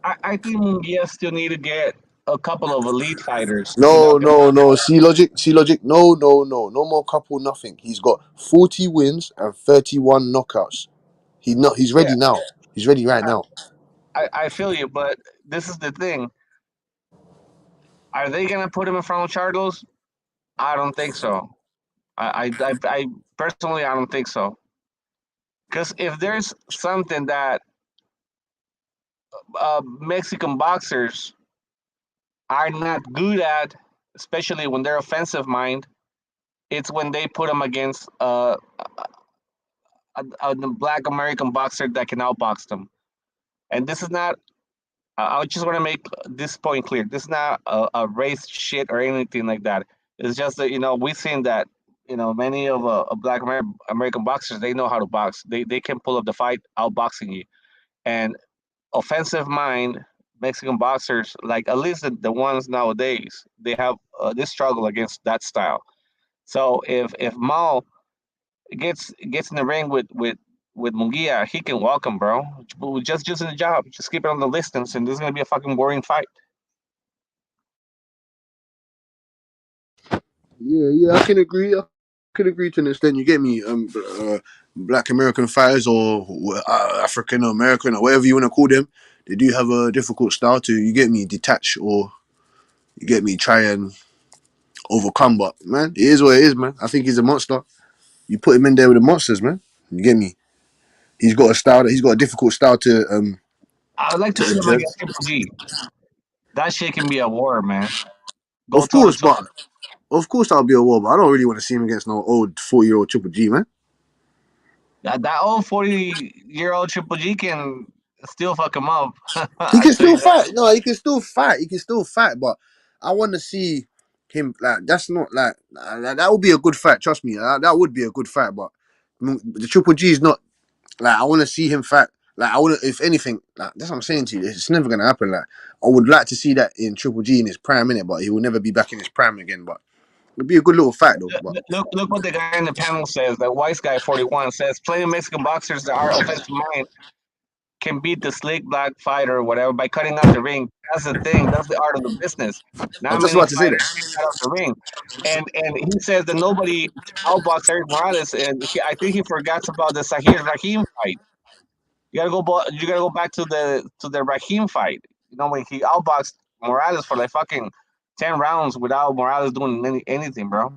I think Munguia still need to get a couple of elite fighters to No, knock him no, down. no. See logic. No, no, no. No more couple, nothing. He's got 40 wins and 31 knockouts. He's Yeah, ready now. He's ready right now. I feel you, but this is the thing. Are they gonna put him in front of Charlos? I don't think so. I personally I don't think so. Because if there's something that Mexican boxers are not good at, especially when they're offensive mind, it's when they put them against a black American boxer that can outbox them. And this is not I just want to make this point clear. This is not a race shit or anything like that. It's just that we've seen that many of Black American boxers, they know how to box. They can pull up the fight outboxing you. And offensive mind Mexican boxers, like at least the ones nowadays, they have this struggle against that style. So if Mao gets in the ring with Munguia, he can walk him, bro. Just using the job, just keep it on the distance, and this is gonna be a fucking boring fight. Yeah, I can agree. I can agree to an extent. You get me? Black American fighters or African American or whatever you want to call them, they do have a difficult style to, you get me, detach or you get me, try and overcome. But man, it is what it is, man. I think he's a monster. You put him in there with the monsters, man. You get me? He's got a style. He's got a difficult style to I would like to see him adjust. against Triple G. That shit can be a war, man. Go Of toe to course, toe. but of course I'll be a war. But I don't really want to see him against no old 40-year-old Triple G, man. That old 40-year-old Triple G can still fuck him up. He I can tell still you that. fight. No, he can still fight. He can still fight. But I want to see him like that's not like that would be a good fight. Trust me, that would be a good fight. But the Triple G is not like I want to see him fight. Like I want to, if anything, like that's what I'm saying to you. It's never gonna happen. Like I would like to see that in Triple G in his prime, innit? But he will never be back in his prime again. But it'd be a good little fight though. But Look what the guy in the panel says. The Wise Guy 41 says, plenty of Mexican boxers that are offensive mind can beat the slick black fighter or whatever by cutting off the ring. That's the thing. That's the art of the business. I Not was just many about to say fighters that. can cut off the ring. And he says that nobody outboxed Eric Morales, and I think he forgets about the Sahir Rahim fight. You gotta go back to the Rahim fight. When he outboxed Morales for like fucking 10 rounds without Morales doing anything, bro.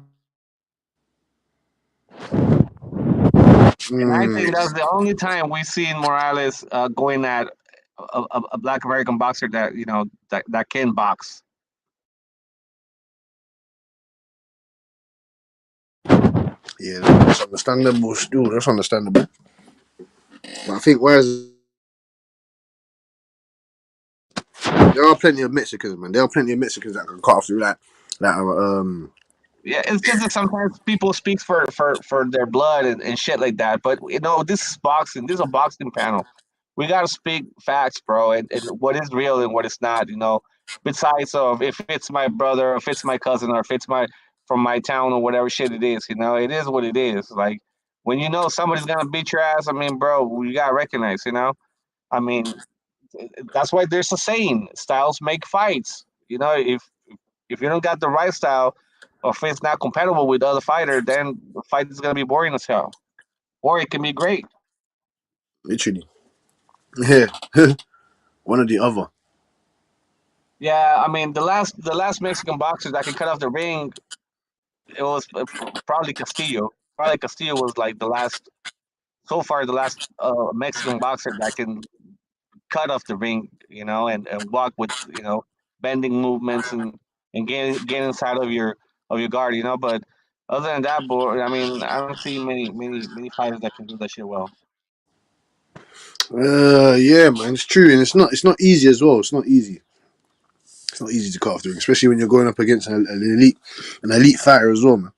And I think that's the only time we've seen Morales going at a Black American boxer that that can box. Yeah, that's understandable. Still, that's understandable. But I think whereas there are plenty of Mexicans, man. There are plenty of Mexicans that can cut off through that. Yeah, it's just that sometimes people speak for their blood and shit like that. But this is boxing. This is a boxing panel. We gotta speak facts, bro, and what is real and what is not. Besides of if it's my brother, or if it's my cousin, or if it's my from my town or whatever shit it is. It is what it is. Like when somebody's gonna beat your ass. I mean, bro, you gotta recognize. I mean, that's why there's a saying: styles make fights. If you don't got the right style, or if it's not compatible with the other fighter, then the fight is gonna be boring as hell. Or it can be great. Literally, yeah, one or the other. Yeah, I mean the last Mexican boxer that can cut off the ring, it was probably Castillo. Probably Castillo was like the last Mexican boxer that can cut off the ring, and walk with bending movements and get inside of your guard, But other than that, boy, I mean, I don't see many fighters that can do that shit well. Yeah, man, it's true, and it's not easy as well. It's not easy. It's not easy to cut off the ring, especially when you're going up against an elite fighter as well, man.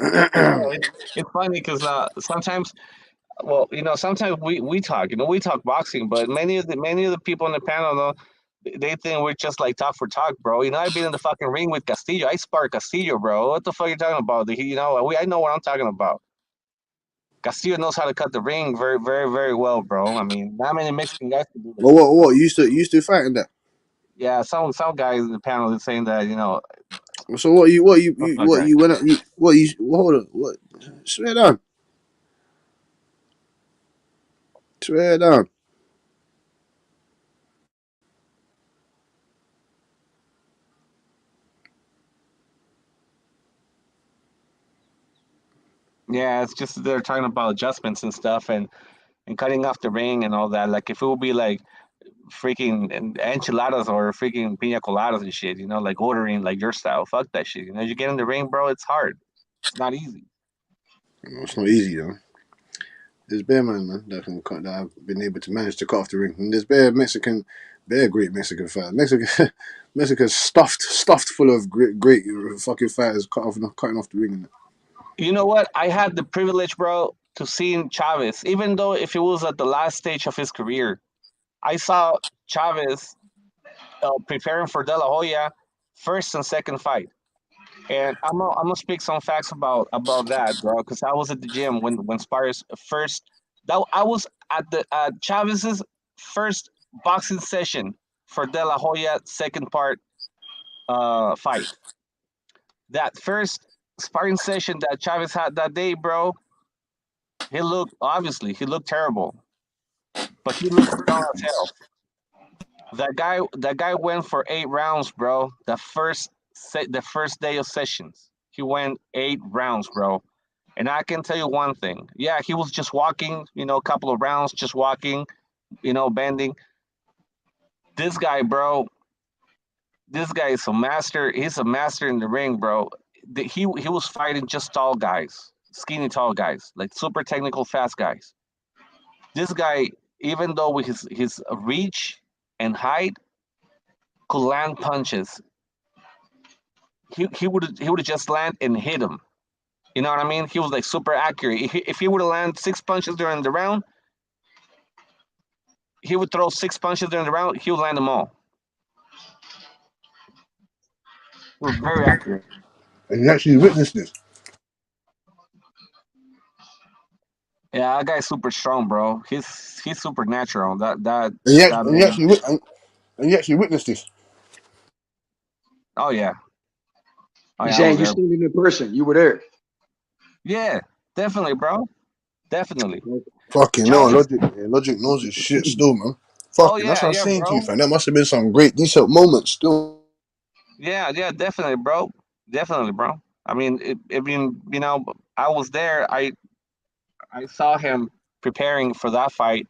Yeah, it's funny because sometimes, well, sometimes we talk, we talk boxing, but many of the people on the panel, though, they think we're just like talk for talk, bro. I've been in the fucking ring with Castillo. I sparred Castillo, bro. What the fuck are you talking about? I know what I'm talking about. Castillo knows how to cut the ring very, very, very well, bro. I mean, not many Mexican guys can do that Well, shit, what bro. you used to fighting that? Yeah, some guys in the panel is saying that, So what you what you, stuff you like what that. you went up, you what you hold on, what, swear down, swear down. Yeah, it's just they're talking about adjustments and stuff and cutting off the ring and all that. Like if it would be like freaking enchiladas or freaking pina coladas and shit, like ordering like your style. Fuck that shit. You get in the ring, bro, it's hard. It's not easy. It's not easy though. There's bare man that can cut that have been able to manage to cut off the ring, and there's bare Mexican They're great Mexican fans. Mexico's stuffed full of great fucking fighters cutting off the ring. You know what? I had the privilege, bro, to see Chavez, even though if it was at the last stage of his career. I saw Chavez preparing for De La Hoya first and second fight. And I'm gonna speak some facts about that, bro, because I was at the gym when Spires first. That I was at the Chavez's first boxing session for De La Hoya second part fight. That first sparring session that Chavez had that day, bro, he looked terrible, but he looked strong as hell. That guy went for 8 rounds, bro. The first day of sessions, he went 8 rounds, bro. And I can tell you one thing. Yeah, he was just walking, a couple of rounds, just walking, bending. This guy, bro, this guy is a master. He's a master in the ring, bro. He was fighting just tall guys, skinny tall guys, like super technical fast guys. This guy, even though with his reach and height, could land punches. He would just land and hit him. You know what I mean? He was like super accurate. If he would have landed 6 punches during the round, he would throw 6 punches during the round. He would land them all. He was very accurate. And you actually witnessed this. Yeah, that guy's super strong, bro. He's supernatural. And you actually witnessed this. Oh yeah. You're saying you seen it in person? You were there? Yeah, definitely, bro. Definitely. Fucking no, Logic knows his shit still, man. Fucking, that's what I'm saying to you, fam. That must have been some great, decent moments still. Yeah, definitely, bro. Definitely, bro. I mean, I was there. I saw him preparing for that fight,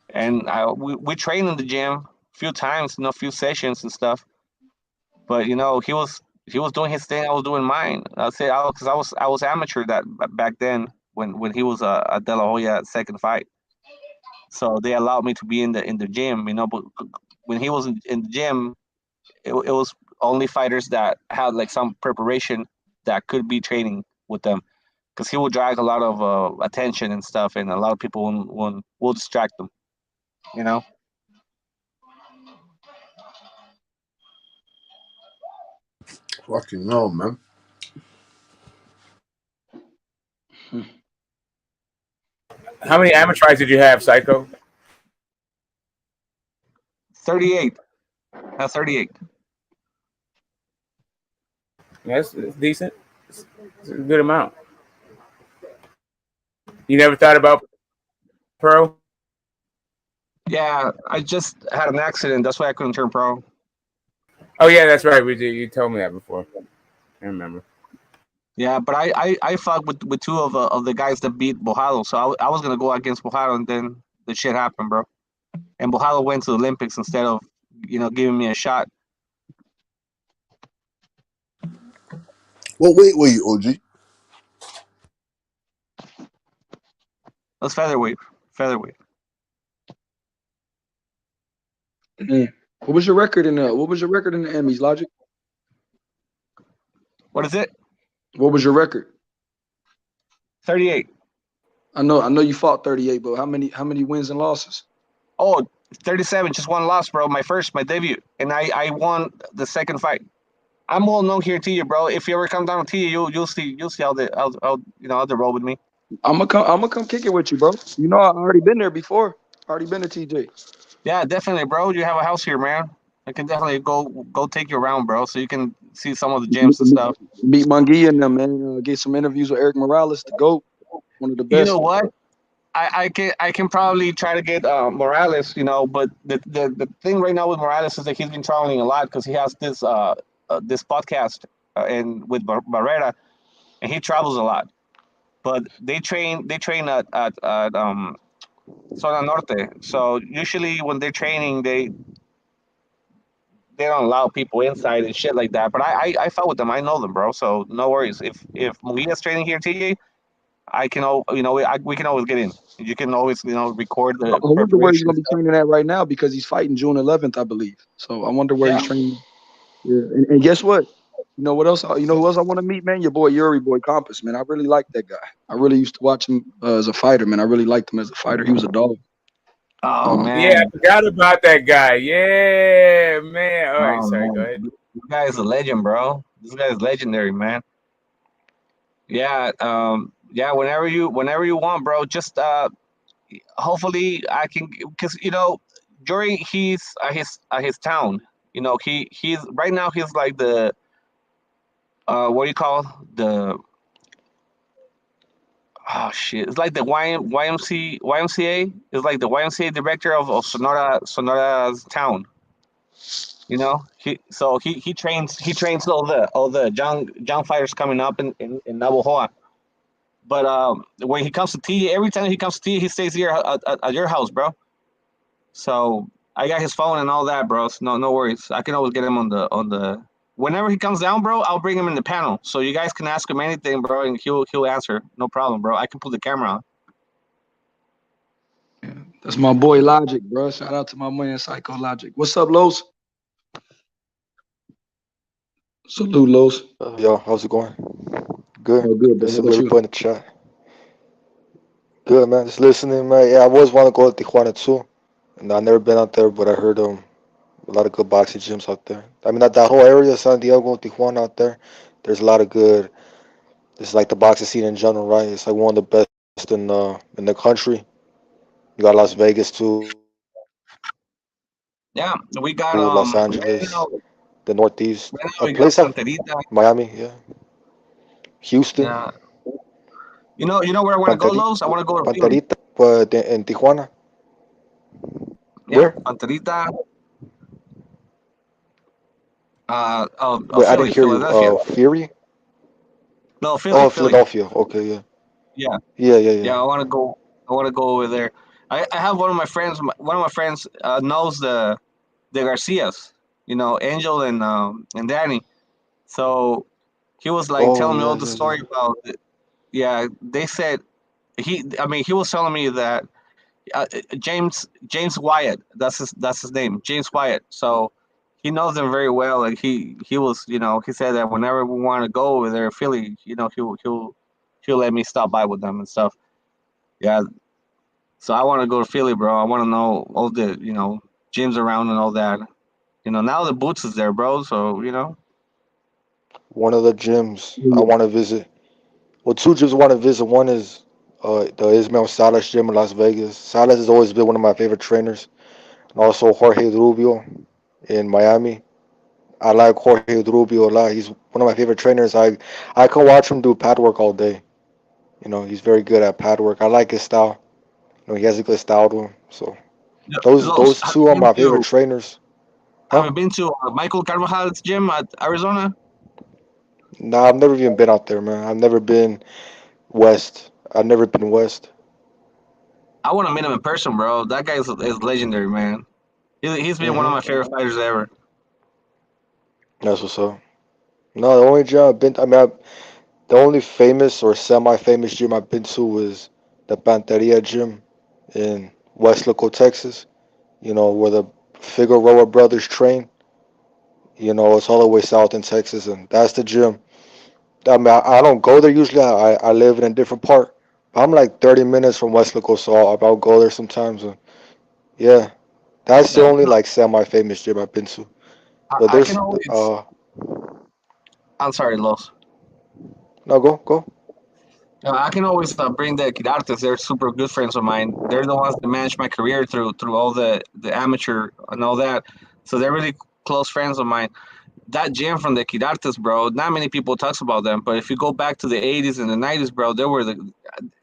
and we trained in the gym a few times, a few sessions and stuff. But he was doing his thing. I was doing mine. I say, because I was amateur back then when he was a De La Hoya second fight. So they allowed me to be in the gym, But when he was in the gym, it was only fighters that had like some preparation that could be training with them, because he will drag a lot of attention and stuff, and a lot of people will distract them. Fucking no, man. How many amateur did you have, Psycho? 38. 38. Yes, it's decent. It's a good amount. You never thought about pro? Yeah, I just had an accident. That's why I couldn't turn pro. Oh yeah, that's right. You told me that before. I remember. Yeah, but I fought with two of the guys that beat Bojado, so I was gonna go against Bojado, and then the shit happened, bro. And Bojado went to the Olympics instead of giving me a shot. What weight were you, OG? That's featherweight. What was your record in the Emmys, Logic? What is it? What was your record? 38. I know you fought 38, but how many wins and losses? Oh, 37, just one loss, bro. My debut, and I won the second fight. I'm well known here in TJ, bro. If you ever come down to TJ, you'll see how they roll with me. I'm gonna come kick it with you, bro. I already been there before. Already been to TJ. Yeah, definitely, bro. You have a house here, man. I can definitely go take you around, bro, so you can see some of the gyms and stuff. Meet Munguia and them, man. Get some interviews with Eric Morales, the GOAT, one of the best. You know what? I can probably try to get Morales, but the thing right now with Morales is that he's been traveling a lot because he has this podcast and with Barrera, and he travels a lot. But they train at Zona Norte. So usually when they're training, they don't allow people inside and shit like that. But I fought with them. I know them, bro. So no worries. If Mugia's training here, TJ, I can, we can always get in. You can always, record I the wonder where he's preparation gonna be stuff. training at right now because he's fighting June 11th, I believe. So I wonder where Yeah. he's training. Yeah, and guess what? You know what else? You know who else I want to meet, man? Your boy Yuri Boy Compass, man. I really like that guy. I really used to watch him as a fighter, man. I really liked him as a fighter. He was a dog. Oh Yeah, I man. forgot about that guy. Yeah, man. All right, Oh sorry. Go man. ahead. This guy is a legend, bro. This guy is legendary, man. Yeah. Yeah. Whenever you want, bro. Just hopefully I can, because Jory, he's at his town. He's right now. He's like the what do you call the oh shit? It's like the YMCA. It's like the YMCA director of Sonora's town. He trains all the young fighters coming up in Navajo. But when he comes to T, every time he comes to T, he stays here at your house, bro. So I got his phone and all that, bro. So no worries. I can always get him on the. Whenever he comes down, bro, I'll bring him in the panel, so you guys can ask him anything, bro, and he'll answer. No problem, bro. I can put the camera on. That's my boy Logic, bro. Shout out to my man Psycho Logic. What's up, Los? Salute, Los. Yo, how's it going? Good. Oh, good, bro. Just How see about you? everybody in the chat. Good, man. Just listening, man. Yeah, I always want to go to Tijuana too, and I've never been out there, but I heard a lot of good boxing gyms out there. I mean, that whole area, San Diego, Tijuana, out there. There's a lot of good. It's like the boxing scene in general, right? It's like one of the best in the country. You got Las Vegas too, Yeah, we got Los right Angeles, now. the Northeast, Right now a we got place like Panterita. Miami, yeah, Houston, Yeah, you know where I want to go, Panterita, Los? I want to go to Philly. Panterita, but in Tijuana, Yeah, where? Panterita. Wait, I didn't Philly, hear you. Philadelphia. Fury? No, Philly, Oh, Philly. Philadelphia. Okay, yeah, Yeah, yeah, yeah, yeah. yeah. I want to go. I want to go over there. I have one of my friends. One of my friends knows the Garcias. Angel and Danny. So he was like Oh, telling me all yeah, the yeah, yeah. story about it. Yeah, they said he was telling me that James Wyatt, that's his name, James Wyatt. So he knows them very well. Like he was, he said that whenever we want to go over there, Philly, he'll let me stop by with them and stuff. Yeah. So I want to go to Philly, bro. I want to know all the gyms around and all that. Now the Boots is there, bro. So One of the gyms I want to visit. Well, two gyms I want to visit. One is the Ismael Salas gym in Las Vegas. Salas has always been one of my favorite trainers, and also Jorge Rubio in Miami. I like Jorge Rubio a lot. He's one of my favorite trainers. I can watch him do pad work all day. He's very good at pad work. I like his style. He has a good style to him. So Los, those two are my favorite trainers. have Huh? you been to Michael Carvajal's gym at Arizona? Nah, I've never even been out there, man. I've never been west. I've never been west. I want to meet him in person, bro. That guy is legendary, man. He's been one of Hmm. my favorite fighters ever. That's what's up. No, the only gym I've been. I mean, the only famous or semi-famous gym I've been to was the Panteria gym in Westlaco, Texas. Where the Figueroa brothers train. It's all the way south in Texas, and that's the gym. I mean, I don't go there usually. I live in a different part. I'm like 30 minutes from Westlaco, so I'll go there sometimes. And yeah, that's the Yeah, only like semi-famous gym I've been to. But I can there's always. I'm sorry, Los. no go. I can always bring the Quirartes. They're super good friends of mine. They're the ones that managed my career through all the amateur and all that. So they're really close friends of mine. That gym from the Quirartes, bro. Not many people talks about them, but if you go back to the 80s and the 90s, bro, it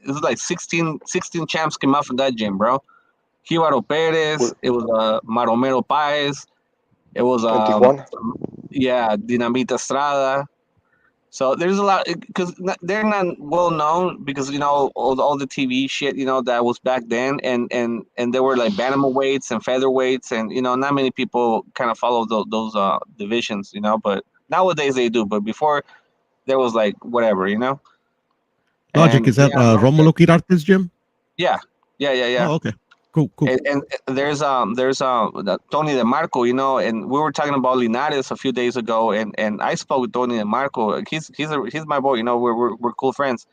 was like 16 champs came out from that gym, bro. Jibaro Perez. It was Maromero Paez. It was In Tijuana. yeah, Dinamita Estrada. So there's a lot because they're not well known because all the TV shit that was back then and there were like bantamweights and featherweights and not many people kind of follow those divisions but nowadays they do, but before there was like whatever. Logic, And is that yeah, bro. Romulo Quirate's gym? Yeah. Oh, okay. Cool. And there's Tony DeMarco, and we were talking about Linares a few days ago, and I spoke with Tony DeMarco. He's my boy, we're cool friends,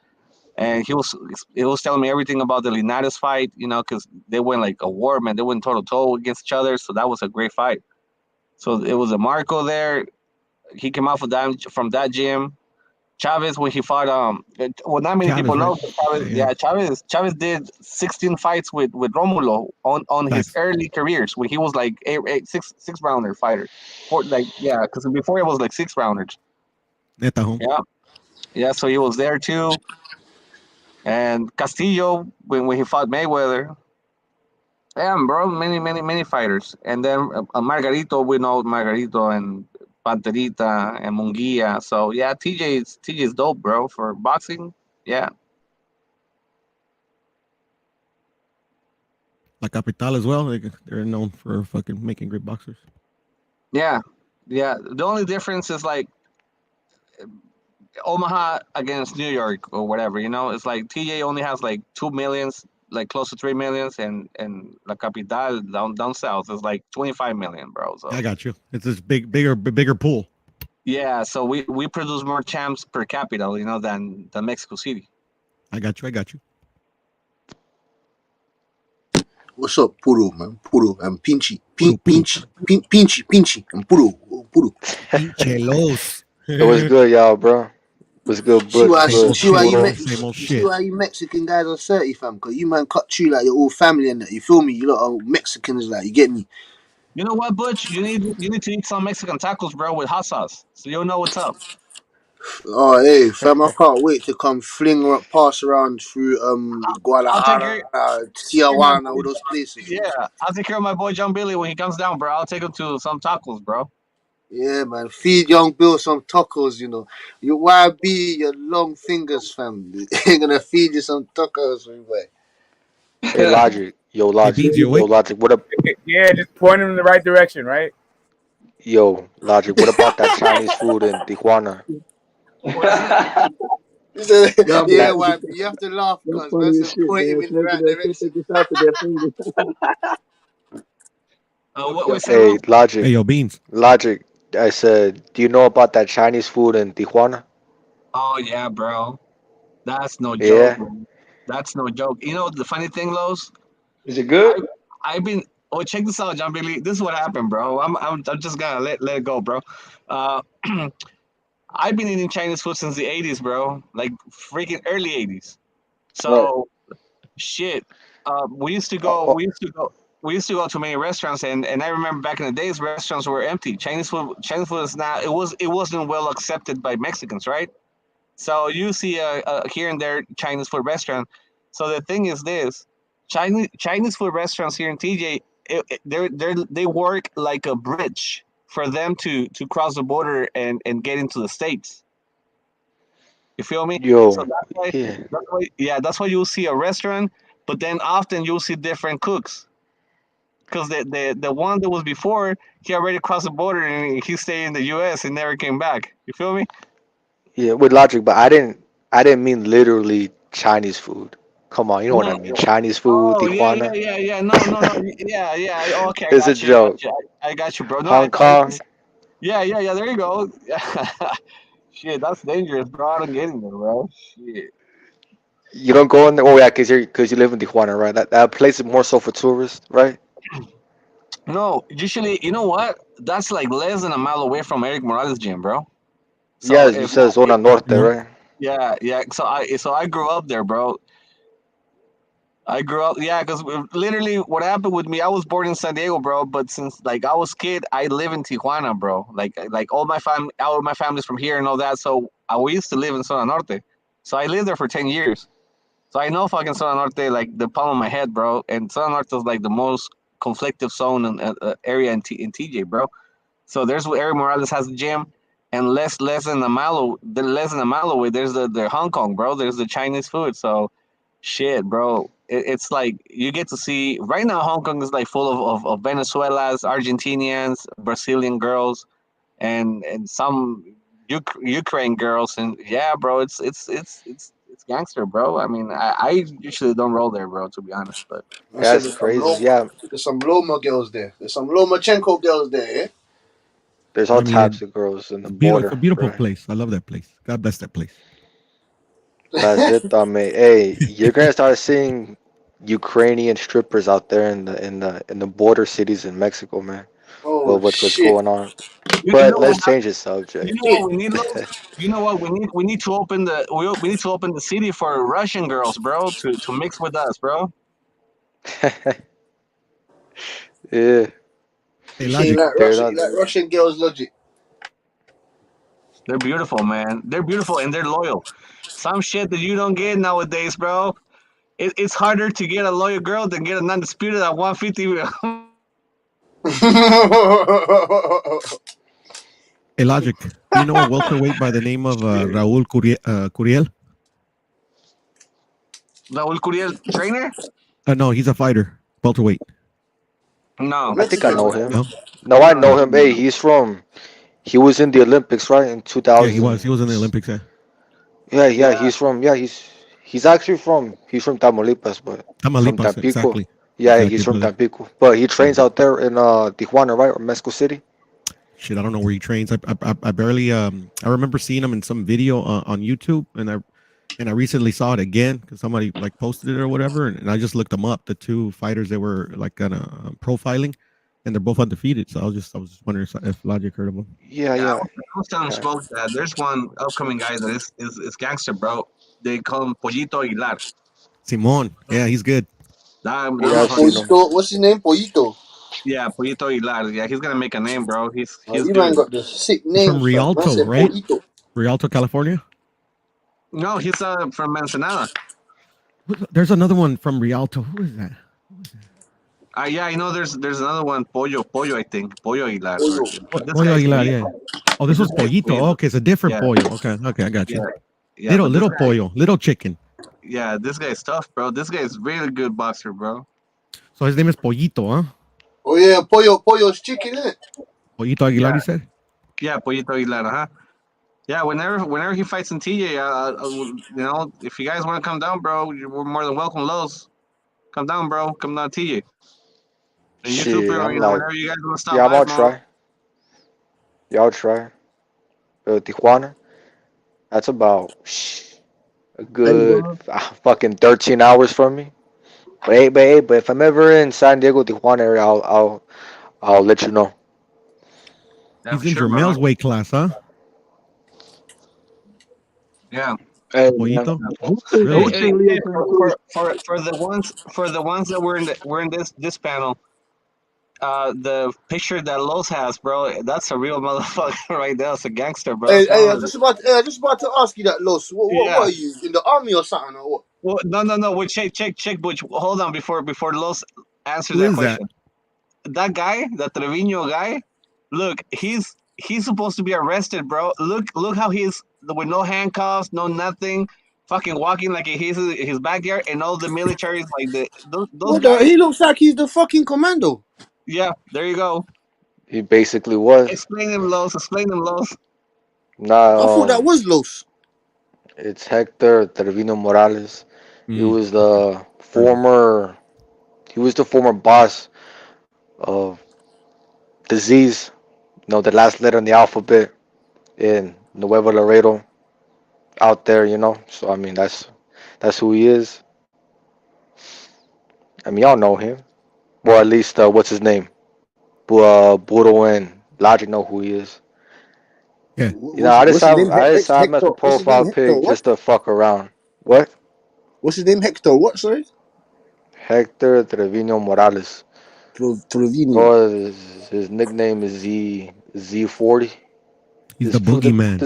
and he was telling me everything about the Linares fight, because they went like a war, man. They went toe to toe against each other, so that was a great fight. So it was DeMarco there. He came out from that gym. Chavez, when he fought, not many people know. Right? Chavez did 16 fights with Romulo on his early careers when he was like six rounder fighter, because before it was like 6 rounders. Yeah. So he was there too, and Castillo when he fought Mayweather. Yeah, bro, many fighters, and then Margarito, we know Margarito and Panterita and Munguia. So yeah, TJ is dope, bro, for boxing. Yeah. La Capital as well. They're known for fucking making great boxers. Yeah. The only difference is like Omaha against New York or whatever. It's like TJ only has like 2 millions, like close to 3 millions, and La Capital down south is like 25 million, bro. So I got you. It's this bigger pool. Yeah, so we produce more champs per capita, than Mexico City. I got you. What's up, Puro, man? Puro, and Pinchy. Pinchy, and Puro. Pinchelos. It was good, y'all, bro. It was good, See but why you Mexican guys are 30, fam? Because you man cut you like your old family and that. You feel me? You lot are Mexicans, like, you get me? You know what, Butch? You need to eat some Mexican tacos, bro, with hot sauce, so you'll know what's up. Oh, hey, fam, I can't wait to come pass around through Guadalajara, Tijuana, all those places. Yeah, I'll take care of my boy John Billy when he comes down, bro. I'll take him to some tacos, bro. Yeah, man. Feed young Bill some tacos, Your YB, your long fingers, fam. They're gonna feed you some tacos, boy. Hey, Logic. Yo, Logic. What up? Yeah, just point him in the right direction, right? Yo, Logic. What about that Chinese food in Tijuana? Yeah, YB, you have to laugh because man said point him in the right direction. Hey, Logic. Hey, yo, Beans. Logic. I said, do you know about that Chinese food in Tijuana? Oh yeah, bro. That's no joke. Yeah. Man. That's no joke. The funny thing, Los? Is it good? I've been. Oh, check this out, John Billy. This is what happened, bro. I'm just gonna let it go, bro. I've been eating Chinese food since the 80s, bro. Like freaking early 80s. So, shit. We used to go to many restaurants, and I remember back in the days, restaurants were empty. Chinese food is not. It wasn't well accepted by Mexicans, right? So you see here and there Chinese food restaurant. So the thing is this: Chinese food restaurants here in TJ, they work like a bridge for them to cross the border and get into the States. You feel me? Yo, So that's why you'll see a restaurant, but then often you'll see different cooks. Because the one that was before, he already crossed the border and he stayed in the U.S. and never came back. You feel me? Yeah, with Logic, but I didn't mean literally Chinese food. Come on, you know what I mean? Chinese food, Oh yeah. Tijuana. No. Yeah. Okay, It's a joke. I got you, bro. No, Hong Kong. Yeah. There you go. Shit, that's dangerous, bro. I don't get in there, bro. Shit. You don't go in there. Oh yeah, cause you live in Tijuana, right? That place is more so for tourists, right? No, usually, you know what? That's like less than a mile away from Eric Morales' gym, bro. So Yes, you said Zona Norte, right? Yeah. So I grew up there, bro. I grew up, yeah, because literally what happened with me, I was born in San Diego, bro. But since like I was kid, I live in Tijuana, bro. Like all my family's from here and all that. So we used to live in Zona Norte. So I lived there for 10 years. So I know fucking Zona Norte like the palm of my head, bro. And Zona Norte is like the most conflictive zone and area in TJ, bro. So there's where Eric Morales has the gym, and less than a mile away, there's the Hong Kong, bro. There's the Chinese food. So shit, bro. It's like you get to see right now. Hong Kong is like full of Venezuelans, Argentinians, Brazilian girls, and some Ukraine girls, and yeah, bro. It's it's gangster, bro. I mean, I usually don't roll there, bro, to be honest. But I said there's some Loma girls there. There's some Lomachenko girls there, yeah? There's all types of girls in the border. It's a beautiful right? place. I love that place. God bless that place. That's it, though, mate. Hey, you're gonna start seeing Ukrainian strippers out there in the border cities in Mexico, man. Oh What's shit! going on? you But know let's what? change the You subject. know what we need, Lo? You know what we need to open we need to open the city for Russian girls, bro, to mix with us, bro. Yeah. Hey, You saying Logic. like Russian girls logic? They're beautiful, man. They're beautiful and they're loyal. Some shit that you don't get nowadays, bro. It's harder to get a loyal girl than get an undisputed at 150. Hey, Logic. Do you know a welterweight by the name of Raul Curiel? Raul Curiel, trainer? No, he's a fighter. Welterweight. No. I think I know him. No? No, I know him. Hey, he was in the Olympics, right? In 2000. Yeah, he was. He was in the Olympics, yeah. Yeah, he's actually from Tamaulipas, but from Tamaulipas, Tampico. exactly. Yeah, Exactly, he's from brother. Tampico, but he trains out there in Tijuana, right, or Mexico City. Shit, I don't know where he trains. I barely I remember seeing him in some video on YouTube, and I recently saw it again because somebody like posted it or whatever, and I just looked them up. The two fighters they were like kind of profiling, and they're both undefeated. So I was just wondering if Logic heard of them. Yeah. I was telling Smoke that there's one upcoming guy that is gangster, bro. They call him Pollito Aguilar. Simon, yeah, he's good. Pollito, what's his name? Pollito. Yeah, Pollito Aguilar. Yeah, he's gonna make a name, bro. He's You good. man got the sick He's name from Rialto, right? Rialto, California. No, he's from Ensenada. There's another one from Rialto. Who is that? Yeah, I know. There's another one, Pollo, I think, Pollo Aguilar. Pollo Aguilar, yeah. Oh, this was Pollito. Oh, okay, it's a different Pollo. Okay, I got you. Yeah, little Pollo, little chicken. Yeah, this guy's tough, bro. This guy's really good boxer, bro. So his name is Pollito, huh? Oh yeah, Pollo's chicken, isn't it? Pollito Aguilar, you said? Yeah, Pollito Aguilar, huh? Yeah, whenever he fights in TJ, you know, if you guys want to come down, bro, we're more than welcome. Los, come down, bro. Come down, TJ. And you too, bro. Whenever you guys want to stop by, I'll try. Yeah, I'll try. Tijuana, that's about a good fucking 13 hours from me. But if I'm ever in San Diego, Tijuana area, I'll let you know. Yeah, he's in Jermel's weight class, huh? Yeah. Pollito. Really? For the ones that were in this panel, the picture that Los has, bro, that's a real motherfucker right there. It's a gangster, bro. Hey, I'm just about to ask you that, Los. What are you in the army or something or what? Well, no. Wait, check, Butch. Hold on before Los answers Who that is question. That guy, that Trevino guy, look, he's supposed to be arrested, bro. Look how he's with no handcuffs, no nothing, fucking walking like he's his backyard, and all the militaries like those guys. He looks like he's the fucking commando. Yeah, there you go. He basically was. Explain him, Los. Nah, I thought that was Los. It's Hector Trevino Morales. He was the former boss of Disease. The last letter in the alphabet in Nuevo Laredo. Out there, So I mean, that's who he is. I mean, y'all know him. Well, at least what's his name? Buro and Logic know who he is. Yeah. I just have him as a profile pic just to fuck around. What? What's his name? Hector what, sorry? Hector Trevino Morales. Trevino. Oh, his nickname is Z40. He's the boogeyman.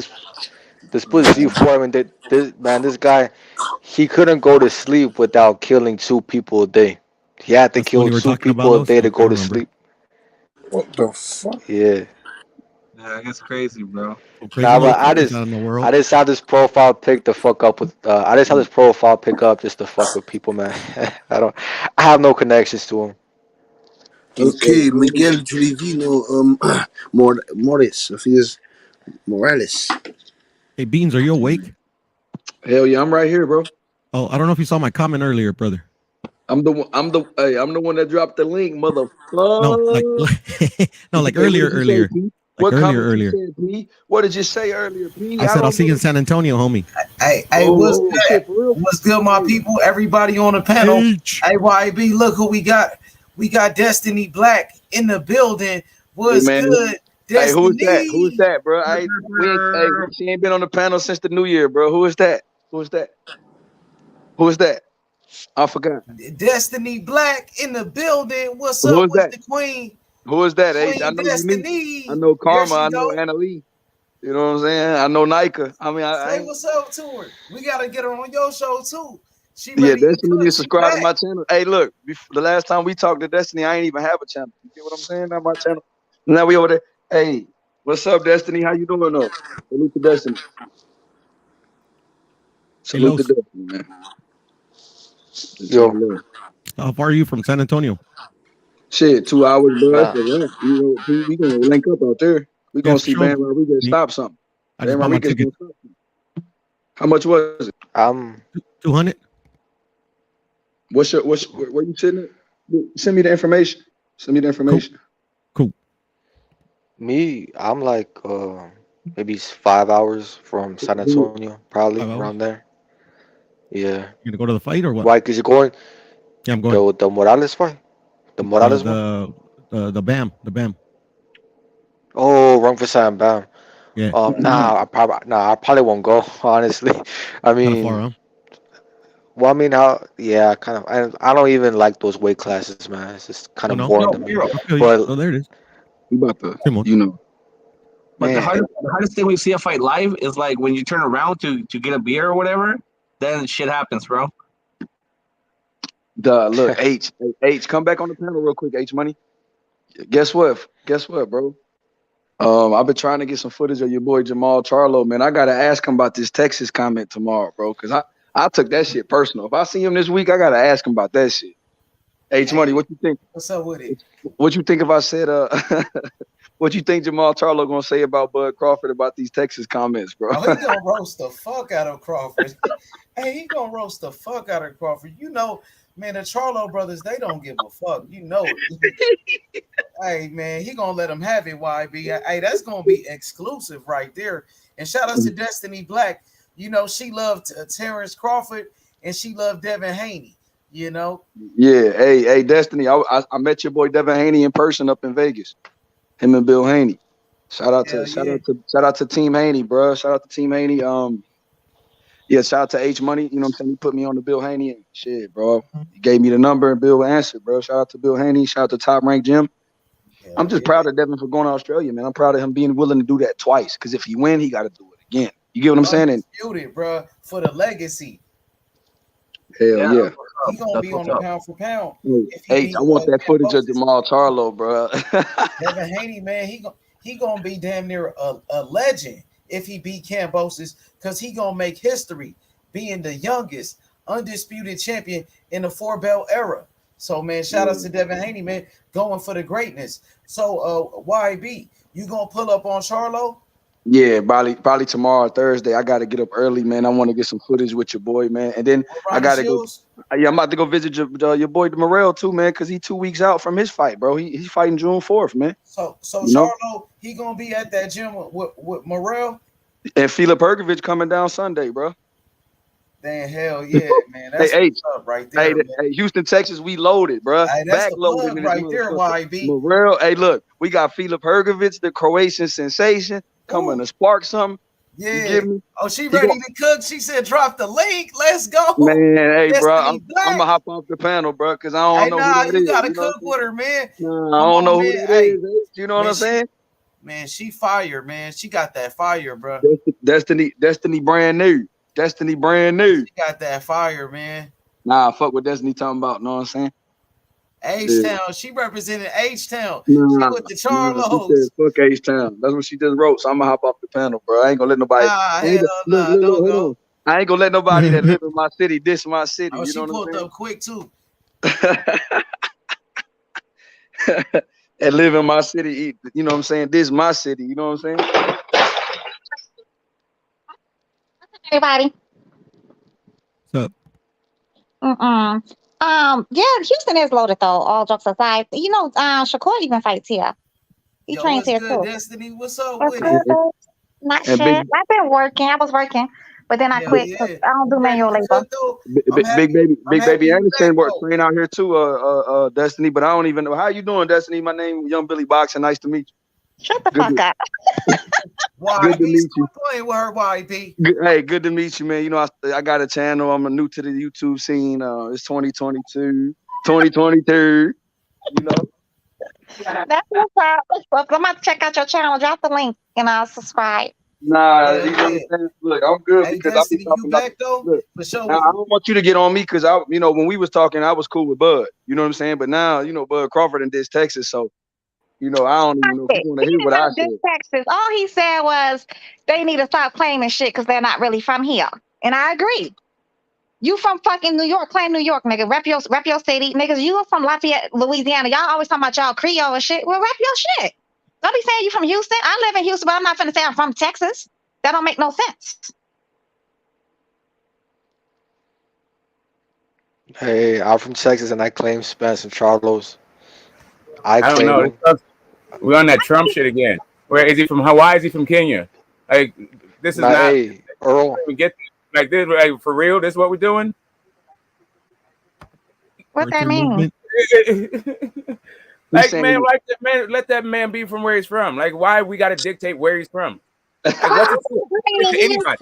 This put Z4. I mean, this guy, he couldn't go to sleep without killing 2 people a day. He had to kill 2 people a day to go to sleep. What the fuck? Yeah. Yeah, it's crazy, bro. Nah, but I just have this profile pic to fuck up with. I just have this profile pic up just to fuck with people, man. I have no connections to him. Okay, Miguel Trevino, Morales. Hey, Beans, are you awake? Hell yeah, I'm right here, bro. Oh, I don't know if you saw my comment earlier, brother. I'm the one that dropped the link, motherfucker. No, like no, like earlier. What comment Earlier. you said, P? What did you say earlier, P? I said I'll see you in San Antonio, homie. Hey, what's good, my people? Everybody on the panel. Hey, YB, look who we got. We got Destiny Black in the building. What's good, Destiny? Hey, who's that, bro? She ain't been on the panel since the new year, bro. Who is that? I forgot. Destiny Black in the building. What's up with the queen? Who is that? Queen I know Destiny. I know Karma. I know Anna Lee. You know what I'm saying? I know Nika. I mean, say what's up to her. We gotta get her on your show too. She Destiny needs to subscribe to my channel. Hey, look, the last time we talked to Destiny, I ain't even have a channel. You get what I'm saying? Not my channel. Now we over there. Hey, what's up, Destiny? How you doing, though? Salute to Destiny. Salute to Destiny, man. Yo. How far are you from San Antonio? Shit, 2 hours, bro. That's a wrap. You know, we gonna link up out there. We gonna see Bam Rodriguez stop something. I just bought my ticket. How much was it? 200. Where you sitting at? Send me the information. Cool. Me, I'm like maybe 5 hours from San Antonio, probably around there. Yeah. You gonna go to the fight or what? Why? Cause you're going. Yeah, I'm going. The Morales fight. The Morales one. The Bam. Oh, wrong for Sam Bam. Yeah. I probably won't go. Honestly, I mean. Far, huh? Well, I mean, kind of. I don't even like those weight classes, man. It's just kind of boring to me. But there it is. You about to, you know. But the hardest thing we see a fight live is like when you turn around to get a beer or whatever, then shit happens, bro. Look, H, come back on the panel real quick, H Money. Guess what, bro? I've been trying to get some footage of your boy Jamal Charlo, man. I gotta ask him about this Texas comment tomorrow, bro, because I took that shit personal. If I see him this week, I gotta ask him about that shit. H Money, what you think? What's up with it? What you think if I said what you think Jamal Charlo gonna say about Bud Crawford about these Texas comments, bro? Oh, he gonna roast the fuck out of Crawford. He gonna roast the fuck out of Crawford. You know, man, the Charlo brothers, they don't give a fuck. You know it. Hey, man, he gonna let them have it, YB. Hey, that's gonna be exclusive right there. And shout out to Destiny Black. You know, she loved Terence Crawford and she loved Devin Haney. You know. Yeah, hey, Destiny. I met your boy Devin Haney in person up in Vegas. Him and Bill Haney. Shout out to Team Haney, bro. Shout out to Team Haney. Shout out to H Money. You know what I'm saying? He put me on to Bill Haney and shit, bro. He gave me the number and Bill answered, bro. Shout out to Bill Haney. Shout out to Top Rank Jim. I'm just proud of Devin for going to Australia, man. I'm proud of him being willing to do that twice. Because if he win, he got to do it again. You get what I'm saying? Undisputed, bro, for the legacy. Hell yeah. He gonna be on the pound for pound. Hey, I want that footage of Jamal Charlo, bro. Devin Haney, man, he gonna be damn near a legend if he beat Kambosos, because he gonna make history being the youngest undisputed champion in the 4-belt era. So, man, shout out to Devin Haney, man, going for the greatness. So, YB, you gonna pull up on Charlo? Yeah, probably tomorrow, Thursday. I got to get up early, man. I want to get some footage with your boy, man. And then I got to go. Yeah, I'm about to go visit your boy Morel too, man, because he's 2 weeks out from his fight, bro. He's fighting June 4th, man. So Charlo, he gonna be at that gym with Morel. And Filip Hrgović coming down Sunday, bro. Damn, hell yeah, man. That's what's up right there. Hey, Houston, Texas, we loaded, bro. Hey, that's the plug right there, YB. Morel, hey, look, we got Filip Hrgović, the Croatian sensation, coming to spark something. Yeah. You get me? Oh, she ready to cook. She said, drop the link. Let's go. Man, hey, bro, I'm going to hop off the panel, bro, because I don't know who that is. You got to cook with her, man. Nah, I don't know who that is. You know what I'm saying? Man, she fire, man. She got that fire, bro. Destiny brand new. Destiny brand new. She got that fire, man. Nah, fuck what Destiny talking about. Know what I'm saying? H-Town. She represented H-Town. She with the Charlos. She said, fuck H-Town. That's what she just wrote. So I'm gonna hop off the panel, bro. I ain't gonna let nobody. Hold on. I ain't gonna let nobody that live in my city diss my city. Oh, you she know what I'm pulled up quick too. And live in my city, you know what I'm saying? This is my city, you know what I'm saying? Everybody. up? Yeah, Houston is loaded though. All jokes aside, you know, Shakur even fights here. He trains what's here good, too. Destiny? What's up What's with good? it? Not And shit. I've been working. I was working, but then I Hell quit because yeah. I don't do You ready manual to labor. cook though? Big baby you back Anderson work though. train out here too, Destiny. But I don't even know how you doing, Destiny. My name is Young Billy Boxing. Nice to meet you. Shut the fuck up. Good to YB, meet you. stop playing with her, YB. Hey, good to meet you, man. You know, I got a channel. I'm new to the YouTube scene. It's 2022, 2023. You know. That's what's up. I'm about to check out your channel. Drop the link and I'll subscribe. Nah, Hell you know what I'm yeah. saying? Look, I'm good Hey, because I be Destiny, talking you about. back though? Look, For sure. now, I don't want you to get on me because you know, when we was talking, I was cool with Bud. You know what I'm saying? But now, you know, Bud Crawford in this Texas, so you know, I don't even know if you want to He hear did what I not diss said. Texas. All he said was they need to stop claiming shit because they're not really from here. And I agree. You from fucking New York, claim New York, nigga. Rep your city. Niggas, you are from Lafayette, Louisiana. Y'all always talking about y'all Creole and shit. Well, rep your shit. Don't be saying you from Houston. I live in Houston, but I'm not finna say I'm from Texas. That don't make no sense. Hey, I'm from Texas and I claim Spence and Charlos. I I don't claim know. them. We're on that Trump shit again. Where is he from? Hawaii? Is he from Kenya? Like, this is Now, not. hey, Earl. We get like this, like, for real. This is what we're doing. What that Cartoon mean? movement. Like, man, like that man, let that man be from where he's from. Like, why we got to dictate where he's from? Like, what's it to anybody?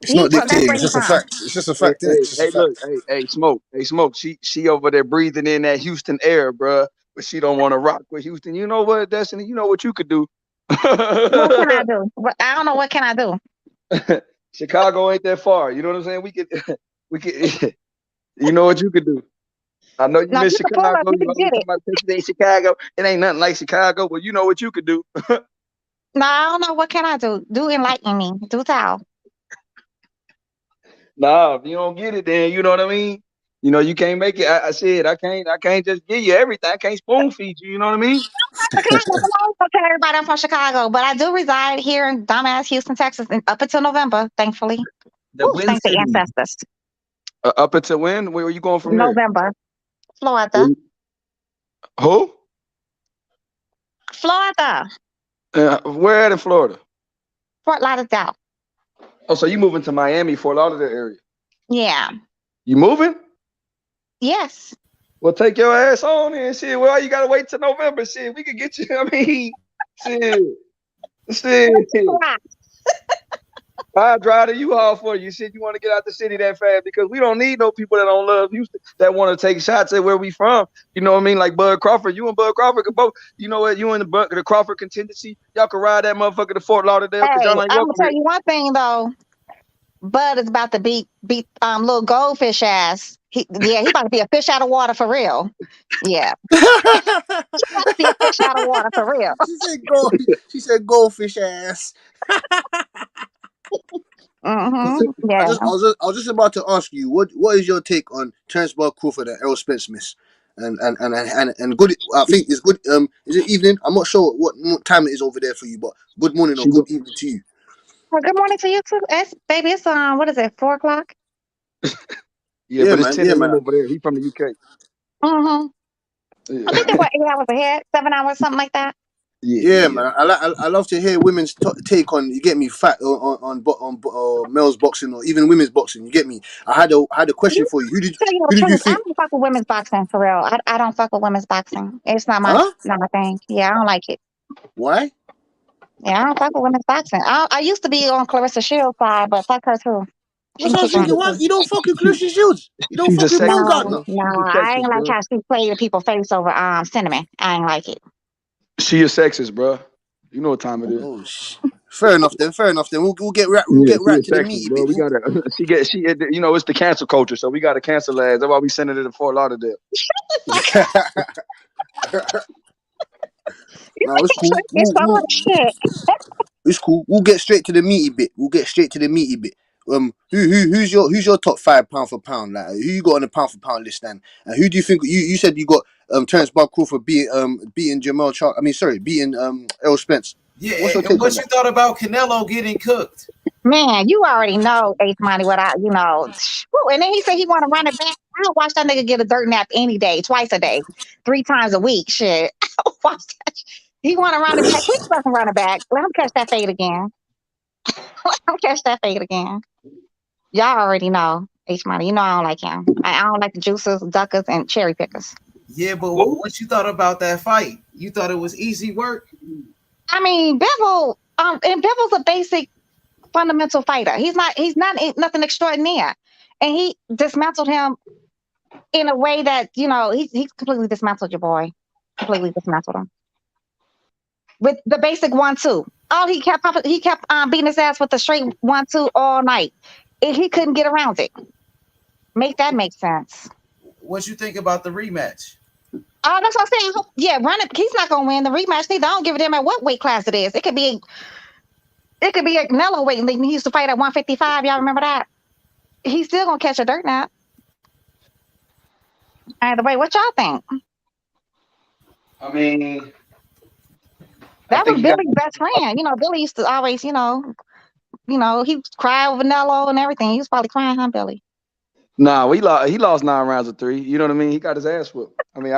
It's not That's dictating. where It's he's just a from. fact. It's just a fact, innit? It's just a Hey, look, fact. hey, Smoke. She over there breathing in that Houston air, bruh. But she don't want to rock with Houston. You know what, Destiny? You know what you could do. What can I do? I don't know. What can I do? Chicago ain't that far. You know what I'm saying? We could. You know what you could do. I know you No, miss you can pull Chicago. up. You You can always get talking it. about Texas ain't Chicago. It ain't nothing like Chicago. But you know what you could do. No, I don't know. What can I do? Do enlighten me. Do tell. Nah, if you don't get it, then you know what I mean. You know you can't make it. I said I can't just give you everything. I can't spoon feed you. You know what I mean? Chicago. I'm tell everybody I'm from Chicago, but I do reside here in dumbass Houston, Texas, up until November, thankfully. The Ooh, Win thank the City. ancestors. Up until when? Where are you going from there? November, Florida. Who? Florida, Where at in Florida? Fort Lauderdale. Oh, so you moving to Miami, Fort Lauderdale area? Yeah. You moving? Yes. Well, take your ass on and shit. Well, you gotta wait till November. Shit, we could get you. I mean, shit. I'll drive the U-Haul for you. Shit, you want to get out the city that fast because we don't need no people that don't love Houston that want to take shots at where we from. You know what I mean? Like Bud Crawford. You and Bud Crawford could both. You know what? You and the Crawford contingency. Y'all can ride that motherfucker to Fort Lauderdale because Hey, y'all ain't I'm gonna welcome tell here. you one thing though. Bud is about to beat little goldfish ass. He about to be a fish out of water for real. Yeah. He about to be a fish out of water for real. She said goldfish ass. Yeah. I was just about to ask you what is your take on Terence Crawford and Errol Spence miss, and good. I think it's good. Is it evening? I'm not sure what time it is over there for you, but good morning or good evening to you. Well, good morning to you too. Baby, it's what is it, 4:00? Yeah, but it's man. 10 Yeah, a.m. man. over there. He from the UK. Mm-hmm. Yeah. I think they were 8 hours ahead, 7 hours, something like that. Yeah, man. I love to hear women's take on, you get me, fat on males boxing or even women's boxing. You get me. I had a question for you. Who did Tell you the you truth, I think? don't fuck with women's boxing for real. I don't fuck with women's boxing. It's not Huh? my thing. Yeah, I don't like it. Why? Yeah, I don't fuck with women's boxing. I used to be on Clarissa Shields' side, but fuck her too. She That's can what I was kick my thinking. ass Why too. you don't fuck with Clarissa Shields? You don't She's a fuck with sex. Baumgartner. No, She's a I ain't sexist, like bro. how she played in people's face over cinnamon. I ain't like it. She a sexist, bro. You know what time it is. Oh, fair enough then. Fair enough then. We'll get right. We'll Yeah, get she a right to the sexist, meaty bro. bit. We gotta. She. You know, it's the cancel culture, so we gotta cancel ass. That's why we sending it to Fort Lauderdale. No, it's cool. It's all shit. It's cool. We'll get straight to the meaty bit. Who's your top 5 pound for pound? Like who you got on the pound for pound list then? And who do you think you said you got Terence Crawford beating Jamal Charles? I mean, sorry, beating Errol Spence. Yeah, What's your and take on what you that? thought about Canelo getting cooked? Man, you already know Ace Money without, you know. And then he said he want to run it back. I'll watch that nigga get a dirt nap any day, twice a day, 3 times a week. Shit. I'll watch that. He want to run it back. Please let him run it back. Let him catch that fade again. Let him catch that fade again. Y'all already know Ace Money. You know I don't like him. I don't like the juicers, duckers, and cherry pickers. Yeah, but what you thought about that fight? You thought it was easy work? I mean, Bivol, and Bivol's a basic fundamental fighter. He's not nothing extraordinary. And he dismantled him in a way that, you know, he completely dismantled your boy. Completely dismantled him. With the basic 1-2. All he kept beating his ass with the straight 1-2 all night. And he couldn't get around it. Make that make sense. What you think about the rematch? Oh, that's what I'm saying. Yeah, run it. He's not gonna win the rematch. Neither. I don't give a damn at what weight class it is. It could be a Canelo weight. He used to fight at 155. Y'all remember that? He's still gonna catch a dirt nap. Either way, what y'all think? I mean, that was Billy's best friend. You know, Billy used to always, you know, he cried over Canelo and everything. He was probably crying, huh, Billy? Nah, he lost 9 rounds of 3. You know what I mean? He got his ass whooped. I mean,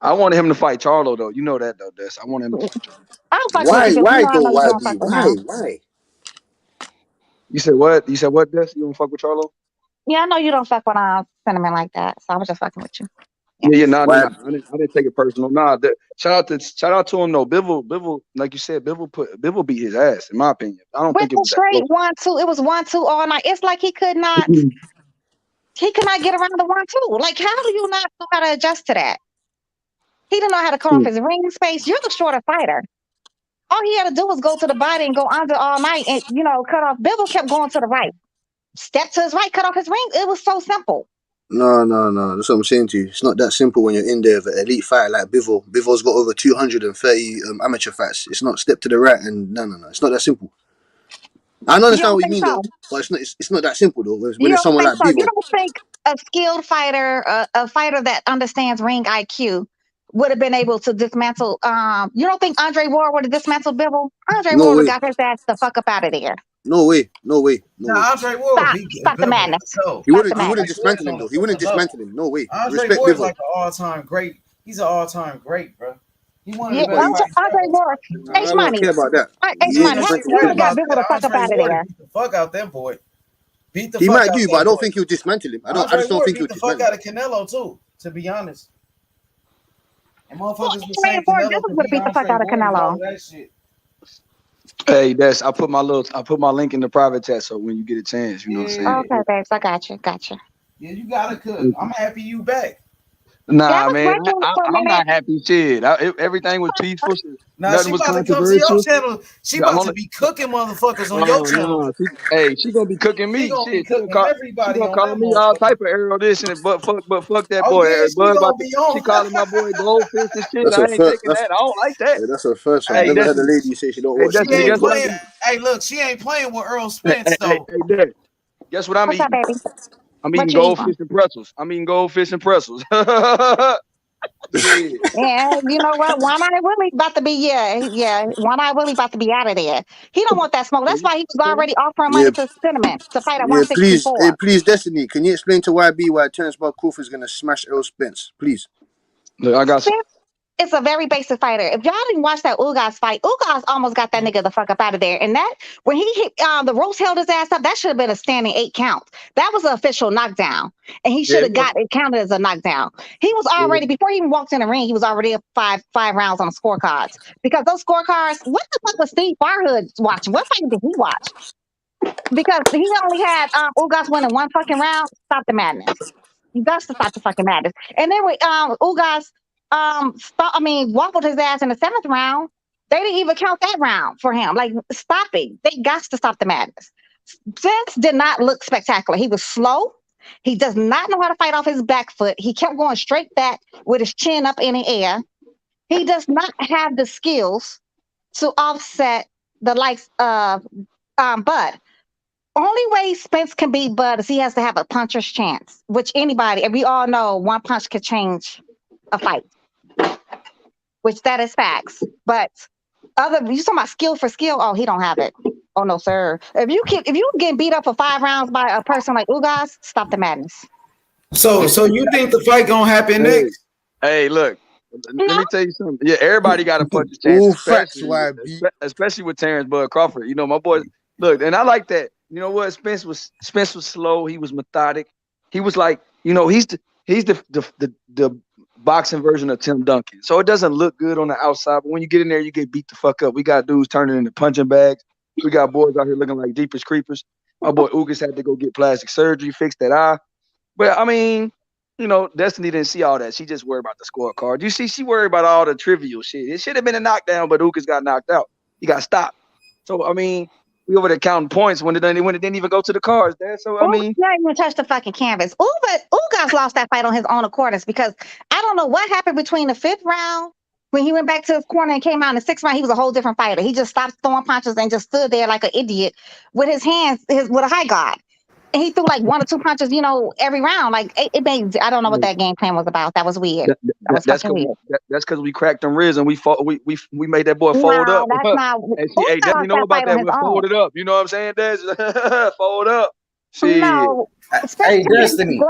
I wanted him to fight Charlo though. You know that though, Des. I want him to fight Charlo. I don't fuck with you, Billy. You know I know you don't fuck with him. Why? You said what? You said what, Des? You don't fuck with Charlo? Yeah, I know you don't fuck with sentiment like that. So I was just fucking with you. Yeah, nah. I didn't take it personal. Nah, shout out to him though. Bivol, like you said, Bivol beat his ass, in my opinion. I don't think it was straight 1-2. It was 1-2 all night. It's like he could not get around the 1-2. Like, how do you not know how to adjust to that? He didn't know how to cut off his ring space. You're the shorter fighter. All he had to do was go to the body and go under all night and, you know, cut off. Bivol kept going to the right. Step to his right, cut off his ring. It was so simple. No. That's what I'm saying to you. It's not that simple when you're in there with an elite fighter like Bivol. Bivol's got over 230 amateur fights. It's not step to the right and no. It's not that simple. I understand what you mean though, but it's not that simple though. When it's someone like Bivol. You don't think a skilled fighter, a fighter that understands ring IQ, would have been able to dismantle? You don't think Andre Ward would have dismantled Bivol? Andre Ward would have got his ass the fuck up out of there. No way. Andre Ward stop the madness. He wouldn't dismantle him though. He wouldn't dismantle him. No way. Andre Ward is like an all-time great. He's an all-time great, bro. He Andre Ward. H Money. I don't care about that. H Money. He would have got Bivol the fuck up out of there. Beat the fuck out that boy. He might do, but I don't think he'll dismantle him. I just don't think he'll dismantle him. Beat the fuck out of Canelo too. To be honest. And motherfuckers was saying Canelo would beat the fuck out of Canelo. Hey, I put my link in the private chat, so when you get a chance, you know what I'm saying. Okay, babes, I got you. Yeah, you gotta cook. I'm happy you back. Nah, man, I'm not happy. Shit, everything was peaceful. Nah, she about to come to your channel. She about to be cooking motherfuckers on your channel. She gonna be cooking me. She gonna call me all type of Errol this and but fuck that boy. She calling my boy goldfish and shit. I ain't taking that. I don't like that. Yeah, that's her first one. I never heard a lady say she don't watch. Hey, look, she ain't playing with Errol Spence though. Hey, guess what I'm eating? I'm eating goldfish and pretzels. Yeah, you know what? One Eye Willie about to be One Eye Willie about to be out of there. He don't want that smoke. That's why he was already offering money to Cinnamon to fight at 164. Please, Destiny, can you explain to YB why Terence Crawford is gonna smash Errol Spence? Please. Look, I got some. It's a very basic fighter. If y'all didn't watch that Ugas fight, Ugas almost got that nigga the fuck up out of there. And that, when he hit, the ropes held his ass up, that should have been a standing 8 count. That was an official knockdown. And he should have got it counted as a knockdown. He was already, before he even walked in the ring, he was already up five rounds on the scorecards. Because those scorecards, what the fuck was Steve Farhood watching? What fight did he watch? Because he only had Ugas winning 1 fucking round. Stop the madness. You got to stop the fucking madness. And then Ugas waffled his ass in the 7th round. They didn't even count that round for him. Like, stop it. They got to stop the madness. Spence did not look spectacular. He was slow. He does not know how to fight off his back foot. He kept going straight back with his chin up in the air. He does not have the skills to offset the likes of Bud. Only way Spence can beat Bud is he has to have a puncher's chance, which anybody, and we all know one punch could change a fight. Which that is facts. But you talking about skill for skill? Oh, he don't have it. Oh no, sir. If you get beat up for 5 rounds by a person like Ugas, stop the madness. So you think the fight gonna happen next? Hey, look. Let me tell you something. Yeah, everybody got a punch of chance, All facts, YB. especially with Terence Bud Crawford. You know, my boy. Look, and I like that. You know what? Spence was slow. He was methodic. He was like, you know, he's the boxing version of Tim Duncan. So it doesn't look good on the outside, but when you get in there, you get beat the fuck up. We got dudes turning into punching bags. We got boys out here looking like deepest creepers. My boy Ugas had to go get plastic surgery, fix that eye. But I mean, you know, Destiny didn't see all that. She just worried about the scorecard. You see, she worried about all the trivial shit. It should have been a knockdown, but Ugas got knocked out. He got stopped. So I mean, we over there counting points when it didn't even go to the cards, Dad. So I mean, not even touch the fucking canvas. Ugas lost that fight on his own accordance because I don't know what happened between the 5th round when he went back to his corner and came out in the 6th round. He was a whole different fighter. He just stopped throwing punches and just stood there like an idiot with his hands with a high guard. And he threw like 1 or 2 punches, you know, every round. Like it made. I don't know what that game plan was about. That was weird. That was fucking weird. That's because we cracked them ribs and we fought. We made that boy fold up. That's not. Hey, Dad, you know about that? We folded up. You know what I'm saying, Dad? Fold up. Shit. No. Hey, Destiny.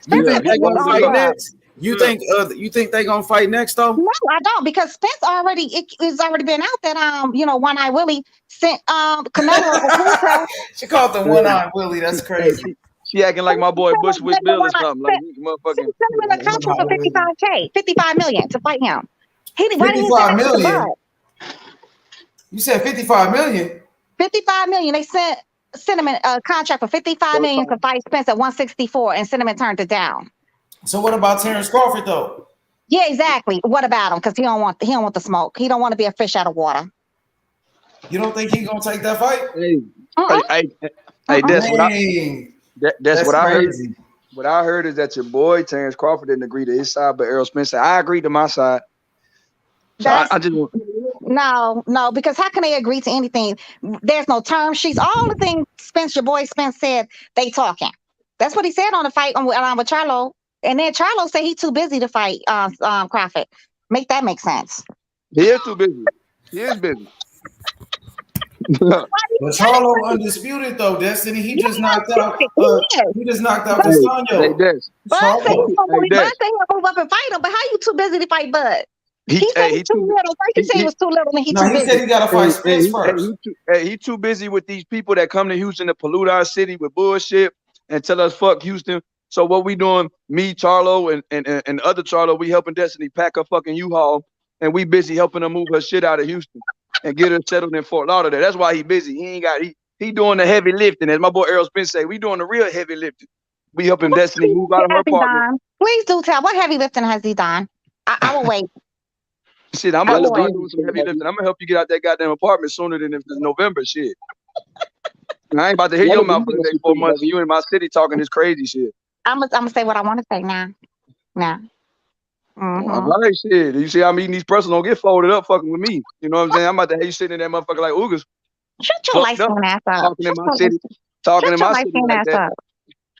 You think they gonna fight next? You think they gonna fight next though? No, I don't, because Spence it's already been out that you know, One Eye Willie sent Canelo. She called the One Eye Willie. That's crazy. She acting like my boy Bushwick Bill or something. Like motherfucking. Sent him in a contract for $55 million to fight him. $55 million. You said $55 million. $55 million. They sent him in a contract for $55 million to fight Spence at 164, and Cinnamon turned it down. So what about Terence Crawford though? Yeah, exactly. What about him? Because he don't want the smoke. He don't want to be a fish out of water. You don't think he's gonna take that fight? Hey, that's what I heard. What I heard is that your boy Terence Crawford didn't agree to his side, but Errol Spence said, I agreed to my side. So I just no, because how can they agree to anything? There's no term sheets. All the things your boy Spence said, they talking. That's what he said on the fight with Charlo. And then Charlo said he's too busy to fight Crawford. Make that make sense. He is too busy. He is busy. But Charlo undisputed though, Destiny. He just knocked out. He just knocked out Castaño. Bud said he'll move up and fight him, but how you too busy to fight Bud? He said he's too little. First he said he was too little, and he too busy. He said he got to fight Spence first. He too busy with these people that come to Houston to pollute our city with bullshit and tell us fuck Houston. So what we doing? Me, Charlo, and other Charlo, we helping Destiny pack her fucking U-Haul, and we busy helping her move her shit out of Houston and get her settled in Fort Lauderdale. That's why he busy. He doing the heavy lifting, as my boy Errol Spence say. We doing the real heavy lifting. We helping Destiny move out of her apartment. Please do tell. What heavy lifting has he done? I will wait. Shit, I'm about to do some heavy lifting. I'm gonna help you get out that goddamn apartment sooner than if it's November. Shit. I ain't about to hear your mouth for the next 4 months. And you in my city talking this crazy shit. I'm gonna say what I want to say now. All right, shit. You see, I'm eating these pretzels. Don't get folded up fucking with me. You know what I'm saying? I'm about to have you sitting in that motherfucker like Ugas. Shut your light skin ass up. Talking in my city. Talking in my city like that.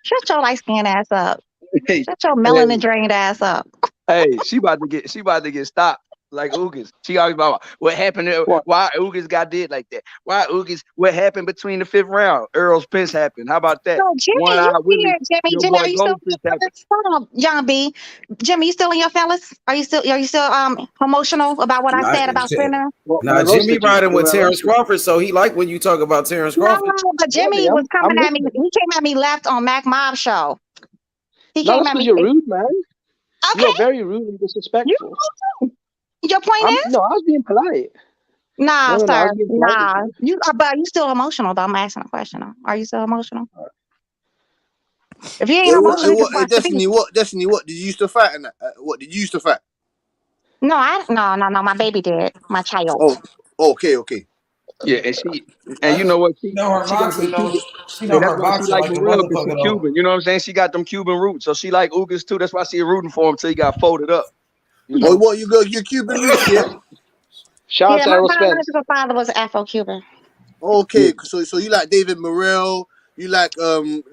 Shut your light skin ass up. Shut your melanin drained ass up. Hey, she about to get stopped. Like Ugas. She always about what happened there, why Ugas got did like that. Why Ugas, what happened between the 5th round? Errol Spence happened. How about that? So Jimmy, are you still Young B? Jimmy, you still in your fellas? Are you still emotional about what I said about Sinner? Now Jimmy riding with Terence Crawford, so he like when you talk about Terence Crawford. No, but Jimmy was coming at me. He came at me left on Mac Mob show. He came at me. You're rude, man. Okay. You're very rude and disrespectful. Your point is? No, I was being polite. Nah, sir. Nah. You still emotional, though. I'm asking a question. Though. Are you still emotional? If you ain't emotional, Destiny, what did you used to fight? And what did you used to fight? No, my baby did. My child. Oh, okay. Yeah, and you know what? She know her boxing. She know her boxing like a Cuban. You know what I'm saying? She got them Cuban roots, so she like Ugas too. That's why she rooting for him till he got folded up. You know? What you go your Cuban roots, yeah? Shout out to Errol Spence. My father was Afro-Cuban. Okay, so you like David Morrell, you like who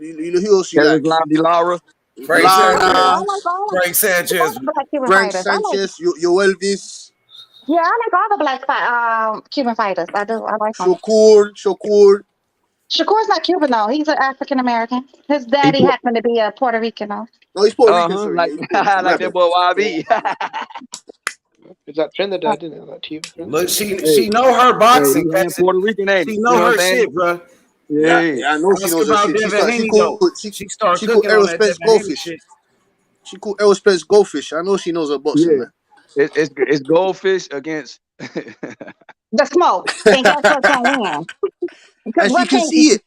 else you like? Lara. Frank Sanchez, your Elvis. Yeah, I like all the black Cuban fighters. I do. I like them. Shakur. Shakur's not Cuban though. He's an African American. His daddy happened to be a Puerto Rican though. No, he's Puerto Rican, sorry. Like, Yeah, he's Puerto Rican. like that boy YB. Is that Trinidad? Isn't it? That team. Look, she know her boxing. Hey, Puerto Rican, ain't she he? know You know her what I'm saying? shit, bro. Yeah, I know she knows her shit. She started She cooking called Errol on that Spence Devin Haney goldfish. shit. She called Errol Spence goldfish. I know she knows her boxing, man. It's goldfish against the smoke. And guess what's gonna win? Because and she can see it.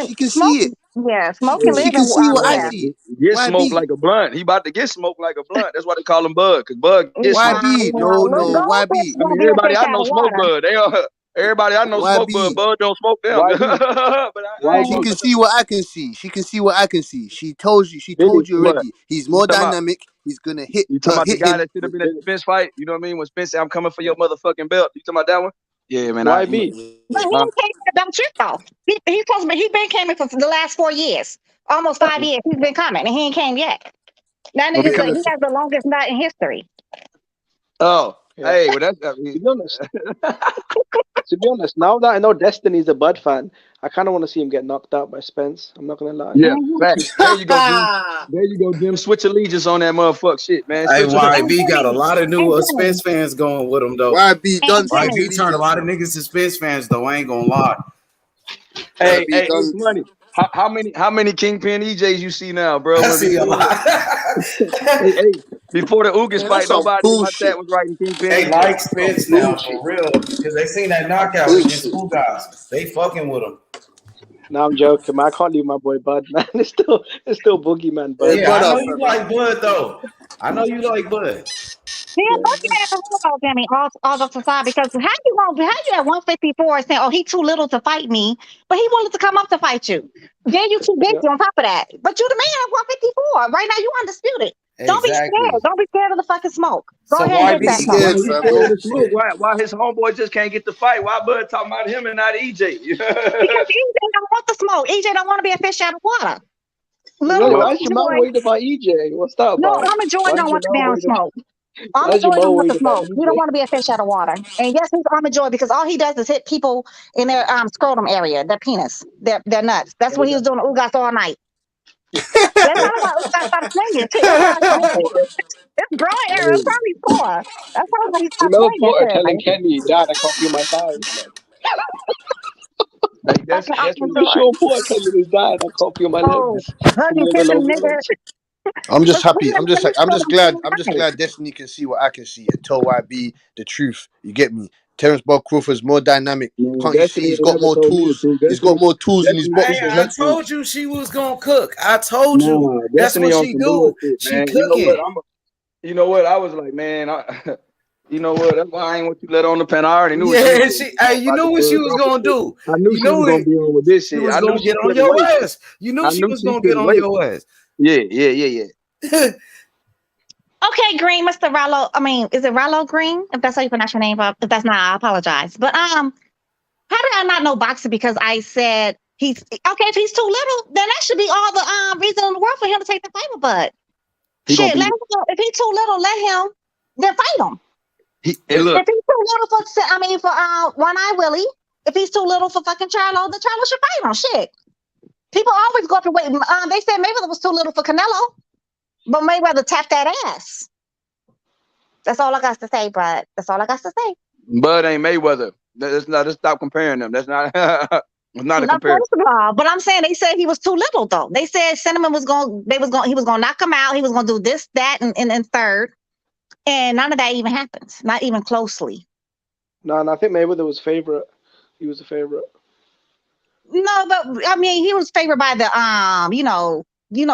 She can see it. Yeah, smoke can She live can in see what I yeah. see. get smoked like a blunt. He about to get smoked like a blunt. That's why they call him Bud, because Bud get smoked. YB, no, YB. I mean, everybody I know smoke Bud. They are everybody I know smoke Bud. Bud don't smoke them. But She can see what I can see. She can see what I can see. She told you. She told you already. He's more dynamic. He's gonna hit. You talking about the hit guy him. that should have been at the Spence fight? You know what I mean? When Spence said, "I'm coming for your motherfucking belt." You talking about that one? Yeah, man. YB. But he came for them shit though. He's supposed to be. He been coming for the last 4 years, almost 5 years. He's been coming, and he ain't came yet. That nigga, he has the longest night in history. Oh, hey, well that's. To be honest, now that I know Destiny's a Bud fan, I kind of want to see him get knocked out by Spence. I'm not gonna lie. Yeah, facts. There you go, Jim. There you go, Jim. Switch allegiance on that motherfucker shit, man. Hey, YB got a lot of new Spence fans going with him though. YB done. YB turned a lot of niggas to Spence fans though. I ain't gonna lie. Hey, it's money. How many Kingpin EJs you see now, bro? I see a lot. hey, before the Ugas fight, nobody in my chat was writing Kingpin. They like Spence now for real because they seen that knockout against Ugas. They fucking with him. No, I'm joking, man. I can't leave my boy Bud, man. It's still Boogeyman Bud. Yeah, I know you like Bud though. I know you like Bud. Yeah, Boogeyman for real though, Jimmy. All jokes aside, because how you at 154 saying, "Oh, he too little to fight me," but he wanted to come up to fight you. Then you too big on top of that. But you the man at 154. Right now, you undisputed. Don't be scared. Don't be scared of the fucking smoke. Go ahead and get that smoke. Why his homeboy just can't get the fight? Why Bud talking about him and not EJ? Because EJ don't want the smoke. EJ don't want to be a fish out of water. Why is your mom worried about EJ? What's that about? No, Armor Joy don't want to be on smoke. Armor Joy don't want the smoke. He don't want to be a fish out of water. And yes, he's Armor Joy because all he does is hit people in their scrotum area, their penis, their nuts. That's what he was doing to Ugas all night. That's not about Ugas stop swinging. It's growing area. It's probably 4. That's why he stopped swinging. Porter telling Kenny, "Dad, I can't feel my thighs." That's Sean Porter telling his dad, "I can't feel my legs." Hugging, kissing, nigga. I'm just happy. I'm just glad Destiny can see what I can see and tell YB the truth. You get me? Terence Crawford's more dynamic. Can't you see? He's got more tools. He's got more tools in his boxing. I told you she was gonna cook. I told you. That's what she do. She cooking. You know what? I was like, man, you know what? That's why I ain't want you let on the pen. I already knew. Yeah, you knew what she was gonna do. I knew she was gonna be on with this shit. She was gonna get on your ass. You knew she was gonna get on your ass. Yeah. Okay, Green, Mr. Rollo. I mean, is it Rollo Green? If that's how you pronounce your name, if that's not, I apologize. But how did I not know boxing? Because I said he's okay. If he's too little, then that should be all the reason in the world for him to take the fight with Bud. Shit, let him go. If he's too little, let him. Then fight him. If he's too little for One Eye Willie, if he's too little for fucking Charlo, then Charlo should fight him. Shit. People always go up and wait. They said Mayweather was too little for Canelo, but Mayweather tapped that ass. That's all I got to say, Brad. That's all I got to say. Bud ain't Mayweather. Let's stop comparing them. That's not. It's not a comparison. But I'm saying they said he was too little though. They said Cinnamon he was gonna knock him out. He was gonna do this, that, and third. And none of that even happens. Not even closely. No, I think Mayweather was favorite. He was a favorite. No, but I mean he was favored by the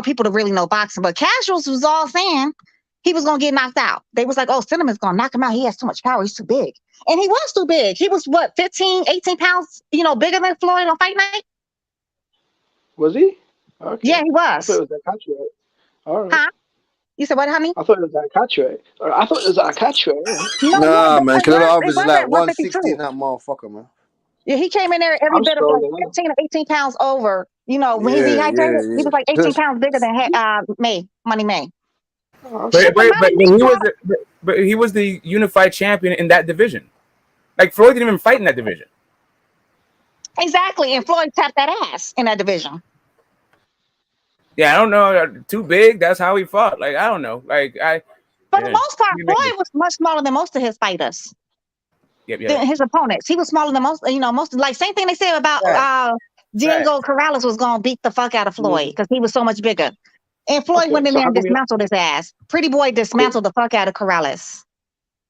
people that really know boxing. But casuals was all saying he was gonna get knocked out. They was like, oh, Cinnamon's gonna knock him out. He has too much power. He's too big. And he was too big. He was what, 15, 18 pounds, bigger than Floyd on fight night? Was he? Okay. Yeah, he was. I thought it was that catch rate. All right. Huh? You said what, honey? I thought it was that catch rate. I thought it was that catch rate. Nah, man. Canelo Alvarez is like 160 in that motherfucker, man. Yeah, he came in there every bit of like 15 or 18 pounds over. When he dehydrated, he was like 18 pounds bigger than Money May. But he was the unified champion in that division. Like Floyd didn't even fight in that division. Exactly, and Floyd tapped that ass in that division. Yeah, I don't know. Too big. That's how he fought. Like I don't know. Like For the most part, Floyd was much smaller than most of his fighters. Yep. His opponents. He was smaller than most. Most like same thing they said about Diego Corrales was gonna beat the fuck out of Floyd because he was so much bigger. And Floyd went in there and dismantled his ass. Pretty Boy dismantled the fuck out of Corrales.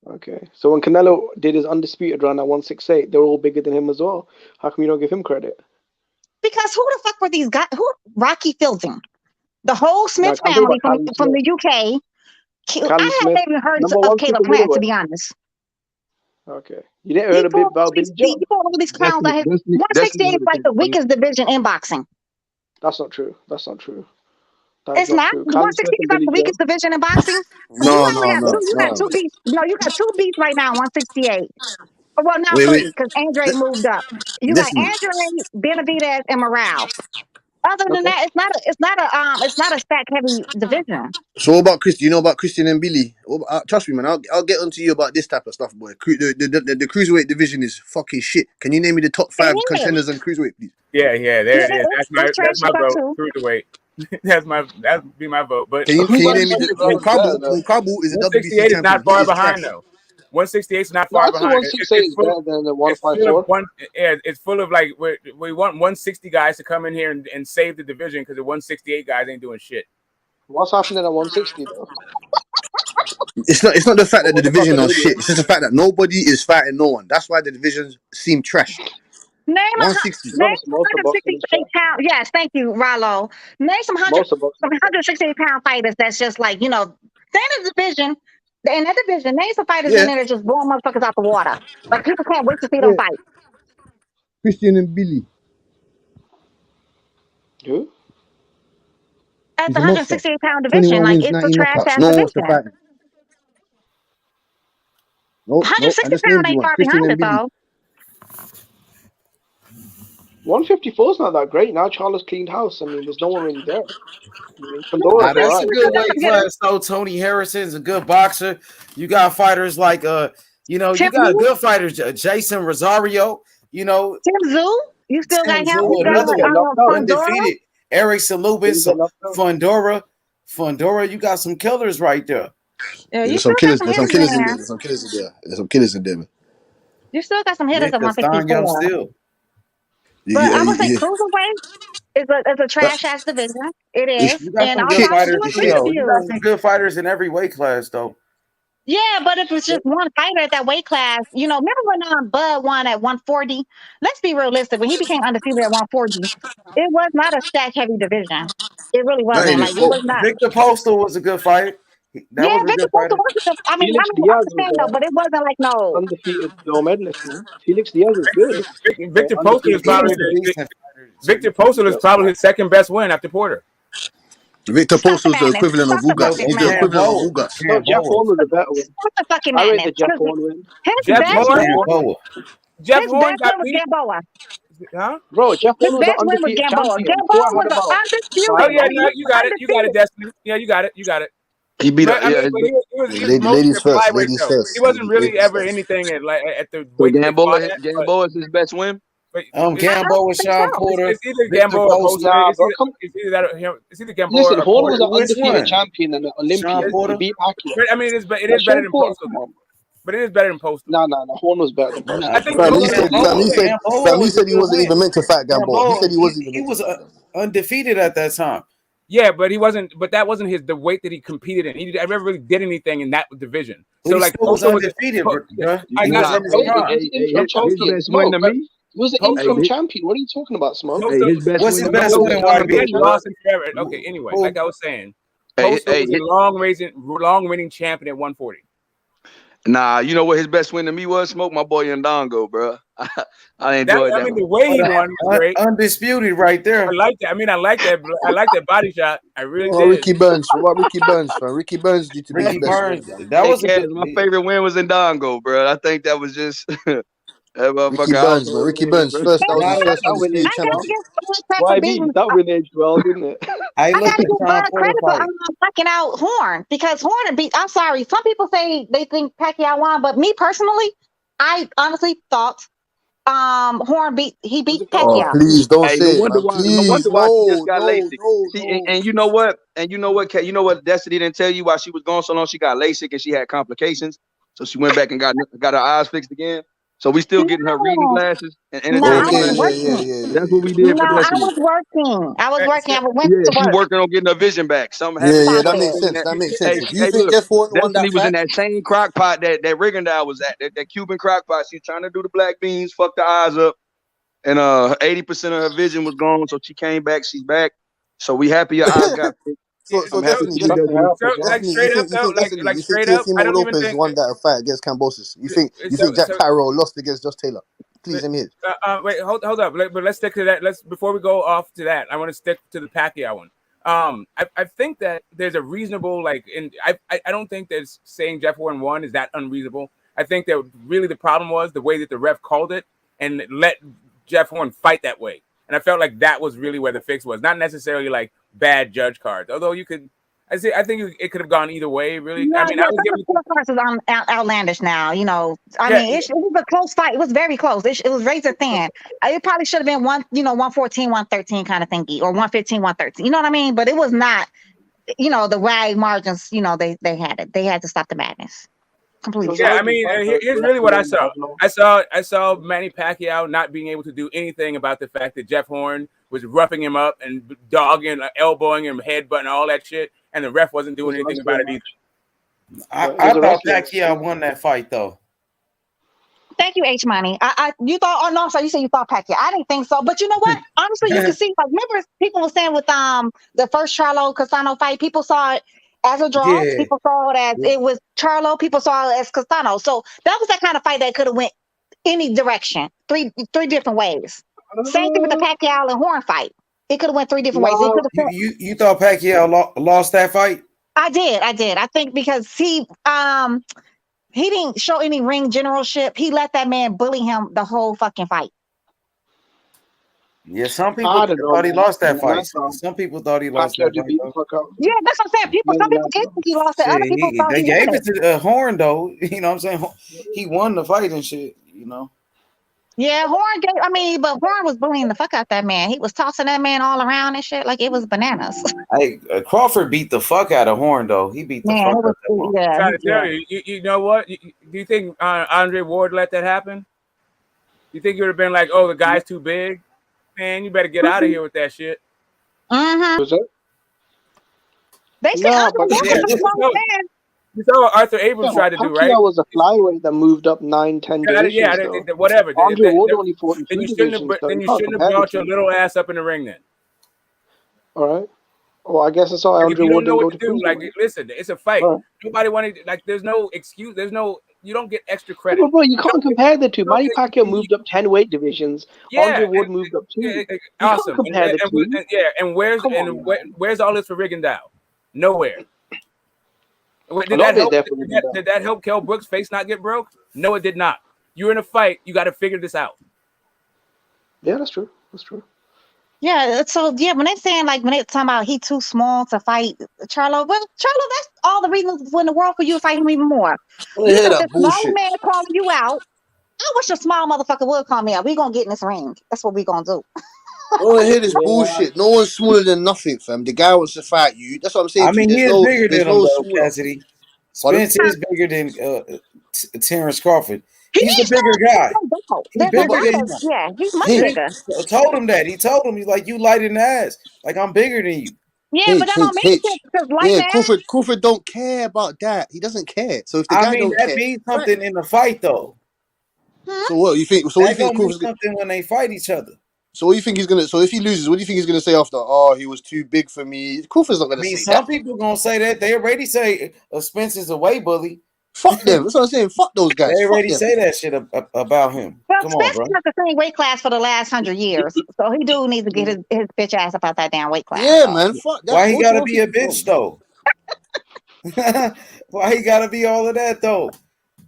Okay, so when Canelo did his undisputed run at 168, they were all bigger than him as well. How come you don't give him credit? Because who the fuck were these guys? Who Rocky Fielding? The whole Smith family from the UK. I haven't even heard of Caleb Plant, to be honest. Okay. You didn't heard a bit about Billy Joe? You all these clowns out here. 168 is like the weakest division in boxing. That's not true. That's not true. It's not. 168 is not the weakest division in boxing. No. You got two beats. No, you got two beats right now. 168. Well, now Wait. three because Andre moved up. You got Andre, Benavidez, and Morale. Other than that, it's not a stack heavy division. So what about Chris? You know about Christian and Billy? Trust me, man. I'll get onto you about this type of stuff, boy. The cruiserweight division is fucking shit. Can you name me the top 5 contenders on cruiserweight, please? Yeah, there it is. That's my vote. Cruiserweight. That'd be my vote. But can you name me the Kabu is a WBC 168 is not far behind though. 168 is not far behind. 168 is better than the 154. It's full of like we want 160 guys to come in here and save the division because the 168 guys ain't doing shit. What's happening at 160 though? It's not the fact that the division are shit. It's just the fact that nobody is fighting no one. That's why the divisions seem trash. Name 168 pound. Yes, thank you, Rollo. Name some 168 pound fighters that's just like stay in the division. In that division, name some fighters in there that just blowing motherfuckers out the water. Like people can't wait to see them fight. Christian and Billy. Who? At the 168 pound division, like it's a trash ass division. 160 pound ain't far behind it though. 154 is not that great. Now Charles cleaned house. I mean, there's no one really there. That's a good weight class, though. Tony Harrison's a good boxer. You got fighters like you got good fighters, Jason Rosario, Tim Tszyu. You still got him. Another one, undefeated. Eric Salubis, Fundora. You got some killers right there. Yeah, there's some killers in there. You still got some hitters at 154. But I would say cruiserweight is a trash ass division. It is. You got some good fighters in every weight class, though. Yeah, but if it's just one fighter at that weight class, remember when Bud won at 140? Let's be realistic. When he became undefeated at 140, it was not a stack heavy division. It really wasn't. Like it was not. Victor Postal was a good fight. Victor Postal was a good. I understand though, but it wasn't like no undefeated gold medalist, man. Felix Diaz is good. Victor Postal is probably his second best win after Porter. Victor Postal is the equivalent of Ugas. He's the equivalent of Ugas. No, Jeff Horn was a better win. What's the fucking I man? rate the Jeff Horn win. Jeff Horn got beat. Gamboa. Huh? Bro, Jeff Horn was the undefeated champion. Gamboa was the undisputed. Oh yeah, you got it. You got it, Destiny. Yeah, you got it. He beat up. Ladies first. He wasn't really ever anything at the. Gamboa is his best win. Gamboa, Sean Porter. It's either Gamboa or Postal. It's either Gamboa. Listen, Horn was an undefeated champion and an Olympian. He beat Pacquiao. I mean, it is better than Postal. But it is better than Postal. No. Horn was better than Postal. I think he said he wasn't even meant to fight Gamboa. He said he was undefeated at that time. Yeah, but he wasn't. But that wasn't the weight that he competed in. He never really did anything in that division. So like, Postal was undefeated. He was an interim champion. What are you talking about, Smoke? What's his best win? Okay, anyway, like I was saying, Postal was a long-reigning champion at 140. Nah, you know what his best win to me was? Smoke my boy Ndongo, bro. I enjoyed that. I mean, the way he won was great. Undisputed right there. I like that. I mean, I like that body shot. I really did. Ricky Burns. What about Ricky Burns, man? Ricky Burns did to be his best win. That was my favorite win was Ndongo, bro. I think that was just That Ricky motherfucker Burns, man. household Ricky name, Burns. bro. First, that was his I first gotta undisputed championship. give Bud credit for YB, beating. that reneged well, didn't it? Hey, I look gotta at give Tom Bud Porter credit for fight. knocking out Horn because Horn beat. I'm sorry, some people say they think Pacquiao won, but me personally, I honestly thought Horn beat Oh, Pacquiao. please don't Hey, no say it, wonder man. why. No Please, wonder why she just no, got no, LASIK. no, See, no. and you know what? And you know what? You know what? Destiny didn't tell you why she was gone so long. She got LASIK and she had complications, so she went back and got her eyes fixed again. So we still getting her reading No, glasses and no, I entertainment was Okay, glasses. yeah. working. That's what we did No, for I Destiny. was working. I was working. I went Yeah, to she work. working on getting her vision back. Something Yeah, happened. She yeah, Stop that started makes it. seeing sense. that. That makes Hey, sense. If you hey, think look, Jeff Horn won Destiny that was in fight, that same crock pot that Rigondeaux was at. That Cuban crock pot. She was trying to do the black beans, fucked her eyes up, and 80% of her vision was gone. So she came back. She's back. So we happy your eyes got fixed. so I'm happy Destiny, for you, Destiny. Like Destiny, straight up you though, think Destiny, like you think straight up. I Teofimo don't even Lopez think. won that fight against Kambosos? You think Jack So Carroll lost against Josh Taylor? Please, let me hear. wait, hold up. But let's stick to that. Before we go off to that, I want to stick to the Pacquiao one. I think that there's a reasonable I don't think that saying Jeff Horn won is that unreasonable. I think that really the problem was the way that the ref called it and let Jeff Horn fight that way. And I felt like that was really where the fix was, not necessarily like bad judge cards. Although I think it could have gone either way. Really, No, I mean, yeah, I was some of giving. the parts is outlandish now. You know, I Yeah, mean, it was a close fight. It was very close. It was razor thin. It probably should have been 114, 113 kind of thingy, or 115, 113. You know what I mean? But it was not. The wide margins. They had it. They had to stop the madness completely. Yeah, I mean, here's really what I saw. I saw Manny Pacquiao not being able to do anything about the fact that Jeff Horn was roughing him up and dogging, elbowing him, headbutting, all that shit, and the ref wasn't doing anything about it either. I thought Pacquiao won that fight though. Thank you, H Money. You thought? Oh no, I'm sorry. You said you thought Pacquiao. I didn't think so. But you know what? Honestly, you can see. Like, remember, people were saying with the first Charlo Castano fight, people saw it as a draw. Yeah. People saw it as it was Charlo. People saw it as Castano. So that was that kind of fight that could have went any direction, three different ways. Same thing with the Pacquiao and Horn fight. It could have went three different ways. It could have. You thought Pacquiao lost that fight? I did. I think because he didn't show any ring generalship. He let that man bully him the whole fucking fight. Yeah, some people thought he lost that fight. Some people thought he lost that fight. Yeah, that's what I'm saying. Some people did think he lost it. Other people thought they he gave won it to Horn though. You know what I'm saying? He won the fight and shit. You know. Yeah, Horn but Horn was bullying the fuck out that man. He was tossing that man all around and shit like it was bananas. Hey, Crawford beat the fuck out of Horn though. He beat the fuck out of Horn. I'm trying to tell you, you know what? Do you think Andre Ward let that happen? You think it would have been like, oh, the guy's too big? Man, you better get out of here with that shit. Mm-hmm. They said Andre Ward was a small man. You saw what Arthur Abrams tried to do, right? Pacquiao was a flyweight that moved up 9-10 divisions. Whatever. Andre Ward only fought in then you 2 shouldn't have. Then you shouldn't have brought your little ass up in the ring. Then. All right. Well, I guess that's all. Andre You Ward don't know didn't what to do. Like, listen, it's a fight. Nobody wanted. Like, there's no excuse. You don't get extra credit. Bro, you can't compare the two. Manny Pacquiao moved up 10 weight divisions. Andre Ward moved up 2. You awesome. can't compare the two. Where's all this for Rigondeaux? Nowhere. Did that help Kell Brooks' face not get broke? No, it did not. You're in a fight. You got to figure this out. Yeah, that's true. That's true. Yeah, so when they're saying when they're talking about he too small to fight Charlo, that's all the reasons in the world for you to fight him even more. You got this small man calling you out. I wish a small motherfucker would call me out. We gonna get in this ring. That's what we gonna do. I want to hear this bullshit. No one's smaller than nothing, fam. The guy wants to fight you. That's what I'm saying. I mean, he is bigger than him, though, Cassidy. Spence is bigger than Terence Crawford. He's the bigger guy. He's bigger than him. Yeah, he's much bigger. I told him that. He told him, he's like, you light in the ass. Like, I'm bigger than you. Yeah, but that don't make sense because light Crawford don't care about that. He doesn't care. So if the guy don't that care, means something in the fight, though. So what you think? So what do you think Crawford's something when they fight each other? So what do you think he's gonna? So if he loses, what do you think he's gonna say after? Oh, he was too big for me. Crawford's not gonna say some people gonna say that. They already say Spence is a weight bully. Fuck them. That's what I'm saying. Fuck those guys. They already say that shit about him. Well, Come Spence on, bro. is not the same weight class for the last 100 years, so he do need to get his bitch ass up out that damn weight class. Yeah, man. Fuck that. Why he gotta be a bitch though? Why he gotta be all of that though?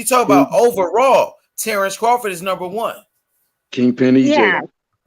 you talk about overall, Terence Crawford is number one. Kingpin EJ. Yeah.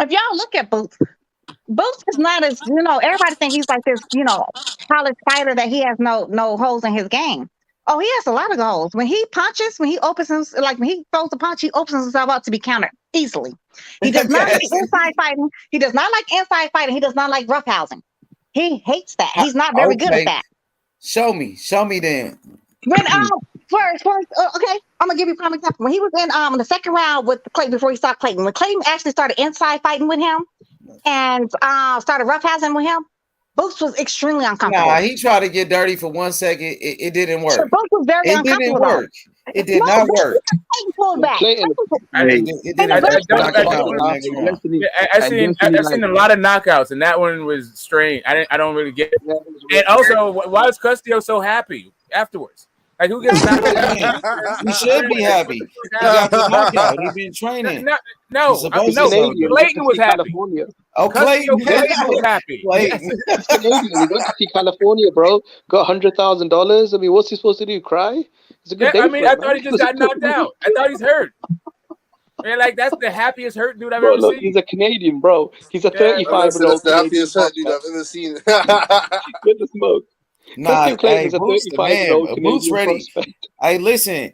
if y'all look at Boots is not as, everybody think he's like this, college fighter that he has no holes in his game. Oh, he has a lot of goals. When he punches, when he opens himself, like when he throws a punch, he opens himself up to be countered easily. He does not like inside fighting. He does not like inside fighting. He does not like roughhousing. He hates that. He's not very good at that. Show me then. When first, okay, I'm gonna give you a prime example. When he was in the second round with Clayton before he stopped Clayton, when Clayton actually started inside fighting with him and started roughhousing with him, Boots was extremely uncomfortable. Nah, he tried to get dirty for 1 second. It didn't work. So Boots was very uncomfortable. Didn't work. It did not work. Clayton pulled back. I've seen a lot of knockouts, and that one was strange. I don't really get it. And also, why is Castillo so happy afterwards? Like, who gets knocked out? He should be happy. He got the knockout. He's been training. No, Clayton was happy. Oh, Clayton was happy. Clayton. He's Canadian. He went to see California, bro. Got $100,000. I mean, what's he supposed to do? Cry? It's a good day. I mean, I thought he just got knocked out. I thought he's hurt. Man, like, that's the happiest hurt dude I've ever seen. He's a Canadian, bro. He's a 35-year-old. That's the happiest hurt dude I've ever seen. Get the smoke. Nah, hey, Boots, man, Boots ready. Hey, listen,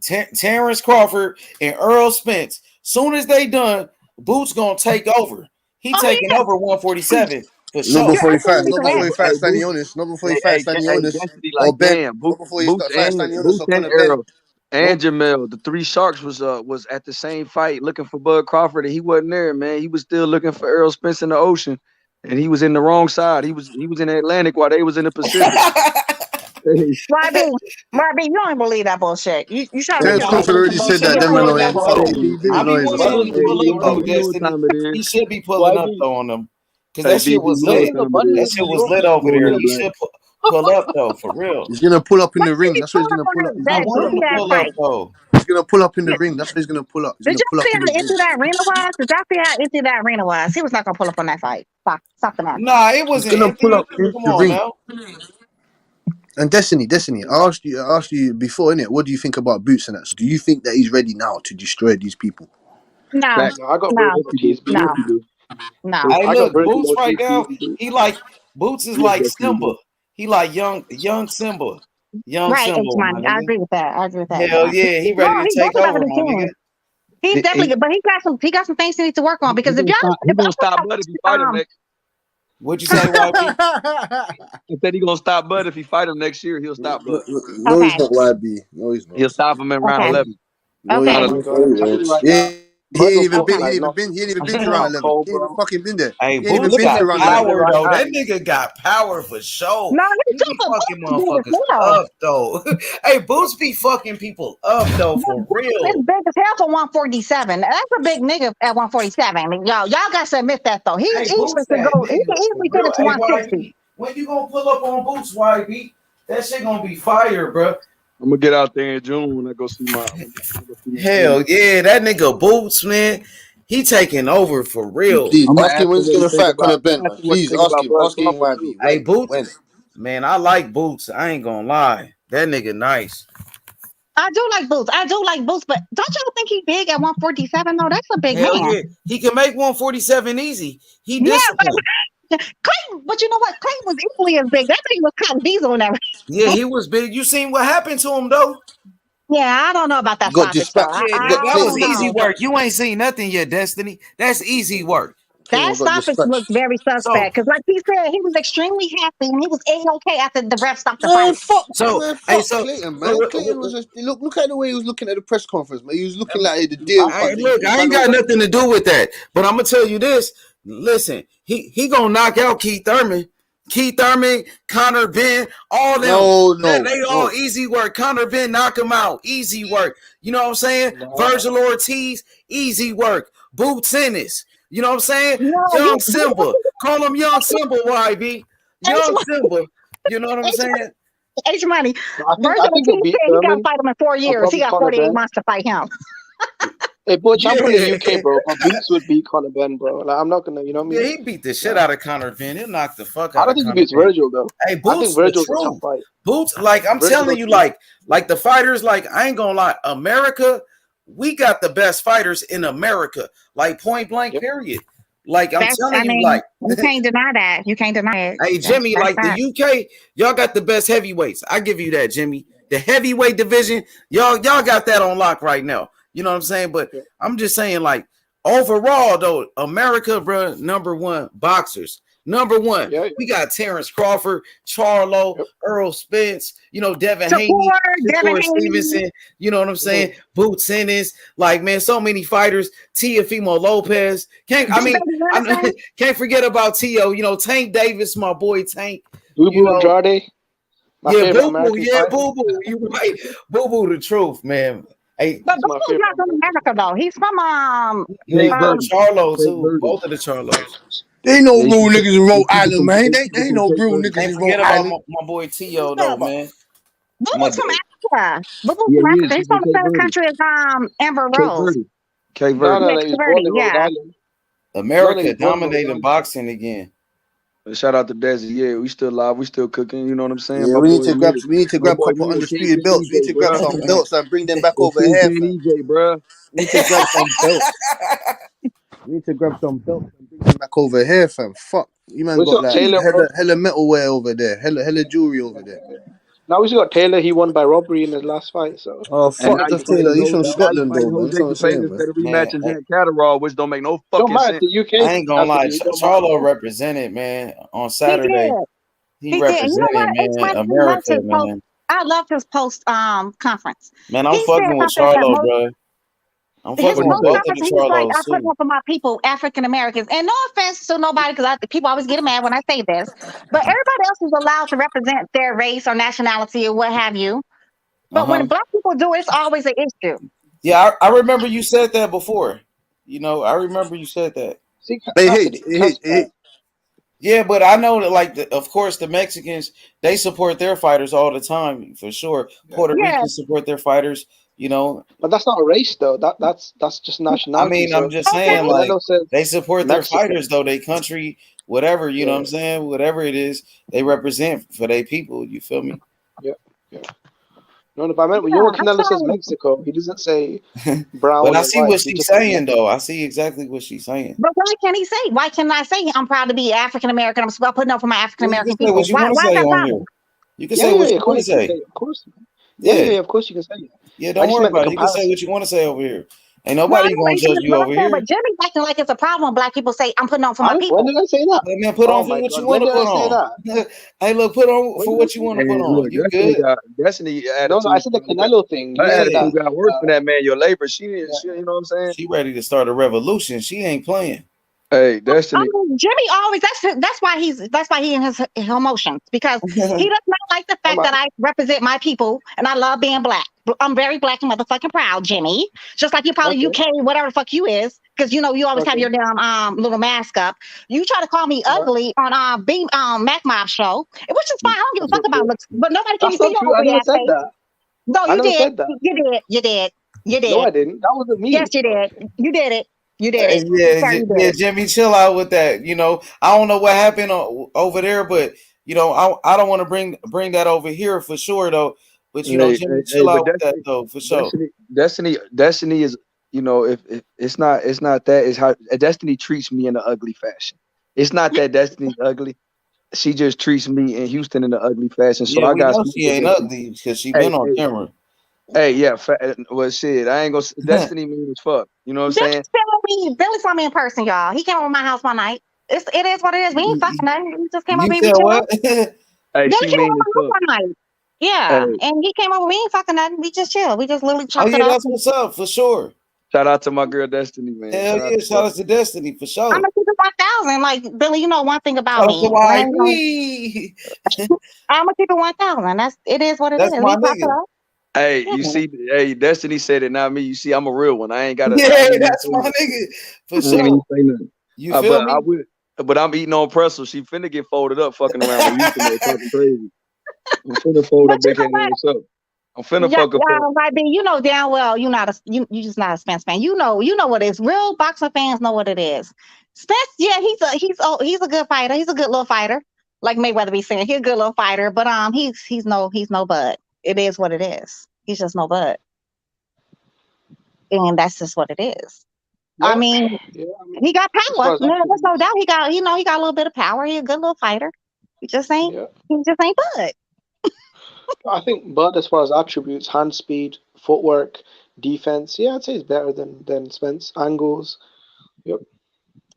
Terence Crawford and Errol Spence. Soon as they done, Boots gonna take over. He taking over 147 for sure. Not before he fights Stanionis. Not before he fights Stanionis or Ben. Not before he fights Stanionis or Conor Ben. And Jamel, the three Sharks was at the same fight looking for Bud Crawford, and he wasn't there, man. He was still looking for Errol Spence in the ocean, and he was in the wrong side. He was in the Atlantic while they was in the Pacific. Marby, you don't believe that bullshit. You trying Terence Crawford already said that. He should be pulling up though on them because that shit was lit. That shit was lit over there. He should pull up though, for real. He's gonna pull up in the ring. That's what he's gonna pull up. I want him to pull up though. He's gonna pull up in the ring. That's what he's gonna pull up. Did you see how empty that arena was? Did y'all see how empty that arena was? He was not gonna pull up on that fight. Stop the match. Nah, it wasn't. He's gonna pull up in Come the on ring. now. And Destiny, I asked you before, innit? What do you think about Boots and that? So do you think that he's ready now to destroy these people? No. I got No. Hey, look, Boots right now. Boots is like Simba. He like young Simba. Right, Simba. I agree with that. Hell yeah, he ready to take over, my nigga. He's definitely good, but he got some things he needs to work on because if y'all gonna stop Bud if you fight him next. What'd you say, YB? He said he gonna stop Bud if he fight him next year. He'll stop Bud. No, he's not YB. No, he's not. He'll stop him in round 11. No, he ain't even been to round 11. He ain't even fucking been there. Hey, he ain't even Boots been got to round power 11. though. That nigga got power for sure. No, he be fucking motherfuckers up though. Hey, Boots be fucking people up though, for real. It's big as hell for 147. That's a big nigga at 147. Y'all got to admit that though. He can easily fit it to 160. When you gonna pull up on Boots, YB? That shit gonna be fire, bro. I'm gonna get out there in June when I go see my. Hell yeah, that nigga Boots, man. He taking over for real. Please ask him when he's gonna fight Conor Ben. Please ask him YB. Hey, Boots. Man, I like Boots. I ain't gonna lie. That nigga nice. I do like Boots, but don't y'all think he big at 147 though? That's a big man. Yeah. He can make 147 easy. He disciplined. Clayton, but you know what? Clayton was equally as big. That thing was Cotton Diesel and everything. Yeah, he was big. You seen what happened to him though? Yeah, I don't know about that. That was easy work. You ain't seen nothing yet, Destiny. That's easy work. That stoppage looked very suspect because, like he said, he was extremely happy and he was A-okay after the ref stopped the fight. Fuck Clayton, man. Clayton was just look at the way he was looking at the press conference, man. He was looking like the deal. Look, I ain't got nothing to do with that, but I'm gonna tell you this. Listen, he gonna knock out Keith Thurman, Conor Ben, all them. They all easy work. Conor Ben, knock him out, easy work. You know what I'm saying? Virgil Ortiz, easy work. Boots Ennis. You know what I'm saying? Young Simba. Call him Young Simba, YB. Young Simba. You know what I'm saying? H Money. Virgil Ortiz said he got to fight him in 4 years. He got 48 months to fight him. Hey, Butch, I'm from the UK, bro. But Boots would beat Conor Ben, bro. Like, I'm not gonna, you know what I mean? Yeah, he beat the shit out of Conor Ben. He'll knock the fuck out. I don't think he beats Virgil though. Hey, Boots, the truth. Boots, like I'm telling you, like the fighters, like I ain't gonna lie, America, we got the best fighters in America, like point blank, period. Like I'm telling you, like you can't deny that. You can't deny it. Hey, Jimmy, like the UK, y'all got the best heavyweights. I give you that, Jimmy. The heavyweight division, y'all got that on lock right now. You know what I'm saying? But I'm just saying, like, overall, though, America, bro, #1 boxers. Number one, we got Terence Crawford, Charlo, Errol Spence, Devin Haney, Devin Stevenson, you know what I'm saying? Boot Sennons, like, man, so many fighters. Teofimo Lopez. Can't forget about Tio, Tank Davis, my boy Tank. Boo Boo Andrade. Yeah, Boo Boo, you're right. Boo Boo, the truth, man. Hey, but Boo Boo's not from America though. He's from Charlo too. Both of the Charlos. They ain't no real niggas in Rhode Island, man. They ain't no real niggas in Rhode Forget about Island. my boy Tio though, man. Boo Boo's from Africa. Boo Boo's from Africa. He's from the same country as Amber Rose. Cape Verde. Yeah, Cape Verde, yeah. America dominating boxing again. Shout out to Desi. Yeah, we still live. We still cooking. You know what I'm saying? Yeah, we need to grab couple undisputed belts. We need to grab some belts and bring them back over here. EJ, bro. We need to grab some belts. We need to grab some belts and bring them back over here, fam. Fuck, you man got like hella metalware over there, hella jewelry over there. Now we just got Taylor. He won by robbery in his last fight. So. Oh fuck, just Taylor. He's from Scotland though, man. That's what I'm saying, man. Instead of rematching Jack Catterall, which don't make no fucking sense. The UK. I ain't gonna lie, Charlo represented, man, on Saturday. He represented, man, America, man. I loved his post conference. Man, I'm fucking with Charlo, bro. I'm fucking with both of the Charlos I put up for my people, African Americans, and no offense to nobody, because people always get mad when I say this, but everybody else is allowed to represent their race or nationality or what have you. But when Black people do it, it's always an issue. Yeah, I remember you said that before. I remember you said that. Yeah, but I know that, of course, the Mexicans, they support their fighters all the time, for sure. Puerto Ricans support their fighters. But that's not a race, though. That's just nationality. I mean, I'm just saying, they support their fighters, though. They country, whatever, you know what I'm saying? Whatever it is, they represent for their people. You feel me? Yeah. No, but I meant when Canelo says Mexico, he doesn't say brown. But I see what she's saying, though. I see exactly what she's saying. But why can't he say? Why can't I say I'm proud to be African American? I'm putting up for my African American people. What you want to say on here? You can say what you want to say. Of course. Yeah, of course you can say it. Yeah, don't worry about it. You can say what you want to say over here. Ain't nobody gonna judge you over here. But Jimmy's acting like it's a problem when Black people say I'm putting on for my people. When did I say that? Hey, man, put on for what you want to put on. Hey, look, put on for what you want to put on. You good? Destiny. No, I said the Canelo thing. You got work for that man. Your labor. She, you know what I'm saying? She ready to start a revolution. She ain't playing. Hey, Destiny. Jimmy always that's why he in his emotions, because he does not like the fact that I represent my people and I love being Black. I'm very Black and motherfucking proud, Jimmy. Just like you probably UK, whatever the fuck you is, because you always have your damn little mask up. You try to call me ugly on Mac Mob show, which is fine. I don't give a fuck about looks, but nobody can see your ugly ass face. No, you did. You did. No, I didn't. That wasn't me. Yes, you did. You did it. You did it. Yeah, Jimmy, chill out with that. I don't know what happened over there, but I don't want to bring that over here for sure, though. But Jimmy, chill out with that, though, for sure. Destiny is, if it's not that, it's how Destiny treats me in an ugly fashion. It's not that Destiny's ugly. She just treats me in Houston in an ugly fashion. So I got. She ain't ugly because she been on camera. Hey, yeah, well, shit, I ain't gonna. Destiny mean as fuck. You know what I'm saying? Billy saw me in person, y'all. He came over my house one night. It is what it is. We ain't fucking nothing. He just came over here. Hey, she mean as fuck. One night. Yeah, and he came over. We ain't fucking nothing. We just chill. We just literally chopped it up. That's what's up for sure. Shout out to my girl Destiny, man. Hell yeah, shout out to Destiny for sure. I'm gonna keep it 1,000. Like Billy, one thing about me. I'm gonna keep it 1,000. It is what it is. My nigga. Hey, you see, Destiny said it, not me. You see, I'm a real one. I ain't got to. Yeah, that's my nigga. For sure. You feel me? But I'm eating on pretzel. She finna get folded up, fucking around with you, talking crazy. I'm finna fold up big head ass up. I'm finna fuck up. Right, you know damn well you just not a Spence fan. You know what it is. Real boxing fans know what it is. Spence, yeah, he's a good fighter. He's a good little fighter. Like Mayweather be saying, he's a good little fighter. But he's no bud. It is what it is. He's just no bud. And that's just what it is. Yeah. I mean, he got power. There's no doubt he got a little bit of power. He's a good little fighter. He just ain't bud. I think Bud, as far as attributes, hand speed, footwork, defense, I'd say he's better than Spence. Angles. Yep.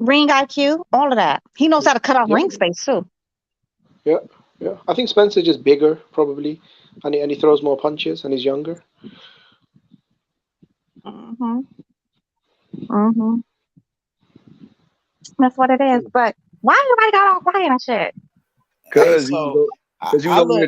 ring IQ, all of that. He knows how to cut off ring space too. Yeah. I think Spencer's just bigger, probably, and he throws more punches, and he's younger. That's what it is. But why everybody got all quiet and shit? Cause you was over there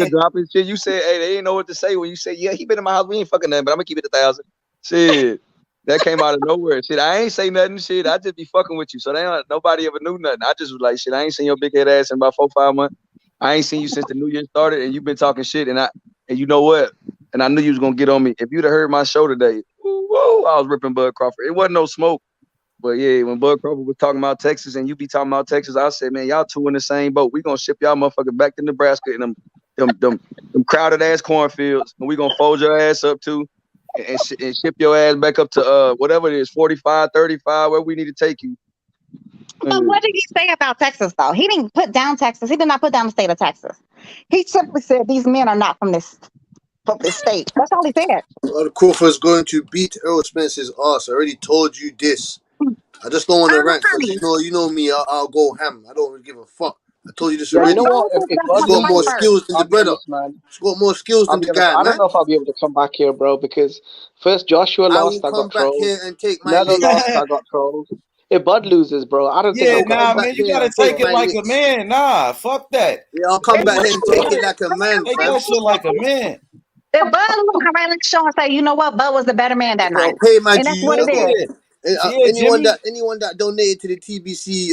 dropping shit. You said, hey, they ain't know what to say when you say, yeah, he been in my house. We ain't fucking nothing, but I'm gonna keep it 1,000. Shit. That came out of nowhere. Shit, I ain't say nothing. Shit, I just be fucking with you. So nobody ever knew nothing. I just was like, shit, I ain't seen your big head ass in about 4-5 months. I ain't seen you since the New Year started, and you've been talking shit. And you know what? And I knew you was gonna get on me. If you'd have heard my show today, whoa, I was ripping Bud Crawford. It wasn't no smoke. But yeah, when Bud Crawford was talking about Texas and you be talking about Texas, I said, man, y'all two in the same boat. We gonna ship y'all motherfucker back to Nebraska in them crowded ass cornfields, and we gonna fold your ass up too. And ship your ass back up to whatever it is, 45, 35, where we need to take you. But what did he say about Texas, though? He didn't put down Texas. He did not put down the state of Texas. He simply said these men are not from this state. That's all he said. Crawford's going to beat Errol Spence's ass. I already told you this. I just don't want to rant because you know me. I'll go ham. I don't really give a fuck. I told you this already. You know what? If He's got more skills than the brother. He's got more skills than the guy, I don't know if I'll be able to come back here, bro, because first Joshua lost, I got trolled. Here and take my Nether lost, I got trolled. If Bud loses, bro, I don't think I'll man, you gotta take it like a man. Nah, fuck that. Yeah, I'll come back here and take it like a man, Take that shit like a man. If Bud will come around the show and say, you know what, Bud was the better man that night. Pay my and that's what it is. Anyone that donated to the TBC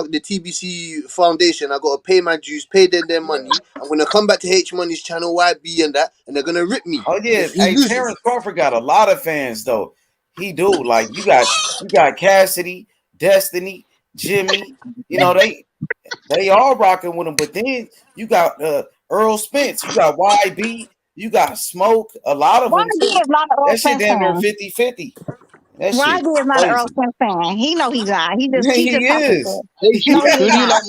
the TBC Foundation, I gotta pay my dues, pay them their money. I'm gonna come back to H Money's channel, YB and that, and they're gonna rip me. Oh yeah, hey, Terence Crawford got a lot of fans though. He do. Like you got Cassidy, Destiny, Jimmy. You know they all rocking with him. But then you got Errol Spence, you got YB, you got Smoke. A lot of them. That shit damn near 50-50. YB is not an Errol Spence fan. He know he's not. He just he is. No, he's not.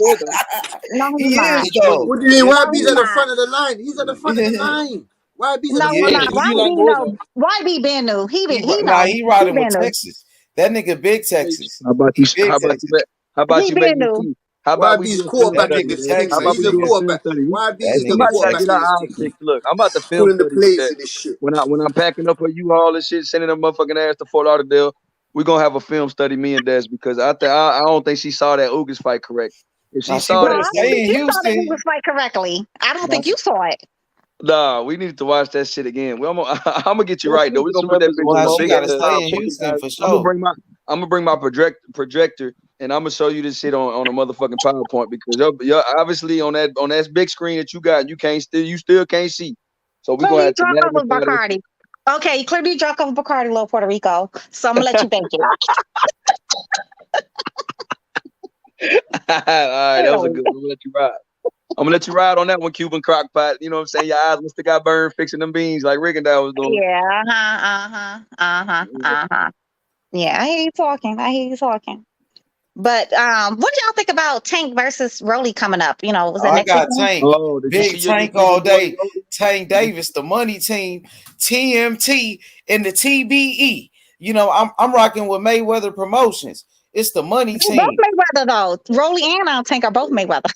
No, he's not. What do you mean? YB's at the front of the line. He's at the front of the line. YB's at the front of the line. YB been new. He riding with Texas. That nigga big Texas. How about you? How about you make me see? How about YB's quarterback in the Texas? He's a quarterback. YB is the quarterback. Look, I'm about to film the plays in this shit. When I'm packing up for you all and shit, sending them motherfucking ass to Fort Lauderdale, we're gonna have a film study, me and Des, because I don't think she saw that Ugas fight correct. If she saw that, you saw the Ugas fight correctly. I don't think you saw it. Nah, we need to watch that shit again. I'm gonna get you right though. We're gonna put that bitch on. I'm gonna bring my projector, and I'm gonna show you this shit on a motherfucking PowerPoint because you're obviously on that big screen that you got, you still can't see. So we're gonna have to drunk off of Bacardi. Okay, clearly drunk off of Bacardi, little Puerto Rico. So I'm gonna let you think it. All right, that was a good one. I'm gonna let you ride. I'm gonna let you ride on that one, Cuban crockpot. You know what I'm saying? Your eyes must have got burned fixing them beans like Rigondeaux was doing. Yeah, Yeah, I hear you talking. But what do y'all think about Tank versus Rolly coming up? You know, was that next got weekend? Tank. Big Tank all day. Tank Davis, the money team, TMT, and the TBE. You know, I'm rocking with Mayweather Promotions. It's the money team. Both Mayweather though. Rolly and Tank are both Mayweather.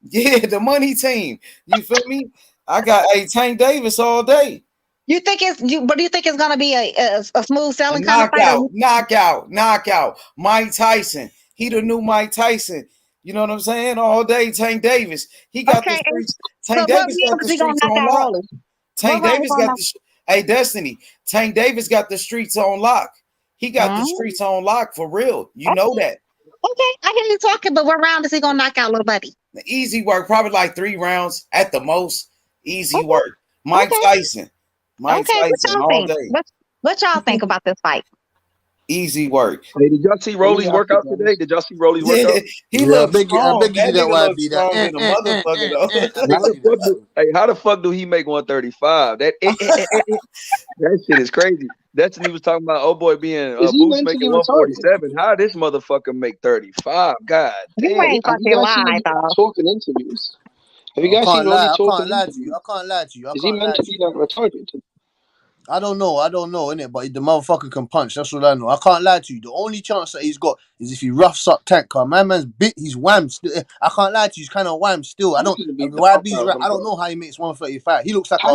Yeah, the money team. You feel me? I got Tank Davis all day. You think but do you think it's gonna be a smooth selling kind of fight? Knockout. Mike Tyson. He the new Mike Tyson. You know what I'm saying? All day, Tank Davis. He got the streets. Tank Davis got the streets on lock. Tank Davis got the Destiny. Tank Davis got the streets on lock. He got the streets on lock for real. You know that. Okay, I hear you talking, but what round is he gonna knock out little buddy? Easy work, probably like 3 rounds at the most. Easy work. Mike Tyson. Mike Tyson all day. What y'all think about this fight? Easy work. Hey, did y'all see Rolly's workout today? Did y'all see Rolly's workout? He looks strong. I beg you that Hey, how the fuck do he make 135? That shit is crazy. That's what he was talking about. Oh boy, being Boots making 147. How this motherfucker make 35? God damn. You ain't fucking lying, though. Talking interviews. Have you guys seen Rolly talking? I can't lie to you. Is he meant to be like retarded? I don't know, innit? But the motherfucker can punch. That's what I know. I can't lie to you. The only chance that he's got is if he roughs up Tank. Cause my man's bit, he's wham. Still, I can't lie to you. He's kind of wham still. I don't know how he makes 135. He looks like a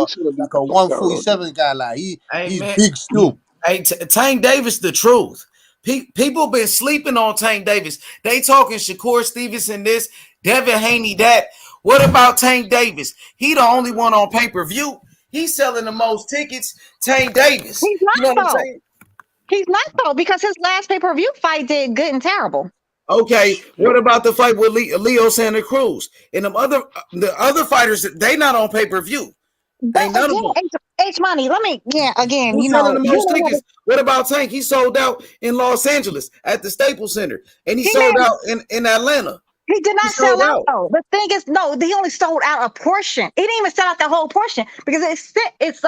147 guy. Like he's big still. Hey, Tank Davis, the truth. People been sleeping on Tank Davis. They talking Shakur Stevenson this, Devin Haney that. What about Tank Davis? He the only one on pay-per-view. He's selling the most tickets. Tank Davis. He's not, you know what I'm saying? He's not though, because his last pay-per-view fight did good and terrible. Okay, what about the fight with Leo Santa Cruz and the other fighters? They not on pay-per-view. Ain't none of them. H Money. Let me again. Who's selling the most tickets? What about Tank? He sold out in Los Angeles at the Staples Center, and he sold out in Atlanta. He did not sell out though. The thing is, no, he only sold out a portion. He didn't even sell out the whole portion because it's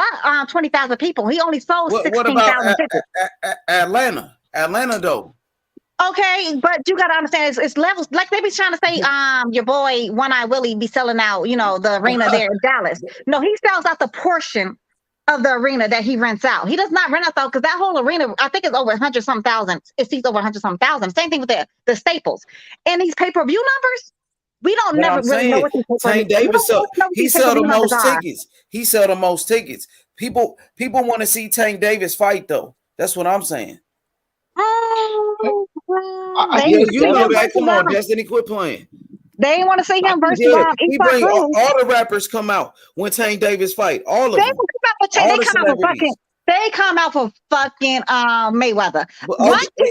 20,000 people. He only sold 16,000 tickets. Atlanta though. Okay, but you gotta understand it's levels. Like they be trying to say, your boy One Eye Willie be selling out, the arena there in Dallas. No, he sells out the portion of the arena that he rents out. He does not rent out though, because that whole arena, I think it's over 100-something thousand. It seats over 100-something thousand. Same thing with the Staples. And these pay-per-view numbers, we don't never really know what these Tank Davis he sell the most tickets. He sell the most tickets. People want to see Tank Davis fight though. That's what I'm saying. You know that. Come on, Destiny, quit playing. They ain't want to see him versus he bring all the rappers come out when Tank Davis fight. All of them. They come out for fucking Mayweather.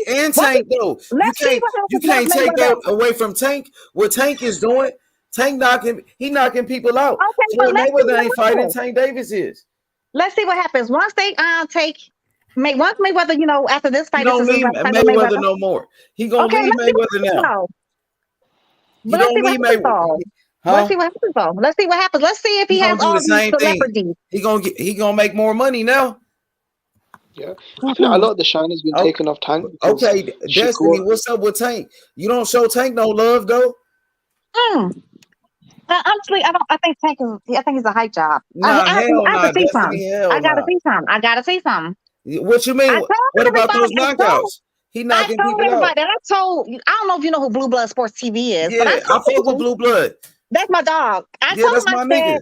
And Tank though. You can't take that away from Tank. What Tank is doing, Tank knocking people out. Okay, so Mayweather ain't fighting, Tank Davis is. Let's see what happens. Once they once Mayweather, after this fight, he don't need Mayweather no more. He gonna leave Mayweather now. But let's see what happens though. Let's see what happens though. Let's see what happens. Let's see if he has all these celebrities. He gonna make more money now. Yeah, I feel a lot of the shine has been taken off Tank. Okay, Destiny, what's up with Tank? You don't show Tank no love though. Honestly, I think Tank is. I think he's a hype job. I gotta see something. I gotta see something. What you mean? What about those knockouts? He knocking people out. I don't know if you know who Blue Blood Sports TV is. Yeah, I fuck with Blue Blood. That's my dog. That's my nigga.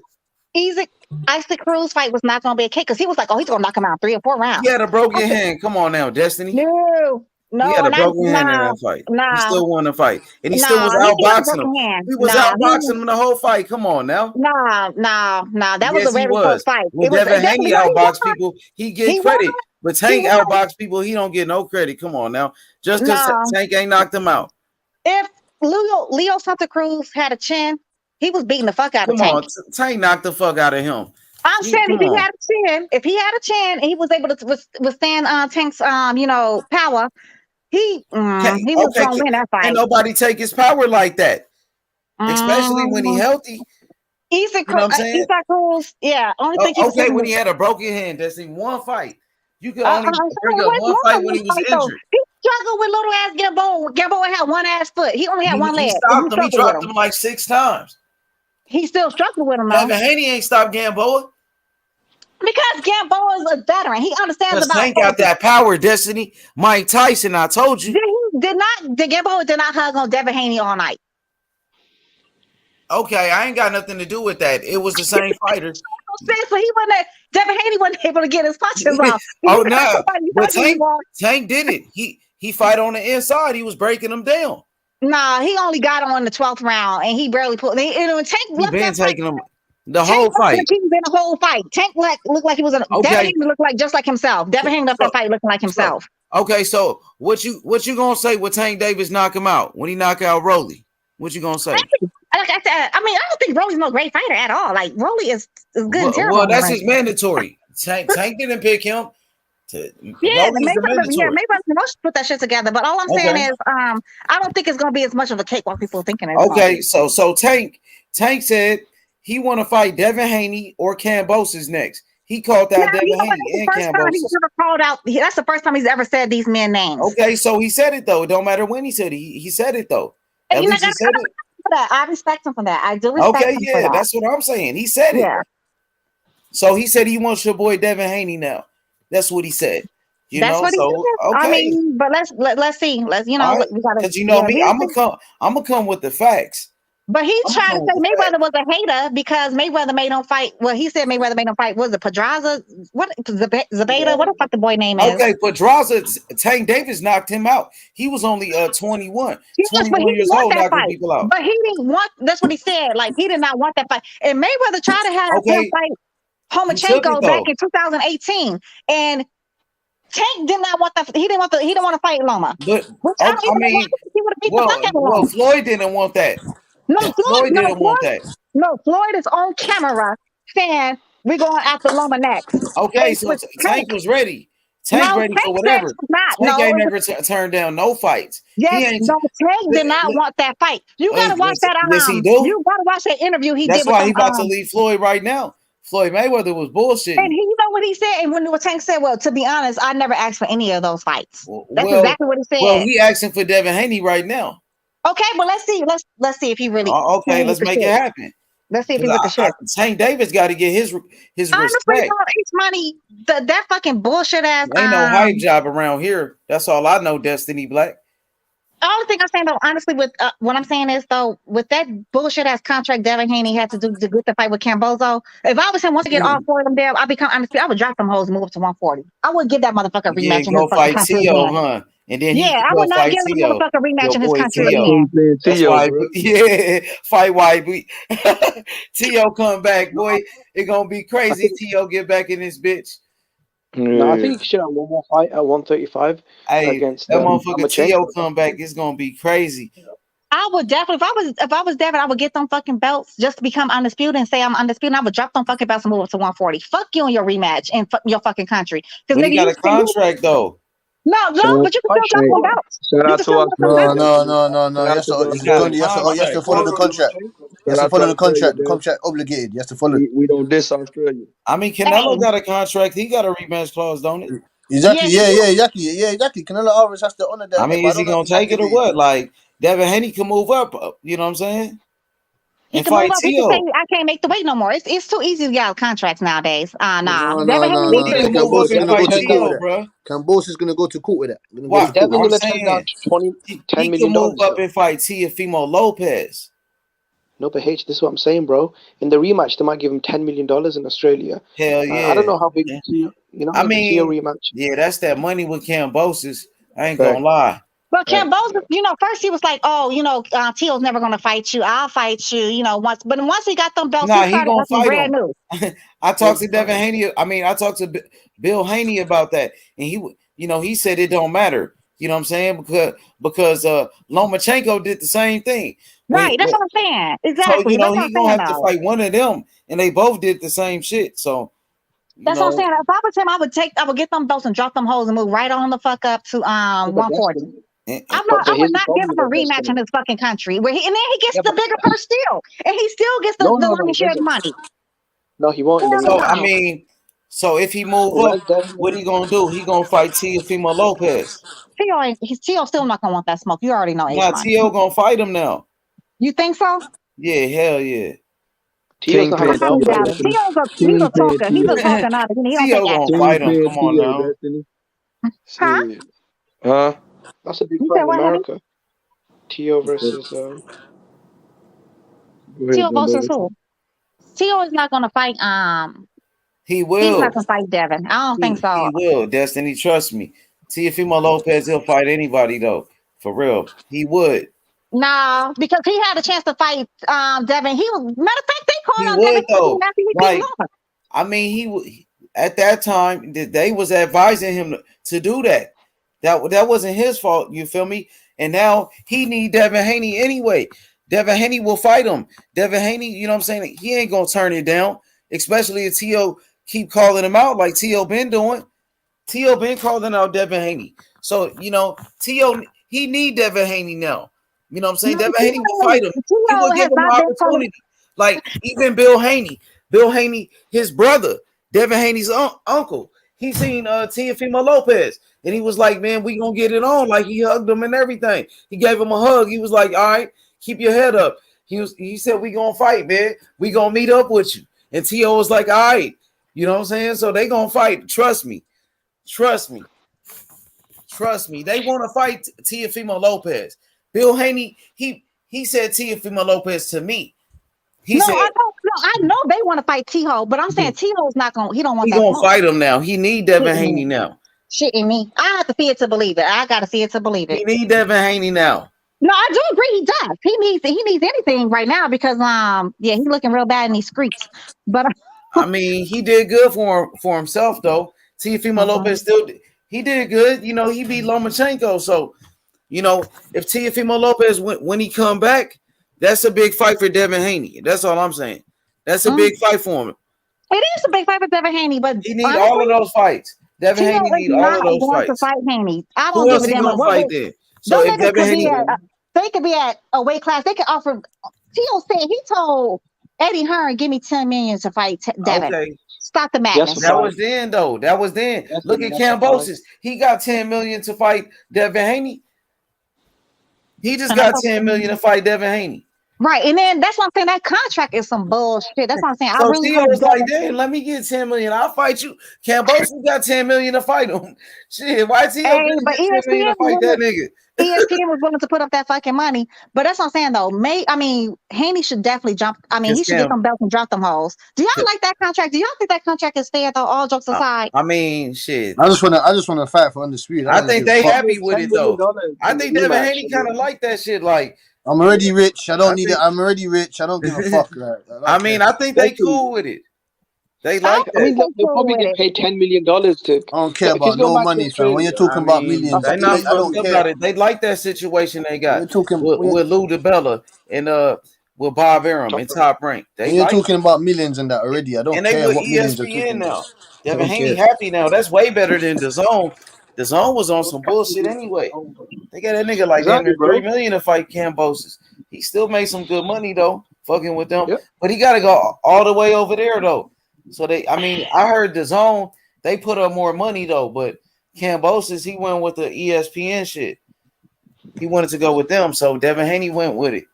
Isaac Cruz fight was not gonna be a kick because he was like, he's gonna knock him out 3 or 4 rounds. He had a broken hand. Come on now, Destiny. No, he had a broken hand in that fight. He still won the fight, and he still was outboxing him. He was outboxing him the whole fight. Come on now. No. That was a very close fight. When Devin Haney outboxed people, he get credit. But Tank outbox people, he don't get no credit. Come on now. Just because Tank ain't knocked him out. If Leo Santa Cruz had a chin, he was beating the fuck out of Tank. Come on, Tank knocked the fuck out of him. I'm saying if he had a chin and he was able to withstand Tank's power, he was gonna win that fight. Ain't nobody take his power like that. Especially when he healthy. Isaac Cruz, yeah. Only thing when he had a broken hand, that's in one fight. You could only bring up one fight when he was injured. He struggled with little ass Gamboa. Gamboa had one ass foot. He only had one leg. He dropped him like 6 times. He still struggled with him though. Devin Haney ain't stopped Gamboa. Because Gamboa is a veteran. He understands about Tank got that power, Destiny. Mike Tyson, I told you. Gamboa did not hug on Devin Haney all night. Okay, I ain't got nothing to do with that. It was the same fighter. So Devin Haney wasn't able to get his punches off. No. But Tank did it. He fight on the inside. He was breaking them down. Nah, he only got him on the 12th round, and he barely pulled. Tank he been taking him the whole fight. He was in the whole fight. Tank looked like he was in. Devin Haney looked like just like himself. Devin Haney left that fight looking like himself. Okay, so what you gonna say when Tank Davis knock him out? When he knock out Rolly? What you gonna say? Like I said, I don't think Rolly's no great fighter at all. Like Rolly is good and terrible. Well, that's his mandatory. Tank didn't pick him. Maybe I should put that shit together. But all I'm saying is, I don't think it's gonna be as much of a cake while people are thinking it. Okay, so Tank said he want to fight Devin Haney or Kambosos next. He called out Devin Haney and Kambosos. That's the first time he's ever said these men names. Okay, so he said it though. It don't matter when he said it. He said it though. At least he said it. I respect him for that. I do respect him for that. That's what I'm saying. He said it. Yeah. So he said he wants your boy Devin Haney now. That's what he said. That's what he said. Okay. I mean, but let's see. Let's we gotta. Because you know me, I'm gonna come with the facts. But he tried to say Mayweather was a hater because Mayweather made him fight. Well, he said Mayweather made him fight. Was it Pedraza? What Zabeta? What the fuck the boy name is? Okay, Pedraza, Tank Davis knocked him out. He was only 21 years old, knocking people out. But he didn't want. That's what he said. Like he did not want that fight. And Mayweather tried to have him fight Lomachenko back in 2018, and Tank did not want that. He didn't want to fight Loma. But Floyd didn't want that. Floyd didn't want that. No, Floyd is on camera saying we're going after Loma next. Okay, so Tank was ready. Tank ready for whatever. Tank ain't never turned down no fights. Yes, Tank did not want that fight. You gotta watch that. Yes, he do. You gotta watch that interview he did. That's why he about to leave Floyd right now. Floyd Mayweather was bullshit. And you know what he said? And when Tank said, well, to be honest, I never asked for any of those fights. That's exactly what he said. Well, he asking for Devin Haney right now. Okay, well, let's see. Let's see if he really. Okay, let's make it happen. Let's see if he with the shit. Tank Davis got to get his respect. It's money. That fucking bullshit ass. Ain't no hype job around here. That's all I know, Destiny Black. The only thing I'm saying though, honestly, with what I'm saying is though, with that bullshit ass contract Devin Haney had to do to get the fight with Kambosos. If I was him, once I get all four of them there, I become honestly, I would drop them hoes and move up to 140. I would give that motherfucker a rematch. Go fight Tio, huh? And then I would not give him a motherfucker rematch in his country again. Fight YB. Tio come back, boy. It's gonna be crazy. Tio get back in this bitch. No, I think he should have one more fight at 135 against that motherfucker. Tio come back. It's gonna be crazy. I would definitely, if I was Devin, I would get them fucking belts just to become undisputed and say I'm undisputed. I would drop them fucking belts and move up to 140. Fuck you and your rematch in your fucking country. Because he got a contract though. No, but you can still drop them belts. No. You have to follow the contract. You have to follow the contract. The contract obligated. You have to follow. We don't diss Australia. I mean, Canelo got a contract. He got a rematch clause, don't it? Exactly. Exactly. Canelo Alvarez has to honor that. I mean, is he gonna take it or what? Like Devin Haney can move up. You know what I'm saying? He can move up. He can say, I can't make the weight no more. It's too easy to get out contracts nowadays. Devin Haney can move up and fight Tio, bro. Kambosos is gonna go to court with that. Devin gonna take down $10 million. He can move up and fight Teofimo Lopez. No, but H, this is what I'm saying, bro. In the rematch, they might give him $10 million in Australia. Hell yeah. I don't know how big. Tio rematch. Yeah, that's that money with Kambosos. I ain't gonna lie. But Kambosos, first he was like, Tio's never gonna fight you. I'll fight you, once. But once he got them belts, he started gonna fight brand him. new. I talked to Devin Haney. I talked to Bill Haney about that, and he said it don't matter. You know what I'm saying? Because Lomachenko did the same thing. Right, that's what I'm saying. Exactly. So, he's gonna have to fight one of them, and they both did the same shit. So that's what I'm saying. If I was him, I would get them belts and drop them hoes and move right on the fuck up to 140. I would not give him a rematch in his fucking country. And then he gets the bigger purse still. And he still gets the lion's share of the money. No, he won't. So if he move up, what he gonna do? He gonna fight Teofimo Lopez. Tio still not gonna want that smoke. You already know. Tio gonna fight him now. You think so? Yeah, hell yeah. Tio's a talker. He's a talker. Tio gonna fight him. Come on now. Huh? That's a big fight in America. Tio versus Tio versus who? Tio is not gonna fight. He will. He's not gonna fight Devin. I don't think so. He will. Destiny, trust me. Teofimo Lopez, he'll fight anybody though. For real, he would. No, because he had a chance to fight Devin. He was. Matter of fact, they called he out would, Devin though. after he beat him. I mean, he at that time they was advising him to do that. That wasn't his fault. You feel me? And now he need Devin Haney anyway. Devin Haney will fight him. Devin Haney, you know what I'm saying? He ain't gonna turn it down, especially if Tio keep calling him out like Tio been doing. Tio been calling out Devin Haney. So, Tio, he need Devin Haney now. You know what I'm saying? Devin Haney will fight him. He will give him an opportunity. Like, even Bill Haney, his brother, Devin Haney's uncle, he seen Teofimo Lopez. And he was like, man, we gonna get it on. Like, he hugged him and everything. He gave him a hug. He was like, all right, keep your head up. He said, we gonna fight, man. We gonna meet up with you. And Tio was like, all right. You know what I'm saying? So they gonna fight. Trust me. Trust me. They want to fight Teofimo Lopez. Bill Haney, he said Teofimo Lopez to me. I know they want to fight T-Ho, but I'm saying T-Ho's not going. He don't want. He gonna fight him now. He need Devin Haney now. Shitting me. I have to see it to believe it. I gotta see it to believe it. He need Devin Haney now. No, I do agree. He does. He needs anything right now because he's looking real bad in these streets. But I mean, he did good for himself though. Teofimo Lopez he did good. You know, he beat Lomachenko. So, you know, if Teofimo Lopez when he come back, that's a big fight for Devin Haney. That's all I'm saying. That's a big fight for him. It is a big fight for Devin Haney, but he needs all of those fights. Devin Haney needs all of those fights. To fight Haney. I don't Who else give a he damn. gonna fight then? So if Devin Haney, they could be at a weight class. They could offer. T.O. said he told Eddie Hearn, "Give me $10 million to fight Devin." Okay. Stop the madness. That was then, though. That was then. Look at Kambosos. He got $10 million to fight Devin Haney. He just got $10 million to fight Devin Haney. Right, and then that's what I'm saying. That contract is some bullshit. That's what I'm saying. So Theo was like, "Damn, let me get $10 million. I'll fight you." Kambosos got $10 million to fight him. Shit, why Theo get $10 million to fight that nigga? ESPN was willing to put up that fucking money, but that's what I'm saying though. Haney should definitely jump. He should get some belts and drop them hoes. Do y'all like that contract? Do y'all think that contract is fair though? All jokes aside. Shit. I just want to fight for undisputed. I think they happy with it though. I think Devin Haney kind of like that shit. Like, I'm already rich. I'm already rich. I don't give a fuck. I think they cool with it. They like that. They'll probably get paid $10 million to. I don't care about no money, fam. When you're talking about millions, they not fucked up about it. They like that situation they got with Lou DiBella and with Bob Arum in Top Rank. You're talking about millions and that already. I don't care. And they with ESPN now. Devin Haney happy now. That's way better than DAZN. DAZN was on some bullshit anyway. They got that nigga like under $3 million to fight Kambosos. He still made some good money though, fucking with them. Yep. But he got to go all the way over there though. So I heard DAZN, they put up more money though, but Kambosos, he went with the ESPN shit. He wanted to go with them, so Devin Haney went with it.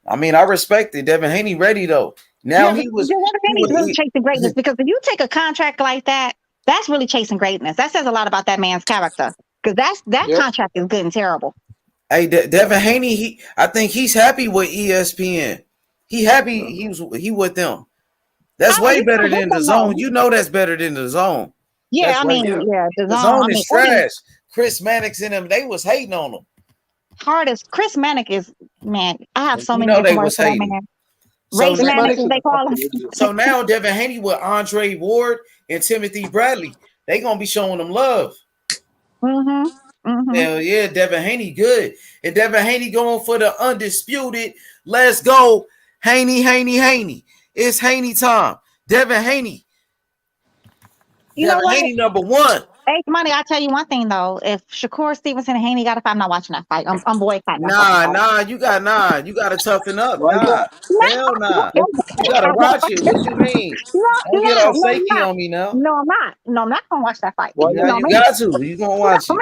I respect it. Devin Haney ready though. Now Devin Haney's really chasing greatness because if you take a contract like that, that's really chasing greatness. That says a lot about that man's character because that contract is good and terrible. Hey, Devin Haney, I think he's happy with ESPN. He happy he with them. That's way better than DAZN. You know that's better than DAZN. Yeah, DAZN is trash. Chris Mannix and them, they was hating on him. Hardest Chris Mannix is, man, I have so many they was hating. Race Mannix, as they call him. So now Devin Haney with Andre Ward and Timothy Bradley, they gonna be showing them love. Hell yeah, Devin Haney good. And Devin Haney going for the undisputed. Let's go. Haney. It's Haney time. Devin Haney. Devin Haney number one. Hey, Money, I'll tell you one thing though. If Shakur Stevenson and Haney got a fight, I'm not watching that fight. I'm boycotting. You gotta toughen up. Hell nah. You gotta watch it. What you mean? Don't get all shaky on me now. No, I'm not. No, I'm not gonna watch that fight. You got to. You gonna watch it.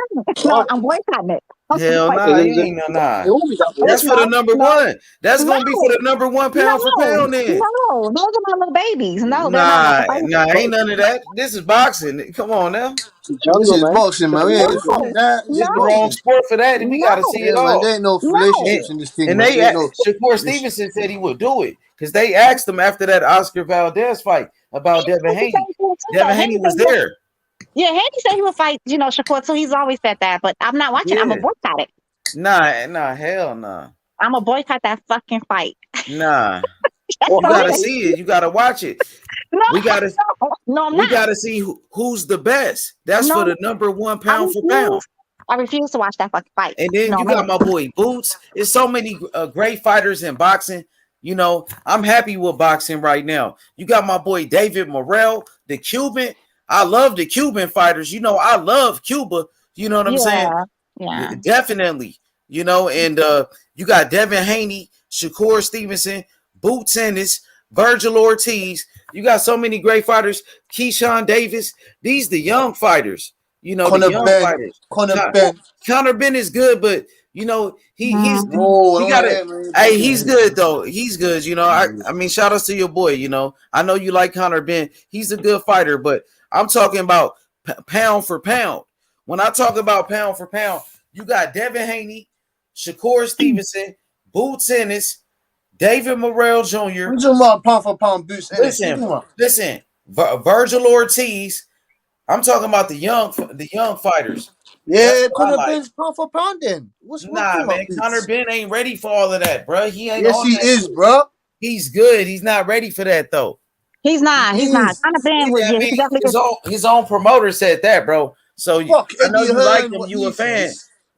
No, I'm boycotting it. Hell nah, you ain't nah. That's for the number one. That's gonna be for the number one pound for pound then. No, those are my little babies. No, ain't none of that. This is boxing. Come on now. This is boxing, man. We ain't the wrong sport for that, and we gotta see it all. Man, there ain't no relationships in this thing. And Shakur Stevenson said he would do it because they asked him after that Oscar Valdez fight about Devin Haney. Devin Haney was there. Yeah, Haney said he would fight, Shakur too. He's always said that, but I'm not watching. I'm a boycott it. Nah, hell nah. I'm a boycott that fucking fight. Nah. You gotta see it. You gotta watch it. We gotta see who's the best. That's for the number one pound for pound. I refuse to watch that fucking fight. And then you got my boy Boots. There's so many great fighters in boxing. I'm happy with boxing right now. You got my boy David Morrell, the Cuban. I love the Cuban fighters. I love Cuba. You know what I'm saying? Yeah. Definitely. And you got Devin Haney, Shakur Stevenson, Boots Ennis, Virgil Ortiz. You got so many great fighters. Keyshawn Davis. These the young fighters. The young fighters. Conor Ben is good, but he's good though. He's good. Shout outs to your boy. I know you like Conor Ben. He's a good fighter, but I'm talking about pound for pound. When I talk about pound for pound, you got Devin Haney, Shakur Stevenson, Boots Ennis, David Morrell Jr. I'm talking about pound for pound Boots Ennis. Listen, Virgil Ortiz. I'm talking about the young fighters. Yeah, Conor Ben's pound for pound then. What's man? Conor Ben ain't ready for all of that, bro. He ain't. Yes, he is, bro. He's good. He's not ready for that though. He's not. He's not. Conor Ben was his own promoter said that, bro. So I know you like him. You a fan.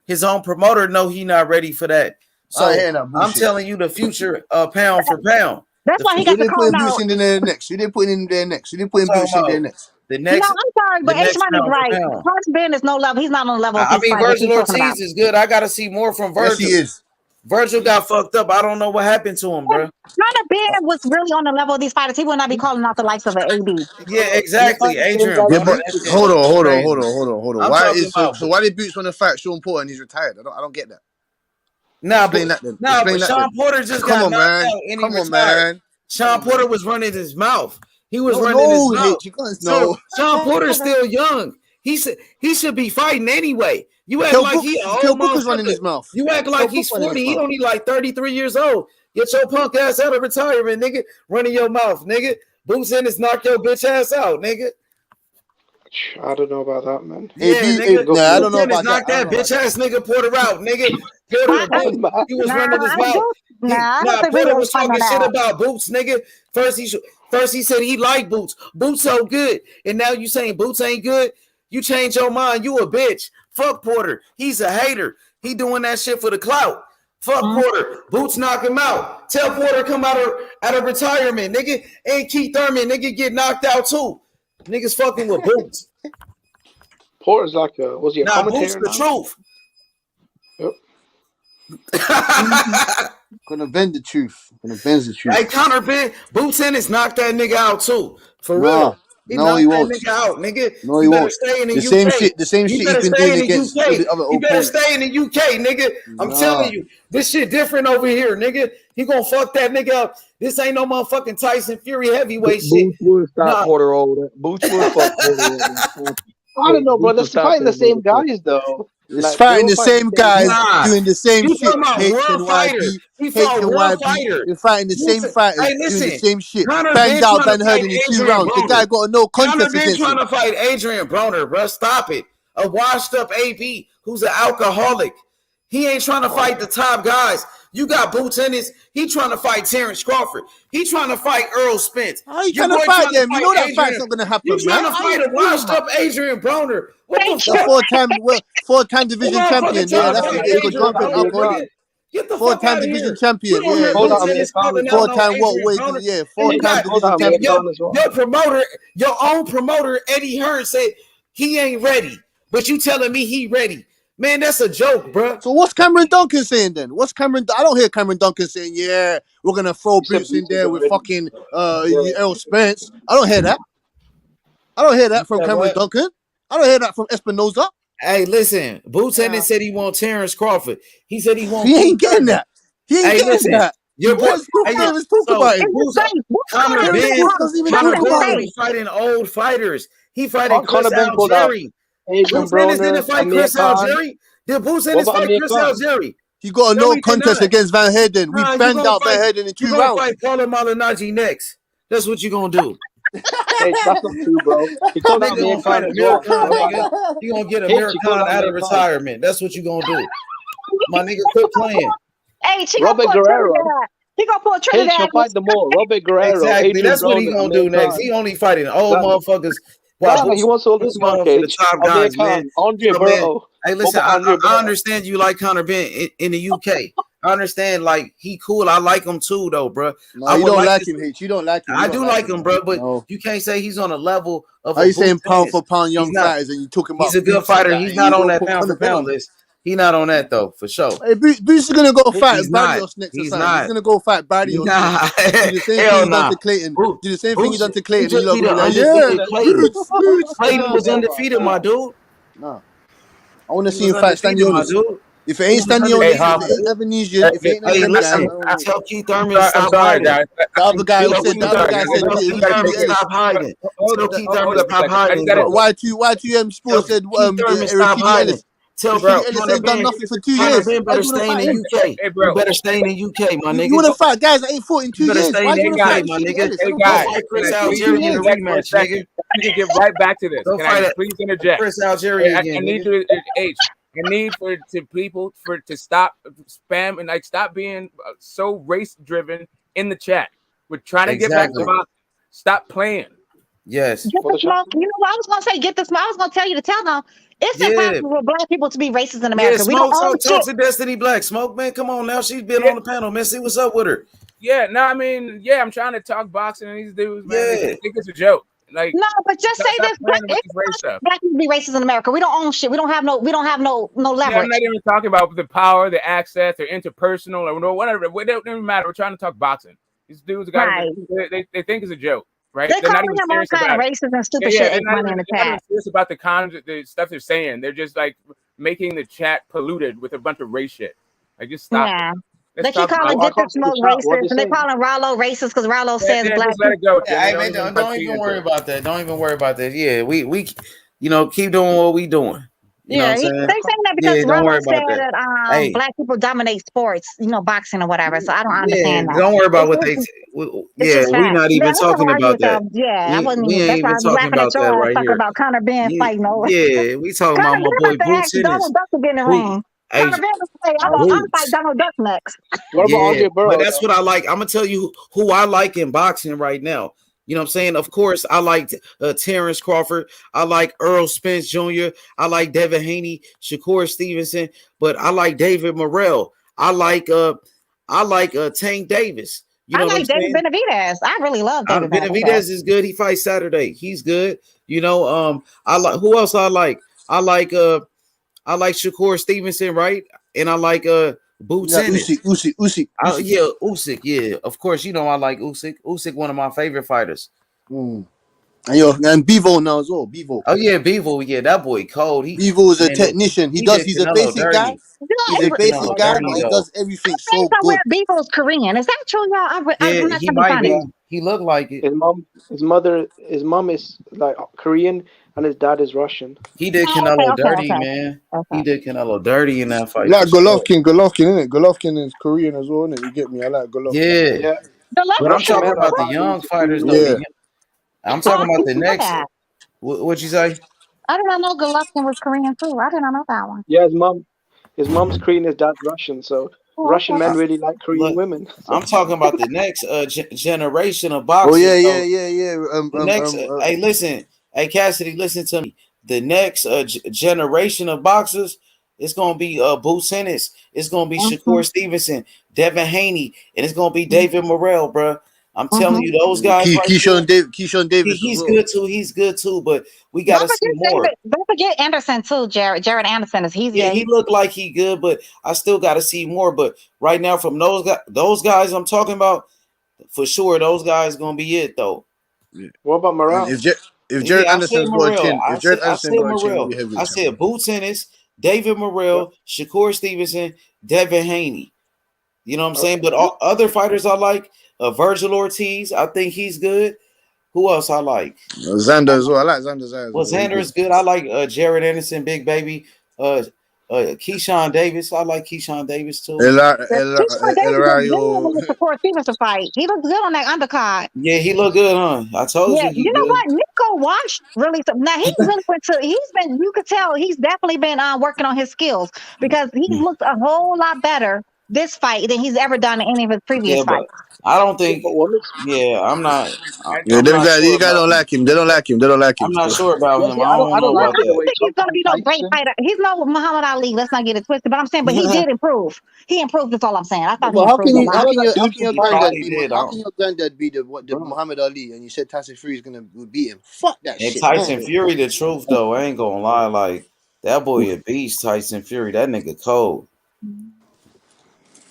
His own promoter know he not ready for that. So I'm telling you, the future pound for pound. That's why he got to call Boots in there next. You didn't put him in there next. You didn't put Boots in there next. The next, I'm sorry, but H-Money's right. Conor Ben is no level. He's not on the level. I mean, Virgil Ortiz is good. I got to see more from Virgil. Yes, he is. Virgil got fucked up. I don't know what happened to him, bro. Conor Ben was really on the level of these fighters. He would not be calling out the likes of an AB. Yeah, exactly. Adrian. Yeah, but hold on. Why did Boots want to fight Sean Porter and he's retired? I don't get that. Nah, but Sean Porter just got knocked out and he retired. Sean Porter was running his mouth. He was running his mouth. So Sean Porter's still young. He should be fighting anyway. You act like he old Booker's running his mouth. You act like he's 40. He only like 33 years old. Get your punk ass out of retirement, nigga. Running your mouth, nigga. Boots Ennis knock your bitch ass out, nigga. I don't know about that, man. Nigga. I don't know about knock that bitch ass nigga Porter out, nigga. Porter, he was running his mouth. Porter was talking shit about Boots, nigga. First he said he liked Boots. Boots so good, and now you saying Boots ain't good. You change your mind. You a bitch. Fuck Porter. He's a hater. He doing that shit for the clout. Fuck Porter. Boots knock him out. Tell Porter come out of retirement, nigga. And Keith Thurman, nigga, get knocked out too. Niggas fucking with Boots. Porter's like was he a commentator? Boots the truth. Yep. Gonna bend the truth. Hey, Conor Ben, Boots Ennis knocked that nigga out too. For real. No, he won't. Nigga out, nigga. No, he won't. Stay in the UK. Same shit he's been doing against the other opponents. You better stay in the UK, nigga. I'm telling you, this shit different over here, nigga. He gonna fuck that nigga up. This ain't no motherfucking Tyson Fury heavyweight shit. Boots would stop Porter over. Boots would fuck Porter. I don't know, bro. They're fighting the same guys, though. It's fighting the same guys doing the same shit. He fought real fighter. You're fighting the same fighters doing the same shit. Banged out Ben Hurden in 2 rounds. The guy got a no contest against him. Trying to fight Adrian Broner, bro. Stop it. A washed up AB who's an alcoholic. He ain't trying to fight the top guys. You got Boots Ennis. He trying to fight Terence Crawford. He trying to fight Errol Spence. How you trying to fight them? You know that fight's not going to happen, you trying to fight a washed up Adrian Broner. What the four-time division champion. Yeah, that's what they could jump in alcohol. Four-time division champion. Yeah. Four-time weight. Yeah, four-time division champion. Your own promoter, Eddie Hearn, said he ain't ready, but you telling me he ready. Man, that's a joke, bro. So what's Cameron Duncan saying then? I don't hear Cameron Duncan saying, yeah, we're going to throw Boots in there with fucking Errol Spence. I don't hear that. I don't hear that from Cameron Duncan. I don't hear that from Espinoza. Hey, listen, Boots Ennis said he want Terence Crawford. He said he want. He ain't getting that. He ain't getting that. Your boys talk about it. Conor Ben is fighting old fighters. He fighting Chris Algieri. Boots Ennis didn't fight Chris Algieri. Did Boots Ennis fight Chris Algieri? He got a no contest against Van Herden. We banged out Van Herden in 2 rounds. You're going to fight Paulo Malignaggi next. That's what you're going to do. Hey, that's not true, bro. He called out Amir Khan as well. You're going to get Amir Khan out of retirement. That's what you're going to do. My nigga, quit playing. Hey, Robert Guerrero. He going to pull Trinidad. He'll fight them all. Robert Guerrero. Exactly. That's what he's going to do next. He only fighting old motherfuckers. Wow, he wants all this money for the top guys, man. Andre Burrow. Hey, listen, I understand you like Conor Ben in the UK. I understand, like, he cool. I like him too, though, bro. No, you don't like him, H. You don't like him. I do like him, bro, but you can't say he's on a level of. Are you saying pound for pound young fighters and you talking about? He's a good fighter. He's not on that pound for pound list. He's not on that though, for sure. Hey, Boots is gonna go fight Barrios next. He's gonna go fight Barrios. Nah. Do the same thing he done to Clayton. Do the same thing he done to Clayton. Clayton was undefeated, my dude. Nah. I want to see him fight Stanionis. If it ain't Stanley O'Neill, if it ain't Ebenezer, if it ain't none of Hey, them guys, listen. Tell Keith Thurman to stop hiding. the other guy who Tell said Keith the other guy said Thurman Ellis. stop hiding. Tell Keith Thurman stop But hiding, though. Y2M Sports said Keith Thurman stop Rashidi hiding. Ellis. Tell Rashidi Keith Ellis Connor ain't done Ben. nothing for 2 Connor years. Ben Why better do you want to stay in fight the him? UK. You better stay in the UK, my You nigga. want to fight guys that ain't fought in 2 You better years. stay Why in do the you want to fight UK, my Rashidi nigga. Ellis? I don't Go care. fight Chris It's been 2 Algieri in a years. rematch, nigga. We can get right back to this. Go Can fight I it. please interject? Chris Algieri I again, need nigga. to I need people to stop spam and stop being so race driven in the chat. We're trying to get back to boxing. Stop playing. Yes. Get the smoke. You know what I was gonna say? Get the smoke. I was gonna tell you to tell them it's impossible for black people to be racist in America. We don't own Talk shit. to Destiny Black. Smoke, man. Come on now. She's been on the panel, man. See what's up with her. Yeah, no, I mean, I'm trying to talk boxing and these dudes, man. They think it's a joke. Like, no, but just say this: playing with this race stuff. black people be racist in America. We don't own shit. We don't have no leverage. Yeah, I'm not even talking about the power, the access, or interpersonal, or whatever. It doesn't matter. We're trying to talk boxing. These dudes they think it's a joke, right? They're not calling even him all serious kind about of it. racist and stupid shit. They're not in the even chat. serious about the stuff they're saying. They're just like making the chat polluted with a bunch of race shit. Like, just stop it. They keep calling Get the Smoke racist, and they calling Rollo racist because Rollo says black just let it go. Yeah, hey, man, don't even worry about that. Don't even worry about that. Yeah, we keep doing what we doing. You know what I'm saying? They saying that because don't worry Rollo about said that. that black people dominate sports, boxing or whatever. So I don't understand that. Don't worry about what they. We're not even talking about that. I wasn't we even. ain't That's why I even was talking laughing at about your that ass right talking here. about Conor Ben fighting over. Yeah, we talking about my boy Boots in this. Donald Duck will get in the ring. Conor Ben will say, "I'm gonna fight Donald Duck next." But that's what I like. I'm gonna tell you who I like in boxing right now. You know what I'm saying? Of course, I like Terence Crawford. I like Errol Spence Jr. I like Devin Haney, Shakur Stevenson. But I like David Morrell. I like Tank Davis. You know I like David Benavidez. I really love David Benavidez is good. He fights Saturday. He's good. You know, I like who else I like? I like Shakur Stevenson, right? And I like Boots in it. Usyk. Yeah, Usyk. Yeah, of course. You know I like Usyk. Usyk, one of my favorite fighters. And Bevo now as well. Bevo. Oh yeah, Bevo. Yeah, that boy cold. Bevo is a technician. He's a basic guy. He's a basic guy, but he does everything so good. Bevo's Korean. Is that true, y'all? I'm not he trying to be might funny. be. He looked like it. His mom is like Korean, and his dad is Russian. He did Canelo dirty, man. He did Canelo dirty in that fight. You like Golovkin, innit? Golovkin is Korean as well, innit? You get me? I like Golovkin. Yeah. But I'm talking about the young fighters, though. Yeah. I'm talking about the next. What'd you say? I did not know Golovkin was Korean too. I did not know that one. Yeah, his mom's Korean, his dad's Russian. So Russian men really like Korean women. I'm talking about the next generation of boxers. Oh yeah. The next, hey, listen, hey Cassidy, listen to me. The next generation of boxers, it's gonna be Boots Ennis, it's gonna be Shakur Stevenson, Devin Haney, and it's gonna be David Morrell, bro. I'm telling you, those guys. Keyshawn Davis. He's good too. He's good too. But we gotta see more. Don't forget Anderson too. Jared Anderson is he looked like he good, but I still gotta see more. But right now, from those guys I'm talking about, for sure, those guys gonna be it though. What about Morrell? If Jared Anderson's got a chin, I said Boots Ennis, David Morrell, Shakur Stevenson, Devin Haney. You know what I'm saying? But all other fighters I like, Virgil Ortiz, I think he's good. Who else I like? Xander as well. I like Xander. Well, Xander is good. I like Jared Anderson, Big Baby. Keyshawn Davis. I like Keyshawn Davis too. Shakur Stevenson fight. He looked good on that undercard. Yeah, he looked good, huh? I told you. You know what? Nico Wash really. Now he really went to. He's been. You could tell he's definitely been working on his skills because he looked a whole lot better this fight than he's ever done in any of his previous fights. I don't think. Yeah, I'm not. These guys don't like him. They don't like him. I'm not sure about him. I don't know about that. I don't think he's going to be no great fighter. He's no Muhammad Ali. Let's not get it twisted. But I'm saying, but he did improve. He improved. That's all I'm saying. I thought he improved. How can your granddad be the Muhammad Ali and you said Tyson Fury is gonna beat him? Fuck that shit. Tyson Fury, the truth though, I ain't gonna lie. Like that boy a beast, Tyson Fury. That nigga cold.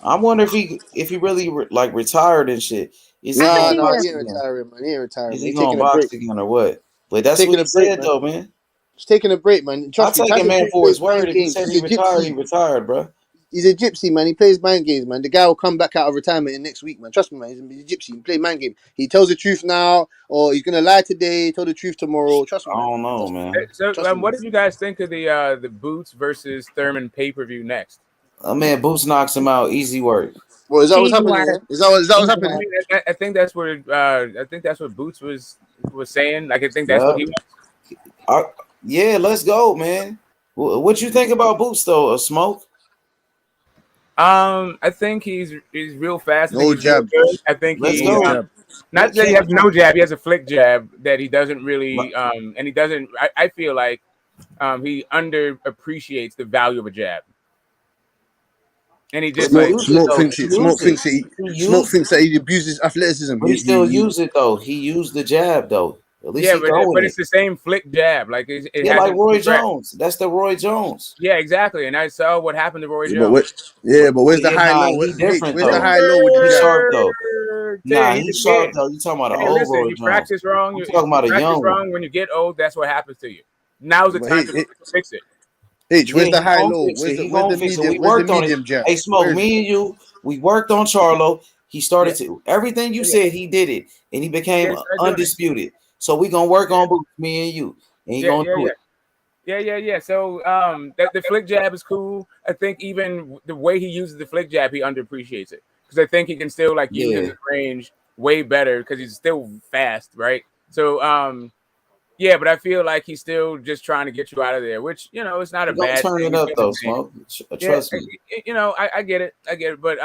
I wonder if he really retired and shit. He ain't retiring, man. He ain't retiring. Is he gonna box again or what? But that's what he said though, man. He's taking a break, man. I'll take a man for his word. If he said he retired, bro. He's a gypsy, man. He plays mind games, man. The guy will come back out of retirement in next week, man. Trust me, man. He's a gypsy. He play mind game. He tells the truth now, or he's gonna lie today, tell the truth tomorrow. Trust me, man. I don't know, man. So, Trust me, what man. did you guys think of the Boots versus Thurman pay-per-view next? Man, Boots knocks him out. Easy work. Well, is that what's happening? Yeah? Is that what's happening? I think that's what Boots was saying. Like I think that's what he was. Yeah, let's go, man. What you think about Boots though? Smoke? I think he's real fast. No jab. I think Let's he go. not that he has no jab. He has a flick jab that he doesn't really and he doesn't. I feel like he underappreciates the value of a jab. And he just Smoke thinks that he abuses athleticism. But he still use it though. He used the jab though. At least but it's the same flick jab. Like it like Roy Jones. That's the Roy Jones. Yeah, exactly. And I saw what happened to Roy Jones. But where's the high low? He different where's though. the high low with the sharp though? Nah, he's he's sharp though. You talking about an old Roy you Jones? practice wrong. I'm talking about a young one. When you get old, that's what happens to you. Now's the time to fix it. Where's the high low? Where's the medium jab? Hey, Smoke, me and you, we worked on Charlo. He started to everything you said. He did it, and he became undisputed. So we gonna work on Boots, me and you, and he gonna do it. Yeah. So the flick jab is cool. I think even the way he uses the flick jab, he underappreciates it because I think he can still use his range way better because he's still fast, right? So but I feel like he's still just trying to get you out of there, which it's not a bad thing. Turn it up though, Smoke. Trust me. I get it, but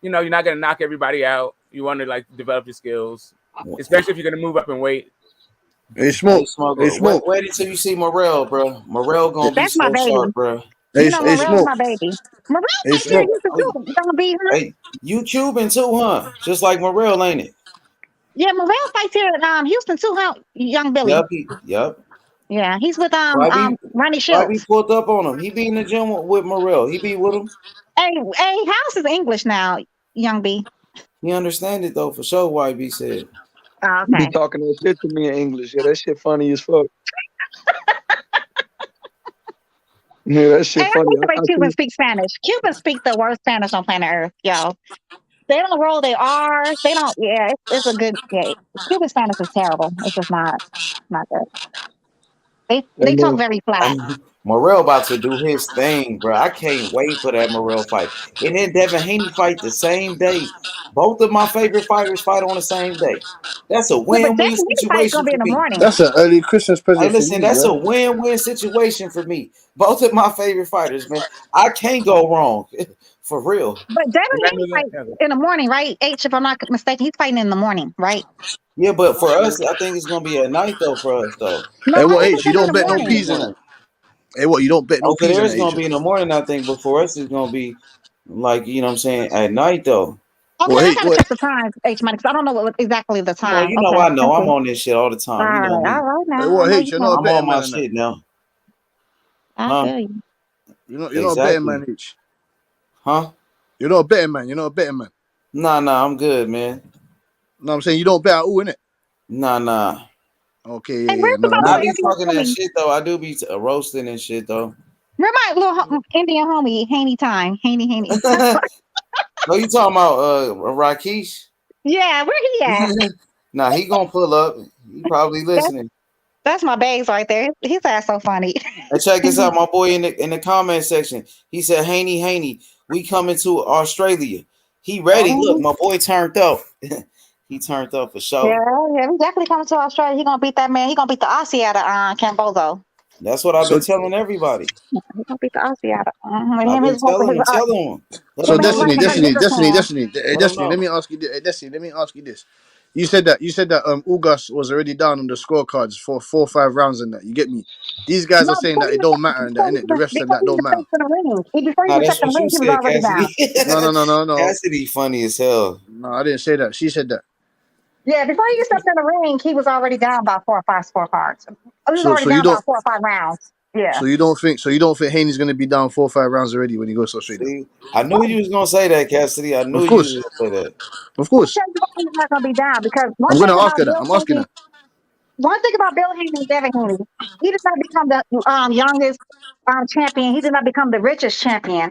you're not gonna knock everybody out. You want to develop your skills, especially if you're gonna move up in weight. Hey, Smoke. Wait until you see Morrell, bro. Morrell gonna be so sharp, bro. Morrell's my baby. Hey, you Cuban too, huh? Just like Morrell, ain't it? Yeah, Morrell fights here at Houston too, huh? Young Billy. Yep. Yeah, he's with Ronnie Shields. Why pulled up on him? He be in the gym with Morrell. He be with him. Hey, House is English now, Young B. He understand it though, for sure. YB said. Okay. You be talking that shit to me in English. Yeah, that shit funny as fuck. Yeah, that shit funny. I like the way Cubans speak Spanish. Cubans speak the worst Spanish on planet Earth, yo. They don't roll their R's. They don't. Yeah, it's a good. Yeah, Cuban Spanish is terrible. It's just not good. They talk very flat. Morrell about to do his thing, bro. I can't wait for that Morrell fight. And then Devin Haney fight the same day. Both of my favorite fighters fight on the same day. That's a win-win situation for me. That's an early Christmas present. Hey, listen, that's a win-win situation for me. Both of my favorite fighters, man. I can't go wrong. For real. But Devin Haney fights in the morning, right? H, if I'm not mistaken, he's fighting in the morning, right? Yeah, but for us, I think it's gonna be at night though. For us though. Hey, what H? You don't bet no peas in it. Hey, what? You don't bet no peas in it. It's gonna be in the morning, I think. But for us, it's gonna be like what I'm saying, at night though. Okay, I gotta check the time, H money, because I don't know what exactly the time. You know, I know. I'm on this shit all the time. All right now. Hey, what H? You're not I'm on my shit now. I feel you. You're not a betting man, H. Huh? You're not a betting man. You're not a betting man. Nah, I'm good, man. No, I'm saying you don't bet at all, innit? Nah. Okay, Hey, yeah. I be talking that shit though. I do be roasting and shit though. Where my little Indian homie, Haney time? Haney. No, you talking about Rakesh? Yeah, where he at? Nah, he gonna pull up. He probably listening. That's my bags right there. His ass so funny. And check this out, my boy in the comment section. He said, Haney, we coming to Australia. He ready. Look, my boy turned up. He turned up for sure. Yeah, we definitely coming to Australia. He gonna beat that man. He gonna beat the Aussie out of Kambosos. That's what I've been telling everybody. He gonna beat the Aussie out of I've been telling him. So Destiny. Let me ask you this. You said that Ugas was already down on the scorecards for 4 or 5 rounds and that. You get me? These guys are saying that it don't matter and that, innit? The rest of that don't matter. That's what you said, Cassidy. No. Cassidy funny as hell. No, I didn't say that. She said that. Yeah, before he stepped in the ring, he was already down by 4 or 5 scorecards. He was already down by 4 or 5 rounds. Yeah. So you don't think Haney's gonna be down 4 or 5 rounds already when he goes to Australia? See, I knew you was gonna say that, Cassidy. I knew you was gonna say that. Of course. He's not gonna be down because I'm gonna ask her that. I'm asking her. One thing about Bill Haney and Devin Haney, he did not become the youngest champion. He did not become the richest champion.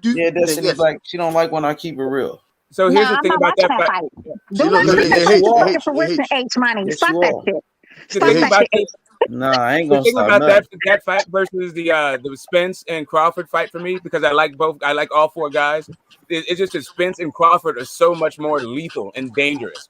Yeah, Destiny Yes. Black. She don't like when I keep it real. So No, here's the I'm thing not about watching that that fight. fight. She Do not look, put it that hates, fucking it hates, for it Wisdom hates. H money. Yes, Stop you that are. shit. The Stop thing that about shit. Nah, I ain't the gonna thing stop about nothing. that fight versus the Spence and Crawford fight for me, because I like both. I like all four guys. It's just that Spence and Crawford are so much more lethal and dangerous.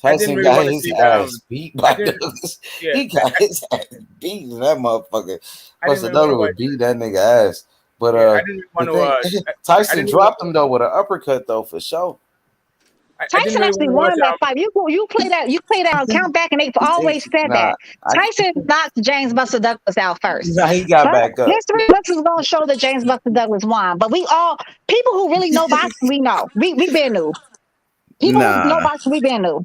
Tyson really got want to his see ass beat by Douglas. yeah, He got his ass beat in that motherfucker. I Plus didn't really another want would beat that nigga ass. But I didn't really want the to. thing, I Tyson didn't. dropped him though with an uppercut though for sure. I didn't Tyson really actually want to watch won that fight. You play that count back, and they've always said Nah, that Tyson knocked James Buster Douglas out first. nah, he got But back up. history books is going to show that James Buster Douglas won. But people who really know boxing, we know. We been new. People who know Nah, boxing, we been new.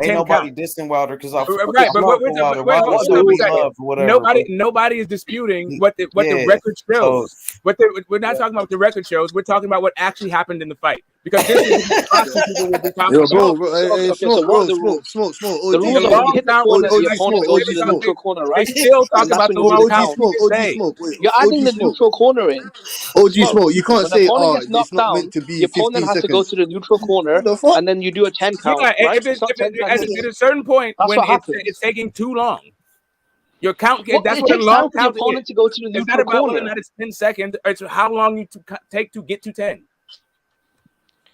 the Ain't 10 nobody count. dissing Wilder because I Right, but fuck with Wilder. Wilder's still be loved or whatever. Nobody is disputing what the record shows. We're not talking about what the record shows. We're talking about what actually happened in the fight. Because this is constant people will be talking Yo, about. Smoke. The OG rules The are when Smoke. you long hit the count was corner, the OG like opponent Smoke. goes OG to the Smoke. neutral corner, they right? still talk And that's about when the you do long a OG count count. to Smoke. this OG day. Smoke. Wait, You're OG adding the Smoke. neutral corner in. OG Smoke. Smoke. You can't When the say, opponent gets it's knocked not down, meant to the be opponent 15 has to go seconds. to the neutral corner, What the fuck? and then you do a 10 count, Yeah, right? It's not 10 at seconds. a certain point That's when what it's happens. taking too long. Your count, Well, that's it what a takes time long for the count is. opponent to go to the It's not neutral about whether or corner. not it's 10 seconds. It's how long you take to get to 10.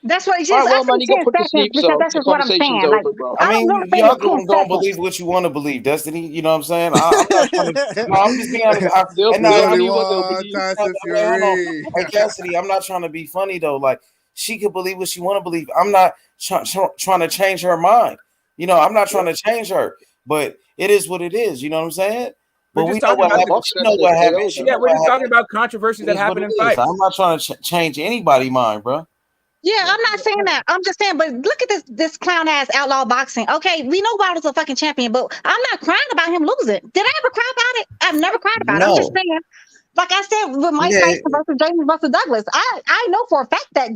That's what it is. All right, I well, man, say you got 10 put to seconds sleep, because so that's the just what I'm conversation's saying. Like, over, bro. I I don't mean, really think y'all it's 10 don't seconds. believe what you want to believe, Destiny. You know what I'm saying? I'm not trying to. No, I'm just being honest. They'll There's only believe what they'll one believe. Tyson Hold on. Fury. Hey, Cassidy, I'm not trying to be funny though. Like she could believe what she want to believe. I'm not trying to change her mind. You know, I'm not trying to change her, but it is what it is. You know what I'm saying? We're But just we know talking what about happened. She know what happened. She yeah, know we're what just talking happened. about controversies It that is what happen it in is. fights. I'm not trying to change anybody's mind, bro. Yeah, I'm not saying that. I'm just saying, but look at this clown ass outlaw boxing. Okay, we know Wilder's a fucking champion, but I'm not crying about him losing. Did I ever cry about it? I've never cried about it. I'm just No. saying, like I said, with Mike Yeah. Tyson versus James versus Douglas, I know for a fact that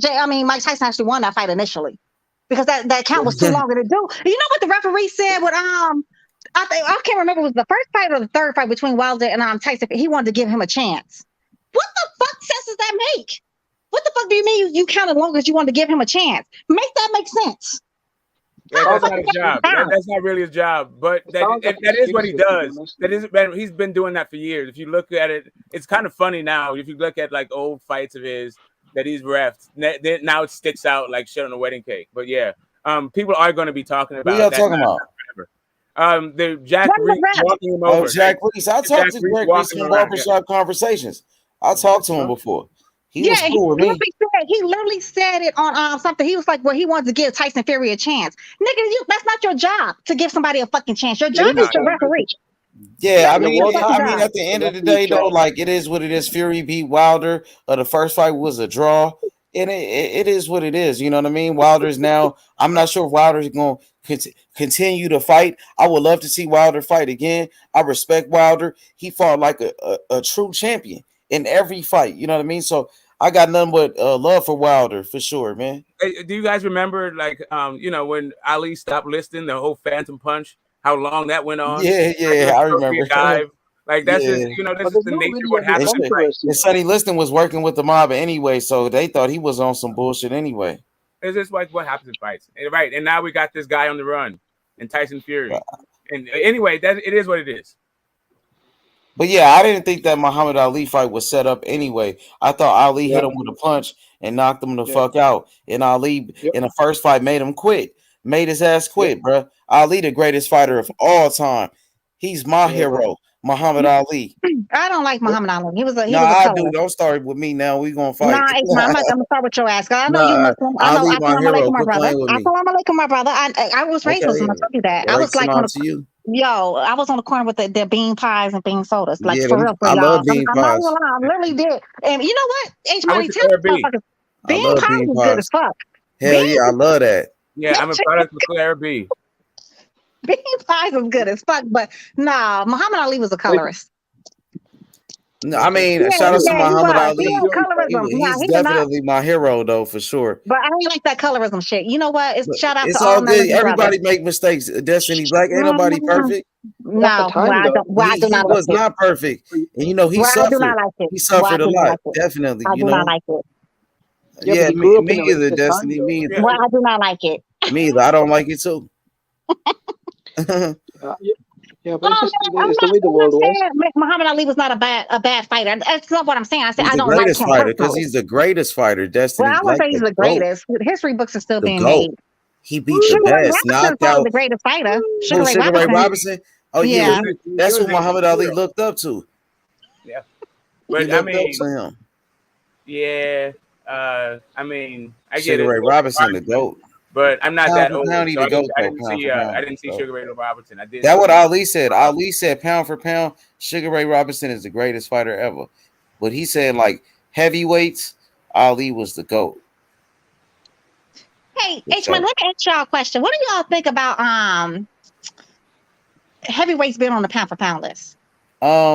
Mike Tyson actually won that fight initially because that count was too long to do. You know what the referee said? With I can't remember if it was the first fight or the third fight between Wilder and Tyson. He wanted to give him a chance. What the fuck sense does that make? What the fuck do you mean you counted long as you wanted to give him a chance? Make that make sense. Yeah, that's not his job. That's not really his job. But that is what he does. He's been doing that for years. If you look at it, it's kind of funny now. If you look at like old fights of his that he's refed, now it sticks out like shit on a wedding cake. But yeah, people are going to be talking about Who y'all that. talking about? The Jack Reese walking him over. Jack Reese. I talked to Jack Reese in barbershop conversations. I talked to him before. He was cool with me. He literally said it on something. He was like, well, he wanted to give Tyson Fury a chance. Nigga, that's not your job to give somebody a fucking chance. Your job is to referee. Yeah, I mean, at the end of the day, though, like it is what it is. Fury beat Wilder. The first fight was a draw, and it is what it is. You know what I mean? Wilder's now. I'm not sure if Wilder's going to continue to fight. I would love to see Wilder fight again. I respect Wilder. He fought like a true champion in every fight. You know what I mean? So I got nothing but love for Wilder for sure, man. Hey, do you guys remember like when Ali stopped listing the whole Phantom Punch? How long that went on? Yeah, I remember. Dive. Like that's just this is the nature of what happens. And Sonny Liston was working with the mob anyway, so they thought he was on some bullshit anyway. It's just like what happens in fights, right? And now we got this guy on the run, and Tyson Fury. And anyway, it is what it is. But yeah, I didn't think that Muhammad Ali fight was set up anyway. I thought Ali hit him with a punch and knocked him the fuck out. And Ali in the first fight made him quit. Made his ass quit, bro. Ali, the greatest fighter of all time. He's my hero, Muhammad Ali. I don't like Muhammad Ali. He was a I color. do. Don't start with me now. We gonna fight. Nah, I'm gonna start with your ass. I know you Muslim. I know. Assalamu alaikum, my brother. Assalamu alaikum, my brother. I was raised Muslim. I told you that. I was like I was on the corner with the bean pies and bean sodas. Like for real, I y'all. love bean pies. I literally did. And you know what? H-Money, tell motherfuckers, bean pies is good as fuck. Hell yeah, I love that. Yeah, I'm a product of Claire B. Bean pies is good as fuck, but nah, Muhammad Ali was a colorist. No, I mean, shout out to Muhammad Ali. He's definitely my hero, though, for sure. But I don't like that colorism shit. You know what? Shout out it's to all good. Everybody make mistakes. Destiny Black, ain't nobody perfect. No, I do not like was not perfect. And he suffered. He suffered a lot. Definitely. I do not like it. Yeah, me either, Destiny. Me either. Well, I do not like it. Me either. I don't like it too. Yeah, but it's the way the world was. Muhammad Ali was not a bad fighter. That's not what I'm saying. I said I don't like him fighter because he's the greatest fighter. Destiny. Well, I won't say he's the greatest. History books are still being made. He beat the best. Knocked out the greatest fighter. Sugar Ray Robinson. Oh yeah, that's who Muhammad Ali looked up to. Yeah, but I mean, yeah. I mean, I get Sugar it. Ray Robinson, the GOAT. But I'm not that old. I didn't see Sugar Ray Robinson. I did. That's what Ali said. Ali said pound for pound, Sugar Ray Robinson is the greatest fighter ever. But he said like heavyweights, Ali was the GOAT. Hey, H-Man, let me ask y'all a question. What do y'all think about heavyweights being on the pound for pound list? I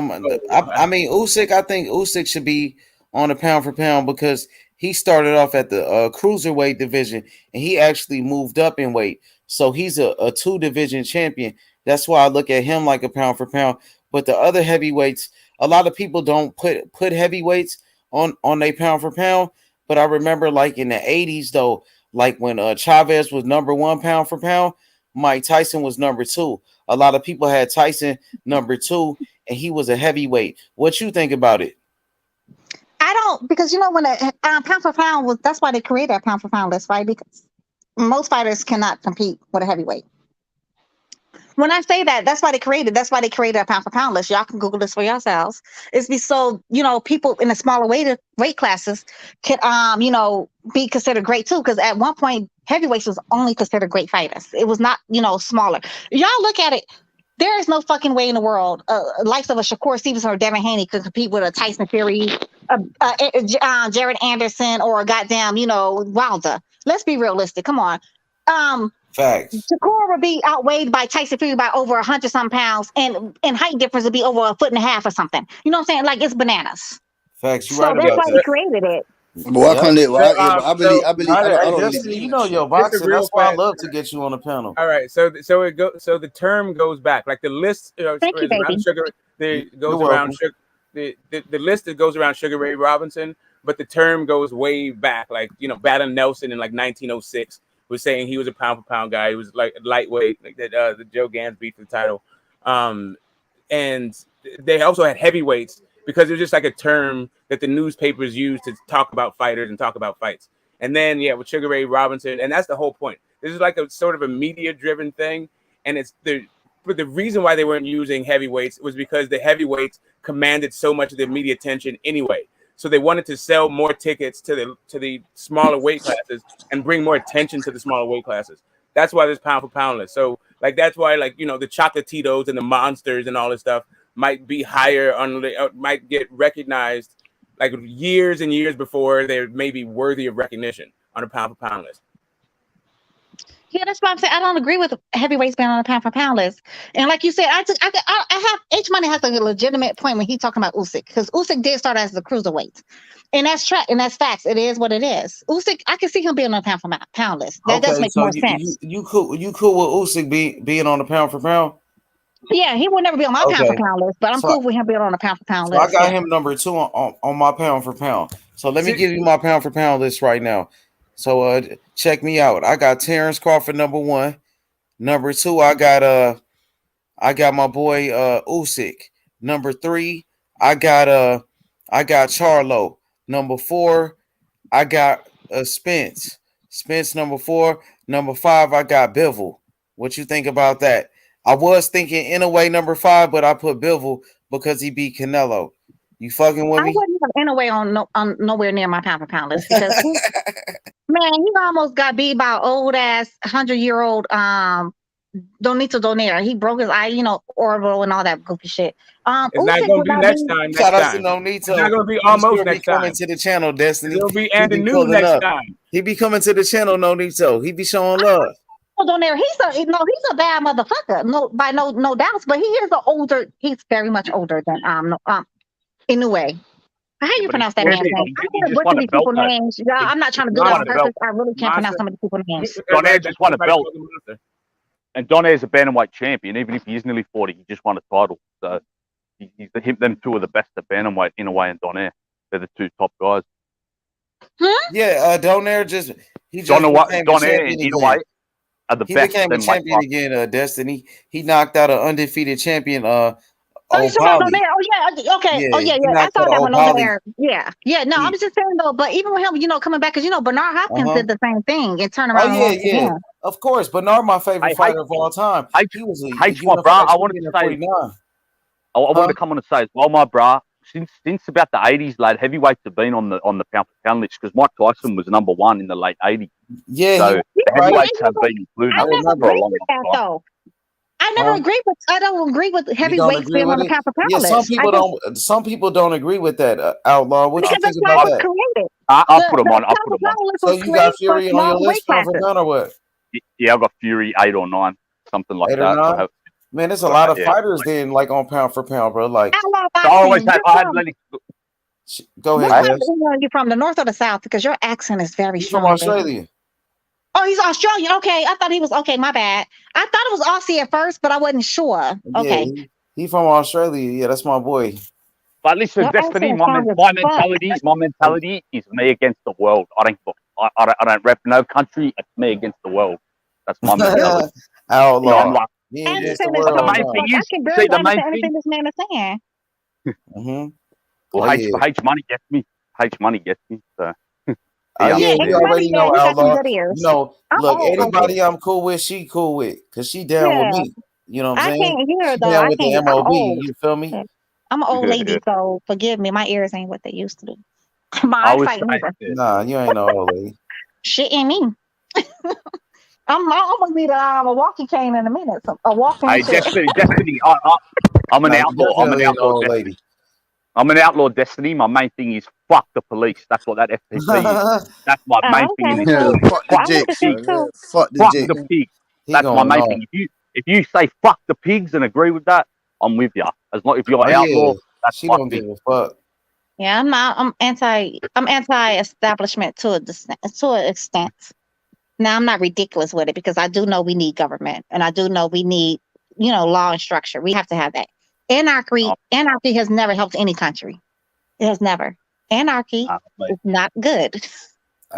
mean Usyk. I think Usyk should be on the pound for pound because he started off at the cruiserweight division, and he actually moved up in weight. So he's a 2-division champion. That's why I look at him like a pound for pound. But the other heavyweights, a lot of people don't put heavyweights on a pound for pound. But I remember like in the 80s though, like when Chavez was #1 pound for pound, Mike Tyson was #2. A lot of people had Tyson #2, and he was a heavyweight. What you think about it? I don't, because when a pound for pound was, that's why they created a pound for pound list, right? Because most fighters cannot compete with a heavyweight. When I say that, that's why they created a pound for pound list. Y'all can Google this for yourselves. It's so people in the smaller weight classes can be considered great too. Because at one point, heavyweights was only considered great fighters. It was not smaller. Y'all look at it. There is no fucking way in the world, likes of a Shakur Stevenson or Devin Haney could compete with a Tyson Fury, Jared Anderson, or a goddamn Wilder. Let's be realistic. Come on. Facts. Shakur would be outweighed by Tyson Fury by over 100-some pounds, and height difference would be over 1.5 feet or something. You know what I'm saying? Like, it's bananas. Facts. So that's why they created it. But I believe. I don't Destiny, your boxing. That's why I love to get you on the panel. All right, so the term goes back, like the list. Thank you, baby. The list that goes around Sugar Ray Robinson, but the term goes way back, like Battling Nelson in like 1906 was saying he was a pound for pound guy. He was like lightweight, like that. The Joe Gans beat for the title, and they also had heavyweights because it was just like a term that the newspapers used to talk about fighters and talk about fights. And then with Sugar Ray Robinson, and that's the whole point. This is like a sort of a media-driven thing, and but the reason why they weren't using heavyweights was because the heavyweights commanded so much of the media attention anyway. So they wanted to sell more tickets to the smaller weight classes and bring more attention to the smaller weight classes. That's why there's pound for pound list. So like that's why the Chocolatitos and the Monsters and all this stuff might be higher might get recognized like years and years before they're maybe worthy of recognition on a pound for pound list. Yeah, that's why I'm saying I don't agree with heavyweights being on a pound for pound list. And like you said, I have H Money has a legitimate point when he's talking about Usyk, because Usyk did start as a cruiserweight, and that's and that's facts. It is what it is. Usyk, I can see him being on a pound for pound list. That does make more sense. You cool with Usyk being on the pound for pound? Yeah, he will never be on my pound for pound list, but I'm cool with him being on a pound for pound list. I got him #2 on my pound for pound. So let me give you my pound for pound list right now. So check me out. I got Terence Crawford #1. #2, I got my boy Usyk. #3, I got Charlo. #4, I got Spence. Spence #4. #5, I got Bivol. What you think about that? I was thinking Inoue #5, but I put Bivol because he beat Canelo. You fucking with me? I wouldn't have Inoue on nowhere near my pound for pound list because man, he almost got beat by old ass 100-year-old Donito Donaire. He broke his eye, Orville and all that goofy shit. It's not going to be next time. Shout out to Nonito. It's not going to be almost next time. Coming to the channel, Destiny. It'll be Andy New next time. He be coming to the channel, Nonito. He be showing love. Donaire, he's a bad motherfucker. No doubts, but he is he's very much older than Inoue. How you pronounce that man's name? I'm gonna butcher these people's names. Y'all, I'm not trying to do that on purpose. I really can't pronounce some of the people's names. Donaire just won a belt. And Donaire's a bantamweight champion. Even if he is nearly 40, he just won a title. So them two are the best at bantamweight, Inoue and Donaire. They're the two top guys. Yeah, Donaire became Donaire and Inoue are the best. He became a champion again, Destiny. He knocked out an undefeated champion, Donaire. Oh yeah, okay. Yeah, oh yeah. I saw that one over there. Yeah. No, I'm just saying though. But even with him, coming back, because Bernard Hopkins did the same thing and turned around. Oh yeah. Of course, Bernard, my favorite fighter of all time. He was my brah. I wanted to say. I wanted to come on and say as well, my brah. Since about the 80s, late heavyweights have been on the pound for pound list because Mike Tyson was #1 in the late 80s. Yeah, so the heavyweights have been included. I never agree with that though. I don't agree with heavyweights being on the pound for pound list. Some people don't agree with that, Outlaw. What you think about that? I'll put them on. So you got Fury on your list, pound for pound, or what? Yeah, I've got Fury 8 or 9, something like 8 or that. 9? Man, there's a lot of fighters then, like on pound for pound, bro. Like I always had Lennox. Go What ahead, part of Gus. England are you from? The north or the south? Because your accent is very He's strong. from Australia. Baby. Oh, he's Australian. Okay, I thought he was. Okay, my bad. I thought it was Aussie at first, but I wasn't sure. Okay. Yeah, he from Australia. Yeah, that's my boy. But listen, Your Destiny, accent my strong as fuck. mentality is me against the world. I don't rep no country. It's me against the world. That's my mentality. Outlaw. So I'm like, Me against the Accent is world. strong as main fuck. thing I is, can see, barely the main understand thing. anything this man is saying. Mm-hmm. Well, Oh, H money gets me. H money gets me. So. Oh yeah, Yeah, we H already money, know yeah, he got some Outlaw. good ears. You know, I'm look, old. anybody I'm cool with, she cool with, cause she down with Yeah, me. You know what I'm I saying? can't hear She though. down I with the can't. I'm MOB. old. You feel me? I'm an old lady, so forgive me. My ears ain't what they used to be. My eyesight neither. Nah, you ain't no old lady. Shit ain't me. I'm gonna need a walking cane in a minute. A walking Hey, shit. Destiny. I'm an Nah, you outlaw. I'm an definitely ain't no outlaw. old Destiny. lady. I'm an outlaw, Destiny. My main thing is fuck the police. That's what that FPP is. That's my main thing in Okay, this cool. world. Fuck the Well, I'm with the jakes, shit man. too. Fuck the Fuck jakes. the pigs. He That's my going main on. thing. If you say fuck the pigs and agree with that, I'm with you. As long if you're Oh an outlaw, yeah, that's she my don't thing. give a fuck. Yeah, I'm not. I'm anti-establishment to an extent. Now, I'm not ridiculous with it because I do know we need government, and I do know we need, law and structure. We have to have that. Anarchy has never helped any country. It has never. Anarchy is not good.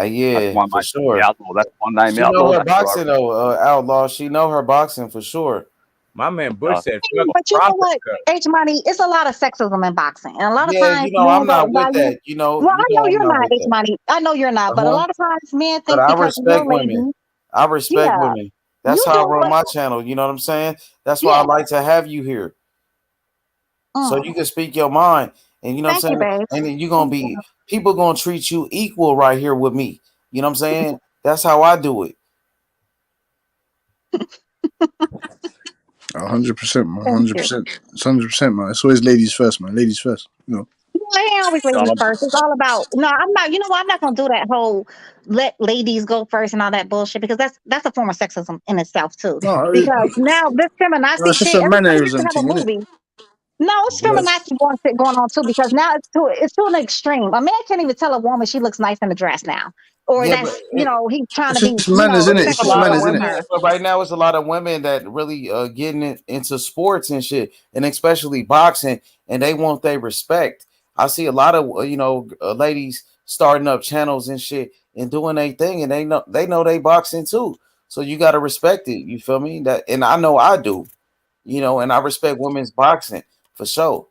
Yeah, for sure. Outlaw. That's my name. She know Outlaw. her That's where boxing though, Outlaw. She know her boxing for sure. My man Bush said, "Fuck But you know profit what, cut." H Money, it's a lot of sexism in boxing, and a lot of Yeah, times you know men I'm don't not with value. that. You know, Well, I know I'm you're not not with H that. Money. I know you're not, but a lot of times men But think I because you're a respect lady, women. I respect yeah, women. That's you how I do run what? my channel. You know what I'm saying? That's why I Yeah. like to have you here, so you can speak your mind. And you know what Thank you, I'm saying? babe. And then you're gonna be people gonna treat you equal right here with me. You know what I'm saying? That's how I do it. 100%, man. Thank you. 100%. It's 100%, man. It's always ladies first, man. Ladies first. You know. It ain't always ladies first. It's all about no. I'm not. You know what? I'm not gonna do that whole let ladies go first and all that bullshit because that's a form of sexism in itself too. No, Because now this feminazi it's just shit, a everybody used to mannerism have a thing, innit? movie. No, it's Yes. feminazi going on too because now it's to an extreme. A man can't even tell a woman she looks nice in a dress now, or Yeah, but that's he's trying to It's be just manners, innit? It's it's a just sexual lot of manners, towards innit? women, her. but right now it's a lot of women that really getting into sports and shit, and especially boxing, and they want their respect. I see a lot of ladies starting up channels and shit and doing their thing, and they know they boxing too. So you got to respect it. You feel me? That, and I know I do. And I respect women's boxing for sure.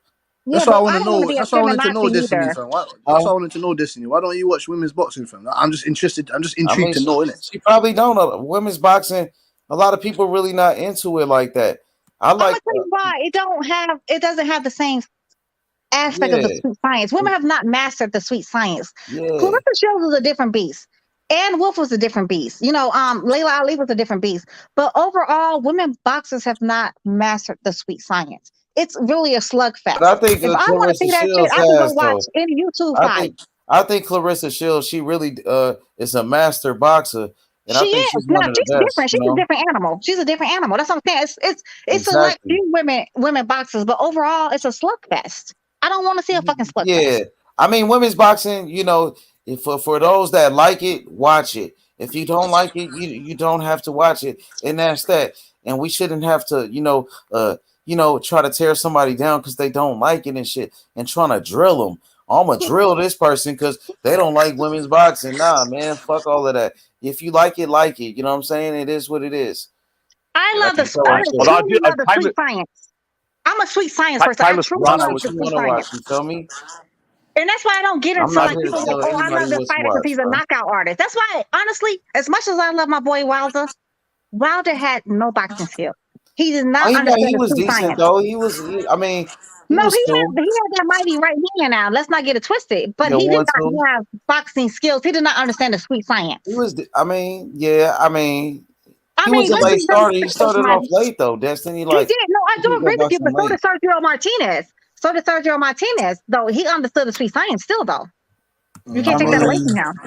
Yeah, That's what I but want I to don't want to know. be a That's what I wanted to know, feminazi Destiny, either. fam. That's what I wanted to know, Destiny. Why don't you watch women's boxing, fam? I'm just interested. I'm just I intrigued mean, to know, innit? she probably don't know women's boxing. A lot of people really not into it like that. I I'm gonna like, tell you why it doesn't have the same aspect of the yeah, sweet science. Women have not mastered the sweet science. yeah. Clarissa Shields was a different beast. Ann Wolf was a different beast. Layla Ali was a different beast. But overall, women boxers have not mastered the sweet science. It's really a slugfest. But I think If I want to Clarissa see that shit, Shields I can go has watch though. any YouTube I fight. think I think Clarissa Shields, she really is a master boxer, and I She think is. she's Now one of the she's best. different. She's a different animal. She's a different animal. That's what I'm saying. It's select Exactly. few women boxers, but overall it's a slugfest. I don't want to see a fucking slugfest. Yeah, I mean, women's boxing. If for those that like it, watch it. If you don't like it, you don't have to watch it, and that's that. And we shouldn't have to, try to tear somebody down because they don't like it and shit, and trying to drill them. I'm gonna drill this person because they don't like women's boxing. Nah, man, fuck all of that. If you like it, like it. You know what I'm saying? It is what it is. I That's how I feel. truly love the sweet science. I'm a sweet science person. I truly Watch love what the you sweet want to watch. science. You feel me? And that's why I don't get I'm into not like here to people like, tell oh, I anybody love this what to fighter because watch, he's a bro. knockout artist. That's why, honestly, as much as I love my boy Wilder had no boxing skill. He did Oh, not understand he the was sweet decent science. though. He was. He No, was cool. he had that mighty right hand now. Let's not get it twisted. But Yeah, he did 1-2. not have boxing skills. He did not understand the sweet science. He was. I mean, yeah. I mean, he was a Let's late be real. starter. He started off late though. Destiny, He like did. No, I he do did that agree with you, boxing but so late. did Sergio Martinez. So did Sergio Martinez, though. He understood the sweet science still, though. You can't take that away from him.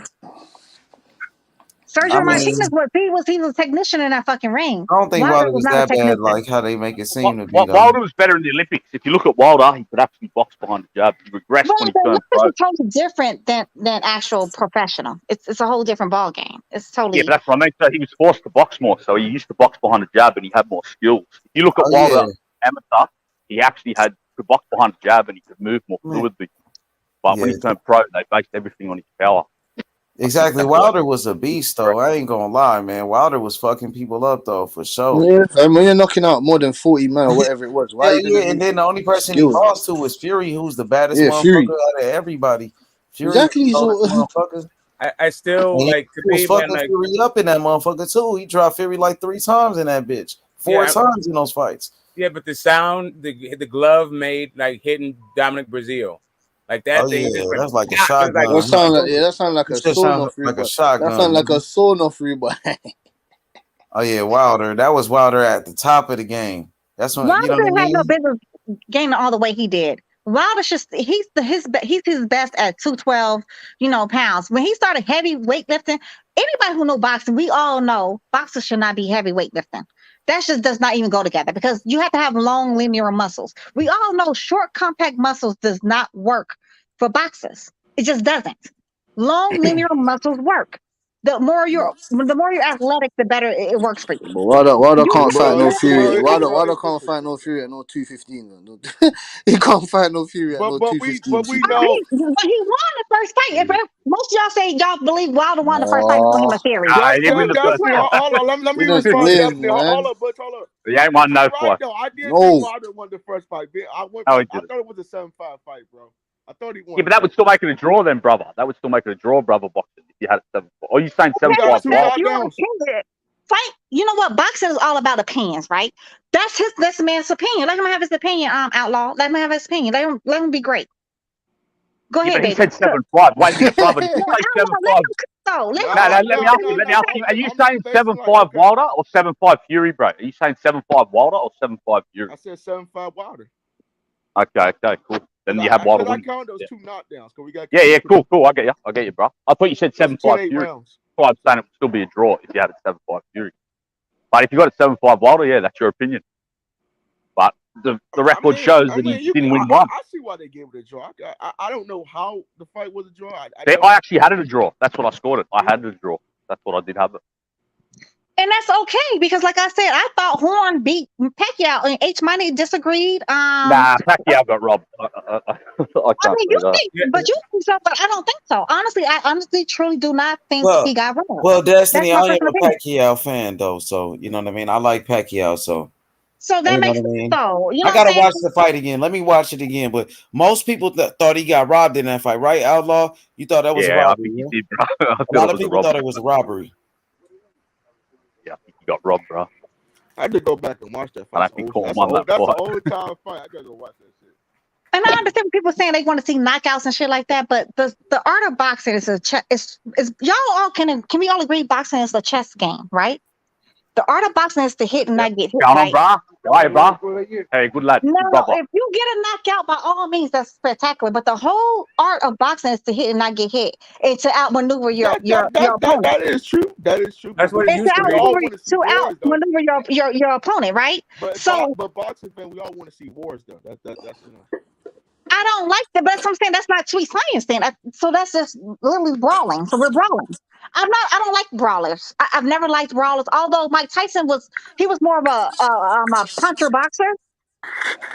Sergio Martinez was he was a technician in that fucking ring. I don't think Wilder Wilder was was not a that technician. bad, like how they make it seem to be. Wilder was better in the Olympics. If you look at Wilder, he could actually box behind the jab. He regressed when he Well, turned the pro. is totally different than actual professional. It's a whole different ball game. It's totally. Yeah, but that's what I mean. So he was forced to box more. So he used to box behind the jab, and he had more skills. If you look at Wilder amateur, he actually could box behind the jab, and he could move more fluidly. But when he turned pro, they based everything on his power. Exactly. Wilder was a beast, though. I ain't gonna lie, man. Wilder was fucking people up, though, for sure. Yeah, and when you're knocking out more than 40 man or whatever it was, why are you gonna and then the only person he lost to was Fury, who's the baddest motherfucker Fury. out of everybody. Fury Exactly. motherfucker. I still And like he to was me, fucking man. Like, Fury up in that motherfucker too. He dropped Fury like 3 times in that bitch. 4 times in those fights. Yeah, but the sound, the glove made like hitting Dominic Brazil. Like that thing just went, that's like a shotgun. That sound like a sauna free, like a but shotgun. that sound like a sauna free, but oh yeah, Wilder. That was Wilder at the top of the game. That's when Wilder you know what I didn't have mean? no business gaining all the weight he did. Wilder's just he's his best at 212, pounds. When he started heavy weightlifting, anybody who knows boxing, we all know boxers should not be heavy weightlifting. That just does not even go together because you have to have long linear muscles. We all know short compact muscles does not work for boxers. It just doesn't. Long linear muscles work. The more you're athletic, the better it works for you. But Wilder can't fight no Fury. Wilder can't fight no Fury at no 215. He can't fight no Fury at no 215. But he won the first fight. If most of y'all say y'all believe Wilder won the first fight before him a Fury. Hold on, let me respond. Definitely. Hold up, Butch. Hold up. He ain't won no fight. I did think Wilder won the first fight. I thought it was a 7-5 fight, bro. I thought he won. Yeah, but that would still make it a draw then, brother. That would still make it a draw, brother, boxing, if you had a 7-5. Or are you saying 7-5? Fight. You know what? Boxing is all about opinions, right? That's this man's opinion. Let him have his opinion, Outlaw. Let him have his opinion. Let him be great. Go ahead, but he baby. said 7-5. Wait a minute, brother. Did you say 7-5? Let me ask you. Are you saying 7-5 Wilder or 7-5 Fury, bro? Are you saying 7-5 Wilder or 7-5 Fury? I said 7-5 Wilder. Okay, cool. Then you have Wilder win. I count those 2 knockdowns. Cool. I get you, bro. I thought you said 7-5 Fury. So I'm saying it would still be a draw if you had a 7-5 Fury. But if you got a 7-5 Wilder, yeah, that's your opinion. But the record shows that he didn't win one. I see why they gave it a draw. I don't know how the fight was a draw. I actually had it a draw. That's what I scored it. I had it a draw. That's what I did have it. And that's okay because, like I said, I thought Horn beat Pacquiao, and H Money disagreed. Nah, Pacquiao got robbed. I you think so, but I don't think so. Honestly, I truly do not think he got robbed. Well, Destiny, I am a Pacquiao fan though, so you know what I mean. I like Pacquiao, so that makes sense. So I gotta watch the fight again. Let me watch it again. But most people thought he got robbed in that fight, right? Outlaw, you thought that was a robbery? I think he did, bro. A lot of people thought it was a robbery. Yeah, I think he got robbed, bro. I had to go back and watch that fight. That's an old time fight. I gotta go watch that shit. And I understand people saying they want to see knockouts and shit like that, but the art of boxing is y'all all can we all agree boxing is a chess game, right? The art of boxing is to hit and not get hit. Right? Hey, good lad. No, if you get a knockout, by all means, that's spectacular. But the whole art of boxing is to hit and not get hit, and to outmaneuver your opponent. That is true. That's what it used to be. To outmaneuver your opponent, right? But boxing fan, we all want to see wars, though. That's I don't like that, but that's what I'm saying. That's not sweet science then. So that's just literally brawling. So we're brawling. I don't like brawlers. I've never liked brawlers. Although Mike Tyson was more of a puncher boxer,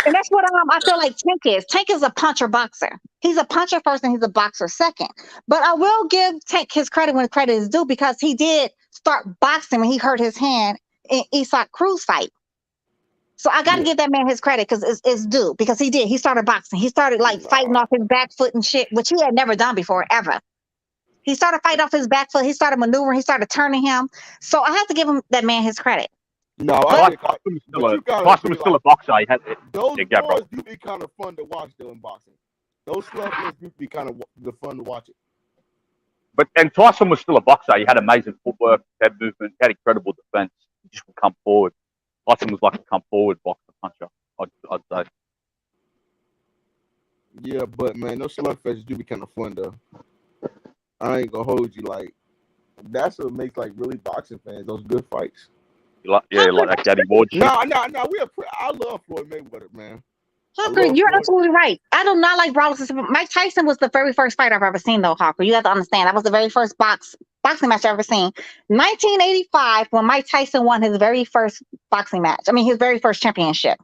and that's what I feel like Tank is. Tank is a puncher boxer. He's a puncher first, and he's a boxer second. But I will give Tank his credit when credit is due because he did start boxing when he hurt his hand in Isak Cruz fight. So I got to give that man his credit because it's due because he did. He started boxing. He started fighting off his back foot and shit, which he had never done before ever. He started fighting off his back foot. He started maneuvering. He started turning him. So I have to give that man his credit. No, Tyson was still a boxer. Those wars do be kind of fun to watch though in boxing. Those slugfests do be kind of fun to watch it. And Tyson was still a boxer. He had amazing footwork, head movement, had incredible defense. He just would come forward. Tyson was like a come forward boxer puncher, I'd say. Yeah, but man, those slugfests do be kind of fun though. I ain't gonna hold you. That's what makes like really boxing fans those good fights. Like that Gaddy Ward shit. No. I love Floyd Mayweather, man. Hawker, you're Floyd. absolutely right. I do not like brawlers. Mike Tyson was the very first fight I've ever seen, though, Hawker. You have to understand. That was the very first boxing match I've ever seen. 1985, when Mike Tyson won his very first boxing match. I mean, his very first championship.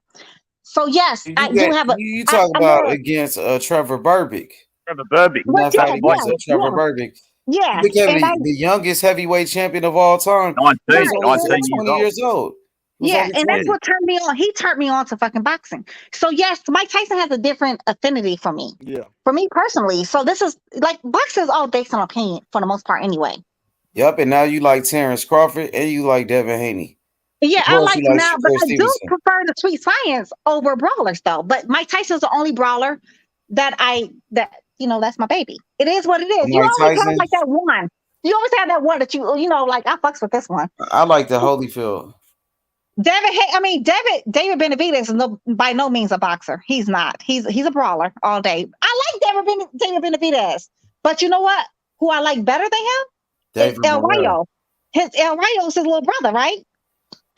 So, yes, I do have a... You talk about against Trevor Berbick. Trevor Berbick. Trevor Berbick. Yeah. He became the youngest heavyweight champion of all time. 19 years old. Yeah, and that's what turned me on. He turned me on to fucking boxing. So yes, Mike Tyson has a different affinity for me. Yeah. For me personally. So this is like boxing is all based on opinion for the most part anyway. Yep, and now you like Terence Crawford and you like Devin Haney. Yeah, I like now, but I do prefer the Sweet Science over brawlers though. But Mike Tyson's the only brawler that that's my baby. It is what it is. You always have like that one. You always have that one that like I fucks with this one. I like the Holyfield. David Benavidez is by no means a boxer. He's not. He's a brawler all day. I like David Benavidez, but you know what? Who I like better than him is El Rayo. El Rayo is his little brother, right?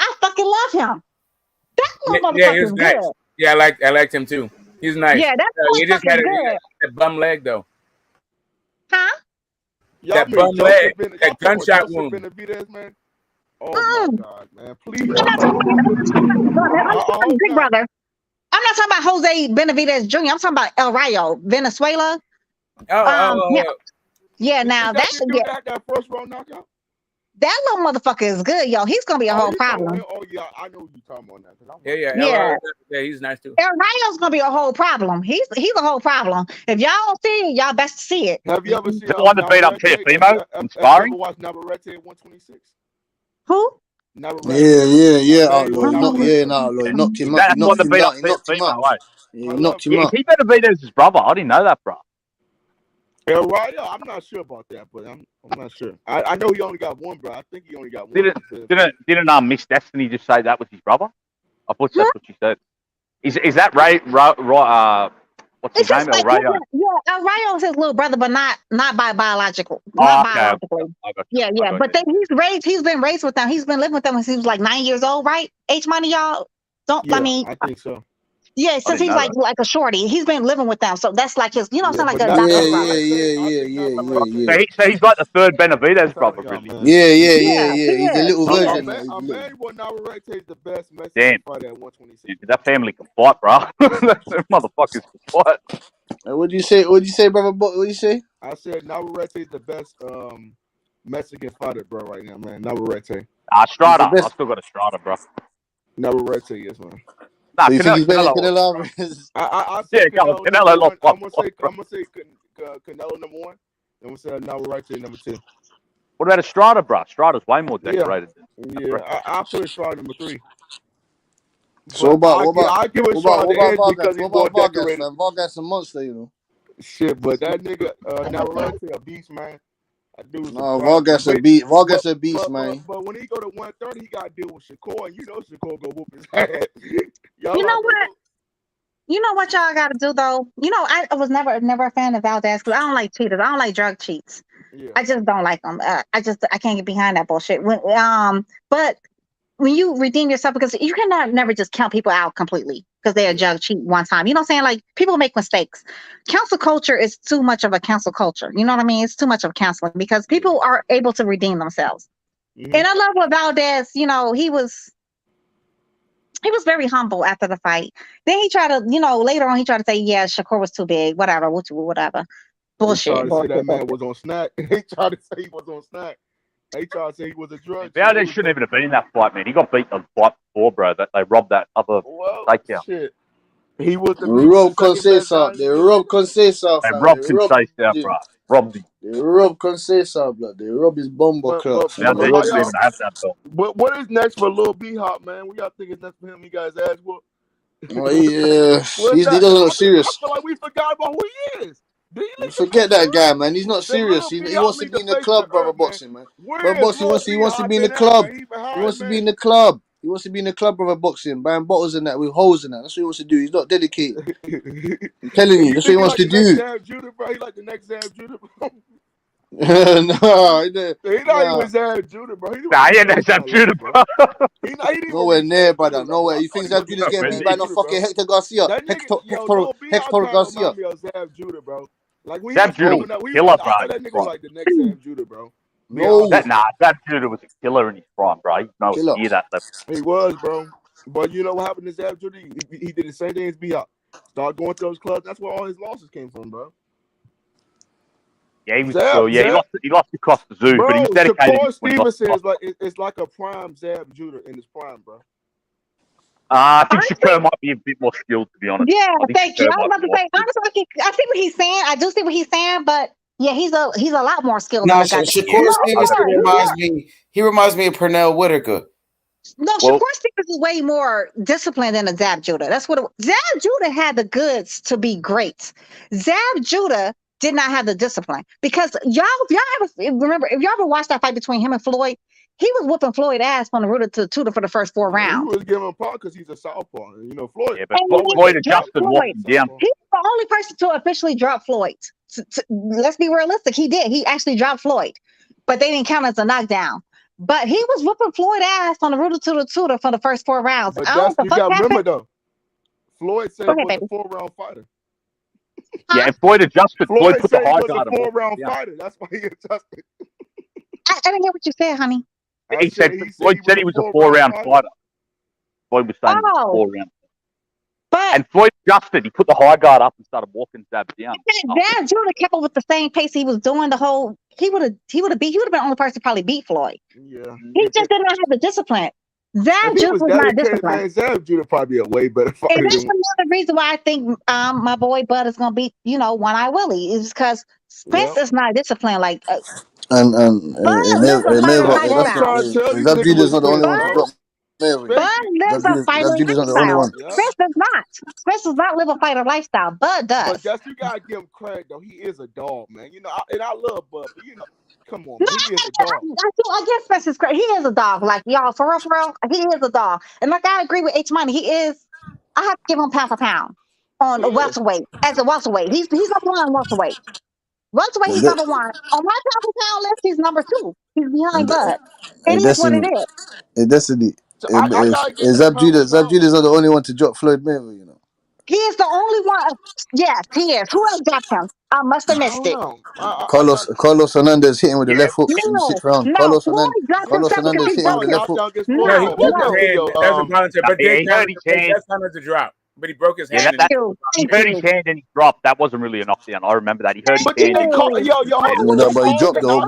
I fucking love him. That little motherfucker is nice. good. Yeah, I liked him too. He's nice. Yeah, that's he just had a bum leg though. Huh? That bum leg, that gunshot wound. Benavidez, man. Oh my God, man! Please. I'm not talking about Big Brother. I'm not talking about Jose Benavidez Jr. I'm talking about El Rayo, Venezuela. Yeah. Now that should get that first round knockout. That little motherfucker is good, yo. He's gonna be a whole problem. Oh yeah, I know you talking about that. Yeah. He's nice too. El Rayo's gonna be a whole problem. He's a whole problem. If y'all don't see it, y'all best see it. Have you ever seen the one that beat up Teofimo? Inspiring. Watch Navarrete at 126. Who? Yeah. Outlaw. Knocked him out. That's one that beat up Teofimo, right? Yeah, knocked him out. He better beat his brother. I didn't know that, bro. El Rayo, I'm not sure about that, but I'm not sure. I know he only got one, bro. I think he only got one. Didn't Miss Destiny just say that was his brother? I thought that's what she said. Is that right? What's his name? El Rayo. Yeah, El Rayo is his little brother, but not biologically. Biologically. Yeah. But he's been raised with them. He's been living with them since he was like 9 years old, right? H money, y'all. I think so. Yeah, since he's like a shorty, he's been living with them, so that's like his, like a Yeah. So he's like the third Benavidez brother, really. Yeah. He's a little version. Navarrete is the best Mexican fighter at 126. That family can fight, bro. Those motherfuckers can fight. What'd you say, brother? What'd you say? I said Navarrete is the best Mexican fighter, bro, right now, man. Navarrete. Strada. I still got a Strada, bro. Navarrete, yes, man. Nah, so you think he's better than Canelo? I said Canelo lost. I'm gonna say Canelo number one. I'm gonna say Navarrete number two. What about Estrada, bro? Estrada's way more decorated. Yeah, I put Estrada number three. So what about Vargas, man? Vargas a monster, you know. Shit, but that nigga Navarrete a beast, man. Vargas a beast, man. But when he go to 130, he got to deal with Shakur, and you know Shakur go whoop his ass. You know what? You know what y'all got to do though. I was never a fan of Valdez because I don't like cheaters. I don't like drug cheats. Yeah. I just don't like them. I can't get behind that bullshit. But when you redeem yourself, because you cannot never just count people out completely because they are drug cheat one time. You know what I'm saying? Like, people make mistakes. Cancel culture is too much of a cancel culture. You know what I mean? It's too much of canceling because people are able to redeem themselves. Mm-hmm. And I love what Valdez, he was very humble after the fight. Then he tried to, later on he tried to say, yeah, Shakur was too big, whatever. Bullshit. He tried to say that man was on snack. He tried to say he was on snack. He tried to say he was a drug. Valdez shouldn't even have been in that fight, man. He got beat the fight before, bro. That they robbed that other takedown. Shit. He was the rob Concesa. They robbed Concesa. They robbed Concesa, bro. Robbed him. They robbed Concesa, blood. They robbed his bomber club. They didn't even have that belt. What is next for Lil B Hop, man? What y'all think is next for him? You guys ask what? He doesn't look serious. I feel like we forgot about who he is. Forget that guy, man. He's not serious. He wants to be in the club, brother boxing, man. Brother boxing, he wants to be in the club. He wants to be in the club. He wants to be in the club, brother boxing, buying bottles and that with holes in that. That's what he wants to do. He's not dedicated. I'm telling you, that's what he wants to do. Judah, bro. He like the next Sam Judah, bro. No, He not even Zab Judah, bro. Nah, he ain't Zab Judah, bro. He didn't nowhere near, brother. Judah, Nowhere. bro. You think Zab Judah's getting beat by no fucking Hector Garcia? That nigga, Hector kind of Garcia. remind me of Zab Judah, bro. Like when Zab he was Judah was coming up, a killer, I bro. thought that nigga was like the next Zab Judah, bro. No. Zab Judah was a killer in his prime, bro. He's nowhere near that level. He was, bro. But you know what happened to Zab Judah? He did the same thing as B-Hop. Started going to those clubs. That's where all his losses came from, bro. Yeah, he was slow. Yeah, he lost across the zoo, but he was dedicated. Shakur Stevenson is like a prime Zab Judah in his prime, bro. I think Shakur might be a bit more skilled, to be honest. Yeah, thank you. I was about to say, honestly, I see what he's saying. I do see what he's saying, but yeah, he's a lot more skilled. No, than the guy. Shakur Stevenson reminds me of Pernell Whitaker. No, Shakur Stevens is way more disciplined than a Zab Judah. That's what Zab Judah had the goods to be great. Zab Judah did not have the discipline because if y'all ever watched that fight between him and Floyd, he was whooping Floyd ass on the route to Tudor for the first 4 rounds. He was giving him part because he's a southpaw. You know, Floyd. Yeah, but Floyd adjusted walking down. He's the only person to officially drop Floyd. Let's be realistic. He did. He actually dropped Floyd, but they didn't count as a knockdown. But he was whooping Floyd ass on the route to the Tudor for the first 4 rounds. But you got to remember though, Floyd said he was a 4-round fighter. Yeah, and Floyd adjusted. Floyd put the high guard on. He was a 4-round fighder. That's why he adjusted. I didn't hear what you said, honey. Floyd said he was a 4-round fighter. Floyd was saying he was 4 rounds. And Floyd adjusted. He put the high guard up and started walking Zab down. Zab Judah kept up with the same pace he was doing the whole. He would have been the only person to probably beat Floyd. Yeah, he just did not have the discipline. Zab Judah was not disciplined. Man, Zab Judah probably a way better fighter. And that's another reason why I think my boy Bud is gonna beat One Eye Willie is because Spence is not disciplined like. And Zab Judah's not the only one to drop. Bud lives a fighter lifestyle. Spence does not. Spence does not live a fighter lifestyle. Bud does. But just you gotta give him credit though. He is a dog, man. You know, and I love Bud, but come on, man. He is a dog. I guess Spencer's credit. He is a dog. Like y'all, for real, he is a dog. And like I agree with H Money, he is. I have to give him pound for pound on welterweight as a welterweight. He's number 1 on welterweight. Welterweight, he's number 1 on my pound for pound list. He's number 2. He's behind Bud. It is what it is. Destiny. Zab Judah's not the only one to drop Floyd Mayweather, you know. He is the only one. Yes, he is. Who else dropped him? I must have missed it. Carlos Hernandez hit him with the left hook in the 6th round. Carlos Hernandez hit him with the left hook. No, he broke his hand. That's a volunteer. But they that's kind of the drop. But he broke his hand. He hurt his hand and he dropped. That wasn't really a knockdown. I remember that. He hurt his hand. But he dropped though.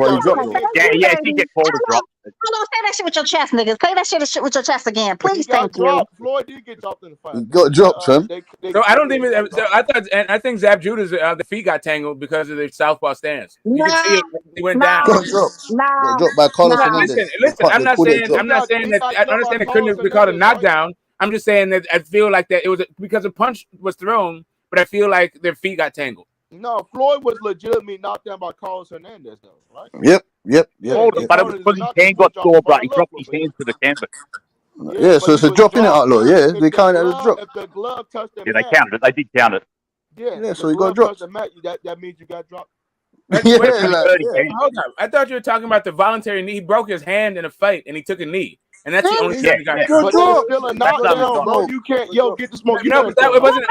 Yeah, he get called a drop. Hold on, say that shit with your chest, niggas. Say that shit with your chest again, please. Thank you. Floyd did get dropped in the fight. He got dropped, fam. So I don't think. I think Zab Judah's the feet got tangled because of the southpaw stance. You can see it. He went down. Got dropped by Carlos Hernandez. Listen. I'm not saying that. I understand it couldn't be called a knockdown. I'm just saying that I feel like that it was because a punch was thrown, but I feel like their feet got tangled. No, Floyd was legitimately knocked down by Carlos Hernandez, though, right? Yep. But it was because his hand got sore, bro. He dropped his hands to the canvas. Yeah, so it's a drop in it, outlaw. Yeah, they count it as a drop. If the glove touched the they counted it. They did count it. Yeah, so he got dropped. That means you got dropped. Hold on. I thought you were talking about the voluntary knee. He broke his hand in a fight and he took a knee. And that's the only time he got dropped. But it's still a knockdown, bro. You can't, get the smoke. No, but it wasn't.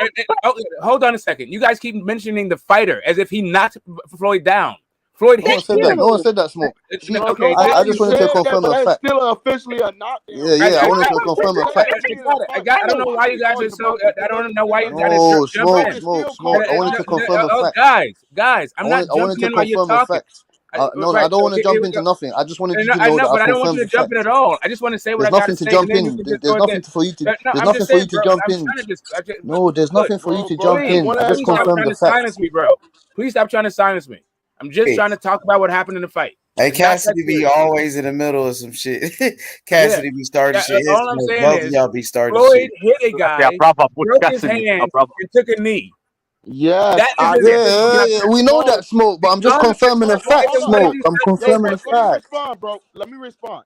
Hold on a second. You guys keep mentioning the fighter as if he knocked Floyd down. Floyd hit you. No one said that, Smoke. Okay, I just wanted to confirm a fact. Still officially a knockdown. Yeah, I wanted to confirm a fact. I don't know why you guys are so. I don't know why you guys are Smoke. I wanted to confirm a fact. Guys, I'm not jumping in while you're talking. No, I don't want to jump into nothing. I just wanted you to know that but I don't want you to jump in at all. I just want to say what I got to say. There's nothing to jump in. There's nothing for you to. There's nothing for you to jump in. No, there's nothing for you to jump in. I just confirmed the fact. Silence me, bro. Please stop trying to silence me. I'm just trying to talk about what happened in the fight. Hey, Cassidy be always in the middle of some shit. Cassidy be starting shit. All I'm saying is, y'all be starting Floyd hit a guy, broke his hand, and took a knee. Yeah, we know that, Smoke, but I'm just confirming the fact, Smoke. I'm confirming the fact. Let me respond.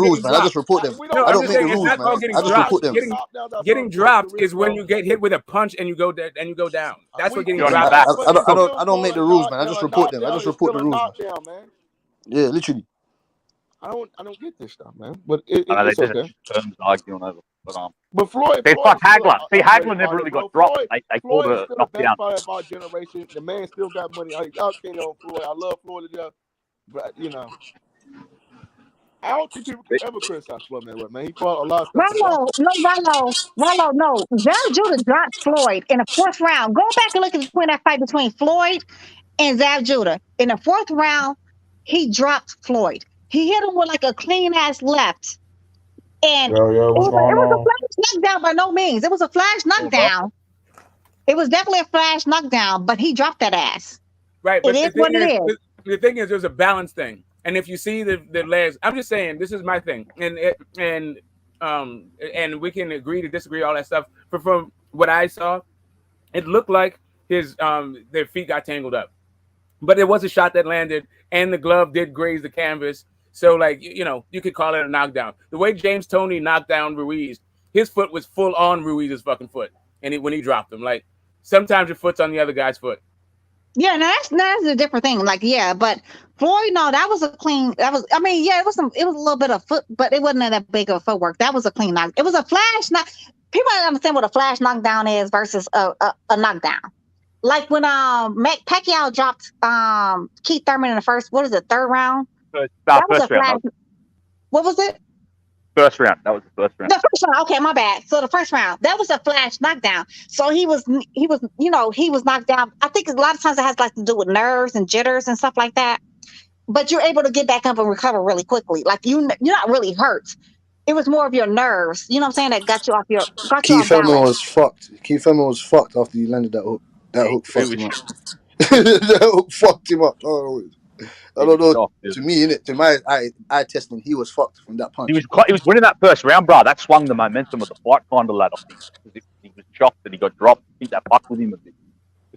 rules, man. I just report them. No, I I'm don't just make the saying it's rules, not man. called getting I just dropped. report them. Getting dropped is when you get hit with a punch and you go down. That's what getting dropped. I don't make the rules, man. I just report them. I just report the rules, man. Yeah, literally. I don't get this stuff, man. But I know it's they just okay. terms arguing over, But Floyd, it's like Hagler. See, still Hagler never really got dropped. They called Floyd is a still the best knockdown. fighter of our generation. The man still got money. Y'all can't on Floyd. I love Floyd to death, but I don't think people can ever criticize Floyd Mayweather, man. He fought a lot of stuff. Rollo, no. Zab Judah dropped Floyd in the fourth round. Go back and look at that fight between Floyd and Zab Judah. In the fourth round, he dropped Floyd. He hit him with like a clean ass left. And Yo, what's going it was a on? flash knockdown by no means. It was a flash knockdown. It was definitely a flash knockdown, but he dropped that ass. Right, but it is what it is. The thing is, there's a balance thing, and if you see the legs, I'm just saying this is my thing, and we can agree to disagree, all that stuff. But from what I saw, it looked like their feet got tangled up, but there was a shot that landed, and the glove did graze the canvas. So, like, you could call it a knockdown. The way James Toney knocked down Ruiz, his foot was full on Ruiz's fucking foot, and when he dropped him, like, sometimes your foot's on the other guy's foot. Yeah, now that's a different thing. Like, yeah, but Floyd, no, that was a clean. That was, I mean, yeah, it was a little bit of foot, but it wasn't that big of footwork. That was a clean knock. It was a flash knock. People don't understand what a flash knockdown is versus a knockdown. Like when Pacquiao dropped Keith Thurman in the third round. That was a flash. What was it? First round. That was the first round. The first round. Okay, my bad. So the first round, that was a flash knockdown. So he was knocked down. I think a lot of times it has like to do with nerves and jitters and stuff like that. But you're able to get back up and recover really quickly. Like you're not really hurt. It was more of your nerves. You know what I'm saying? That got you off Keith Thurman balance. was fucked. Keith Thurman was fucked after he landed that hook. That hook fucked him up. That hook fucked him up. Oh, I don't know. To me, innit? To my eye testing, he was fucked from that punch. He was winning that first round, bro. That swung the momentum of the fight kind of lad, I think. Because he was shocked that he got dropped. I think that fucked with him a bit.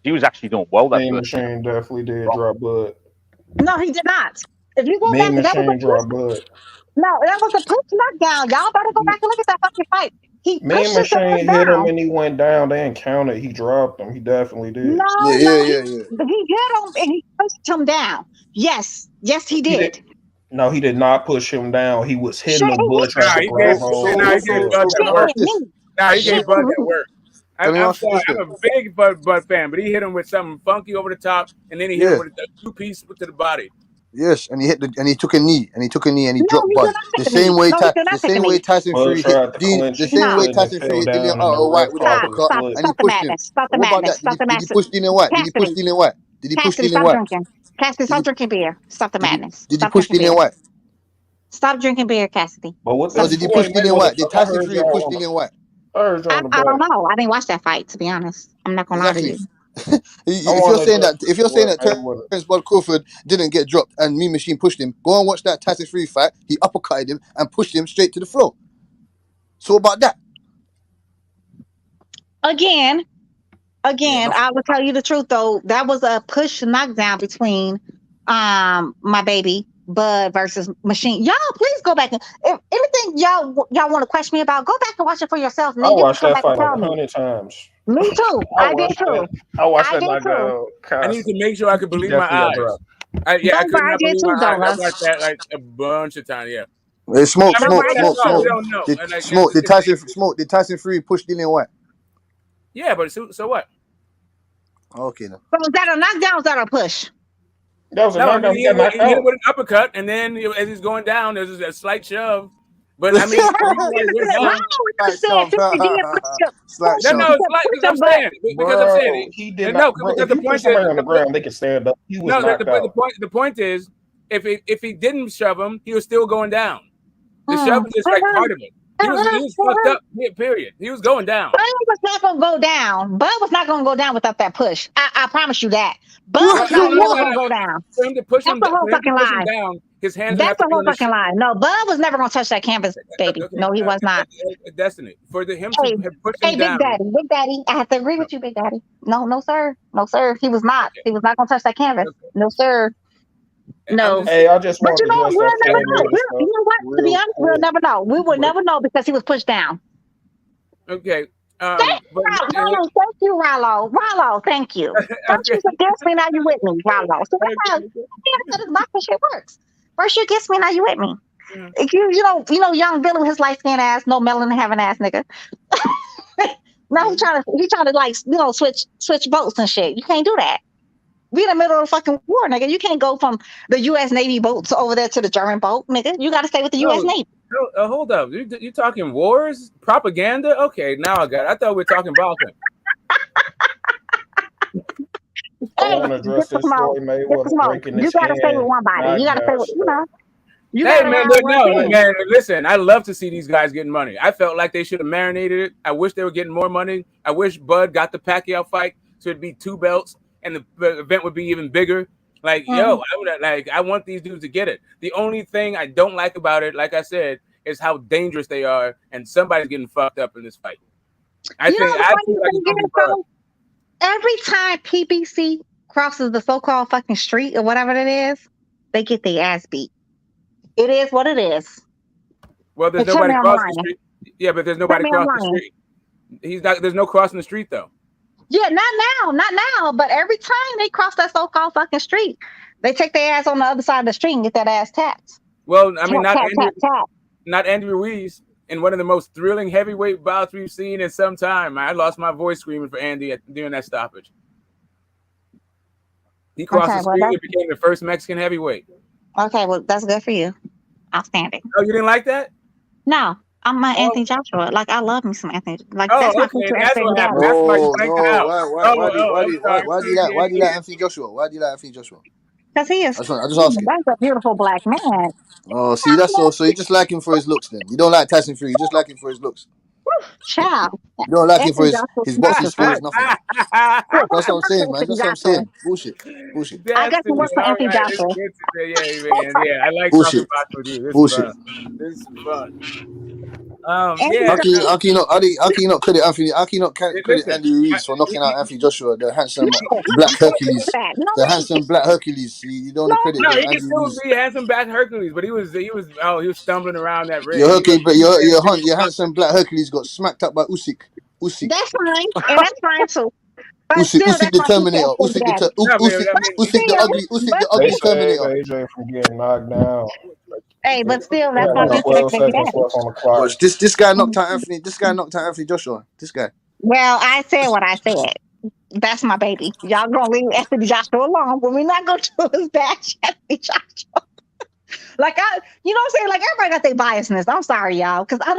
He was actually doing well that Mean first Machine definitely did drop blood. No, he did not. If you go Mean back, Machine dropped blood. No, that was a push knockdown. Y'all better go back and look at that fucking fight. He Mean Machine hit him and he went down. They encountered. He dropped him. He definitely did. No, he hit him and he pushed him down. Yes, he did. No, he did not push him down. He was hitting him. Bud tried to grab hold. He gave Bud that work. I'm sorry, I'm a big Bud fan, but he hit him with something funky over the top, and then he hit him with a two-piece to the body. Yes, and he took a knee, and he dropped Bud. The same way Tyson Fury hit Dean. The same way Tyson Fury hit Dillian White with an uppercut, and he pushed him. What about that? Did he push Dillian White? Did he push Dillian White? Did he push Dillian White? Cassidy, stop drinking beer. Stop the madness. Did he push Dillian White? Stop drinking beer, Cassidy. Did he push Dillian White? Did Tyson Fury push Dillian White? I don't know. I didn't watch that fight, to be honest. I'm not gonna lie to you. If you're saying that Terence Crawford didn't get dropped and Mean Machine pushed him, go and watch that Tyson Fury fight. He uppercutted him and pushed him straight to the floor. So about that. Again, I will tell you the truth though. That was a push knockdown between my baby Bud versus Machine. Y'all, please go back and if anything y'all want to question me about, go back and watch it for yourself. I watched that fight like 100 times. Me too. I did too. I watched that like I need to make sure I could believe my eyes. I could not believe my eyes. I watched that like a bunch of times. Yeah. Hey, smoke. Did Tyson Fury push Dillian White? Yeah, but so what? Okay, then. So was that a knockdown or was that a push? That was a knockdown. He hit him with an uppercut, and then as he's going down, there's a slight shove. But I mean, he did not. Because the point is, on the ground, they can stand up. He was knocked out. The point is, if he didn't shove him, he was still going down. The shove is just like part of it. He was fucked up. Period. He was going down. Bud was not going to go down. Bud was not going to go down without that push. I promise you that. Bud was not going to go down. For him to push him, that's the whole fucking lie. Down, his hands. That's the whole fucking lie. No, Bud was never going to touch that canvas, baby. Okay, no, he was not. Destiny for him to have pushed him down. Big Daddy. I have to agree with you, Big Daddy. No, sir. He was not. He was not going to touch that canvas. No, sir. No. Hey, I just want to we'll never know. You know what? To be honest, we'll never know. We will never know because he was pushed down. Okay. Thank you, Rollo. Rollo, thank you. Don't you suggest me, now you with me, Rollo. So that's how this shit works. First you against me, now you with me. You know, young Billy with his light skinned ass, no melanin having ass nigga. Now he trying to like, switch boats and shit. You can't do that. We in the middle of a fucking war, nigga. You can't go from the U.S. Navy boats over there to the German boat, nigga. You got to stay with the U.S. Navy. Hold up. You talking wars? Propaganda? Okay, now I got it. I thought we were talking boxing. I want to address this Floyd Mayweather breaking his You got to stay with one body. You got to stay with, man, listen, I love to see these guys getting money. I felt like they should have marinated it. I wish they were getting more money. I wish Bud got the Pacquiao fight so it'd be 2 belts. And the event would be even bigger. Like, I want these dudes to get it. The only thing I don't like about it, like I said, is how dangerous they are, and somebody's getting fucked up in this fight. Every time PBC crosses the so-called fucking street or whatever it is, they get their ass beat. It is what it is. Well, there's nobody crossing the street. Yeah, but there's nobody crossing the street. There's no crossing the street though. Yeah, not now. But every time they cross that so-called fucking street, they take their ass on the other side of the street and get that ass tapped. Well, I mean, Tap. not Andy Ruiz in one of the most thrilling heavyweight bouts we've seen in some time. I lost my voice screaming for Andy during that stoppage. He crossed the street and became the first Mexican heavyweight. Okay, well, that's good for you. Outstanding. Oh, you didn't like that? No, I'm my Anthony Joshua. Like, I love me some Anthony. Like, oh, that's my okay. future That's what happened. No, That's why you no. out. Why do you like Anthony Joshua? Why do you like Anthony Joshua? Because he is. I just asking. That's a beautiful black man. Oh, see, that's all. So you just like him for his looks, then? You don't like Tyson Fury. You just like him for his looks. Child. You don't like him for his boxing skills, nothing. That's what I'm saying, man. That's what I'm saying. Bullshit. I got to work for Anthony Joshua. Yeah, I like bullshit. talking about you. Bullshit. This is fun. How can you not credit Anthony? How can you not credit Andy Ruiz for knocking out Anthony Joshua, the handsome black Hercules? The handsome black Hercules. You don't want to credit he Andy can still Ruiz. be handsome black Hercules, but he was stumbling around that ring. Your handsome black Hercules got smacked up by Usyk. That's fine, and that's fine too. But Usyk the Terminator. Usyk the ugly They Terminator. AJ from getting knocked down. Hey, but still, that's my future 12 seconds left on the clock. Watch, this guy knocked out Anthony. This guy knocked out Anthony Joshua. This guy. Well, I said what I said. That's my baby. Y'all gonna leave Anthony Joshua alone, but we're not gonna do his bad Anthony Joshua. Like you know what I'm saying? Like everybody got their biasness. I'm sorry, y'all, because I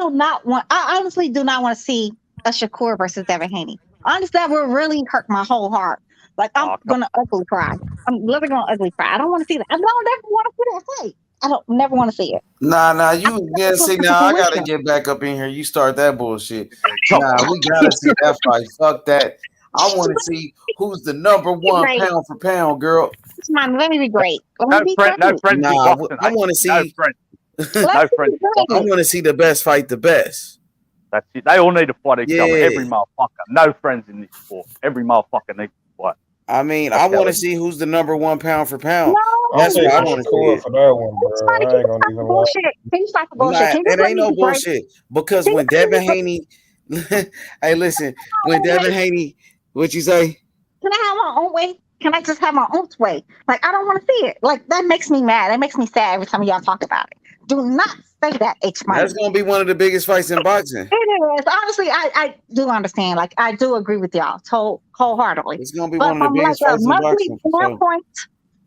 honestly do not want to see a Shakur versus Devin Haney. Honestly, that would really hurt my whole heart. Like I'm gonna ugly cry. I'm literally gonna ugly cry. I don't want to see that. I don't never want to see that fight. I don't never want to see it. Nah, see now I gotta get back up in here. You start that bullshit. Nah, we gotta see that fight. Fuck that. I want to see who's the number one pound for pound, girl. Let me be great. No friends. Nah, I want to see. No friends. No friends. I want to see the best fight the best. That's it. They all need to fight each other. Every motherfucker. No friends in this sport. Every motherfucker needs to fight. I mean, I want to see who's the number one pound for pound. That's what I want to see. For that one, bro. I ain't gonna even lie. Can you stop the bullshit? It ain't no bullshit. Because when Devin Haney, hey, listen, when Devin Haney, what you say? Can I have my own way? Can I just have my own way? Like, I don't want to see it. Like, that makes me mad. That makes me sad every time y'all talk about it. Do not say that, H-Money. That's going to be one of the biggest fights in boxing. It is. Honestly, I do understand. Like, I do agree with y'all wholeheartedly. It's going to be one of the biggest fights in boxing.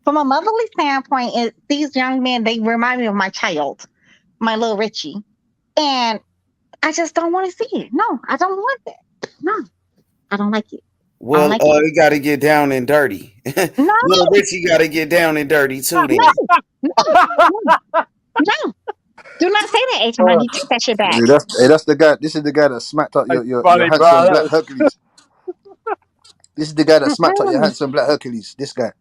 From a motherly standpoint, these young men, they remind me of my child, my little Richie. And I just don't want to see it. No, I don't want that. No, I don't like it. Well, you got to get down and dirty. No. Little Richie got to get down and dirty too. No. Do not say that, H-Money. You take that shit back. Dude, that's the guy. This is the guy that smacked up your handsome black Hercules. This is the guy that smacked up your handsome black Hercules. This guy.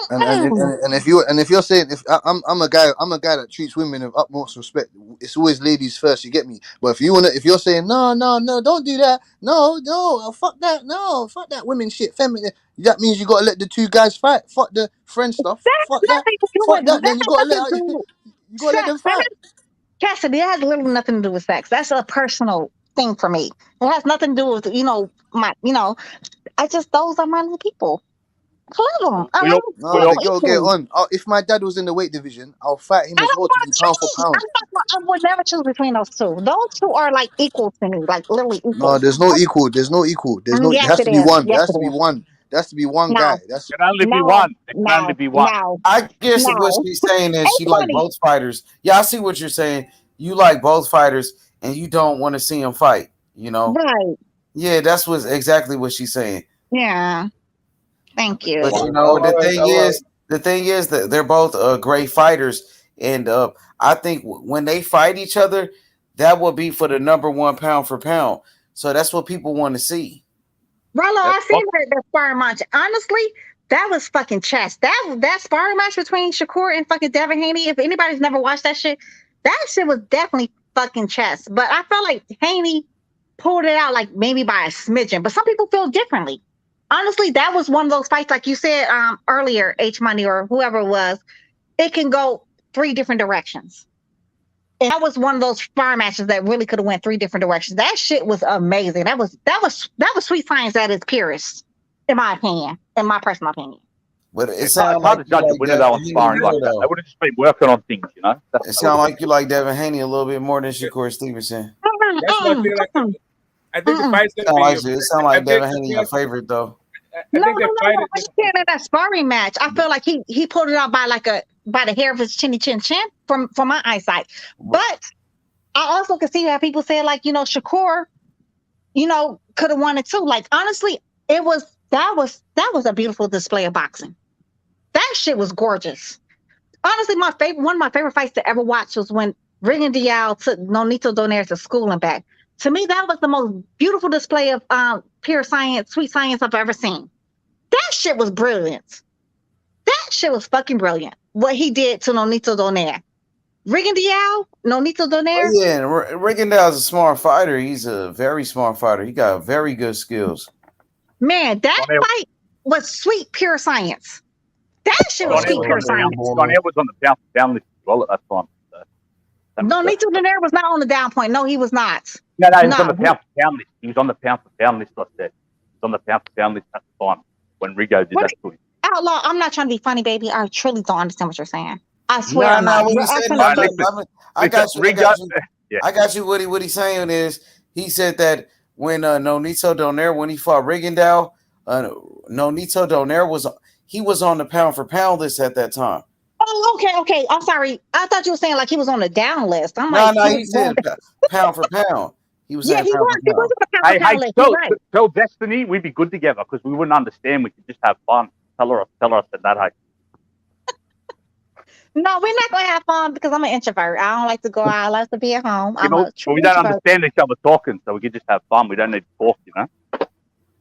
And if you're saying I'm a guy that treats women with utmost respect. It's always ladies first. You get me? But if you're saying no, don't do that. No, fuck that. No, fuck that women shit. Feminine. That means you gotta let the two guys fight. Fuck the friend stuff. Fuck that. Then you gotta let them fight. Cassidy, that has literally nothing to do with sex. That's a personal thing for me. It has nothing to do with those are my little people. Get on. If my dad was in the weight division, I'll fight him as well to be pound for pound. I would never choose between those two. Those two are like equal to me, like literally equal. No, there's no equal. There has to be one. There has to be one. There has to be one guy. There can only be one. There can only be one. I guess what she's saying is she like both fighters. Yeah, I see what you're saying. You like both fighters, and you don't want to see them fight. You know, right? Yeah, that's exactly what she's saying. Yeah. Thank you. But the thing is that they're both great fighters, and I think when they fight each other, that will be for the number one pound for pound. So that's what people want to see. Rollo, I seen that sparring match. Honestly, that was fucking chess. That sparring match between Shakur and fucking Devin Haney. If anybody's never watched that shit was definitely fucking chess. But I felt like Haney pulled it out like maybe by a smidgen. But some people feel differently. Honestly, that was one of those fights, like you said earlier, H-Money or whoever it was. It can go 3 different directions. And that was one of those fire matches that really could have went 3 different directions. That shit was amazing. That was sweet science at its purest, in my opinion, in my personal opinion. But it It's sounds hard like to you judge a like winner though Devin on Haney sparring like more that. They though. would have just been working on things, you know. It sounds like you like Devin Haney a little bit more than Shakur Stevenson. That's what I feel like. I think the fight's gonna be. It sounds like Devin Haney your favorite though. No. I understand in that sparring match. I feel like he pulled it out by the hair of his chinny chin from my eyesight. But I also can see how people say like, Shakur, could have won it too. Like honestly, that was a beautiful display of boxing. That shit was gorgeous. Honestly, one of my favorite fights to ever watch was when Rigan Dial took Nonito Donaire to school and back. To me, that was the most beautiful display of pure science, sweet science I've ever seen. That shit was brilliant. That shit was fucking brilliant. What he did to Nonito Donaire. Rigan Dial, Nonito Donaire. Oh, yeah, Rigan Dial is a smart fighter. He's a very smart fighter. He got very good skills. Man, that fight was sweet pure science. That shit was sweet pure science. Donaire was on the down list as well at that time. Nonito Donaire was not on the down point. No, he was not. No, he was on the pound for pound list. He was on the pound for pound list, I said. He was on the pound for pound list at the time when Rigo did that to him. Outlaw, I'm not trying to be funny, baby. I truly don't understand what you're saying. I swear I'm not. I got you. What he's saying is, he said that when Nonito Donaire, when he fought Rigondeaux, Nonito Donaire was on the pound for pound list at that time. Oh, okay. I'm sorry. I thought you were saying like he was on the down list. I'm he said pound for pound. He was. Yeah, he was on the pound for pound list. Tell Destiny we'd be good together because we wouldn't understand. We could just have fun. Tell her I said that. Hey. No, we're not gonna have fun because I'm an introvert. I don't like to go out. I like to be at home. We don't understand each other talking, so we could just have fun. We don't need to talk, you know.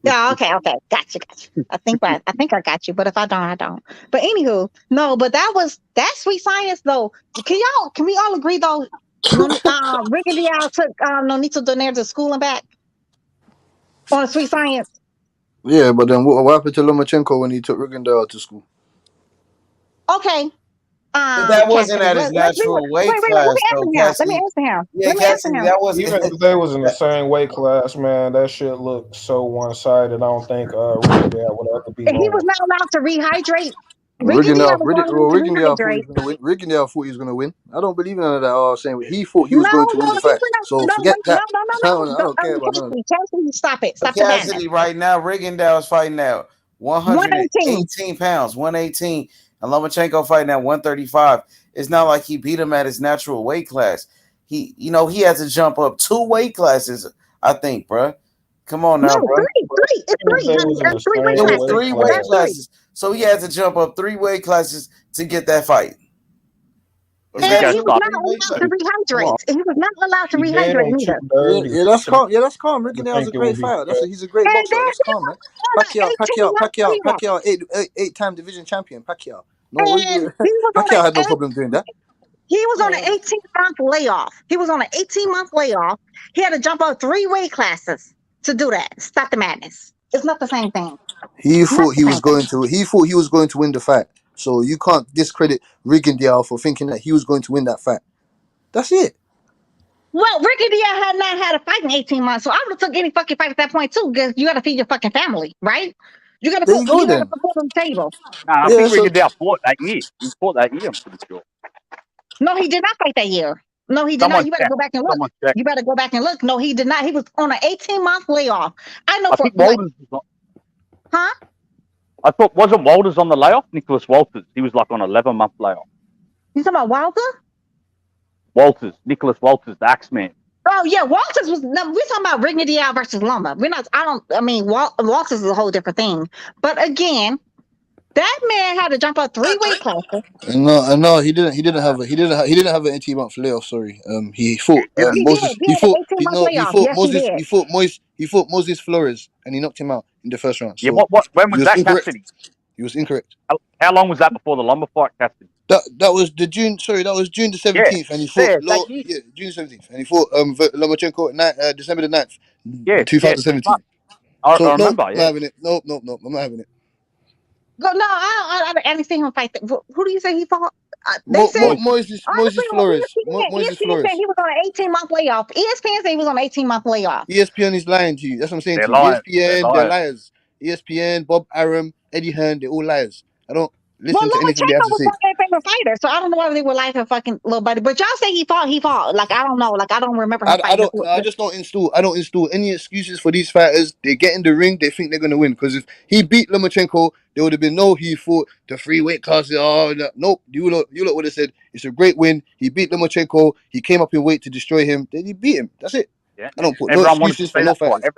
Yeah, okay. Got you. I think I got you, but if I don't, I don't. But anywho, no, but that's sweet science though. Can we all agree though? Ricky Dial took Nonito Donaire to school and back on a sweet science. Yeah, but then what happened to Lomachenko when he took Rigondeaux to school? Okay. That wasn't at his natural weight class. Let me answer him. That wasn't. Even if they was in the same weight class, man, that shit looked so one-sided. I don't think Rigondeaux would have to be. And he was not allowed to rehydrate. Rigondeaux thought he was going to win. I don't believe in none of that. I was saying he thought he was going to win the fight. So forget that. I don't care about none of that. Stop it. Cassidy, right now, Rigondeaux is fighting at 118 pounds, 118. And Lomachenko fighting at 135. It's not like he beat him at his natural weight class. He had to jump up 2 weight classes, I think, bro. Come on now, bro. It was 3 weight classes. So he had to jump up 3 weight classes to get that fight. And he was not allowed to rehydrate. He was not allowed to rehydrate either. Yeah, that's calm. Yeah, that's calm. Rigondeaux's a great fighter. He's a great boxer. That's calm, man. Pacquiao, 8-time division champion. Pacquiao. Pacquiao had no problem doing that. He was on an 18-month layoff. He had to jump up 3 weight classes to do that. Stop the madness. It's not the same thing. He thought he was going to win the fight. So you can't discredit Rigondeaux for thinking that he was going to win that fight. That's it. Well, Rigondeaux had not had a fight in 18 months, so I would have took any fucking fight at that point too, because you got to feed your fucking family, right? You got to put food on the table. I think Rigondeaux fought that year. He fought that year, I'm pretty sure. No, he did not fight that year. No, he did not. You better go back and look. No, he did not. He was on an 18-month layoff. I think Walters was on. Huh? I thought, wasn't Walters on the layoff? Nicholas Walters. He was like on an 11-month layoff. You talking about Walters? Nicholas Walters, the Axeman. Oh yeah, Walters was. No, we're talking about Rigondeaux versus Loma. We're not. Walters is a whole different thing. But again, that man had to jump up 3 weight classes. No, he didn't have an 18-month layoff. Sorry, he fought Moses. He fought Moses Flores, and he knocked him out in the first round. So yeah, when was that, Cassidy? He was incorrect. How long was that before the Loma fight, Cassidy? That was June the 17th, and he fought June 17th, and he fought Lomachenko December the 9th, 2017. I remember. I'm not having it. I'm not having it. No, I didn't see him fight. Who do you say he fought? They said Moises honestly on Flores. ESPN, Moises ESPN said Flores. he was on an 18-month layoff. ESPN said he was on an 18-month layoff. ESPN is lying to you. That's what I'm saying They're to you. lying. They're ESPN, they're lying. liars. ESPN, Bob Arum, Eddie Hearn, they're all liars. I don't Well, listen to anything they have Lomachenko to was say. one of their favorite fighters, so I don't know whether they were like a fucking little buddy. But y'all say he fought. He fought. Like I don't know. Like I don't remember him I fighting. don't. No, I just don't install. I don't install any excuses for these fighters. They get in the ring, they think they're gonna win. Because if he beat Lomachenko, there would have been no he fought the free weight classes. Oh no, nope. You lot would have said it's a great win. He beat Lomachenko. He came up in weight to destroy him. Then he beat him. That's it. Yeah. I don't put no Everyone wanted to excuses see for no that fight. fighters.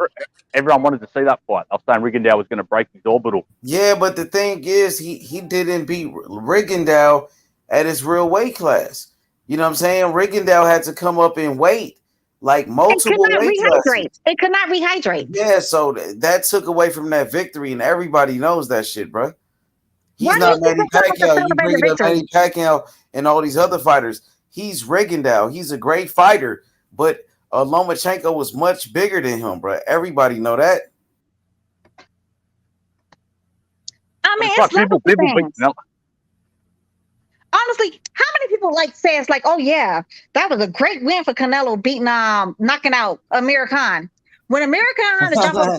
Everyone wanted to see that fight. I was saying Rigondeaux was going to break his orbital. Yeah, but the thing is, he didn't beat Rigondeaux at his real weight class. You know what I'm saying? Rigondeaux had to come up in weight, like multiple weight classes. It could not rehydrate. Yeah, so that took away from that victory, and everybody knows that shit, bro. He's not Manny Pacquiao. You bringing up Manny Pacquiao and all these other fighters. He's Rigondeaux. He's a great fighter, but Lomachenko was much bigger than him, bro. Everybody know that. I mean, it's not honestly, how many people like says like, oh yeah, that was a great win for Canelo beating knocking out Amir Khan. When Amir Khan had to jump up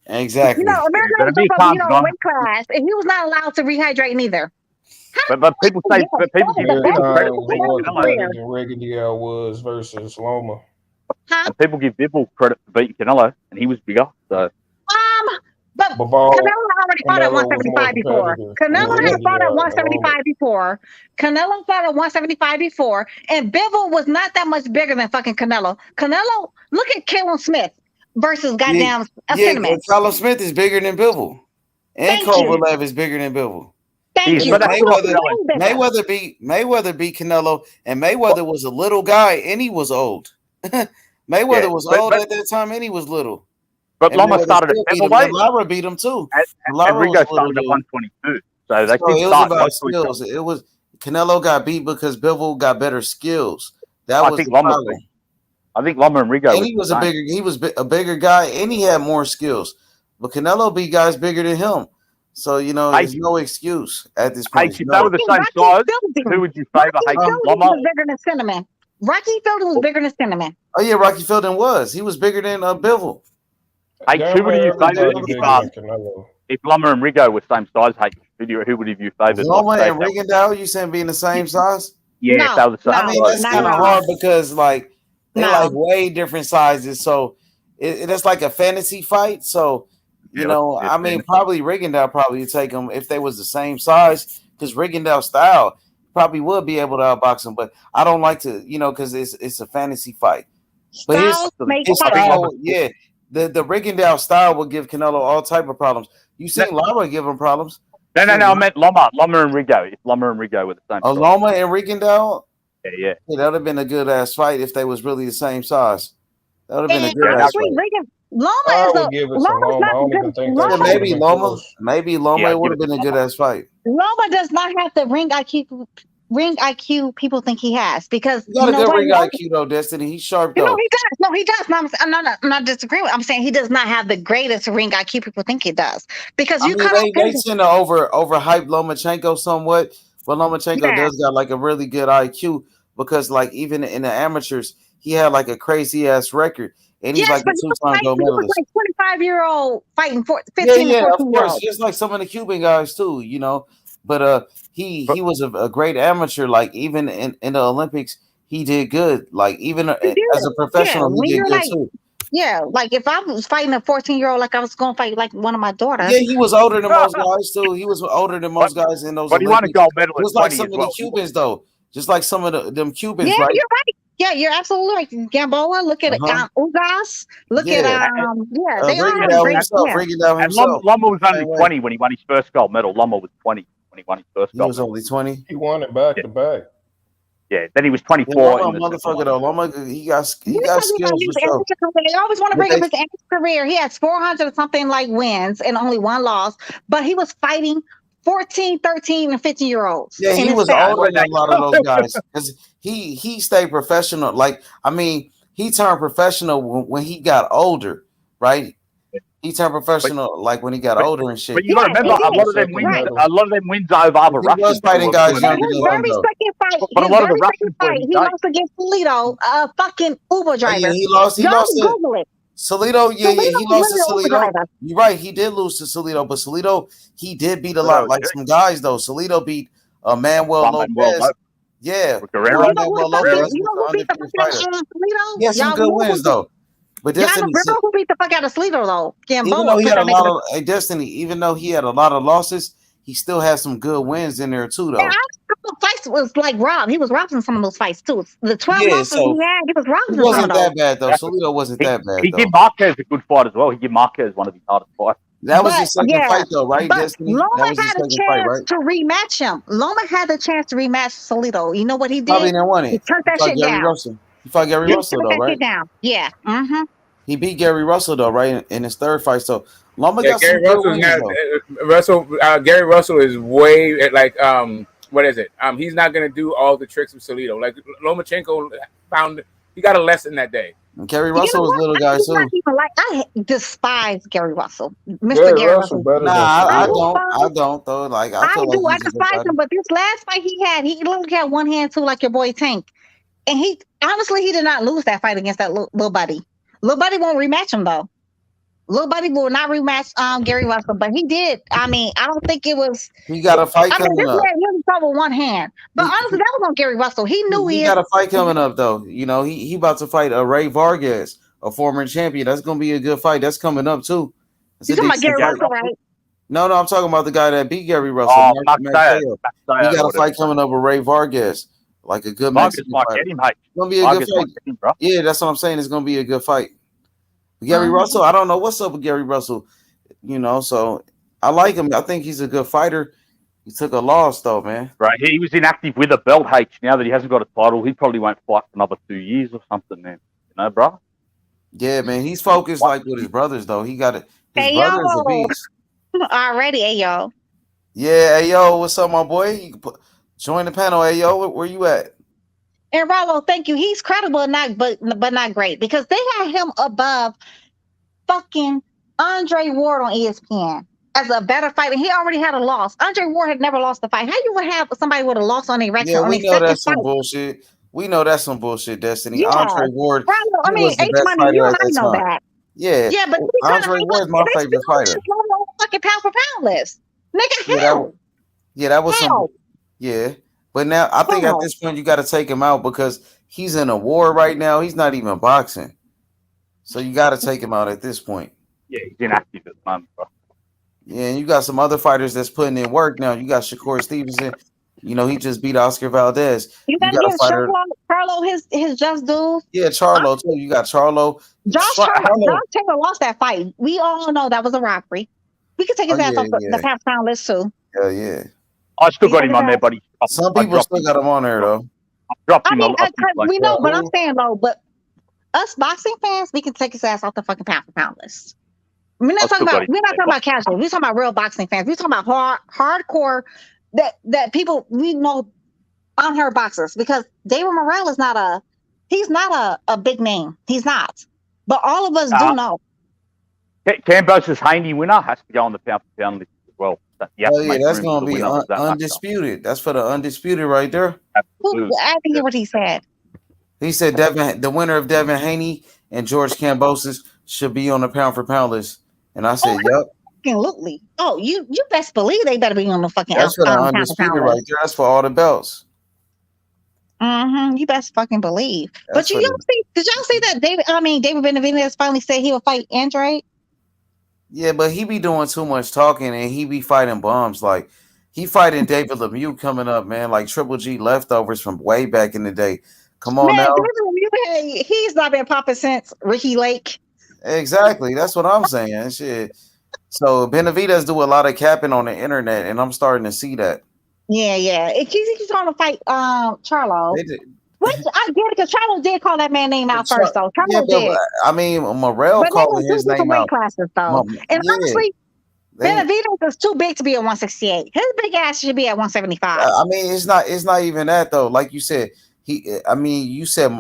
exactly. You know, Amir Khan jumped up, weight class, and he was not allowed to rehydrate neither. But people say people give credit Rigondeaux was versus Loma. Huh? And people give Bivol credit for beating Canelo, and he was bigger. So but Canelo already fought at 175 before. Canelo had fought at 175 before. Canelo fought at 175 before, and Bivol was not that much bigger than fucking Canelo. Canelo, look at Callum Smith versus goddamn Cinnamon. Callum Smith is bigger than Bivol, and Kovalev is bigger than Bivol. Thank you. Mayweather beat Canelo, and Mayweather was a little guy, and he was old. Mayweather was old at that time, and he was little. But Loma started at featherweight. Lara beat him too. And Rigo started at 122. So they could it was start about skills. It was Canelo got beat because Bivol got better skills. That was the problem. I think Loma and Rigo. And he was a bigger guy, and he had more skills. But Canelo beat guys bigger than him. So there's no excuse at this point. Hey, if they were the same size, who would you favor? Loma was bigger than Cinnamon. Rocky Fielding was bigger than Cinnamon. Oh yeah, Rocky Fielding was. He was bigger than Bivol. Hey, who would you favor if Loma and Rigo were same size? Hey, who would you favor? Loma and Rigondeaux, you saying being the same size? Yeah, they were the same. I mean, that's kind of hard because like they're like way different sizes. So it's like a fantasy fight. So I mean, probably Rigondeaux probably would take them if they was the same size because Rigondeaux style probably would be able to outbox him. But I don't like to, because it's a fantasy fight. But his style, yeah. The Rigondeaux style will give Canelo all type of problems. You seen Loma give him problems. No, I meant Loma and Rigo. If Loma and Rigo were the same. Loma and Rigondeaux? Yeah. That would have been a good ass fight if they was really the same size. That would have been a good ass fight. Maybe Loma would have been a good ass fight. Loma does not have the ring IQ people think he has because he got a good ring IQ though, Destiny. He's sharp though. No, he does. No, he does. No, I'm not disagreeing with. I'm saying he does not have the greatest ring IQ people think he does because they tend to overhype Lomachenko somewhat, but Lomachenko does got like a really good IQ because like even in the amateurs he had like a crazy ass record. And he's like a two-time gold medalist. He was like 25-year-old fighting 15 of course. Just like some of the Cuban guys too, But he was a great amateur. Like even in the Olympics, he did good. Like even as a professional, he did good too. Yeah, like if I was fighting a 14-year-old, like I was going to fight like one of my daughters. Yeah, he was older than most guys too. He was older than most guys in those. But he won a gold medal. Just like some of the Cubans, though. Just like some of them Cubans, right? You're right. Yeah, you're absolutely right. Gamboa, look at Ugas. Look at they are Rigondeaux himself. Loma was only 20 when he won his first gold medal. Loma was 20 when he won his first gold. He was only 20. He won it back to back. Yeah, then he was 24. Motherfucker though, Loma, he got skills for sure. They always want to bring up his amateur career. He has 400 something like wins and only one loss, but he was fighting 14, 13, and 15-year-olds. Yeah, he was older than a lot of those guys because he stayed professional. Like, I mean, he turned professional when he got older, right? He turned professional like when he got older and shit. But you got to remember, a lot of them wins over other He was Russians. fighting guys younger his than him, very though. second fight, But a lot of the second Russians were fight, his he days. lost against Toledo, a fucking Uber driver. Yeah, he lost. Y'all To Google it. Salido. Yeah, he lost to really Salido. You're right. He did lose to Salido, but Salido, he did beat a lot, like some guys though. Salido beat Manuel Lopez. Yeah, You know who beat the fuck out of Salido? He had some good wins though. But Destiny, remember who beat the fuck out of Salido though? Even though he had a lot of Destiny, even though he had a lot of losses, he still had some good wins in there too, though. Yeah, fights was like robbed. He was robbed in some of those fights too. The 12 losses he had, he was robbed. He wasn't that bad though. Salido wasn't that bad. He gave Marquez a good fight as well. He gave Marquez one of his hardest fights. That was his second fight though, right? But Destiny. Loma That was his had a second chance fight, right? to rematch him. Loma had the chance to rematch Salido. You know what he did? Probably didn't want it. He turned that shit down. He fought Gary Russell though, right? Yeah. Mm-hmm. He beat Gary Russell though, right, in his third fight. So Loma got Gary some Russell's good wins, Gary Russell is way like what is it? He's not gonna do all the tricks of Salido. Like Lomachenko found he got a lesson that day. Gary Russell was little guy too. I despise Gary Russell, Mr. Gary Russell. I don't though. Like I feel I despise him. But this last fight he literally had one hand too, like your boy Tank, and he did not lose that fight against that little buddy. Little buddy won't rematch him though. Little buddy will not rematch Gary Russell, but he did. I mean, I don't think it was. He got a fight coming this up. man really fought with one hand, but honestly, that was on Gary Russell. He knew he got a fight coming up though. You know, he about to fight Ray Vargas, a former champion. That's gonna be a good fight. That's coming up too. You talking about Gary Russell, right? No, I'm talking about the guy that beat Gary Russell. He got a fight coming up with Ray Vargas, like a good Mexican fight. It's gonna be a good fight. Yeah, that's what I'm saying. It's gonna be a good fight. Gary Russell, I don't know what's up with Gary Russell, you know. So I like him. I think he's a good fighter. He took a loss though, man. Right, he was inactive with a belt. H. Now that he hasn't got a title, he probably won't fight for another 2 years or something, man. You know, bro. Yeah, man. He's focused like with his brothers though. He got it. His brother's a beast. Already, Ayo. Yeah, Ayo, what's up, my boy? You can join the panel, Ayo. Where you at? And Rollo, thank you. He's credible, but not great because they had him above fucking Andre Ward on ESPN as a better fighter. He already had a loss. Andre Ward had never lost a fight. How you would have somebody with a loss on their record? Yeah, we know that's some bullshit. We know that's some bullshit, Destiny. Yeah. Andre Ward. Rollo, I mean, H-Money, you and I know that. Yeah. Yeah, but Andre Ward's my favorite fighter. Fucking pound for pound list. Nigga, hell. That was some. Yeah. But now I think at this point you got to take him out because he's in a war right now. He's not even boxing. So you got to take him out at this point. Yeah, he's inactive at the moment, bro. Yeah, and you got some other fighters that's putting in work now. You got Shakur Stevenson. You know, he just beat Oscar Valdez. You got to give Charlo his just dues. Yeah, Charlo too. You got Charlo. Josh Taylor lost that fight. We all know that was a robbery. We could take his ass off the pound list too. Hell yeah. I still got him on there, buddy. Some people still got him on there though. I mean, we know, but I'm saying though, but us boxing fans, we can take his ass off the fucking pound for pound list. We're not talking about casual. We're talking about real boxing fans. We're talking about hardcore that people we know unheard boxers because David Morrell is not a big name. He's not. But all of us do know. Kambosos Haney winner has to go on the pound for pound list as well. That's going to be undisputed. That's for the undisputed right there. I didn't hear what he said. He said the winner of Devin Haney and George Kambosos should be on the pound for pound list. And I said, yep. Absolutely. Oh, you best believe they better be on the fucking That's for the undisputed right there. That's for all the belts. Mm-hmm. You best fucking believe. But did y'all see that David Benavidez finally said he would fight Andre? Yeah, but he be doing too much talking and he be fighting bums. Like he fighting David Lemieux coming up, man. Like Triple G leftovers from way back in the day. Come on now. David Lemieux, he's not been popping since Ricky Lake. Exactly. That's what I'm saying. Shit. So Benavidez do a lot of capping on the internet, and I'm starting to see that. Yeah. He's trying to fight Charlo. Which I get it because Charlo did call that man name out first, though. Charlo did. I mean, Morrell calling his name out. Classes, though. Honestly, Benavidez is too big to be at 168. His big ass should be at 175. I mean, it's not even that though. Like you said, you said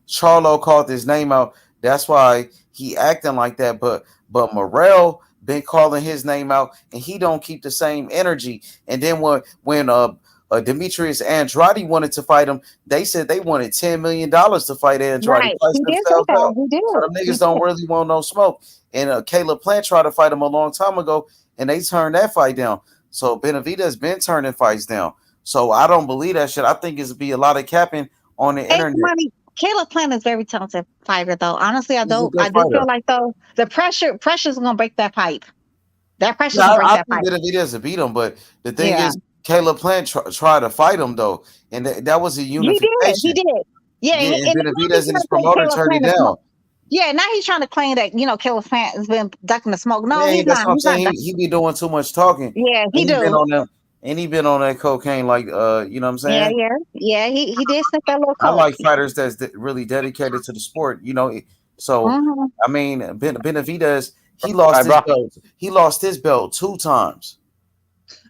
Charlo called his name out. That's why he acting like that. But Morrell been calling his name out, and he don't keep the same energy. And then when Demetrius Andrade wanted to fight him, they said they wanted $10 million to fight Andrade. Right. He did say that. He did. So them niggas don't really want no smoke. And Caleb Plant tried to fight him a long time ago, and they turned that fight down. So Benavidez been turning fights down. So I don't believe that shit. I think it's be a lot of capping on the internet. Caleb Plant is very talented fighter, though. Honestly, I do feel like though the pressure's gonna break that pipe. That pressure's gonna break that pipe. Benavidez to beat him, but the thing is, Caleb Plant tried to fight him though, and that was a unification. He did. Yeah, and Benavidez and his promoter turned it down. Yeah, now he's trying to claim that Caleb Plant has been ducking the smoke. No, he's that's not. What I'm saying. He be doing too much talking. Yeah, he do. He been on that cocaine, like you know what I'm saying? Yeah. He did sniff that little coke. I like fighters that's really dedicated to the sport, So I mean, Benavidez, he lost his belt 2 times.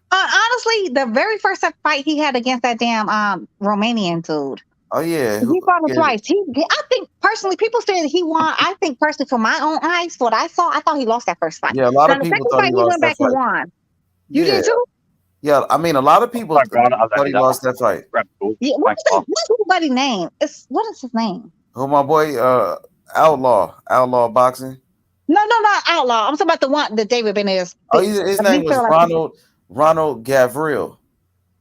Honestly, the very first fight he had against that damn Romanian dude. Oh yeah, he fought him twice. I think personally, people say that he won. I think personally, from my own eyes, what I saw, I thought he lost that first fight. Yeah, a lot of people thought he lost that fight. He won. You did too? Yeah, I mean, a lot of people thought he lost that fight. Yeah, what's everybody's name? What is his name? Oh, my boy, Outlaw Boxing. No, not Outlaw. I'm talking about the one that David Benavidez. Oh, his name was Ronald Gavril.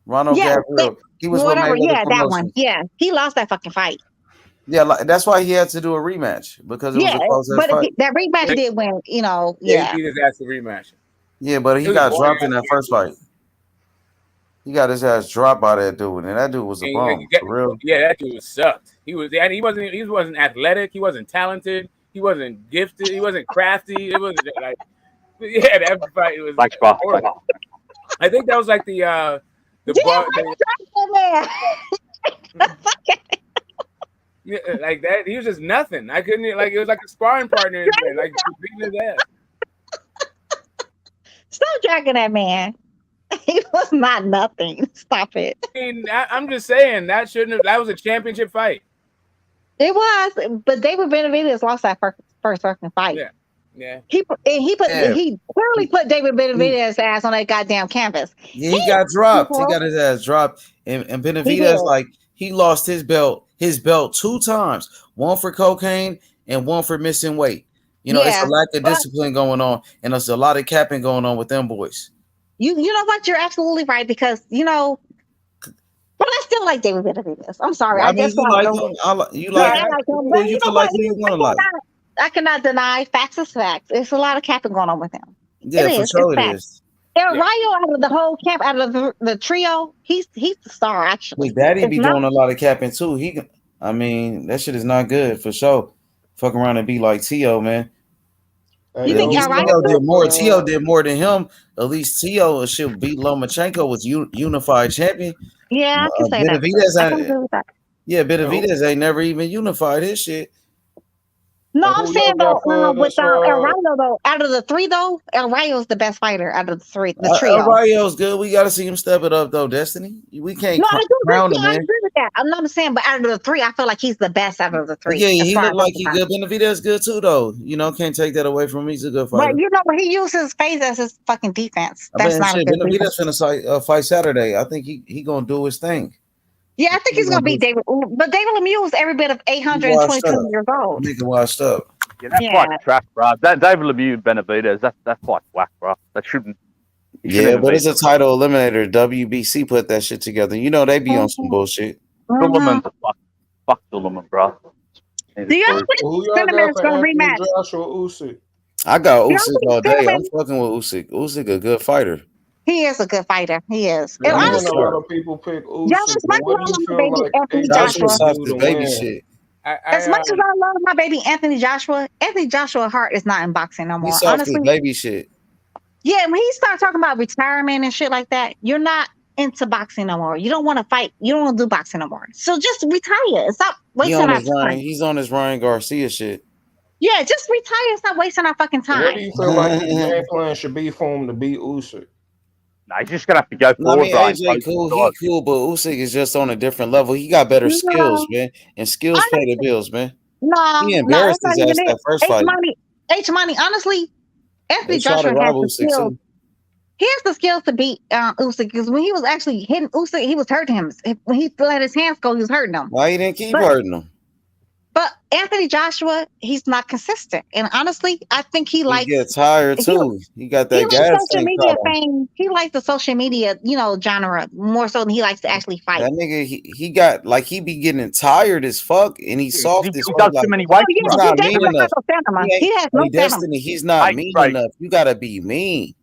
Gavril. He was whatever. Yeah, that one. Yeah, he lost that fucking fight. Yeah, that's why he had to do a rematch because it was a close fight. That rematch did win. He just asked the rematch. Yeah, but he got dropped in that first fight. He got his ass dropped by that dude, and that dude was a bum. For real. Yeah, that dude sucked. He wasn't athletic. He wasn't talented. He wasn't gifted. He wasn't crafty. It was like, that fight was horrible. I think that was like the yeah, like that. He was just nothing. I couldn't it was like a sparring partner, like beating his ass. Stop dragging that man. He was not nothing. Stop it. I mean, I'm just saying that that was a championship fight. It was, but David Benavidez lost that first fucking fight. Yeah. He clearly put David Benavidez's ass on that goddamn canvas. Yeah, he got dropped. He got his ass dropped. And Benavidez, he lost his belt 2 times. One for cocaine and one for missing weight. It's a lack of discipline going on, and there's a lot of capping going on with them boys. You know what? You're absolutely right because but I still like David Benavidez. I'm sorry. I mean, you like him. You like him. Well, you feel like who you want to like. I cannot deny facts is facts. It's a lot of capping going on with him. Yeah, for sure it is. Rayo out of the whole camp, out of the trio, he's the star actually. Daddy be doing a lot of capping too. I mean, that shit is not good for sure. Fuck around and be like T.O., man. You think T.O. did more? T.O. did more than him. At least T.O. should beat Lomachenko was unified champion. Yeah, I can say that. Benavidez ain't never even unified his shit. No, I'm saying though, with El Rayo though, out of the 3 though, El Rayo's the best fighter out of the 3. The trio. El Rayo's good. We got to see him step it up though, Destiny. We can't crown him, man. I agree with that. I'm not saying, but out of the 3, I feel like he's the best out of the 3. Yeah, he look like he's good. Benavidez good too though. Can't take that away from him. He's a good fighter. But he uses his face as his fucking defense. That's not a good Benavidez finna fight Saturday. I think he gonna do his thing. Yeah, I think he's gonna beat David. But David Lemieux is every bit of 822 years old. Nigga washed up. Yeah, that's quite trash, bro. That David Lemieux Benavidez, that's quite whack, bro. That shouldn't. Yeah, but it's a title eliminator. WBC put that shit together. They be on some bullshit. Suleiman's fuck Suleiman, bro. Do y'all think Cinnamons gonna rematch? Usyk? I got Usyk all day. I'm fucking with Usyk. Usyk a good fighter. He is a good fighter. He is. And honestly, a lot of people pick Usyk. As much as I love my baby Anthony Joshua Hart is not in boxing no more. He's honestly, baby shit. Yeah, when he started talking about retirement and shit like that, you're not into boxing no more. You don't want to fight. You don't want to do boxing no more. So just retire. Stop wasting our time. He's on his Ryan Garcia shit. Yeah, just retire. Stop wasting our fucking time. What do you feel like the game plan should be for him to beat Usyk? Nah, he's just gonna have to go forward. AJ cool, he cool, but Usyk is just on a different level. He got better skills, man, and skills pay the bills, man. No, He no, embarrassed that's not his even ass it. that first fight. H Money. Honestly, They Anthony tried to Joshua has rob the Usyk skills. too. He has the skills to beat Usyk because when he was actually hitting Usyk, he was hurting him. When he let his hands go, he was hurting him. Why he didn't keep But hurting him? but Anthony Joshua, he's not consistent, and honestly, I think he He likes gets tired he too. He got he that likes gas social tank media problem. fame. He likes the social media, genre more so than he likes to actually fight. That nigga, he got like he be getting tired as fuck, and he's soft as He fuck. does Like too many Oh weights, yeah, he's bro. he not mean definitely has enough. no stamina. He ain't He has no hey stamina. Destiny. He's not mean Right. enough. You gotta be mean.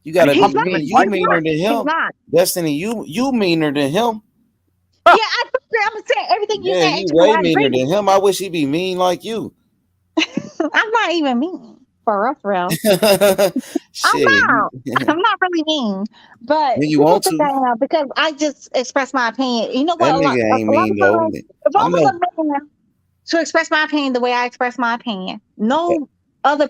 You And gotta he be He's pumps not. too mean. many You He's weights. meaner not. than He's him. not. Destiny, you meaner than him. Yeah, I'm saying everything you Yeah, saying. you H way I meaner agree. than him. I wish he be mean like you. I'm not even mean for real. I'm Shit. not. I'm not really mean, but When you people want think to. I am because I just express my opinion. You know That what? nigga ain't A lot mean of though. times, if I I was know. a man to express my opinion the way I express my opinion, no other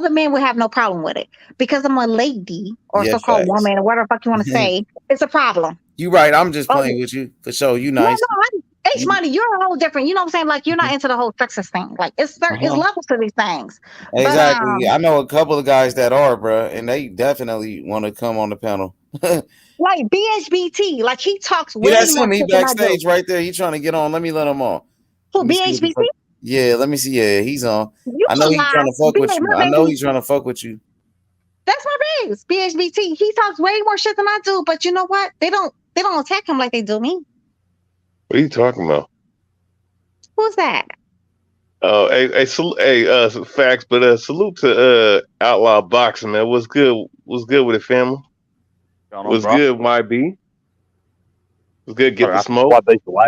men would have no problem with it because I'm a lady or Yeah, so-called facts. woman or whatever the fuck you want to say. It's a problem. You right. I'm just Oh, playing with you for sure. You no, nice. H You Money, you're a whole different. You know what I'm saying? Like you're not into the whole sexist thing. Like it's uh-huh. levels to these things. But Exactly. I know a couple of guys that are, bro, and they definitely want to come on the panel. like BHBT, like he talks Yeah, way that's more him. He shit than I do. backstage right there. He trying to get on. Let me let him on. Who Let me see what the BHBT? fuck. Yeah, let me see. Yeah, he's on. You I know a he's lie. trying to fuck with you. My I know baby. he's trying to fuck with you. That's my base. BHBT. He talks way more shit than I do. But you know what? They don't attack him like they do me. What are you talking about? Who's that? Oh, facts, but salute to Outlaw Boxing, man. What's good? What's good with it, family? What's good, YB? What's good? Get the smoke.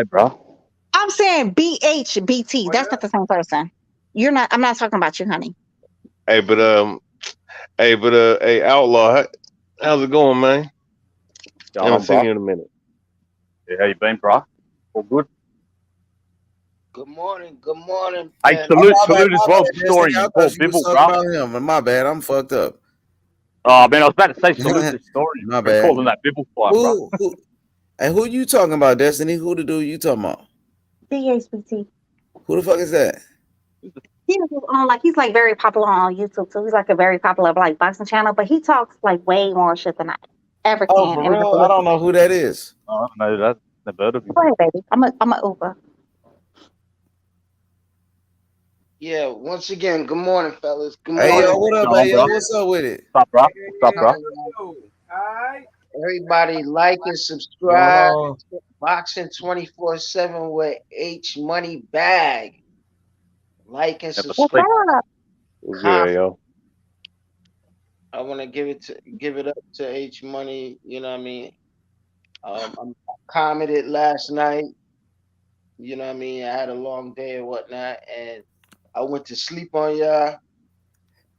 Bro. I'm saying BHBT. That's not the same person. You're not. I'm not talking about you, honey. Hey, Outlaw, how's it going, man? I haven't seen you in a minute. Yeah, how you been, bro? All good. Good morning. Good morning. Hey, Oh, salute as well for Destiny. story I you thought called you was Bibble, talking bro. about him. My bad. I'm fucked up. Oh, man, I was about to say salute the story My for bad. calling that Bibble fight, bro. Who you talking about, Destiny? Who the dude you talking about? BHBT. Who the fuck is that? He's on he's like very popular on YouTube too. He's like a very popular like boxing channel, but he talks like way more shit than I ever Oh, can. for And real? I don't know who that is. Oh, I don't know that. Never heard of you. Go ahead, baby. I'm a Uber. Yeah, once again, good morning, fellas. Good Hey, morning. yo, what up, hey, yo? What's up with it? What's up, bro? What's up, bro? Everybody like and subscribe to Boxing 24/7 with H Money Bag. Like and subscribe. What's good, yo? I want to give it up to H Money. You know what I mean? I commented last night. You know what I mean? I had a long day and whatnot, and I went to sleep on y'all.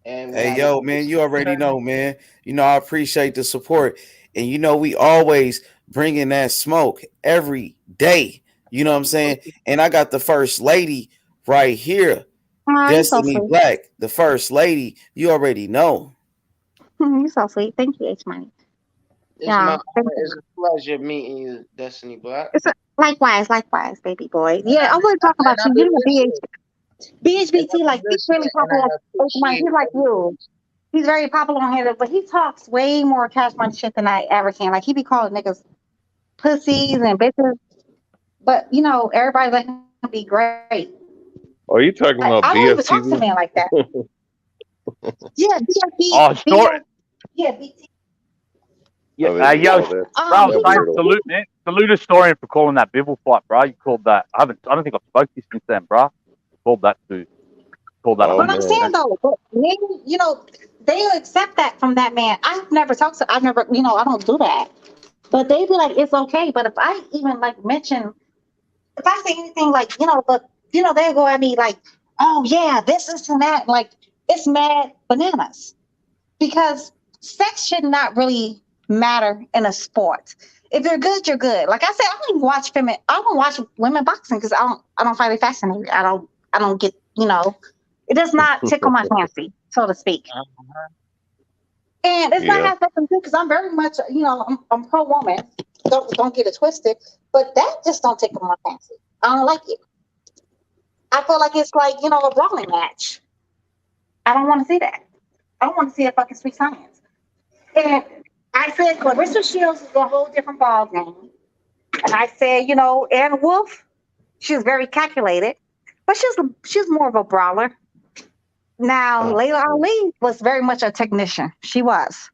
And when Hey, yo, man, you already know, man. You know, I appreciate the support. And you know, we always bringing that smoke every day. You know what I'm saying? And I got the first lady right here. Oh, you're so Destiny sweet. Black, the first lady. You already know. You're so sweet. Thank you, H Money. It's a pleasure meeting you, Destiny Black. Likewise, baby boy. Yeah, I want to talk about you. You know, BHBT, like he's really popular. H Money, he's like you. He's very popular on here, but he talks way more cash money shit than I ever can. Like he be calling niggas pussies and bitches. But you know, everybody let him be great. Are you talking about I don't even talk to BFTV? men like that. Yeah, Oh, story. Yeah, BT. Yeah, yo, bro, salute, man. Salute Historian for calling that Bibble fight, bro. You called that. I don't think I've spoken to you since then, bro. Called that too. Called that. But I'm saying though, but maybe, you know, they'll accept that from that man. I've never, you know, I don't do that. But they be like, it's okay. But if I even like mention, if I say anything like, you know, but you know, they'll go at me like, oh yeah, this and that. Like it's mad bananas. Because sex should not really matter in a sport. If you're good, you're good. Like I said, I don't even watch I don't watch women boxing because I don't find it fascinating. I don't get, you know, it does not tickle my fancy, so to speak. And it's not has nothing to do because I'm very much, you know, I'm pro woman. Don't get it twisted. But that just don't tickle my fancy. I don't like it. I feel like it's like, a brawling match. I don't want to see that. I don't want to see a fucking sweet science. And I said Clarissa Shields is a whole different ball game. And I said, Ann Wolf, she's very calculated, but she's more of a brawler. Now, Layla Ali was very much a technician. She was.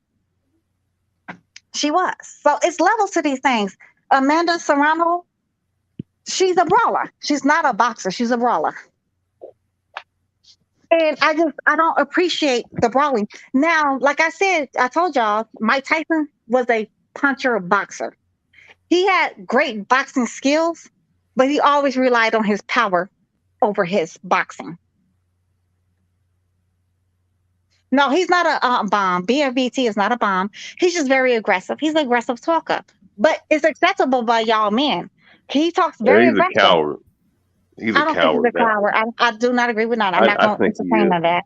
So it's levels to these things. Amanda Serrano, she's a brawler. She's not a boxer. She's a brawler. And I don't appreciate the brawling. Now, like I said, I told y'all, Mike Tyson was a puncher boxer. He had great boxing skills, but he always relied on his power over his boxing. No, he's not a bomb. BFBT is not a bomb. He's just very aggressive. He's an aggressive talker. But it's acceptable by y'all men. He talks very aggressive. He's a coward. He's a coward. I don't think he's a coward. I do not agree with that. I'm not going to entertain that.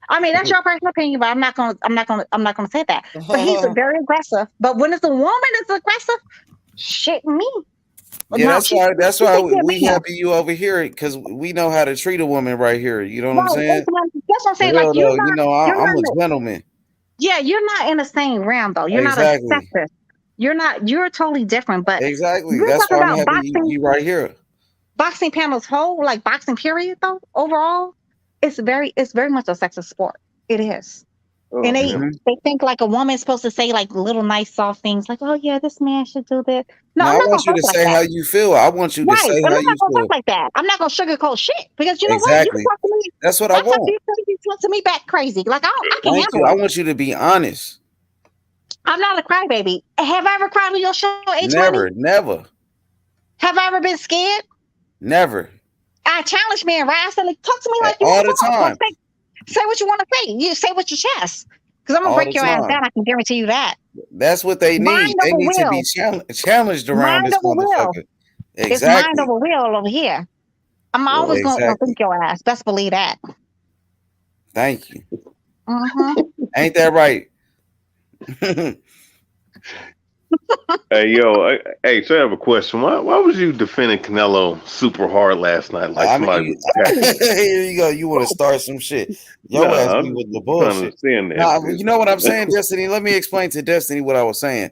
I mean, that's your personal opinion, but I'm not going to say that. But he's very aggressive. But when it's a woman that's aggressive, shit me. Yeah, that's why we happy you over here, because we know how to treat a woman right here. You know what I'm saying? That's what I'm saying. Like, I'm a gentleman. Yeah, you're not in the same realm though. You're not a sexist. You're totally different. But exactly, that's why I'm happy you right here. Boxing panels whole, like boxing period though, overall, it's very much a sexist sport. It is. And they think like a woman's supposed to say like little nice soft things like, oh yeah, this man should do this. No, I want you to say how you feel. I want you to say how you feel. I'm not gonna talk like that. I'm not gonna sugarcoat shit, because you know what? You talk to me. That's what I want. You talk to me back crazy. Like I can handle it. I want you to be honest. I'm not a crybaby. Have I ever cried on your show? Never. Have I ever been scared? Never. I challenge men, right? I said, like, talk to me like you all the time. Say what you want to say. You say with your chest, because I'm gonna break your ass down. I can guarantee you that. That's what they need. They need to be challenged around this motherfucker. Exactly. It's mind over will over here. I'm always gonna think your ass. Best believe that. Thank you. Ain't that right? Hey, yo, so I have a question. Why was you defending Canelo super hard last night? Like somebody here you go. You want to start some shit? Yo, ask me with the bullshit. You know what I'm saying, Destiny? Let me explain to Destiny what I was saying.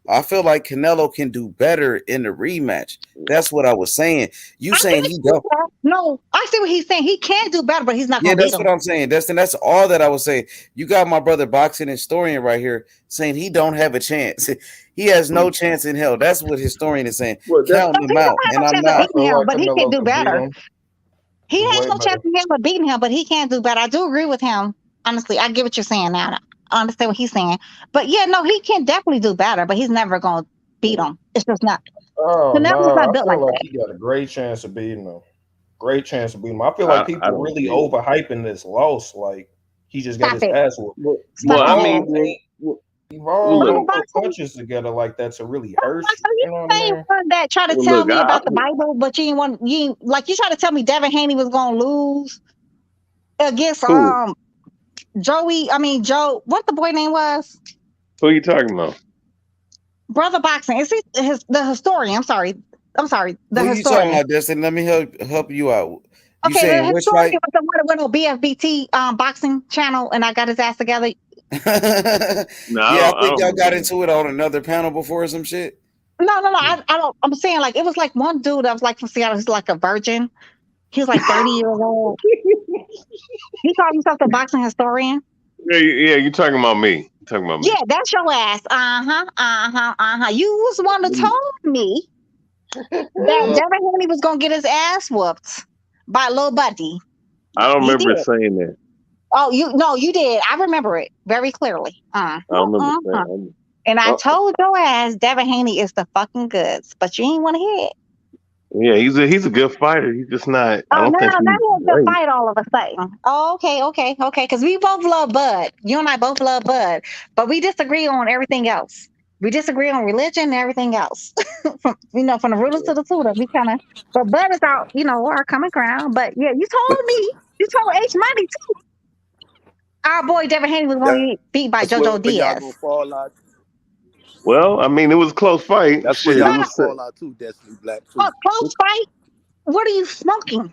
I feel like Canelo can do better in the rematch. That's what I was saying. You saying he don't? No, I see what he's saying. He can do better, but he's not. Yeah, that's what I'm saying, Destiny. That's all that I was saying. You got my brother boxing historian right here saying he don't have a chance. He has no chance in hell. That's what historian is saying. Counting him out, and I'm not. But he can do better. He has no chance in hell of beating him, but he can do better. I do agree with him. Honestly, I get what you're saying now. I understand what he's saying. But yeah, no, he can definitely do better, but he's never going to beat him. It's just not. Oh, no, I feel like he got a great chance of beating him. Great chance of beating him. I feel like people really overhyping this loss. Like, he just got his ass whooped. Well, I mean, don't put punches together like that to really hurt you. You know what I mean? That try to tell me about the Bible, but you try to tell me Devin Haney was going to lose against Joe, what the boy name was? Who are you talking about? Brother Boxing. Is he the historian? I'm sorry. The historian. You talking about, Destiny? Let me help you out. The historian was the one that went on BFBT boxing channel, and I got his ass together. I think y'all got into it on another panel before or some shit. No. I don't. I'm saying like it was like one dude that was like from Seattle. He's like a virgin. He was like 30 years old. He called himself the boxing historian. Yeah, you're talking about me. Yeah, that's your ass. You was the one that told me that Devin Haney was gonna get his ass whooped by Lil Buddy. I don't remember saying that. Oh, you did. I remember it very clearly. I remember saying. And I told your ass Devin Haney is the fucking goods, but you ain't want to hear it. Yeah, he's a good fighter. He's just not. Oh, no, he's a fight all of a sudden. Oh, okay. Because we both love Bud. You and I both love Bud, but we disagree on everything else. We disagree on religion and everything else. from the rulers to the tutor, but Bud is out, our common ground. But yeah, you told H Money too. Our boy Devin Haney was going to get beat by JoJo Diaz. Well, I mean, it was a close fight. That's where y'all fall out too, Destiny Black. Close fight? What are you smoking?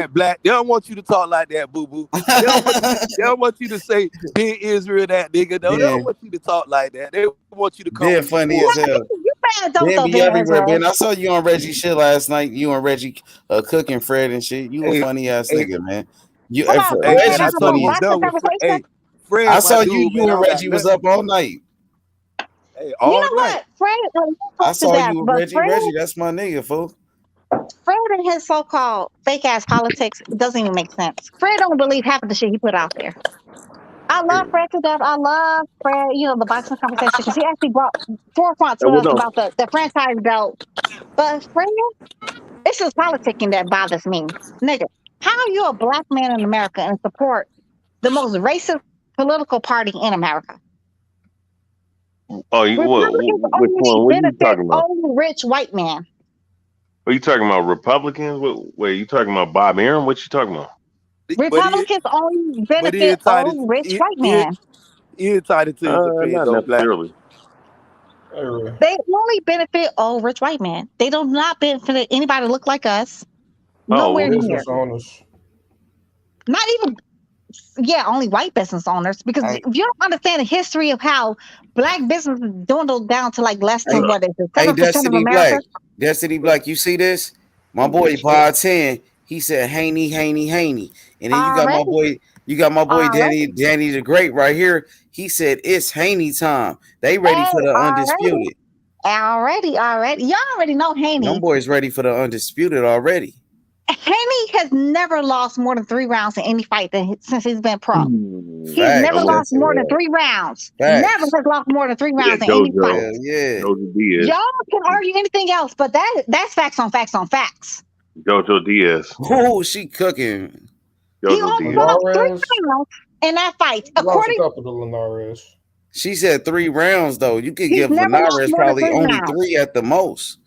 that, Black. They don't want you to talk like that, boo boo. They don't want you to say Ben Israel that nigga. No, they don't want you to talk like that. They want you to come Ben with funny as hell. Ben be everywhere, Ben. I saw you on Reggie shit last night. You and Reggie cooking Fred and shit. You a funny ass nigga, man. You Reggie's funny. Fred, I saw you and Reggie was up all night. Hey, you know what? Fred, I saw you with Reggie. Reggie, that's my nigga, fool. Fred and his so-called fake ass politics doesn't even make sense. Fred don't believe half of the shit he put out there. I love Fred to death. I love Fred, the boxing conversation, because he actually brought forefront to us about the franchise belt. But Fred, it's just politicking that bothers me. Nigga, how are you a black man in America and support the most racist political party in America? Oh, you what? Which one? What are you talking about? Only rich white man. Are you talking about Republicans? Wait, you talking about Bob Aaron? What you talking about? Republicans only benefit old rich white man. He entitled to his opinion, Not though, Black. necessarily. They only benefit old rich white men. They do not benefit anybody look like us. Nowhere near. Business owners. Not even. Yeah, only white business owners. Because if you don't understand the history of how black business dwindled down to like less than what is it, 7% of America. Destiny Black, you see this? My boy Pod 10, he said Haney. And then you got my boy Danny the Great right here. He said it's Haney time. They ready for the undisputed. Already. Y'all already know Haney. Them boys ready for the undisputed already. Haney has never lost more than 3 rounds in any fight since he's been pro. He's never lost more than 3 rounds. Never has lost more than 3 rounds in any fight. Y'all can argue anything else, but that's facts on facts on facts. Jojo Diaz. Oh, she cooking. He only lost 3 rounds in that fight. According to Linares. She said 3 rounds though. You could give Linares probably only 3 at the most.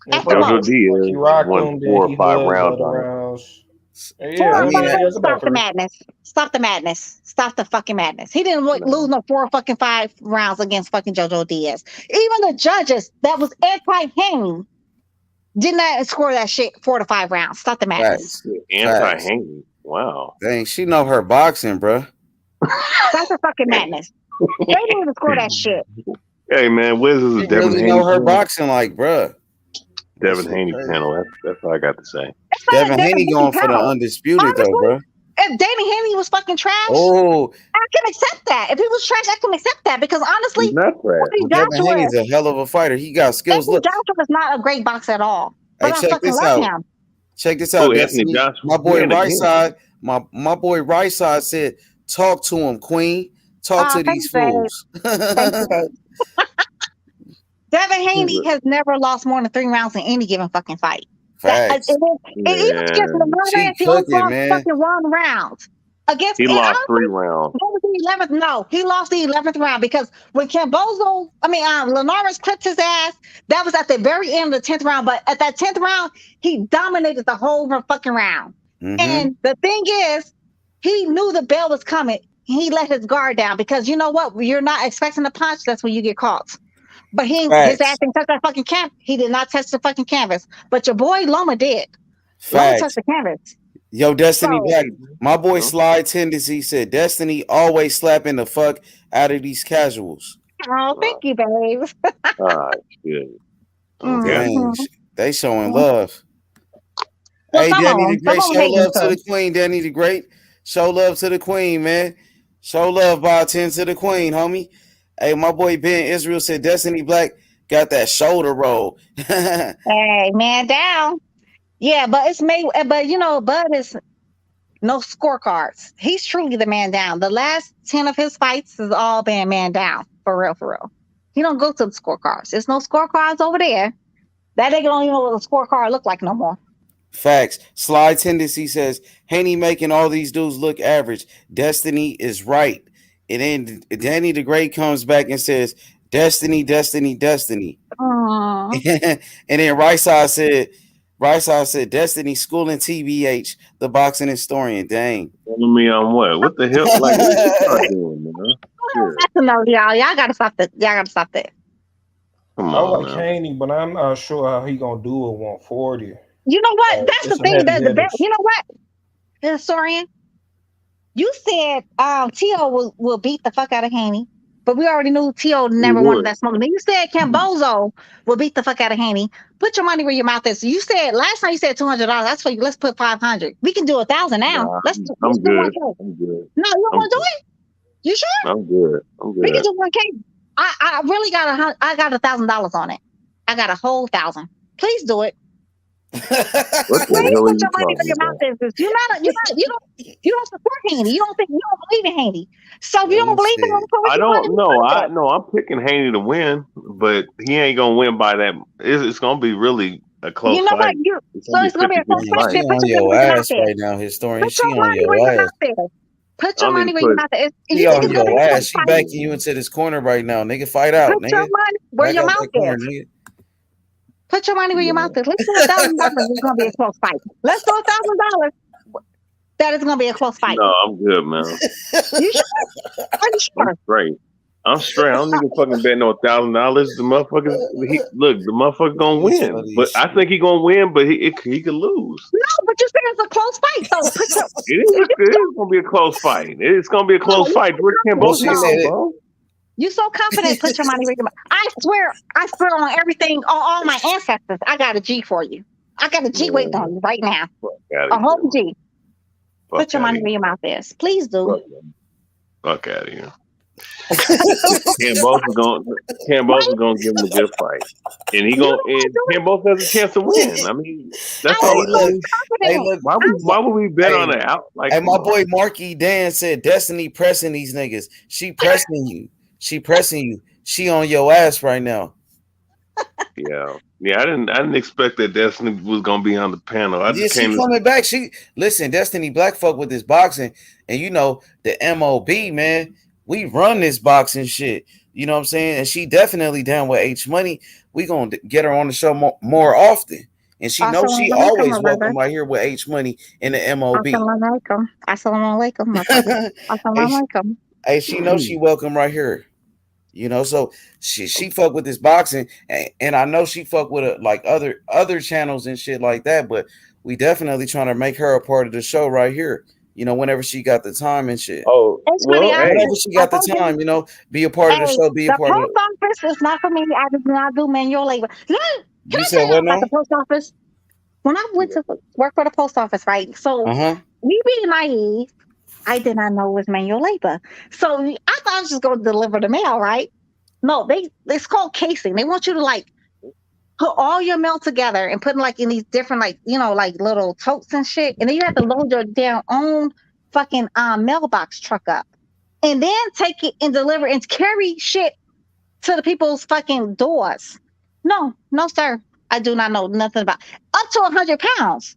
Jojo Diaz won 4 or 5 rounds. Stop the madness. Stop the madness. Stop the fucking madness. He didn't lose no 4 or fucking 5 rounds against fucking Jojo Diaz. Even the judges that was anti-Haney did not score that shit 4 to 5 rounds. Stop the madness. Anti-Haney. Wow. Dang, she know her boxing, bro. That's a fucking madness. They didn't even score that shit. Hey man, Wizards is Devin really Haney. Know her boxing like, bro. Devin Haney panel. That's all I got to say. Devin Haney going for the undisputed though, bro. If Danny Haney was fucking trash, I can accept that. If he was trash, I can accept that because honestly, he's not trash. Devin Haney's a hell of a fighter. He got skills. Look, Joshua is not a great boxer at all. But hey, check this out. Check this out. My boy Right Side. My boy Right Side said, "Talk to him, Queen. Talk to these fools." Devin Haney has never lost more than 3 rounds in any given fucking fight. Facts. Even against Linares, he lost fucking 1 round. He lost 3 rounds. What was the 11th? No, he lost the 11th round because when Linares clipped his ass, that was at the very end of the 10th round. But at that 10th round, he dominated the whole fucking round. Mm-hmm. And the thing is, he knew the bell was coming. He let his guard down because you know what? You're not expecting a punch. That's when you get caught. But his ass didn't touch that fucking canvas. He did not touch the fucking canvas. But your boy Loma did. Loma touched the canvas. Yo, Destiny Black. My boy Slide Tendency said Destiny always slapping the fuck out of these casuals. Oh, thank you, babe. Dang, they showing love. Well, hey, Danny the Great, show love to the Queen. Danny the Great, show love to the Queen, man. Show love by 10 to the Queen, homie. Hey, my boy Ben Israel said Destiny Black got that shoulder roll. Hey, man down. Yeah, but it's made. But you know, Bud is no scorecards. He's truly the man down. The last 10 of his fights has all been man down. For real. He don't go to the scorecards. There's no scorecards over there. That nigga don't even know what a scorecard look like no more. Facts. Slide Tendency says Haney making all these dudes look average. Destiny is right. And then Danny the Great comes back and says, Destiny. And then Right Side said, Destiny schooling TBH, the boxing historian. Dang. Telling me on what? What the hell? Like, what you start doing, man? No, y'all gotta stop that. Come I on, like Haney, but I'm not sure how he gonna do it 140. You know what? That's the thing. You know what? The historian. You said T.O. will beat the fuck out of Haney, but we already knew T.O. never wanted that smoke. Then you said Kambosos will beat the fuck out of Haney. Put your money where your mouth is. You said last time you said $200. That's for you. Let's put 500. We can do 1,000 now. Nah, let's good. I'm good. No, you don't want to do it? You sure? I'm good. We can do 1K. I really got $1,000 on it. I got a whole 1,000. Please do it. What the hell are you talking about? You don't support Haney. You don't believe in Haney. So if you don't believe in him, I don't know. I'm picking Haney to win, but he ain't gonna win by that. It's gonna be really a close fight. What? It's gonna be a close fight. She on your ass right now, historian. She on your ass. Put your money where your mouth is. If She you think on it's gonna be your a ass. close She fight, backing you into this corner right now, nigga. Fight out, put your nigga. money where Back your out mouth that corner, is. nigga. Put your money where your mouth is. Let's do $1,000. It's gonna be a close fight. Let's do $1,000. That is gonna be a close fight. No, I'm good, man. You sure? Are you I'm sure? straight. I'm straight. I don't need to fucking bet no $1,000. The motherfucker, look, the motherfucker gonna win. But I think he gonna win, but he could lose. No, but you said it's a close fight, though. Put your, It is gonna be a close fight. It's gonna be a close fight. Rick Kambosos no. bro. You so confident. Put your money where your mouth. I swear on everything, on all my ancestors. I got a G for you. I got a G waiting on you right now. A whole G. Put your money where your mouth is. Please do. Fuck out of here. Kambosos gonna give him a good fight, and Kambosos has a chance to win. I mean, that's all. Hey, look. Why would we bet on it out? Like, my boy Marky Dan said, Destiny pressing these niggas. She pressing you. She pressing you. She on your ass right now. Yeah. I didn't expect that Destiny was gonna be on the panel. I just came. She coming back. Listen, Destiny Black fuck with this boxing, and you know the MOB, man. We run this boxing shit. You know what I'm saying? And she definitely down with H Money. We gonna get her on the show more often. And she knows she always welcome right here with H Money in the MOB. Assalamu alaikum. Hey, she knows she welcome right here. You know, so she fuck with this boxing, and I know she fuck with like other channels and shit like that. But we definitely trying to make her a part of the show right here. You know, whenever she got the time and shit. Oh, well, whenever she got the time, you know, be a part of the show. Be a part of it. The post office is not for me. I do not do manual labor. You said what now? The post office. When I went to work for the post office, right? So we being naive, I did not know it was manual labor. So I thought I was just going to deliver the mail, right? No, it's called casing. They want you to like put all your mail together and put in these different like little totes and shit, and then you have to load your damn own fucking mailbox truck up, and then take it and deliver and carry shit to the people's fucking doors. No, sir. I do not know nothing about up to 100 pounds.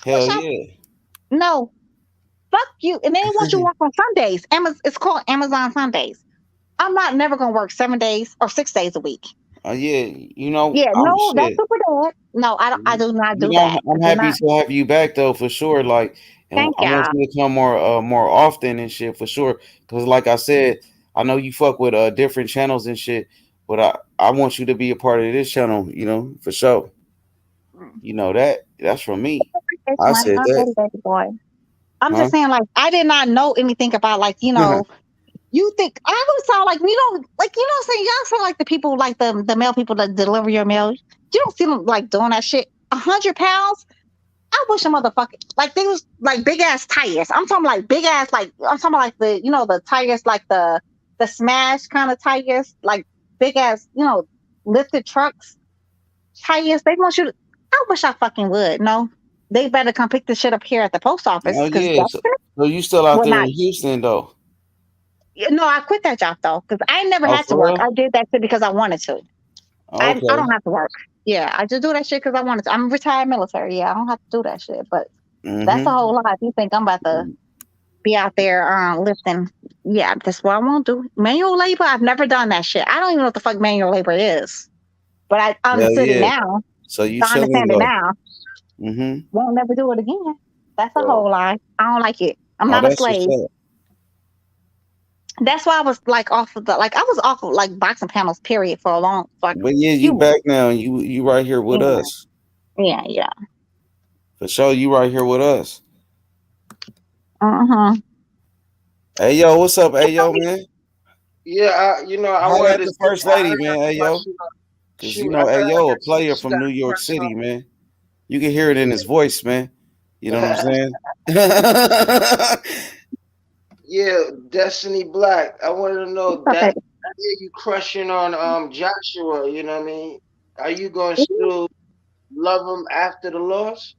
Hell yeah. No. Fuck you. And they want you to work on Sundays. It's called Amazon Sundays. I'm never gonna work 7 days or 6 days a week. Yeah, you know. Yeah, that's super bad. No, I do not do that. I'm happy to have you back though, for sure. Like, and I want you to come more often and shit, for sure. Because like I said, I know you fuck with different channels and shit, but I want you to be a part of this channel, you know, for sure. You know that's from me. I said that. Boy. I'm just saying, like, I did not know anything about, like, you know, you think I always sound like we don't, like, you know what I'm saying? Y'all sound like the people, like the mail people that deliver your mail. You don't see them like doing that shit. 100 pounds. I wish a motherfucker like they was like big ass tires. I'm talking like big ass, like I'm talking like the the tires, like the smash kind of tires, like big ass, lifted trucks tires. They want you to. I wish I fucking would. No, they better come pick the shit up here at the post office. Oh yeah. So you still out there in Houston though? No, I quit that job though because I never had to work. I did that shit because I wanted to. Okay. I don't have to work. Yeah, I just do that shit because I wanted to. I'm retired military. Yeah, I don't have to do that shit. But that's a whole lot. If you think I'm about to be out there lifting, yeah, that's what I won't do. Manual labor, I've never done that shit. I don't even know what the fuck manual labor is. But I understood it now. So you understand it now. Mm-hmm. Won't never do it again. That's a whole lie. I don't like it. I'm not a slave. That's why I was like off of like boxing panels, period, for a long fuck. But yeah, you back now. You right here with us. Yeah. For sure, you right here with us. Hey yo, what's up? Hey yo, man. Yeah, I wanted the first lady, man. Hey yo, because hey yo, a player from New York City, man. You can hear it in his voice, man. You know what I'm saying? Yeah, Destiny Black. I wanted to know that you crushing on Joshua. You know what I mean? Are you going to still love him after the loss?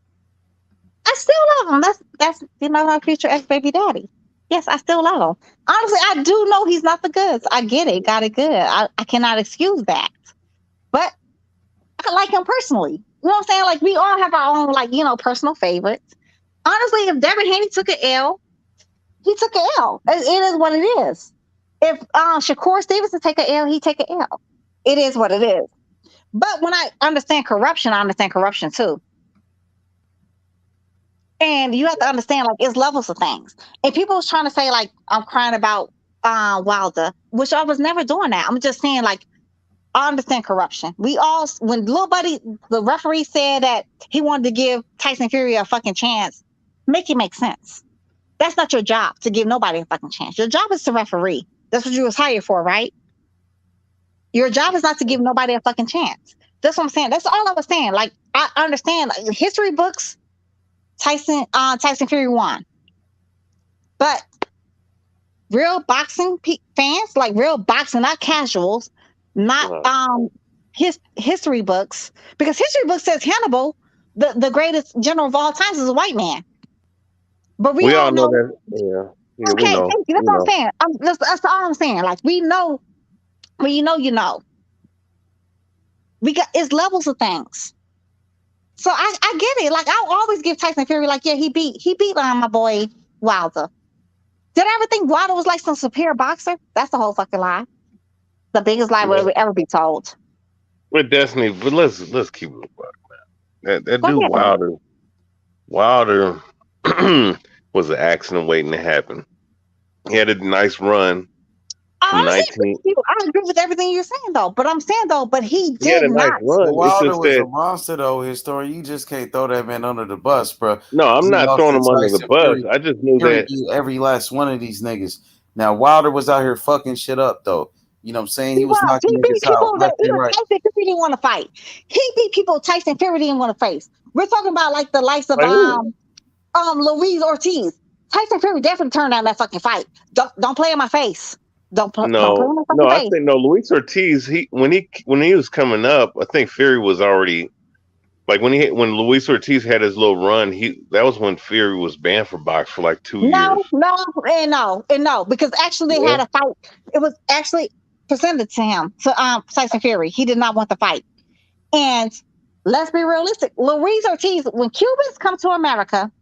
I still love him. That's my future ex-baby daddy. Yes, I still love him. Honestly, I do know he's not the goods. I get it. Got it good. I cannot excuse that. But I like him personally. You know what I'm saying? Like, we all have our own, like, personal favorites. Honestly, if Devin Haney took an L, He took an L. It is what it is. If Shakur Stevenson take an L, he take an L. It is what it is. But when I understand corruption too. And you have to understand, like, it's levels of things. And people was trying to say, like, I'm crying about Wilder, which I was never doing that. I'm just saying, like, I understand corruption. We all, when Lil Buddy, the referee said that he wanted to give Tyson Fury a fucking chance, make it make sense. That's not your job to give nobody a fucking chance. Your job is to referee. That's what you was hired for, right? Your job is not to give nobody a fucking chance. That's what I'm saying. That's all I was saying. Like, I understand, like, history books, Tyson Fury won. But real boxing fans, like real boxing, not casuals, not history books, because history books says Hannibal, the greatest general of all times, is a white man. But we all know that. Yeah, okay, we know. thank you. That's what I'm saying. That's all I'm saying. Like, we know, when you know. It's levels of things. So I get it. Like, I'll always give Tyson Fury, like, yeah, he beat my boy Wilder. Did I ever think Wilder was like some superior boxer? That's the whole fucking lie. The biggest lie we'll ever be told. With Destiny, but let's keep it a buck, man. That dude ahead, Wilder was an accident waiting to happen. He had a nice run from 19. I agree with everything you're saying, though. But I'm saying, though, but he did not. Wilder was a monster, though. His story, you just can't throw that man under the bus, bro. No, I'm not throwing him under the bus. I just knew that every last one of these niggas. Now, Wilder was out here fucking shit up, though. You know what I'm saying? He was knocking niggas out left and right. Tyson Fury didn't want to fight. He beat people Tyson Fury didn't want to face. We're talking about, like, the likes of Luis Ortiz. Tyson Fury definitely turned down that fucking fight. Don't play in my face. Don't play in my fucking face. I think Luis Ortiz. When he was coming up, I think Fury was already, like, when Luis Ortiz had his little run. That was when Fury was banned for box for like 2 years. No, because actually they had a fight. It was actually presented to him, to Tyson Fury. He did not want the fight. And let's be realistic. Luis Ortiz, when Cubans come to America,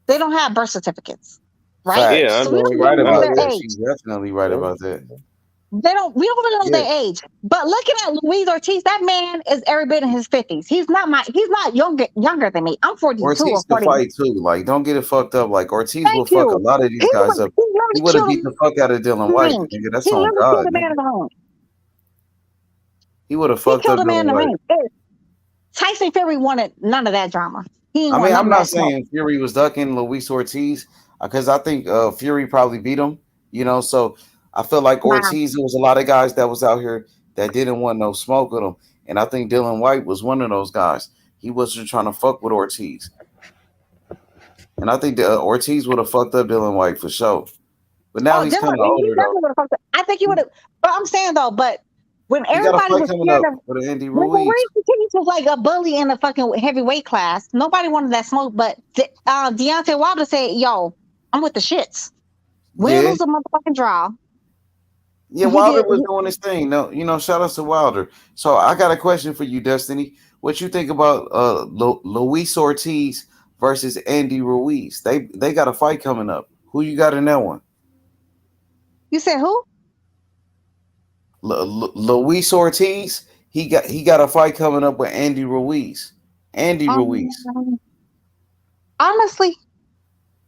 they don't have birth certificates, right? Yeah, so we don't right know about their that. age. She's definitely right about that. We don't really know their age. But looking at Luis Ortiz, that man is every bit in his 50s. He's not younger than me. I'm 42 Ortiz or 40. can fight too. Like, don't get it fucked up. Like, Ortiz will fuck a lot of these guys up. He would have beat the fuck out of Dylan White. Nigga, that's on God. He would have fucked up Dylan White. Tyson Fury wanted none of that drama. I'm not saying Fury was ducking Luis Ortiz, because I think Fury probably beat him. You know, so I feel like Ortiz, there was a lot of guys that was out here that didn't want no smoke with him. And I think Dylan White was one of those guys. He wasn't trying to fuck with Ortiz. And I think Ortiz would have fucked up Dylan White for sure. But now he's kind of older, though. I think he would have. But I'm saying, though, when everybody was scared of Andy Ruiz, was like a bully in the fucking heavyweight class. Nobody wanted that smoke. But Deontay Wilder said, "Yo, I'm with the shits. Win, lose a motherfucking draw." Yeah, Wilder was doing his thing. No, you know, shout out to Wilder. So I got a question for you, Destiny. What you think about Luis Ortiz versus Andy Ruiz? They got a fight coming up. Who you got in that one? You said who? Luis Ortiz. He got a fight coming up with Andy Ruiz. Ruiz. Honestly,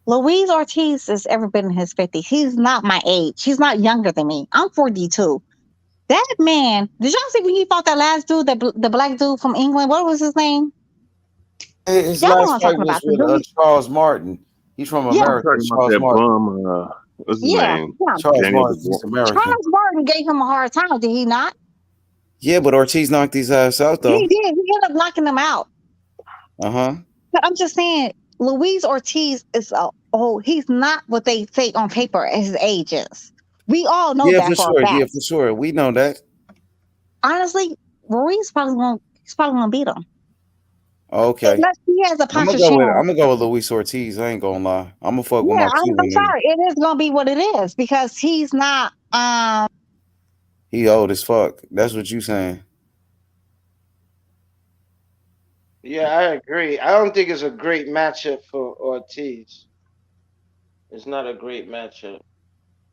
Luis Ortiz is every bit in his 50s. He's not my age. He's not younger than me. I'm 42. That man, did y'all see when he fought that last dude, the black dude from England? What was his name? His last fight was with Charles Martin. He's from America. Charles Martin. What's his name? Charles Martin. He's American. Charles Martin gave him a hard time, did he not? Yeah, but Ortiz knocked his ass out, though. He did. He ended up knocking him out. But I'm just saying, Luis Ortiz is he's not what they say on paper his age is. We all know that for a fact. Yeah, for sure. We know that. Honestly, Ruiz probably gonna beat him. Okay. He has a puncher. I'm gonna go with Luis Ortiz. I ain't gonna lie. I'm gonna fuck with my Cuban. I'm sorry. It is gonna be what it is because he's not. He old as fuck. That's what you saying. Yeah, I agree. I don't think it's a great matchup for Ortiz. It's not a great matchup.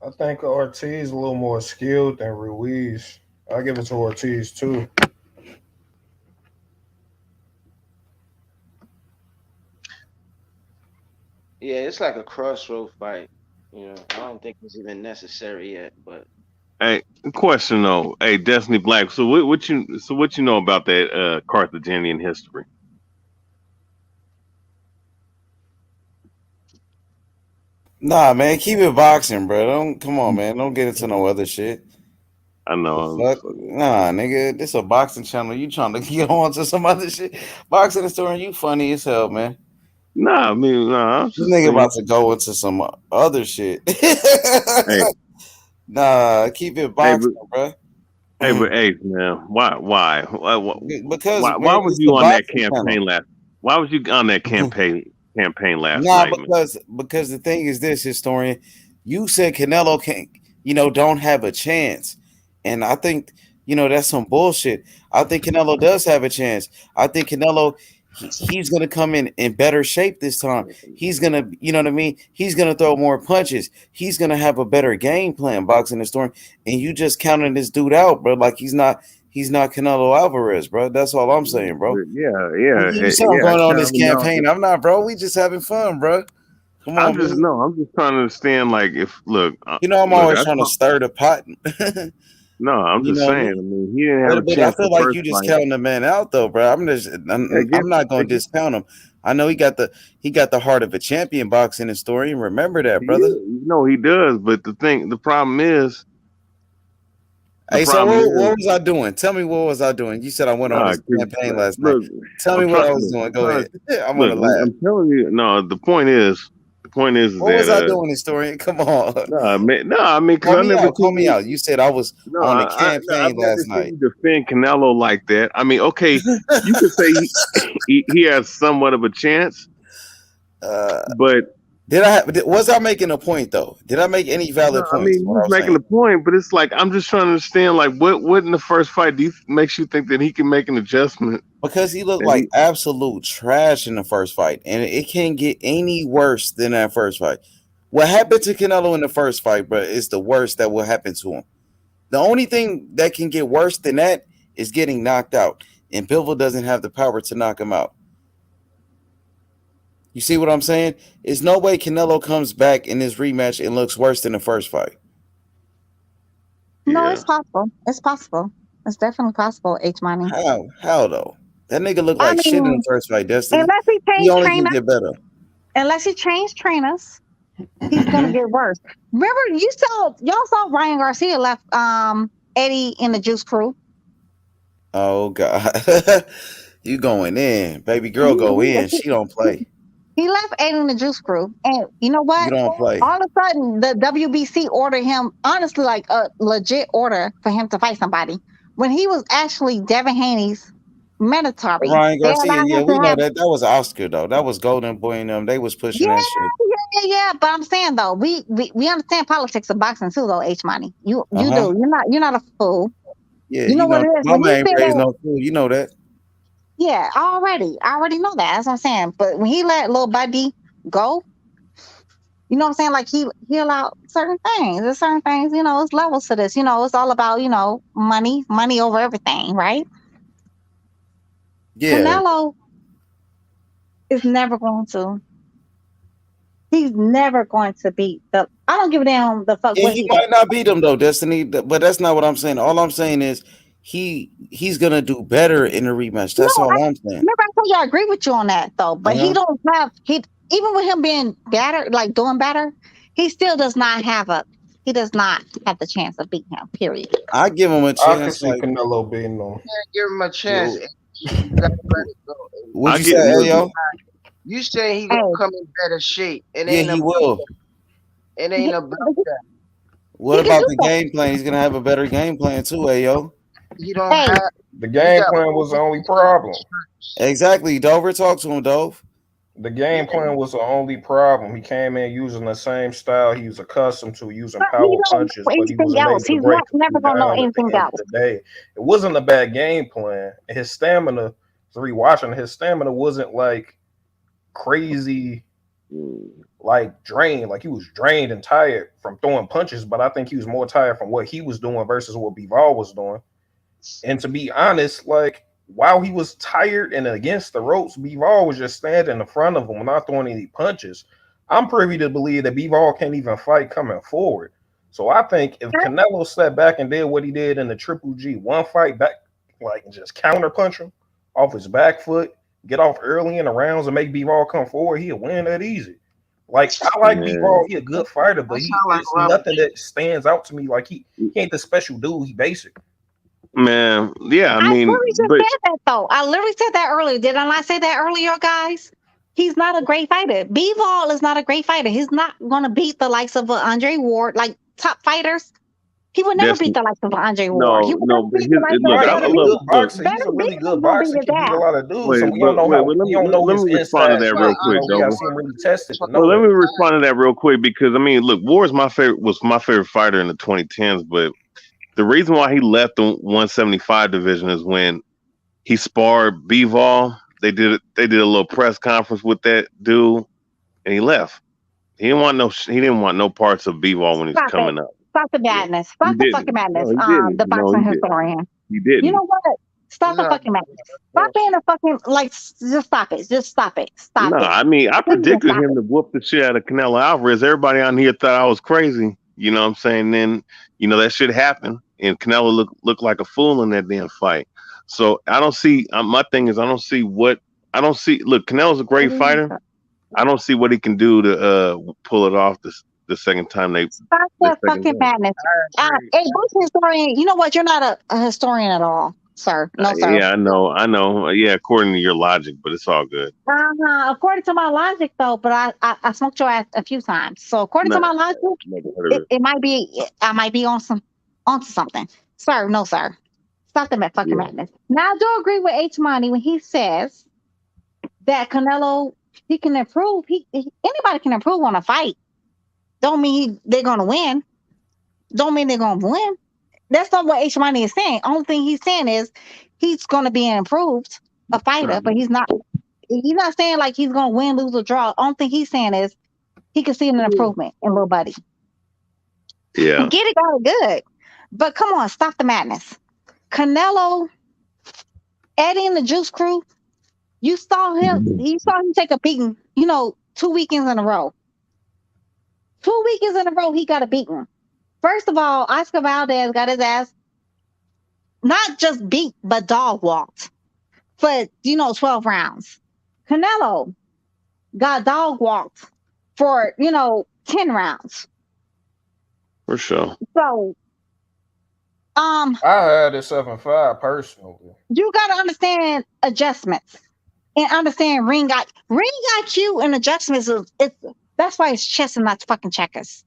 I think Ortiz a little more skilled than Ruiz. I give it to Ortiz too. Yeah, it's like a crossroad fight. I don't think it's even necessary yet. But Hey, question though. Hey, Destiny Black. So what you know about that Carthaginian history? Nah, man, keep it boxing, bro. Don't come on, man. Don't get into no other shit. I know. Fuck, nah, nigga. This a boxing channel. You trying to get on to some other shit? Boxing and story. You funny as hell, man. Nah, I mean, nah. I'm This just nigga saying. about to go into some other shit. Hey, nah, keep it boxing, bro. Hey, but Ace, man, why Because man, was it's you the on that boxing channel. campaign last? Why was you on that campaign last Nah, night, man? because the thing is this, historian, you said Canelo can't, don't have a chance, and I think that's some bullshit. I think Canelo does have a chance. I think Canelo. He's gonna come in better shape this time. He's gonna, you know what I mean. He's gonna throw more punches. He's gonna have a better game plan, boxing the storm. And you just counting this dude out, bro. Like he's not Canelo Alvarez, bro. That's all I'm saying, bro. You said I'm going on this campaign. I'm not, bro. We just having fun, bro. Come on, man. I'm just trying to understand. Like, if I'm always trying to stir the pot. No, I'm just saying. I mean, he didn't have a But chance. I feel the like first you just fight. counting the man out, though, bro. I'm not going to discount him. I know he got the heart of a champion boxing historian. Remember that, brother. No, he does. But the problem is. Hey, so what was I doing? Tell me what was I doing? You said I went on this campaign last night. Tell me what I was doing. Go ahead. I'm gonna laugh. I'm telling you. No, the point is what that. What was I doing, historian? Come on. I mean, because I never call me out. You said I was on the campaign last night. You defend Canelo like that. I mean, okay, you could say he has somewhat of a chance, but was I making a point though? Did I make any valid points? I mean, you was making a point, but it's like I'm just trying to understand, like, what in the first fight makes you think that he can make an adjustment? Because he looked like absolute trash in the first fight, and it can't get any worse than that first fight. What happened to Canelo in the first fight, bro, is the worst that will happen to him. The only thing that can get worse than that is getting knocked out, and Bivol doesn't have the power to knock him out. You see what I'm saying? There's no way Canelo comes back in this rematch and looks worse than the first fight. No, it's possible. It's possible. It's definitely possible, H Money. How though? That nigga looked like shit in the first fight, Destiny. Unless he changed trainers, get better. Unless he changed trainers, he's gonna get worse. Remember, y'all saw Ryan Garcia left Eddie in the Juice Crew. Oh God. You going in. Baby girl go in. She don't play. He left Eddie in the Juice Crew. And you know what? You don't play. All of a sudden, the WBC ordered him, honestly, like a legit order for him to fight somebody. When he was actually Devin Haney's mandatory. Ryan Garcia, yeah, we know that. That was Oscar, though. That was Golden Boy and them. They was pushing that shit. Yeah. But I'm saying, though, we understand politics of boxing, too, though, H Money. You do. You're not a fool. Yeah, you know what it is. Mama ain't raised no fool. You know that. Yeah, I already know that. That's what I'm saying. But when he let little buddy go, you know what I'm saying? Like he allowed certain things. There's certain things, it's levels to this. It's all about, money over everything, right? Yeah. Canelo is never going to. He's never going to beat I don't give a damn the fuck. Yeah, he might not beat him though, Destiny. But that's not what I'm saying. All I'm saying is he's gonna do better in the rematch. That's all I'm saying. Remember, I told you I agree with you on that though. But he don't have even with him being better, like doing better, he still does not have the chance of beating him. Period. I give him a chance. I can see Canelo beating him. Give him a chance. You gotta let it go. What you say, yo? You say he gonna come in better shape. He will. It ain't about that. What about the game plan? He's gonna have a better game plan too, Ayo. He don't have the game plan was the only problem. Exactly. Dover, talk to him, Dove. The game plan was the only problem. He came in using the same style he was accustomed to, using power punches, but he was able to break never gonna know anything else. It wasn't a bad game plan. His stamina, rewatching his stamina wasn't like crazy like drained, like he was drained and tired from throwing punches. But I think he was more tired from what he was doing versus what Bivol was doing. And to be honest, like while he was tired and against the ropes, Bivol was just standing in front of him, not throwing any punches. I'm privy to believe that Bivol can't even fight coming forward. So I think if Canelo stepped back and did what he did in the Triple G, one fight back, like just counter punch him off his back foot, get off early in the rounds and make Bivol come forward, he'll win that easy. Like I like Bivol, he a good fighter, but it's nothing that stands out to me. Like he ain't the special dude, he basic. Man, yeah, I mean, literally just said that though. I literally said that earlier. Did I not say that earlier, guys? He's not a great fighter. Bivol is not a great fighter. He's not going to beat the likes of Andre Ward, like top fighters. He would never beat the likes of Andre Ward. He would never beat the likes of He's a really good boxer. He can beat a lot of dudes. So we don't know let me respond to that real quick, though. Let me respond to that real quick because I mean, look, Ward was my favorite fighter in the 2010s, but the reason why he left the 175 division is when he sparred Bivol. They did a little press conference with that dude, and he left. He didn't want no parts of Bivol when he was coming up. Stop the madness. Stop the fucking madness. The boxing historian. He didn't. You know what? Stop the fucking madness. Stop being a fucking just stop it. Just stop it. Stop it. I mean, I predicted him to whoop the shit out of Canelo Alvarez. Everybody on here thought I was crazy. You know what I'm saying? Then, that shit happened, and Canelo looked like a fool in that damn fight. So I don't see. My thing is, I don't see. Look, Canelo's a great fighter. I don't see what he can do to pull it off the second time they. Stop that fucking madness. Hey, boxing historian. You know what? You're not a historian at all, sir. No, sir. Yeah, I know. Yeah, according to your logic, but it's all good. According to my logic, though, but I smoked your ass a few times. So according to my logic, it might be I might be onto something, sir. No, sir. Stop the fucking madness. Now, I do agree with H Money when he says that Canelo he can improve. Anybody can improve on a fight. Don't mean they're gonna win. Don't mean they're gonna win. That's not what H Money is saying. Only thing he's saying is he's gonna be improved a fighter, but he's not. He's not saying like he's gonna win, lose, or draw. Only thing he's saying is he can see an improvement in Lil Buddy. Yeah, get it, got it good. But come on, stop the madness. Canelo, Eddie and the Juice Crew. You saw him. You saw him take a beating. 2 weekends in a row. 2 weekends in a row, he got a beating. First of all, Oscar Valdez got his ass not just beat, but dog walked for 12 rounds. Canelo got dog walked for 10 rounds. For sure. So, I had it 7-5 personally. You got to understand adjustments and understand ring IQ and adjustments. That's why it's chess and not fucking checkers.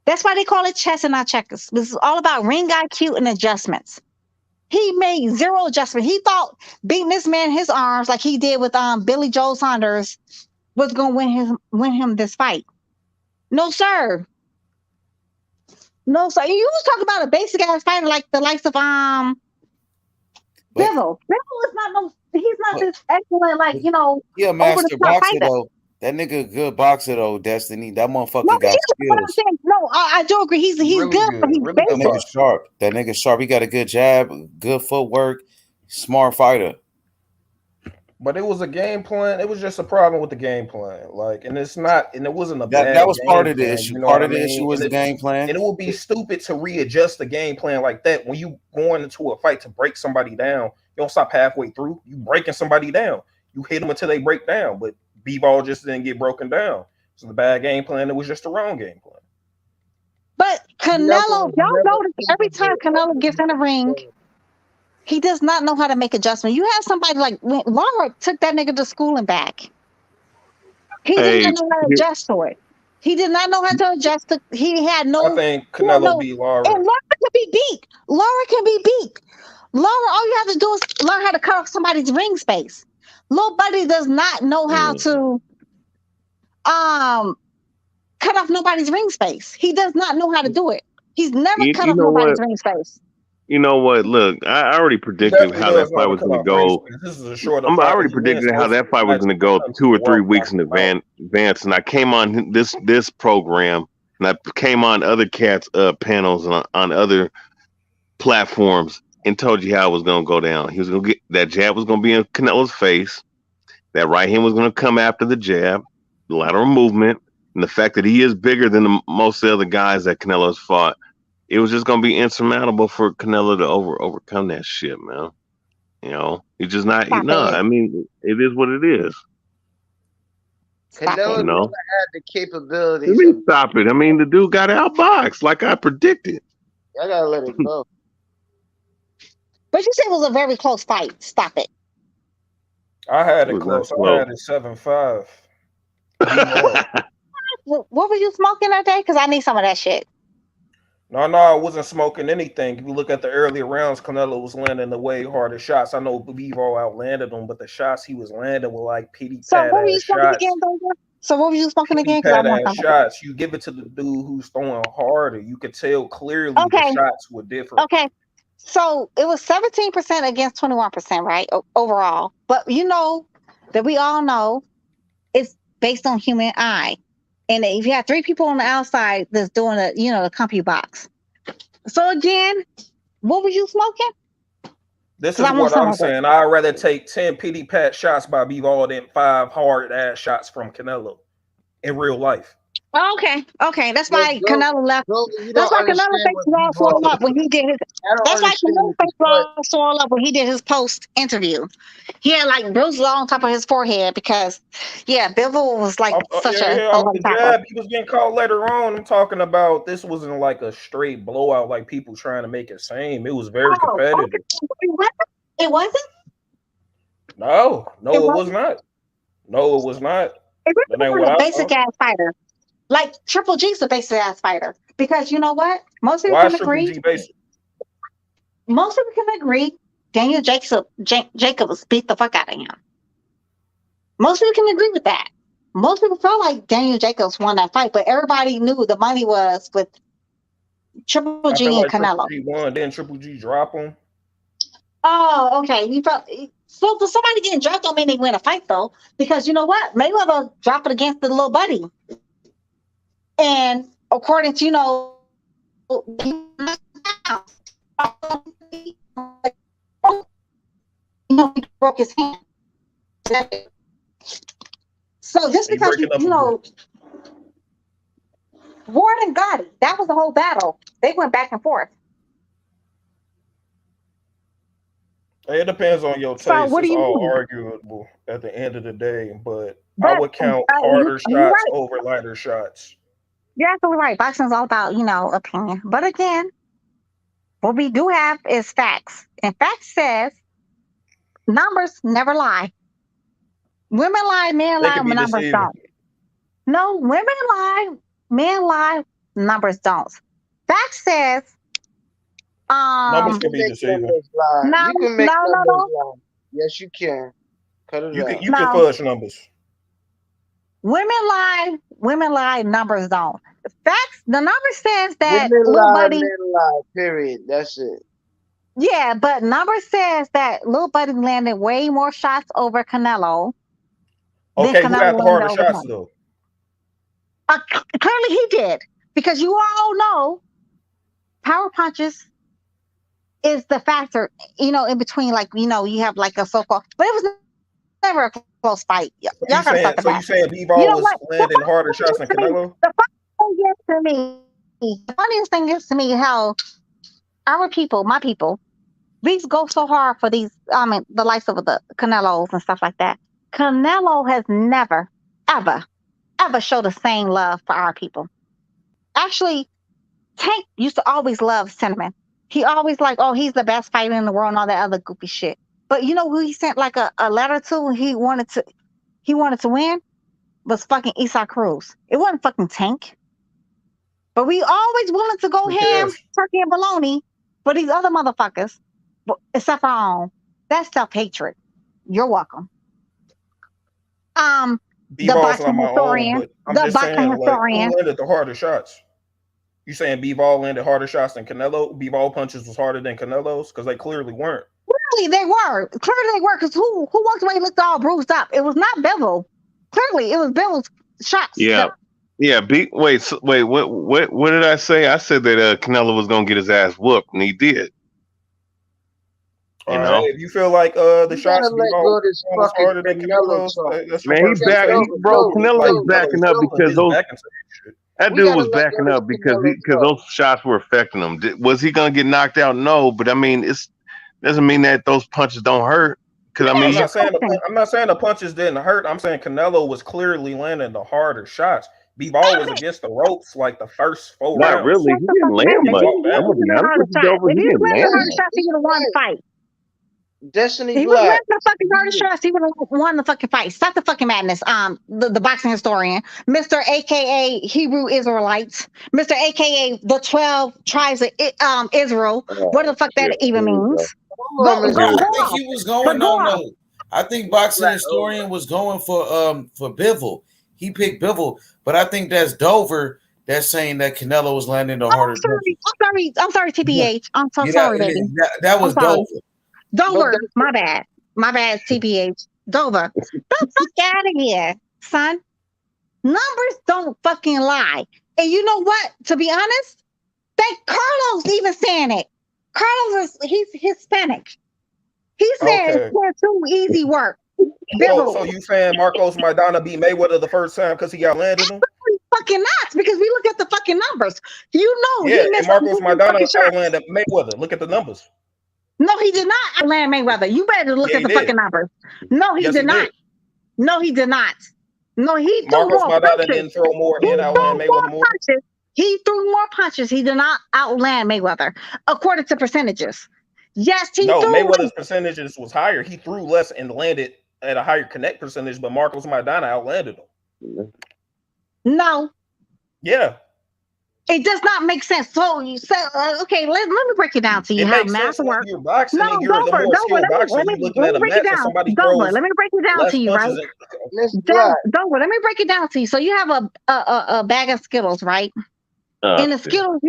That's why they call it chess and not checkers. This is all about ring IQ and adjustments. He made zero adjustment. He thought beating this man in his arms like he did with Billy Joe Saunders was going to win him this fight. No, sir. No, sir. You was talking about a basic ass fighter like the likes of Bivol. Bivol is not he's not this excellent Yeah, master boxer though. That nigga a good boxer though, Destiny. That motherfucker got skills. No, I do agree. He's really good, but he's basic. That nigga sharp. That nigga sharp. He got a good jab, good footwork, smart fighter. But it was a game plan. It was just a problem with the game plan. And it wasn't a bad that was part of the plan, issue. Part of the issue was the game plan. And it would be stupid to readjust the game plan like that when you going into a fight to break somebody down. You don't stop halfway through. You breaking somebody down. You hit them until they break down. But B-ball just didn't get broken down. So the bad game plan, it was just the wrong game plan. But Canelo, y'all notice every time Canelo gets in the ring, he does not know how to make adjustments. You have somebody like Laura took that nigga to school and back. He didn't know how to adjust to it. He did not know how to adjust to. He had no. I think Canelo beat Laura. And Laura can be beat. Laura can be beat. Laura, all you have to do is learn how to cut off somebody's ring space. Lil Buddy does not know how to cut off nobody's ring space. He does not know how to do it. He's never cut off nobody's ring space. You know what? Look, I already predicted how that fight was going to go. This is a shorter I fight. already predicted how that fight was going to go 2 or 3 weeks in advance, and I came on this program, and I came on other cats' panels on other platforms and told you how it was going to go down. He was going to get that jab was going to be in Canelo's face. That right hand was going to come after the jab, the lateral movement, and the fact that he is bigger than most of the other guys that Canelo's fought. It was just gonna be insurmountable for Canelo to overcome that shit, man. You know, he's just not. I mean, it is what it is. Canelo never had the capabilities. Let me stop it. I mean, the dude got outboxed like I predicted. I gotta let it go. But you said it was a very close fight. Stop it. I had it close. I had it 7-5. What were you smoking that day? Because I need some of that shit. No, I wasn't smoking anything. If you look at the earlier rounds, Canelo was landing the way harder shots. I know Bivol outlanded him, but the shots he was landing were like pity pat ass shots. So what were you smoking again? Shots. You give it to the dude who's throwing harder. You could tell clearly the shots were different. Okay. So it was 17% against 21%, right? Overall. But you know that we all know it's based on human eye. And if you have 3 people on the outside that's doing the CompuBox. So again, what were you smoking? This is what I'm saying. I'd rather take 10 pity pat shots by Bivol than 5 hard ass shots from Canelo in real life. Okay. That's why Canelo left. That's why Canelo face all swole up when he did his. That's why Canelo face all swole up when he did his post interview. He had like bruises on top of his forehead because, Bivol was like such a. Off the jab, he was getting caught later on. I'm talking about this wasn't like a straight blowout like people trying to make it seem. It was very competitive. Okay. It wasn't. No, it was not. No, it was not. It was a basic ass fighter. Like Triple G's a basic ass fighter because you know what? Most people can agree. Most people can agree. Daniel Jacobs beat the fuck out of him. Most people can agree with that. Most people felt like Daniel Jacobs won that fight, but everybody knew the money was with Triple G and Canelo. Triple G won, then Triple G drop him. Oh, okay. You felt so for somebody getting dropped don't mean they win a fight though, because you know what? Mayweather drop it against the little buddy. And according to, he broke his hand. So just because Ward and Gotti, that was the whole battle. They went back and forth. It depends on your taste. It's all arguable at the end of the day, but I would count harder shots over lighter shots. You're absolutely right. Boxing is all about, opinion. But again, what we do have is facts. And facts says numbers never lie. Women lie, men lie, numbers don't. No, women lie, men lie, numbers don't. Facts says numbers can be deceiving. No, you can make numbers lie. Yes, you can. Cut it out. You can fudge numbers. Women lie, numbers don't. Facts, the number says that men lie, period. That's it. Yeah, but number says that Lil Buddy landed way more shots over Canelo. Okay, who had the harder shots though? Clearly he did. Because you all know power punches is the factor, in between, you have like a so-called, but it was never a close fight. Y'all gotta talk about it. So you saying Bivol was landing harder shots than Canelo? The funniest thing is to me how our people, my people, we go so hard for these, the likes of the Canelos and stuff like that. Canelo has never, ever showed the same love for our people. Actually, Tank used to always love Cinnamon. He always he's the best fighter in the world and all that other goofy shit. But you know who he sent like a letter to and he wanted to win? Was fucking Isaac Cruz. It wasn't fucking Tank. But we always willing to go ham, turkey, and bologna for these other motherfuckers, except for our own. That's self-hatred. You're welcome. The boxing historian. Who landed the harder shots? You saying Bivol landed harder shots than Canelo? Bivol punches was harder than Canelo's? Because they clearly weren't. Clearly they were. Because who walked away looked all bruised up? It was not Bivol. Clearly it was Bivol's shots. Yeah. Yeah, wait, what did I say? I said that Canelo was gonna get his ass whooped, and he did. You know, if you feel like the shots Bivol was harder than Canelo's, man, Canelo's backing up because that dude was backing up because those shots were affecting him. Was he gonna get knocked out? No, but I mean, doesn't mean that those punches don't hurt. Because I mean, I'm not saying the punches didn't hurt. I'm saying Canelo was clearly landing the harder shots. Bivol was against the ropes like the first 4 rounds. Not really. He didn't land much. I'm gonna be honest with you, If he was landing harder shots, he would have won the fight. Destiny he was landing the fucking harder shots, he would have won the fucking fight. Stop the fucking madness. The boxing historian, Mr. AKA Hebrew Israelites, Mr. AKA the 12 tribes of Israel. What the fuck that even means? I think he was going no. I think boxing historian was going for Bivol. He picked Bivol, but I think that's Dover that's saying that Canelo was landing the harder. I'm sorry, TPH. I'm so sorry, baby. That was Dover. Dover, my bad, TPH. Dover, the fuck out of here, son. Numbers don't fucking lie. And you know what? To be honest, thank Carlos even saying it. Carlos he's Hispanic. He said it's too easy work. So you saying Marcos Maidana beat Mayweather the first time because he outlanded him? Fucking not, because we look at the fucking numbers. You know, yeah, and Marcos Maidana outlanded Mayweather. Look at the numbers. No, he did not outland Mayweather. You better look at the fucking numbers. No, he did not. No, he did not. No, he threw Marcos more Maidana punches. didn't throw more and outland Mayweather more. He threw more punches. He did not outland Mayweather, according to percentages. Yes, he threw. Mayweather's percentages was higher. He threw less and landed at a higher connect percentage, but Marcos Maidana outlanded him. No. Yeah. It does not make sense. So you said, okay, let me break it down to you how math works. You're boxing and you're the more skilled boxer. You're looking at a match and somebody throws. Let me break it down to you, right? Let me break it down to you. So you have a bag of Skittles, right? In the Skittles,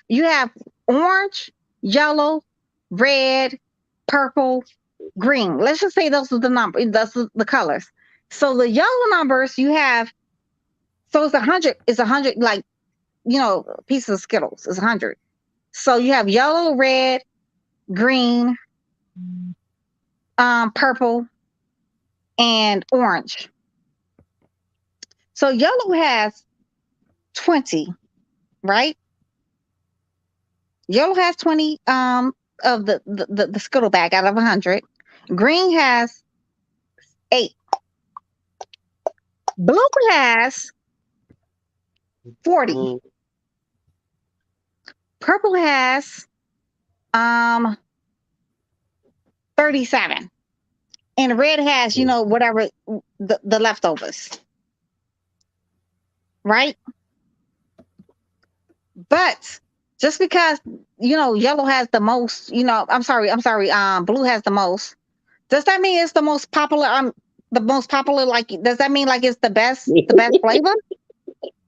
you have orange, yellow, red, purple, green. Let's just say those are the numbers. That's the colors. So the yellow numbers you have. So it's 100. It's 100 like. Pieces of Skittles is 100. So you have yellow, red, green, purple, and orange. So yellow has 20, right? Yellow has 20 of the Skittle bag out of 100. Green has 8. Blue has 40. Purple has 37. And red has, whatever the leftovers. Right? But just because, yellow has the most, I'm sorry, blue has the most. Does that mean it's the most popular? Like, does that mean like it's the best flavor?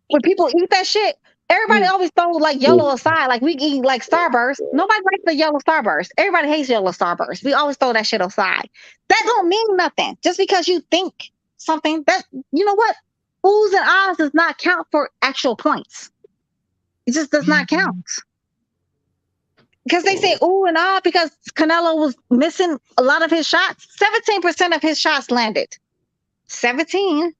When people eat that shit, everybody always throw like yellow aside. Like we eat like Starburst. Nobody likes the yellow Starburst. Everybody hates yellow Starburst. We always throw that shit aside. That don't mean nothing. Just because you think something, that you know what? Oohs and ahs does not count for actual points. It just does not count. Because they say ooh and ah because Canelo was missing a lot of his shots. 17% of his shots landed. 17%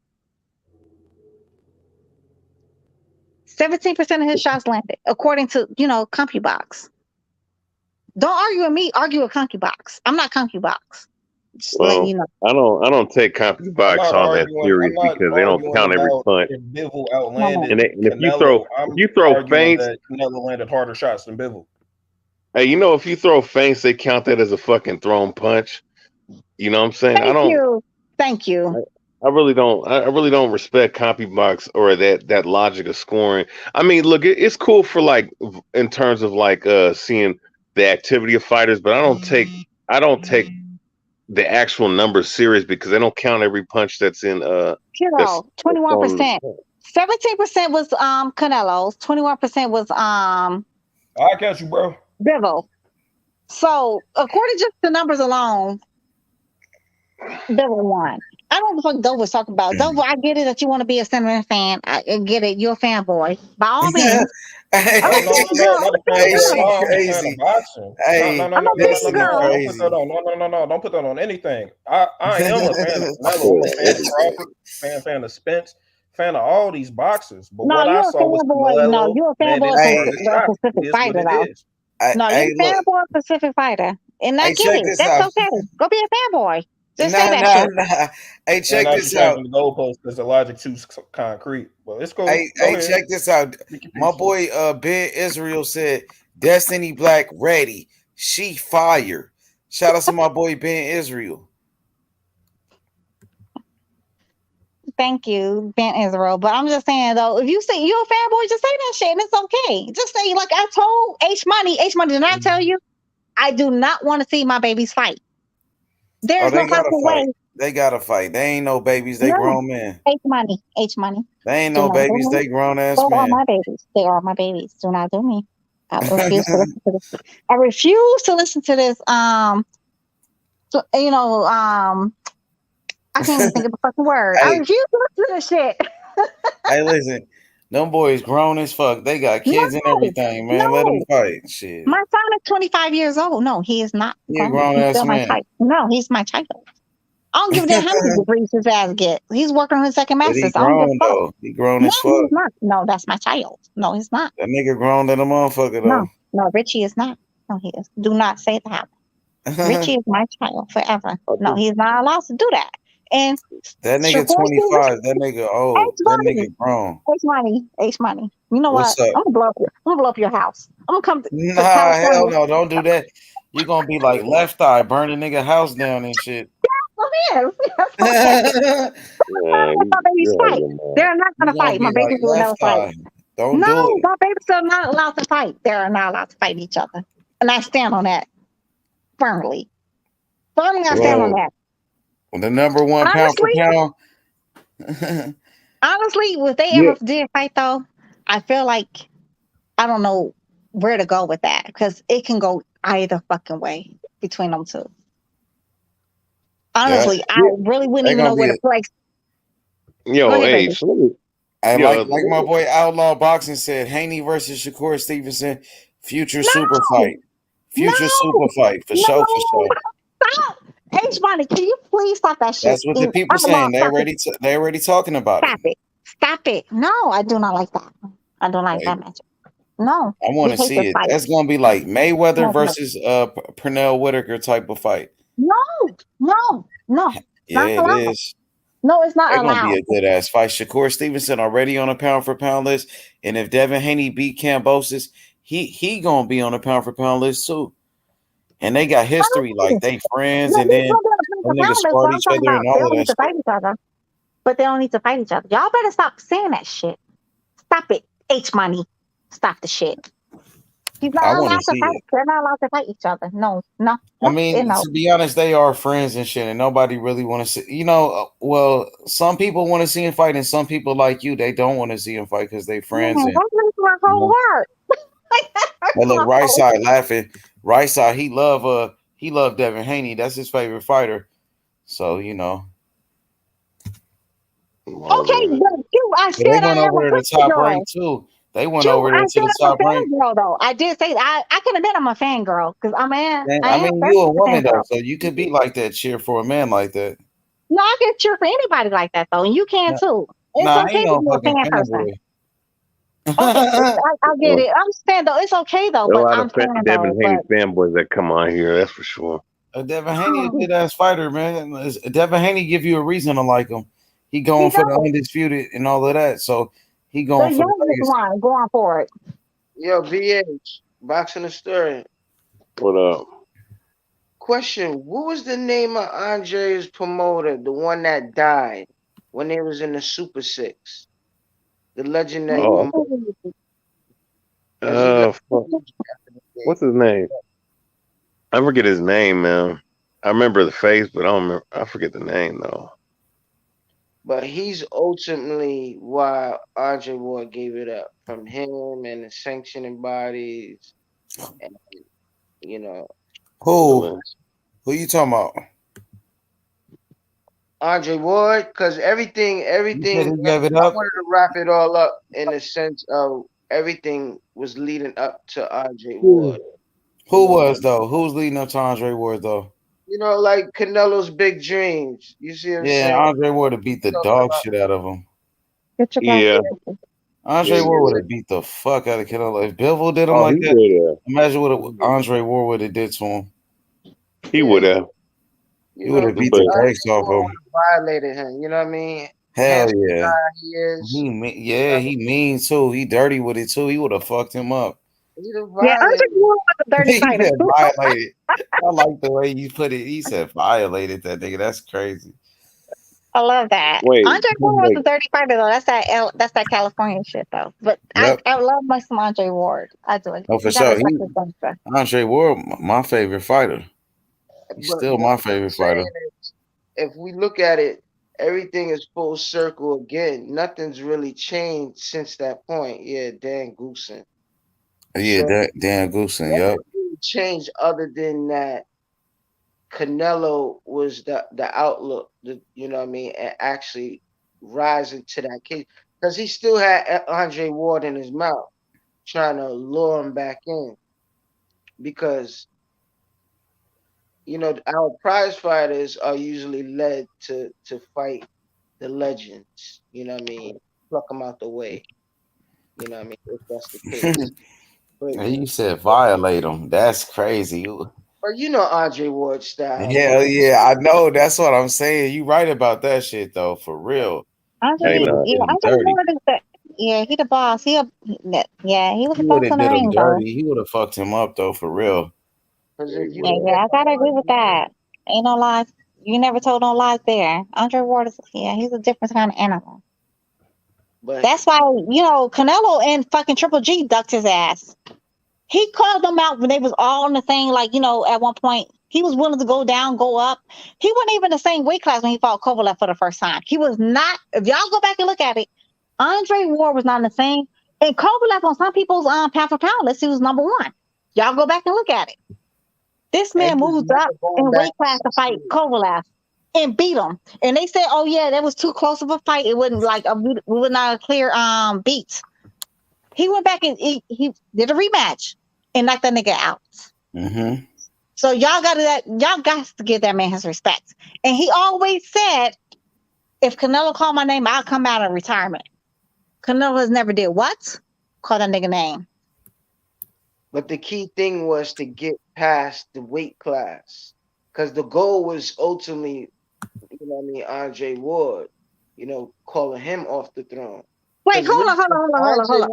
of his shots landed, according to, CompuBox. Don't argue with me, argue with CompuBox. I'm not CompuBox. Well, you know. I don't take CompuBox on that series because they don't count every punch. And if you throw feints, Canelo landed harder shots than Bivol. Hey, if you throw feints, they count that as a fucking thrown punch. You know what I'm saying? Thank you. I really don't respect CompuBox or that logic of scoring. I mean, look, it's cool for like in terms of like seeing the activity of fighters, but I don't take the actual numbers serious because they don't count every punch that's in 21%. 17% was Canelo's, 21% was I'll catch you, bro. Bivol. So according just to numbers alone, Bivol won. I don't know what the fuck Dover was talking about. Dover, I get it that you want to be a Cinnamon fan. I get it. You're a fanboy. By all means. I'm a fan girl. I'm a fan girl. Crazy. No, I'm a fan girl. don't put that on. No. Don't put that on anything. I am a fan of Canelo. I'm a fan of Crawford. Fan of Spence. Fan of all these boxers. But No, what I you're a saw was fanboy. No, Canelo. you're a Man, fanboy this of is the shot. Pacific It is Fighter, what though. it is. No, you're a fanboy of Pacific Fighter. And I get it. this That's out. okay. Go be a fanboy. Just say that shit. Nah. Hey, check and this out. The goalpost because the logic too concrete. Well, it's cool. Hey, check this out. My boy Ben Israel said, Destiny Black ready. She fire. Shout out to my boy Ben Israel. Thank you, Ben Israel. But I'm just saying though, if you say you're a fanboy, just say that shit and it's okay. Just say, like I told H Money, did I tell you? I do not want to see my babies fight. There's no possible way. They gotta fight. They ain't no babies. They grown men. H Money. They ain't no babies. They grown ass men. They are my babies. They are my babies. Do not do me. I refuse to listen to this. I refuse to listen to this. I can't even think of the fucking word. I refuse to listen to this shit. Hey, listen. Them boys grown as fuck. They got kids and everything, man. Let them fight. Shit. My son is 25 years old. No, he is not. He a grown ass man. No, he's my child. I don't give a damn how many degrees his ass get. He's working on his second But master's. he grown though. He grown as fuck. He's not. No, that's my child. No, he's not. That nigga grown than a motherfucker though. No, Richie is not. No, he is. Do not say that. Richie is my child forever. No, he's not allowed to do that. And that nigga 25. That nigga old. That nigga grown. H money. You know What's what? up? I'm gonna blow up your house. I'm gonna come to hell no, don't do that. You gonna be like Left Eye, burn the nigga house down and shit. They're not gonna fight. My babies will never fight. Don't do it. My babies are not allowed to fight. They're not allowed to fight each other. And I stand on that firmly. I stand on that. The number one pound for pound. Honestly, if they ever did fight though, I feel like I don't know where to go with that because it can go either fucking way between them two. Honestly, I really wouldn't even know where to place. Yo, hey, like my boy Outlaw Boxing said, Haney versus Shakur Stevenson, future super fight. Future super fight for sure. Stop. H Money, can you please stop that shit? That's what the people saying. They already talking about it. Stop it. No, I do not like that. I don't like that matchup. No. I want to see it. Fight. That's gonna be like Mayweather versus Pernell Whitaker type of fight. No. Yeah, it is. No, it's not It's allowed. gonna be a good ass fight. Shakur Stevenson already on a pound for pound list, and if Devin Haney beat Kambosos, he gonna be on a pound for pound list too. And they got history, like they friends, and then them niggas sparred each other and all of that shit. But they don't need to fight each other. Y'all better stop saying that shit. Stop it, H Money. Stop the shit. He's not allowed to fight. They're not allowed to fight each other. No. I mean, to be honest, they are friends and shit, and nobody really want to see. Well, some people want to see him fight, and some people like you, they don't want to see him fight because they friends. That breaks my whole heart. But look, right side laughing. Right side, he love Devin Haney. That's his favorite fighter. So Okay, but I said they went over to the top rank too. They went over there to the top rank. Girl, though. I did say I can admit I'm a fangirl because I'm a. I mean, you a woman though, so you could be like that. Cheer for a man like that. No, I can cheer for anybody like that though, and you can too. It's okay to be a fan person. Okay, I get it. I'm saying though, it's okay though. There are but a lot I'm of saying Devin Haney fanboys that come on here. That's for sure. Devin Haney a good ass fighter, man. Devin Haney give you a reason to like him. He going for the undisputed and all of that. So he going for the go on for it. Yo, BH, Boxing Historian. What up? Question: what was the name of Andre's promoter, the one that died when they was in the Super Six? The legendary what's his name? I forget his name, man. I remember the face, but I forget the name though. But he's ultimately why Andre Ward gave it up, from him and the sanctioning bodies, and Who you talking about? Andre Ward, because everything. You said he I gave it up. wanted to wrap it all up in the sense of everything was leading up to Andre Ward. Who was though? Who's leading up to Andre Ward though? Like Canelo's big dreams. You see what I'm saying? Andre Ward would have beat the dog shit out of him. Yeah. Andre Ward would have beat the fuck out of Canelo. If Bivol did him like that, imagine what Andre Ward would have did to him. He would have. He would have beat the brakes off him. Violated him. You know what I mean? Hell yeah. He is. He mean too. He dirty with it too. He would have fucked him up. Yeah, Andre Ward was a dirty fighter. Violated. I like the way you put it. He said violated that nigga. That's crazy. I love that. Andre Ward was a dirty fighter though. That's that California shit though. But I love my some Andre Ward. I do it. Oh, for sure. Andre Ward, my favorite fighter. He's still my favorite fighter. If we look at it, everything is full circle again. Nothing's really changed since that point. Yeah, Dan Goosen. Yeah, Dan Goosen. Yep. Changed other than that. Canelo was the outlook, you know what I mean, and actually rising to that case, because he still had Andre Ward in his mouth, trying to lure him back in, because our prize fighters are usually led to fight the legends, you know what I mean, pluck them out the way, you know what I mean, if that's the case. But you said violate him. That's crazy. But Andre Ward style. Hell yeah, I know. That's what I'm saying. You right about that shit though, for real. Andre Ward is he the boss. He was the boss in the ring though. He would have fucked him up though, for real. I gotta agree with that. Ain't no lies. You never told no lies there. Andre Ward is he's a different kind of animal. But that's why Canelo and fucking Triple G ducked his ass. He called them out when they was all on the thing. Like, at one point, he was willing to go down, go up. He wasn't even the same weight class when he fought Kovalev for the first time. He was not. If y'all go back and look at it, Andre Ward was not in the same. And Kovalev on some people's pound for pound list, he was number one. Y'all go back and look at it. This man moved up in weight class to fight Kovalev and beat him. And they said, "Oh yeah, that was too close of a fight. It wasn't we would not a clear beat." He went back and he did a rematch and knocked that nigga out. Mm-hmm. So y'all got to give that man his respect. And he always said, if Canelo called my name, I'll come out of retirement. Canelo has never did what? Call that nigga name. But the key thing was to get past the weight class, because the goal was ultimately, Andre Ward, calling him off the throne. Wait, hold on.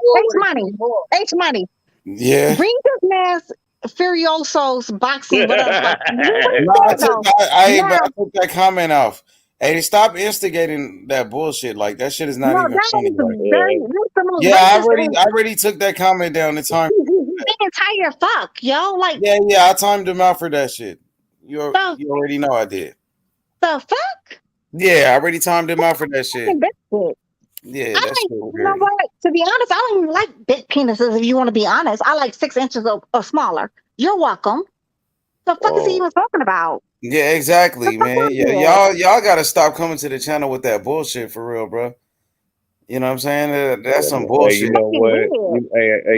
H Money. Yeah. Bring this man's Furioso's boxing with us. I took that comment off. Hey, stop instigating that bullshit. Like, that shit is not even funny. I already took that comment down. The time. Entire fuck, yo. Like, yeah, I timed him out for that shit. You already know I did. The fuck? Yeah, I already timed him out for that shit. Yeah, that's you know what? To be honest, I don't even like big penises. If you want to be honest, I like 6 inches or smaller. You're welcome. The fuck is he even talking about? Yeah, exactly, man. Yeah, y'all gotta stop coming to the channel with that bullshit for real, bro. You know what I'm saying? That's some bullshit. Hey, you know what?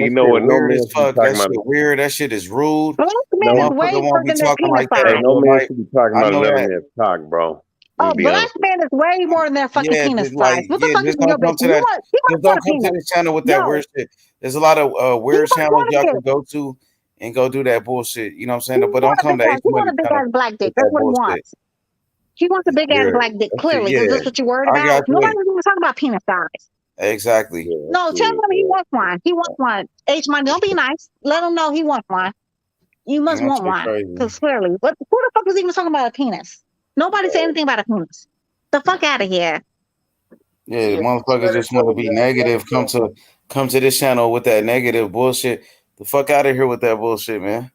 You know what? No man should be talking about it. Weird. That shit is rude. Black man is way further than their penis size. Hey, no man should be talking about another man's cock, bro. Oh, black man is way more than their fucking penis size. What the fuck is your bitch? Just don't come to the channel with that weird shit. There's a lot of weird channels y'all can go to and go do that bullshit. You know what I'm saying? But don't come to H Money. He wants a big ass black dick. That's what he wants. He wants a big ass black dick. Clearly, is this what you're worried about? Nobody's even talking about penis size. Exactly. No, tell him he wants one. He wants one. H Money, don't be nice. Let him know he wants one. You must want one. Because clearly, who the fuck is even talking about a penis? Nobody said anything about a penis. The fuck out of here. Yeah, the motherfuckers just want to be negative. Come to this channel with that negative bullshit. The fuck out of here with that bullshit, man.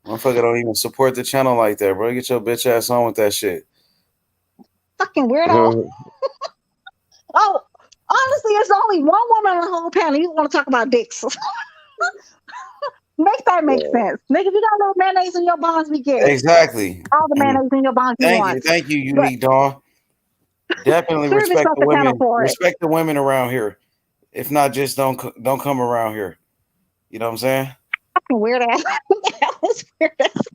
Motherfucker don't even support the channel like that, bro. Get your bitch ass on with that shit. Fucking weirdo. Oh, honestly, it's only one woman on the whole panel. You want to talk about dicks? Make that make sense, nigga. If you got no mayonnaise in your bonds, we get it. Exactly. All the mayonnaise in your bonds you want. Thank you, But Unique Dawn. Definitely service respect got the the panel women. for it. Respect the women around here. If not, just don't come around here. You know what I'm saying? Fucking weird ass. That was weird ass.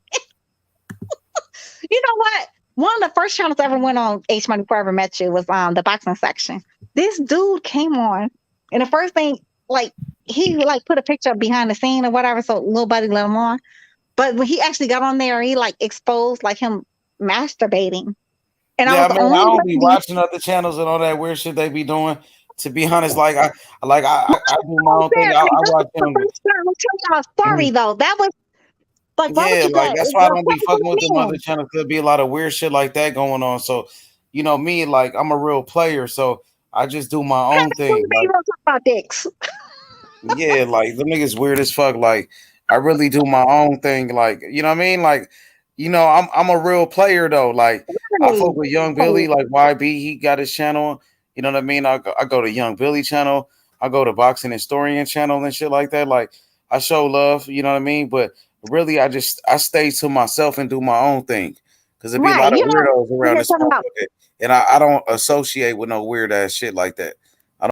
You know what? One of the first channels I ever went on H Money Before I Ever Met You was the boxing section. This dude came on, and the first thing, like, he like put a picture of behind the scene or whatever, so little buddy let him on. But when he actually got on there, he like exposed like him masturbating. And I Yeah, was I the mean, I only don't be lady. watching other channels and all that weird shit they be doing. To be honest, like I do my own thing. I watch The them. first time I'm telling y'all a story though. That was like, why would Yeah, you like get that's why I don't be fucking fucking with them other men? channels. There'll be a lot of weird shit like that going on. So, you know me, like I'm a real player, so I just do my own thing. You don't talk about dicks. Yeah, like them niggas weird as fuck. Like I really do my own thing. Like you know what I mean? Like you know I'm a real player though. Like I fuck with Young Billy. Like YB, he got his channel. You know what I mean? I go to Young Billy channel. I go to Boxing Historian channel and shit like that. Like I show love. You know what I mean? But really, I stay to myself and do my own thing because there be a lot of weirdos around this motherfucker, and I don't associate with no weird ass shit like that.